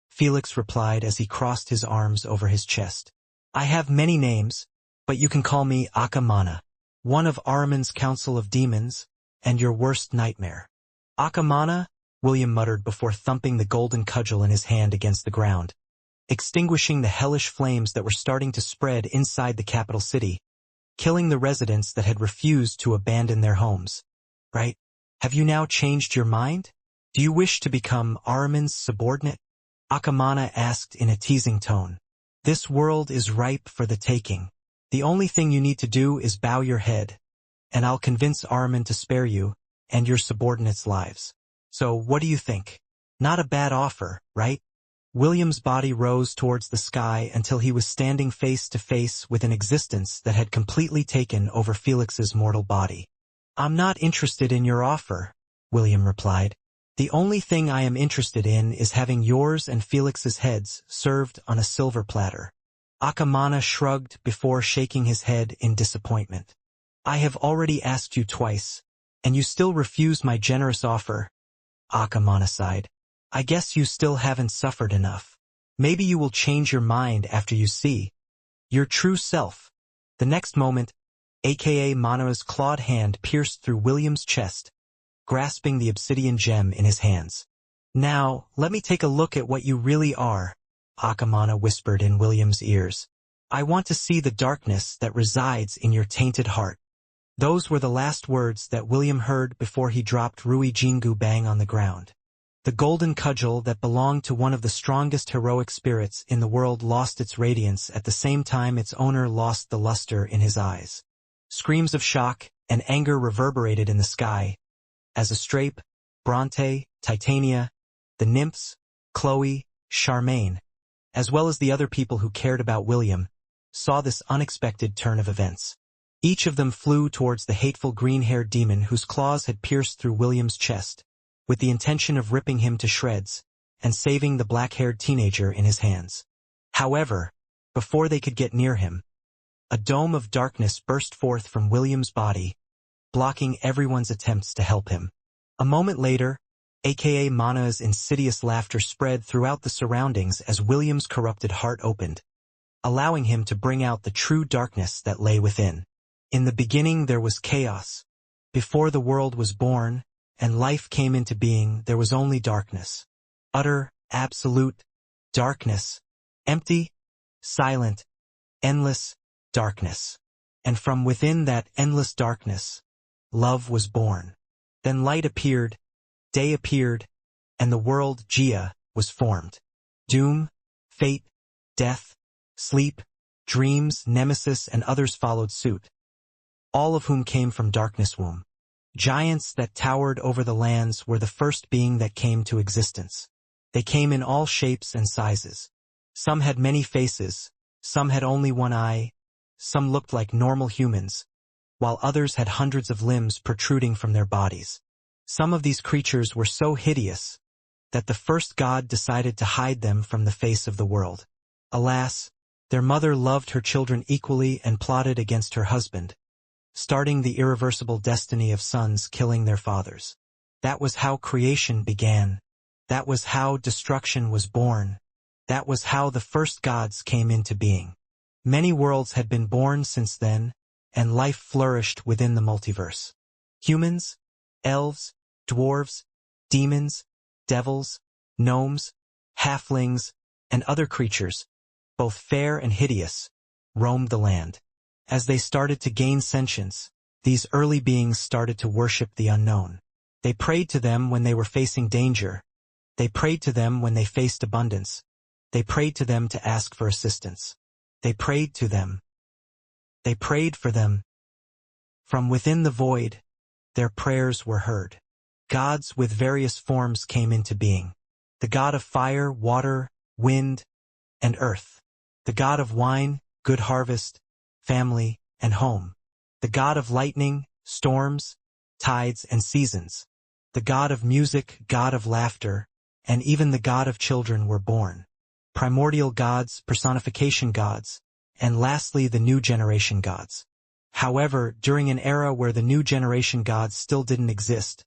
Felix replied as he crossed his arms over his chest. I have many names, but you can call me Akamana, one of Ahriman's council of demons, and your worst nightmare. Akamana, William muttered before thumping the golden cudgel in his hand against the ground, extinguishing the hellish flames that were starting to spread inside the capital city, killing the residents that had refused to abandon their homes. Right? Have you now changed your mind? Do you wish to become Ahriman's subordinate? Akamana asked in a teasing tone. This world is ripe for the taking. The only thing you need to do is bow your head, and I'll convince Ahriman to spare you and your subordinates' lives. So what do you think? Not a bad offer, right? William's body rose towards the sky until he was standing face to face with an existence that had completely taken over Felix's mortal body. I'm not interested in your offer, William replied. The only thing I am interested in is having yours and Felix's heads served on a silver platter. Akamana shrugged before shaking his head in disappointment. I have already asked you twice, and you still refuse my generous offer. Akamana sighed. I guess you still haven't suffered enough. Maybe you will change your mind after you see your true self. The next moment, aka Mana's clawed hand pierced through William's chest, grasping the obsidian gem in his hands. Now, let me take a look at what you really are, Akamana whispered in William's ears. I want to see the darkness that resides in your tainted heart. Those were the last words that William heard before he dropped Rui Jingu Bang on the ground. The golden cudgel that belonged to one of the strongest heroic spirits in the world lost its radiance at the same time its owner lost the luster in his eyes. Screams of shock and anger reverberated in the sky, as Astrape, Bronte, Titania, the nymphs, Chloe, Charmaine, as well as the other people who cared about William, saw this unexpected turn of events. Each of them flew towards the hateful green-haired demon whose claws had pierced through William's chest, with the intention of ripping him to shreds and saving the black-haired teenager in his hands. However, before they could get near him, a dome of darkness burst forth from William's body, blocking everyone's attempts to help him. A moment later, aka Mana's insidious laughter spread throughout the surroundings as William's corrupted heart opened, allowing him to bring out the true darkness that lay within. In the beginning there was chaos. Before the world was born, and life came into being, there was only darkness. Utter, absolute darkness. Empty, silent, endless darkness. And from within that endless darkness, love was born. Then light appeared, day appeared, and the world, Gia, was formed. Doom, fate, death, sleep, dreams, nemesis, and others followed suit, all of whom came from darkness womb. Giants that towered over the lands were the first being that came to existence. They came in all shapes and sizes. Some had many faces, some had only one eye, some looked like normal humans, while others had hundreds of limbs protruding from their bodies. Some of these creatures were so hideous that the first god decided to hide them from the face of the world. Alas, their mother loved her children equally and plotted against her husband, starting the irreversible destiny of sons killing their fathers. That was how creation began. That was how destruction was born. That was how the first gods came into being. Many worlds had been born since then, and life flourished within the multiverse. Humans, elves, dwarves, demons, devils, gnomes, halflings, and other creatures, both fair and hideous, roamed the land. As they started to gain sentience, these early beings started to worship the unknown. They prayed to them when they were facing danger. They prayed to them when they faced abundance. They prayed to them to ask for assistance. They prayed to them. They prayed for them. From within the void, their prayers were heard. Gods with various forms came into being. The god of fire, water, wind, and earth. The god of wine, good harvest, family, and home. The god of lightning, storms, tides, and seasons. The god of music, god of laughter, and even the god of children were born. Primordial gods, personification gods, and lastly the new generation gods. However, during an era where the new generation gods still didn't exist,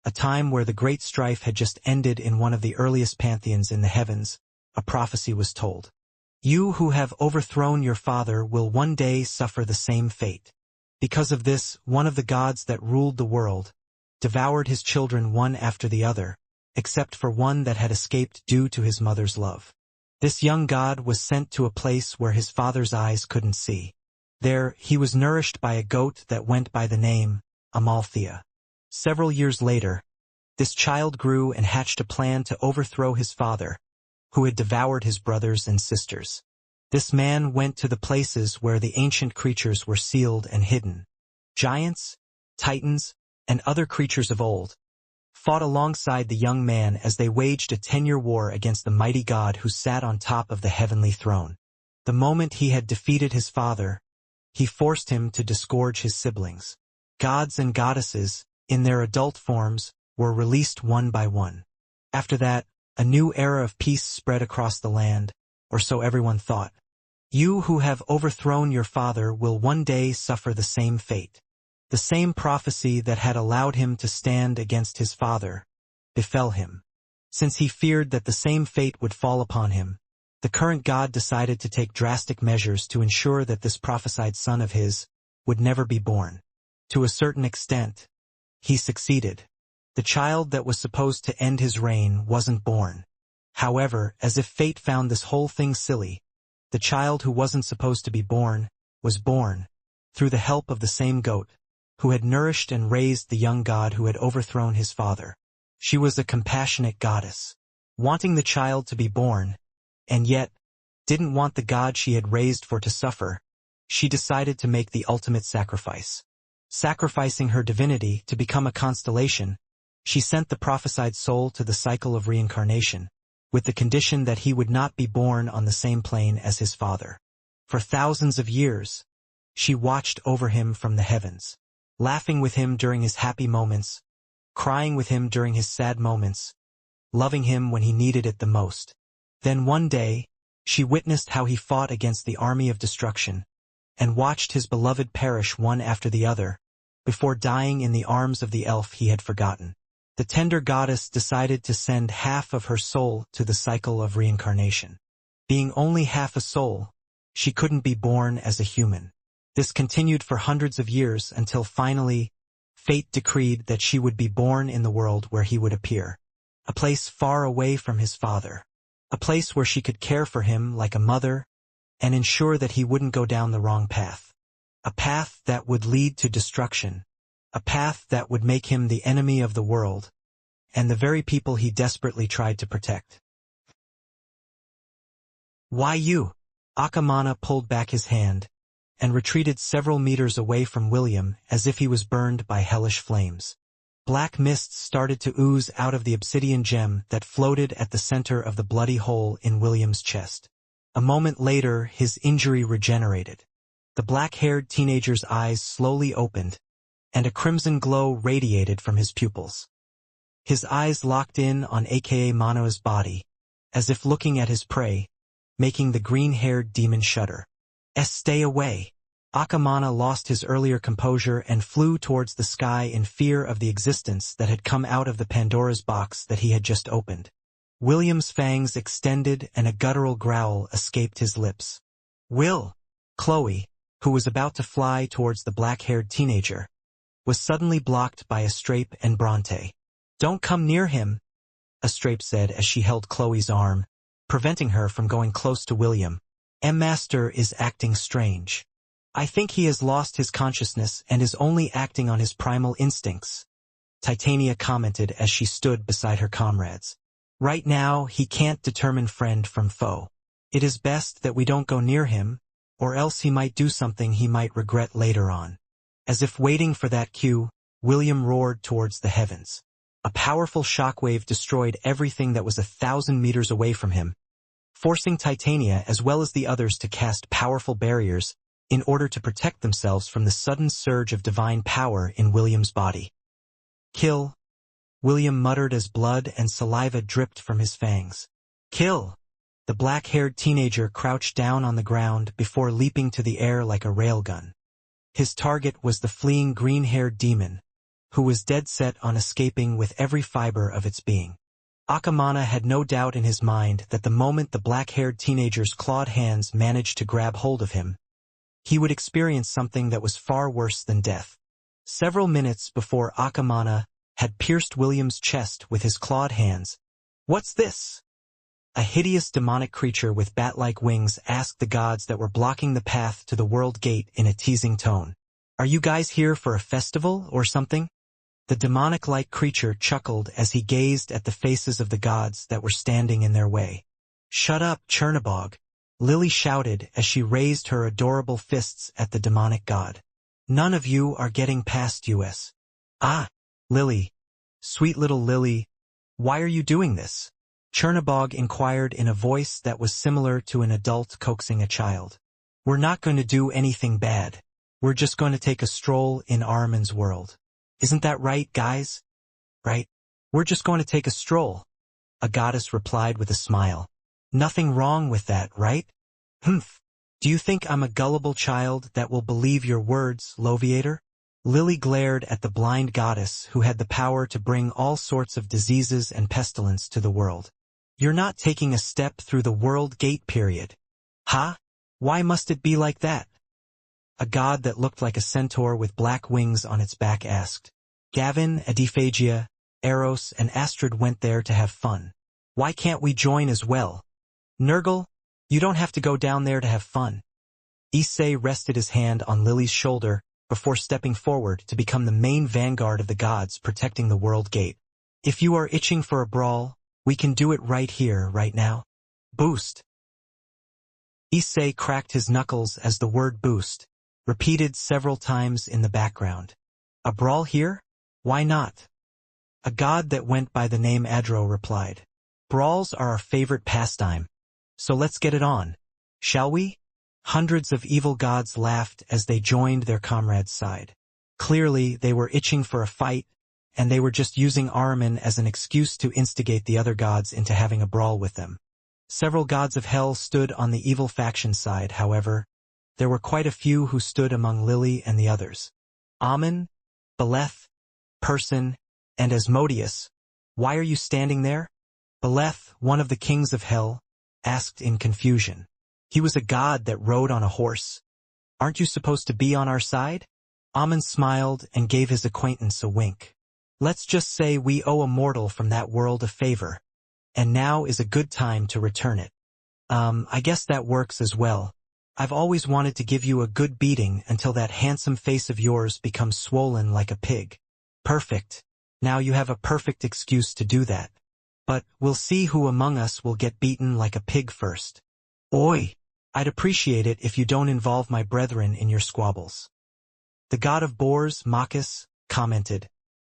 a time where the great strife had just ended in one of the earliest pantheons in the heavens, a prophecy was told. You who have overthrown your father will one day suffer the same fate. Because of this, one of the gods that ruled the world devoured his children one after the other, except for one that had escaped due to his mother's love. This young god was sent to a place where his father's eyes couldn't see. There, he was nourished by a goat that went by the name Amalthea. Several years later, this child grew and hatched a plan to overthrow his father, who had devoured his brothers and sisters. This man went to the places where the ancient creatures were sealed and hidden. Giants, titans, and other creatures of old fought alongside the young man as they waged a 10-year war against the mighty god who sat on top of the heavenly throne. The moment he had defeated his father, he forced him to disgorge his siblings. Gods and goddesses, in their adult forms, were released one by one. After that, a new era of peace spread across the land, or so everyone thought. You who have overthrown your father will one day suffer the same fate. The same prophecy that had allowed him to stand against his father befell him. Since he feared that the same fate would fall upon him, the current god decided to take drastic measures to ensure that this prophesied son of his would never be born. To a certain extent, he succeeded. The child that was supposed to end his reign wasn't born. However, as if fate found this whole thing silly, the child who wasn't supposed to be born was born, through the help of the same goat, who had nourished and raised the young god who had overthrown his father. She was a compassionate goddess, wanting the child to be born, and yet didn't want the god she had raised for to suffer. She decided to make the ultimate sacrifice. Sacrificing her divinity to become a constellation, she sent the prophesied soul to the cycle of reincarnation, with the condition that he would not be born on the same plane as his father. For thousands of years, she watched over him from the heavens, laughing with him during his happy moments, crying with him during his sad moments, loving him when he needed it the most. Then one day, she witnessed how he fought against the army of destruction, and watched his beloved perish one after the other, before dying in the arms of the elf he had forgotten. The tender goddess decided to send half of her soul to the cycle of reincarnation. Being only half a soul, she couldn't be born as a human. This continued for hundreds of years until finally, Fate decreed that she would be born in the world where he would appear. A place far away from his father. A place where she could care for him like a mother and ensure that he wouldn't go down the wrong path. A path that would lead to destruction. A path that would make him the enemy of the world and the very people he desperately tried to protect. Why you? Akamana pulled back his hand and retreated several meters away from William as if he was burned by hellish flames. Black mists started to ooze out of the obsidian gem that floated at the center of the bloody hole in William's chest. A moment later, his injury regenerated. The black-haired teenager's eyes slowly opened, and a crimson glow radiated from his pupils. His eyes locked in on aka Manoa's body, as if looking at his prey, making the green-haired demon shudder. Stay away. Akamana lost his earlier composure and flew towards the sky in fear of the existence that had come out of the Pandora's box that he had just opened. William's fangs extended and a guttural growl escaped his lips. Will! Chloe, who was about to fly towards the black-haired teenager, was suddenly blocked by Astrape and Bronte. Don't come near him, Astrape said as she held Chloe's arm, preventing her from going close to William. M-Master is acting strange. I think he has lost his consciousness and is only acting on his primal instincts, Titania commented as she stood beside her comrades. Right now, he can't determine friend from foe. It is best that we don't go near him, or else he might do something he might regret later on. As if waiting for that cue, William roared towards the heavens. A powerful shockwave destroyed everything that was 1,000 meters away from him, forcing Titania as well as the others to cast powerful barriers in order to protect themselves from the sudden surge of divine power in William's body. Kill, William muttered as blood and saliva dripped from his fangs. Kill! The black-haired teenager crouched down on the ground before leaping to the air like a railgun. His target was the fleeing green-haired demon, who was dead set on escaping with every fiber of its being. Akamana had no doubt in his mind that the moment the black-haired teenager's clawed hands managed to grab hold of him, he would experience something that was far worse than death. Several minutes before Akamana had pierced William's chest with his clawed hands. What's this? A hideous demonic creature with bat-like wings asked the gods that were blocking the path to the world gate in a teasing tone. Are you guys here for a festival or something? The demonic-like creature chuckled as he gazed at the faces of the gods that were standing in their way. Shut up, Chernabog, Lily shouted as she raised her adorable fists at the demonic god. None of you are getting past us. Ah, Lily, sweet little Lily, why are you doing this? Chernabog inquired in a voice that was similar to an adult coaxing a child. We're not going to do anything bad. We're just going to take a stroll in Armin's world. Isn't that right, guys? Right? We're just going to take a stroll. A goddess replied with a smile. Nothing wrong with that, right? Humph. Do you think I'm a gullible child that will believe your words, Loviator? Lily glared at the blind goddess who had the power to bring all sorts of diseases and pestilence to the world. You're not taking a step through the world gate period. Huh? Why must it be like that? A god that looked like a centaur with black wings on its back asked. Gavin, Adiphagia, Eros, and Astrid went there to have fun. Why can't we join as well? Nurgle, you don't have to go down there to have fun. Issei rested his hand on Lily's shoulder before stepping forward to become the main vanguard of the gods protecting the world gate. If you are itching for a brawl, we can do it right here, right now. Boost. Issei cracked his knuckles as the word boost, repeated several times in the background. A brawl here? Why not? A god that went by the name Adro replied. Brawls are our favorite pastime. So let's get it on. Shall we? Hundreds of evil gods laughed as they joined their comrades' side. Clearly, they were itching for a fight, and they were just using Armin as an excuse to instigate the other gods into having a brawl with them. Several gods of hell stood on the evil faction side, however. There were quite a few who stood among Lily and the others. Amun, Beleth, Person, and Asmodeus, why are you standing there? Beleth, one of the kings of hell, asked in confusion. He was a god that rode on a horse. Aren't you supposed to be on our side? Amun smiled and gave his acquaintance a wink. Let's just say we owe a mortal from that world a favor, and now is a good time to return it. I guess that works as well. I've always wanted to give you a good beating until that handsome face of yours becomes swollen like a pig. Perfect. Now you have a perfect excuse to do that. But we'll see who among us will get beaten like a pig first. Oi! I'd appreciate it if you don't involve my brethren in your squabbles. The god of boars, Makis, commented.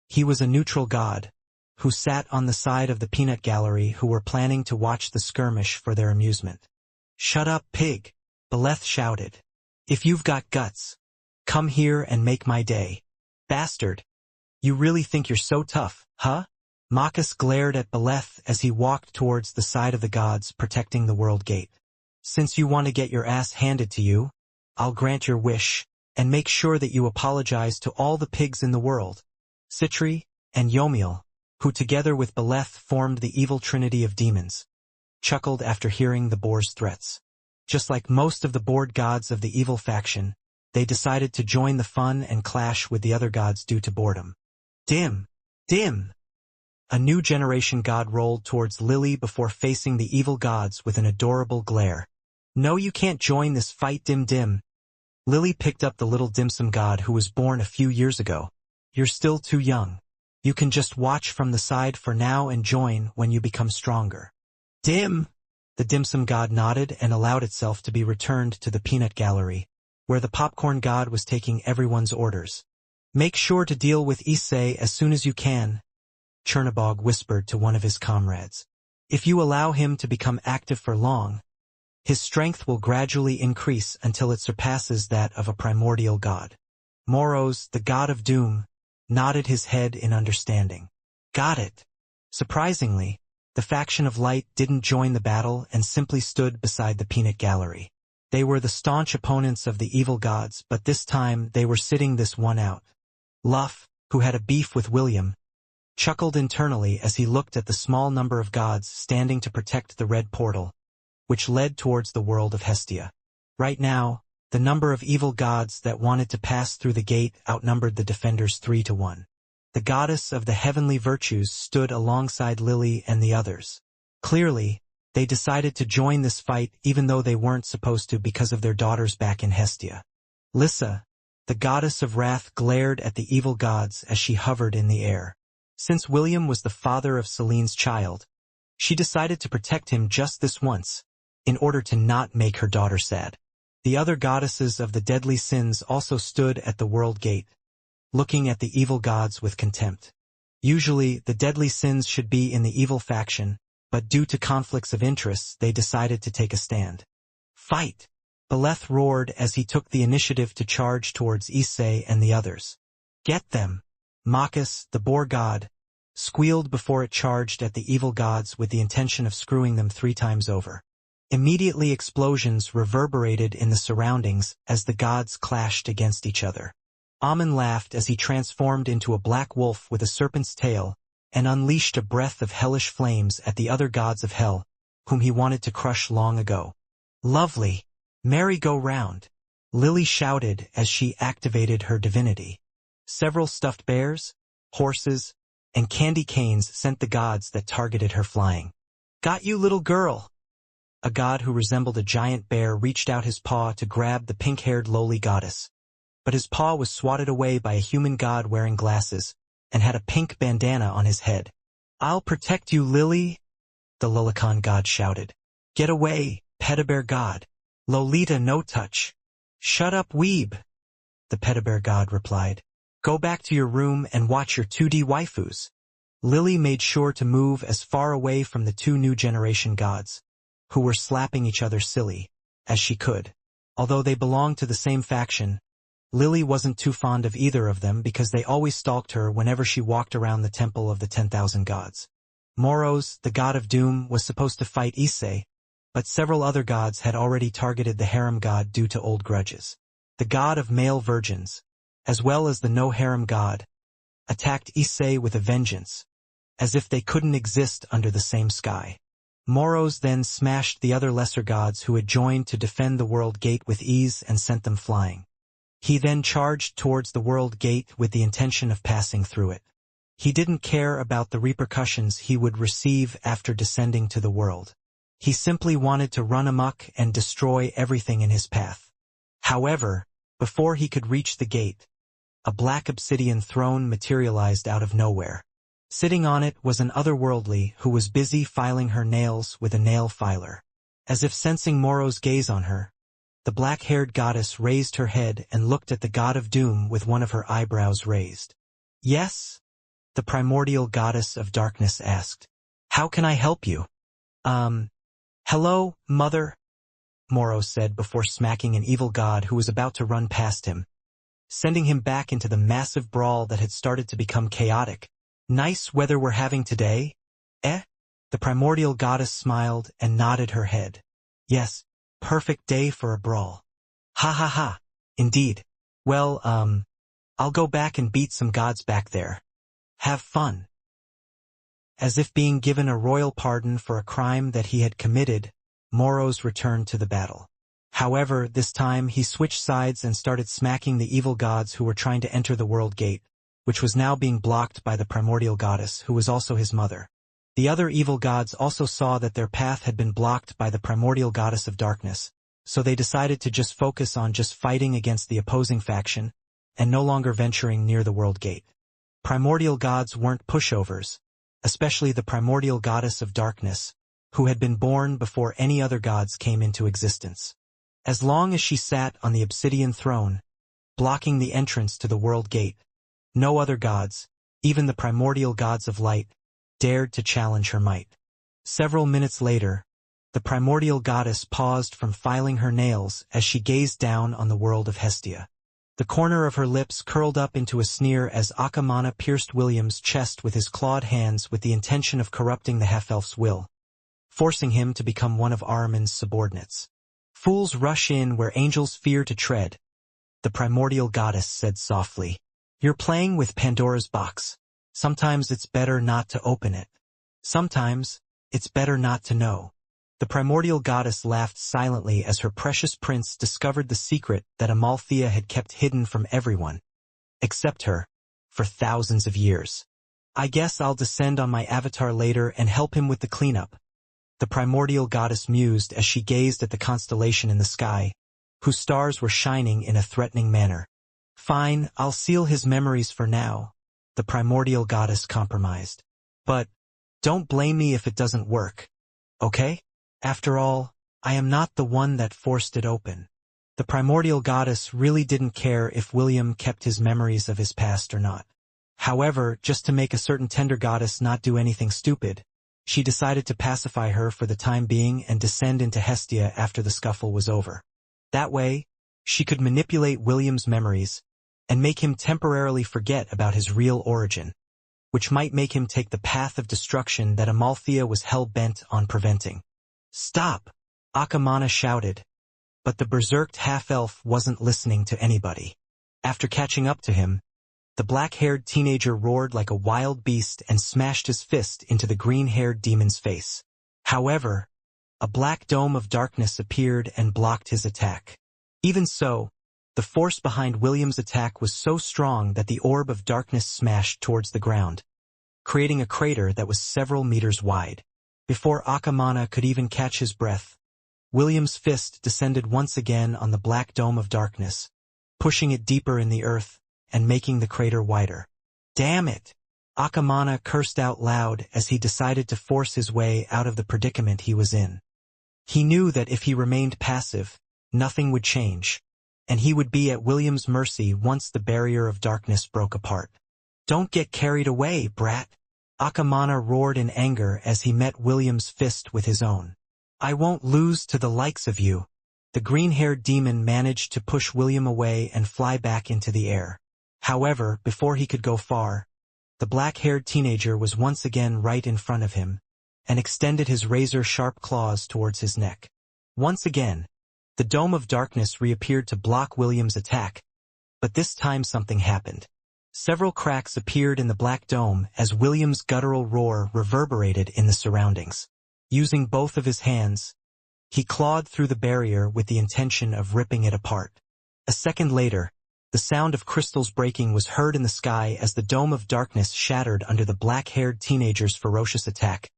He was a neutral god, who sat on the side of the peanut gallery who were planning to watch the skirmish for their amusement. Shut up, pig! Beleth shouted. If you've got guts, come here and make my day. Bastard! You really think you're so tough, huh? Makis glared at Beleth as he walked towards the side of the gods protecting the world gate. Since you want to get your ass handed to you, I'll grant your wish, and make sure that you apologize to all the pigs in the world. Citri and Yomiel, who together with Beleth formed the evil trinity of demons, chuckled after hearing the boar's threats. Just like most of the bored gods of the evil faction, they decided to join the fun and clash with the other gods due to boredom. Dim! Dim! A new generation god rolled towards Lily before facing the evil gods with an adorable glare. No, you can't join this fight, Dim Dim. Lily picked up the little dim-sum god who was born a few years ago. You're still too young. You can just watch from the side for now and join when you become stronger. Dim! The dim-sum god nodded and allowed itself to be returned to the peanut gallery, where the popcorn god was taking everyone's orders. Make sure to deal with Issei as soon as you can, Chernabog whispered to one of his comrades. If you allow him to become active for long, his strength will gradually increase until it surpasses that of a primordial god. Moros, the god of doom, nodded his head in understanding. Got it. Surprisingly, the faction of light didn't join the battle and simply stood beside the peanut gallery. They were the staunch opponents of the evil gods, but this time they were sitting this one out. Luff, who had a beef with William, chuckled internally as he looked at the small number of gods standing to protect the red portal, which led towards the world of Hestia. Right now, the number of evil gods that wanted to pass through the gate outnumbered the defenders 3-1. The goddess of the heavenly virtues stood alongside Lily and the others. Clearly, they decided to join this fight even though they weren't supposed to because of their daughters back in Hestia. Lyssa, the goddess of wrath, glared at the evil gods as she hovered in the air. Since William was the father of Celine's child, she decided to protect him just this once, in order to not make her daughter sad. The other goddesses of the deadly sins also stood at the world gate, looking at the evil gods with contempt. Usually, the deadly sins should be in the evil faction, but due to conflicts of interests, they decided to take a stand. Fight! Beleth roared as he took the initiative to charge towards Issei and the others. Get them! Makis, the boar god, squealed before it charged at the evil gods with the intention of screwing them 3 times over. Immediately explosions reverberated in the surroundings as the gods clashed against each other. Amun laughed as he transformed into a black wolf with a serpent's tail and unleashed a breath of hellish flames at the other gods of hell, whom he wanted to crush long ago. Lovely! Merry-go-round! Lily shouted as she activated her divinity. Several stuffed bears, horses, and candy canes sent the gods that targeted her flying. Got you, little girl! A god who resembled a giant bear reached out his paw to grab the pink-haired lowly goddess, but his paw was swatted away by a human god wearing glasses and had a pink bandana on his head. I'll protect you, Lily, the Lilican god shouted. Get away, Pedobear god. Lolita no touch. Shut up, weeb, the Pedobear god replied. Go back to your room and watch your 2D waifus. Lily made sure to move as far away from the 2 new generation gods, who were slapping each other silly, as she could. Although they belonged to the same faction, Lily wasn't too fond of either of them because they always stalked her whenever she walked around the temple of the 10,000 gods. Moros, the god of doom, was supposed to fight Issei, but several other gods had already targeted the harem god due to old grudges. The god of male virgins, as well as the no-harem god, attacked Issei with a vengeance, as if they couldn't exist under the same sky. Moros then smashed the other lesser gods who had joined to defend the world gate with ease and sent them flying. He then charged towards the world gate with the intention of passing through it. He didn't care about the repercussions he would receive after descending to the world. He simply wanted to run amok and destroy everything in his path. However, before he could reach the gate, a black obsidian throne materialized out of nowhere. Sitting on it was an otherworldly who was busy filing her nails with a nail filer. As if sensing Moro's gaze on her, the black-haired goddess raised her head and looked at the god of doom with one of her eyebrows raised. "Yes?" the primordial goddess of darkness asked. "How can I help you?" Hello, mother," Moro said before smacking an evil god who was about to run past him, sending him back into the massive brawl that had started to become chaotic. "Nice weather we're having today, eh?" The primordial goddess smiled and nodded her head. "Yes, perfect day for a brawl." "Ha ha ha, indeed. Well, I'll go back and beat some gods back there. Have fun." As if being given a royal pardon for a crime that he had committed, Moros returned to the battle. However, this time he switched sides and started smacking the evil gods who were trying to enter the world gate, which was now being blocked by the primordial goddess, who was also his mother. The other evil gods also saw that their path had been blocked by the primordial goddess of darkness, so they decided to just focus on just fighting against the opposing faction and no longer venturing near the world gate. Primordial gods weren't pushovers, especially the primordial goddess of darkness, who had been born before any other gods came into existence. As long as she sat on the obsidian throne, blocking the entrance to the world gate, no other gods, even the primordial gods of light, dared to challenge her might. Several minutes later, the primordial goddess paused from filing her nails as she gazed down on the world of Hestia. The corner of her lips curled up into a sneer as Akamana pierced William's chest with his clawed hands with the intention of corrupting the half-elf's will, forcing him to become one of Ahriman's subordinates. "Fools rush in where angels fear to tread," the primordial goddess said softly. "You're playing with Pandora's box. Sometimes it's better not to open it. Sometimes it's better not to know." The primordial goddess laughed silently as her precious prince discovered the secret that Amalthea had kept hidden from everyone, except her, for thousands of years. "I guess I'll descend on my avatar later and help him with the cleanup," the primordial goddess mused as she gazed at the constellation in the sky, whose stars were shining in a threatening manner. "Fine, I'll seal his memories for now," the primordial goddess compromised. "But don't blame me if it doesn't work, okay? After all, I am not the one that forced it open." The primordial goddess really didn't care if William kept his memories of his past or not. However, just to make a certain tender goddess not do anything stupid, she decided to pacify her for the time being and descend into Hestia after the scuffle was over. That way, she could manipulate William's memories and make him temporarily forget about his real origin, which might make him take the path of destruction that Amalthea was hell-bent on preventing. "Stop!" Akamana shouted, but the berserked half-elf wasn't listening to anybody. After catching up to him, the black-haired teenager roared like a wild beast and smashed his fist into the green-haired demon's face. However, a black dome of darkness appeared and blocked his attack. Even so, the force behind William's attack was so strong that the orb of darkness smashed towards the ground, creating a crater that was several meters wide. Before Akamana could even catch his breath, William's fist descended once again on the black dome of darkness, pushing it deeper in the earth and making the crater wider. "Damn it!" Akamana cursed out loud as he decided to force his way out of the predicament he was in. He knew that if he remained passive, nothing would change, and he would be at William's mercy once the barrier of darkness broke apart. "Don't get carried away, brat!" Akamana roared in anger as he met William's fist with his own. "I won't lose to the likes of you." The green-haired demon managed to push William away and fly back into the air. However, before he could go far, the black-haired teenager was once again right in front of him and extended his razor-sharp claws towards his neck. Once again, the dome of darkness reappeared to block William's attack, but this time something happened. Several cracks appeared in the black dome as William's guttural roar reverberated in the surroundings. Using both of his hands, he clawed through the barrier with the intention of ripping it apart. A second later, The sound of crystals breaking was heard in the sky as the dome of darkness shattered under the black-haired teenager's ferocious attack,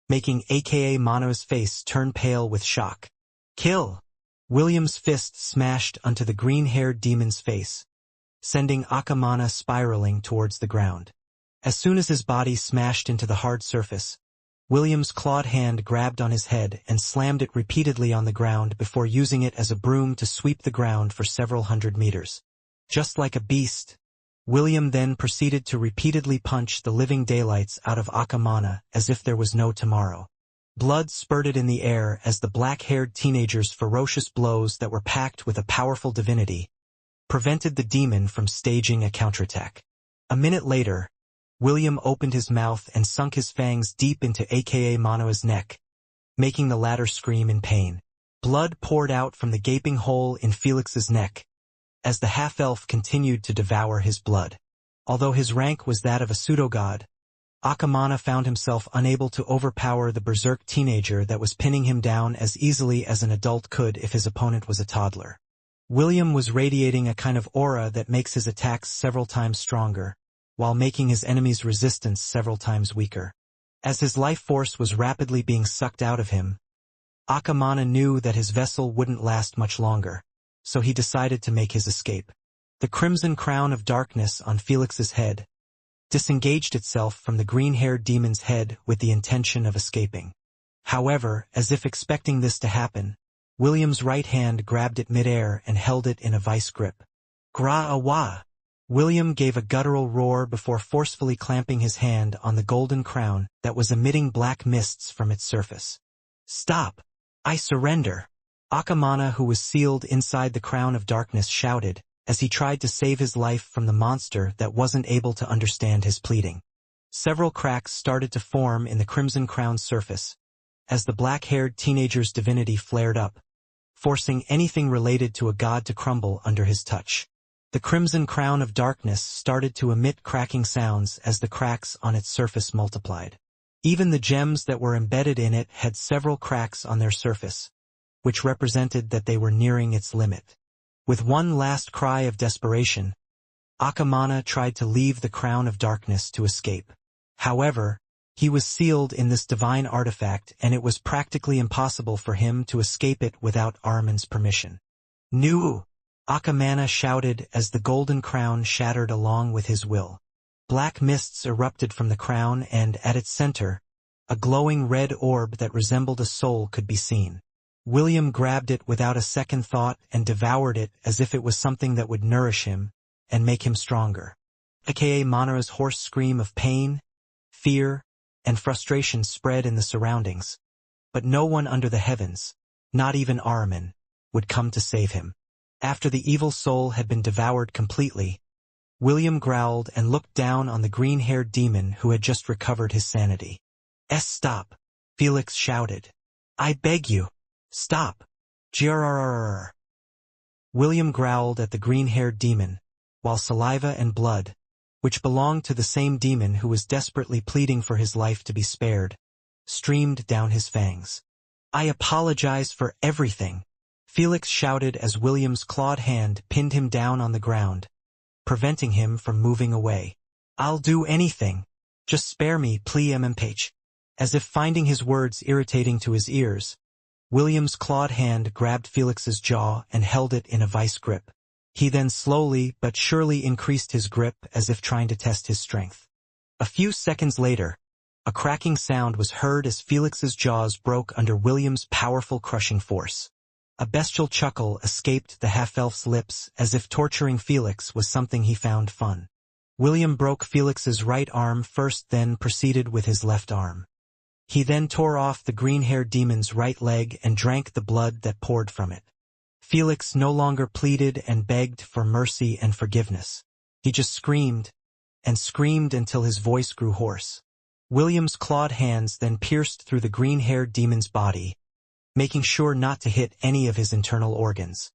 making aka Mano's face turn pale with shock. Kill! William's fist smashed onto the green-haired demon's face, sending Akamana spiraling towards the ground. As soon as his body smashed into the hard surface, William's clawed hand grabbed on his head and slammed it repeatedly on the ground before using it as a broom to sweep the ground for several hundred meters. Just like a beast, William then proceeded to repeatedly punch the living daylights out of Akamana as if there was no tomorrow. Blood spurted in the air as the black-haired teenager's ferocious blows that were packed with a powerful divinity prevented the demon from staging a counterattack. A minute later, William opened his mouth and sunk his fangs deep into aka Manoa's neck, making the latter scream in pain. Blood poured out from the gaping hole in Felix's neck as the half-elf continued to devour his blood. Although his rank was that of a pseudo-god, Akamana found himself unable to overpower the berserk teenager that was pinning him down as easily as an adult could if his opponent was a toddler. William was radiating a kind of aura that makes his attacks several times stronger, while making his enemy's resistance several times weaker. As his life force was rapidly being sucked out of him, Akamana knew that his vessel wouldn't last much longer, so he decided to make his escape. The crimson crown of darkness on Felix's head disengaged itself from the green-haired demon's head with the intention of escaping. However, as if expecting this to happen, William's right hand grabbed it midair and held it in a vice grip. Gra-a-wah! William gave a guttural roar before forcefully clamping his hand on the golden crown that was emitting black mists from its surface. Stop! I surrender! Akamana, who was sealed inside the crown of darkness, shouted, as he tried to save his life from the monster that wasn't able to understand his pleading. Several cracks started to form in the crimson crown's surface, as the black-haired teenager's divinity flared up, forcing anything related to a god to crumble under his touch. The crimson crown of darkness started to emit cracking sounds as the cracks on its surface multiplied. Even the gems that were embedded in it had several cracks on their surface, which represented that they were nearing its limit. With one last cry of desperation, Akamana tried to leave the crown of darkness to escape. However, he was sealed in this divine artifact and it was practically impossible for him to escape it without Armin's permission. Nu! Akamana shouted as the golden crown shattered along with his will. Black mists erupted from the crown and, at its center, a glowing red orb that resembled a soul could be seen. William grabbed it without a second thought and devoured it as if it was something that would nourish him and make him stronger. Aka Manoa's hoarse scream of pain, fear, and frustration spread in the surroundings, but no one under the heavens, not even Armin, would come to save him. After the evil soul had been devoured completely, William growled and looked down on the green-haired demon who had just recovered his sanity. Stop! Felix shouted. I beg you. Stop! Grrrr. William growled at the green-haired demon, while saliva and blood, which belonged to the same demon who was desperately pleading for his life to be spared, streamed down his fangs. I apologize for everything, Felix shouted as William's clawed hand pinned him down on the ground, preventing him from moving away. I'll do anything. Just spare me, please, MMPH. As if finding his words irritating to his ears, William's clawed hand grabbed Felix's jaw and held it in a vice grip. He then slowly but surely increased his grip as if trying to test his strength. A few seconds later, a cracking sound was heard as Felix's jaws broke under William's powerful crushing force. A bestial chuckle escaped the half-elf's lips as if torturing Felix was something he found fun. William broke Felix's right arm first, then proceeded with his left arm. He then tore off the green-haired demon's right leg and drank the blood that poured from it. Felix no longer pleaded and begged for mercy and forgiveness. He just screamed and screamed until his voice grew hoarse. William's clawed hands then pierced through the green-haired demon's body, making sure not to hit any of his internal organs.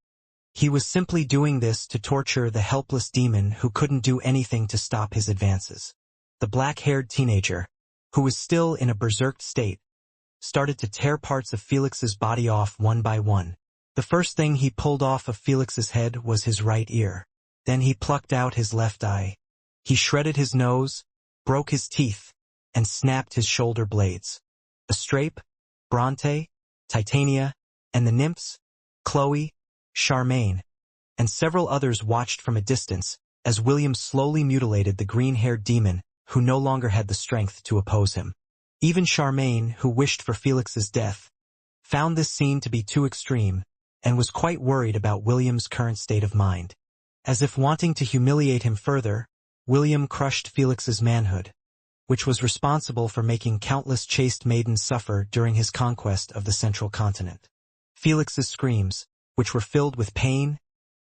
He was simply doing this to torture the helpless demon who couldn't do anything to stop his advances. The black-haired teenager, who was still in a berserk state, started to tear parts of Felix's body off one by one. The first thing he pulled off of Felix's head was his right ear. Then he plucked out his left eye. He shredded his nose, broke his teeth, and snapped his shoulder blades. Astrape, Bronte, Titania, and the nymphs, Chloe, Charmaine, and several others watched from a distance as William slowly mutilated the green-haired demon who no longer had the strength to oppose him. Even Charmaine, who wished for Felix's death, found this scene to be too extreme and was quite worried about William's current state of mind. As if wanting to humiliate him further, William crushed Felix's manhood, which was responsible for making countless chaste maidens suffer during his conquest of the central continent. Felix's screams, which were filled with pain,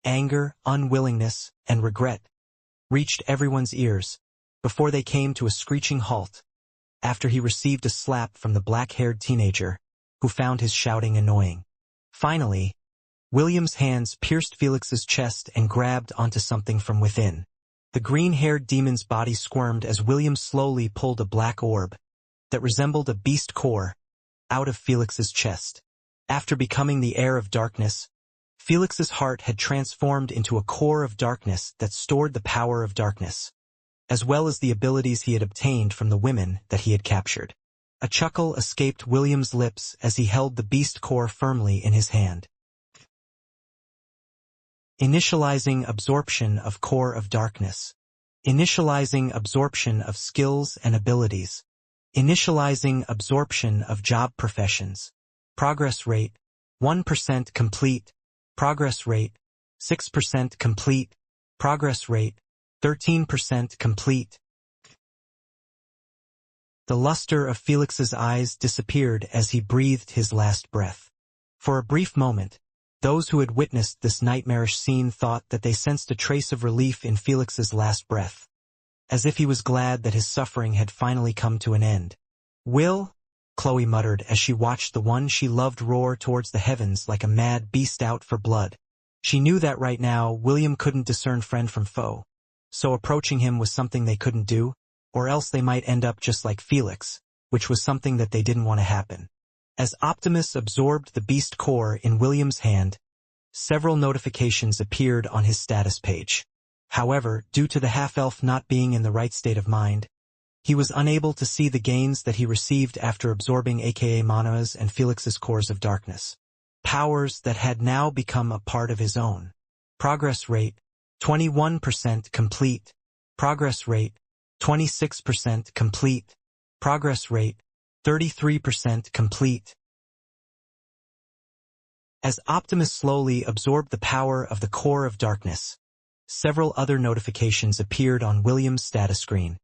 anger, unwillingness, and regret, reached everyone's ears before they came to a screeching halt after he received a slap from the black-haired teenager who found his shouting annoying. Finally, William's hands pierced Felix's chest and grabbed onto something from within. The green-haired demon's body squirmed as William slowly pulled a black orb that resembled a beast core out of Felix's chest. After becoming the heir of darkness, Felix's heart had transformed into a core of darkness that stored the power of darkness, as well as the abilities he had obtained from the women that he had captured. A chuckle escaped William's lips as he held the beast core firmly in his hand. Initializing absorption of core of darkness. Initializing absorption of skills and abilities. Initializing absorption of job professions. Progress rate, 1% complete. Progress rate, 6% complete. Progress rate, 13% complete. The luster of Felix's eyes disappeared as he breathed his last breath. For a brief moment, those who had witnessed this nightmarish scene thought that they sensed a trace of relief in Felix's last breath, as if he was glad that his suffering had finally come to an end. "Will?" Chloe muttered as she watched the one she loved roar towards the heavens like a mad beast out for blood. She knew that right now William couldn't discern friend from foe, so approaching him was something they couldn't do, or else they might end up just like Felix, which was something that they didn't want to happen. As Optimus absorbed the beast core in William's hand, several notifications appeared on his status page. However, due to the half-elf not being in the right state of mind, he was unable to see the gains that he received after absorbing aka Mana's and Felix's cores of darkness. Powers that had now become a part of his own. Progress rate, 21% complete. Progress rate, 26% complete. Progress rate, 33% complete. As Optimus slowly absorbed the power of the core of darkness, several other notifications appeared on William's status screen.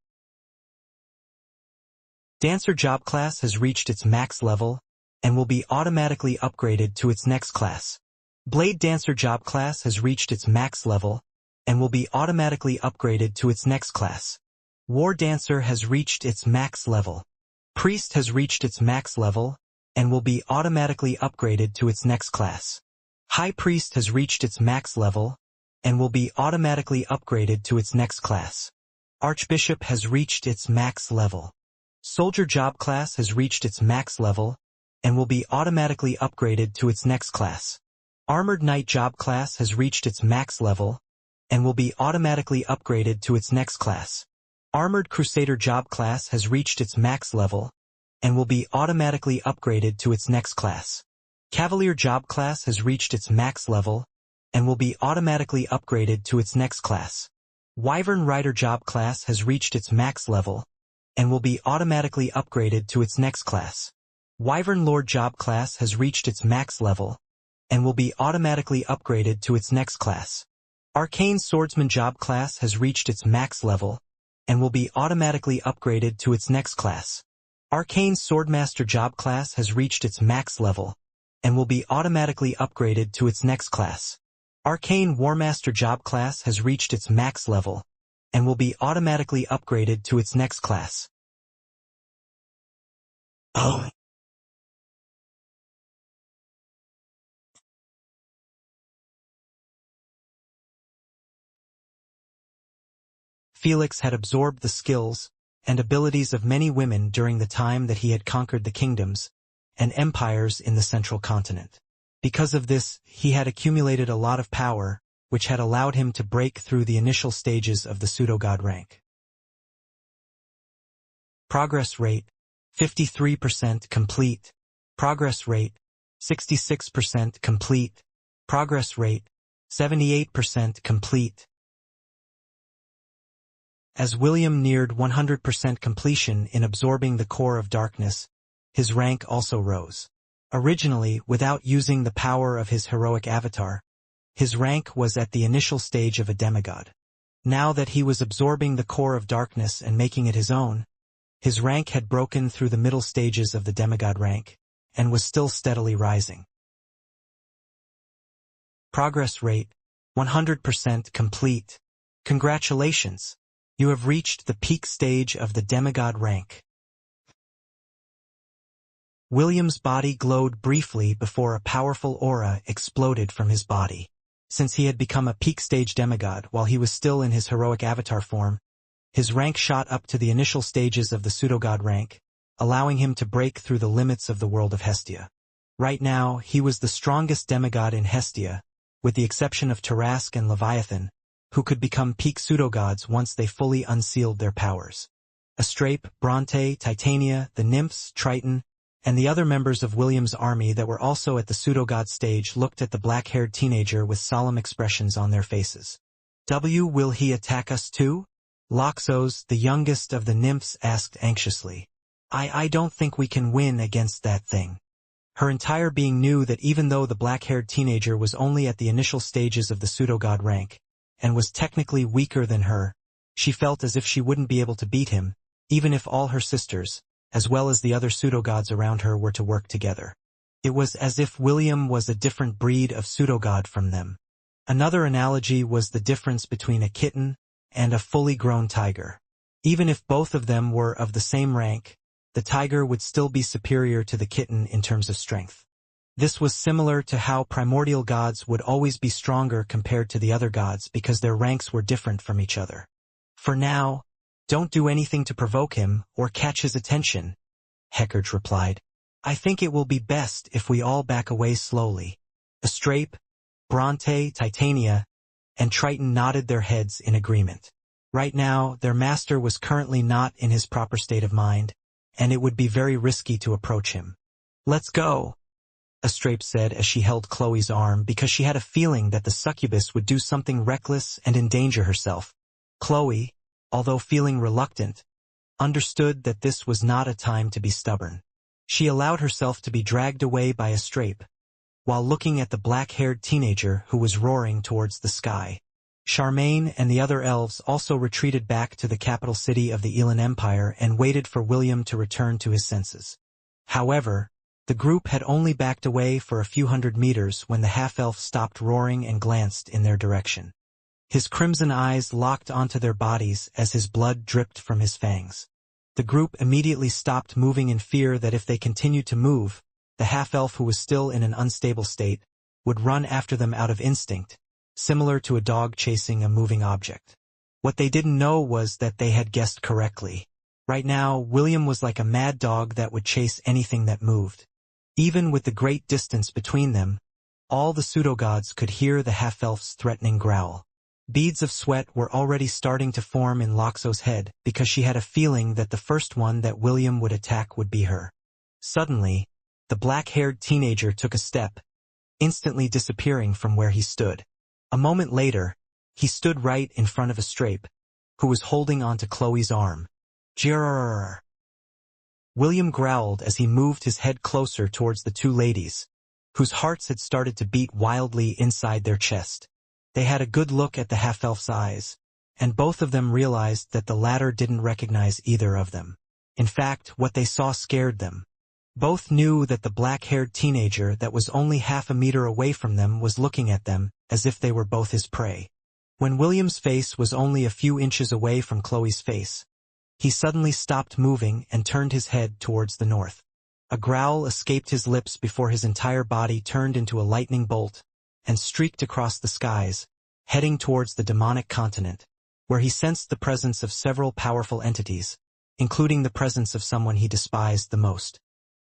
Dancer job class has reached its max level and will be automatically upgraded to its next class. Blade Dancer job class has reached its max level and will be automatically upgraded to its next class. War Dancer has reached its max level. Priest has reached its max level and will be automatically upgraded to its next class. High Priest has reached its max level and will be automatically upgraded to its next class. Archbishop has reached its max level. Soldier job class has reached its max level and will be automatically upgraded to its next class. Armored Knight job class has reached its max level and will be automatically upgraded to its next class. Armored Crusader job class has reached its max level and will be automatically upgraded to its next class. Cavalier job class has reached its max level and will be automatically upgraded to its next class. Wyvern Rider job class has reached its max level and will be automatically upgraded to its next class. Wyvern Lord job class has reached its max level and will be automatically upgraded to its next class. Arcane Swordsman job class has reached its max level and will be automatically upgraded to its next class. Arcane Swordmaster job class has reached its max level and will be automatically upgraded to its next class. Arcane Warmaster job class has reached its max level and will be automatically upgraded to its next class. Oh. Felix had absorbed the skills and abilities of many women during the time that he had conquered the kingdoms and empires in the central continent. Because of this, he had accumulated a lot of power, which had allowed him to break through the initial stages of the pseudo-god rank. Progress rate, 53% complete. Progress rate, 66% complete. Progress rate, 78% complete. As William neared 100% completion in absorbing the core of darkness, his rank also rose. Originally, without using the power of his heroic avatar, his rank was at the initial stage of a demigod. Now that he was absorbing the core of darkness and making it his own, his rank had broken through the middle stages of the demigod rank, and was still steadily rising. Progress rate, 100% complete. Congratulations! You have reached the peak stage of the demigod rank. William's body glowed briefly before a powerful aura exploded from his body. Since he had become a peak stage demigod while he was still in his heroic avatar form, his rank shot up to the initial stages of the pseudogod rank, allowing him to break through the limits of the world of Hestia. Right now, he was the strongest demigod in Hestia, with the exception of Tarask and Leviathan, who could become peak pseudogods once they fully unsealed their powers. Astrape, Bronte, Titania, the nymphs, Triton, and the other members of William's army that were also at the pseudogod stage looked at the black-haired teenager with solemn expressions on their faces. Will he attack us too? Loxos, the youngest of the nymphs, asked anxiously. I don't think we can win against that thing. Her entire being knew that even though the black-haired teenager was only at the initial stages of the pseudogod rank, and was technically weaker than her, she felt as if she wouldn't be able to beat him, even if all her sisters, as well as the other pseudogods around her, were to work together. It was as if William was a different breed of pseudogod from them. Another analogy was the difference between a kitten and a fully grown tiger. Even if both of them were of the same rank, the tiger would still be superior to the kitten in terms of strength. This was similar to how primordial gods would always be stronger compared to the other gods because their ranks were different from each other. For now, don't do anything to provoke him or catch his attention, Hecate replied. I think it will be best if we all back away slowly. Astrape, Bronte, Titania, and Triton nodded their heads in agreement. Right now, their master was currently not in his proper state of mind, and it would be very risky to approach him. Let's go, Astrape said as she held Chloe's arm because she had a feeling that the succubus would do something reckless and endanger herself. Chloe, although feeling reluctant, understood that this was not a time to be stubborn. She allowed herself to be dragged away by Astrape, while looking at the black-haired teenager who was roaring towards the sky. Charmaine and the other elves also retreated back to the capital city of the Elan Empire and waited for William to return to his senses. However, the group had only backed away for a few hundred meters when the half-elf stopped roaring and glanced in their direction. His crimson eyes locked onto their bodies as his blood dripped from his fangs. The group immediately stopped moving in fear that if they continued to move, the half-elf, who was still in an unstable state, would run after them out of instinct, similar to a dog chasing a moving object. What they didn't know was that they had guessed correctly. Right now, William was like a mad dog that would chase anything that moved. Even with the great distance between them, all the pseudogods could hear the half-elf's threatening growl. Beads of sweat were already starting to form in Loxo's head because she had a feeling that the first one that William would attack would be her. Suddenly, the black-haired teenager took a step, instantly disappearing from where he stood. A moment later, he stood right in front of Astrape, who was holding onto Chloe's arm. Grrrr. William growled as he moved his head closer towards the two ladies, whose hearts had started to beat wildly inside their chest. They had a good look at the half-elf's eyes, and both of them realized that the latter didn't recognize either of them. In fact, what they saw scared them. Both knew that the black-haired teenager that was only half a meter away from them was looking at them as if they were both his prey. When William's face was only a few inches away from Chloe's face, he suddenly stopped moving and turned his head towards the north. A growl escaped his lips before his entire body turned into a lightning bolt and streaked across the skies, heading towards the demonic continent, where he sensed the presence of several powerful entities, including the presence of someone he despised the most.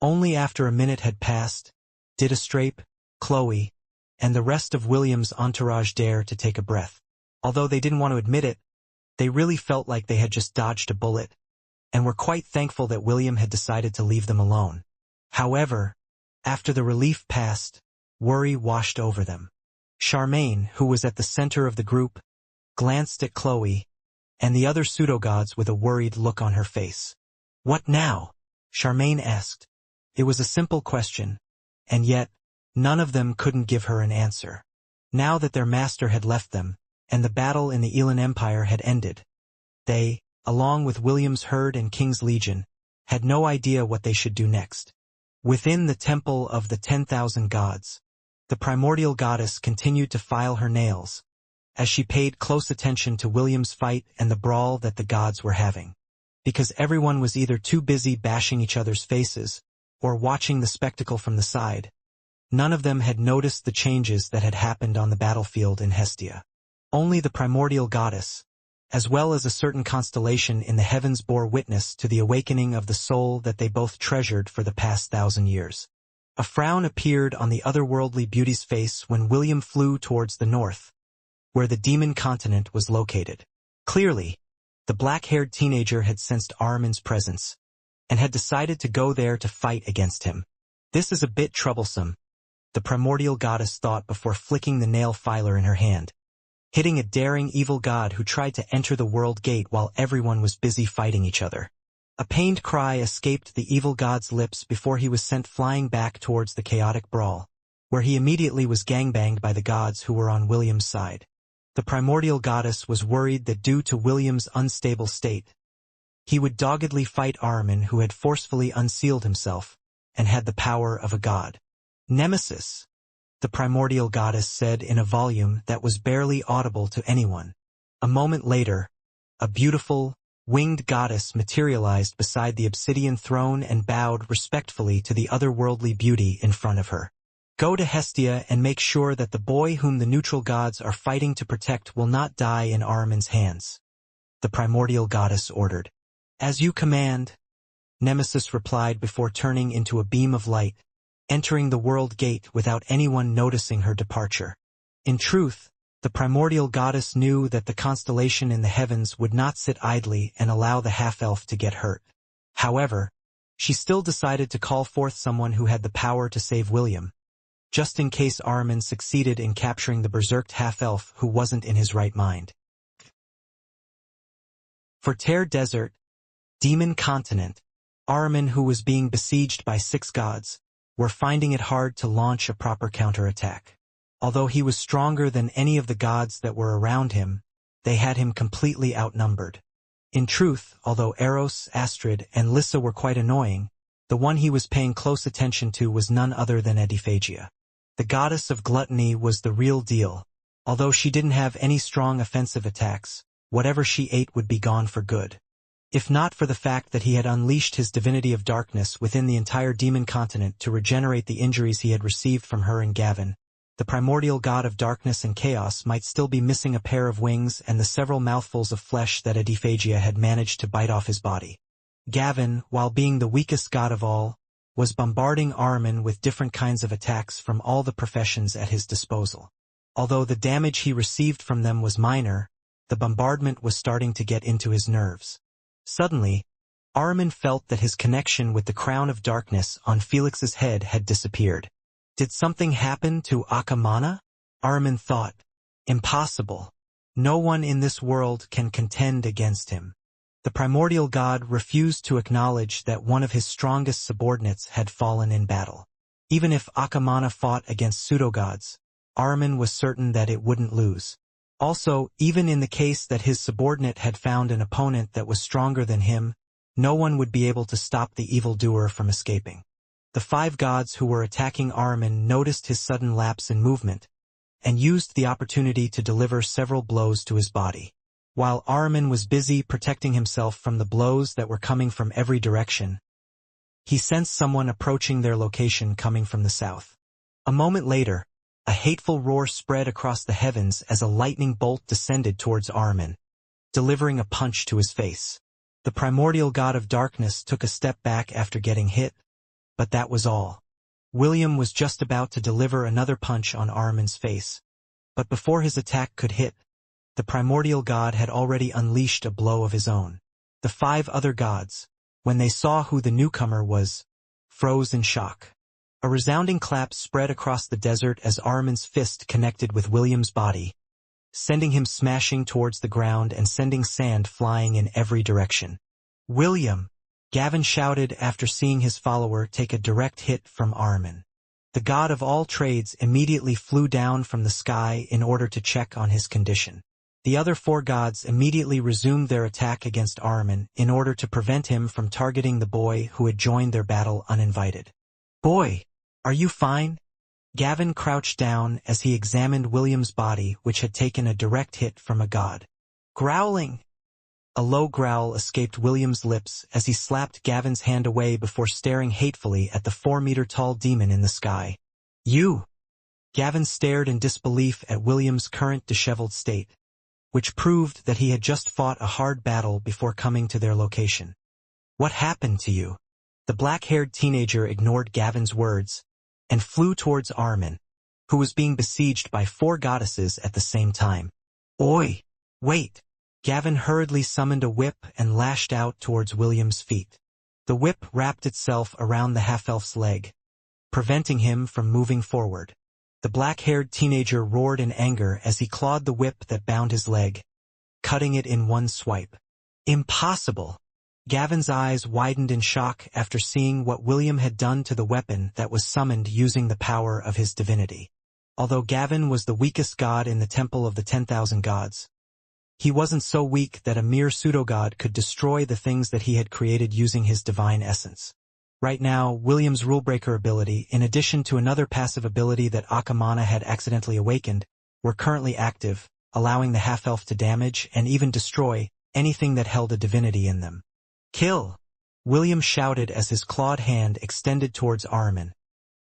Only after a minute had passed did Astrape, Chloe, and the rest of William's entourage dare to take a breath. Although they didn't want to admit it, they really felt like they had just dodged a bullet, and were quite thankful that William had decided to leave them alone. However, after the relief passed, worry washed over them. Charmaine, who was at the center of the group, glanced at Chloe and the other pseudo-gods with a worried look on her face. "What now?" Charmaine asked. It was a simple question, and yet, none of them couldn't give her an answer. Now that their master had left them, and the battle in the Elan Empire had ended, they, along with William's herd and King's Legion, had no idea what they should do next. Within the Temple of the 10,000 Gods, the primordial goddess continued to file her nails, as she paid close attention to William's fight and the brawl that the gods were having. Because everyone was either too busy bashing each other's faces, or watching the spectacle from the side, none of them had noticed the changes that had happened on the battlefield in Hestia. Only the primordial goddess, as well as a certain constellation in the heavens, bore witness to the awakening of the soul that they both treasured for the past 1,000 years. A frown appeared on the otherworldly beauty's face when William flew towards the north, where the demon continent was located. Clearly, the black-haired teenager had sensed Armin's presence, and had decided to go there to fight against him. This is a bit troublesome, the primordial goddess thought before flicking the nail filer in her hand, hitting a daring evil god who tried to enter the world gate while everyone was busy fighting each other. A pained cry escaped the evil god's lips before he was sent flying back towards the chaotic brawl, where he immediately was gangbanged by the gods who were on William's side. The primordial goddess was worried that due to William's unstable state, he would doggedly fight Armin, who had forcefully unsealed himself, and had the power of a god. "Nemesis," the primordial goddess said in a volume that was barely audible to anyone. A moment later, a beautiful, winged goddess materialized beside the obsidian throne and bowed respectfully to the otherworldly beauty in front of her. "Go to Hestia and make sure that the boy whom the neutral gods are fighting to protect will not die in Armin's hands," the primordial goddess ordered. "As you command," Nemesis replied before turning into a beam of light, entering the world gate without anyone noticing her departure. In truth, the primordial goddess knew that the constellation in the heavens would not sit idly and allow the half-elf to get hurt. However, she still decided to call forth someone who had the power to save William, just in case Armin succeeded in capturing the berserked half-elf who wasn't in his right mind. For Tear Desert, Demon Continent, Armin, who was being besieged by 6 gods, were finding it hard to launch a proper counterattack. Although he was stronger than any of the gods that were around him, they had him completely outnumbered. In truth, although Eros, Astrid, and Lyssa were quite annoying, the one he was paying close attention to was none other than Ediphagia. The goddess of gluttony was the real deal. Although she didn't have any strong offensive attacks, whatever she ate would be gone for good. If not for the fact that he had unleashed his divinity of darkness within the entire demon continent to regenerate the injuries he had received from her and Gavin, the primordial god of darkness and chaos might still be missing a pair of wings and the several mouthfuls of flesh that Ediphagia had managed to bite off his body. Gavin, while being the weakest god of all, was bombarding Armin with different kinds of attacks from all the professions at his disposal. Although the damage he received from them was minor, the bombardment was starting to get into his nerves. Suddenly, Armin felt that his connection with the crown of darkness on Felix's head had disappeared. Did something happen to Akamana? Armin thought. Impossible. No one in this world can contend against him. The primordial god refused to acknowledge that one of his strongest subordinates had fallen in battle. Even if Akamana fought against pseudo-gods, Armin was certain that it wouldn't lose. Also, even in the case that his subordinate had found an opponent that was stronger than him, no one would be able to stop the evildoer from escaping. The 5 gods who were attacking Armin noticed his sudden lapse in movement, and used the opportunity to deliver several blows to his body. While Armin was busy protecting himself from the blows that were coming from every direction, he sensed someone approaching their location coming from the south. A moment later, a hateful roar spread across the heavens as a lightning bolt descended towards Armin, delivering a punch to his face. The primordial god of darkness took a step back after getting hit, but that was all. William was just about to deliver another punch on Ahriman's face, but before his attack could hit, the primordial god had already unleashed a blow of his own. The 5 other gods, when they saw who the newcomer was, froze in shock. A resounding clap spread across the desert as Ahriman's fist connected with William's body, sending him smashing towards the ground and sending sand flying in every direction. "William!" Gavin shouted after seeing his follower take a direct hit from Ahriman. The god of all trades immediately flew down from the sky in order to check on his condition. The other 4 gods immediately resumed their attack against Ahriman in order to prevent him from targeting the boy who had joined their battle uninvited. "Boy, are you fine?" Gavin crouched down as he examined William's body, which had taken a direct hit from a god. "Growling!" A low growl escaped William's lips as he slapped Gavin's hand away before staring hatefully at the 4-meter-tall demon in the sky. "You!" Gavin stared in disbelief at William's current disheveled state, which proved that he had just fought a hard battle before coming to their location. "What happened to you?" The black-haired teenager ignored Gavin's words and flew towards Ahriman, who was being besieged by 4 goddesses at the same time. "Oi! Wait!" Gavin hurriedly summoned a whip and lashed out towards William's feet. The whip wrapped itself around the half-elf's leg, preventing him from moving forward. The black-haired teenager roared in anger as he clawed the whip that bound his leg, cutting it in one swipe. "Impossible!" Gavin's eyes widened in shock after seeing what William had done to the weapon that was summoned using the power of his divinity. Although Gavin was the weakest god in the Temple of the 10,000 Gods, he wasn't so weak that a mere pseudo-god could destroy the things that he had created using his divine essence. Right now, William's rulebreaker ability, in addition to another passive ability that Akamana had accidentally awakened, were currently active, allowing the half-elf to damage and even destroy anything that held a divinity in them. "Kill!" William shouted as his clawed hand extended towards Ahriman,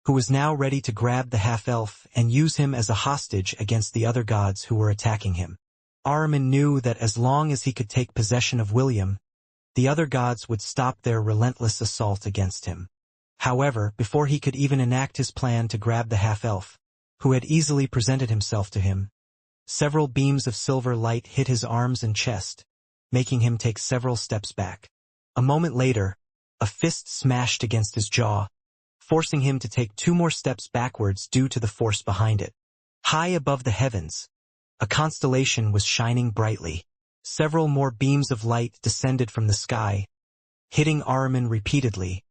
who was now ready to grab the half-elf and use him as a hostage against the other gods who were attacking him. Ahriman knew that as long as he could take possession of William, the other gods would stop their relentless assault against him. However, before he could even enact his plan to grab the half-elf, who had easily presented himself to him, several beams of silver light hit his arms and chest, making him take several steps back. A moment later, a fist smashed against his jaw, forcing him to take 2 more steps backwards due to the force behind it. High above the heavens, a constellation was shining brightly. Several more beams of light descended from the sky, hitting Ahriman repeatedly,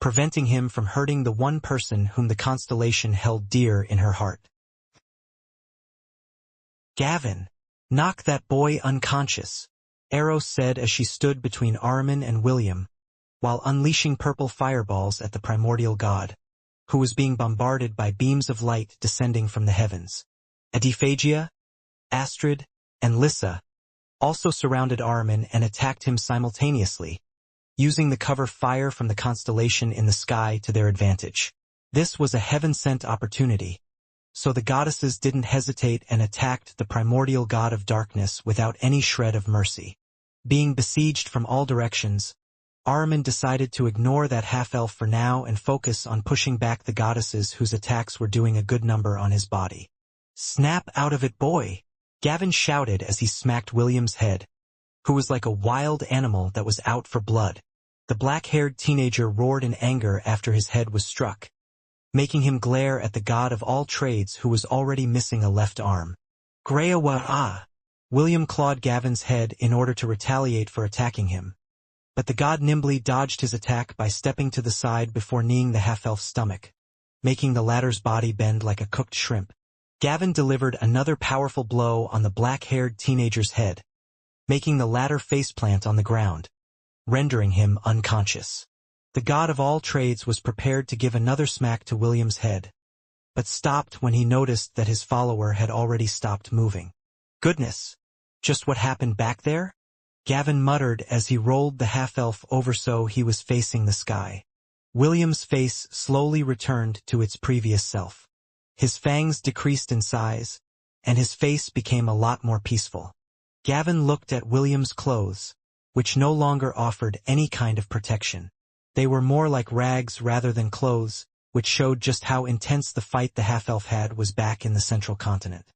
preventing him from hurting the one person whom the constellation held dear in her heart. "Gavin, knock that boy unconscious," Eros said as she stood between Ahriman and William, while unleashing purple fireballs at the primordial god, who was being bombarded by beams of light descending from the heavens. Adiphagia, Astrid, and Lissa also surrounded Ahriman and attacked him simultaneously, using the cover fire from the constellation in the sky to their advantage. This was a heaven-sent opportunity, so the goddesses didn't hesitate and attacked the primordial god of darkness without any shred of mercy. Being besieged from all directions, Ahriman decided to ignore that half-elf for now and focus on pushing back the goddesses whose attacks were doing a good number on his body. "Snap out of it, boy!" Gavin shouted as he smacked William's head, who was like a wild animal that was out for blood. The black-haired teenager roared in anger after his head was struck, making him glare at the god of all trades who was already missing a left arm. "Greawa-ah!" William clawed Gavin's head in order to retaliate for attacking him, but the god nimbly dodged his attack by stepping to the side before kneeing the half-elf's stomach, making the latter's body bend like a cooked shrimp. Gavin delivered another powerful blow on the black-haired teenager's head, making the latter faceplant on the ground, rendering him unconscious. The god of all trades was prepared to give another smack to William's head, but stopped when he noticed that his follower had already stopped moving. "Goodness, just what happened back there?" Gavin muttered as he rolled the half-elf over so he was facing the sky. William's face slowly returned to its previous self. His fangs decreased in size, and his face became a lot more peaceful. Gavin looked at William's clothes, which no longer offered any kind of protection. They were more like rags rather than clothes, which showed just how intense the fight the half-elf had was back in the central continent.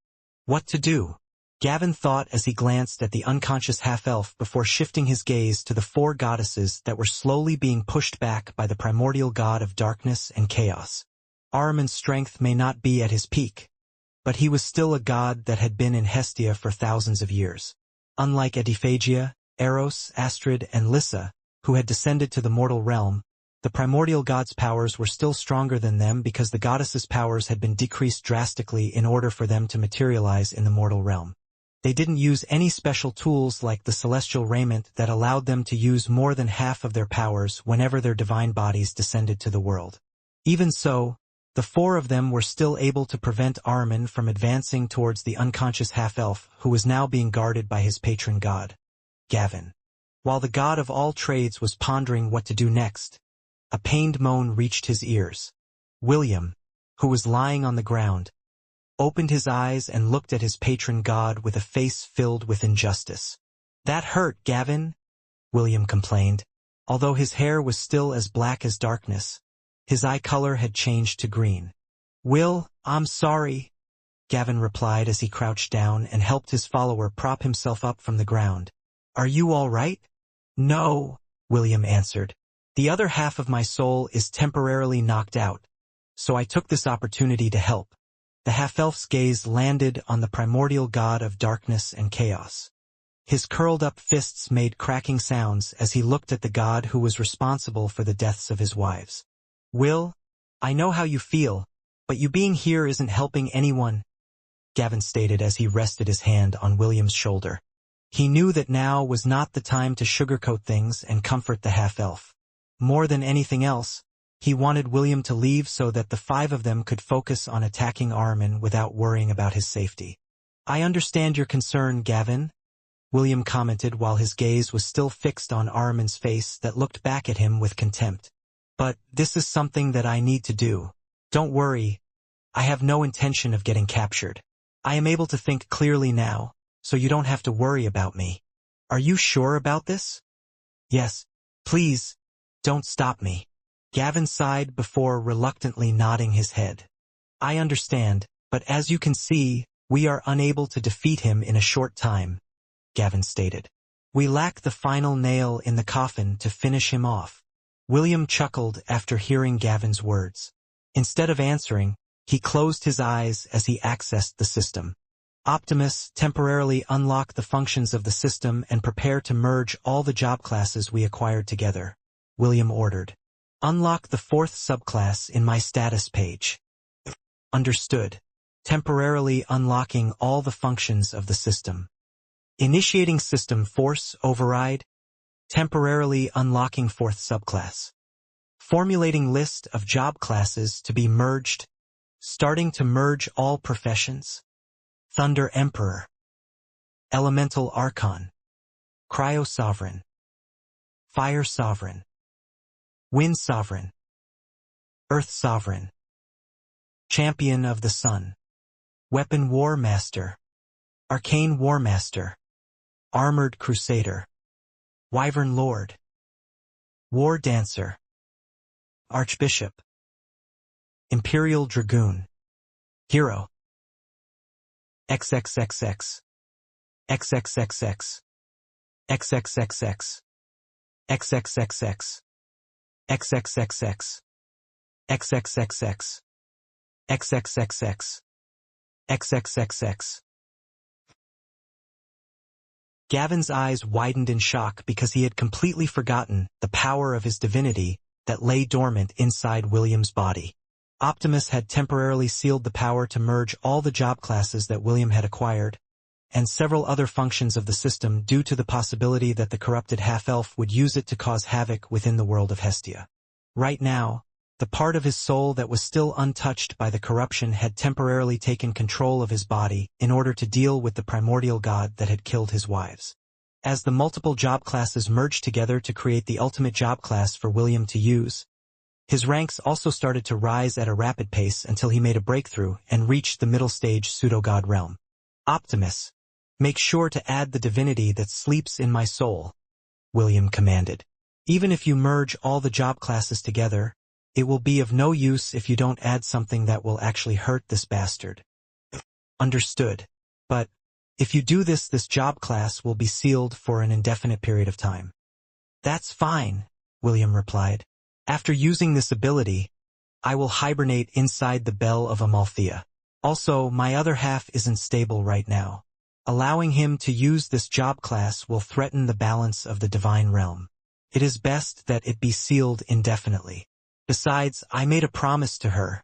What to do? Gavin thought as he glanced at the unconscious half-elf before shifting his gaze to the four goddesses that were slowly being pushed back by the primordial god of darkness and chaos. Ahriman's strength may not be at his peak, but he was still a god that had been in Hestia for thousands of years. Unlike Ediphagia, Eros, Astrid, and Lyssa, who had descended to the mortal realm, the primordial god's powers were still stronger than them because the goddesses' powers had been decreased drastically in order for them to materialize in the mortal realm. They didn't use any special tools like the celestial raiment that allowed them to use more than half of their powers whenever their divine bodies descended to the world. Even so, the four of them were still able to prevent Ahriman from advancing towards the unconscious half-elf who was now being guarded by his patron god, Gavin. While the god of all trades was pondering what to do next, a pained moan reached his ears. William, who was lying on the ground, opened his eyes and looked at his patron god with a face filled with injustice. "That hurt, Gavin," William complained. Although his hair was still as black as darkness, his eye color had changed to green. "Will, I'm sorry," Gavin replied as he crouched down and helped his follower prop himself up from the ground. "Are you all right?" "No," William answered. "The other half of my soul is temporarily knocked out, so I took this opportunity to help." The half-elf's gaze landed on the primordial god of darkness and chaos. His curled-up fists made cracking sounds as he looked at the god who was responsible for the deaths of his wives. "Will, I know how you feel, but you being here isn't helping anyone," Gavin stated as he rested his hand on William's shoulder. He knew that now was not the time to sugarcoat things and comfort the half-elf. More than anything else, he wanted William to leave so that the five of them could focus on attacking Ahriman without worrying about his safety. "I understand your concern, Gavin," William commented while his gaze was still fixed on Ahriman's face that looked back at him with contempt. "But this is something that I need to do. Don't worry, I have no intention of getting captured. I am able to think clearly now, so you don't have to worry about me. Are you sure about this?" "Yes. Please, don't stop me." Gavin sighed before reluctantly nodding his head. "I understand, but as you can see, we are unable to defeat him in a short time," Gavin stated. "We lack the final nail in the coffin to finish him off." William chuckled after hearing Gavin's words. Instead of answering, he closed his eyes as he accessed the system. "Optimus, temporarily unlock the functions of the system and prepare to merge all the job classes we acquired together," William ordered. "Unlock the fourth subclass in my status page." "Understood." Temporarily unlocking all the functions of the system. Initiating system force override. Temporarily unlocking fourth subclass. Formulating list of job classes to be merged. Starting to merge all professions. Thunder Emperor. Elemental Archon. Cryo Sovereign. Fire Sovereign. Wind Sovereign. Earth Sovereign. Champion of the Sun. Weapon War Master. Arcane War Master. Armored Crusader. Wyvern Lord. War Dancer. Archbishop. Imperial Dragoon. Hero. XXXX. XXXX. XXXX. XXXX. XXXX. XXXX. XXXX. XXXX. Gavin's eyes widened in shock because he had completely forgotten the power of his divinity that lay dormant inside William's body. Optimus had temporarily sealed the power to merge all the job classes that William had acquired, and several other functions of the system due to the possibility that the corrupted half-elf would use it to cause havoc within the world of Hestia. Right now, the part of his soul that was still untouched by the corruption had temporarily taken control of his body in order to deal with the primordial god that had killed his wives. As the multiple job classes merged together to create the ultimate job class for William to use, his ranks also started to rise at a rapid pace until he made a breakthrough and reached the middle stage pseudo-god realm. "Optimus, make sure to add the divinity that sleeps in my soul," William commanded. "Even if you merge all the job classes together, It will be of no use if you don't add something that will actually hurt this bastard. Understood. But, if you do this job class will be sealed for an indefinite period of time. That's fine, William replied. After using this ability, I will hibernate inside the Bell of Amalthea. Also, my other half isn't stable right now. Allowing him to use this job class will threaten the balance of the divine realm. It is best that it be sealed indefinitely. Besides, I made a promise to her.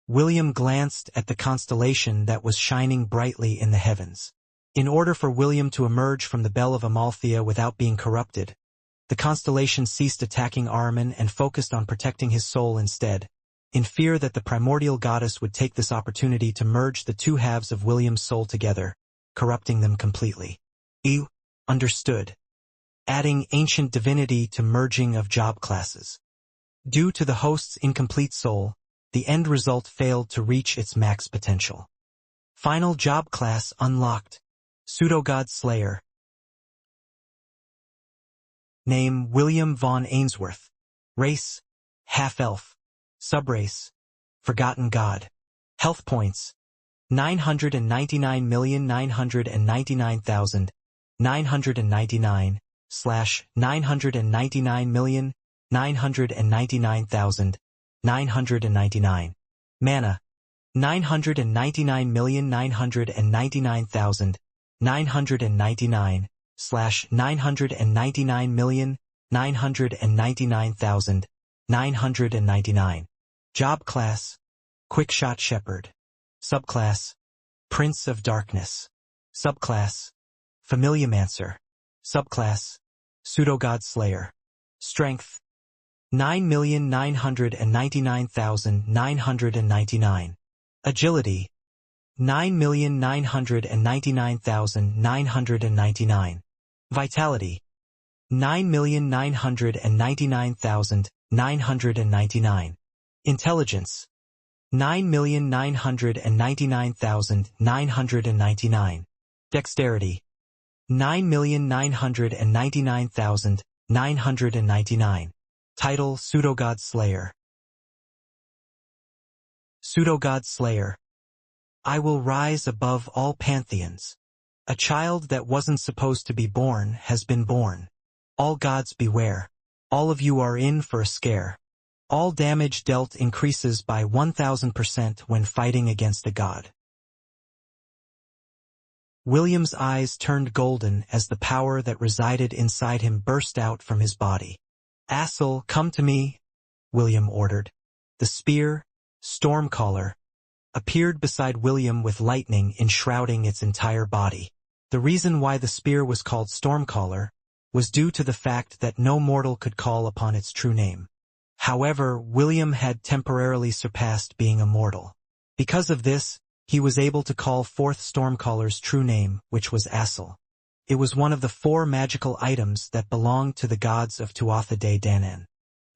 William glanced at the constellation that was shining brightly in the heavens. In order for William to emerge from the Bell of Amalthea without being corrupted, the constellation ceased attacking Ahriman and focused on protecting his soul instead, in fear that the primordial goddess would take this opportunity to merge the two halves of William's soul together, corrupting them completely. Understood. Adding ancient divinity to merging of job classes. Due to the host's incomplete soul, the end result failed to reach its max potential. Final job class unlocked. Pseudogod Slayer. Name William von Ainsworth. Race, half-elf. Subrace, Forgotten God. Health points, 999,999,999,999,999. Mana, 999,999,999,999,999. Job class, Quickshot Shepherd. Subclass, Prince of Darkness. Subclass, Familiomancer. Subclass, Pseudogod Slayer. Strength, 9,999,999. Agility, 9,999,999. Vitality, 9,999,999. Intelligence, 9,999,999. Dexterity, 9,999,999. Title Pseudogod Slayer. Pseudogod Slayer. I will rise above all pantheons. A child that wasn't supposed to be born has been born. All gods beware. All of you are in for a scare. All damage dealt increases by 1000% when fighting against a god. William's eyes turned golden as the power that resided inside him burst out from his body. Assel, come to me, William ordered. The spear, Stormcaller, appeared beside William with lightning enshrouding its entire body. The reason why the spear was called Stormcaller was due to the fact that no mortal could call upon its true name. However, William had temporarily surpassed being a mortal. Because of this, he was able to call forth Stormcaller's true name, which was Assel. It was one of the 4 magical items that belonged to the gods of Tuatha De Danann.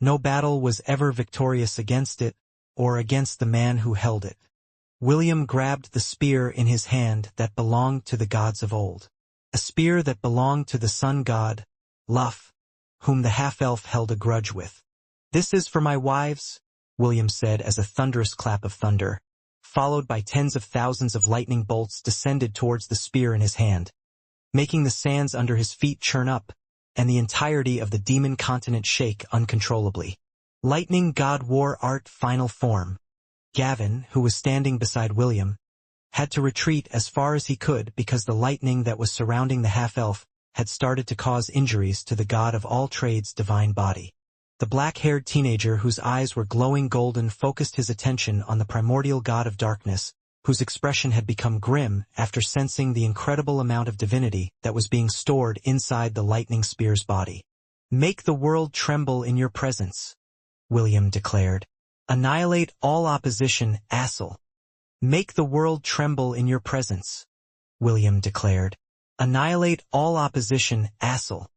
No battle was ever victorious against it, or against the man who held it. William grabbed the spear in his hand that belonged to the gods of old. A spear that belonged to the sun god, Luff, whom the half-elf held a grudge with. This is for my wives, William said as a thunderous clap of thunder, followed by tens of thousands of lightning bolts descended towards the spear in his hand, making the sands under his feet churn up, and the entirety of the demon continent shake uncontrollably. Lightning God War Art Final Form. Gavin, who was standing beside William, had to retreat as far as he could because the lightning that was surrounding the half-elf had started to cause injuries to the god of all trades' divine body. The black-haired teenager whose eyes were glowing golden focused his attention on the primordial god of darkness, whose expression had become grim after sensing the incredible amount of divinity that was being stored inside the lightning spear's body. Make the world tremble in your presence, William declared. Annihilate all opposition, Assel. Make the world tremble in your presence, William declared. Annihilate all opposition, Assel.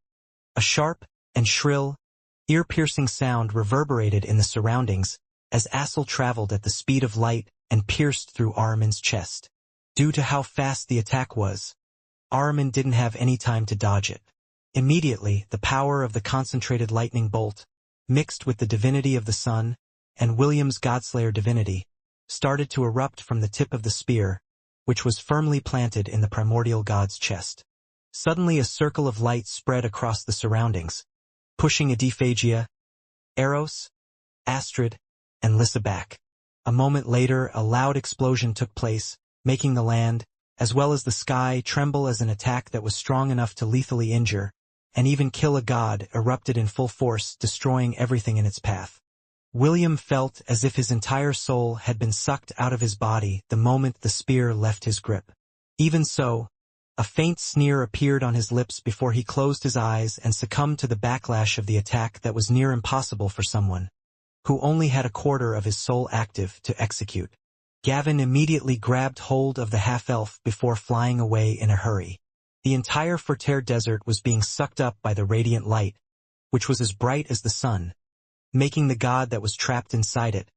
A sharp and shrill, ear-piercing sound reverberated in the surroundings as Assel traveled at the speed of light and pierced through Ahriman's chest. Due to how fast the attack was, Ahriman didn't have any time to dodge it. Immediately, the power of the concentrated lightning bolt, mixed with the divinity of the sun, and William's Godslayer divinity, started to erupt from the tip of the spear, which was firmly planted in the primordial god's chest. Suddenly a circle of light spread across the surroundings, pushing Adaptation, Eros, Astrid, and Lissa back. A moment later, a loud explosion took place, making the land, as well as the sky, tremble as an attack that was strong enough to lethally injure, and even kill a god, erupted in full force, destroying everything in its path. William felt as if his entire soul had been sucked out of his body the moment the spear left his grip. Even so, a faint sneer appeared on his lips before he closed his eyes and succumbed to the backlash of the attack that was near impossible for someone who only had a quarter of his soul active to execute. Gavin immediately grabbed hold of the half-elf before flying away in a hurry. The entire Forterre desert was being sucked up by the radiant light, which was as bright as the sun, making the god that was trapped inside it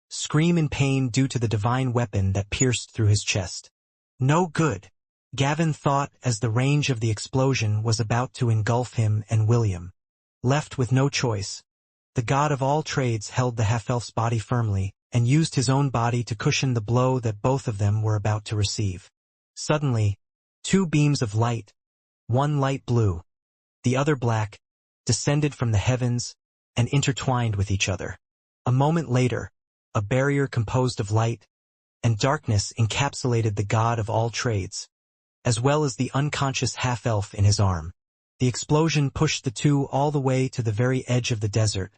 scream in pain due to the divine weapon that pierced through his chest. No good, Gavin thought as the range of the explosion was about to engulf him and William. Left with no choice, the god of all trades held the half-elf's body firmly and used his own body to cushion the blow that both of them were about to receive. Suddenly, two beams of light, one light blue, the other black, descended from the heavens and intertwined with each other. A moment later, a barrier composed of light and darkness encapsulated the god of all trades, as well as the unconscious half-elf in his arm. The explosion pushed the two all the way to the very edge of the desert,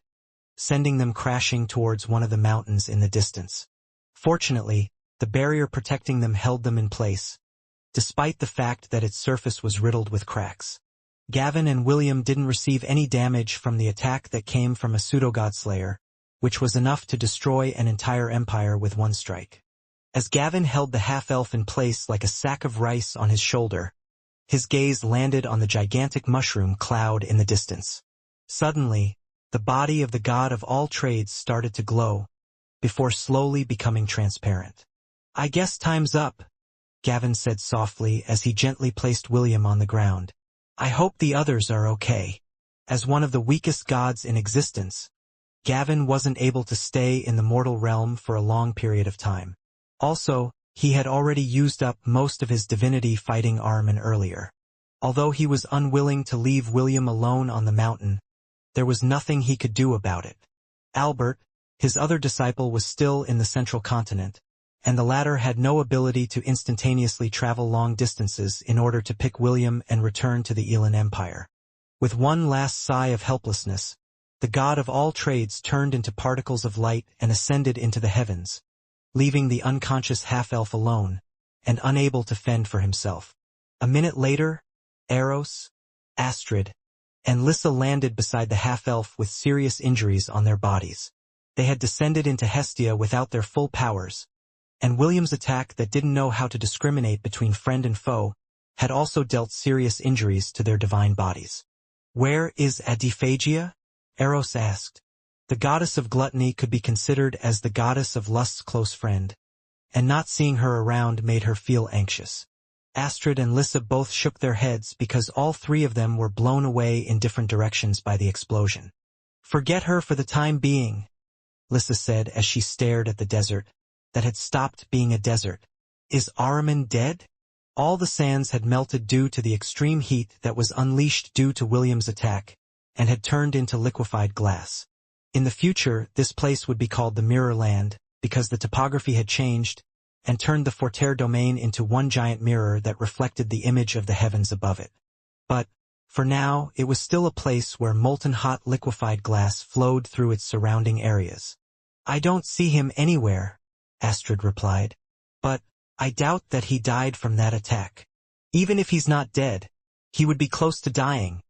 sending them crashing towards one of the mountains in the distance. Fortunately, the barrier protecting them held them in place, despite the fact that its surface was riddled with cracks. Gavin and William didn't receive any damage from the attack that came from a pseudo-godslayer, which was enough to destroy an entire empire with one strike. As Gavin held the half-elf in place like a sack of rice on his shoulder, his gaze landed on the gigantic mushroom cloud in the distance. Suddenly, the body of the god of all trades started to glow, before slowly becoming transparent. "I guess time's up," Gavin said softly as he gently placed William on the ground. "I hope the others are okay." As one of the weakest gods in existence, Gavin wasn't able to stay in the mortal realm for a long period of time. Also, he had already used up most of his divinity fighting Armin earlier. Although he was unwilling to leave William alone on the mountain, there was nothing he could do about it. Albert, his other disciple, was still in the central continent, and the latter had no ability to instantaneously travel long distances in order to pick William and return to the Elan Empire. With one last sigh of helplessness, the god of all trades turned into particles of light and ascended into the heavens, leaving the unconscious half-elf alone and unable to fend for himself. A minute later, Eros, Astrid, and Lissa landed beside the half-elf with serious injuries on their bodies. They had descended into Hestia without their full powers, and William's attack that didn't know how to discriminate between friend and foe had also dealt serious injuries to their divine bodies. "Where is Adaptation?" Eros asked. The goddess of gluttony could be considered as the goddess of lust's close friend, and not seeing her around made her feel anxious. Astrid and Lissa both shook their heads because all three of them were blown away in different directions by the explosion. "Forget her for the time being," Lissa said as she stared at the desert that had stopped being a desert. "Is Armin dead?" All the sands had melted due to the extreme heat that was unleashed due to William's attack, and had turned into liquefied glass. In the future, this place would be called the Mirror Land, because the topography had changed, and turned the Forterre domain into one giant mirror that reflected the image of the heavens above it. But, for now, it was still a place where molten hot liquefied glass flowed through its surrounding areas. "I don't see him anywhere," Astrid replied. "But, I doubt that he died from that attack. Even if he's not dead, he would be close to dying,"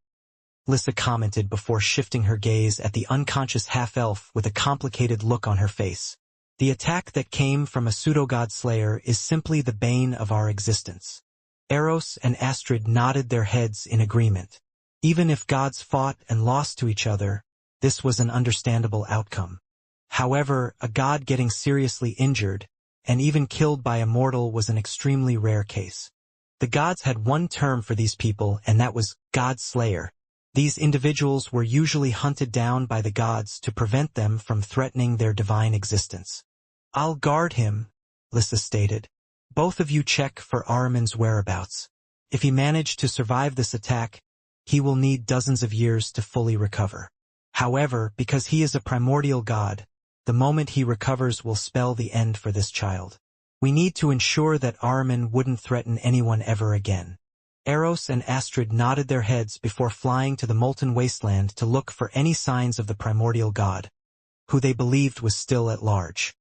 Lissa commented before shifting her gaze at the unconscious half-elf with a complicated look on her face. "The attack that came from a pseudo-god slayer is simply the bane of our existence." Eros and Astrid nodded their heads in agreement. Even if gods fought and lost to each other, this was an understandable outcome. However, a god getting seriously injured, and even killed by a mortal, was an extremely rare case. The gods had one term for these people, and that was God Slayer. These individuals were usually hunted down by the gods to prevent them from threatening their divine existence. "I'll guard him," Lyssa stated. "Both of you check for Ahriman's whereabouts. If he managed to survive this attack, he will need dozens of years to fully recover. However, because he is a primordial god, the moment he recovers will spell the end for this child. We need to ensure that Ahriman wouldn't threaten anyone ever again." Eros and Astrid nodded their heads before flying to the molten wasteland to look for any signs of the primordial god, who they believed was still at large.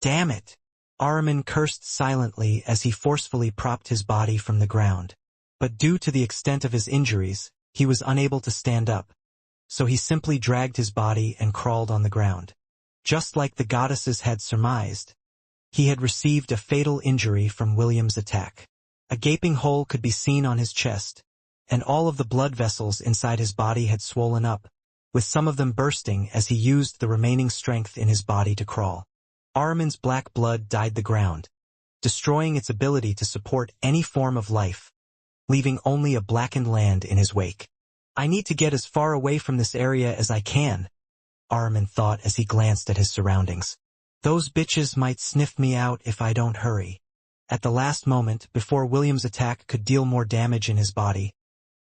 "Damn it!" Ahriman cursed silently as he forcefully propped his body from the ground. But due to the extent of his injuries, he was unable to stand up, so he simply dragged his body and crawled on the ground. Just like the goddesses had surmised, he had received a fatal injury from William's attack. A gaping hole could be seen on his chest, and all of the blood vessels inside his body had swollen up, with some of them bursting as he used the remaining strength in his body to crawl. Ahriman's black blood dyed the ground, destroying its ability to support any form of life, leaving only a blackened land in his wake. "I need to get as far away from this area as I can," Ahriman thought as he glanced at his surroundings. "Those bitches might sniff me out if I don't hurry." At the last moment, before William's attack could deal more damage in his body,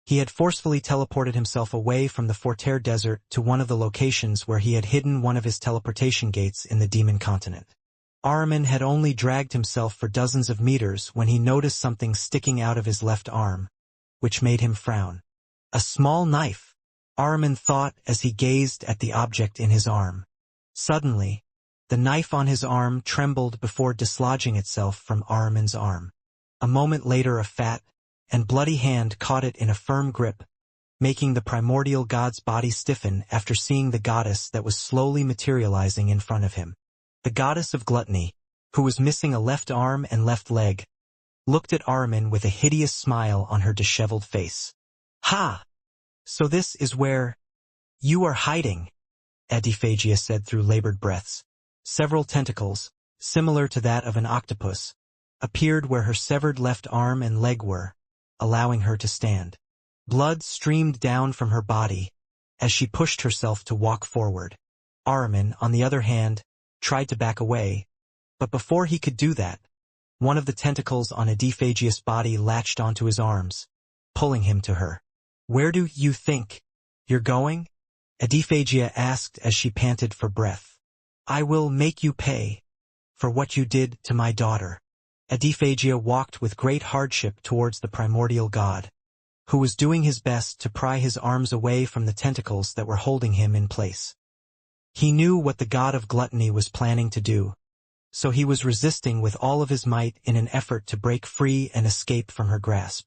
he had forcefully teleported himself away from the Forterre Desert to one of the locations where he had hidden one of his teleportation gates in the Demon Continent. Ahriman had only dragged himself for dozens of meters when he noticed something sticking out of his left arm, which made him frown. A small knife, Ahriman thought as he gazed at the object in his arm. Suddenly, the knife on his arm trembled before dislodging itself from Ahriman's arm. A moment later a fat and bloody hand caught it in a firm grip, making the primordial god's body stiffen after seeing the goddess that was slowly materializing in front of him. The goddess of gluttony, who was missing a left arm and left leg, looked at Ahriman with a hideous smile on her disheveled face. "Ha! So this is where you are hiding," Adaptation said through labored breaths. Several tentacles, similar to that of an octopus, appeared where her severed left arm and leg were, allowing her to stand. Blood streamed down from her body as she pushed herself to walk forward. Ahriman, on the other hand, tried to back away, but before he could do that, one of the tentacles on Adaphagia's body latched onto his arms, pulling him to her. "Where do you think you're going?" Adaphagia asked as she panted for breath. "I will make you pay for what you did to my daughter." Adaphagia walked with great hardship towards the primordial god, who was doing his best to pry his arms away from the tentacles that were holding him in place. He knew what the god of gluttony was planning to do, so he was resisting with all of his might in an effort to break free and escape from her grasp.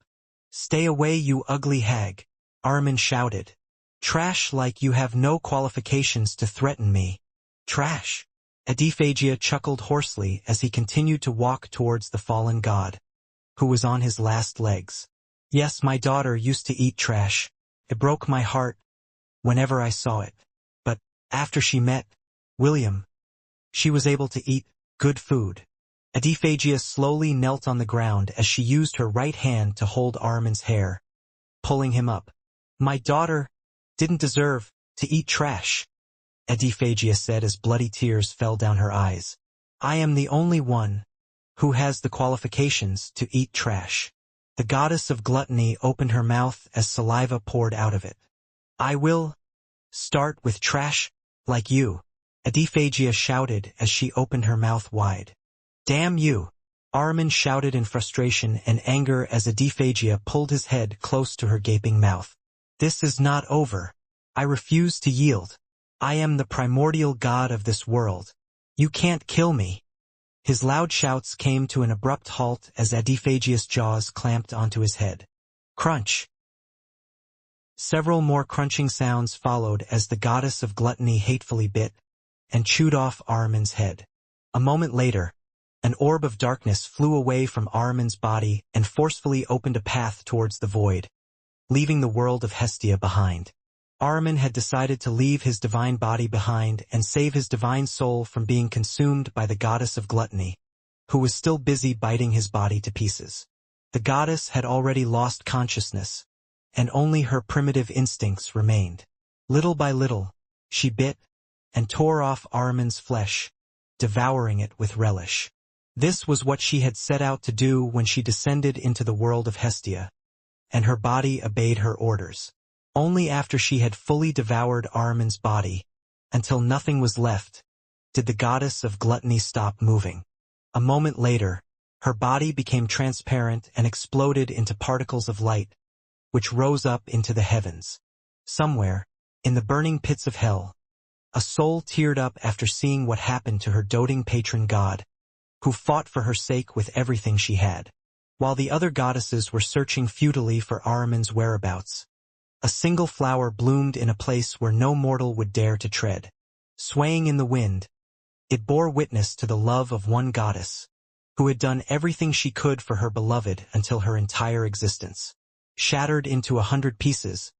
"Stay away, you ugly hag," Ahriman shouted. "Trash, like you have no qualifications to threaten me." "Trash?" Adaphagia chuckled hoarsely as he continued to walk towards the fallen god, who was on his last legs. "Yes, my daughter used to eat trash. It broke my heart whenever I saw it. But after she met William, she was able to eat good food." Adaphagia slowly knelt on the ground as she used her right hand to hold Ahriman's hair, pulling him up. "My daughter didn't deserve to eat trash," Adaphagia said as bloody tears fell down her eyes. "I am the only one who has the qualifications to eat trash." The goddess of gluttony opened her mouth as saliva poured out of it. "I will start with trash like you," Adaphagia shouted as she opened her mouth wide. "Damn you!" Ahriman shouted in frustration and anger as Adaphagia pulled his head close to her gaping mouth. "This is not over. I refuse to yield. I am the primordial god of this world. You can't kill me." His loud shouts came to an abrupt halt as Adaphagia's jaws clamped onto his head. Crunch. Several more crunching sounds followed as the goddess of gluttony hatefully bit and chewed off Ahriman's head. A moment later, an orb of darkness flew away from Ahriman's body and forcefully opened a path towards the void, leaving the world of Hestia behind. Ahriman had decided to leave his divine body behind and save his divine soul from being consumed by the goddess of gluttony, who was still busy biting his body to pieces. The goddess had already lost consciousness, and only her primitive instincts remained. Little by little, she bit and tore off Ahriman's flesh, devouring it with relish. This was what she had set out to do when she descended into the world of Hestia, and her body obeyed her orders. Only after she had fully devoured Ahriman's body, until nothing was left, did the goddess of gluttony stop moving. A moment later, her body became transparent and exploded into particles of light, which rose up into the heavens. Somewhere, in the burning pits of hell, a soul teared up after seeing what happened to her doting patron god, who fought for her sake with everything she had. While the other goddesses were searching futilely for Ahriman's whereabouts, a single flower bloomed in a place where no mortal would dare to tread. Swaying in the wind, it bore witness to the love of one goddess, who had done everything she could for her beloved until her entire existence shattered into 100 pieces,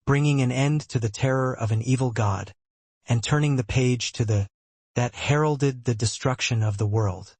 bringing an end to the terror of an evil god, and turning the page to that heralded the destruction of the world.